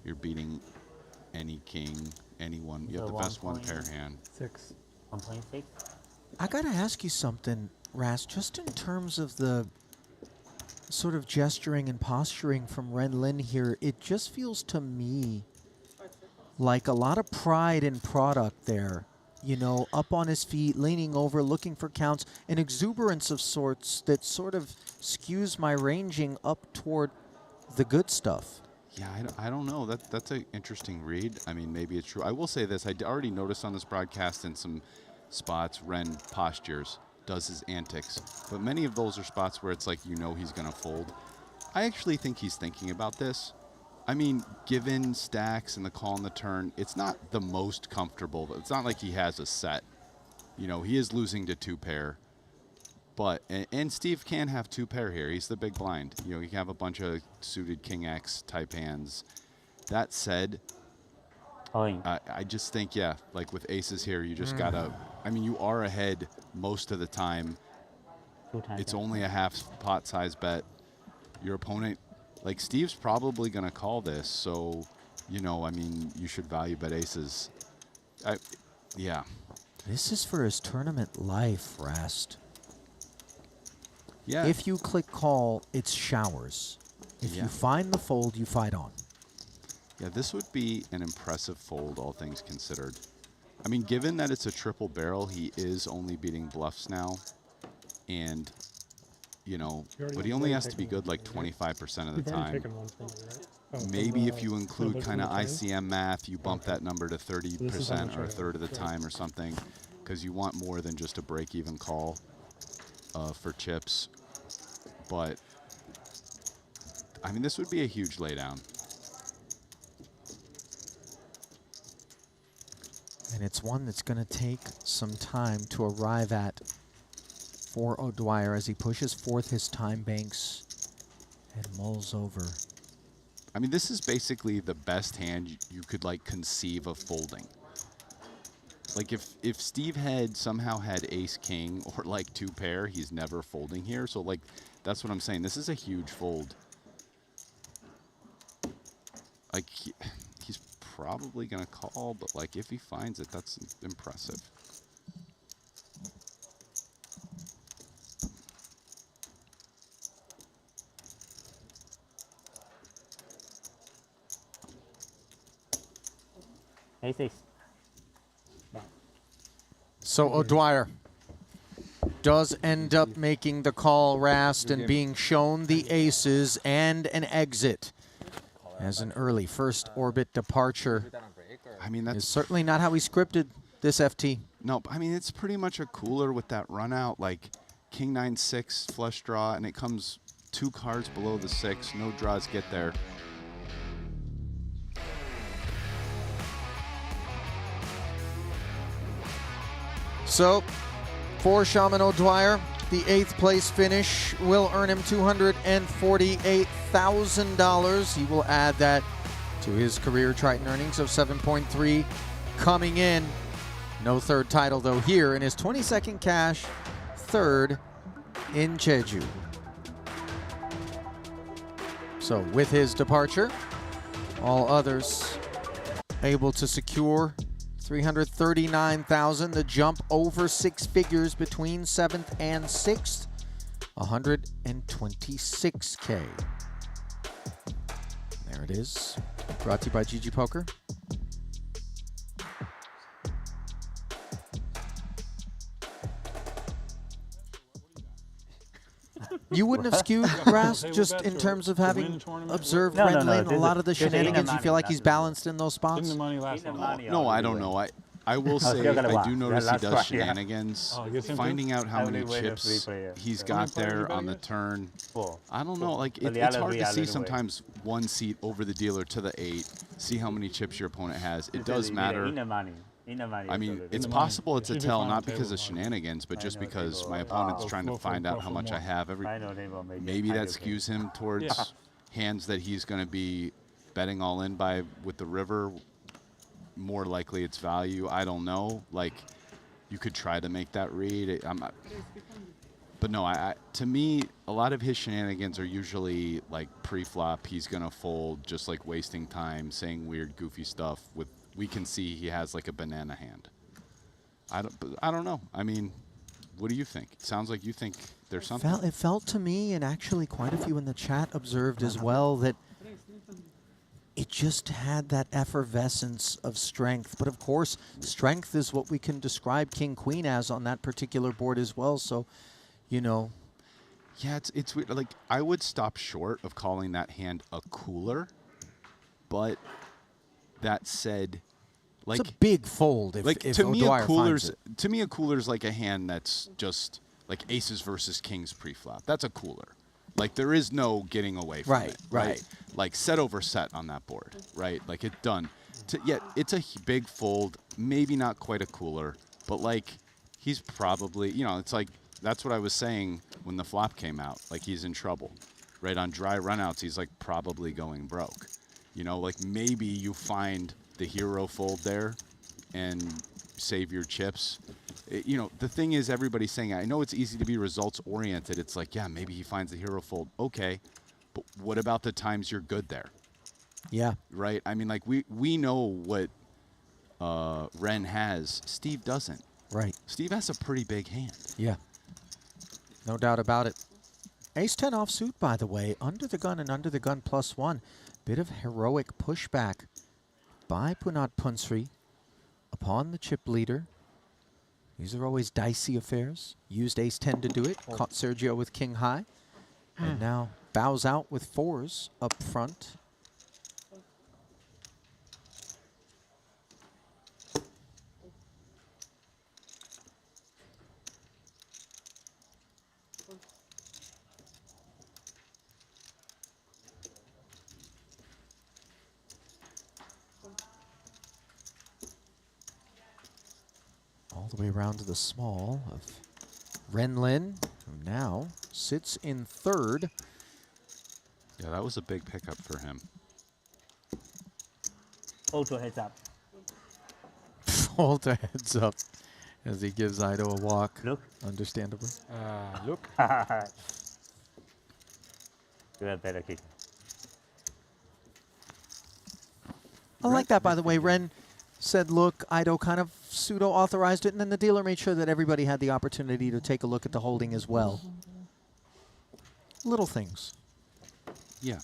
You're beating any king, anyone. You have the best one pair hand. 1.6. I gotta ask you something, Ras, just in terms of the sort of gesturing and posturing from Ren Lin here, it just feels to me like a lot of pride in product there. You know, up on his feet, leaning over, looking for counts, an exuberance of sorts that sort of skews my ranging up toward the good stuff. Yeah, I don't know. That's an interesting read. I mean, maybe it's true. I will say this. I already noticed on this broadcast in some spots, Ren postures, does his antics. But many of those are spots where it's like, you know, he's going to fold. I actually think he's thinking about this. I mean, given stacks and the call on the turn, it's not the most comfortable. It's not like he has a set. You know, he is losing to 2-pair. But, and Steve can have 2-pair here. He's the big blind. You know, he can have a bunch of suited King X type hands. That said, I just think, yeah, like with aces here, you just gotta, I mean, you are ahead most of the time. It's only a half pot size bet. Your opponent, like Steve's probably gonna call this. So, you know, I mean, you should value bet aces. Yeah. This is for his tournament life, Rast. Yeah. If you click call, it's showers. If you find the fold, you fight on. Yeah, this would be an impressive fold, all things considered. I mean, given that it's a triple barrel, he is only beating bluffs now. And, you know, but he only has to be good like 25% of the time. Maybe if you include kind of ICM math, you bump that number to 30% or a third of the time or something, because you want more than just a break-even call for chips. But, I mean, this would be a huge laydown. And it's one that's going to take some time to arrive at for O'Dwyer as he pushes forth his time banks and mulls over. I mean, this is basically the best hand you could, like, conceive of folding. Like, if Steve had somehow had ace-king or, like, 2-pair, he's never folding here. So, like, that's what I'm saying. This is a huge fold. Like, he's probably going to call, but, like, if he finds it, that's impressive. A6. So O'Dwyer does end up making the call, Rast, and being shown the aces and an exit as an early first orbit departure. I mean, that's certainly not how he scripted this FT. No, I mean, it's pretty much a cooler with that run out, like King 9-6 flush draw, and it comes 2 cards below the 6. No draws get there. So, for Shaman O'Dwyer, the 8th place finish will earn him $248,000. He will add that to his career Triton earnings of 7.3 coming in. No third title, though, here in his 22nd cash, 3rd in Jeju. So, with his departure, all others able to secure $339,000, the jump over 6 figures between 7th and 6th, $126K. There it is. Brought to you by GG Poker. You wouldn't have skewed Grass just in terms of having observed Ren Lin a lot of the shenanigans. You feel like he's balanced in those spots? No, I don't know. I will say I do notice he does shenanigans. Finding out how many chips he's got there on the turn. I don't know. Like it's hard to see sometimes one seat over the dealer to the 8. See how many chips your opponent has. It does matter. I mean, it's possible it's a tell, not because of shenanigans, but just because my opponent's trying to find out how much I have. Maybe that skews him towards hands that he's going to be betting all in by with the river. More likely it's value. I don't know. Like, you could try to make that read. But no, to me, a lot of his shenanigans are usually like pre-flop. He's going to fold, just like wasting time, saying weird, goofy stuff with. We can see he has like a banana hand. I don't know. I mean, what do you think? It sounds like you think there's something. It felt to me, and actually quite a few in the chat observed as well, that it just had that effervescence of strength. But of course, strength is what we can describe King Queen as on that particular board as well. So, you know. Yeah, it's weird. Like, I would stop short of calling that hand a cooler, but that said, like, it's a big fold. If to me, a cooler's like a hand that's just like aces versus kings pre-flop. That's a cooler. Like, there is no getting away from it. Right. Like, set over set on that board. Right. Like, it's done. It's a big fold. Maybe not quite a cooler, but like, he's probably, it's like, that's what I was saying when the flop came out. Like, he's in trouble. Right. On dry runouts, he's like probably going broke. Like maybe you find the hero fold there and save your chips. The thing is, everybody's saying, I know it's easy to be results oriented. It's like, yeah, maybe he finds the hero fold. Okay, but what about the times you're good there? Yeah. Right? I mean, like we know what Ren has. Steve doesn't. Right. Steve has a pretty big hand. Yeah. No doubt about it. Ace-10 offsuit, by the way, under the gun and under the gun +1. Bit of heroic pushback by Punat Punsri upon the chip leader. These are always dicey affairs. Used ace-10 to do it. Caught Sergio with king high. And now bows out with 4s up front. All the way around to the small of Ren Lin, who now sits in 3rd. Yeah, that was a big pickup for him. Hold to heads up. Hold to heads up as he gives Ido a walk. Look. Understandably. Look. You have better kick. I like that, by the way. Ren said, look, Ido kind of pseudo-authorized it, and then the dealer made sure that everybody had the opportunity to take a look at the holding as well. Little things. Yeah.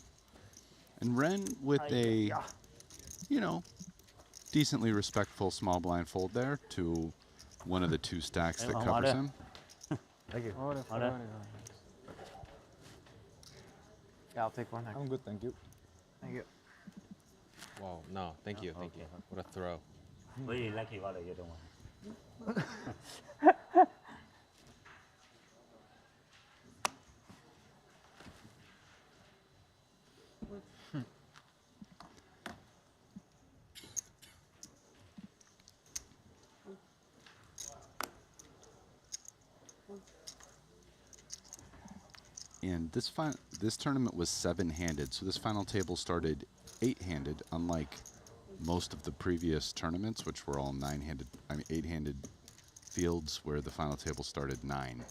And Ren with a, decently respectful small blind fold there to one of the 2 stacks that covers him. Thank you. Yeah, I'll take one. I'm good, thank you. Thank you. Wow, no, thank you, thank you. What a throw. Really lucky what you don't want. And this tournament was 7-handed, so this final table started 8-handed, unlike most of the previous tournaments, which were all 8-handed fields, where the final table started 9.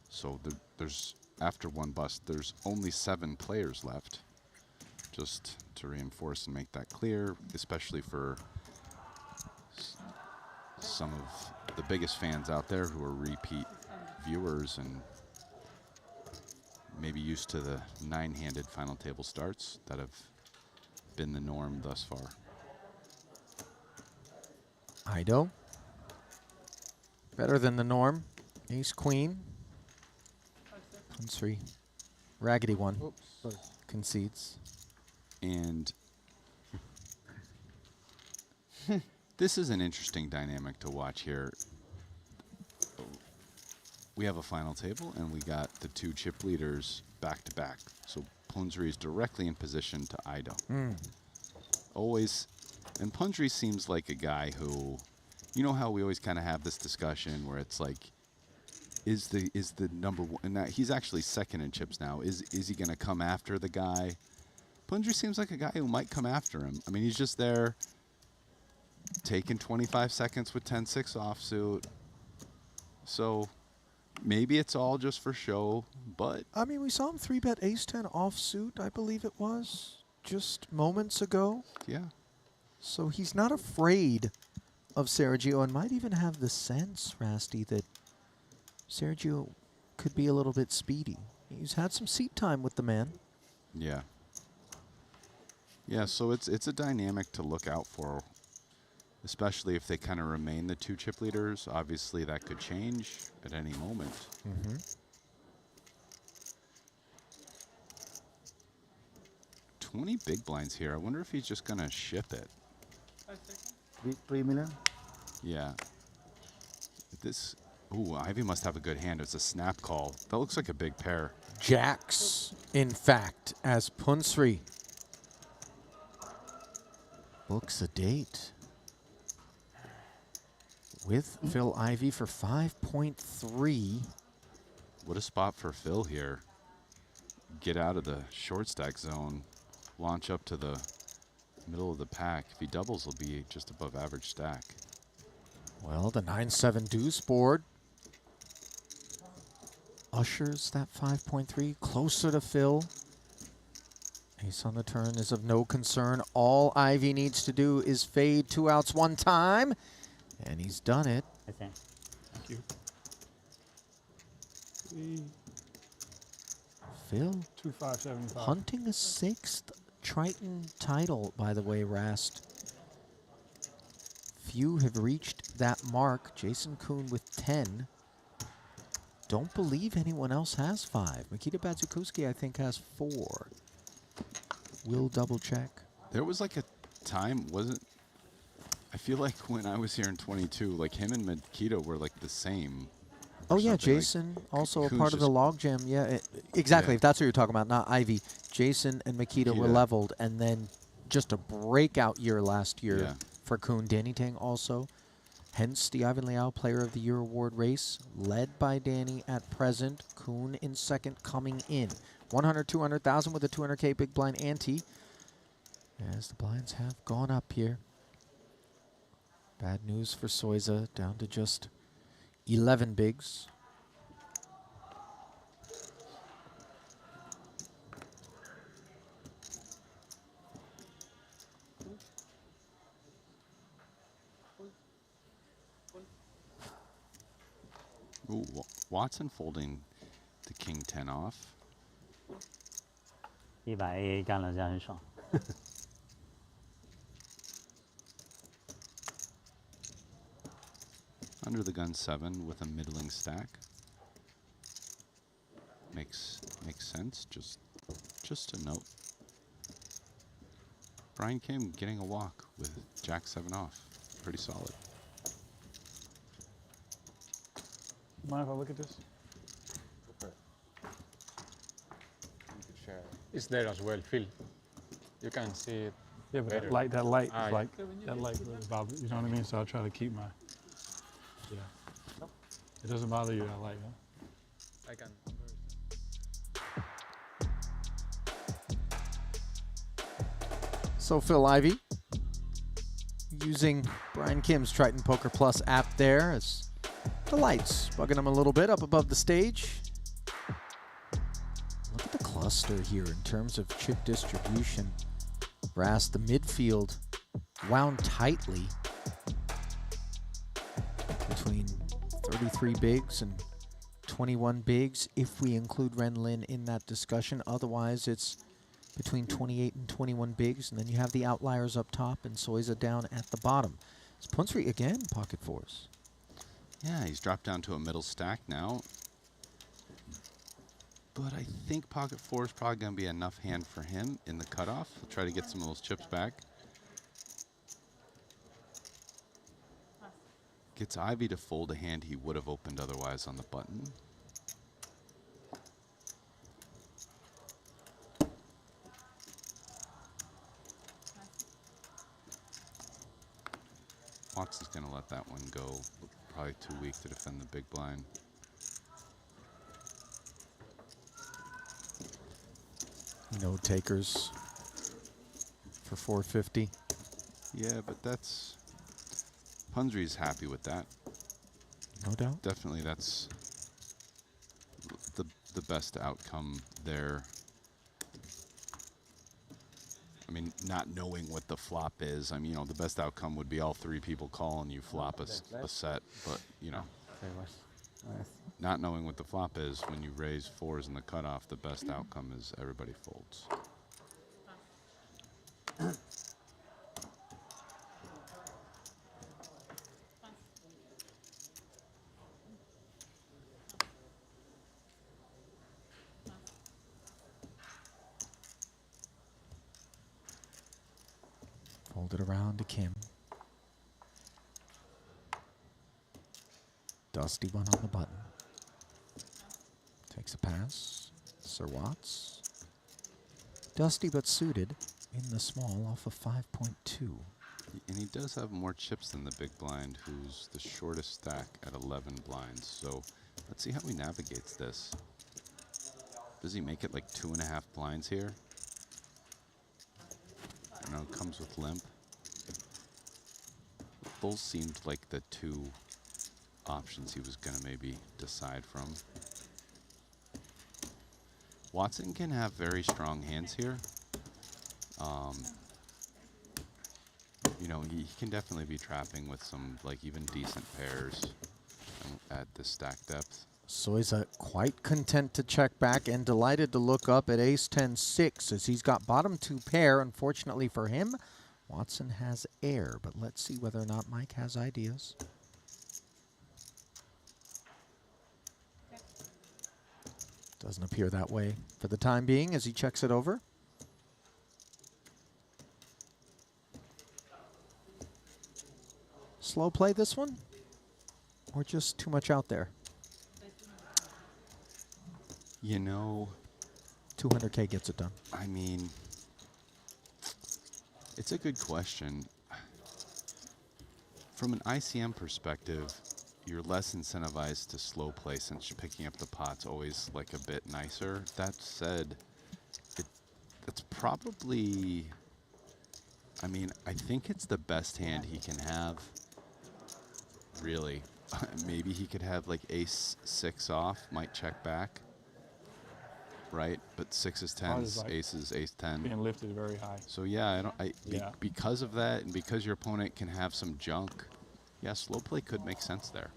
So there's, after one bust, there's only 7 players left. Just to reinforce and make that clear, especially for some of the biggest fans out there who are repeat viewers and maybe used to the 9-handed final table starts that have been the norm thus far. Ido. Better than the norm. Ace Queen. Punsri. Raggedy one. Concedes. And this is an interesting dynamic to watch here. We have a final table, and we got the two chip leaders back to back. So Punsri is directly in position to Ido. Always, and Punsri seems like a guy who, you know how we always kind of have this discussion where it's like, is the number one, and that he's actually second in chips now. Is he going to come after the guy? Punsri seems like a guy who might come after him. I mean, he's just there taking 25 seconds with 10-6 offsuit. So maybe it's all just for show, but I mean, we saw him 3-bet ace-10 offsuit, I believe it was, just moments ago. Yeah. So he's not afraid of Sergio and might even have the sense, Rasty, that Sergio could be a little bit speedy. He's had some seat time with the man. Yeah. Yeah, so it's a dynamic to look out for, especially if they kind of remain the two chip leaders. Obviously, that could change at any moment. 20 big blinds here. I wonder if he's just going to ship it. 3 million? Yeah. This, ooh, Ivy must have a good hand. It's a snap call. That looks like a big pair. Jacks, in fact, as Punsri books a date with Phil Ivey for 5.3. What a spot for Phil here. Get out of the short stack zone, launch up to the middle of the pack. If he doubles, he'll be just above average stack. Well, the 9-7 deuce board ushers that 5.3 closer to Phil. Ace on the turn is of no concern. All Ivy needs to do is fade 2 outs 1 time, and he's done it. Thank you. Phil 2575. hunting a 6th Triton title, by the way, Rast. Few have reached that mark. Jason Kuhn with 10. Don't believe anyone else has 5. Mikita Batsukuski, I think, has 4. We'll double check. There was like a time, wasn't, I feel like when I was here in 22, like him and Mikita were like the same. Oh, yeah, something. Jason, Like, also a Kuhn's part of the just- logjam. Yeah, exactly. Yeah. If that's what you're talking about, not Ivy. Jason and Mikita were Mikita. leveled, and then just a breakout year last year Yeah. for Kuhn. Danny Tang also. Hence the Ivan Liao Player of the Year award race, led by Danny at present. Kuhn in second, coming in. 100, 200,000 with a 200K big blind ante. As the blinds have gone up here. Bad news for Soiza, down to just 11 bigs. Ooh, Watson folding the king 10 off. 100A 干了，这样很爽。 Under the gun 7 with a middling stack. Makes sense. Just a note. Brian Kim getting a walk with Jack 7 off. Pretty solid. Mind if I look at this? It's there as well, Phil. You can see it. Yeah, but better. that light Ah, is yeah. like, that light really bothers, you know what I mean? So I try to keep my, yeah. It doesn't bother you, that light, huh? I can. So Phil Ivey using Brian Kim's Triton Poker Plus app there as the lights bugging him a little bit up above the stage. Look at the cluster here in terms of chip distribution. Rast, the midfield wound tightly between 33 bigs and 21 bigs if we include Ren Lin in that discussion. Otherwise, it's between 28 and 21 bigs, and then you have the outliers up top and Soiza down at the bottom. Is Punsri again pocket fours? Yeah, he's dropped down to a middle stack now. But I think pocket four is probably going to be enough hand for him in the cutoff. He'll try to get some of those chips back. Gets Ivy to fold a hand he would have opened otherwise on the button. Watson's going to let that one go. Probably too weak to defend the big blind. No takers for 450. Yeah, but that's... Punsri's happy with that. No doubt. Definitely that's the best outcome there. I mean, not knowing what the flop is. I mean, you know, the best outcome would be all three people calling you flop a set. But, you know, not knowing what the flop is when you raise fours in the cutoff, the best outcome is everybody folds. Fold it around to Kim. Dusty one on the button. Takes a pass. Sir Watts. Dusty but suited in the small off of 5.2. And he does have more chips than the big blind, who's the shortest stack at 11 blinds. So let's see how he navigates this. Does he make it like 2.5 blinds here? I know it comes with limp. Those seemed like the two options he was going to maybe decide from. Watson can have very strong hands here. You know, he can definitely be trapping with some, like, even decent pairs at this stack depth. Soiza quite content to check back and delighted to look up at ace-10-6 as he's got bottom two pair. Unfortunately for him, Watson has air, but let's see whether or not Mike has ideas. Doesn't appear that way for the time being as he checks it over. Slow play this one? Or just too much out there? You know, 200K gets it done. I mean, it's a good question. From an ICM perspective, you're less incentivized to slow play since picking up the pot's always like a bit nicer. That said, it's probably, I mean, I think it's the best hand he can have, really. Maybe he could have like ace-6 off, might check back. Right, but 6s, 10s, like aces, ace-10. Being lifted very high. So yeah, because of that, and because your opponent can have some junk, yeah, slow play could make sense there.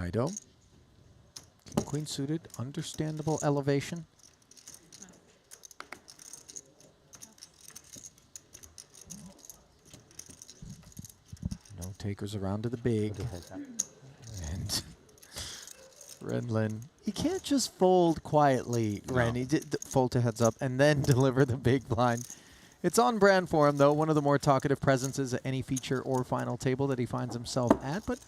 Ido. King, queen suited, understandable elevation. No takers around to the big. And Renlin, he can't just fold quietly, Ren. He did fold to heads up and then deliver the big blind. It's on brand for him, though. One of the more talkative presences at any feature or final table that he finds himself at, but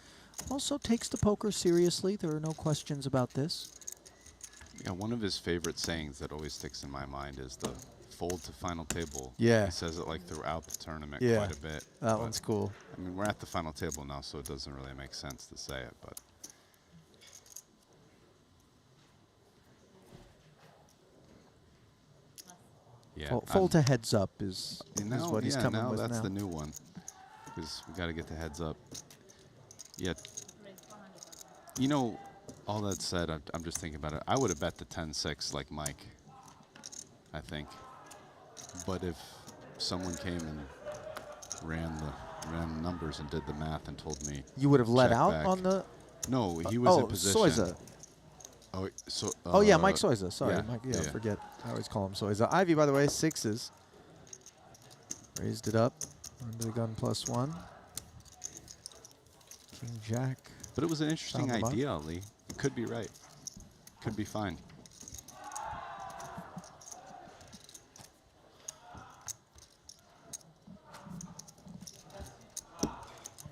also takes the poker seriously. There are no questions about this. Yeah, one of his favorite sayings that always sticks in my mind is the fold to final table. Yeah. He says it like throughout the tournament Yeah, quite a bit. that one's cool. I mean, we're at the final table now, so it doesn't really make sense to say it, but. Yeah, Fold to heads up is what he's coming with now. That's the new one, because we got to get the heads up. Yeah. You know, all that said, I'm just thinking about it. I would have bet the 10-6 like Mike, I think. But if someone came and ran ran numbers and did the math and told me. You would have let check out back. on the. No, he was in position. Soiza. Oh, so. Oh yeah, Mike Soiza. Sorry, yeah, Mike. Yeah, forget. I always call him Soiza. Ivy, by the way, 6s. Raised it up under the gun +1. King Jack. But it was an interesting Found the idea, Ali. It could be right. Could be fine.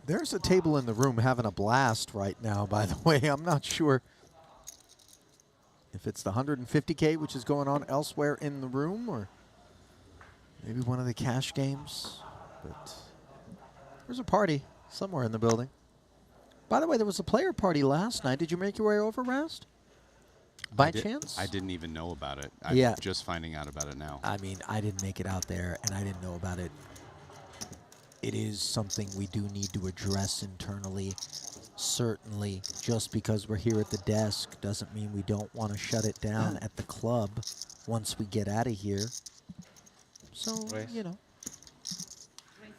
There's a table in the room having a blast right now, by the way. I'm not sure if it's the 150K, which is going on elsewhere in the room, or maybe one of the cash games. But there's a party somewhere in the building. By the way, there was a player party last night. Did you make your way over, Rast? By chance? I didn't even know about it. I'm Yeah. just finding out about it now. I mean, I didn't make it out there, and I didn't know about it. It is something we do need to address internally. Certainly, just because we're here at the desk doesn't mean we don't want to shut it down at the club once we get out of here. So, you know.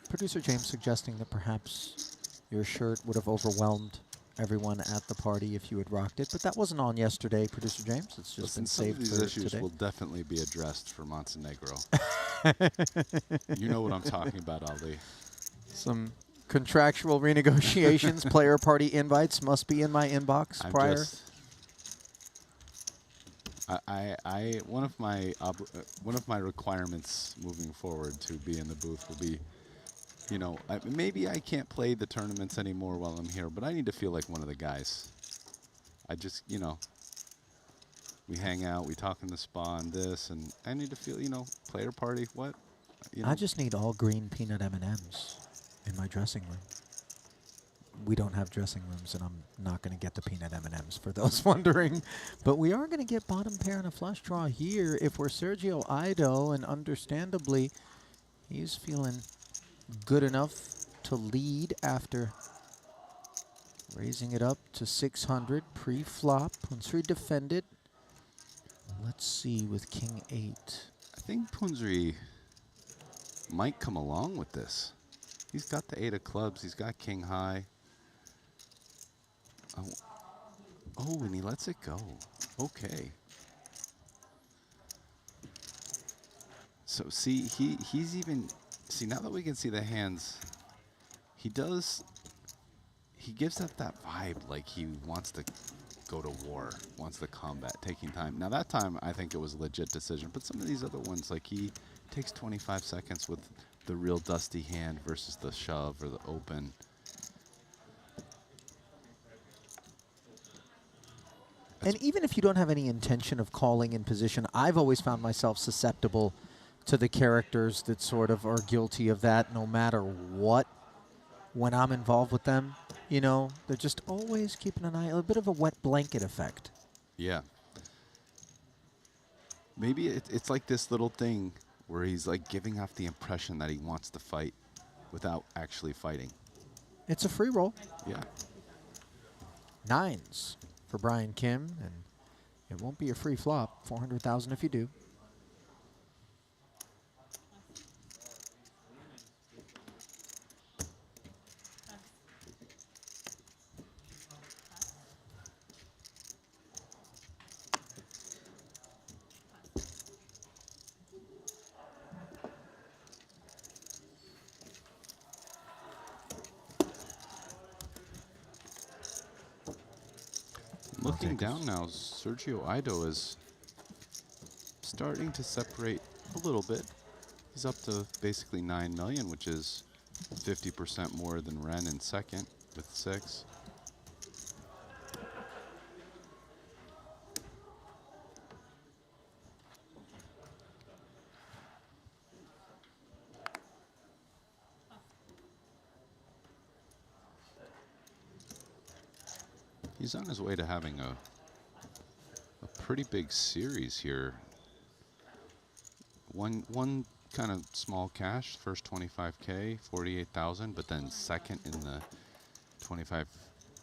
Producer James suggesting that perhaps your shirt would have overwhelmed everyone at the party if you had rocked it, but that wasn't on yesterday, Producer James. It's just Listen, been some of saved these for issues today. will definitely be addressed for Montenegro. You know what I'm talking about, Ali. Some contractual renegotiations, player party invites must be in my inbox I'm prior. just- one of my requirements moving forward to be in the booth will be, you know, maybe I can't play the tournaments anymore while I'm here, but I need to feel like one of the guys. I just, you know, we hang out, we talk in the spa and this, and I need to feel, you know, player party, what? You know? I just need all green peanut M&Ms in my dressing room. We don't have dressing rooms, and I'm not going to get the peanut M&Ms for those wondering. But we are going to get bottom pair and a flush draw here if we're Sergio Ido, and understandably, he's feeling good enough to lead after raising it up to 600 pre-flop. Punsri defended. Let's see with King 8. I think Punsri might come along with this. He's got the 8 of clubs. He's got King High. Oh, and he lets it go. Okay. So see, he's even, see, now that we can see the hands, he gives up that vibe like he wants to go to war, wants the combat, taking time. Now that time, I think it was a legit decision, but some of these other ones, like he takes 25 seconds with the real dusty hand versus the shove or the open. And even if you don't have any intention of calling in position, I've always found myself susceptible to the characters that sort of are guilty of that no matter what. When I'm involved with them, you know, they're just always keeping an eye, a bit of a wet blanket effect. Yeah. Maybe it's like this little thing where he's like giving off the impression that he wants to fight without actually fighting. It's a free roll. Yeah. 9s for Brian Kim, and it won't be a free flop. 400,000 if you do. Looking down now, Sergio Ido is starting to separate a little bit. He's up to basically 9 million, which is 50% more than Ren in second with 6. He's on his way to having a pretty big series here. One kind of small cash, first 25K, 48,000, but then second in the 25K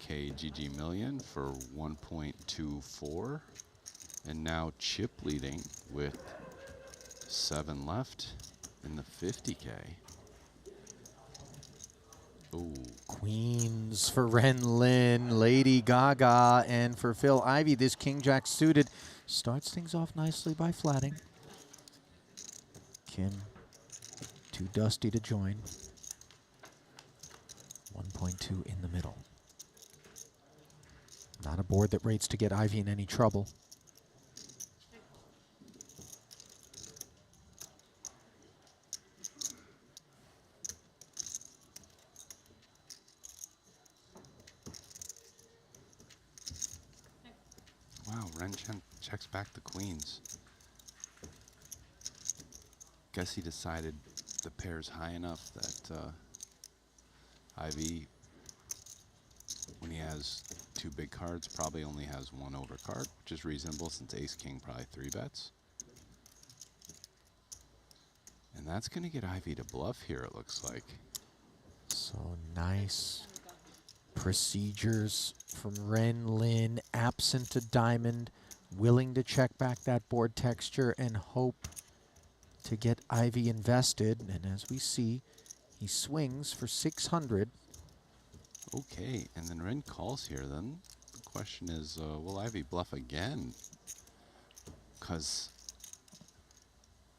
GG million for 1.24, and now chip leading with 7 left in the 50K. Ooh. Queens for Ren Lin, Lady Gaga, and for Phil Ivey, this King Jack suited starts things off nicely by flatting. Kim, too dusty to join. 1.2 in the middle. Not a board that rates to get Ivey in any trouble. Wow, Ren checks back the queens. Guess he decided the pair's high enough that Ivey, when he has two big cards, probably only has one overcard, which is reasonable since ace-king probably 3-bets. And that's going to get Ivey to bluff here, it looks like. So nice procedures from Ren Lin, absent a diamond, willing to check back that board texture and hope to get Ivey invested. And as we see, he swings for 600. Okay, and then Ren calls here. Then the question is, will Ivey bluff again? Because,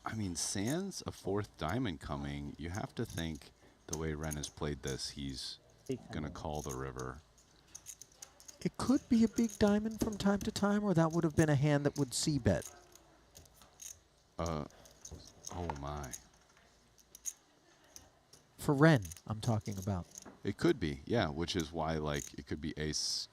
I mean, sans a fourth diamond coming, you have to think the way Ren has played this, he's going to call the river. It could be a big diamond from time to time, or that would have been a hand that would c-bet. Oh my. For Ren, I'm talking about. It could be, yeah, which is why, like, it could be ace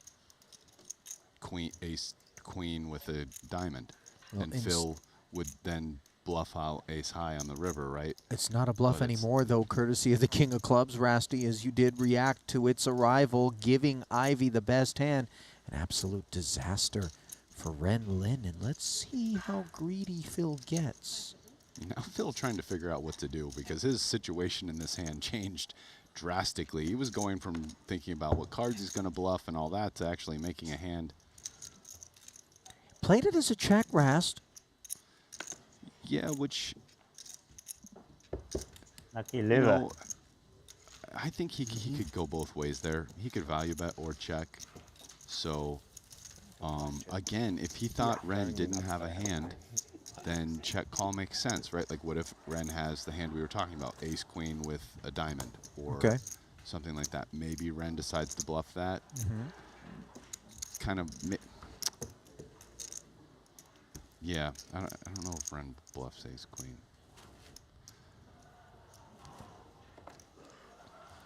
queen with a diamond. Well, and Phil would then bluff out ace high on the river, right? It's not a bluff anymore, though, courtesy of the King of Clubs, Rasty, as you did react to its arrival, giving Ivey the best hand. An absolute disaster for Ren Lin. And let's see how greedy Phil gets. Now Phil trying to figure out what to do because his situation in this hand changed drastically. He was going from thinking about what cards he's going to bluff and all that to actually making a hand. Played it as a check, Rast. Yeah, which, Lucky liver. I think he could go both ways there. He could value bet or check. So, again, if he thought Ren didn't have a hand, then check call makes sense, right? Like, what if Ren has the hand we were talking about, ace queen with a diamond or something like that? Maybe Ren decides to bluff that. Kind of. Yeah, I don't know if Ren bluffs ace queen.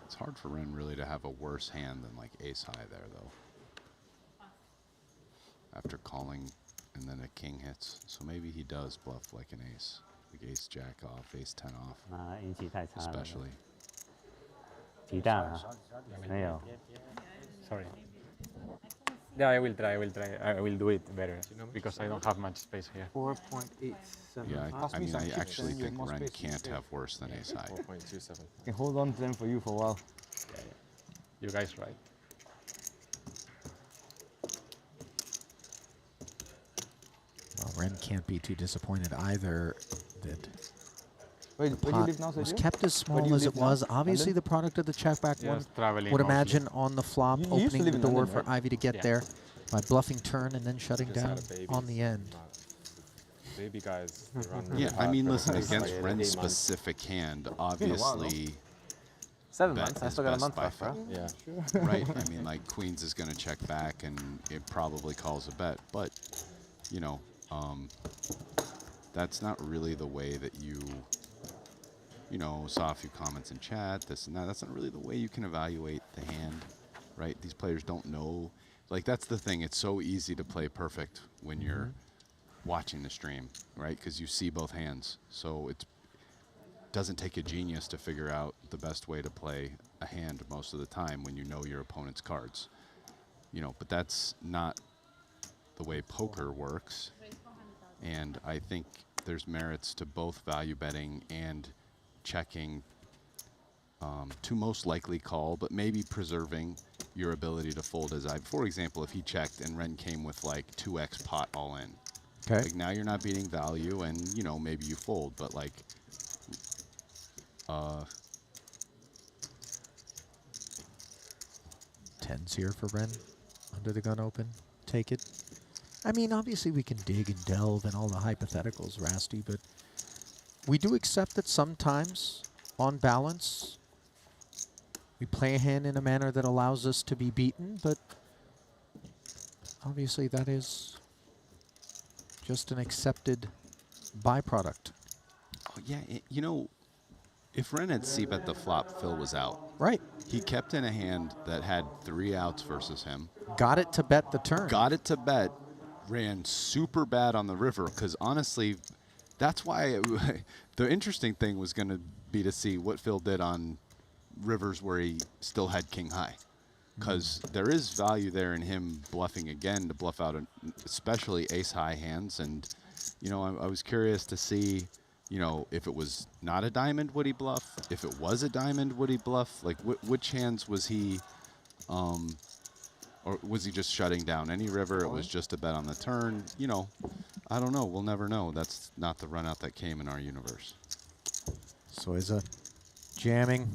It's hard for Ren really to have a worse hand than like ace high there, though. After calling and then a king hits. So maybe he does bluff like an ace. Like ace jack off, ace 10 off. 运气太差了。 Especially. 鸡蛋啊？没有。 Sorry. Yeah, I will try. I will do it better because I don't have much space here. 4.87. Yeah, I mean, I actually think Ren can't have worse than ace high. 4.27. I can hold on to them for you for a while. Yeah. You guys right. Well, Ren can't be too disappointed either that Where do you pot live now, was Sergio? kept as Where do small you as it live now? was. Obviously, London? the product of the check back one traveling would mostly. imagine on the flop, You used to opening live the in door London, for right? Ivey to get Yeah. there by bluffing turn and then shutting Just down had a baby. on the end. Baby guys, they run really Yeah, I hot mean, for listen, like against 8 Ren's months. specific hand, been a while, obviously, 7 bet months. I is still got a best month by left, far. bro. Yeah. Right? I mean, like, queens is going to check back, and it probably calls a bet. But, you know, that's not really the way that you saw a few comments in chat, this and that. That's not really the way you can evaluate the hand, right? These players don't know. Like, that's the thing. It's so easy to play perfect when you're watching the stream, right? Because you see both hands. So it doesn't take a genius to figure out the best way to play a hand most of the time when you know your opponent's cards. But that's not the way poker works. And I think there's merits to both value betting and checking to most likely call, but maybe preserving your ability to fold as for example, if he checked and Ren came with like 2x pot all in. Okay. Like now you're not beating value and maybe you fold, but like Tens here for Ren. Under the gun open. Take it. I mean, obviously we can dig and delve and all the hypotheticals, Rasty, but we do accept that sometimes, on balance, we play a hand in a manner that allows us to be beaten, but obviously that is just an accepted byproduct. Oh, yeah, you know, if Ren had c-bet the flop, Phil was out. Right. He kept in a hand that had 3 outs versus him. Got it to bet the turn. Got it to bet. Ran super bad on the river because honestly, that's why the interesting thing was going to be to see what Phil did on rivers where he still had king high. Because there is value there in him bluffing again to bluff out especially ace high hands. And, you know, I was curious to see, you know, if it was not a diamond, would he bluff? If it was a diamond, would he bluff? Like, which hands was he, or was he just shutting down any river? It was just a bet on the turn. You know, I don't know. We'll never know. That's not the run out that came in our universe. So is a jamming.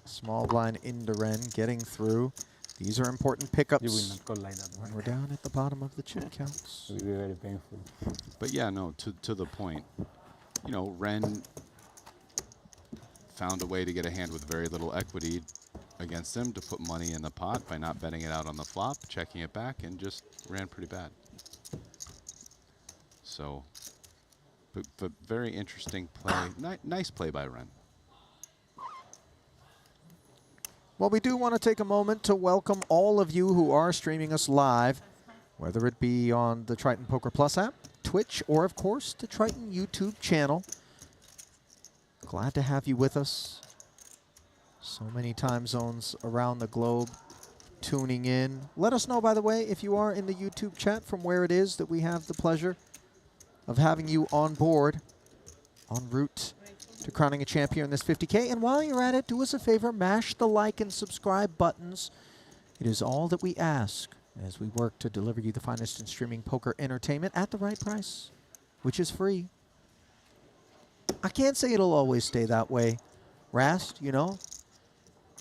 Small blind into Ren, getting through. These are important pickups. You will not go like that. And we're down at the bottom of the chip counts. It will be very painful. But yeah, no, to the point. You know, Ren found a way to get a hand with very little equity against him to put money in the pot by not betting it out on the flop, checking it back, and just ran pretty bad. So, but very interesting play. Nice play by Ren. Well, we do want to take a moment to welcome all of you who are streaming us live, whether it be on the Triton Poker Plus app, Twitch, or, of course, the Triton YouTube channel. Glad to have you with us. So many time zones around the globe tuning in. Let us know, by the way, if you are in the YouTube chat from where it is that we have the pleasure of having you on board en route to crowning a champion in this 50K. And while you're at it, do us a favor, mash the like and subscribe buttons. It is all that we ask as we work to deliver you the finest in streaming poker entertainment at the right price, which is free. I can't say it'll always stay that way. Rast, you know,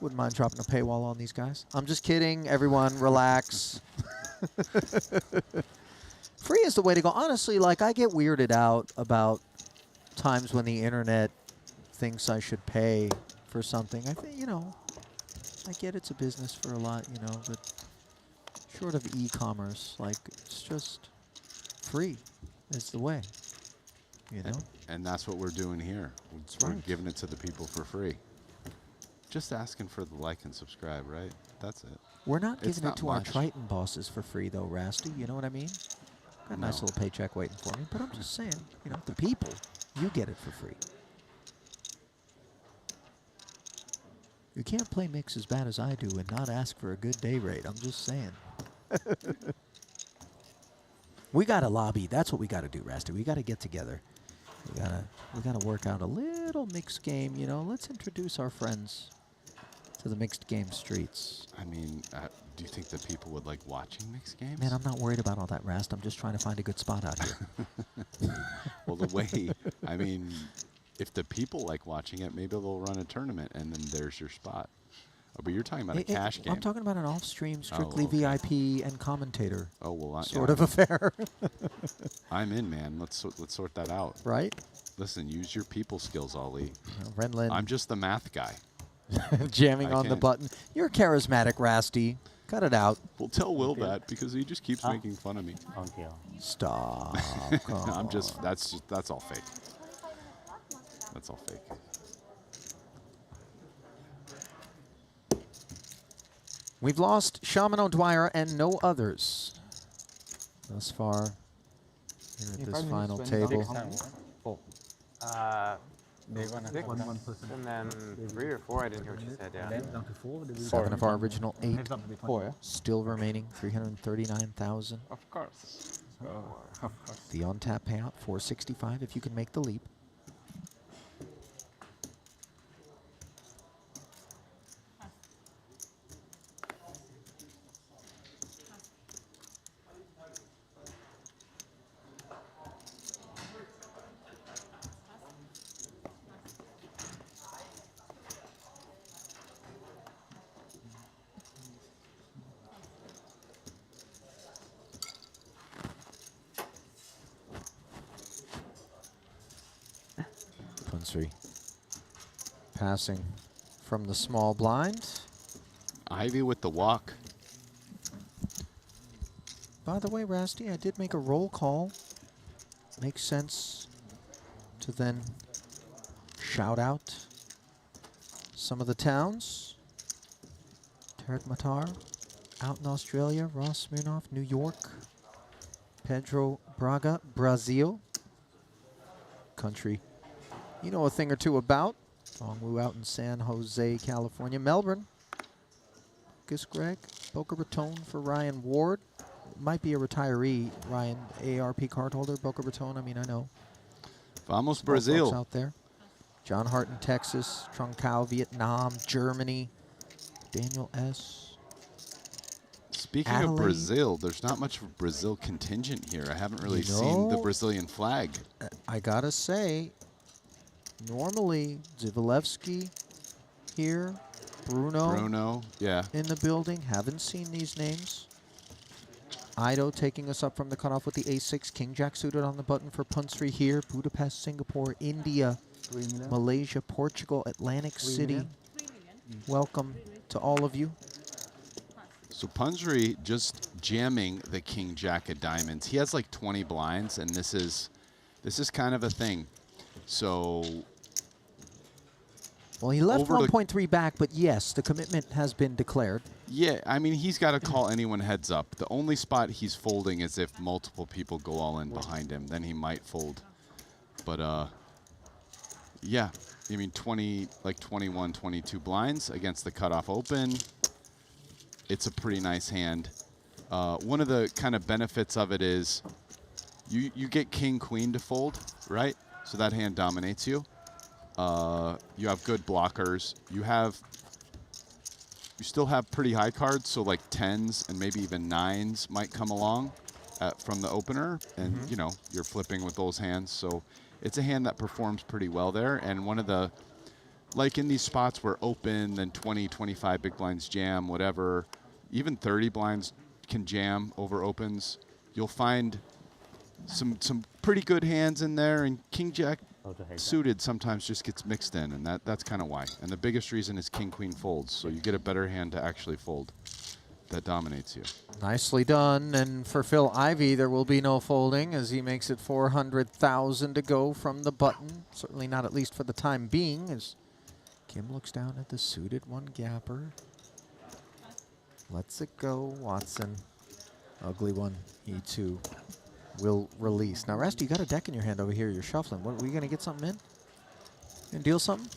wouldn't mind dropping a paywall on these guys. I'm just kidding. Everyone, relax. Free is the way to go. Honestly, like, I get weirded out about times when the internet thinks I should pay for something. I think, you know, I get it's a business for a lot, you know, but short of e-commerce, like, it's just free is the way, you know? And that's what we're doing here. We're giving it to the people for free. Just asking for the like and subscribe, right? That's it. We're not It's giving it not to much. our Triton bosses for free, though, Rasty. You know what I mean? Got a nice No. little paycheck waiting for me, but I'm just saying, you know, the people, you get it for free. You can't play mix as bad as I do and not ask for a good day rate. I'm just saying. We got to lobby. That's what we got to do, Rasty. We got to get together. We gotta work out a little mixed game, you know. Let's introduce our friends to the mixed game streets. I mean, do you think that people would like watching mixed games? Man, I'm not worried about all that, Rast. I'm just trying to find a good spot out here. Well, the way, I mean, if the people like watching it, maybe they'll run a tournament and then there's your spot. Oh, but you're talking about a cash game. I'm talking about an off-stream, strictly okay. VIP and commentator sort yeah. of affair. I'm in, man. Let's sort that out. Right? Listen, use your people skills, Ollie. Renlin. I'm just the math guy. Jamming on the button. You're charismatic, Rasty. Cut it out. Well, tell Will that because he just keeps making fun of me. Okay. Stop. I'm just that's all fake. That's all fake. We've lost Shaman O'Dwyer and no others thus far here at this final table. And then 3 or 4, I didn't hear what you said, yeah. 7 of our original 8. Still remaining 339,000. Of course. The on-tap payout, 465 if you can make the leap. Punsri passing from the small blind. Ivy with the walk. By the way, Rasty, I did make a roll call. Makes sense to then shout out some of the towns. Tarek Matar out in Australia. Ross Smirnoff, New York. Pedro Braga, Brazil. Country you know a thing or two about. Tongwu out in San Jose, California. Melbourne. Lucas Gregg. Boca Raton for Ryan Ward. Might be a retiree, Ryan, ARP cardholder. Boca Raton, I mean, I know. Vamos Small Brazil. folks out there. John Hart in Texas. Trung Cao, Vietnam, Germany. Daniel S. Speaking Adelaide. of Brazil, there's not much of a Brazil contingent here. I haven't really seen the Brazilian flag. I gotta say, normally Zivalevsky here, Bruno yeah. in the building. Haven't seen these names. Ido taking us up from the cutoff with the A6. King Jack suited on the button for Punsri here. Budapest, Singapore, India, Malaysia, Portugal, Atlantic City. Welcome to all of you. So Punsri just jamming the King Jack of Diamonds. He has like 20 blinds, and this is kind of a thing. So well, he left 1.3 back, but yes, the commitment has been declared. Yeah, I mean, he's got to call anyone heads up. The only spot he's folding is if multiple people go all in behind him. Then he might fold. But, yeah, I mean, 21, 22 blinds against the cutoff open. It's a pretty nice hand. One of the kind of benefits of it is you get king, queen to fold, right? So that hand dominates you. You have good blockers. You still have pretty high cards, so like 10s and maybe even 9s might come along from the opener, and you know, you're flipping with those hands. So it's a hand that performs pretty well there. And one of the, like in these spots where open, then 20, 25 big blinds jam, whatever, even 30 blinds can jam over opens, you'll find some pretty good hands in there, and King Jack suited sometimes just gets mixed in, and that's kind of why. And the biggest reason is King Queen folds, so you get a better hand to actually fold that dominates you. Nicely done. And for Phil Ivey, there will be no folding as he makes it 400,000 to go from the button. Certainly not, at least for the time being, as Kim looks down at the suited one gapper. Lets it go, Watson. Ugly one, E2 will release. Now, Rusty, you got a deck in your hand over here. You're shuffling. What, were you going to get something in? You going to deal something?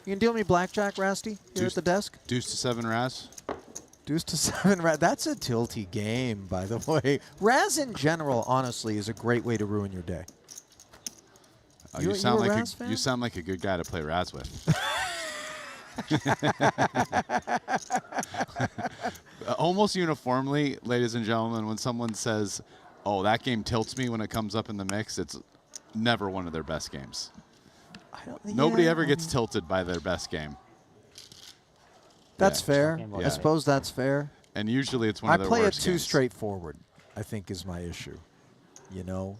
You going to deal me blackjack, Rasty, here at the desk? Deuce to 7 Raz. Deuce to 7 Raz. That's a tilty game, by the way. Raz in general, honestly, is a great way to ruin your day. You sound like a good guy to play Raz with. Almost uniformly, ladies and gentlemen, when someone says, oh, that game tilts me when it comes up in the mix, it's never one of their best games. Nobody ever gets tilted by their best game. That's fair. Yeah. I suppose that's fair. And usually it's one of their worst I play it too games. straightforward, I think, is my issue. You know,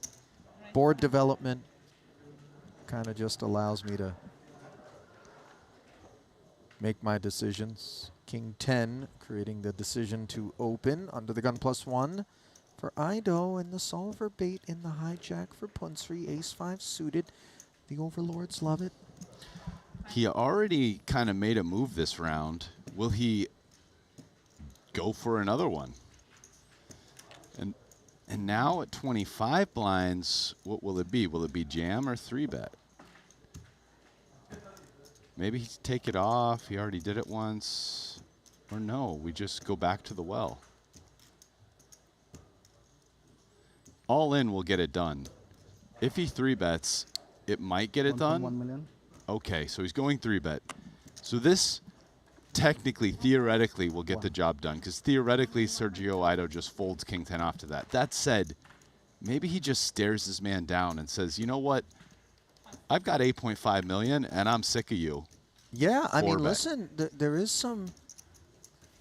board development kind of just allows me to make my decisions. King 10 creating the decision to open under the gun +1 for Ido, and the solver bait in the hijack for Punsri. Ace 5 suited. The overlords love it. He already kind of made a move this round. Will he go for another one? And now at 25 blinds, what will it be? Will it be jam or 3-bet? Maybe he take it off. He already did it once. Or no, we just go back to the well. All in will get it done. If he 3-bets, it might get it done. 1 million. Okay, so he's going 3-bet. So this technically, theoretically, will get the job done, because theoretically Sergio Ido just folds King 10 off to that. That said, maybe he just stares his man down and says, you know what? I've got 8.5 million and I'm sick of you. Yeah, I mean, 4-bet. listen, there is some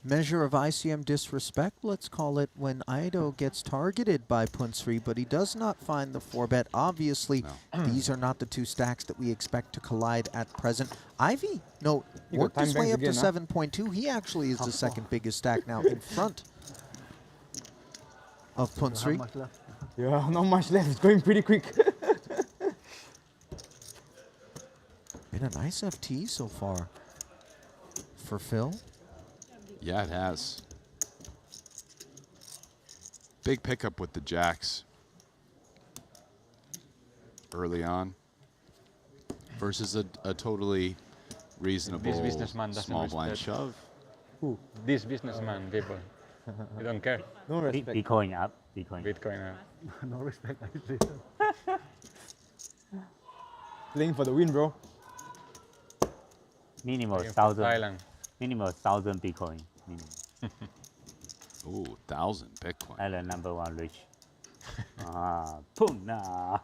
measure of ICM disrespect, let's call it, when Aido gets targeted by Punsri, but he does not find the 4-bet. Obviously, these are not the two stacks that we expect to collide at present. Ivy, no, You got worked his time way up banks to again, huh? 7.2. He actually is the second biggest stack now in front of Punsri. Yeah, not much left. It's going pretty quick. Been a nice FT so far for Phil. Yeah, it has. Big pickup with the jacks early on versus a totally reasonable This businessman doesn't small blind respect. shove. Who? This businessman, people. You don't care. No respect. Bitcoin up. Bitcoin. Bitcoin. No respect, actually. Playing for the win, bro. Minimum Thailand. 1,000. Minimum 1,000 Bitcoin. Minimum. Ooh, 1,000 Bitcoin. Island #1 rich. Puna.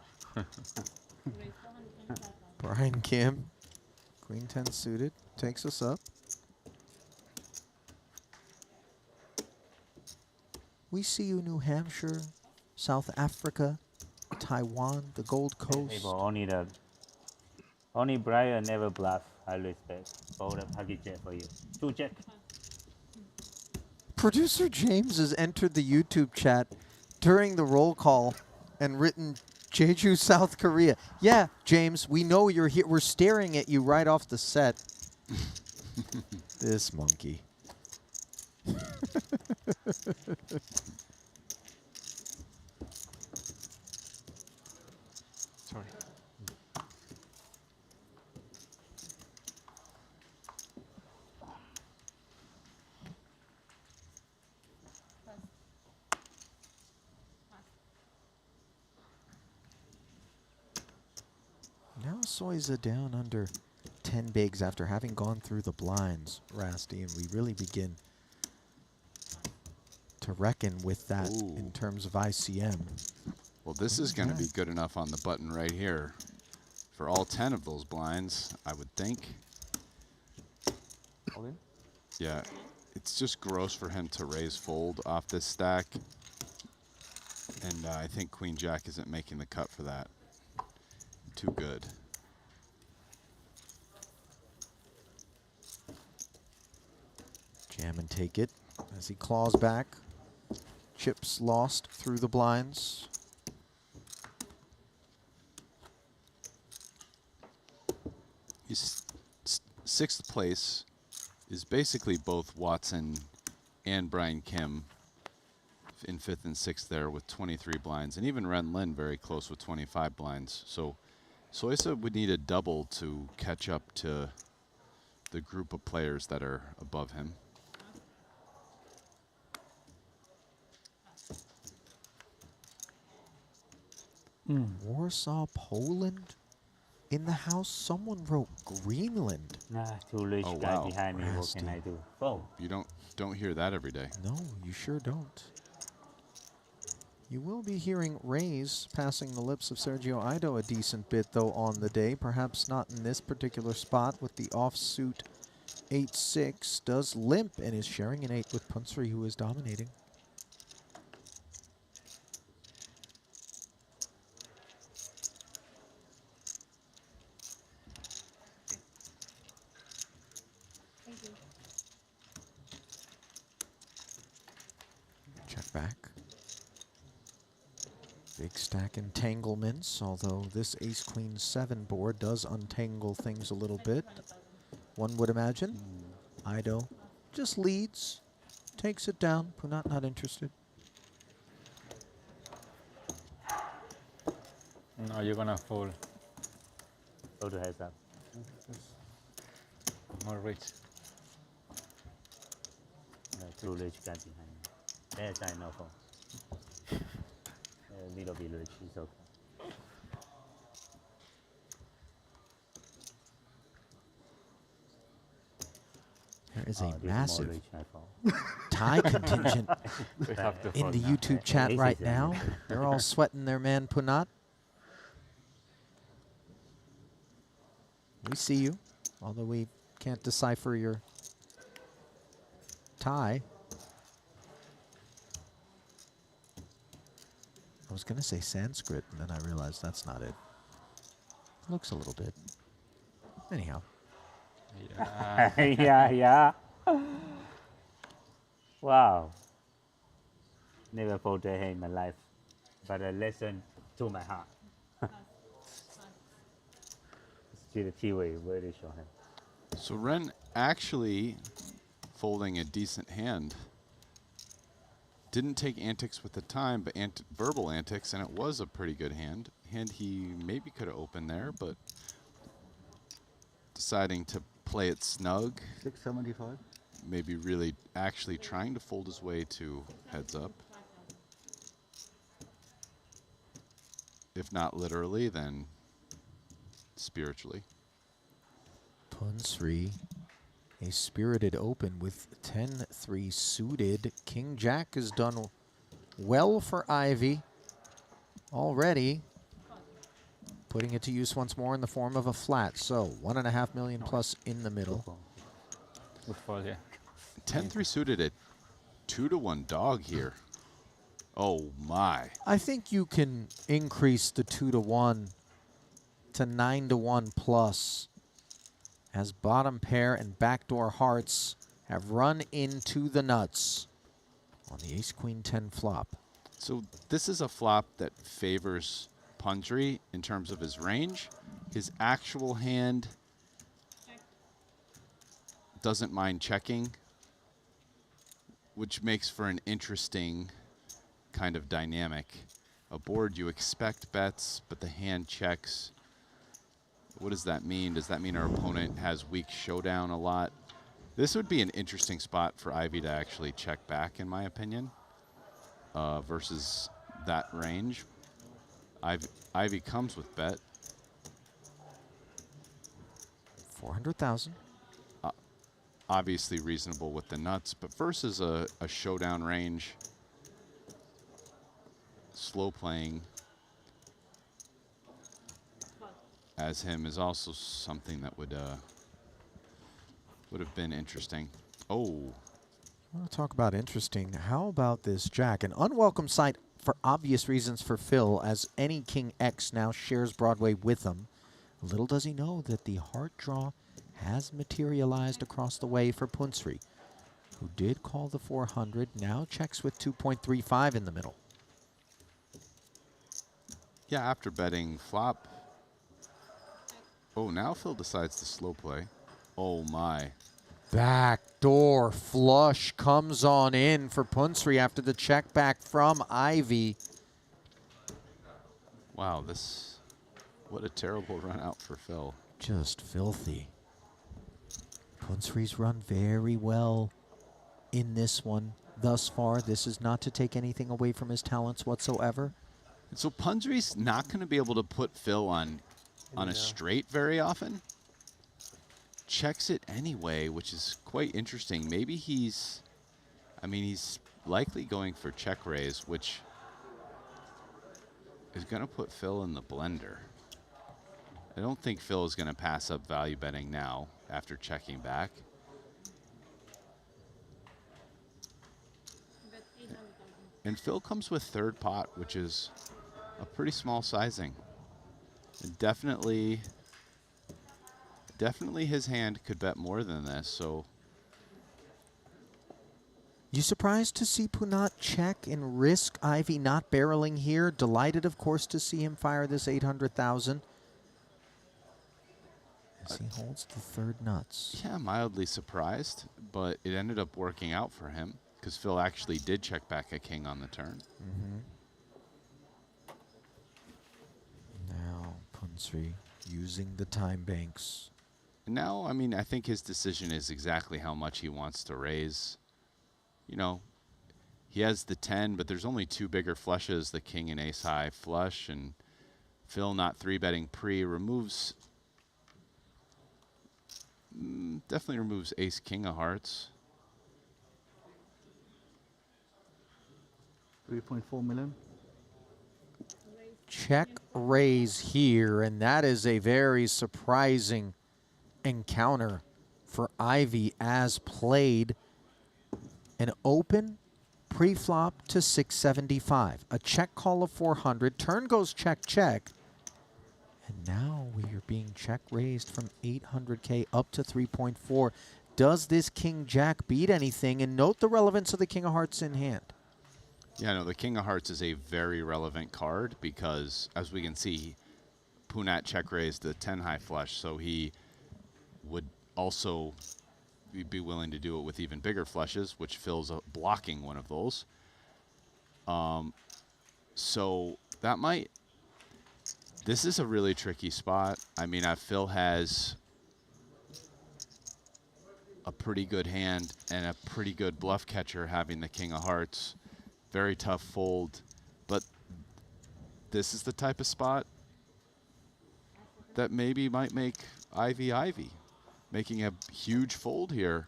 Brian Kim, Queen 10 suited, takes us up. We see you, New Hampshire, South Africa, Taiwan, the Gold Coast. People, only Brian never bluff. I respect. Fold a pocket jet for you. 2 jack. Producer James has entered the YouTube chat during the roll call and written Jeju, South Korea. Yeah, James, we know you're here. We're staring at you right off the set. This monkey. Sorry. Now Soiza down under 10 bigs after having gone through the blinds, Rasty, and we really begin to reckon with that in terms of ICM. Well, this is going to be good enough on the button right here for all 10 of those blinds, I would think. All in? Yeah, it's just gross for him to raise fold off this stack. And I think Queen Jack isn't making the cut for that. Too good. Jam and take it as he claws back. Chips lost through the blinds. He's sixth place is basically both Watson and Brian Kim in 5th and 6th there with 23 blinds, and even Ren Lin very close with 25 blinds. So Soisa would need a double to catch up to the group of players that are above him. Warsaw, Poland. In the house, someone wrote Greenland. Too rich Oh, guy wow. behind me. What Nasty. can I do? Oh. You don't hear that every day. No, you sure don't. You will be hearing Rays passing the lips of Sergio Aido a decent bit, though, on the day. Perhaps not in this particular spot with the offsuit 8-6. Does limp and is sharing an 8 with Punsri, who is dominating. Check back. Big stack entanglements, although this Ace-Queen-7 board does untangle things a little bit, one would imagine. Aido just leads, takes it down. Punat not interested. No, you're gonna fall. Go to heads up. More rich. Too rich guy behind me. There's I know for. A little bit rich, it's okay. There is Oh, a this is more massive rich, I thought. Thai contingent We have to in fold the now. YouTube chat Ace right is in now. it. They're all sweating their man Punat. We see you, although we can't decipher your tie. I was going to say Sanskrit, and then I realized that's not it. Looks a little bit. Anyhow. Yeah. Wow. Never folded a hand in my life, but a lesson to my heart. See the T-way, where they show him. So Ren actually folding a decent hand. Didn't take antics with the time, but verbal antics, and it was a pretty good hand. Hand he maybe could have opened there, but deciding to play it snug. 675. Maybe really actually trying to fold his way to heads up. If not literally, then spiritually. Punsri, a spirited open with 10-3 suited. King Jack has done well for Ivy already. Putting it to use once more in the form of a flat. So 1.5 million plus in the middle. Good fall, yeah. 10-3 suited at 2-to-1 dog here. Oh my. I think you can increase the 2-to-1 to 9-to-1 plus, as bottom pair and backdoor hearts have run into the nuts on the ace-queen-10 flop. So this is a flop that favors Pundry in terms of his range. His actual hand doesn't mind checking, which makes for an interesting kind of dynamic. A board you expect bets, but the hand checks. What does that mean? Does that mean our opponent has weak showdown a lot? This would be an interesting spot for Ivy to actually check back, in my opinion, versus that range. Ivy comes with bet. 400,000. Obviously reasonable with the nuts, but versus a showdown range, slow playing as him is also something that would have been interesting. Oh. I want to talk about interesting. How about this Jack? An unwelcome sight for obvious reasons for Phil, as any King X now shares Broadway with him. Little does he know that the heart draw has materialized across the way for Punsri, who did call the 400, now checks with 2.35 in the middle. Yeah, after betting flop. Oh, now Phil decides to slow play. Oh my. Backdoor flush comes on in for Punsri after the check back from Ivy. Wow, what a terrible run out for Phil. Just filthy. Punsri's run very well in this one thus far. This is not to take anything away from his talents whatsoever. And so Punsri's not going to be able to put Phil on a straight very often. Checks it anyway, which is quite interesting. Maybe he's likely going for check raise, which is going to put Phil in the blender. I don't think Phil is going to pass up value betting now after checking back. And Phil comes with third pot, which is a pretty small sizing. And definitely his hand could bet more than this, so. You surprised to see Punat check and risk Ivy not barreling here? Delighted, of course, to see him fire this 800,000. As he holds the third nuts. Yeah, mildly surprised, but it ended up working out for him because Phil actually did check back a king on the turn. Now Punsri using the time banks. And now, I think his decision is exactly how much he wants to raise. You know, he has the 10, but there's only two bigger flushes, the king and ace high flush, and Phil not 3-betting pre removes, definitely removes ace king of hearts. 3.4 million. Check raise here, and that is a very surprising encounter for Ivy as played. An open pre-flop to 675. A check call of 400. Turn goes check, check. And now we are being check raised from 800K up to 3.4. Does this King Jack beat anything? And note the relevance of the King of Hearts in hand. Yeah, no, the King of Hearts is a very relevant card because, as we can see, Punat check raised the 10 high flush, so he would also be willing to do it with even bigger flushes, which Phil's blocking one of those. So that might... This is a really tricky spot. I mean, Phil has a pretty good hand and a pretty good bluff catcher having the King of Hearts. Very tough fold, but this is the type of spot that maybe might make Ivy, making a huge fold here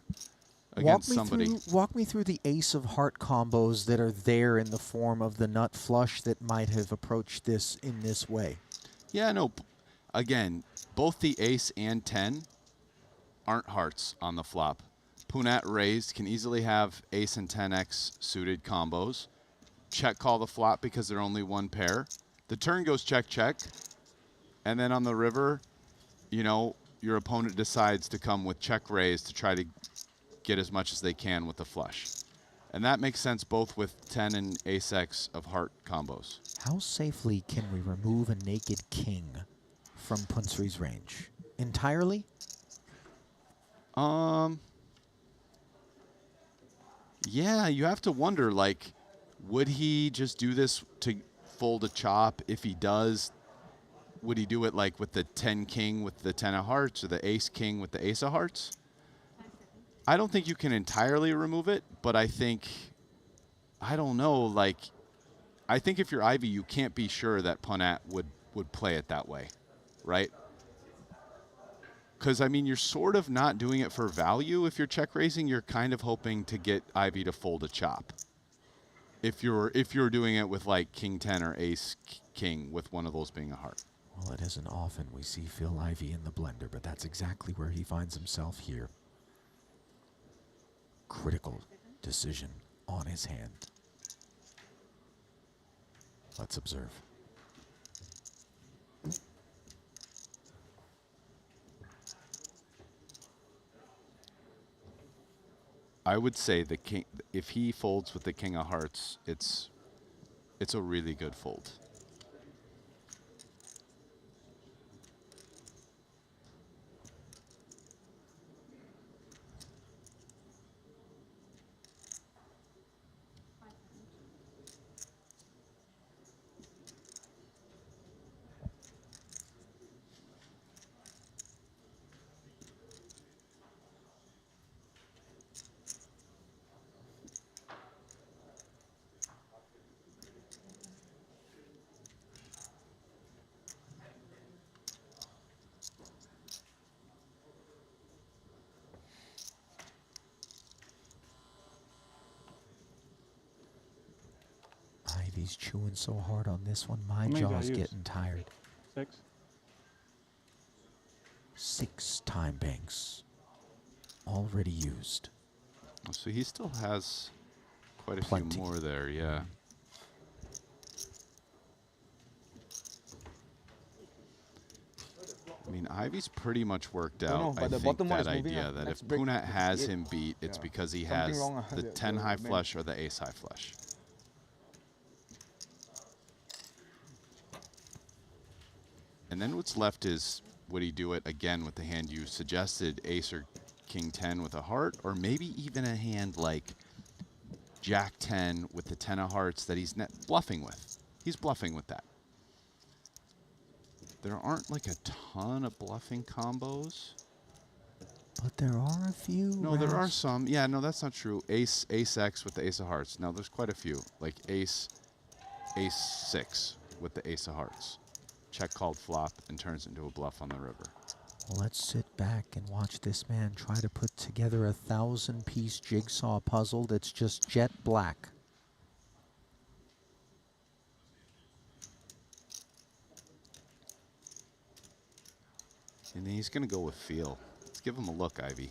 against somebody. Walk me through the ace of heart combos that are there in the form of the nut flush that might have approached this in this way. Yeah, no, again, both the ace and 10 aren't hearts on the flop. Punat raised can easily have ace and 10x suited combos. Check call the flop because they're only one pair. The turn goes check, check. And then on the river, you know, your opponent decides to come with check raise to try to get as much as they can with the flush. And that makes sense both with 10 and ace-x of heart combos. How safely can we remove a naked king from Punsri's range? Entirely? Yeah, you have to wonder, like, would he just do this to fold a chop? If he does, would he do it like with the 10 king with the 10 of hearts or the ace king with the ace of hearts? I don't think you can entirely remove it, but I think, I don't know, like, I think if you're Ivy, you can't be sure that Punat would play it that way, right? Because, I mean, you're sort of not doing it for value. If you're check raising, you're kind of hoping to get Ivy to fold a chop. If you're doing it with, like, king 10 or ace king with one of those being a heart. Well, it isn't often we see Phil Ivy in the blender, but that's exactly where he finds himself here. Critical decision on his hand. Let's observe. I would say the king, if he folds with the king of hearts, it's a really good fold. Ivy's chewing so hard on this one, my jaw's getting tired. 6. 6 time banks already used. So he still has quite a Plenty. few more there, yeah. I mean, Ivy's pretty much worked out, I think, that idea that if Punat has him beat, it's because he has the 10 high flush or the ace high flush. And then what's left is, would he do it again with the hand you suggested, ace or king 10 with a heart, or maybe even a hand like jack 10 with the 10 of hearts that he's bluffing with. He's bluffing with that. There aren't like a ton of bluffing combos. But there are a few. No, there are some. Yeah, no, that's not true. Ace, ace-x with the ace of hearts. No, there's quite a few. Like ace, ace-6 with the ace of hearts. Check called flop and turns into a bluff on the river. Well, let's sit back and watch this man try to put together a 1,000-piece jigsaw puzzle that's just jet black. And he's going to go with feel. Let's give him a look, Ivy.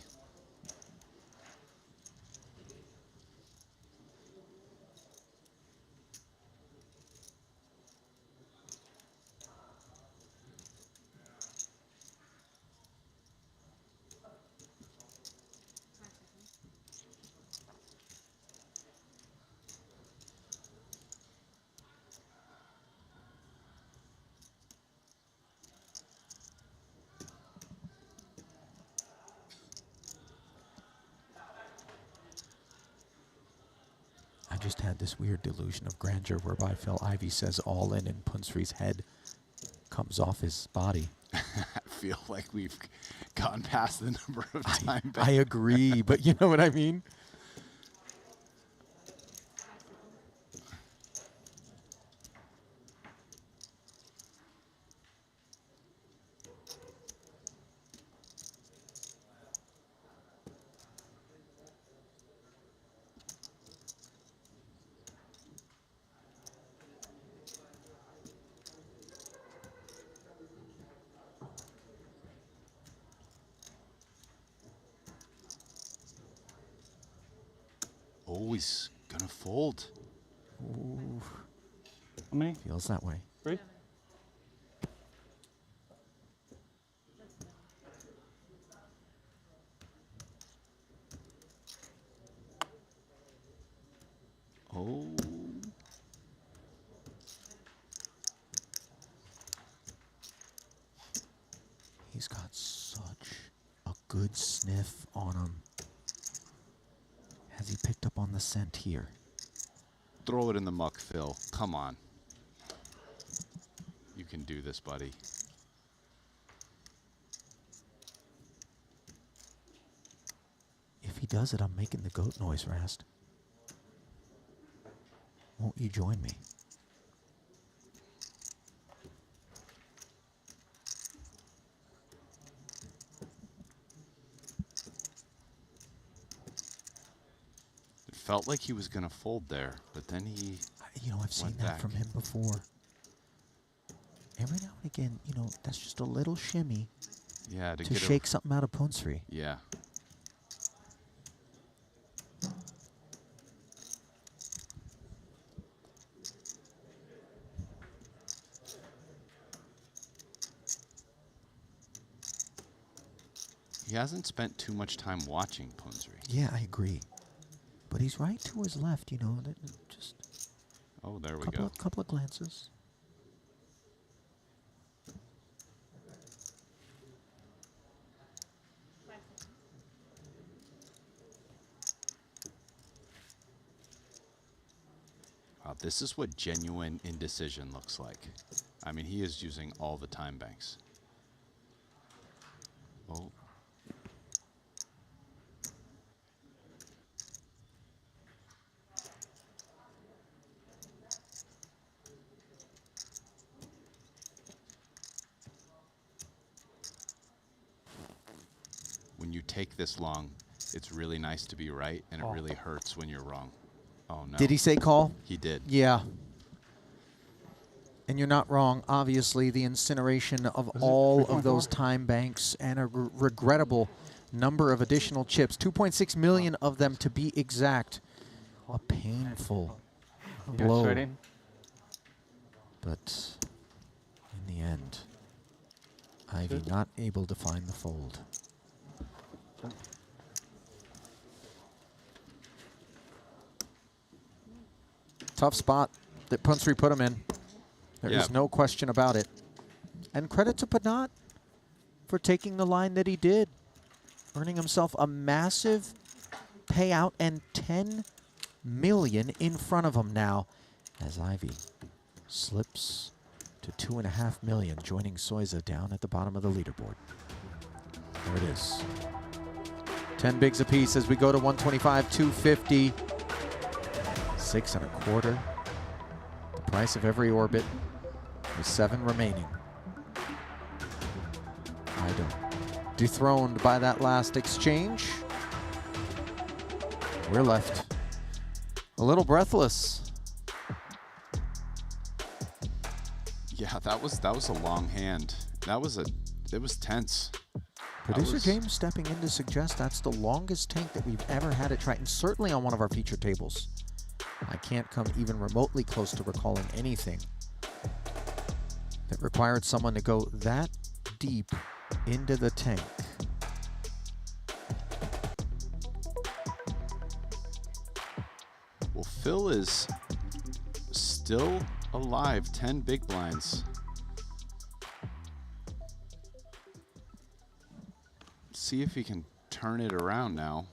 had this weird delusion of grandeur whereby Phil Ivey says all in and Punsri's head comes off his body. I feel like we've gone past the number of time. I agree, but you know what I mean? Oh, he's gonna fold. Ooh. How many? Feels that way. 3? Oh. He's got such a good sniff on him. Has he picked up on the scent here? Throw it in the muck, Phil. Come on. You can do this, buddy. If he does it, I'm making the goat noise, Rast. Won't you join me? It felt like he was gonna fold there, but then he You know, I've seen went that back. from him before. Every now and again, you know, that's just a little shimmy Yeah, to get shake something out of Punsri. Yeah. He hasn't spent too much time watching Punsri. Yeah, I agree. But he's right to his left, you know, just Oh, there we couple go. of, couple of glances. Wow, this is what genuine indecision looks like. I mean, he is using all the time banks. Oh. When you take this long, it's really nice to be right, and it really hurts when you're wrong. Oh, no. Did he say call? He did. Yeah. And you're not wrong. Obviously, the incineration of all of those time banks and a regrettable number of additional chips, 2.6 million of them to be exact. A painful blow. But in the end, Ivy not able to find the fold. Tough spot that Punsri put him in. There is no question about it. And credit to Panat for taking the line that he did, earning himself a massive payout and 10 million in front of him now as Ivy slips to 2.5 million, joining Soiza down at the bottom of the leaderboard. There it is. 10 bigs apiece as we go to 125, 250, 6.25. The price of every orbit with 7 remaining. Ido dethroned by that last exchange. We're left a little breathless. Yeah, that was a long hand. It was tense. Producer James stepping in to suggest that's the longest tank that we've ever had at Triton, certainly on one of our feature tables. I can't come even remotely close to recalling anything that required someone to go that deep into the tank. Well, Phil is still alive, 10 big blinds. See if he can turn it around now.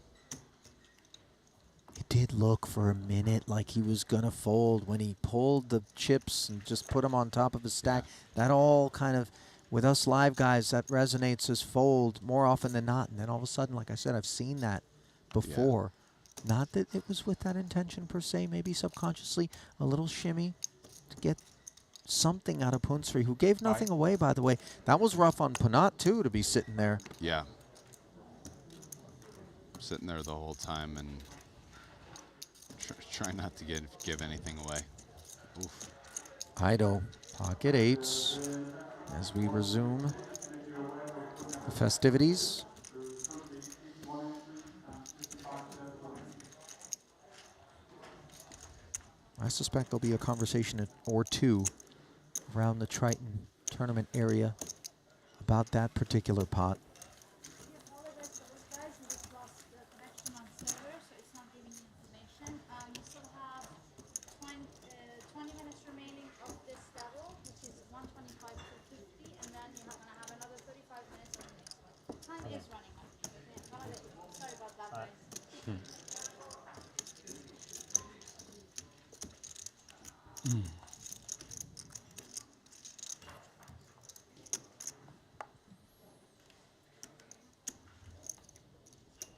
It did look for a minute like he was going to fold when he pulled the chips and just put them on top of his stack. That all kind of, with us live guys, that resonates as fold more often than not. And then all of a sudden, like I said, I've seen that before. Not that it was with that intention per se, maybe subconsciously, a little shimmy to get something out of Punsri, who gave nothing away, by the way. That was rough on Punat, too, to be sitting there. Yeah. Sitting there the whole time and try not to give anything away. Oof. Ido, pocket eights as we resume the festivities. I suspect there'll be a conversation or two around the Triton tournament area about that particular pot.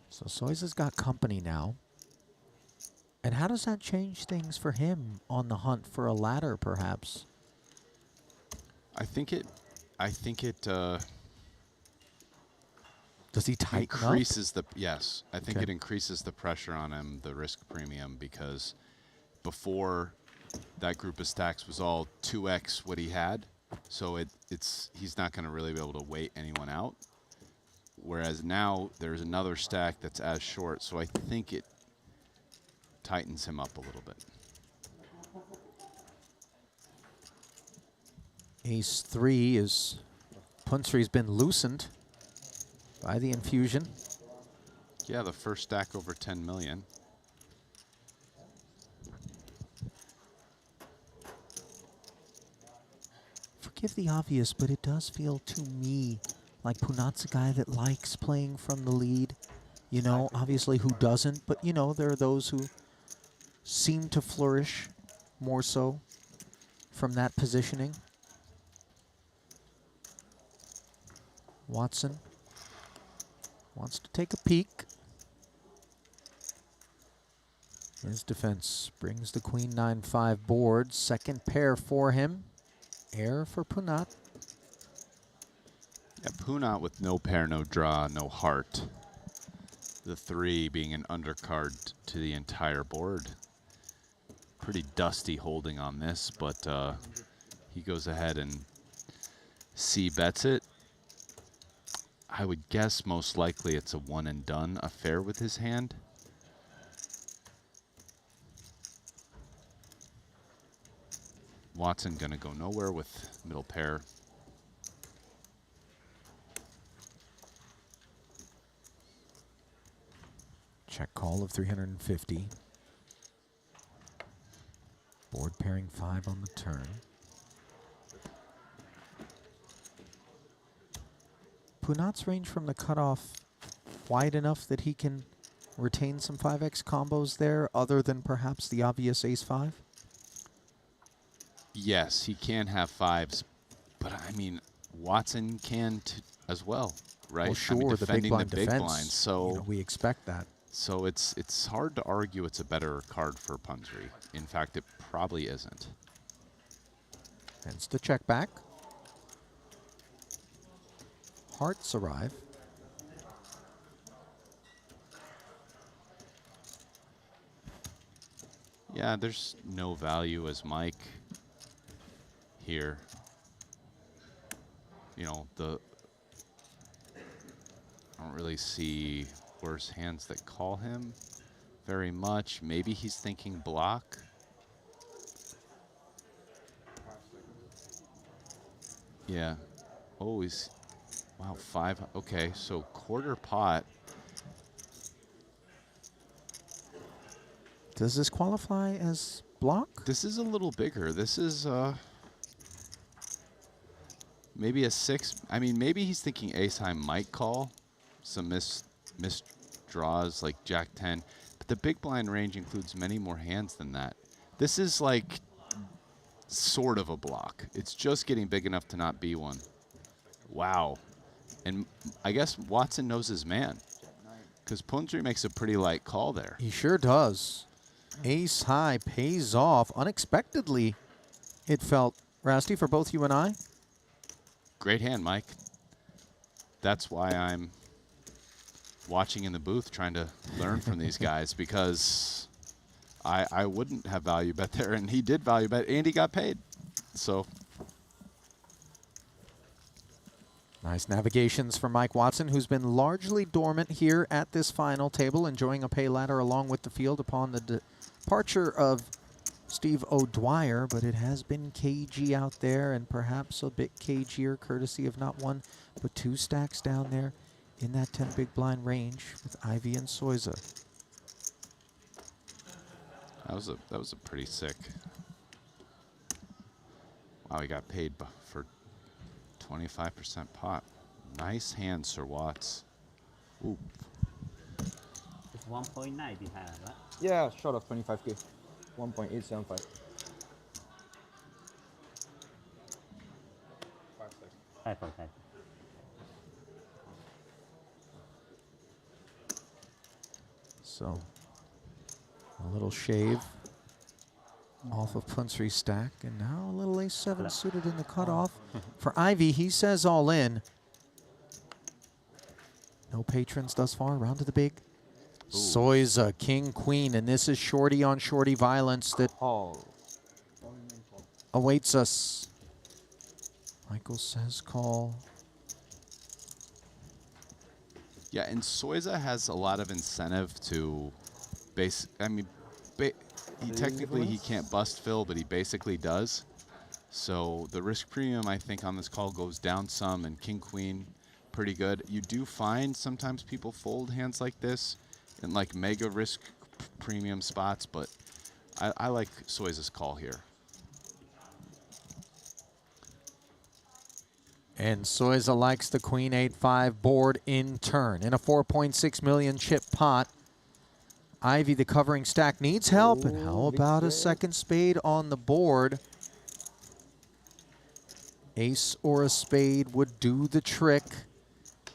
So Soiz has got company now. And how does that change things for him on the hunt for a ladder, perhaps? I think it does he tighten increases up? Yes, I think it increases the pressure on him, the risk premium, because before that group of stacks was all 2x what he had, so he's not going to really be able to wait anyone out. Whereas now there's another stack that's as short, so I think it tightens him up a little bit. Ace 3 is Punsri's been loosened by the infusion. Yeah, the first stack over 10 million. Forgive the obvious, but it does feel to me like Punat's a guy that likes playing from the lead. You know, obviously who doesn't, but you know, there are those who seem to flourish more so from that positioning. Watson wants to take a peek. His defense brings the queen 9-5 board. Second pair for him. Air for Punat. Yeah, Punat with no pair, no draw, no heart. The 3 being an undercard to the entire board. Pretty dusty holding on this, but he goes ahead and C-bets it. I would guess most likely it's a one and done affair with his hand. Watson gonna go nowhere with middle pair. Check call of 350. Board pairing 5 on the turn. Punat's range from the cutoff wide enough that he can retain some 5x combos there, other than perhaps the obvious ace-5? Yes, he can have 5s, but I mean, Watson can as well, right? Well, sure, I mean, the big blind defense, defense, so you know, we expect that. So it's hard to argue it's a better card for Punsri. In fact, it probably isn't. Hence the check back. Hearts arrive. Yeah, there's no value as Mike here. You know, I don't really see worse hands that call him very much. Maybe he's thinking block. Yeah. Oh, he's, wow, 5. Okay, so quarter pot. Does this qualify as block? This is a little bigger. This is maybe a 6. I mean, maybe he's thinking ace high might call. Some missed draws like Jack 10. But the big blind range includes many more hands than that. This is like sort of a block. It's just getting big enough to not be one. Wow. And I guess Watson knows his man, because Punsri makes a pretty light call there. He sure does. Ace high pays off unexpectedly. It felt, Rasty, for both you and I. Great hand, Mike. That's why I'm watching in the booth, trying to learn from these guys, because I wouldn't have value bet there, and he did value bet, and he got paid. So nice navigations for Mike Watson, who's been largely dormant here at this final table, enjoying a pay ladder along with the field upon the departure of Steve O'Dwyer, but it has been cagey out there, and perhaps a bit cagier courtesy of not one but two stacks down there in that 10 big blind range with Ivy and Soiza. that was a pretty sick. Wow, he got paid for 25% pot. Nice hand, Sir Watts. Ooh. It's 1.9 behind, right? Yeah, short of 25K. 1.875. 5 for 5. So a little shave off of Punsri's stack, and now a little ace-7 suited in the cutoff. For Ivy, he says all in. No patrons thus far, round to the big. Soiza, king, queen, and this is shorty on shorty violence that awaits us. Michael says call. Yeah, and Soiza has a lot of incentive to technically he can't bust fill, but he basically does. So the risk premium, I think, on this call goes down some, and king, queen, pretty good. You do find sometimes people fold hands like this in like mega risk premium spots, but I like Soiza's call here. And Soiza likes the queen 8-5 board in turn. In a 4.6 million chip pot, Ivy, the covering stack, needs help. And how about a second spade on the board? Ace or a spade would do the trick.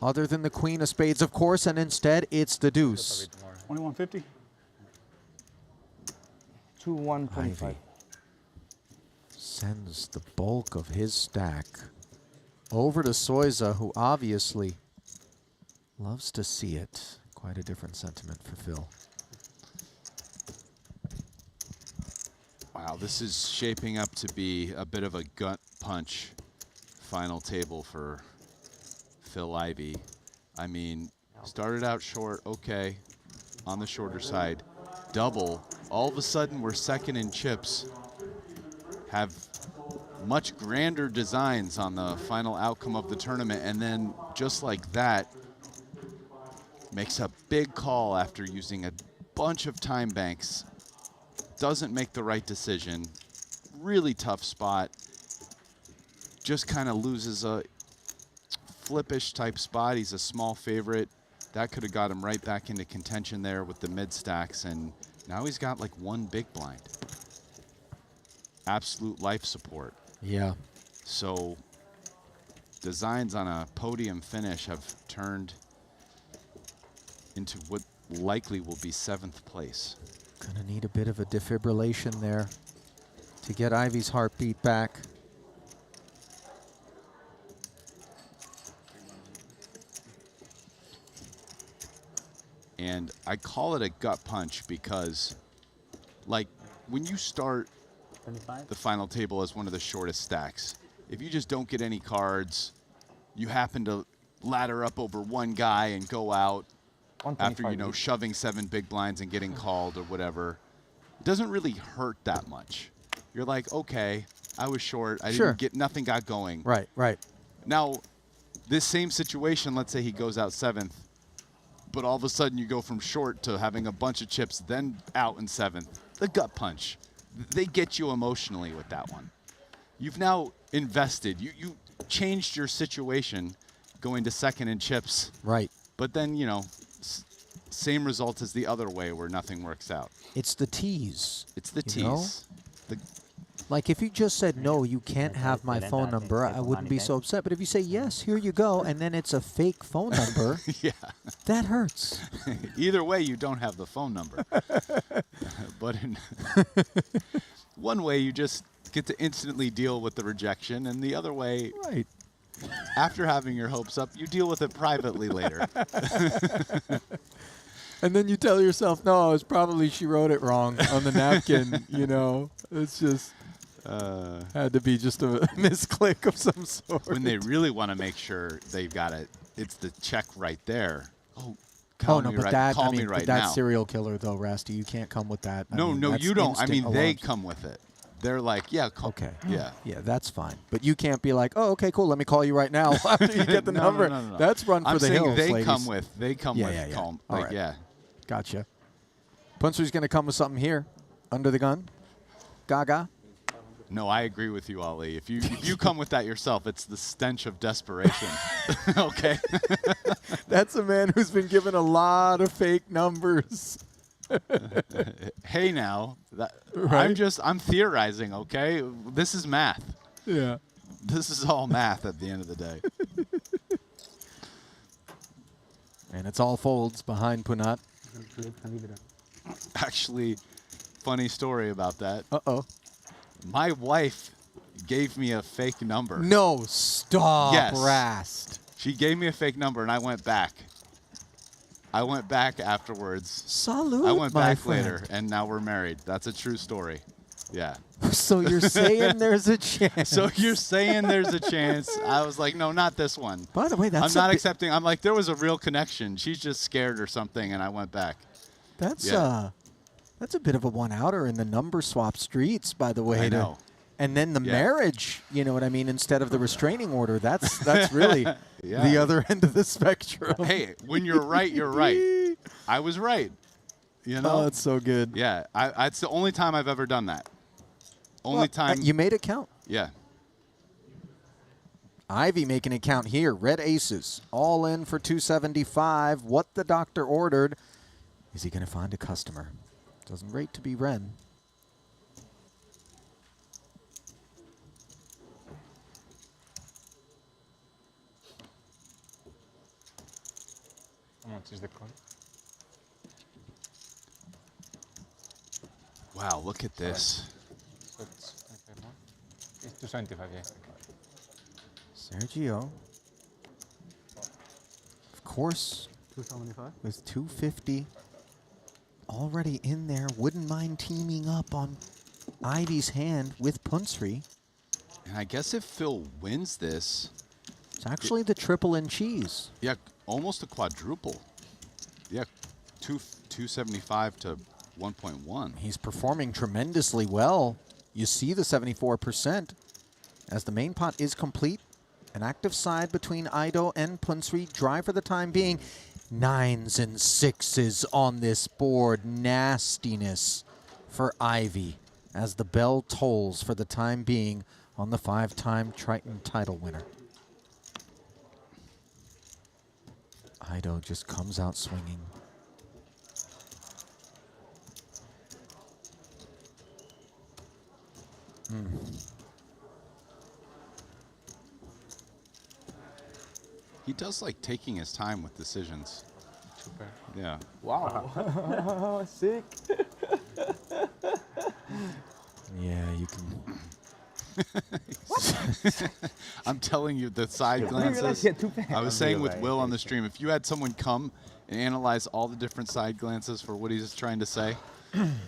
Other than the queen of spades, of course, and instead it's the deuce. 2150. 2125. Sends the bulk of his stack over to Soiza, who obviously loves to see it. Quite a different sentiment for Phil. Wow, this is shaping up to be a bit of a gut punch final table for Phil Ivy. I mean, started out short, okay, on the shorter side. Double, all of a sudden we're second in chips. Have much grander designs on the final outcome of the tournament, and then just like that, makes a big call after using a bunch of time banks. Doesn't make the right decision. Really tough spot. Just kind of loses a flippish type spot. He's a small favorite. That could have got him right back into contention there with the mid stacks, and now he's got like one big blind. Absolute life support. Yeah. So designs on a podium finish have turned into what likely will be 7th place. Gonna need a bit of a defibrillation there to get Ivy's heartbeat back. And I call it a gut punch because, like, when you start 25? the final table as one of the shortest stacks, if you just don't get any cards, you happen to ladder up over one guy and go out after, you know, shoving 7 big blinds and getting called or whatever, it doesn't really hurt that much. You're like, okay, I was short. I didn't get, nothing got going. Right, right. Now, this same situation, let's say he goes out 7th, but all of a sudden you go from short to having a bunch of chips, then out in 7th. The gut punch. They get you emotionally with that one. You've now invested. You changed your situation going to 2nd in chips. Right. But then, you know, same result as the other way where nothing works out. It's the tease. It's the you know? tease. Like if you just said, no, you can't have my phone number, I wouldn't be so upset. But if you say, yes, here you go, and then it's a fake phone number, that hurts. Either way, you don't have the phone number. But in one way, you just get to instantly deal with the rejection, and the other way, after having your hopes up, you deal with it privately later. And then you tell yourself, no, it's probably she wrote it wrong on the napkin, you know. It's just had to be just a misclick of some sort. When they really want to make sure they've got it, it's the check right there. Oh, call me right now. That's serial killer, though, Rasty. You can't come with that. No, you don't. I mean, they come with it. They're like, yeah, okay. Yeah. Yeah, that's fine. But you can't be like, oh, okay, cool, let me call you right now after you get the number. No. That's run for the hills, they ladies. come with. They come with. Yeah. Calm. All Like, right. yeah. Gotcha. Punster's going to come with something here, under the gun. Gaga. No, I agree with you, Ali. If you come with that yourself, it's the stench of desperation. Okay. That's a man who's been given a lot of fake numbers. Hey, now, Right? I'm theorizing. Okay, this is math. Yeah. This is all math at the end of the day. And it's all folds behind Punat. Actually, funny story about that. Uh-oh. My wife gave me a fake number. No, stop, Yes. Rast. She gave me a fake number, and I went back. I went back afterwards. Salute, I went my back friend. later, and now we're married. That's a true story. Yeah. So you're saying there's a chance. So you're saying there's a chance. I was like, no, not this one. By the way, that's I'm not accepting. I'm like, there was a real connection. She's just scared or something, and I went back. That's a bit of a one-outer in the number swap streets, by the way. I know. And then the marriage, you know what I mean, instead of the restraining order. That's really the other end of the spectrum. Hey, when you're right, you're right. I was right. You know? Oh, that's so good. Yeah. It's the only time I've ever done that. Only time. You made it count. Yeah. Ivy making it count here. Red aces. All in for 275. What the doctor ordered. Is he going to find a customer? Doesn't rate to be Ren. How much is the call? Wow, look at this. So it's 25 more? It's 275, yeah. Sergio. Of course. 275. With 250 already in there. Wouldn't mind teaming up on Ivy's hand with Punsri. And I guess if Phil wins this. It's actually the triple in cheese. Yeah, almost a quadruple. Yeah, 275 to 1.1. He's performing tremendously well. You see the 74%. As the main pot is complete, an active side between Ido and Punsri. Dry for the time being. 9s and 6s on this board. Nastiness for Ivy as the bell tolls for the time being on the 5-time Triton title winner. Ido just comes out swinging. He does like taking his time with decisions. Super. Yeah. Wow. Sick. Yeah, you can. I'm telling you, the side glances. I was saying with Will on the stream, if you had someone come and analyze all the different side glances for what he's trying to say,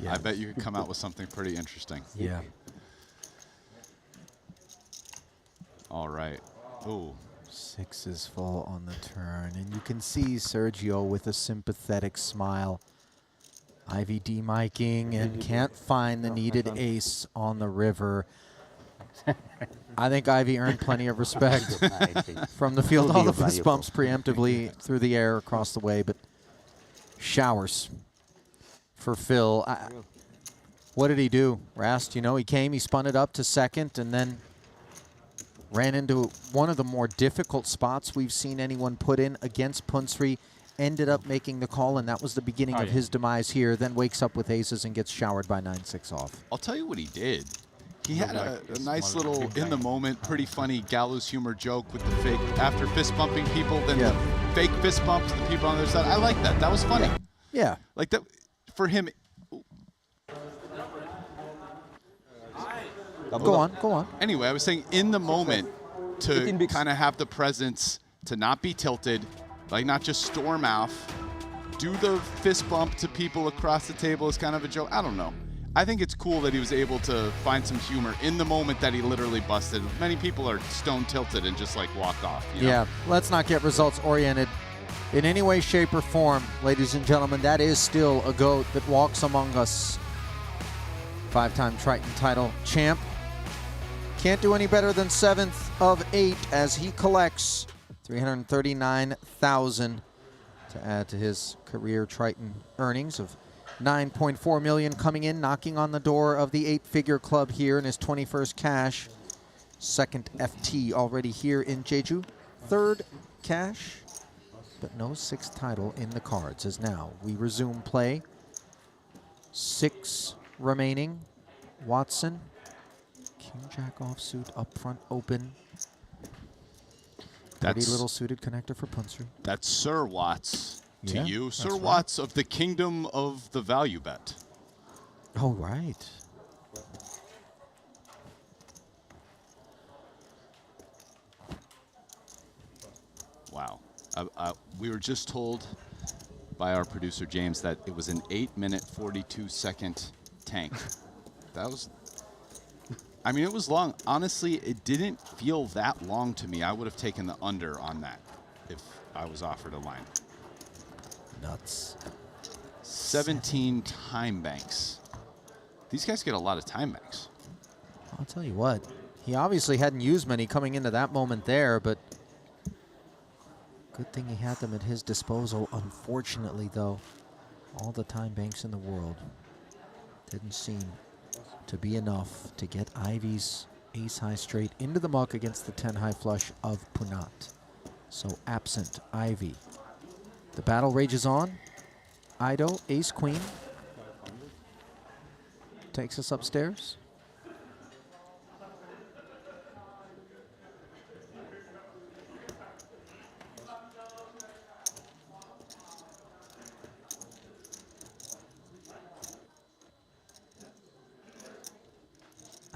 I bet you could come out with something pretty interesting. Yeah. All right. Ooh. 6s full on the turn, and you can see Sergio with a sympathetic smile. Ivy demiking and can't find the needed ace on the river. I think Ivy earned plenty of respect from the field. All the fist bumps preemptively through the air across the way, but showers for Phil. What did he do, Rast? You know, he came, he spun it up to second, and then ran into one of the more difficult spots we've seen anyone put in against Punsri ended up making the call, and that was the beginning of his demise here, then wakes up with aces and gets showered by 9-6 off. I'll tell you what he did. He had a nice little, in the moment, pretty funny gallows humor joke with the fake, after fist bumping people, then the fake fist bump to the people on the other side. I like that. That was funny. Yeah. Like that, for him. Go on. Anyway, I was saying in the moment to kind of have the presence to not be tilted, like not just storm off, do the fist bump to people across the table is kind of a joke. I don't know. I think it's cool that he was able to find some humor in the moment that he literally busted. Many people are stone tilted and just like walk off. You know? Yeah, let's not get results oriented in any way, shape, or form, ladies and gentlemen. That is still a GOAT that walks among us. 5-time Triton title champ. Can't do any better than 7th of 8 as he collects $339,000 to add to his career Triton earnings of $9.4 million coming in, knocking on the door of the 8-figure club here in his 21st cash. 2nd FT already here in Jeju. 3rd cash, but no 6th title in the cards as now we resume play. 6 remaining. Watson. King-Jack offsuit, up front open. Pretty little suited connector for Punsri. That's Sir Watts to Yeah, you. Sir that's Watts of the kingdom of the value bet. Oh, right. Wow. We were just told by our producer, James, that it was an 8-minute, 42-second tank. That was... I mean, it was long. Honestly, it didn't feel that long to me. I would have taken the under on that if I was offered a line. Nuts. 17 time banks. These guys get a lot of time banks. I'll tell you what. He obviously hadn't used many coming into that moment there, but good thing he had them at his disposal. Unfortunately, though, all the time banks in the world didn't seem to be enough to get Ivy's ace-high straight into the muck against the 10-high flush of Punat. So absent Ivy. The battle rages on. Ido, ace-queen. Takes us upstairs.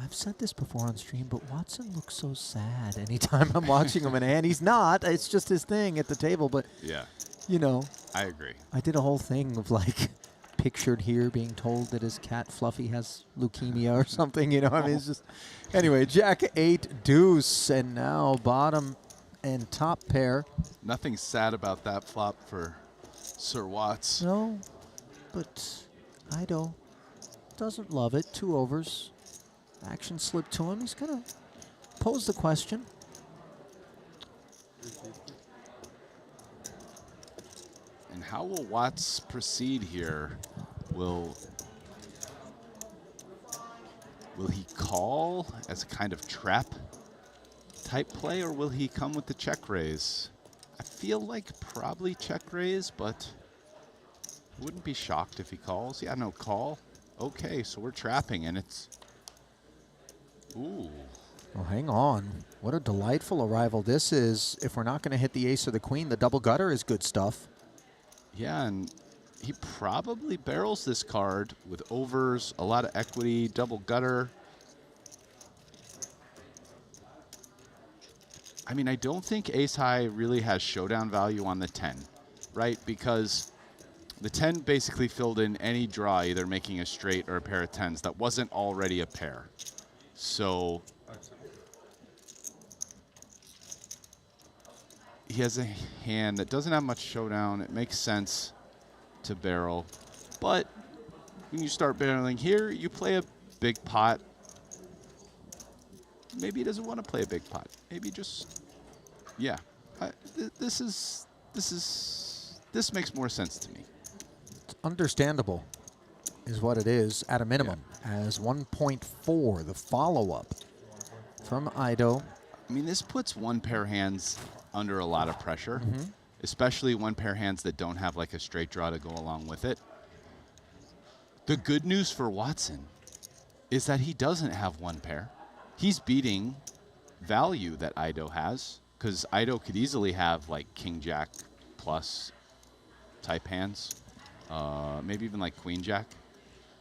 I've said this before on stream, but Watson looks so sad anytime I'm watching him in hand. He's not. It's just his thing at the table, but, yeah, you know. I agree. I did a whole thing of, like, pictured here being told that his cat Fluffy has leukemia or something, you know. I mean, it's just... Anyway, Jack 8 deuce, and now bottom and top pair. Nothing sad about that flop for Sir Watts. No, but Ido doesn't love it. 2 overs. Action slipped to him. He's going to pose the question. And how will Watts proceed here? Will he call as a kind of trap type play, or will he come with the check raise? I feel like probably check raise, but wouldn't be shocked if he calls. Yeah, no call. Okay, so we're trapping, and it's... Ooh. Oh, hang on. What a delightful arrival this is. If we're not going to hit the ace or the queen, the double gutter is good stuff. Yeah, and he probably barrels this card with overs, a lot of equity, double gutter. I mean, I don't think ace high really has showdown value on the 10, right? Because the 10 basically filled in any draw, either making a straight or a pair of 10s that wasn't already a pair. So he has a hand that doesn't have much showdown. It makes sense to barrel. But when you start barreling here, you play a big pot. Maybe he doesn't want to play a big pot. Maybe just, yeah. This makes more sense to me. It's understandable is what it is at a minimum, as 1.4, the follow-up from Ido. I mean, this puts one pair hands under a lot of pressure. especially one pair hands that don't have like a straight draw to go along with it. The good news for Watson is that he doesn't have one pair. He's beating value that Ido has, because Ido could easily have like King Jack plus type hands, maybe even like Queen Jack.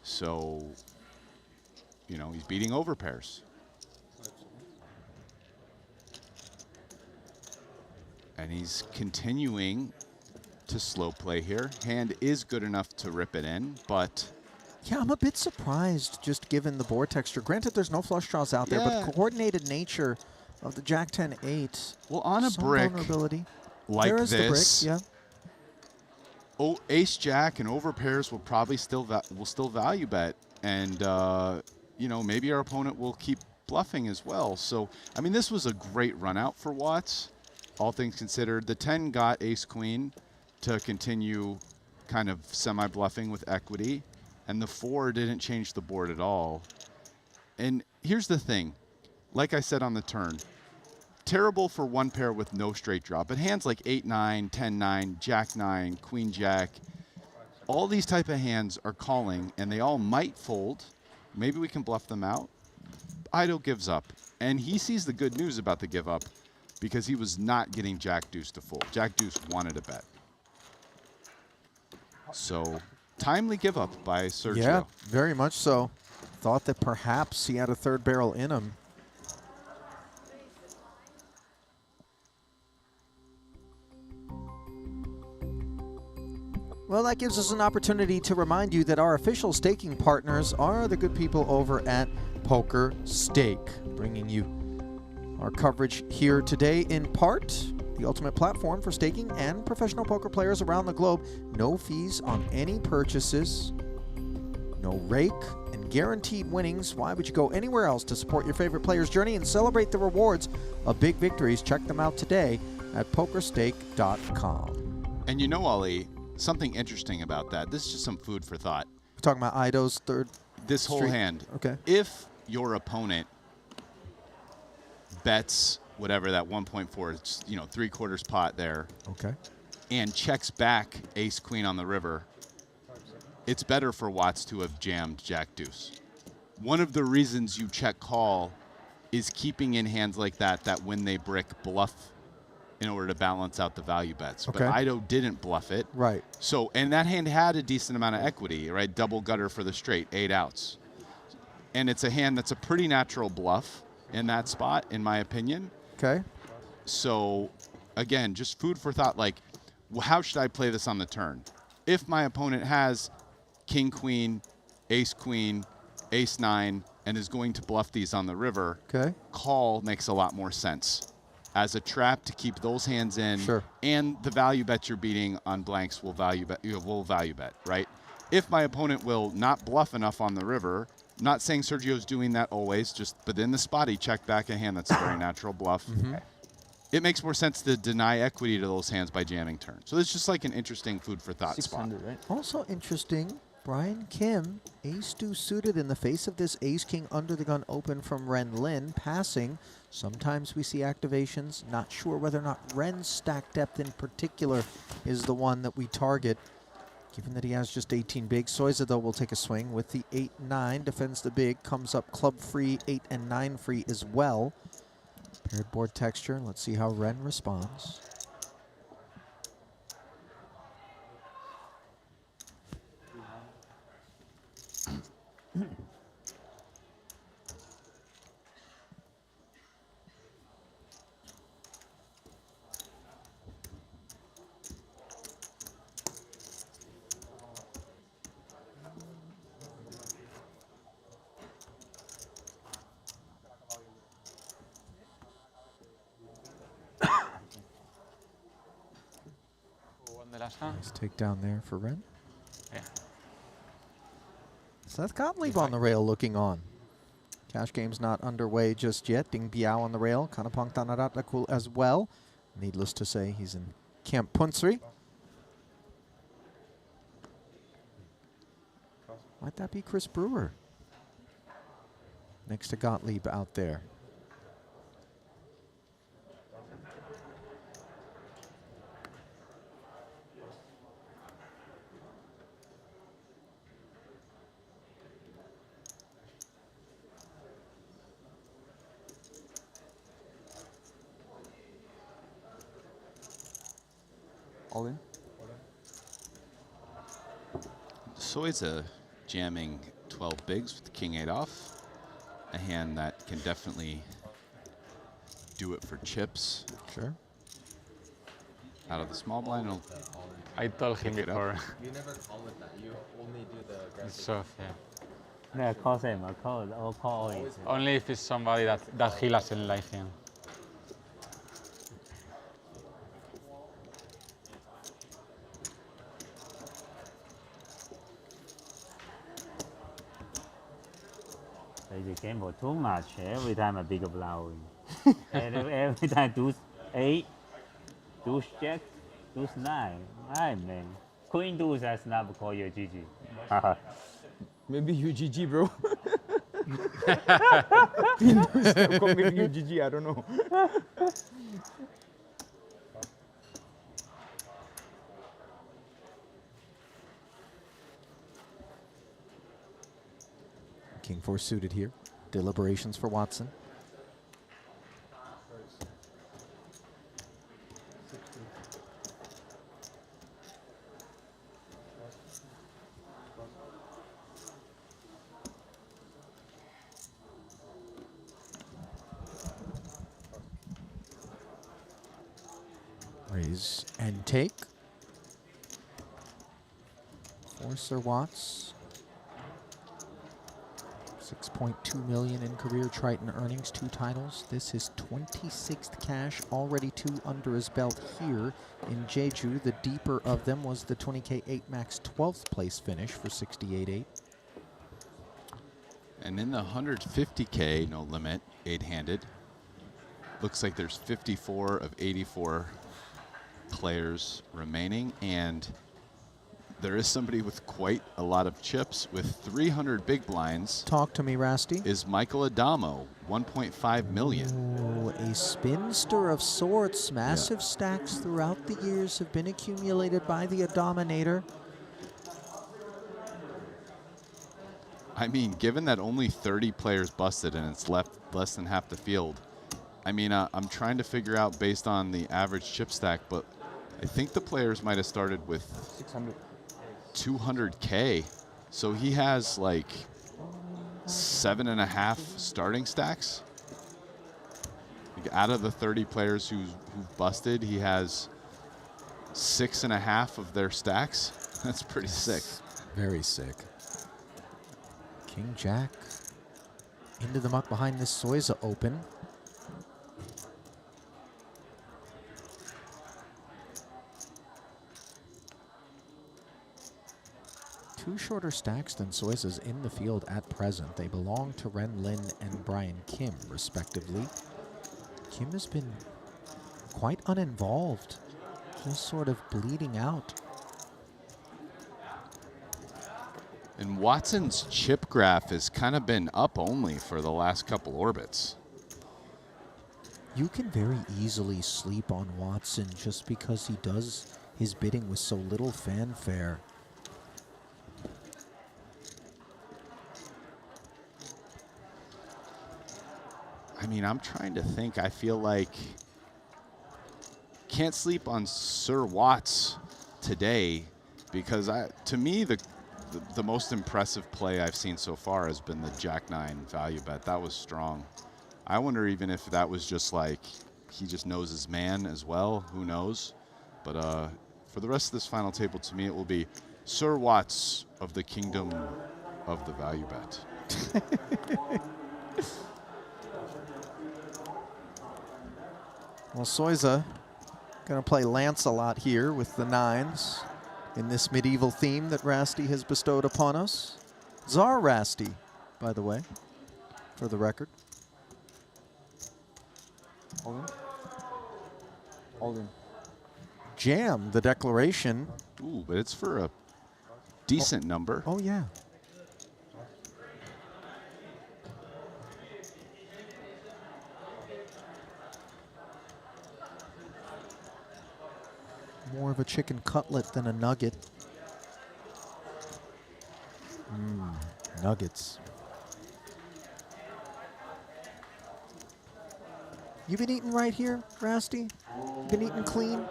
So, you know, he's beating over pairs. And he's continuing to slow play here. Hand is good enough to rip it in, but... Yeah, I'm a bit surprised, just given the board texture. Granted, there's no flush draws out there, but the coordinated nature of the Jack 10-8. Well, on a some brick vulnerability. like there is this, the brick, yeah. Ace Jack and over pairs will probably still value bet, and you know, maybe our opponent will keep bluffing as well. So, I mean, this was a great run out for Watts, all things considered. The 10 got Ace Queen to continue kind of semi-bluffing with equity, and the 4 didn't change the board at all. And here's the thing, like I said on the turn, terrible for one pair with no straight draw, but hands like 8-9, 10-9, Jack-9, Queen Jack, all these type of hands are calling, and they all might fold. Maybe we can bluff them out. Ido gives up, and he sees the good news about the give up because he was not getting Jack Deuce to fold. Jack Deuce wanted a bet. So, timely give up by Sergio. Yeah, very much so. Thought that perhaps he had a third barrel in him. Well, that gives us an opportunity to remind you that our official staking partners are the good people over at Poker Stake, bringing you our coverage here today in part, the ultimate platform for staking and professional poker players around the globe. No fees on any purchases, no rake, and guaranteed winnings. Why would you go anywhere else to support your favorite player's journey and celebrate the rewards of big victories? Check them out today at pokerstake.com. And you know, Ollie, something interesting about that. This is just some food for thought. We're talking about Ido's third. This whole street. hand. Okay. If your opponent bets whatever that 1.4, it's, you know, 3/4 pot there. Okay. And checks back Ace Queen on the river, it's better for Watts to have jammed Jack Deuce. One of the reasons you check call is keeping in hands like that when they brick bluff in order to balance out the value bets. Okay. But Ido didn't bluff it. Right. So, and that hand had a decent amount of equity, right? Double gutter for the straight, 8 outs. And it's a hand that's a pretty natural bluff in that spot, in my opinion. Okay. So, again, just food for thought, like, how should I play this on the turn? If my opponent has King Queen, Ace Queen, Ace 9, and is going to bluff these on the river, okay, call makes a lot more sense as a trap to keep those hands in. Sure. And the value bets you're beating on blanks will value bet, right? If my opponent will not bluff enough on the river, I'm not saying Sergio's doing that always, but in the spot he checked back a hand that's a very natural bluff. It makes more sense to deny equity to those hands by jamming turn. So it's just like an interesting food for thought spot. Right? Also interesting, Brian Kim, ace deuce suited in the face of this ace king under the gun open from Ren Lin, passing. Sometimes we see activations. Not sure whether or not Ren's stack depth in particular is the one that we target, given that he has just 18 big. Soiza, though, will take a swing with the 8-9, defends the big, comes up club free, 8 and 9 free as well. Paired board texture. Let's see how Ren responds. Nice takedown there for Ren. Yeah. Seth Gottlieb on the rail looking on. Cash game's not underway just yet. Ding Biao on the rail. Kanapong Tanarata cool as well. Needless to say, he's in Camp Punsri. Might that be Chris Brewer? Next to Gottlieb out there. All in. Soiza jamming 12 bigs with the king 8 off. A hand that can definitely do it for chips. Sure. Out of the small blind. I told him before. You never call it that. You only do the aggressive. It's soft, yeah. Yeah, call same. I call always. Only if it's somebody that he doesn't like him. They gamble too much. Every time a bigger blind. every time deuce 8, deuce jack, deuce 9. Right, man. Queen deuce has never called you a GG. Maybe you GG, bro. Maybe you GG, I don't know. King 4 suited here. Deliberations for Watson. Raise and take. For Sir Watts. 6.2 million in career Triton earnings, 2 titles. This is 26th cash, already 2 under his belt here in Jeju. The deeper of them was the 20K 8 Max 12th place finish for 68.8. And in the 150K no limit, 8-handed, looks like there's 54 of 84 players remaining, and there is somebody with quite a lot of chips with 300 big blinds. Talk to me, Rasty. Is Michael Adamo, 1.5 million. Oh, a spinster of sorts. Massive stacks throughout the years have been accumulated by the Adominator. I mean, given that only 30 players busted and it's left less than half the field, I mean, I'm trying to figure out based on the average chip stack, but I think the players might have started with 200K. So he has like 7.5 starting stacks. Like out of the 30 players who've busted, he has 6.5 of their stacks. That's pretty sick. Very sick. King Jack into the muck behind this Soiza open. Two shorter stacks than Soiza's in the field at present. They belong to Ren Lin and Brian Kim, respectively. Kim has been quite uninvolved, just sort of bleeding out. And Watson's chip graph has kind of been up only for the last couple orbits. You can very easily sleep on Watson just because he does his bidding with so little fanfare. I mean, I'm trying to think. I feel like can't sleep on Sir Watts today because to me, the most impressive play I've seen so far has been the Jack 9 value bet. That was strong. I wonder even if that was just like he just knows his man as well. Who knows? But for the rest of this final table, to me, it will be Sir Watts of the kingdom of the value bet. Well, Soiza going to play Lancelot here with the 9s in this medieval theme that Rasty has bestowed upon us. Tsar Rasty, by the way, for the record. All in. All in. Jam, the declaration. Ooh, but it's for a decent number. Oh, yeah. More of a chicken cutlet than a nugget. Nuggets. You been eating right here, Rasty? You been eating clean?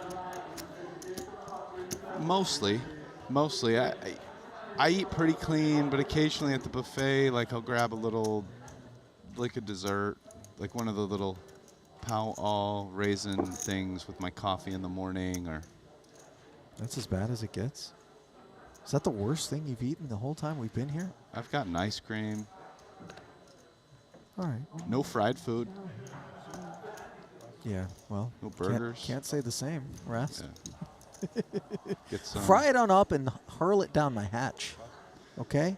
Mostly. I eat pretty clean, but occasionally at the buffet, like I'll grab a little, like a dessert, like one of the little Pao All raisin things with my coffee in the morning, or. That's as bad as it gets? Is that the worst thing you've eaten the whole time we've been here? I've gotten ice cream. All right. No fried food. Yeah, well. No burgers. Can't say the same, Ras. Yeah. Get some. Fry it on up and hurl it down my hatch. Okay?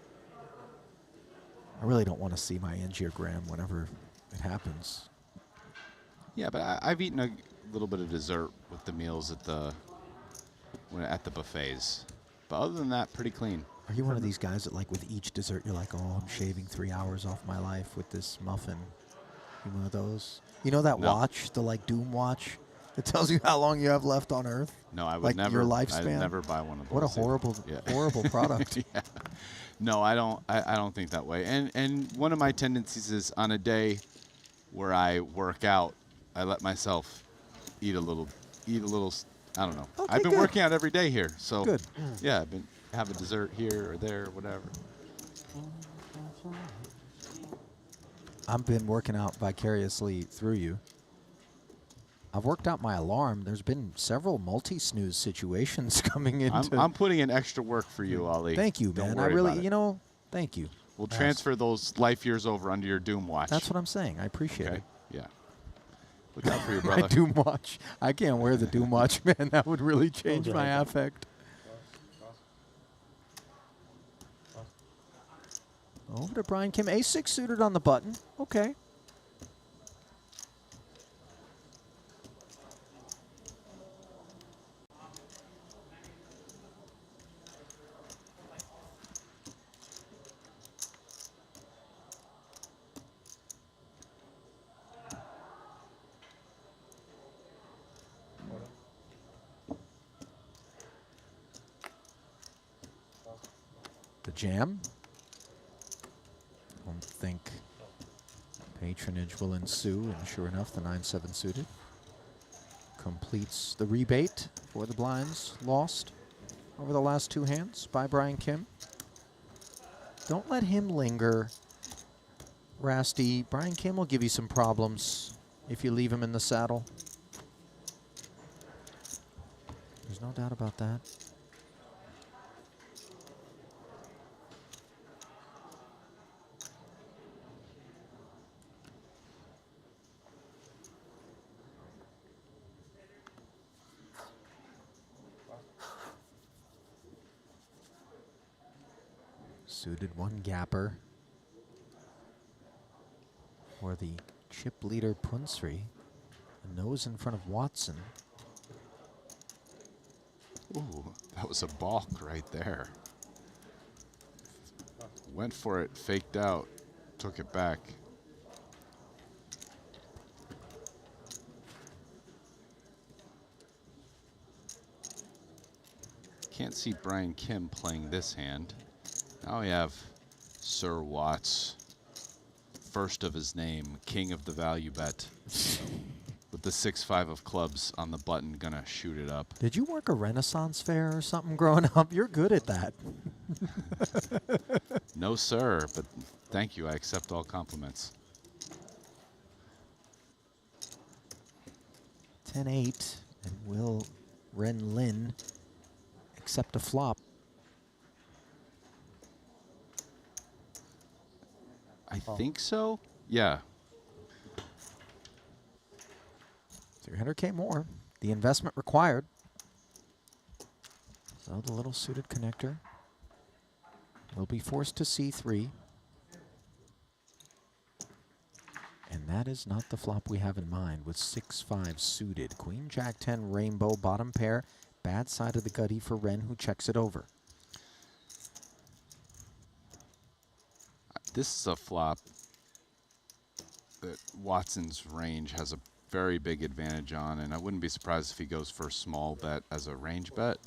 I really don't want to see my angiogram whenever it happens. Yeah, but I've eaten a little bit of dessert with the meals at the buffets. But other than that, pretty clean. Are you one of these guys that, like, with each dessert, you're like, oh, I'm shaving 3 hours off my life with this muffin? You one of those? You know that watch, the, like, Doom watch? It tells you how long you have left on Earth? No, I would like never. Your lifespan? I'd never buy one of those. What a horrible, horrible product. Yeah. No, I don't. I don't think that way. And one of my tendencies is on a day where I work out, I let myself eat a little. I don't know. Okay, I've been good. working out every day here, so Good. Yeah, I've been have a dessert here or there, whatever. I've been working out vicariously through you. I've worked out my alarm. There's been several multi-snooze situations coming into. I'm putting in extra work for you, Ali. Thank you, Don't man. I worry really, about it. you know, thank you. We'll Ras. transfer those life years over under your Doom watch. That's what I'm saying. I appreciate it. Yeah. Look out for your My brother. Doom watch. I can't wear the Doom watch, man. That would really change my affect. Over to Brian Kim. A6 suited on the button. Okay. The jam. Don't think patronage will ensue, and sure enough, the 9-7 suited completes the rebate for the blinds lost over the last two hands by Brian Kim. Don't let him linger, Rasty. Brian Kim will give you some problems if you leave him in the saddle. There's no doubt about that. Suited one gapper for the chip leader Punsri. A nose in front of Watson. Ooh, that was a balk right there. Went for it, faked out, took it back. Can't see Brian Kim playing this hand. Now we have Sir Watts, first of his name, king of the value bet, with the 6-5 of clubs on the button, gonna shoot it up. Did you work a Renaissance fair or something growing up? You're good at that. No, sir, but thank you. I accept all compliments. 10-8, and will Ren Lin accept a flop? I think so. Yeah. 300K more. The investment required. So the little suited connector will be forced to C3. And that is not the flop we have in mind with 6-5 suited. Queen, Jack 10, rainbow, bottom pair. Bad side of the gutty for Ren, who checks it over. This is a flop that Watson's range has a very big advantage on, and I wouldn't be surprised if he goes for a small bet as a range bet.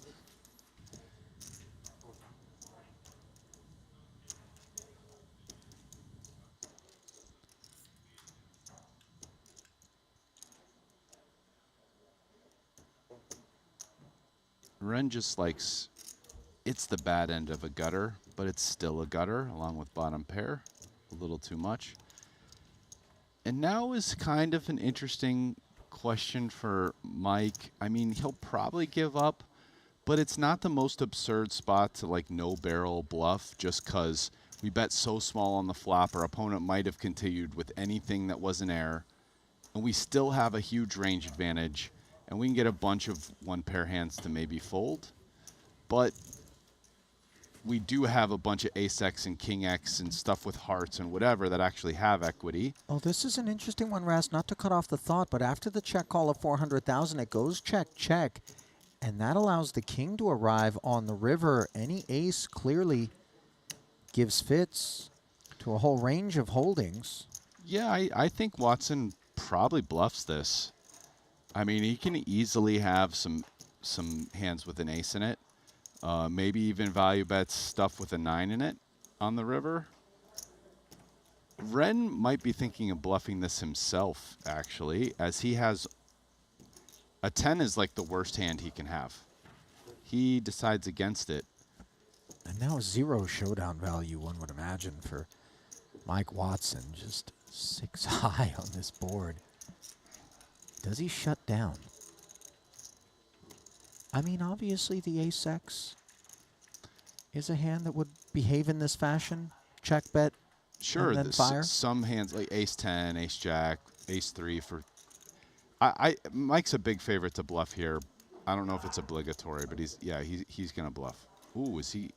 Ren just likes, it's the bad end of a gutter, but it's still a gutter along with bottom pair. A little too much. And now is kind of an interesting question for Mike. I mean, he'll probably give up, but it's not the most absurd spot to like no barrel bluff just because we bet so small on the flop. Our opponent might have continued with anything that was an air, and we still have a huge range advantage, and we can get a bunch of one pair hands to maybe fold. But we do have a bunch of ace-x and king-x and stuff with hearts and whatever that actually have equity. Oh, this is an interesting one, Rast. Not to cut off the thought, but after the check call of 400,000, it goes check, check. And that allows the king to arrive on the river. Any ace clearly gives fits to a whole range of holdings. Yeah, I think Watson probably bluffs this. I mean, he can easily have some hands with an ace in it. Maybe even value bets stuff with a 9 in it on the river. Ren might be thinking of bluffing this himself, actually, as he has a 10 is like the worst hand he can have. He decides against it. And now 0 showdown value, one would imagine, for Mike Watson. Just 6 high on this board. Does he shut down? I mean, obviously the ace-x is a hand that would behave in this fashion. Check bet, sure, and then fire. Some hands like ace-10, ace-jack, ace-3 for... Mike's a big favorite to bluff here. I don't know if it's obligatory, but he's going to bluff. Ooh, is he...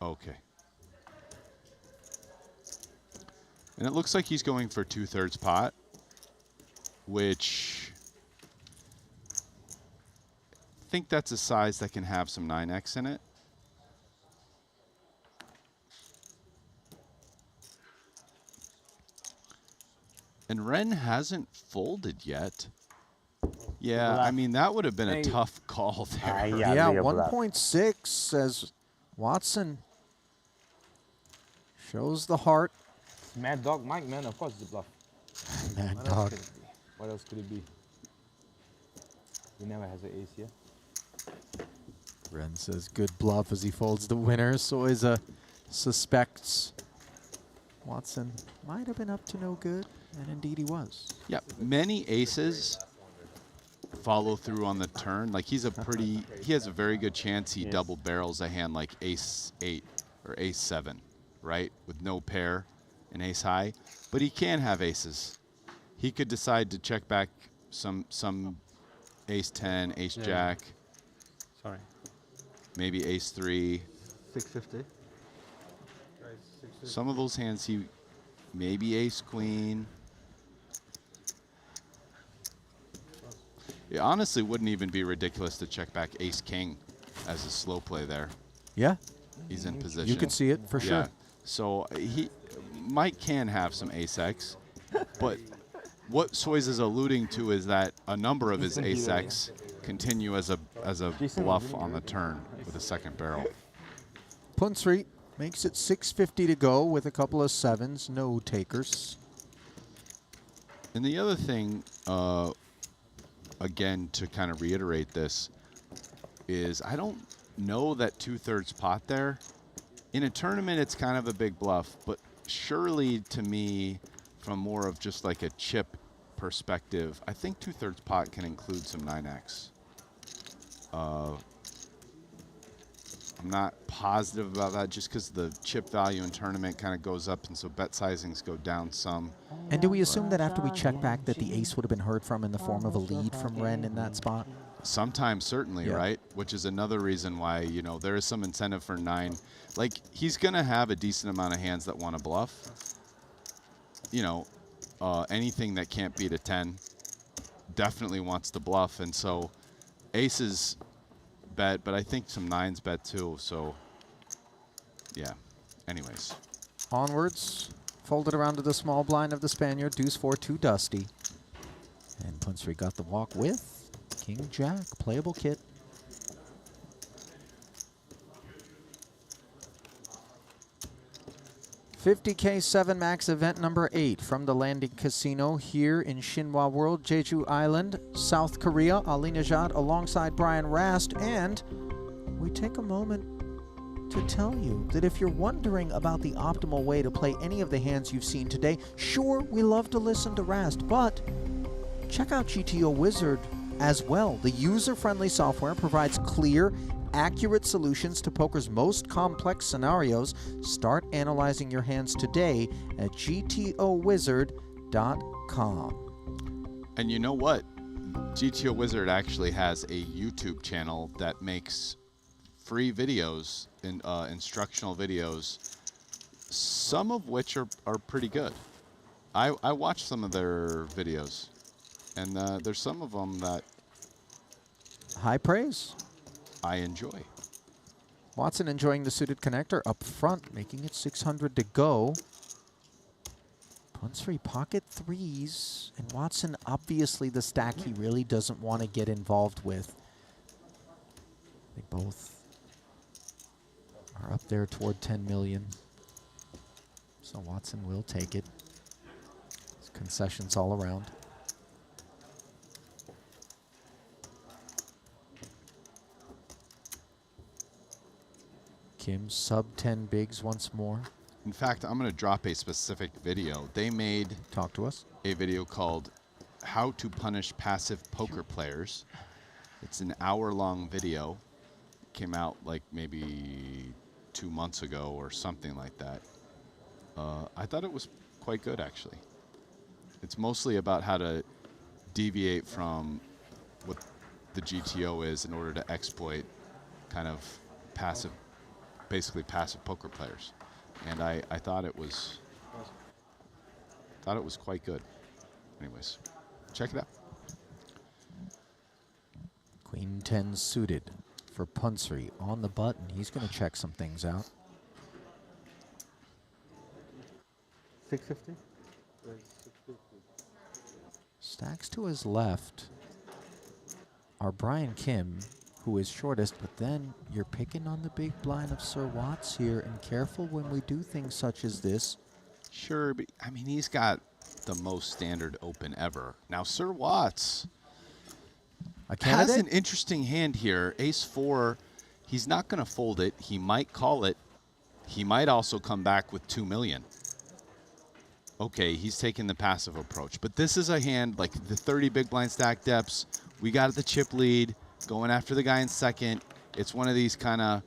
Okay. And it looks like he's going for 2/3 pot, which... I think that's a size that can have some 9x in it. And Ren hasn't folded yet. Yeah, I mean, that would have been a tough call there. Yeah, 1.6 says Watson shows the heart. Mad Dog Mike, man, of course it's a bluff. Mad What Dog. else could it be? What else could it be? He never has an ace here. Ren says good bluff as he folds the winner. Soiza suspects Watson might have been up to no good, and indeed he was. Yeah, many aces follow through on the turn. Like he has a very good chance he double barrels a hand like ace-8 or ace-7, right? With no pair and ace-high. But he can have aces. He could decide to check back some ace-10, ace-jack. Sorry. Maybe ace-3. 650. Some of those hands maybe ace-queen. It honestly wouldn't even be ridiculous to check back ace-king as a slow play there. Yeah. He's in position. You could see it for sure. So Mike can have some ace-x, but what Soiz is alluding to is that a number of his ace-x continue as a bluff on the turn with a second barrel. Punsri makes it 650 to go with a couple of 7s, no takers. And the other thing, again, to kind of reiterate this, is I don't know that 2/3 pot there. In a tournament, it's kind of a big bluff, but surely to me, from more of just like a chip perspective, I think 2/3 pot can include some 9x. I'm not positive about that just because the chip value in tournament kind of goes up, and so bet sizings go down some. And do we assume that after we check back that the ace would have been heard from in the form of a lead from Ren in that spot? Sometimes, certainly, right? Which is another reason why, there is some incentive for 9. Like, he's going to have a decent amount of hands that want to bluff. Anything that can't beat a 10 definitely wants to bluff. And so aces bet, but I think some 9s bet too. So, yeah. Anyways. Onwards. Folded around to the small blind of the Spaniard. Deuce 4, too dusty. And Punsri got the walk with King Jack, playable kit. $50K 7 Max event number 8 from the Landing Casino here in Shinhwa World, Jeju Island, South Korea. Ali Najad alongside Brian Rast and we take a moment to tell you that if you're wondering about the optimal way to play any of the hands you've seen today, sure, we love to listen to Rast, but check out GTO Wizard as well. The user-friendly software provides clear, accurate solutions to poker's most complex scenarios. Start analyzing your hands today at gtowizard.com. And you know what? GTO Wizard actually has a YouTube channel that makes free videos, instructional videos, some of which are pretty good. I watched some of their videos, and there's some of them that high praise I enjoy. Watson enjoying the suited connector up front, making it 600 to go. Punts 3 pocket threes, and Watson obviously the stack he really doesn't want to get involved with. They both are up there toward 10 million. So Watson will take it. There's concessions all around. Kim sub 10 bigs once more. In fact, I'm going to drop a specific video. They made Talk to us. A video called How to Punish Passive Poker Players. It's an hour-long video. It came out like maybe 2 months ago or something like that. I thought it was quite good, actually. It's mostly about how to deviate from what the GTO is in order to exploit kind of passive, basically passive poker players. And I thought it was quite good. Anyways, check it out. Queen 10 suited for Punsry on the button. He's going to check some things out. 650? Stacks to his left are Brian Kim, who is shortest, but then you're picking on the big blind of Sir Watts here, and careful when we do things such as this. Sure, but I mean, he's got the most standard open ever. Now, Sir Watts has an interesting hand here. Ace-4, he's not going to fold it. He might call it. He might also come back with 2 million. Okay, he's taking the passive approach. But this is a hand like the 30 big blind stack depths. We got the chip lead, going after the guy in second. It's one of these kind of,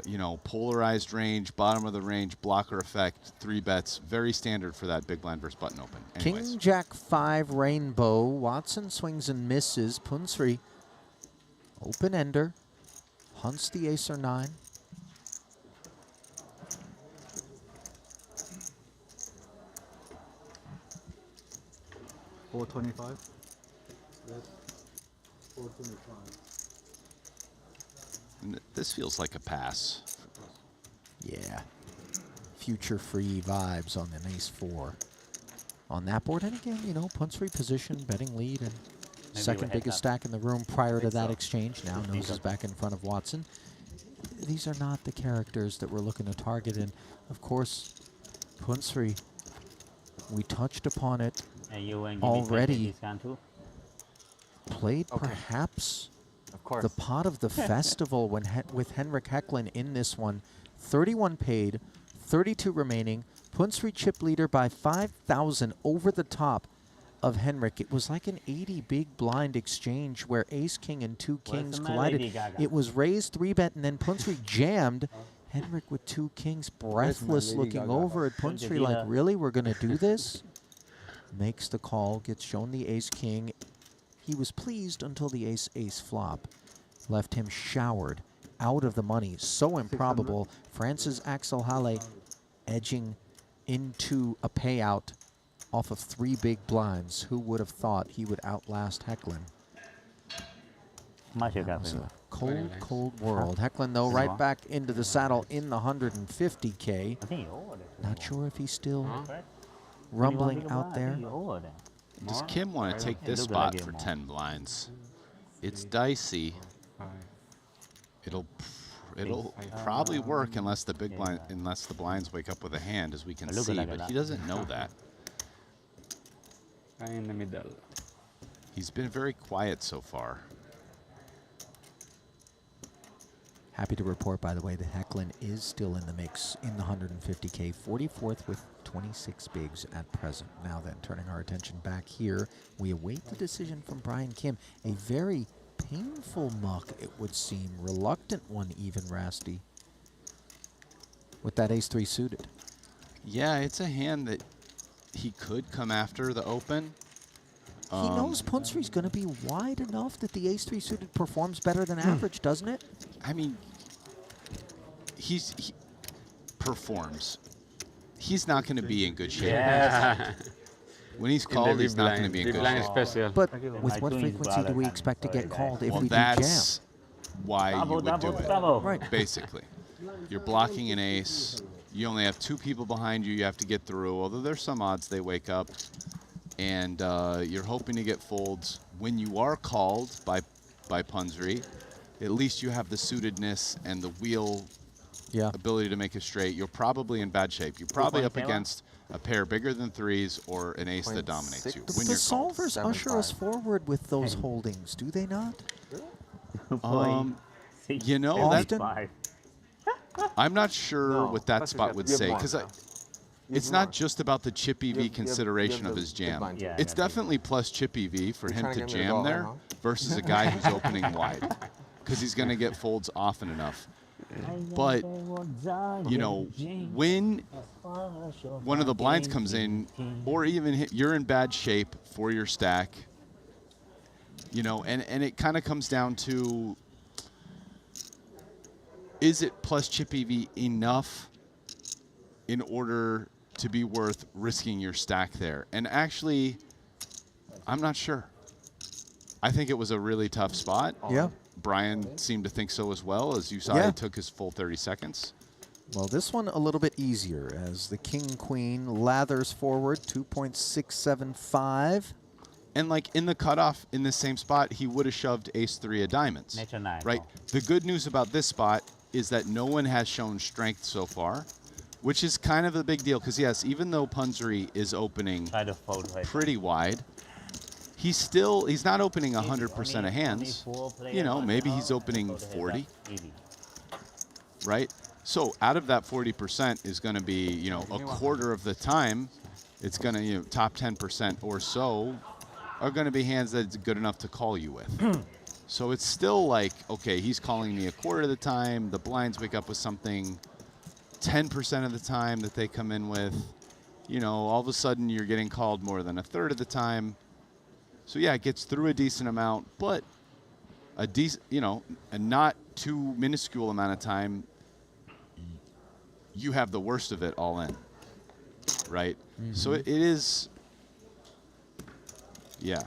you know, polarized range, bottom of the range, blocker effect, 3 bets. Very standard for that big blind versus button open. Anyways. King Jack 5 rainbow. Watson swings and misses. Punsry open ender. Hunts the ace or 9. $425. Yes. 425. And this feels like a pass. Yeah. Future free vibes on an ace-4. On that board, and again, you know, Punsry position, betting lead, and second biggest stack in the room prior to that exchange. Now noses back in front of Watson. These are not the characters that we're looking to target, and of course, Punsry, we touched upon it already. Played perhaps the pot of the festival when with Henrik Hecklin in this one. 31 paid, 32 remaining. Punsry chip leader by 5,000 over the top of Henrik. It was like an 80 big blind exchange where ace king and 2 kings collided. It was raised 3-bet and then Punsry jammed. Henrik with 2 kings, breathless, looking over at Punsry like, really, we're going to do this? Makes the call, gets shown the ace-king. He was pleased until the ace-ace flop left him showered out of the money. So improbable. Francis Axel Halle edging into a payout off of 3 big blinds. Who would have thought he would outlast Hecklin? That was a cold, cold world. Hecklin, though, right back into the saddle in the 150K. Not sure if he's still rumbling out there. Does Kim want to take this spot for 10 blinds? It's dicey. It'll probably work unless the blinds wake up with a hand, as we can see. But he doesn't know that. In the middle. He's been very quiet so far. Happy to report, by the way, that Hecklin is still in the mix in the 150K, 44th with 26 bigs at present. Now then, turning our attention back here, we await the decision from Brian Kim. A very painful muck, it would seem. Reluctant one even, Rasty, with that ace-3 suited. Yeah, it's a hand that he could come after the open. He knows Punsri's going to be wide enough that the ace-3 suited performs better than average, doesn't it? I mean, he performs. He's not going to be in good shape. Yeah. When he's called, he's not going to be in big good blind shape. special. But with what frequency do we expect to get called if we do jam? That's why you would do it. Right. Basically. You're blocking an ace. You only have 2 people behind you. You have to get through, although there's some odds they wake up. And you're hoping to get folds. When you are called by Punsri, at least you have the suitedness and the wheel ability to make a straight. You're probably in bad shape. You're probably up against a pair bigger than 3s or an ace that dominates you. When The you're called. solvers usher us forward with those holdings, do they not? You know, Often? I'm not sure what that spot would say, because it's not just about the chip EV consideration of his jam. It's definitely plus chip EV for him to jam there versus a guy who's opening wide, because he's going to get folds often enough. But, you know, when one of the blinds comes in, or even you're in bad shape for your stack, you know, and it kind of comes down to, is it plus chip EV enough in order to be worth risking your stack there? And actually, I'm not sure. I think it was a really tough spot. Yeah. Brian seemed to think so as well. As you saw, he took his full 30 seconds. Well, this one a little bit easier as the king-queen lathers forward, 2.675. And like in the cutoff in the same spot, he would have shoved ace-3 of diamonds. Right? The good news about this spot is that no one has shown strength so far, which is kind of a big deal. Because yes, even though Punsri is opening pretty wide, he's not opening 100% of hands. You know, maybe he's opening 40. Right? So out of that 40% is going to be, you know, a quarter of the time, it's going to, you know, top 10% or so are going to be hands that's good enough to call you with. So it's still like, okay, he's calling me a quarter of the time. The blinds wake up with something 10% of the time that they come in with. You know, all of a sudden you're getting called more than a third of the time. So yeah, it gets through a decent amount, but a decent, you know, a not too minuscule amount of time, you have the worst of it all in, right? So it is, yeah.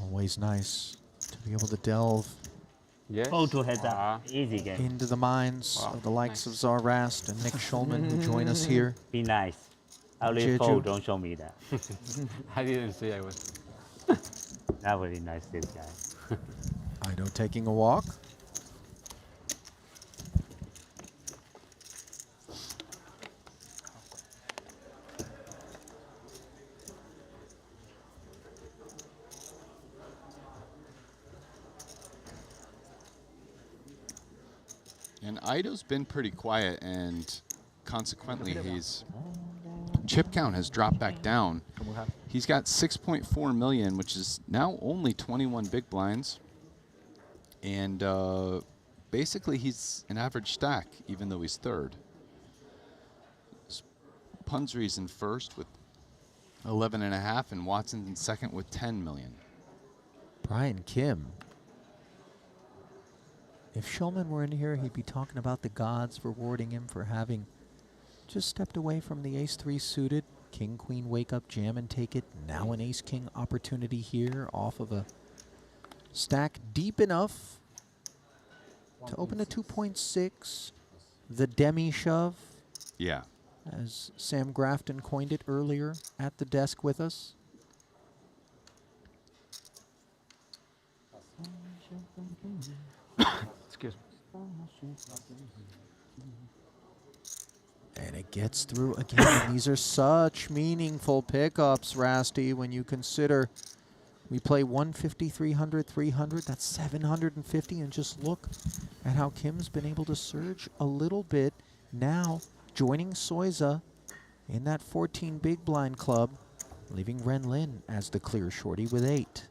Always nice to be able to delve Heads up. Easy game. into the minds of the likes of Zarast and Nick Schulman who join us here. Be nice. I'll leave Jeju. fold, don't show me that. I didn't say I was. Not really nice, this guy. Ido taking a walk. And Ido's been pretty quiet, and consequently, his chip count has dropped back down. He's got 6.4 million, which is now only 21 big blinds. And basically, he's an average stack, even though he's third. Punsri's in first with 11.5, and Watson's in second with 10 million. Brian Kim. If Schulman were in here, he'd be talking about the gods rewarding him for having just stepped away from the ace-3 suited. King-queen wake up, jam and take it. Now an ace-king opportunity here off of a stack deep enough to open a 2.6. The demi-shove. Yeah. As Sam Grafton coined it earlier at the desk with us. Excuse me. And gets through again. These are such meaningful pickups, Rasty, when you consider we play 150, 300, 300. That's 750. And just look at how Kim's been able to surge a little bit. Now joining Soiza in that 14 big blind club, leaving Ren Lin as the clear shorty with 8.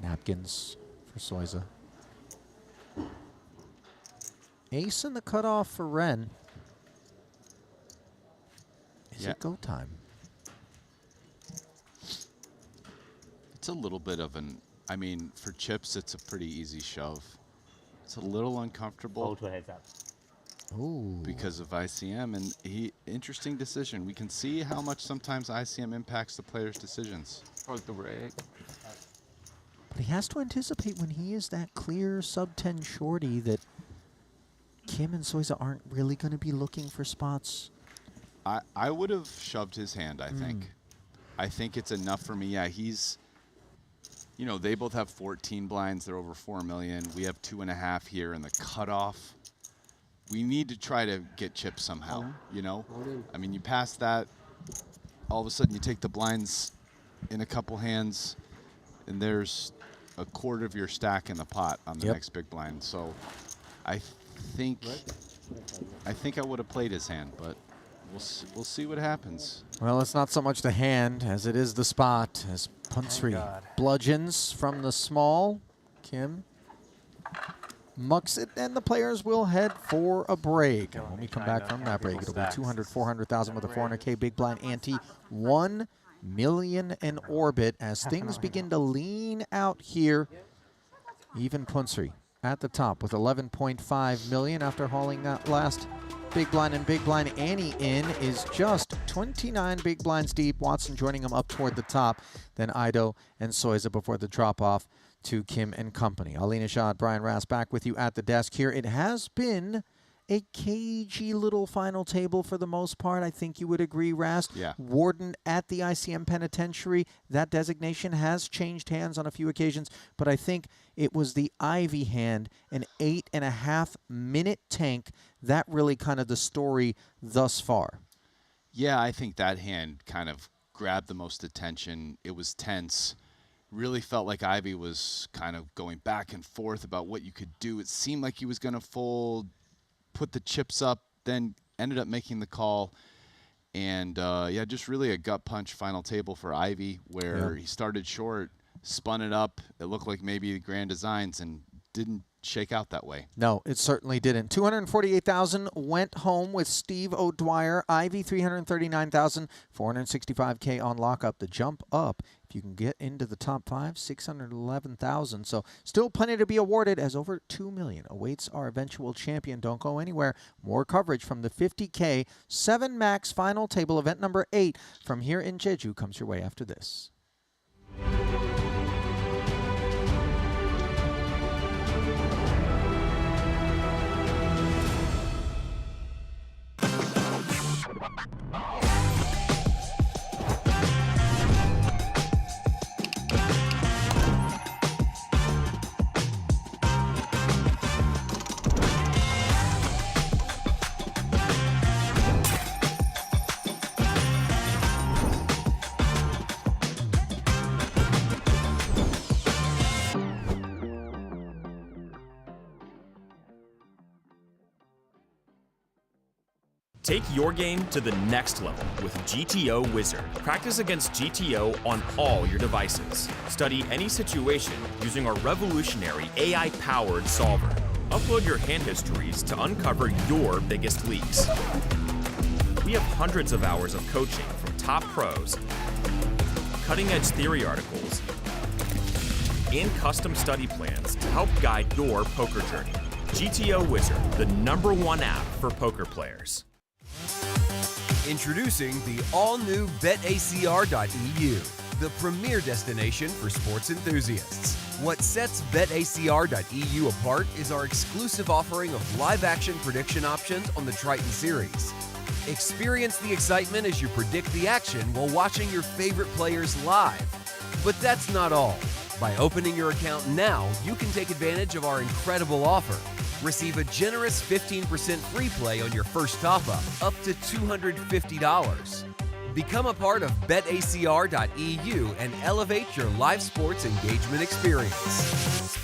Napkins for Soiza. Ace in the cutoff for Ren. Is it go time? It's a little bit of an, I mean, for chips, it's a pretty easy shove. It's a little uncomfortable. Hold 2 heads up. Ooh. Because of ICM, and interesting decision. We can see how much sometimes ICM impacts the player's decisions. Hold the break. But he has to anticipate when he is that clear sub-10 shorty that Kim and Soiza aren't really going to be looking for spots. I would have shoved his hand, I think. I think it's enough for me. Yeah, he's, you know, they both have 14 blinds. They're over 4 million. We have 2.5 here in the cutoff. We need to try to get chips somehow, you know? I mean, you pass that, all of a sudden you take the blinds in a couple hands, and there's a quarter of your stack in the pot on the next big blind. So I think I would have played his hand, but we'll see what happens. Well, it's not so much the hand as it is the spot, as Punsri bludgeons from the small. Kim mucks it, and the players will head for a break. And when we come back from that break, it'll be 200, 400,000 with a 400K big blind ante, 1 million in orbit as things begin to lean out here. Even Punsri at the top with 11.5 million after hauling that last big blind, and big blind Annie in is just 29 big blinds deep. Watson joining him up toward the top, then Ido and Soiza before the drop off to Kim and company. Alina Shah, Brian Rast back with you at the desk here. It has been a cagey little final table for the most part. I think you would agree, Rast. Yeah. Warden at the ICM Penitentiary. That designation has changed hands on a few occasions, but I think it was the Ivy hand, an 8.5 minute tank. That really kind of the story thus far. Yeah, I think that hand kind of grabbed the most attention. It was tense. Really felt like Ivy was kind of going back and forth about what you could do. It seemed like he was going to fold, put the chips up, then ended up making the call. And yeah, just really a gut punch final table for Ivy, where he started short, spun it up. It looked like maybe grand designs and didn't shake out that way. No, it certainly didn't. 248,000 went home with Steve O'Dwyer. Ivy 339,000, 465K on lockup. The jump up, if you can get into the top 5, 611,000. So still plenty to be awarded, as over 2 million awaits our eventual champion. Don't go anywhere. More coverage from the 50K 7 Max final table event number 8 from here in Jeju comes your way after this. Take your game to the next level with GTO Wizard. Practice against GTO on all your devices. Study any situation using our revolutionary AI-powered solver. Upload your hand histories to uncover your biggest leaks. We have hundreds of hours of coaching from top pros, cutting-edge theory articles, and custom study plans to help guide your poker journey. GTO Wizard, the #1 app for poker players. Introducing the all-new BetACR.eu, the premier destination for sports enthusiasts. What sets BetACR.eu apart is our exclusive offering of live-action prediction options on the Triton series. Experience the excitement as you predict the action while watching your favorite players live. But that's not all. By opening your account now, you can take advantage of our incredible offer. Receive a generous 15% free play on your first top-up, up to $250. Become a part of BetACR.eu and elevate your live sports engagement experience.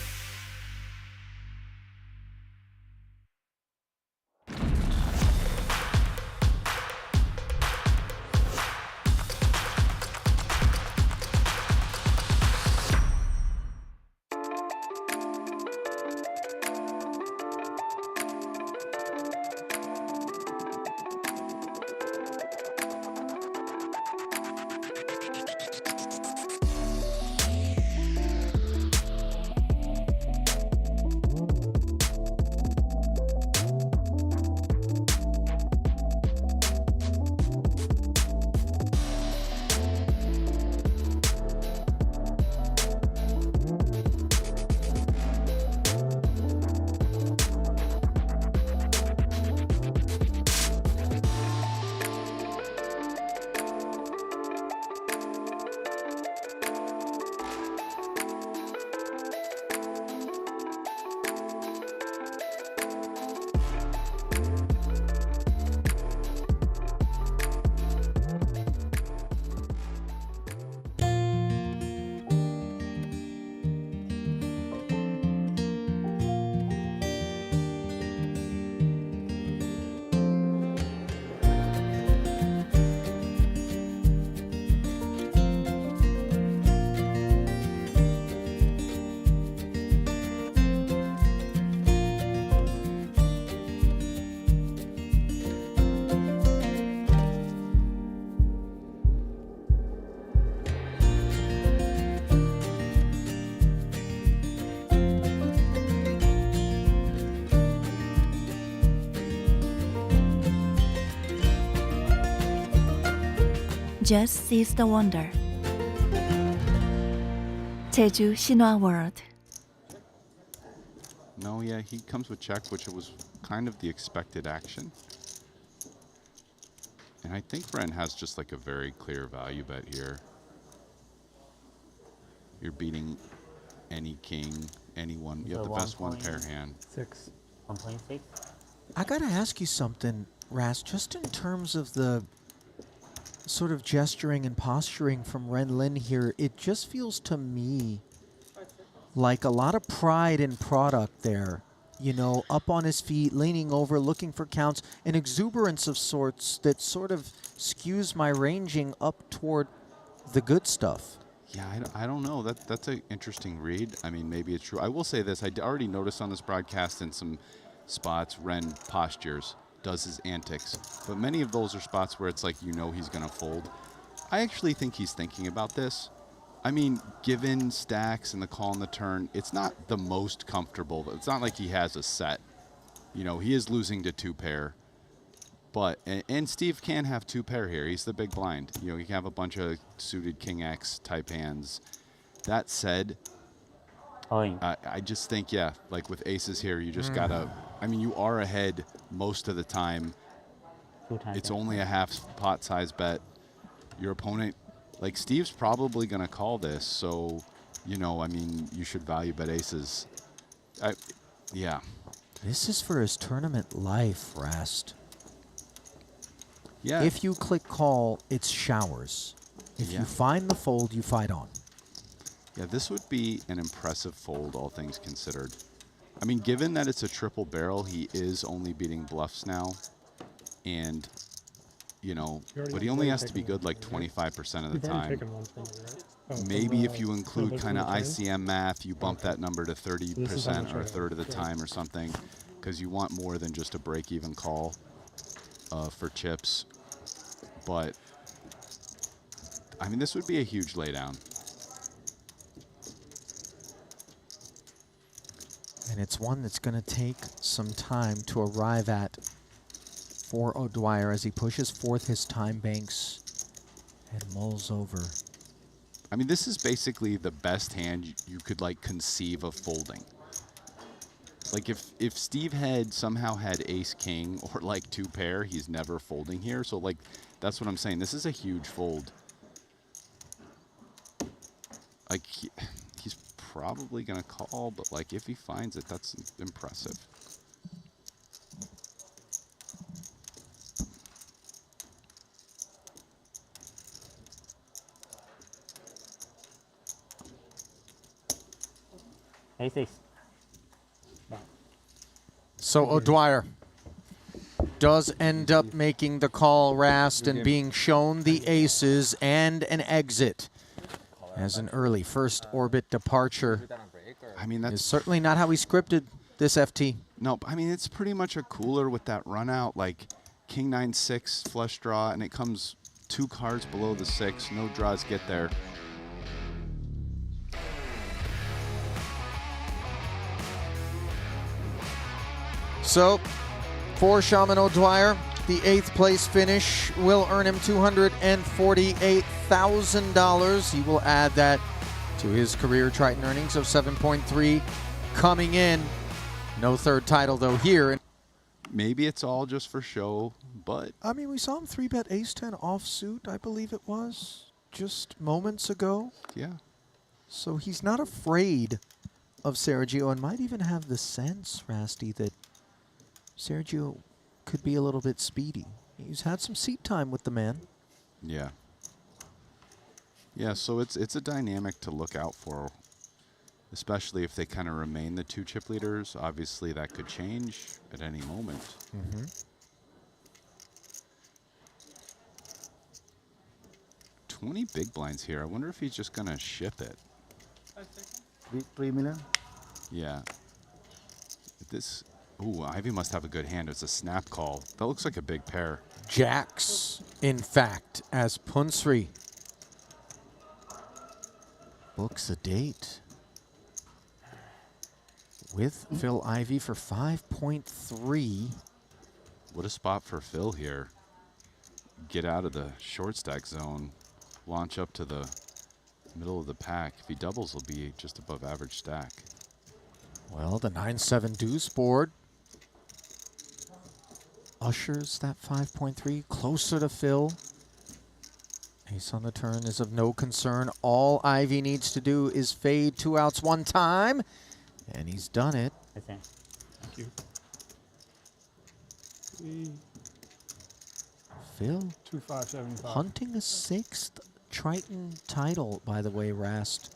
Just seize the wonder. Jeju Shinhwa World. No, yeah, he comes with check, which was kind of the expected action. And I think Ren has just like a very clear value bet here. You're beating any king, anyone. You have the best one pair hand. 1.6. I gotta ask you something, Ras, just in terms of the sort of gesturing and posturing from Ren Lin here, it just feels to me like a lot of pride in product there. You know, up on his feet, leaning over, looking for counts, an exuberance of sorts that sort of skews my ranging up toward the good stuff. Yeah, I don't know. That's an interesting read. I mean, maybe it's true. I will say this. I already noticed on this broadcast in some spots, Ren postures, does his antics. But many of those are spots where it's like, you know, he's going to fold. I actually think he's thinking about this. I mean, given stacks and the call on the turn, it's not the most comfortable. It's not like he has a set. You know, he is losing to 2-pair. But, and Steve can have 2-pair here. He's the big blind. You know, he can have a bunch of suited King X type hands. That said, I just think, yeah, like with aces here, you just gotta, I mean, you are ahead most of the time. It's only a half pot size bet. Your opponent, like Steve's probably gonna call this, so, you know, I mean, you should value bet aces. Yeah. This is for his tournament life, Rast. Yeah. If you click call, it's showers. If you find the fold, you fight on. Yeah, this would be an impressive fold, all things considered. I mean, given that it's a triple barrel, he is only beating bluffs now. And, you know, but he only has to be good like 25% of the time. Maybe if you include kind of ICM math, you bump that number to 30% or a third of the time or something, because you want more than just a break-even call for chips. But, I mean, this would be a huge laydown. And it's one that's going to take some time to arrive at for O'Dwyer as he pushes forth his time banks and mulls over. I mean, this is basically the best hand you could like conceive of folding. Like if Steve had somehow had ace king or like 2 pair, he's never folding here. So like that's what I'm saying. This is a huge fold. Like he's probably gonna call, but like if he finds it, that's impressive. A6. So O'Dwyer does end up making the call, Rast, and being shown the aces and an exit as an early first orbit departure. I mean, that's is certainly not how he scripted this FT. No, I mean, it's pretty much a cooler with that run out, like king 9-6 flush draw, and it comes 2 cards below the 6. No draws get there. So, for Shaman O'Dwyer, the 8th place finish will earn him $248,000. He will add that to his career Triton earnings of 7.3 coming in. No third title, though, here. Maybe it's all just for show, but... I mean, we saw him 3-bet ace-10 offsuit, I believe it was, just moments ago. Yeah. So he's not afraid of Sergio and might even have the sense, Rasty, that Sergio could be a little bit speedy. He's had some seat time with the man. Yeah. Yeah, so it's a dynamic to look out for, especially if they kind of remain the 2 chip leaders. Obviously, that could change at any moment. Mm-hmm. $20 big blinds here. I wonder if he's just going to ship it. 3 million? Yeah. This... Ooh, Ivy must have a good hand. It's a snap call. That looks like a big pair. Jacks, in fact, as Punsri books a date with Phil Ivey for 5.3. What a spot for Phil here. Get out of the short stack zone, launch up to the middle of the pack. If he doubles, he'll be just above average stack. Well, the 9-7 deuce board ushers that 5.3 closer to Phil. Ace on the turn is of no concern. All Ivy needs to do is fade 2 outs 1 time, and he's done it. Thank you. Phil 2575. hunting a 6th Triton title, by the way, Rast.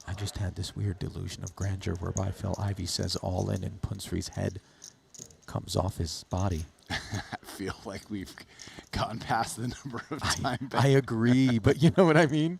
I just had this weird delusion of grandeur whereby Phil Ivey says all in and Punsri's head comes off his body. I feel like we've gone past the number of time. I agree, but you know what I mean?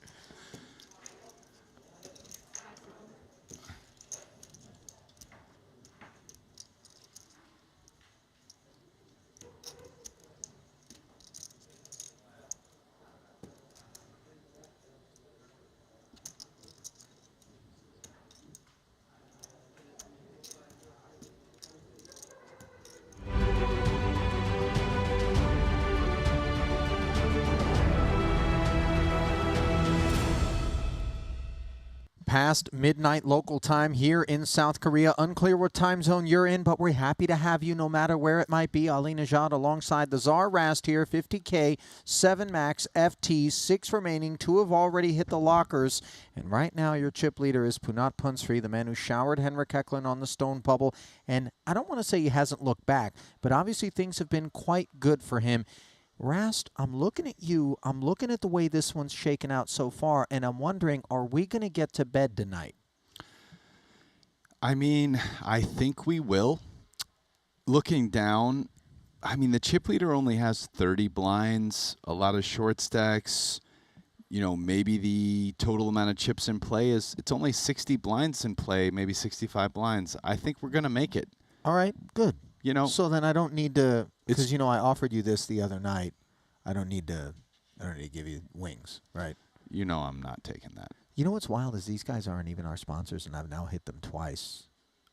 Past midnight local time here in South Korea. Unclear what time zone you're in, but we're happy to have you no matter where it might be. Ali Najad alongside the Tsar Rast here. 50K, 7 max, FT, 6 remaining. 2 have already hit the lockers. And right now your chip leader is Punat Punsri, the man who showered Henrik Eklund on the stone bubble. And I don't want to say he hasn't looked back, but obviously things have been quite good for him. Rast, I'm looking at you. I'm looking at the way this one's shaken out so far, and I'm wondering, are we going to get to bed tonight? I mean, I think we will. looking down, I mean, the chip leader only has 30 blinds, a lot of short stacks. You know, maybe the total amount of chips in play it's only 60 blinds in play, maybe 65 blinds. I think we're going to make it. All right, good. You know, so then I don't need to, because you know I offered you this the other night. I don't need to give you wings, right? You know I'm not taking that. You know what's wild is these guys aren't even our sponsors, and I've now hit them twice.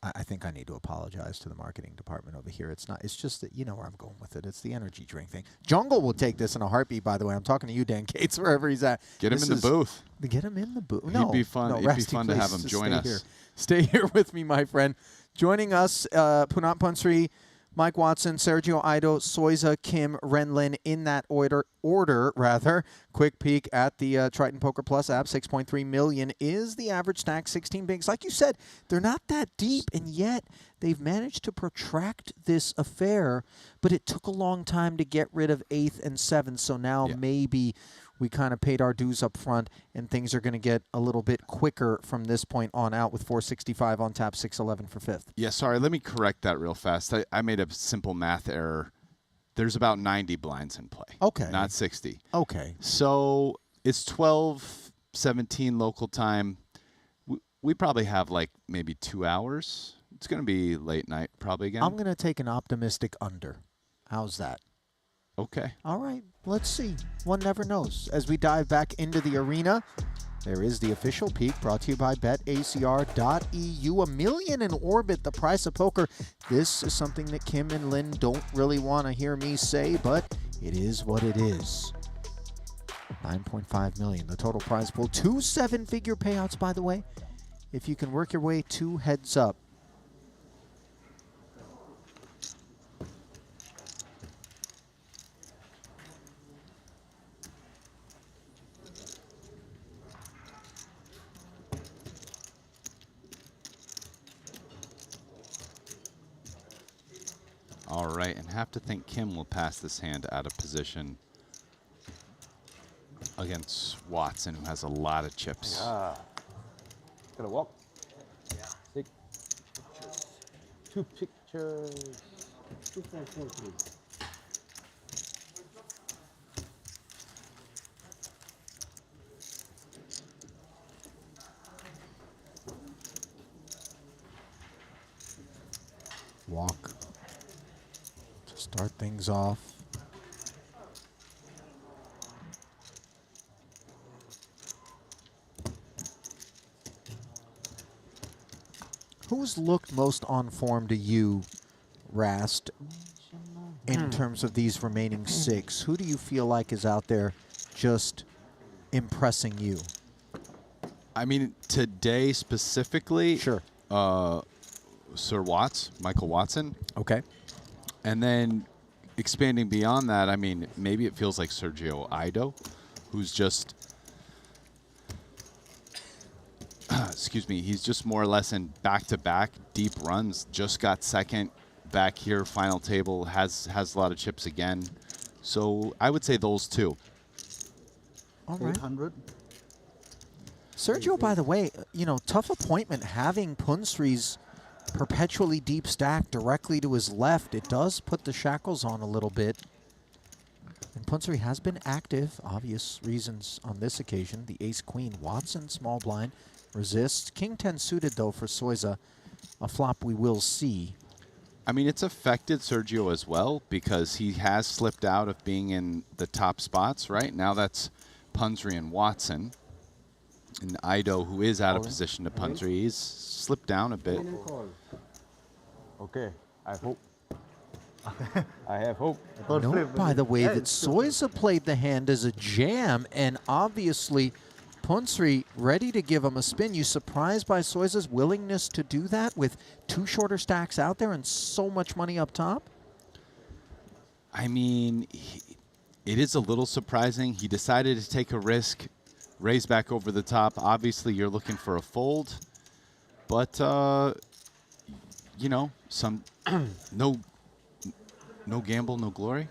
I think I need to apologize to the marketing department over here. It's not. It's just that you know where I'm going with it. It's the energy drink thing. Jungle will take this in a heartbeat. By the way, I'm talking to you, Dan Cates, wherever he's at. Get him in the booth. Get him in the booth. No, It'd be fun. No, It'd be Rusty, fun to have please him just join stay us. here. Stay here with me, my friend. Joining us, Punat Pansri, Mike Watson, Sergio Ido, Soiza, Kim, Renlin in that order. Quick peek at the Triton Poker Plus app. 6.3 million is the average stack. 16 bigs. Like you said, they're not that deep, and yet they've managed to protract this affair. But it took a long time to get rid of 8th and 7th. So now maybe we kind of paid our dues up front, and things are going to get a little bit quicker from this point on out with 465 on tap, 611 for 5th. Yeah, sorry. Let me correct that real fast. I made a simple math error. There's about 90 blinds in play. Okay. Not 60. Okay. So it's 12:17 local time. We probably have like maybe 2 hours. It's going to be late night probably again. I'm going to take an optimistic under. How's that? Okay. All right. Let's see. One never knows. As we dive back into the arena, there is the official peak brought to you by betacr.eu. $1 million in orbit, the price of poker. This is something that Kim and Lynn don't really want to hear me say, but it is what it is. 9.5 million, the total prize pool. 2 7-figure payouts, by the way. If you can work your way 2 heads up. All right, and have to think Kim will pass this hand out of position against Watson, who has a lot of chips. Yeah. Gonna walk. Yeah. 6 pictures. 2 pictures. 2, 4, 4, 3. Walk. To start things off. Who's looked most on form to you, Rast, in terms of these remaining 6? Who do you feel like is out there just impressing you? I mean, today specifically, sure. Sir Michael Watson. Okay. And then expanding beyond that, I mean, maybe it feels like Sergio Ido, who's just, excuse me, he's just more or less in back-to-back deep runs, just got second back here, final table, has a lot of chips again. So I would say those two. All right. 800. Sergio, by the way, you know, tough appointment having Punsri's perpetually deep stack directly to his left. It does put the shackles on a little bit. And Punsri has been active, obvious reasons on this occasion. The ace-queen, Watson, small blind, resists. King 10 suited, though, for Soiza. A flop we will see. I mean, it's affected Sergio as well because he has slipped out of being in the top spots, right? Now that's Punsri and Watson. And Ido, who is out of position to Punsri, he's slipped down a bit. Okay, I hope. I have hope. Note, by the way, that Soiza played the hand as a jam, and obviously Punsri ready to give him a spin. You surprised by Soiza's willingness to do that with 2 shorter stacks out there and so much money up top? I mean, it is a little surprising. He decided to take a risk, raise back over the top. Obviously, you're looking for a fold, but you know, no gamble, no glory.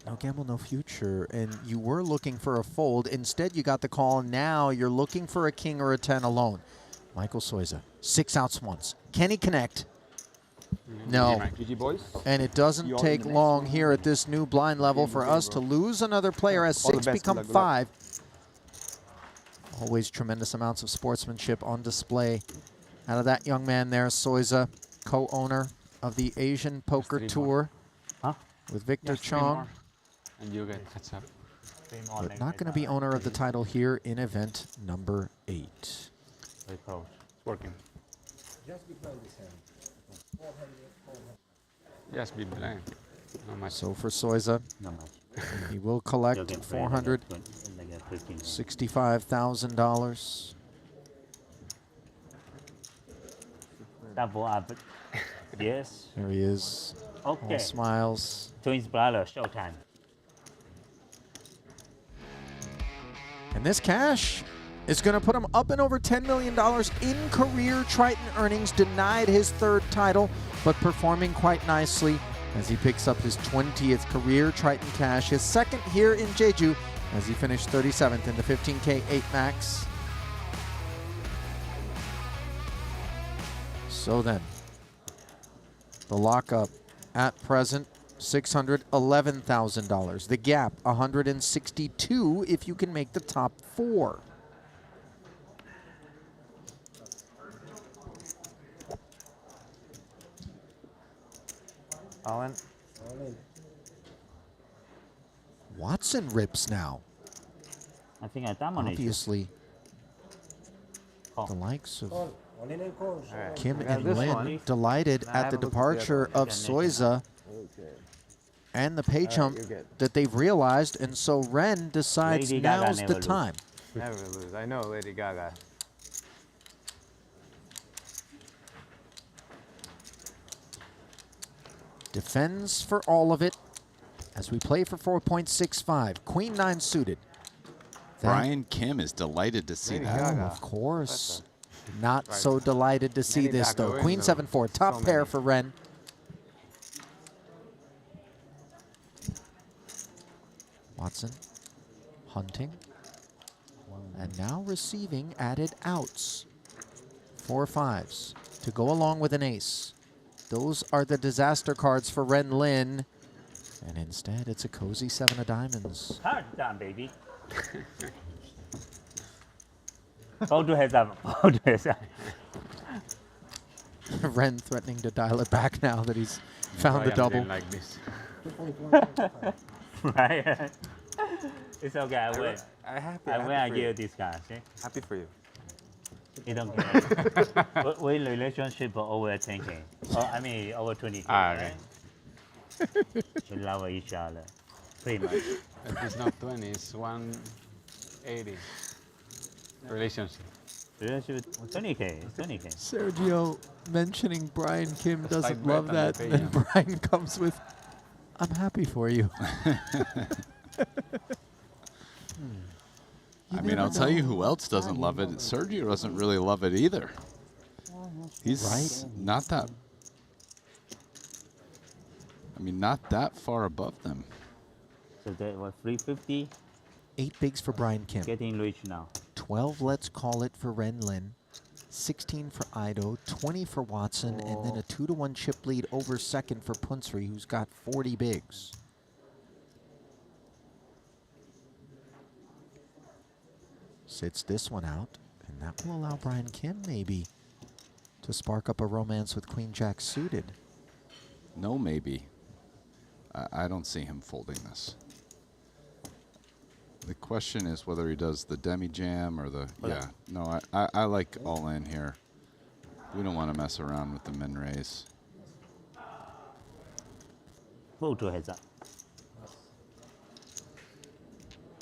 No gamble, no future. And you were looking for a fold. Instead, you got the call. Now you're looking for a king or a 10 alone. Michael Soiza, 6 outs once. Can he connect? No. GG boys. And it doesn't You all take in the long next here at this new blind level for us to lose another player as All the 6 best, become good luck. 5. Always tremendous amounts of sportsmanship on display out of that young man there, Soiza, co-owner of the Asian Poker Tour with Victor Chong, And you get catch up. but not going to be owner of the title here in event number 8. Very close. It's working. Just be blind. Not much. So for Soiza, he will collect $465,000. Double up. Yes. There he is. Okay. All smiles. Twins brother, showtime. And this cash is going to put him up and over $10 million in career Triton earnings. Denied his 3rd title, but performing quite nicely as he picks up his 20th career Triton cash, his 2nd here in Jeju, as he finished 37th in the 15K 8 max. So then, the lockup at present, $611,000. The gap, $162,000 if you can make the top 4. Alan. Watson rips now. I think I dominated. Obviously, the likes of Kim we got and this Lin one. delighted Now at have the a look at the departure other of one. Soiza and the pay chump you're good. that they've realized, and so Ren decides Lady Gaga now's never the lose. time. Never lose. I know Lady Gaga. Defends for all of it as we play for 4.65. Queen 9 suited. Brian Kim is delighted to see Oh, that. of course. Not so delighted to see Lady this, Gaga though. wins, Queen though. 7-4, top So pair many. for Ren. Watson hunting. And now receiving added outs. 4 5s to go along with an ace. Those are the disaster cards for Ren Lin. And instead, it's a cozy 7 of diamonds. Hard down, baby. Go to heads up. Go to heads up. Ren threatening to dial it back now that he's found the double. Like this. Right? It's okay, I win. I win, I give this guy, see? Happy for you. You don't care. We relationship over 10K. Oh, I mean, over 20K, Okay. right? We love each other. Pretty much. It's not 20, it's 180. Relationship. Relationship 20K, 20K. Sergio mentioning Brian Kim Just like doesn't love Brett that, on and the then pay, Brian comes with, I'm happy for you. I mean, I'll tell you who else doesn't love it. Sergio doesn't really love it either. He's not that. I mean, not that far above them. So that was 350. 8 bigs for Brian Kim. Getting rich now. 12, let's call it, for Ren Lin. 16 for Ido, 20 for Watson, and then a 2-1 chip lead over second for Punsri, who's got 40 bigs. Sits this one out, and that will allow Brian Kim maybe to spark up a romance with Queen Jack suited. No, maybe. I don't see him folding this. The question is whether he does the demi jam or the No, I like all in here. We don't want to mess around with the min raise. Go to heads up.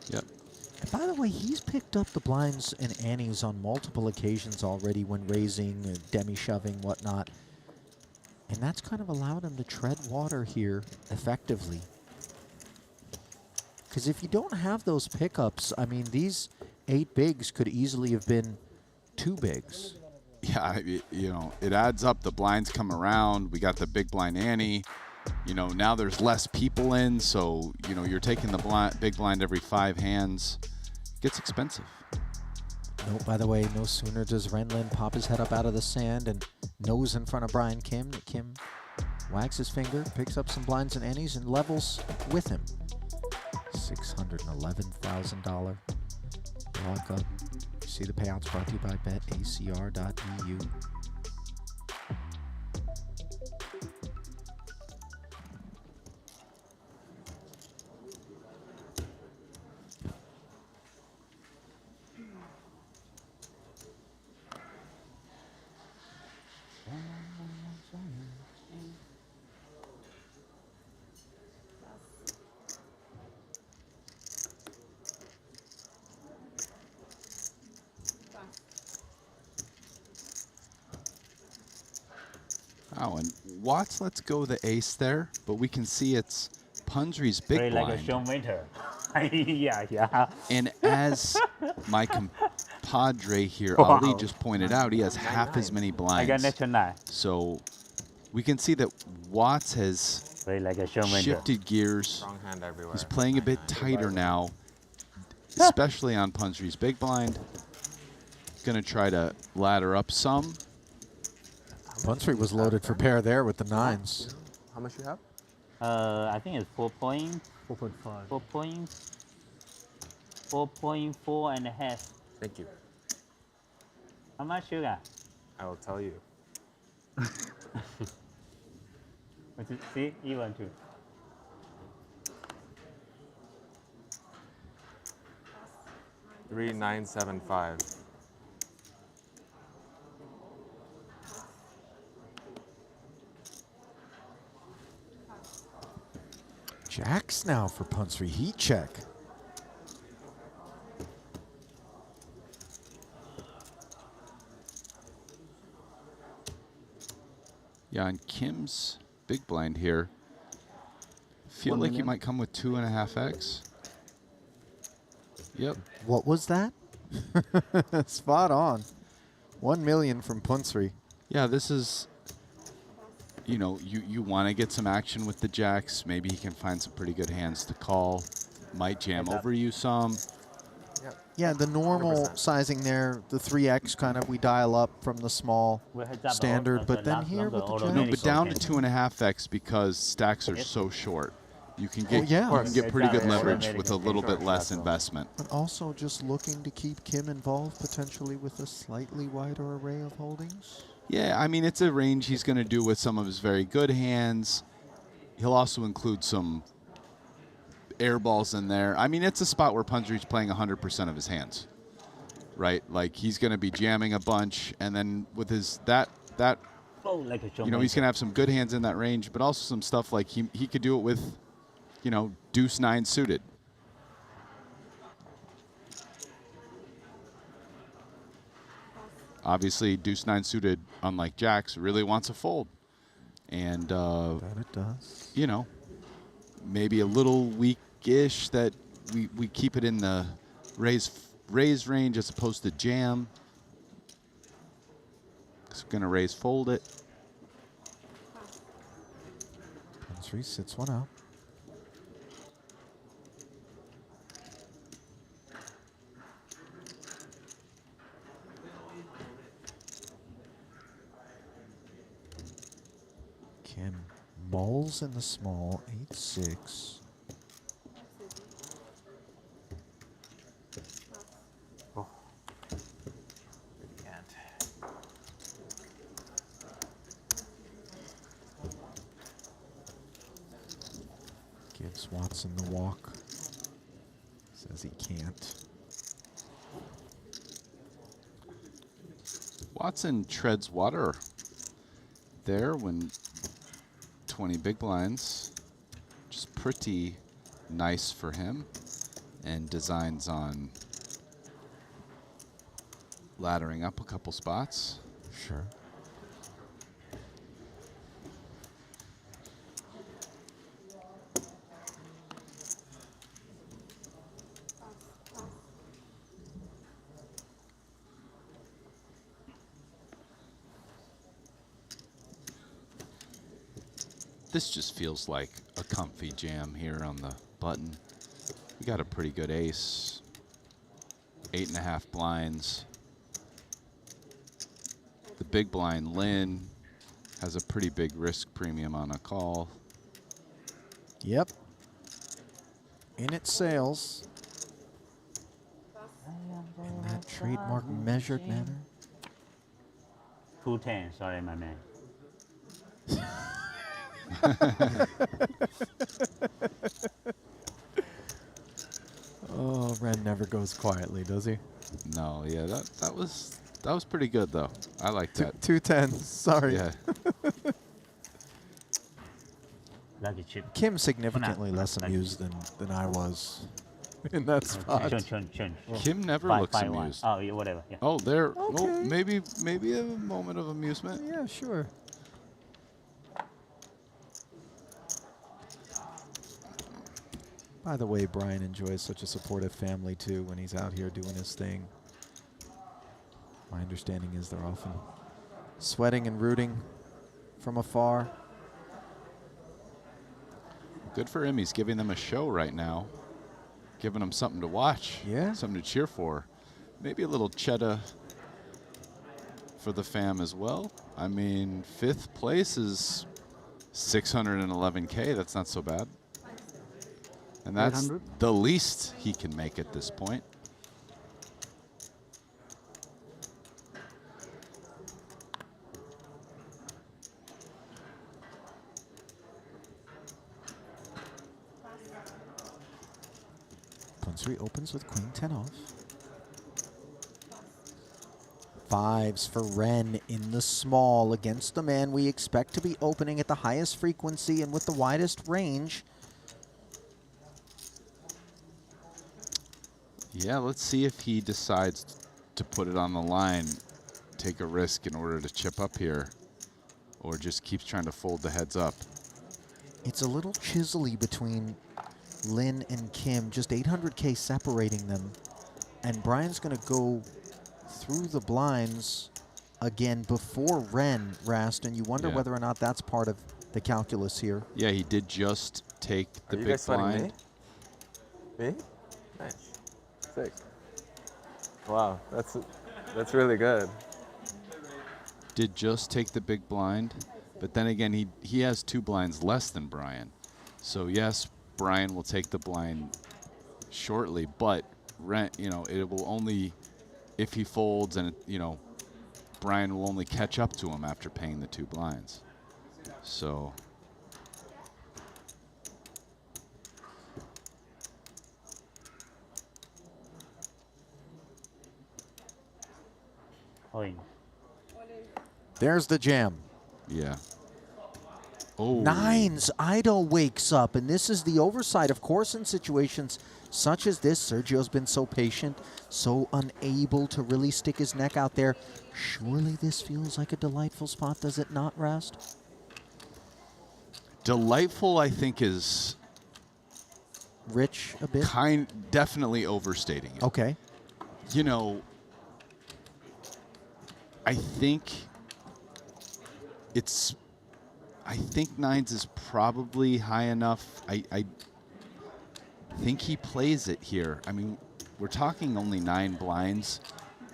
Yep. And by the way, he's picked up the blinds and antes on multiple occasions already when raising, demi-shoving, whatnot. And that's kind of allowed him to tread water here effectively. Because if you don't have those pickups, I mean, these 8 bigs could easily have been 2 bigs. Yeah, you know, it adds up. The blinds come around. We got the big blind ante. You know, now there's less people in, so, you know, you're taking the big blind every 5 hands. It gets expensive. No, by the way, no sooner does Ren Lin pop his head up out of the sand and nose in front of Brian Kim. Kim Wags his finger, picks up some blinds and annies, and levels with him. $611,000 lockup. You see the payouts brought to you by betacr.eu. Oh, and Watts lets go the ace there, but we can see it's Pundry's big Play blind. like a show winter. yeah. And as my compadre here, Wow. Ali, just pointed out, he has half as many blinds. I got next to 9. So we can see that Watts has Play like a show winter. shifted gears. Strong hand everywhere. He's playing a bit tighter now, especially on Pundry's big blind. Going to try to ladder up some. Punsry was loaded for pair there with the 9s. How much you have? I think it's 4 points. 4.5. 4 points. 4.4 and a half. Thank you. How much you got? I will tell you. See, even too. $3,975. Jacks now for Punsry. Heat check. Yeah, and Kim's big blind here. Feel like he might come with 2.5x. Yep. What was that? Spot on. 1 million from Punsry. Yeah, this is, you know, you want to get some action with the jacks. Maybe he can find some pretty good hands to call. Might jam over you some. Yeah, the normal 100%. Sizing there, the 3x kind of we dial up from the small standard, but then here with the jacks. No, but down to 2.5x because stacks are so short. You can get, yeah. you can get pretty good leverage with a little bit less investment. But also just looking to keep Kim involved potentially with a slightly wider array of holdings. Yeah, I mean, it's a range he's going to do with some of his very good hands. He'll also include some air balls in there. I mean, it's a spot where Pundry's playing 100% of his hands, right? Like, he's going to be jamming a bunch, and then with his you know, he's going to have some good hands in that range, but also some stuff like he could do it with, you know, deuce 9 suited. Obviously, deuce 9 suited, unlike jacks, really wants a fold. And, that it does. You know, maybe a little weak-ish that we keep it in the raise range as opposed to jam. So we're going to raise fold it. Punsry sits one out. Kim mulls in the small, 8-6. Oh. Can't. Gives Watson the walk. Says he can't. Watson treads water there when 20 big blinds. Just pretty nice for him. And designs on laddering up a couple spots. Sure. This just feels like a comfy jam here on the button. We got a pretty good ace. 8.5 blinds. The big blind Lynn. has a pretty big risk premium on a call. Yep. In its sails. In that trademark measured manner. 210, sorry, my man. Oh, Ren never goes quietly, does he? No, yeah, that was pretty good though. I like that. 210. Sorry. Yeah. Lucky chip. Kim significantly less amused than I was in that spot. Kim never looks amused. Oh, yeah, whatever. Yeah. Oh, there. Okay. Oh, maybe a moment of amusement. Yeah, sure. By the way, Brian enjoys such a supportive family too when he's out here doing his thing. My understanding is they're often sweating and rooting from afar. Good for him. He's giving them a show right now. Giving them something to watch. Yeah. Something to cheer for. Maybe a little cheddar for the fam as well. I mean, 5th place is 611K. That's not so bad. And that's 800? the least he can make at this point. Punsri opens with queen 10 off. 5s for Ren in the small against the man we expect to be opening at the highest frequency and with the widest range. Yeah, let's see if he decides to put it on the line, take a risk in order to chip up here, or just keeps trying to fold the heads up. It's a little chisely between Lin and Kim, just 800K separating them. And Brian's going to go through the blinds again before Ren, Rast, and you wonder whether or not that's part of the calculus here. Yeah, he did just take the Are you big guys letting blind. Me? Nice. 6. Wow, that's really good. Did just take the big blind, but then again, he has 2 blinds less than Brian. So yes, Brian will take the blind shortly, but it will only, if he folds and Brian will only catch up to him after paying the 2 blinds. So. There's the jam. Yeah. Oh. 9s, Idol wakes up, and this is the oversight. Of course, in situations such as this, Sergio's been so patient, so unable to really stick his neck out there. Surely this feels like a delightful spot, does it not, Rast? Delightful, I think, is rich a bit. Definitely overstating it. Okay. I think 9s is probably high enough. I think he plays it here. I mean, we're talking only 9 blinds.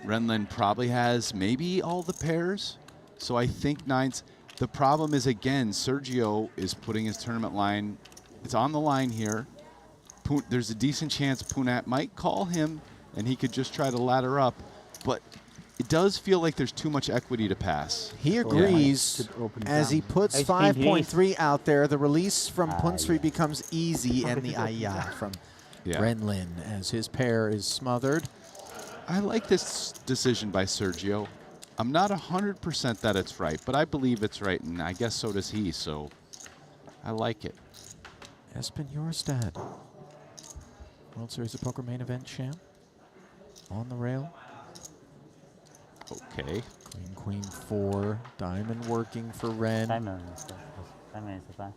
Renlin probably has maybe all the pairs. So I think 9s. The problem is, again, Sergio is putting his tournament line. It's on the line here. There's a decent chance Punat might call him, and he could just try to ladder up. But it does feel like there's too much equity to pass. He agrees as he puts 5.3 out there. The release from Punsri becomes easy, and the ayah from Renlin as his pair is smothered. I like this decision by Sergio. I'm not 100% that it's right, but I believe it's right, and I guess so does he, so I like it. Espen Jorstad, World Series of Poker main event champ, on the rail. Okay. Queen 4, diamond working for Ren. Diamond is fine.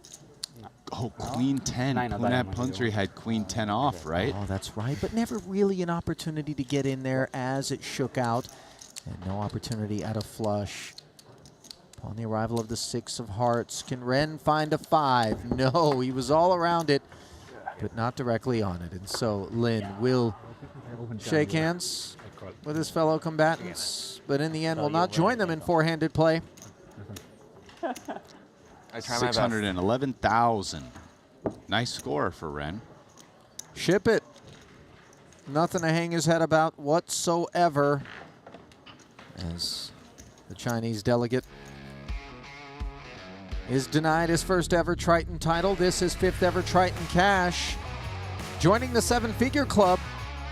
Oh, Queen 10. Punat Punsri had Queen 10 off, right? Oh, that's right, but never really an opportunity to get in there as it shook out. And no opportunity at a flush. Upon the arrival of the 6 of hearts, can Ren find a 5? No, he was all around it, but not directly on it. And so Lin will shake hands with his fellow combatants, but in the end will not join them in four-handed play. I try my best. 611,000. Nice score for Ren. Ship it. Nothing to hang his head about whatsoever. As the Chinese delegate is denied his first ever Triton title. This is 5th ever Triton cash. Joining the 7-figure club,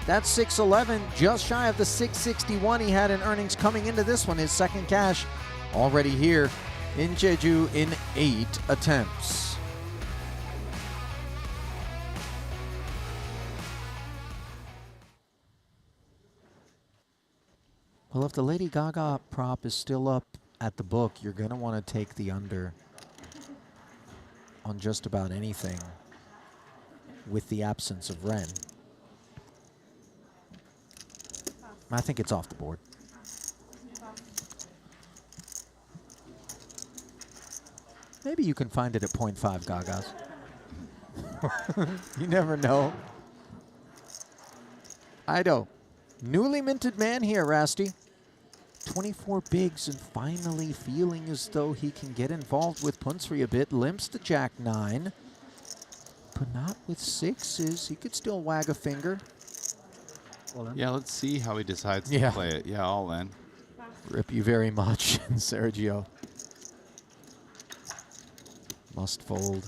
that's 611, just shy of the 661 he had in earnings coming into this one. His second cash already here in Jeju in 8 attempts. Well, if the Lady Gaga prop is still up at the book, you're going to want to take the under on just about anything with the absence of Ren. I think it's off the board. Maybe you can find it at 0.5 Gagas. You never know. Ido, newly minted man here, Rasty. 24 bigs and finally feeling as though he can get involved with Punsri a bit. Limps to Jack 9, but not with 6s. He could still wag a finger. Yeah, let's see how he decides Yeah. to play it. Yeah, all in. Rip you very much, Sergio. Must fold.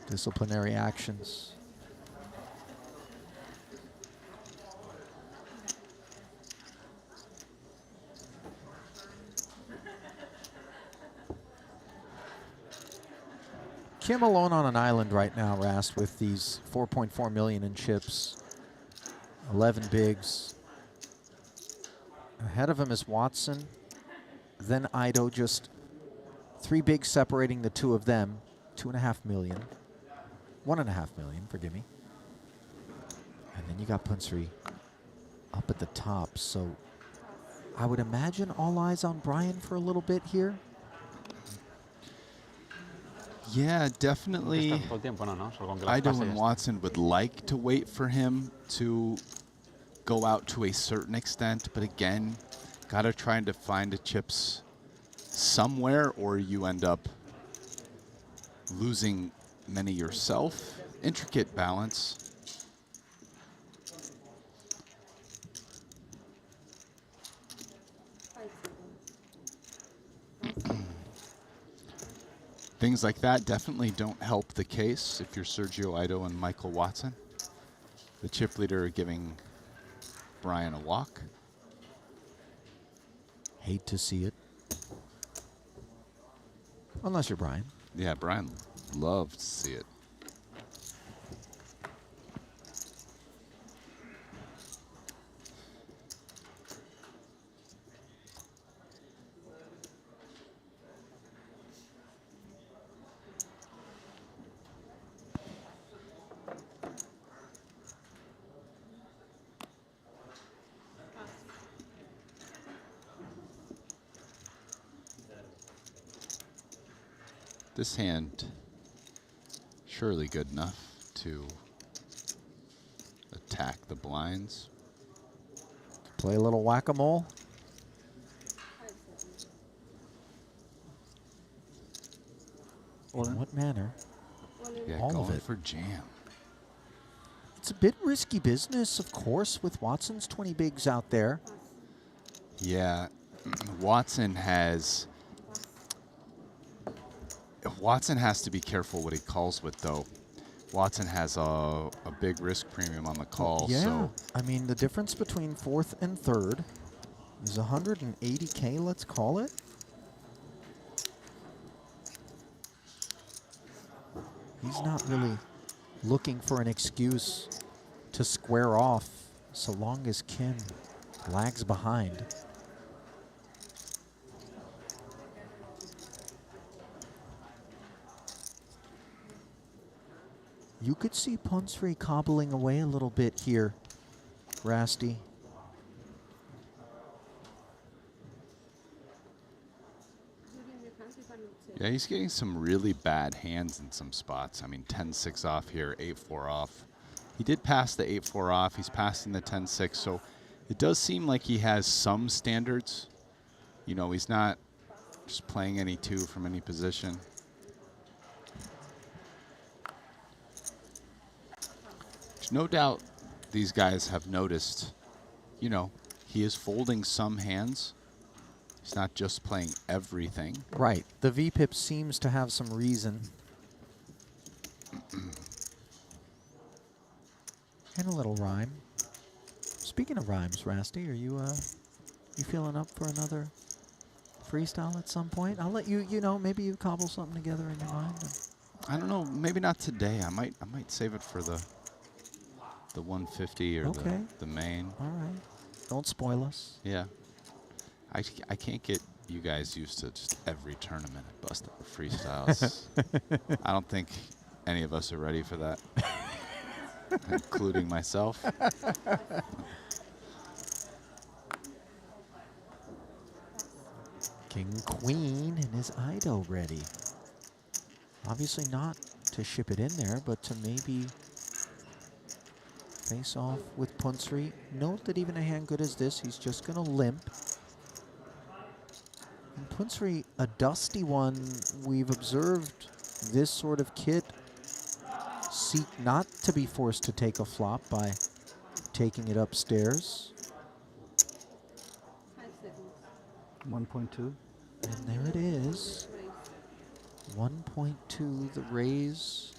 Disciplinary actions. Kim alone on an island right now, Rast, with these 4.4 million in chips, 11 bigs. Ahead of him is Watson, then Ido, just 3 bigs separating the two of them, 2.5 million, 1.5 million, forgive me. And then you got Punsri up at the top, so I would imagine all eyes on Brian for a little bit here. Yeah, definitely. Ido and Watson would like to wait for him to go out to a certain extent, but again, gotta try to find the chips somewhere or you end up losing many yourself. Intricate balance. Things like that definitely don't help the case if you're Sergio Ido and Michael Watson. The chip leader giving Brian a walk. Hate to see it. Unless you're Brian. Yeah, Brian loves to see it. This hand, surely good enough to attack the blinds. Play a little whack-a-mole. In what manner? Yeah, All going of it. for jam. It's a bit risky business, of course, with Watson's 20 bigs out there. Yeah, Watson has to be careful what he calls with, though. Watson has a big risk premium on the call. Yeah, So I mean, the difference between 4th and 3rd is 180K, let's call it. He's not really looking for an excuse to square off so long as Kim lags behind. You could see Punsri cobbling away a little bit here, Rasty. yeah, he's getting some really bad hands in some spots. I mean, 10-6 off here, 8-4 off. He did pass the 8-4 off. He's passing the 10-6, so it does seem like he has some standards You know, he's not just playing any 2 from any position. There's no doubt these guys have noticed, you know, he is folding some hands. He's not just playing everything. Right. The VPIP seems to have some reason. And a little rhyme. Speaking of rhymes, Rasty, are you feeling up for another freestyle at some point? I'll let you, you know, maybe you cobble something together in your mind. I don't know, maybe not today. I might save it for the 150 or the main. All right. Don't spoil us. Yeah. I can't get you guys used to just every tournament busting freestyles. I don't think any of us are ready for that, including myself. King Queen and his Ido ready. Obviously not to ship it in there, but to maybe face off with Punsri. Note that even a hand good as this, he's just going to limp. And Punsri, a dusty one, we've observed this sort of kit seek not to be forced to take a flop by taking it upstairs. 1.2. And there it is. 1.2, the raise.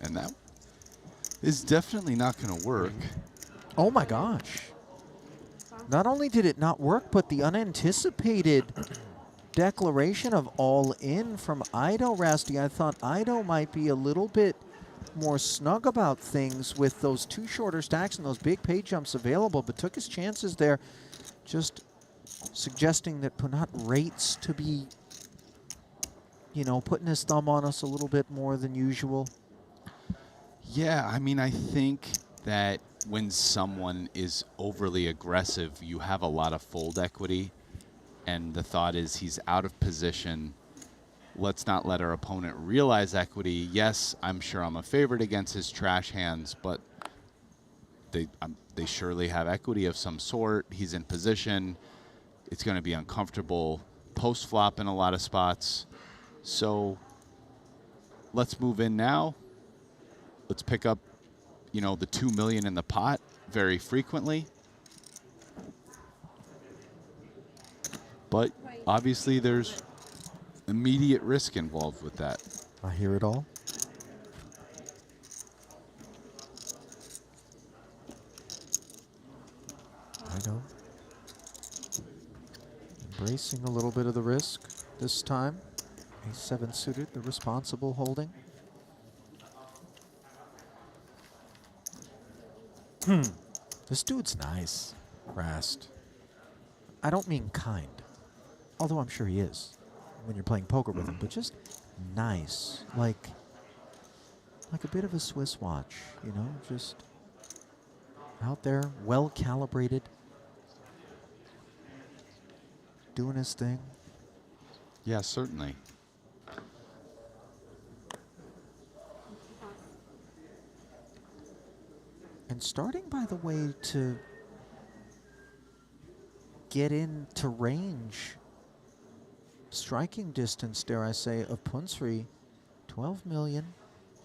And that is definitely not going to work. Oh my gosh. Not only did it not work, but the unanticipated declaration of all in from Ido, Rasty. I thought Ido might be a little bit more snug about things with those 2 shorter stacks and those big pay jumps available, but took his chances there, just suggesting that Punat rates to be, you know, putting his thumb on us a little bit more than usual. Yeah, I mean, I think that when someone is overly aggressive, you have a lot of fold equity, and the thought is he's out of position. Let's not let our opponent realize equity. Yes, I'm sure I'm a favorite against his trash hands, but they surely have equity of some sort. He's in position. It's going to be uncomfortable post-flop in a lot of spots. So let's move in now. Let's pick up, you know, the 2 million in the pot very frequently. But obviously there's immediate risk involved with that. I hear it all. I know. Embracing a little bit of the risk this time. A7 suited, the responsible holding. This dude's nice, Rast. I don't mean kind, although I'm sure he is when you're playing poker with him, but just nice, like a bit of a Swiss watch, you know, just out there, well calibrated, doing his thing. Yeah, certainly. And starting, by the way, to get into range, striking distance, dare I say, of Punsri. 12 million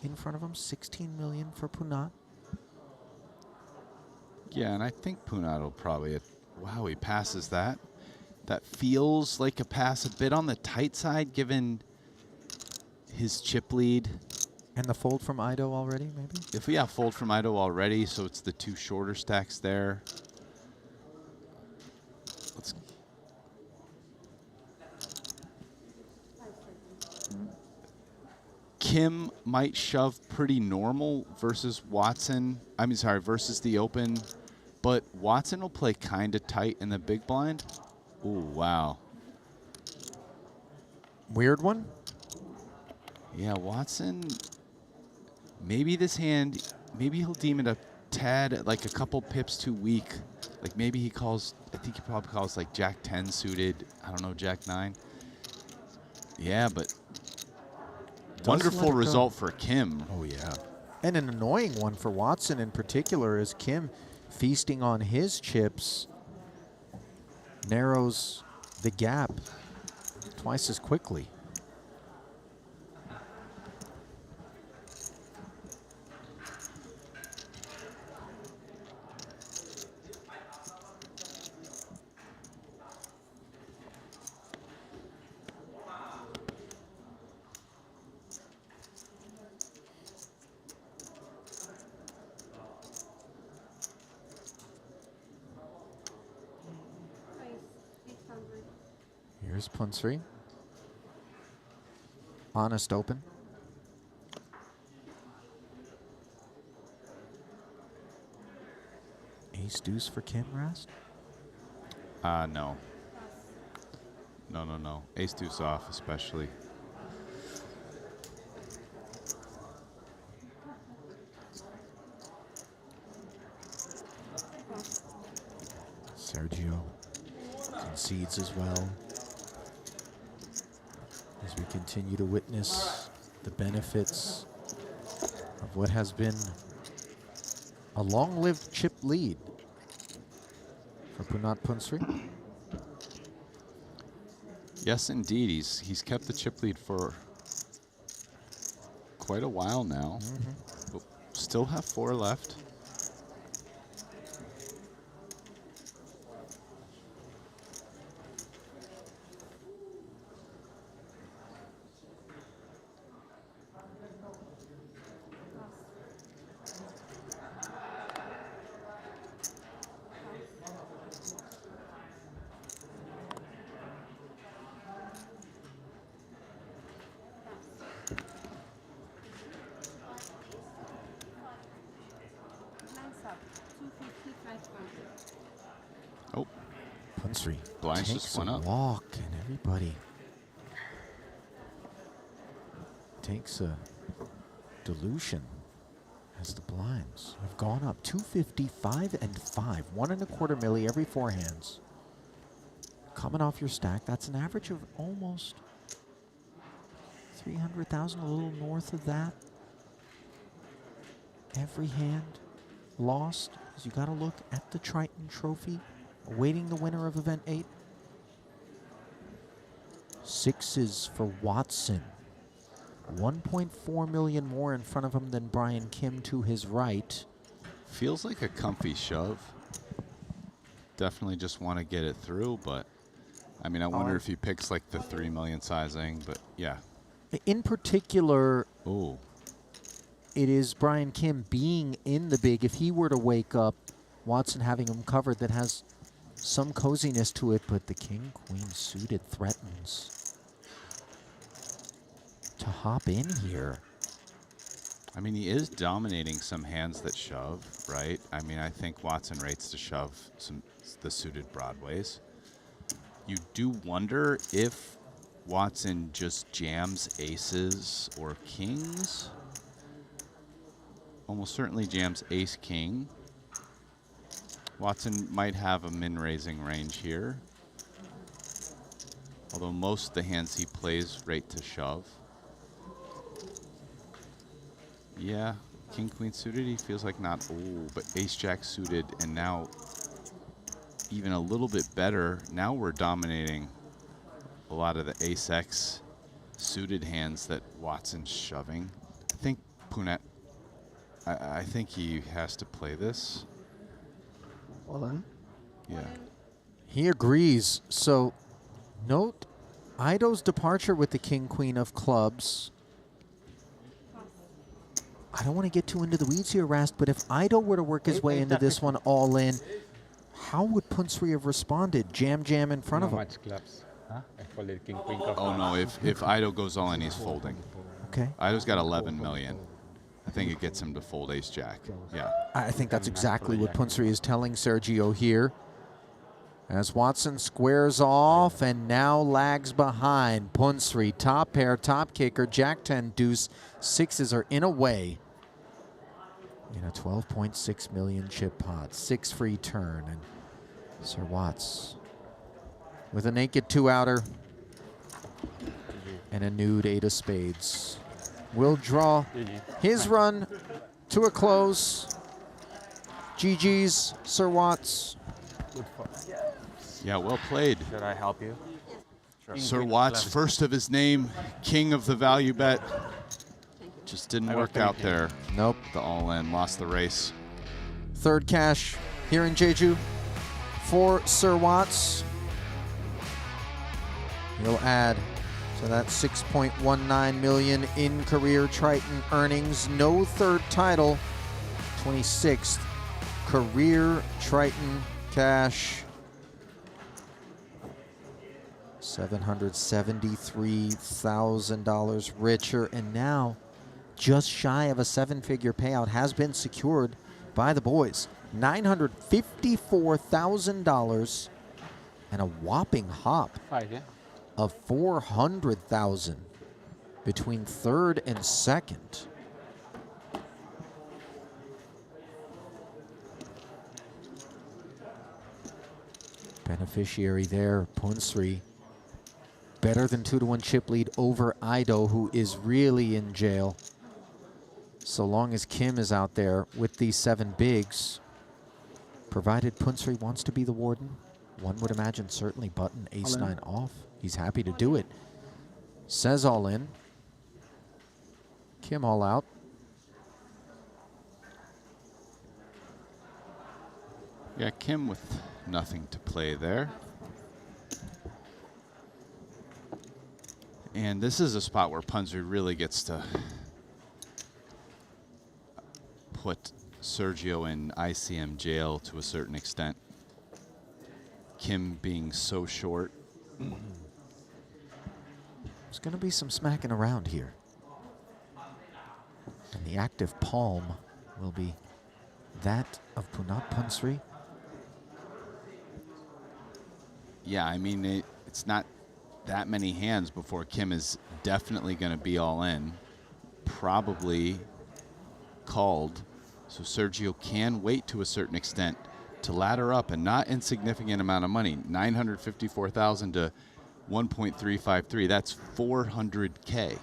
in front of him, 16 million for Punat. Yeah, and I think Punat will probably, wow, he passes that. That feels like a pass a bit on the tight side given his chip lead. And the fold from Ido already, maybe? If we have fold from Ido already, so it's the 2 shorter stacks there. Let's. Kim might shove pretty normal versus Watson. I mean, sorry, versus the open. But Watson will play kind of tight in the big blind. Ooh, wow. Weird one? Yeah, Watson. Maybe this hand, maybe he'll deem it a tad, like a couple pips too weak. Like maybe he calls, I think he probably calls like Jack 10 suited. I don't know, Jack 9. Yeah, but wonderful result for Kim. Oh, yeah. And an annoying one for Watson in particular is Kim feasting on his chips narrows the gap twice as quickly. Here's Punsri. Honest open. Ace deuce for Kim Rast? No. No. Ace deuce off, especially. Sergio concedes as well. As we continue to witness the benefits of what has been a long-lived chip lead for Punat Punsri. Yes, indeed. He's kept the chip lead for quite a while now. But still have 4 left. Oh, Punsri blinds takes just went a up. walk, and everybody takes a dilution as the blinds have gone up. 255 and 5, 1 1/4 milli every 4 hands. Coming off your stack, that's an average of almost 300,000, a little north of that. Every hand lost. So you got to look at the Triton trophy, awaiting the winner of event 8. 6s for Watson. 1.4 million more in front of him than Brian Kim to his right. Feels like a comfy shove. Definitely just want to get it through, but I mean, I wonder if he picks like the 3 million sizing, but yeah. In particular, Ooh. it is Brian Kim being in the big. If he were to wake up, Watson having him covered, that has some coziness to it, but the king-queen suited threatens to hop in here. I mean, he is dominating some hands that shove, right? I mean, I think Watson rates to shove the suited broadways. You do wonder if Watson just jams aces or kings. Almost certainly jams ace-king. Watson might have a min-raising range here. Although most of the hands he plays rate to shove. Yeah, king-queen suited, he feels like not. Oh, but ace-jack suited, and now even a little bit better. Now we're dominating a lot of the ace-x suited hands that Watson's shoving. I think Punat, I think he has to play this. Well then. Yeah. He agrees. So note Ido's departure with the king-queen of clubs. I don't want to get too into the weeds here, Rast, but if Ido were to work his way into this one all in, how would Punsri have responded? Jam in front of him. Much clubs. Huh? I folded king, queen, cup. Oh no, if Ido goes all in, he's folding. Okay. Ido's got 11 million. I think it gets him to fold ace-jack. Yeah. I think that's exactly what Punsri is telling Sergio here. As Watson squares off and now lags behind. Punsri, top pair, top kicker, jack-10 deuce. 6s are in a way. In a 12.6 million chip pot. 6 free turn. And Sir Watts with a naked 2-outer and a nude 8 of spades will draw his run to a close. GG's, Sir Watts. Yeah, well played. Should I help you? Sir Watts, first of his name, king of the value bet. Just didn't work out there. Nope. The all-in, lost the race. Third cash here in Jeju for Sir Watts. He'll add to that 6.19 million in career Triton earnings. No third title. 26th career Triton cash. $773,000 richer, and now just shy of a seven-figure payout has been secured by the boys. $954,000 and a whopping hop of $400,000 between third and second. Beneficiary there, Punsri. Better than 2-1 chip lead over Ido, who is really in jail. So long as Kim is out there with these 7 bigs, provided Punsri wants to be the warden, one would imagine certainly button ace-9 off. He's happy to do it. Says all in. Kim all out. Yeah, Kim with nothing to play there. And this is a spot where Punsri really gets to put Sergio in ICM jail to a certain extent. Kim being so short. There's going to be some smacking around here. And the active palm will be that of Punat Punsri. Yeah, I mean, it's not that many hands before Kim is definitely going to be all in. Probably called. So Sergio can wait to a certain extent to ladder up a not insignificant amount of money. 954,000 to 1.353. That's 400K.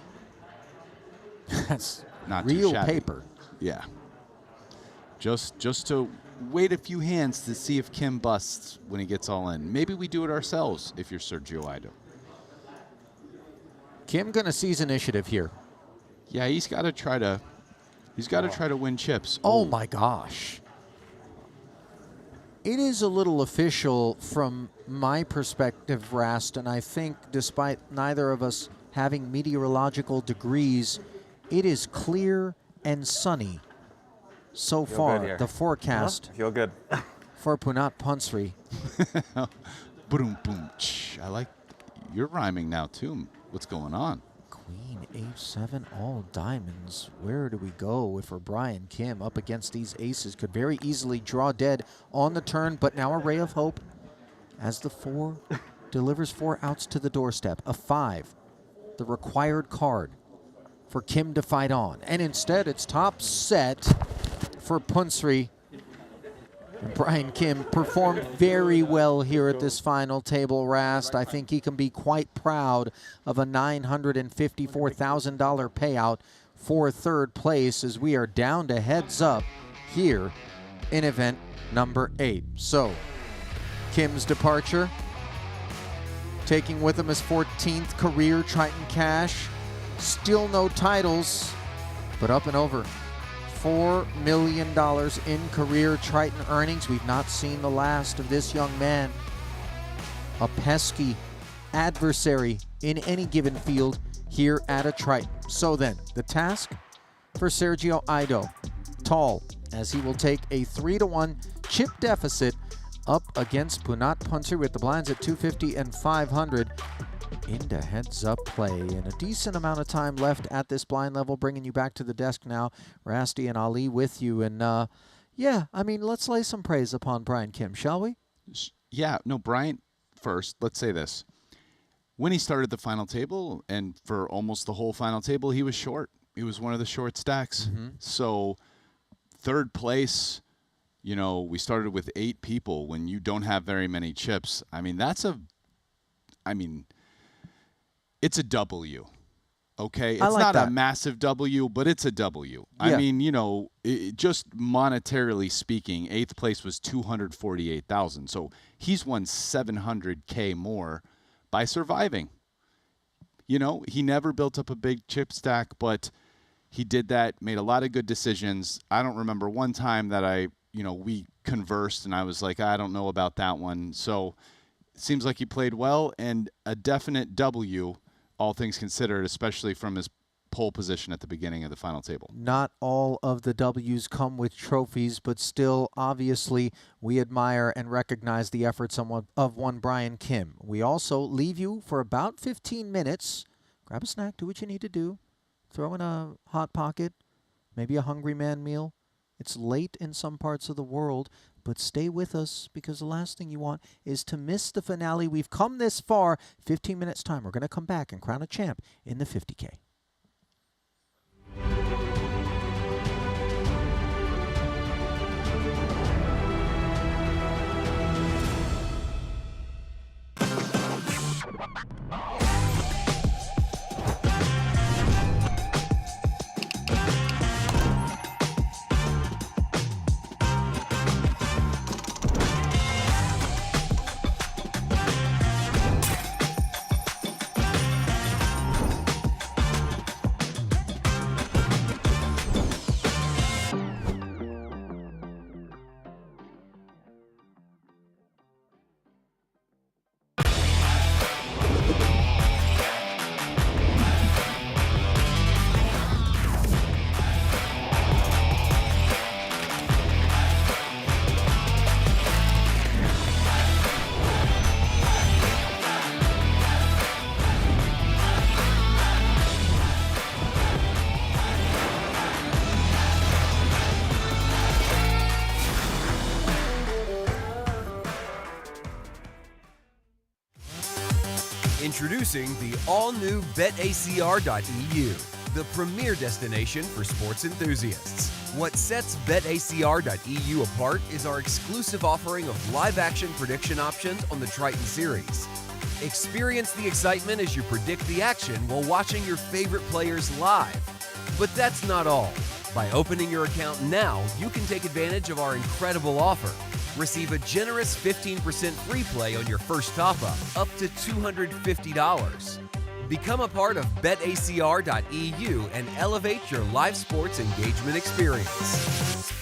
That's not real too shabby. paper. Yeah. Just to wait a few hands to see if Kim busts when he gets all in. Maybe we do it ourselves if you're Sergio Ido. Kim gonna seize initiative here. Yeah, he's got to try to win chips. Oh my gosh. It is a little official from my perspective, Rast, and I think despite neither of us having meteorological degrees, it is clear and sunny so far. The forecast Feel good. for Punat Punsri. Boom, boom. I like you're rhyming now too. What's going on? Queen H7, all diamonds. Where do we go if Brian Kim up against these aces? Could very easily draw dead on the turn, but now a ray of hope as the 4 delivers 4 outs to the doorstep. A 5, the required card for Kim to fight on. And instead, it's top set for Punsri. And Brian Kim performed very well here at this final table, Rast. I think he can be quite proud of a $954,000 payout for third place as we are down to heads up here in event number 8. So, Kim's departure, taking with him his 14th career Triton cash. Still no titles, but up and over $4 million in career Triton earnings. We've not seen the last of this young man. A pesky adversary in any given field here at a Triton. So then, the task for Sergio Ido. Tall, as he will take a 3-1 chip deficit up against Punat Punsri with the blinds at 250 and 500. Into heads-up play, and a decent amount of time left at this blind level. Bringing you back to the desk now, Rasty and Ali with you. And yeah, I mean, let's lay some praise upon Brian Kim, shall we? Yeah, no, Brian, first, let's say this. When he started the final table, and for almost the whole final table, he was short. He was one of the short stacks. So third place, you know, we started with 8 people. When you don't have very many chips, I mean, it's a W Okay, it's I like not that. a massive W, but it's a W. Yeah. I mean, you know, just monetarily speaking, 8th place was $248,000. So he's won $700K more by surviving. You know, he never built up a big chip stack, but he did that, made a lot of good decisions. I don't remember one time that we conversed and I was like, I don't know about that one. So it seems like he played well, and a definite W, all things considered, especially from his pole position at the beginning of the final table. Not all of the W's come with trophies, but still, obviously, we admire and recognize the efforts of one Brian Kim. We also leave you for about 15 minutes. Grab a snack, do what you need to do. Throw in a Hot Pocket, maybe a Hungry Man meal. It's late in some parts of the world, but stay with us, because the last thing you want is to miss the finale. We've come this far. 15 minutes time. We're going to come back and crown a champ in the 50K. Introducing the all-new BetACR.eu, the premier destination for sports enthusiasts. What sets BetACR.eu apart is our exclusive offering of live-action prediction options on the Triton series. Experience the excitement as you predict the action while watching your favorite players live. But that's not all. By opening your account now, you can take advantage of our incredible offer. Receive a generous 15% free play on your first top-up, up to $250. Become a part of BetACR.eu and elevate your live sports engagement experience.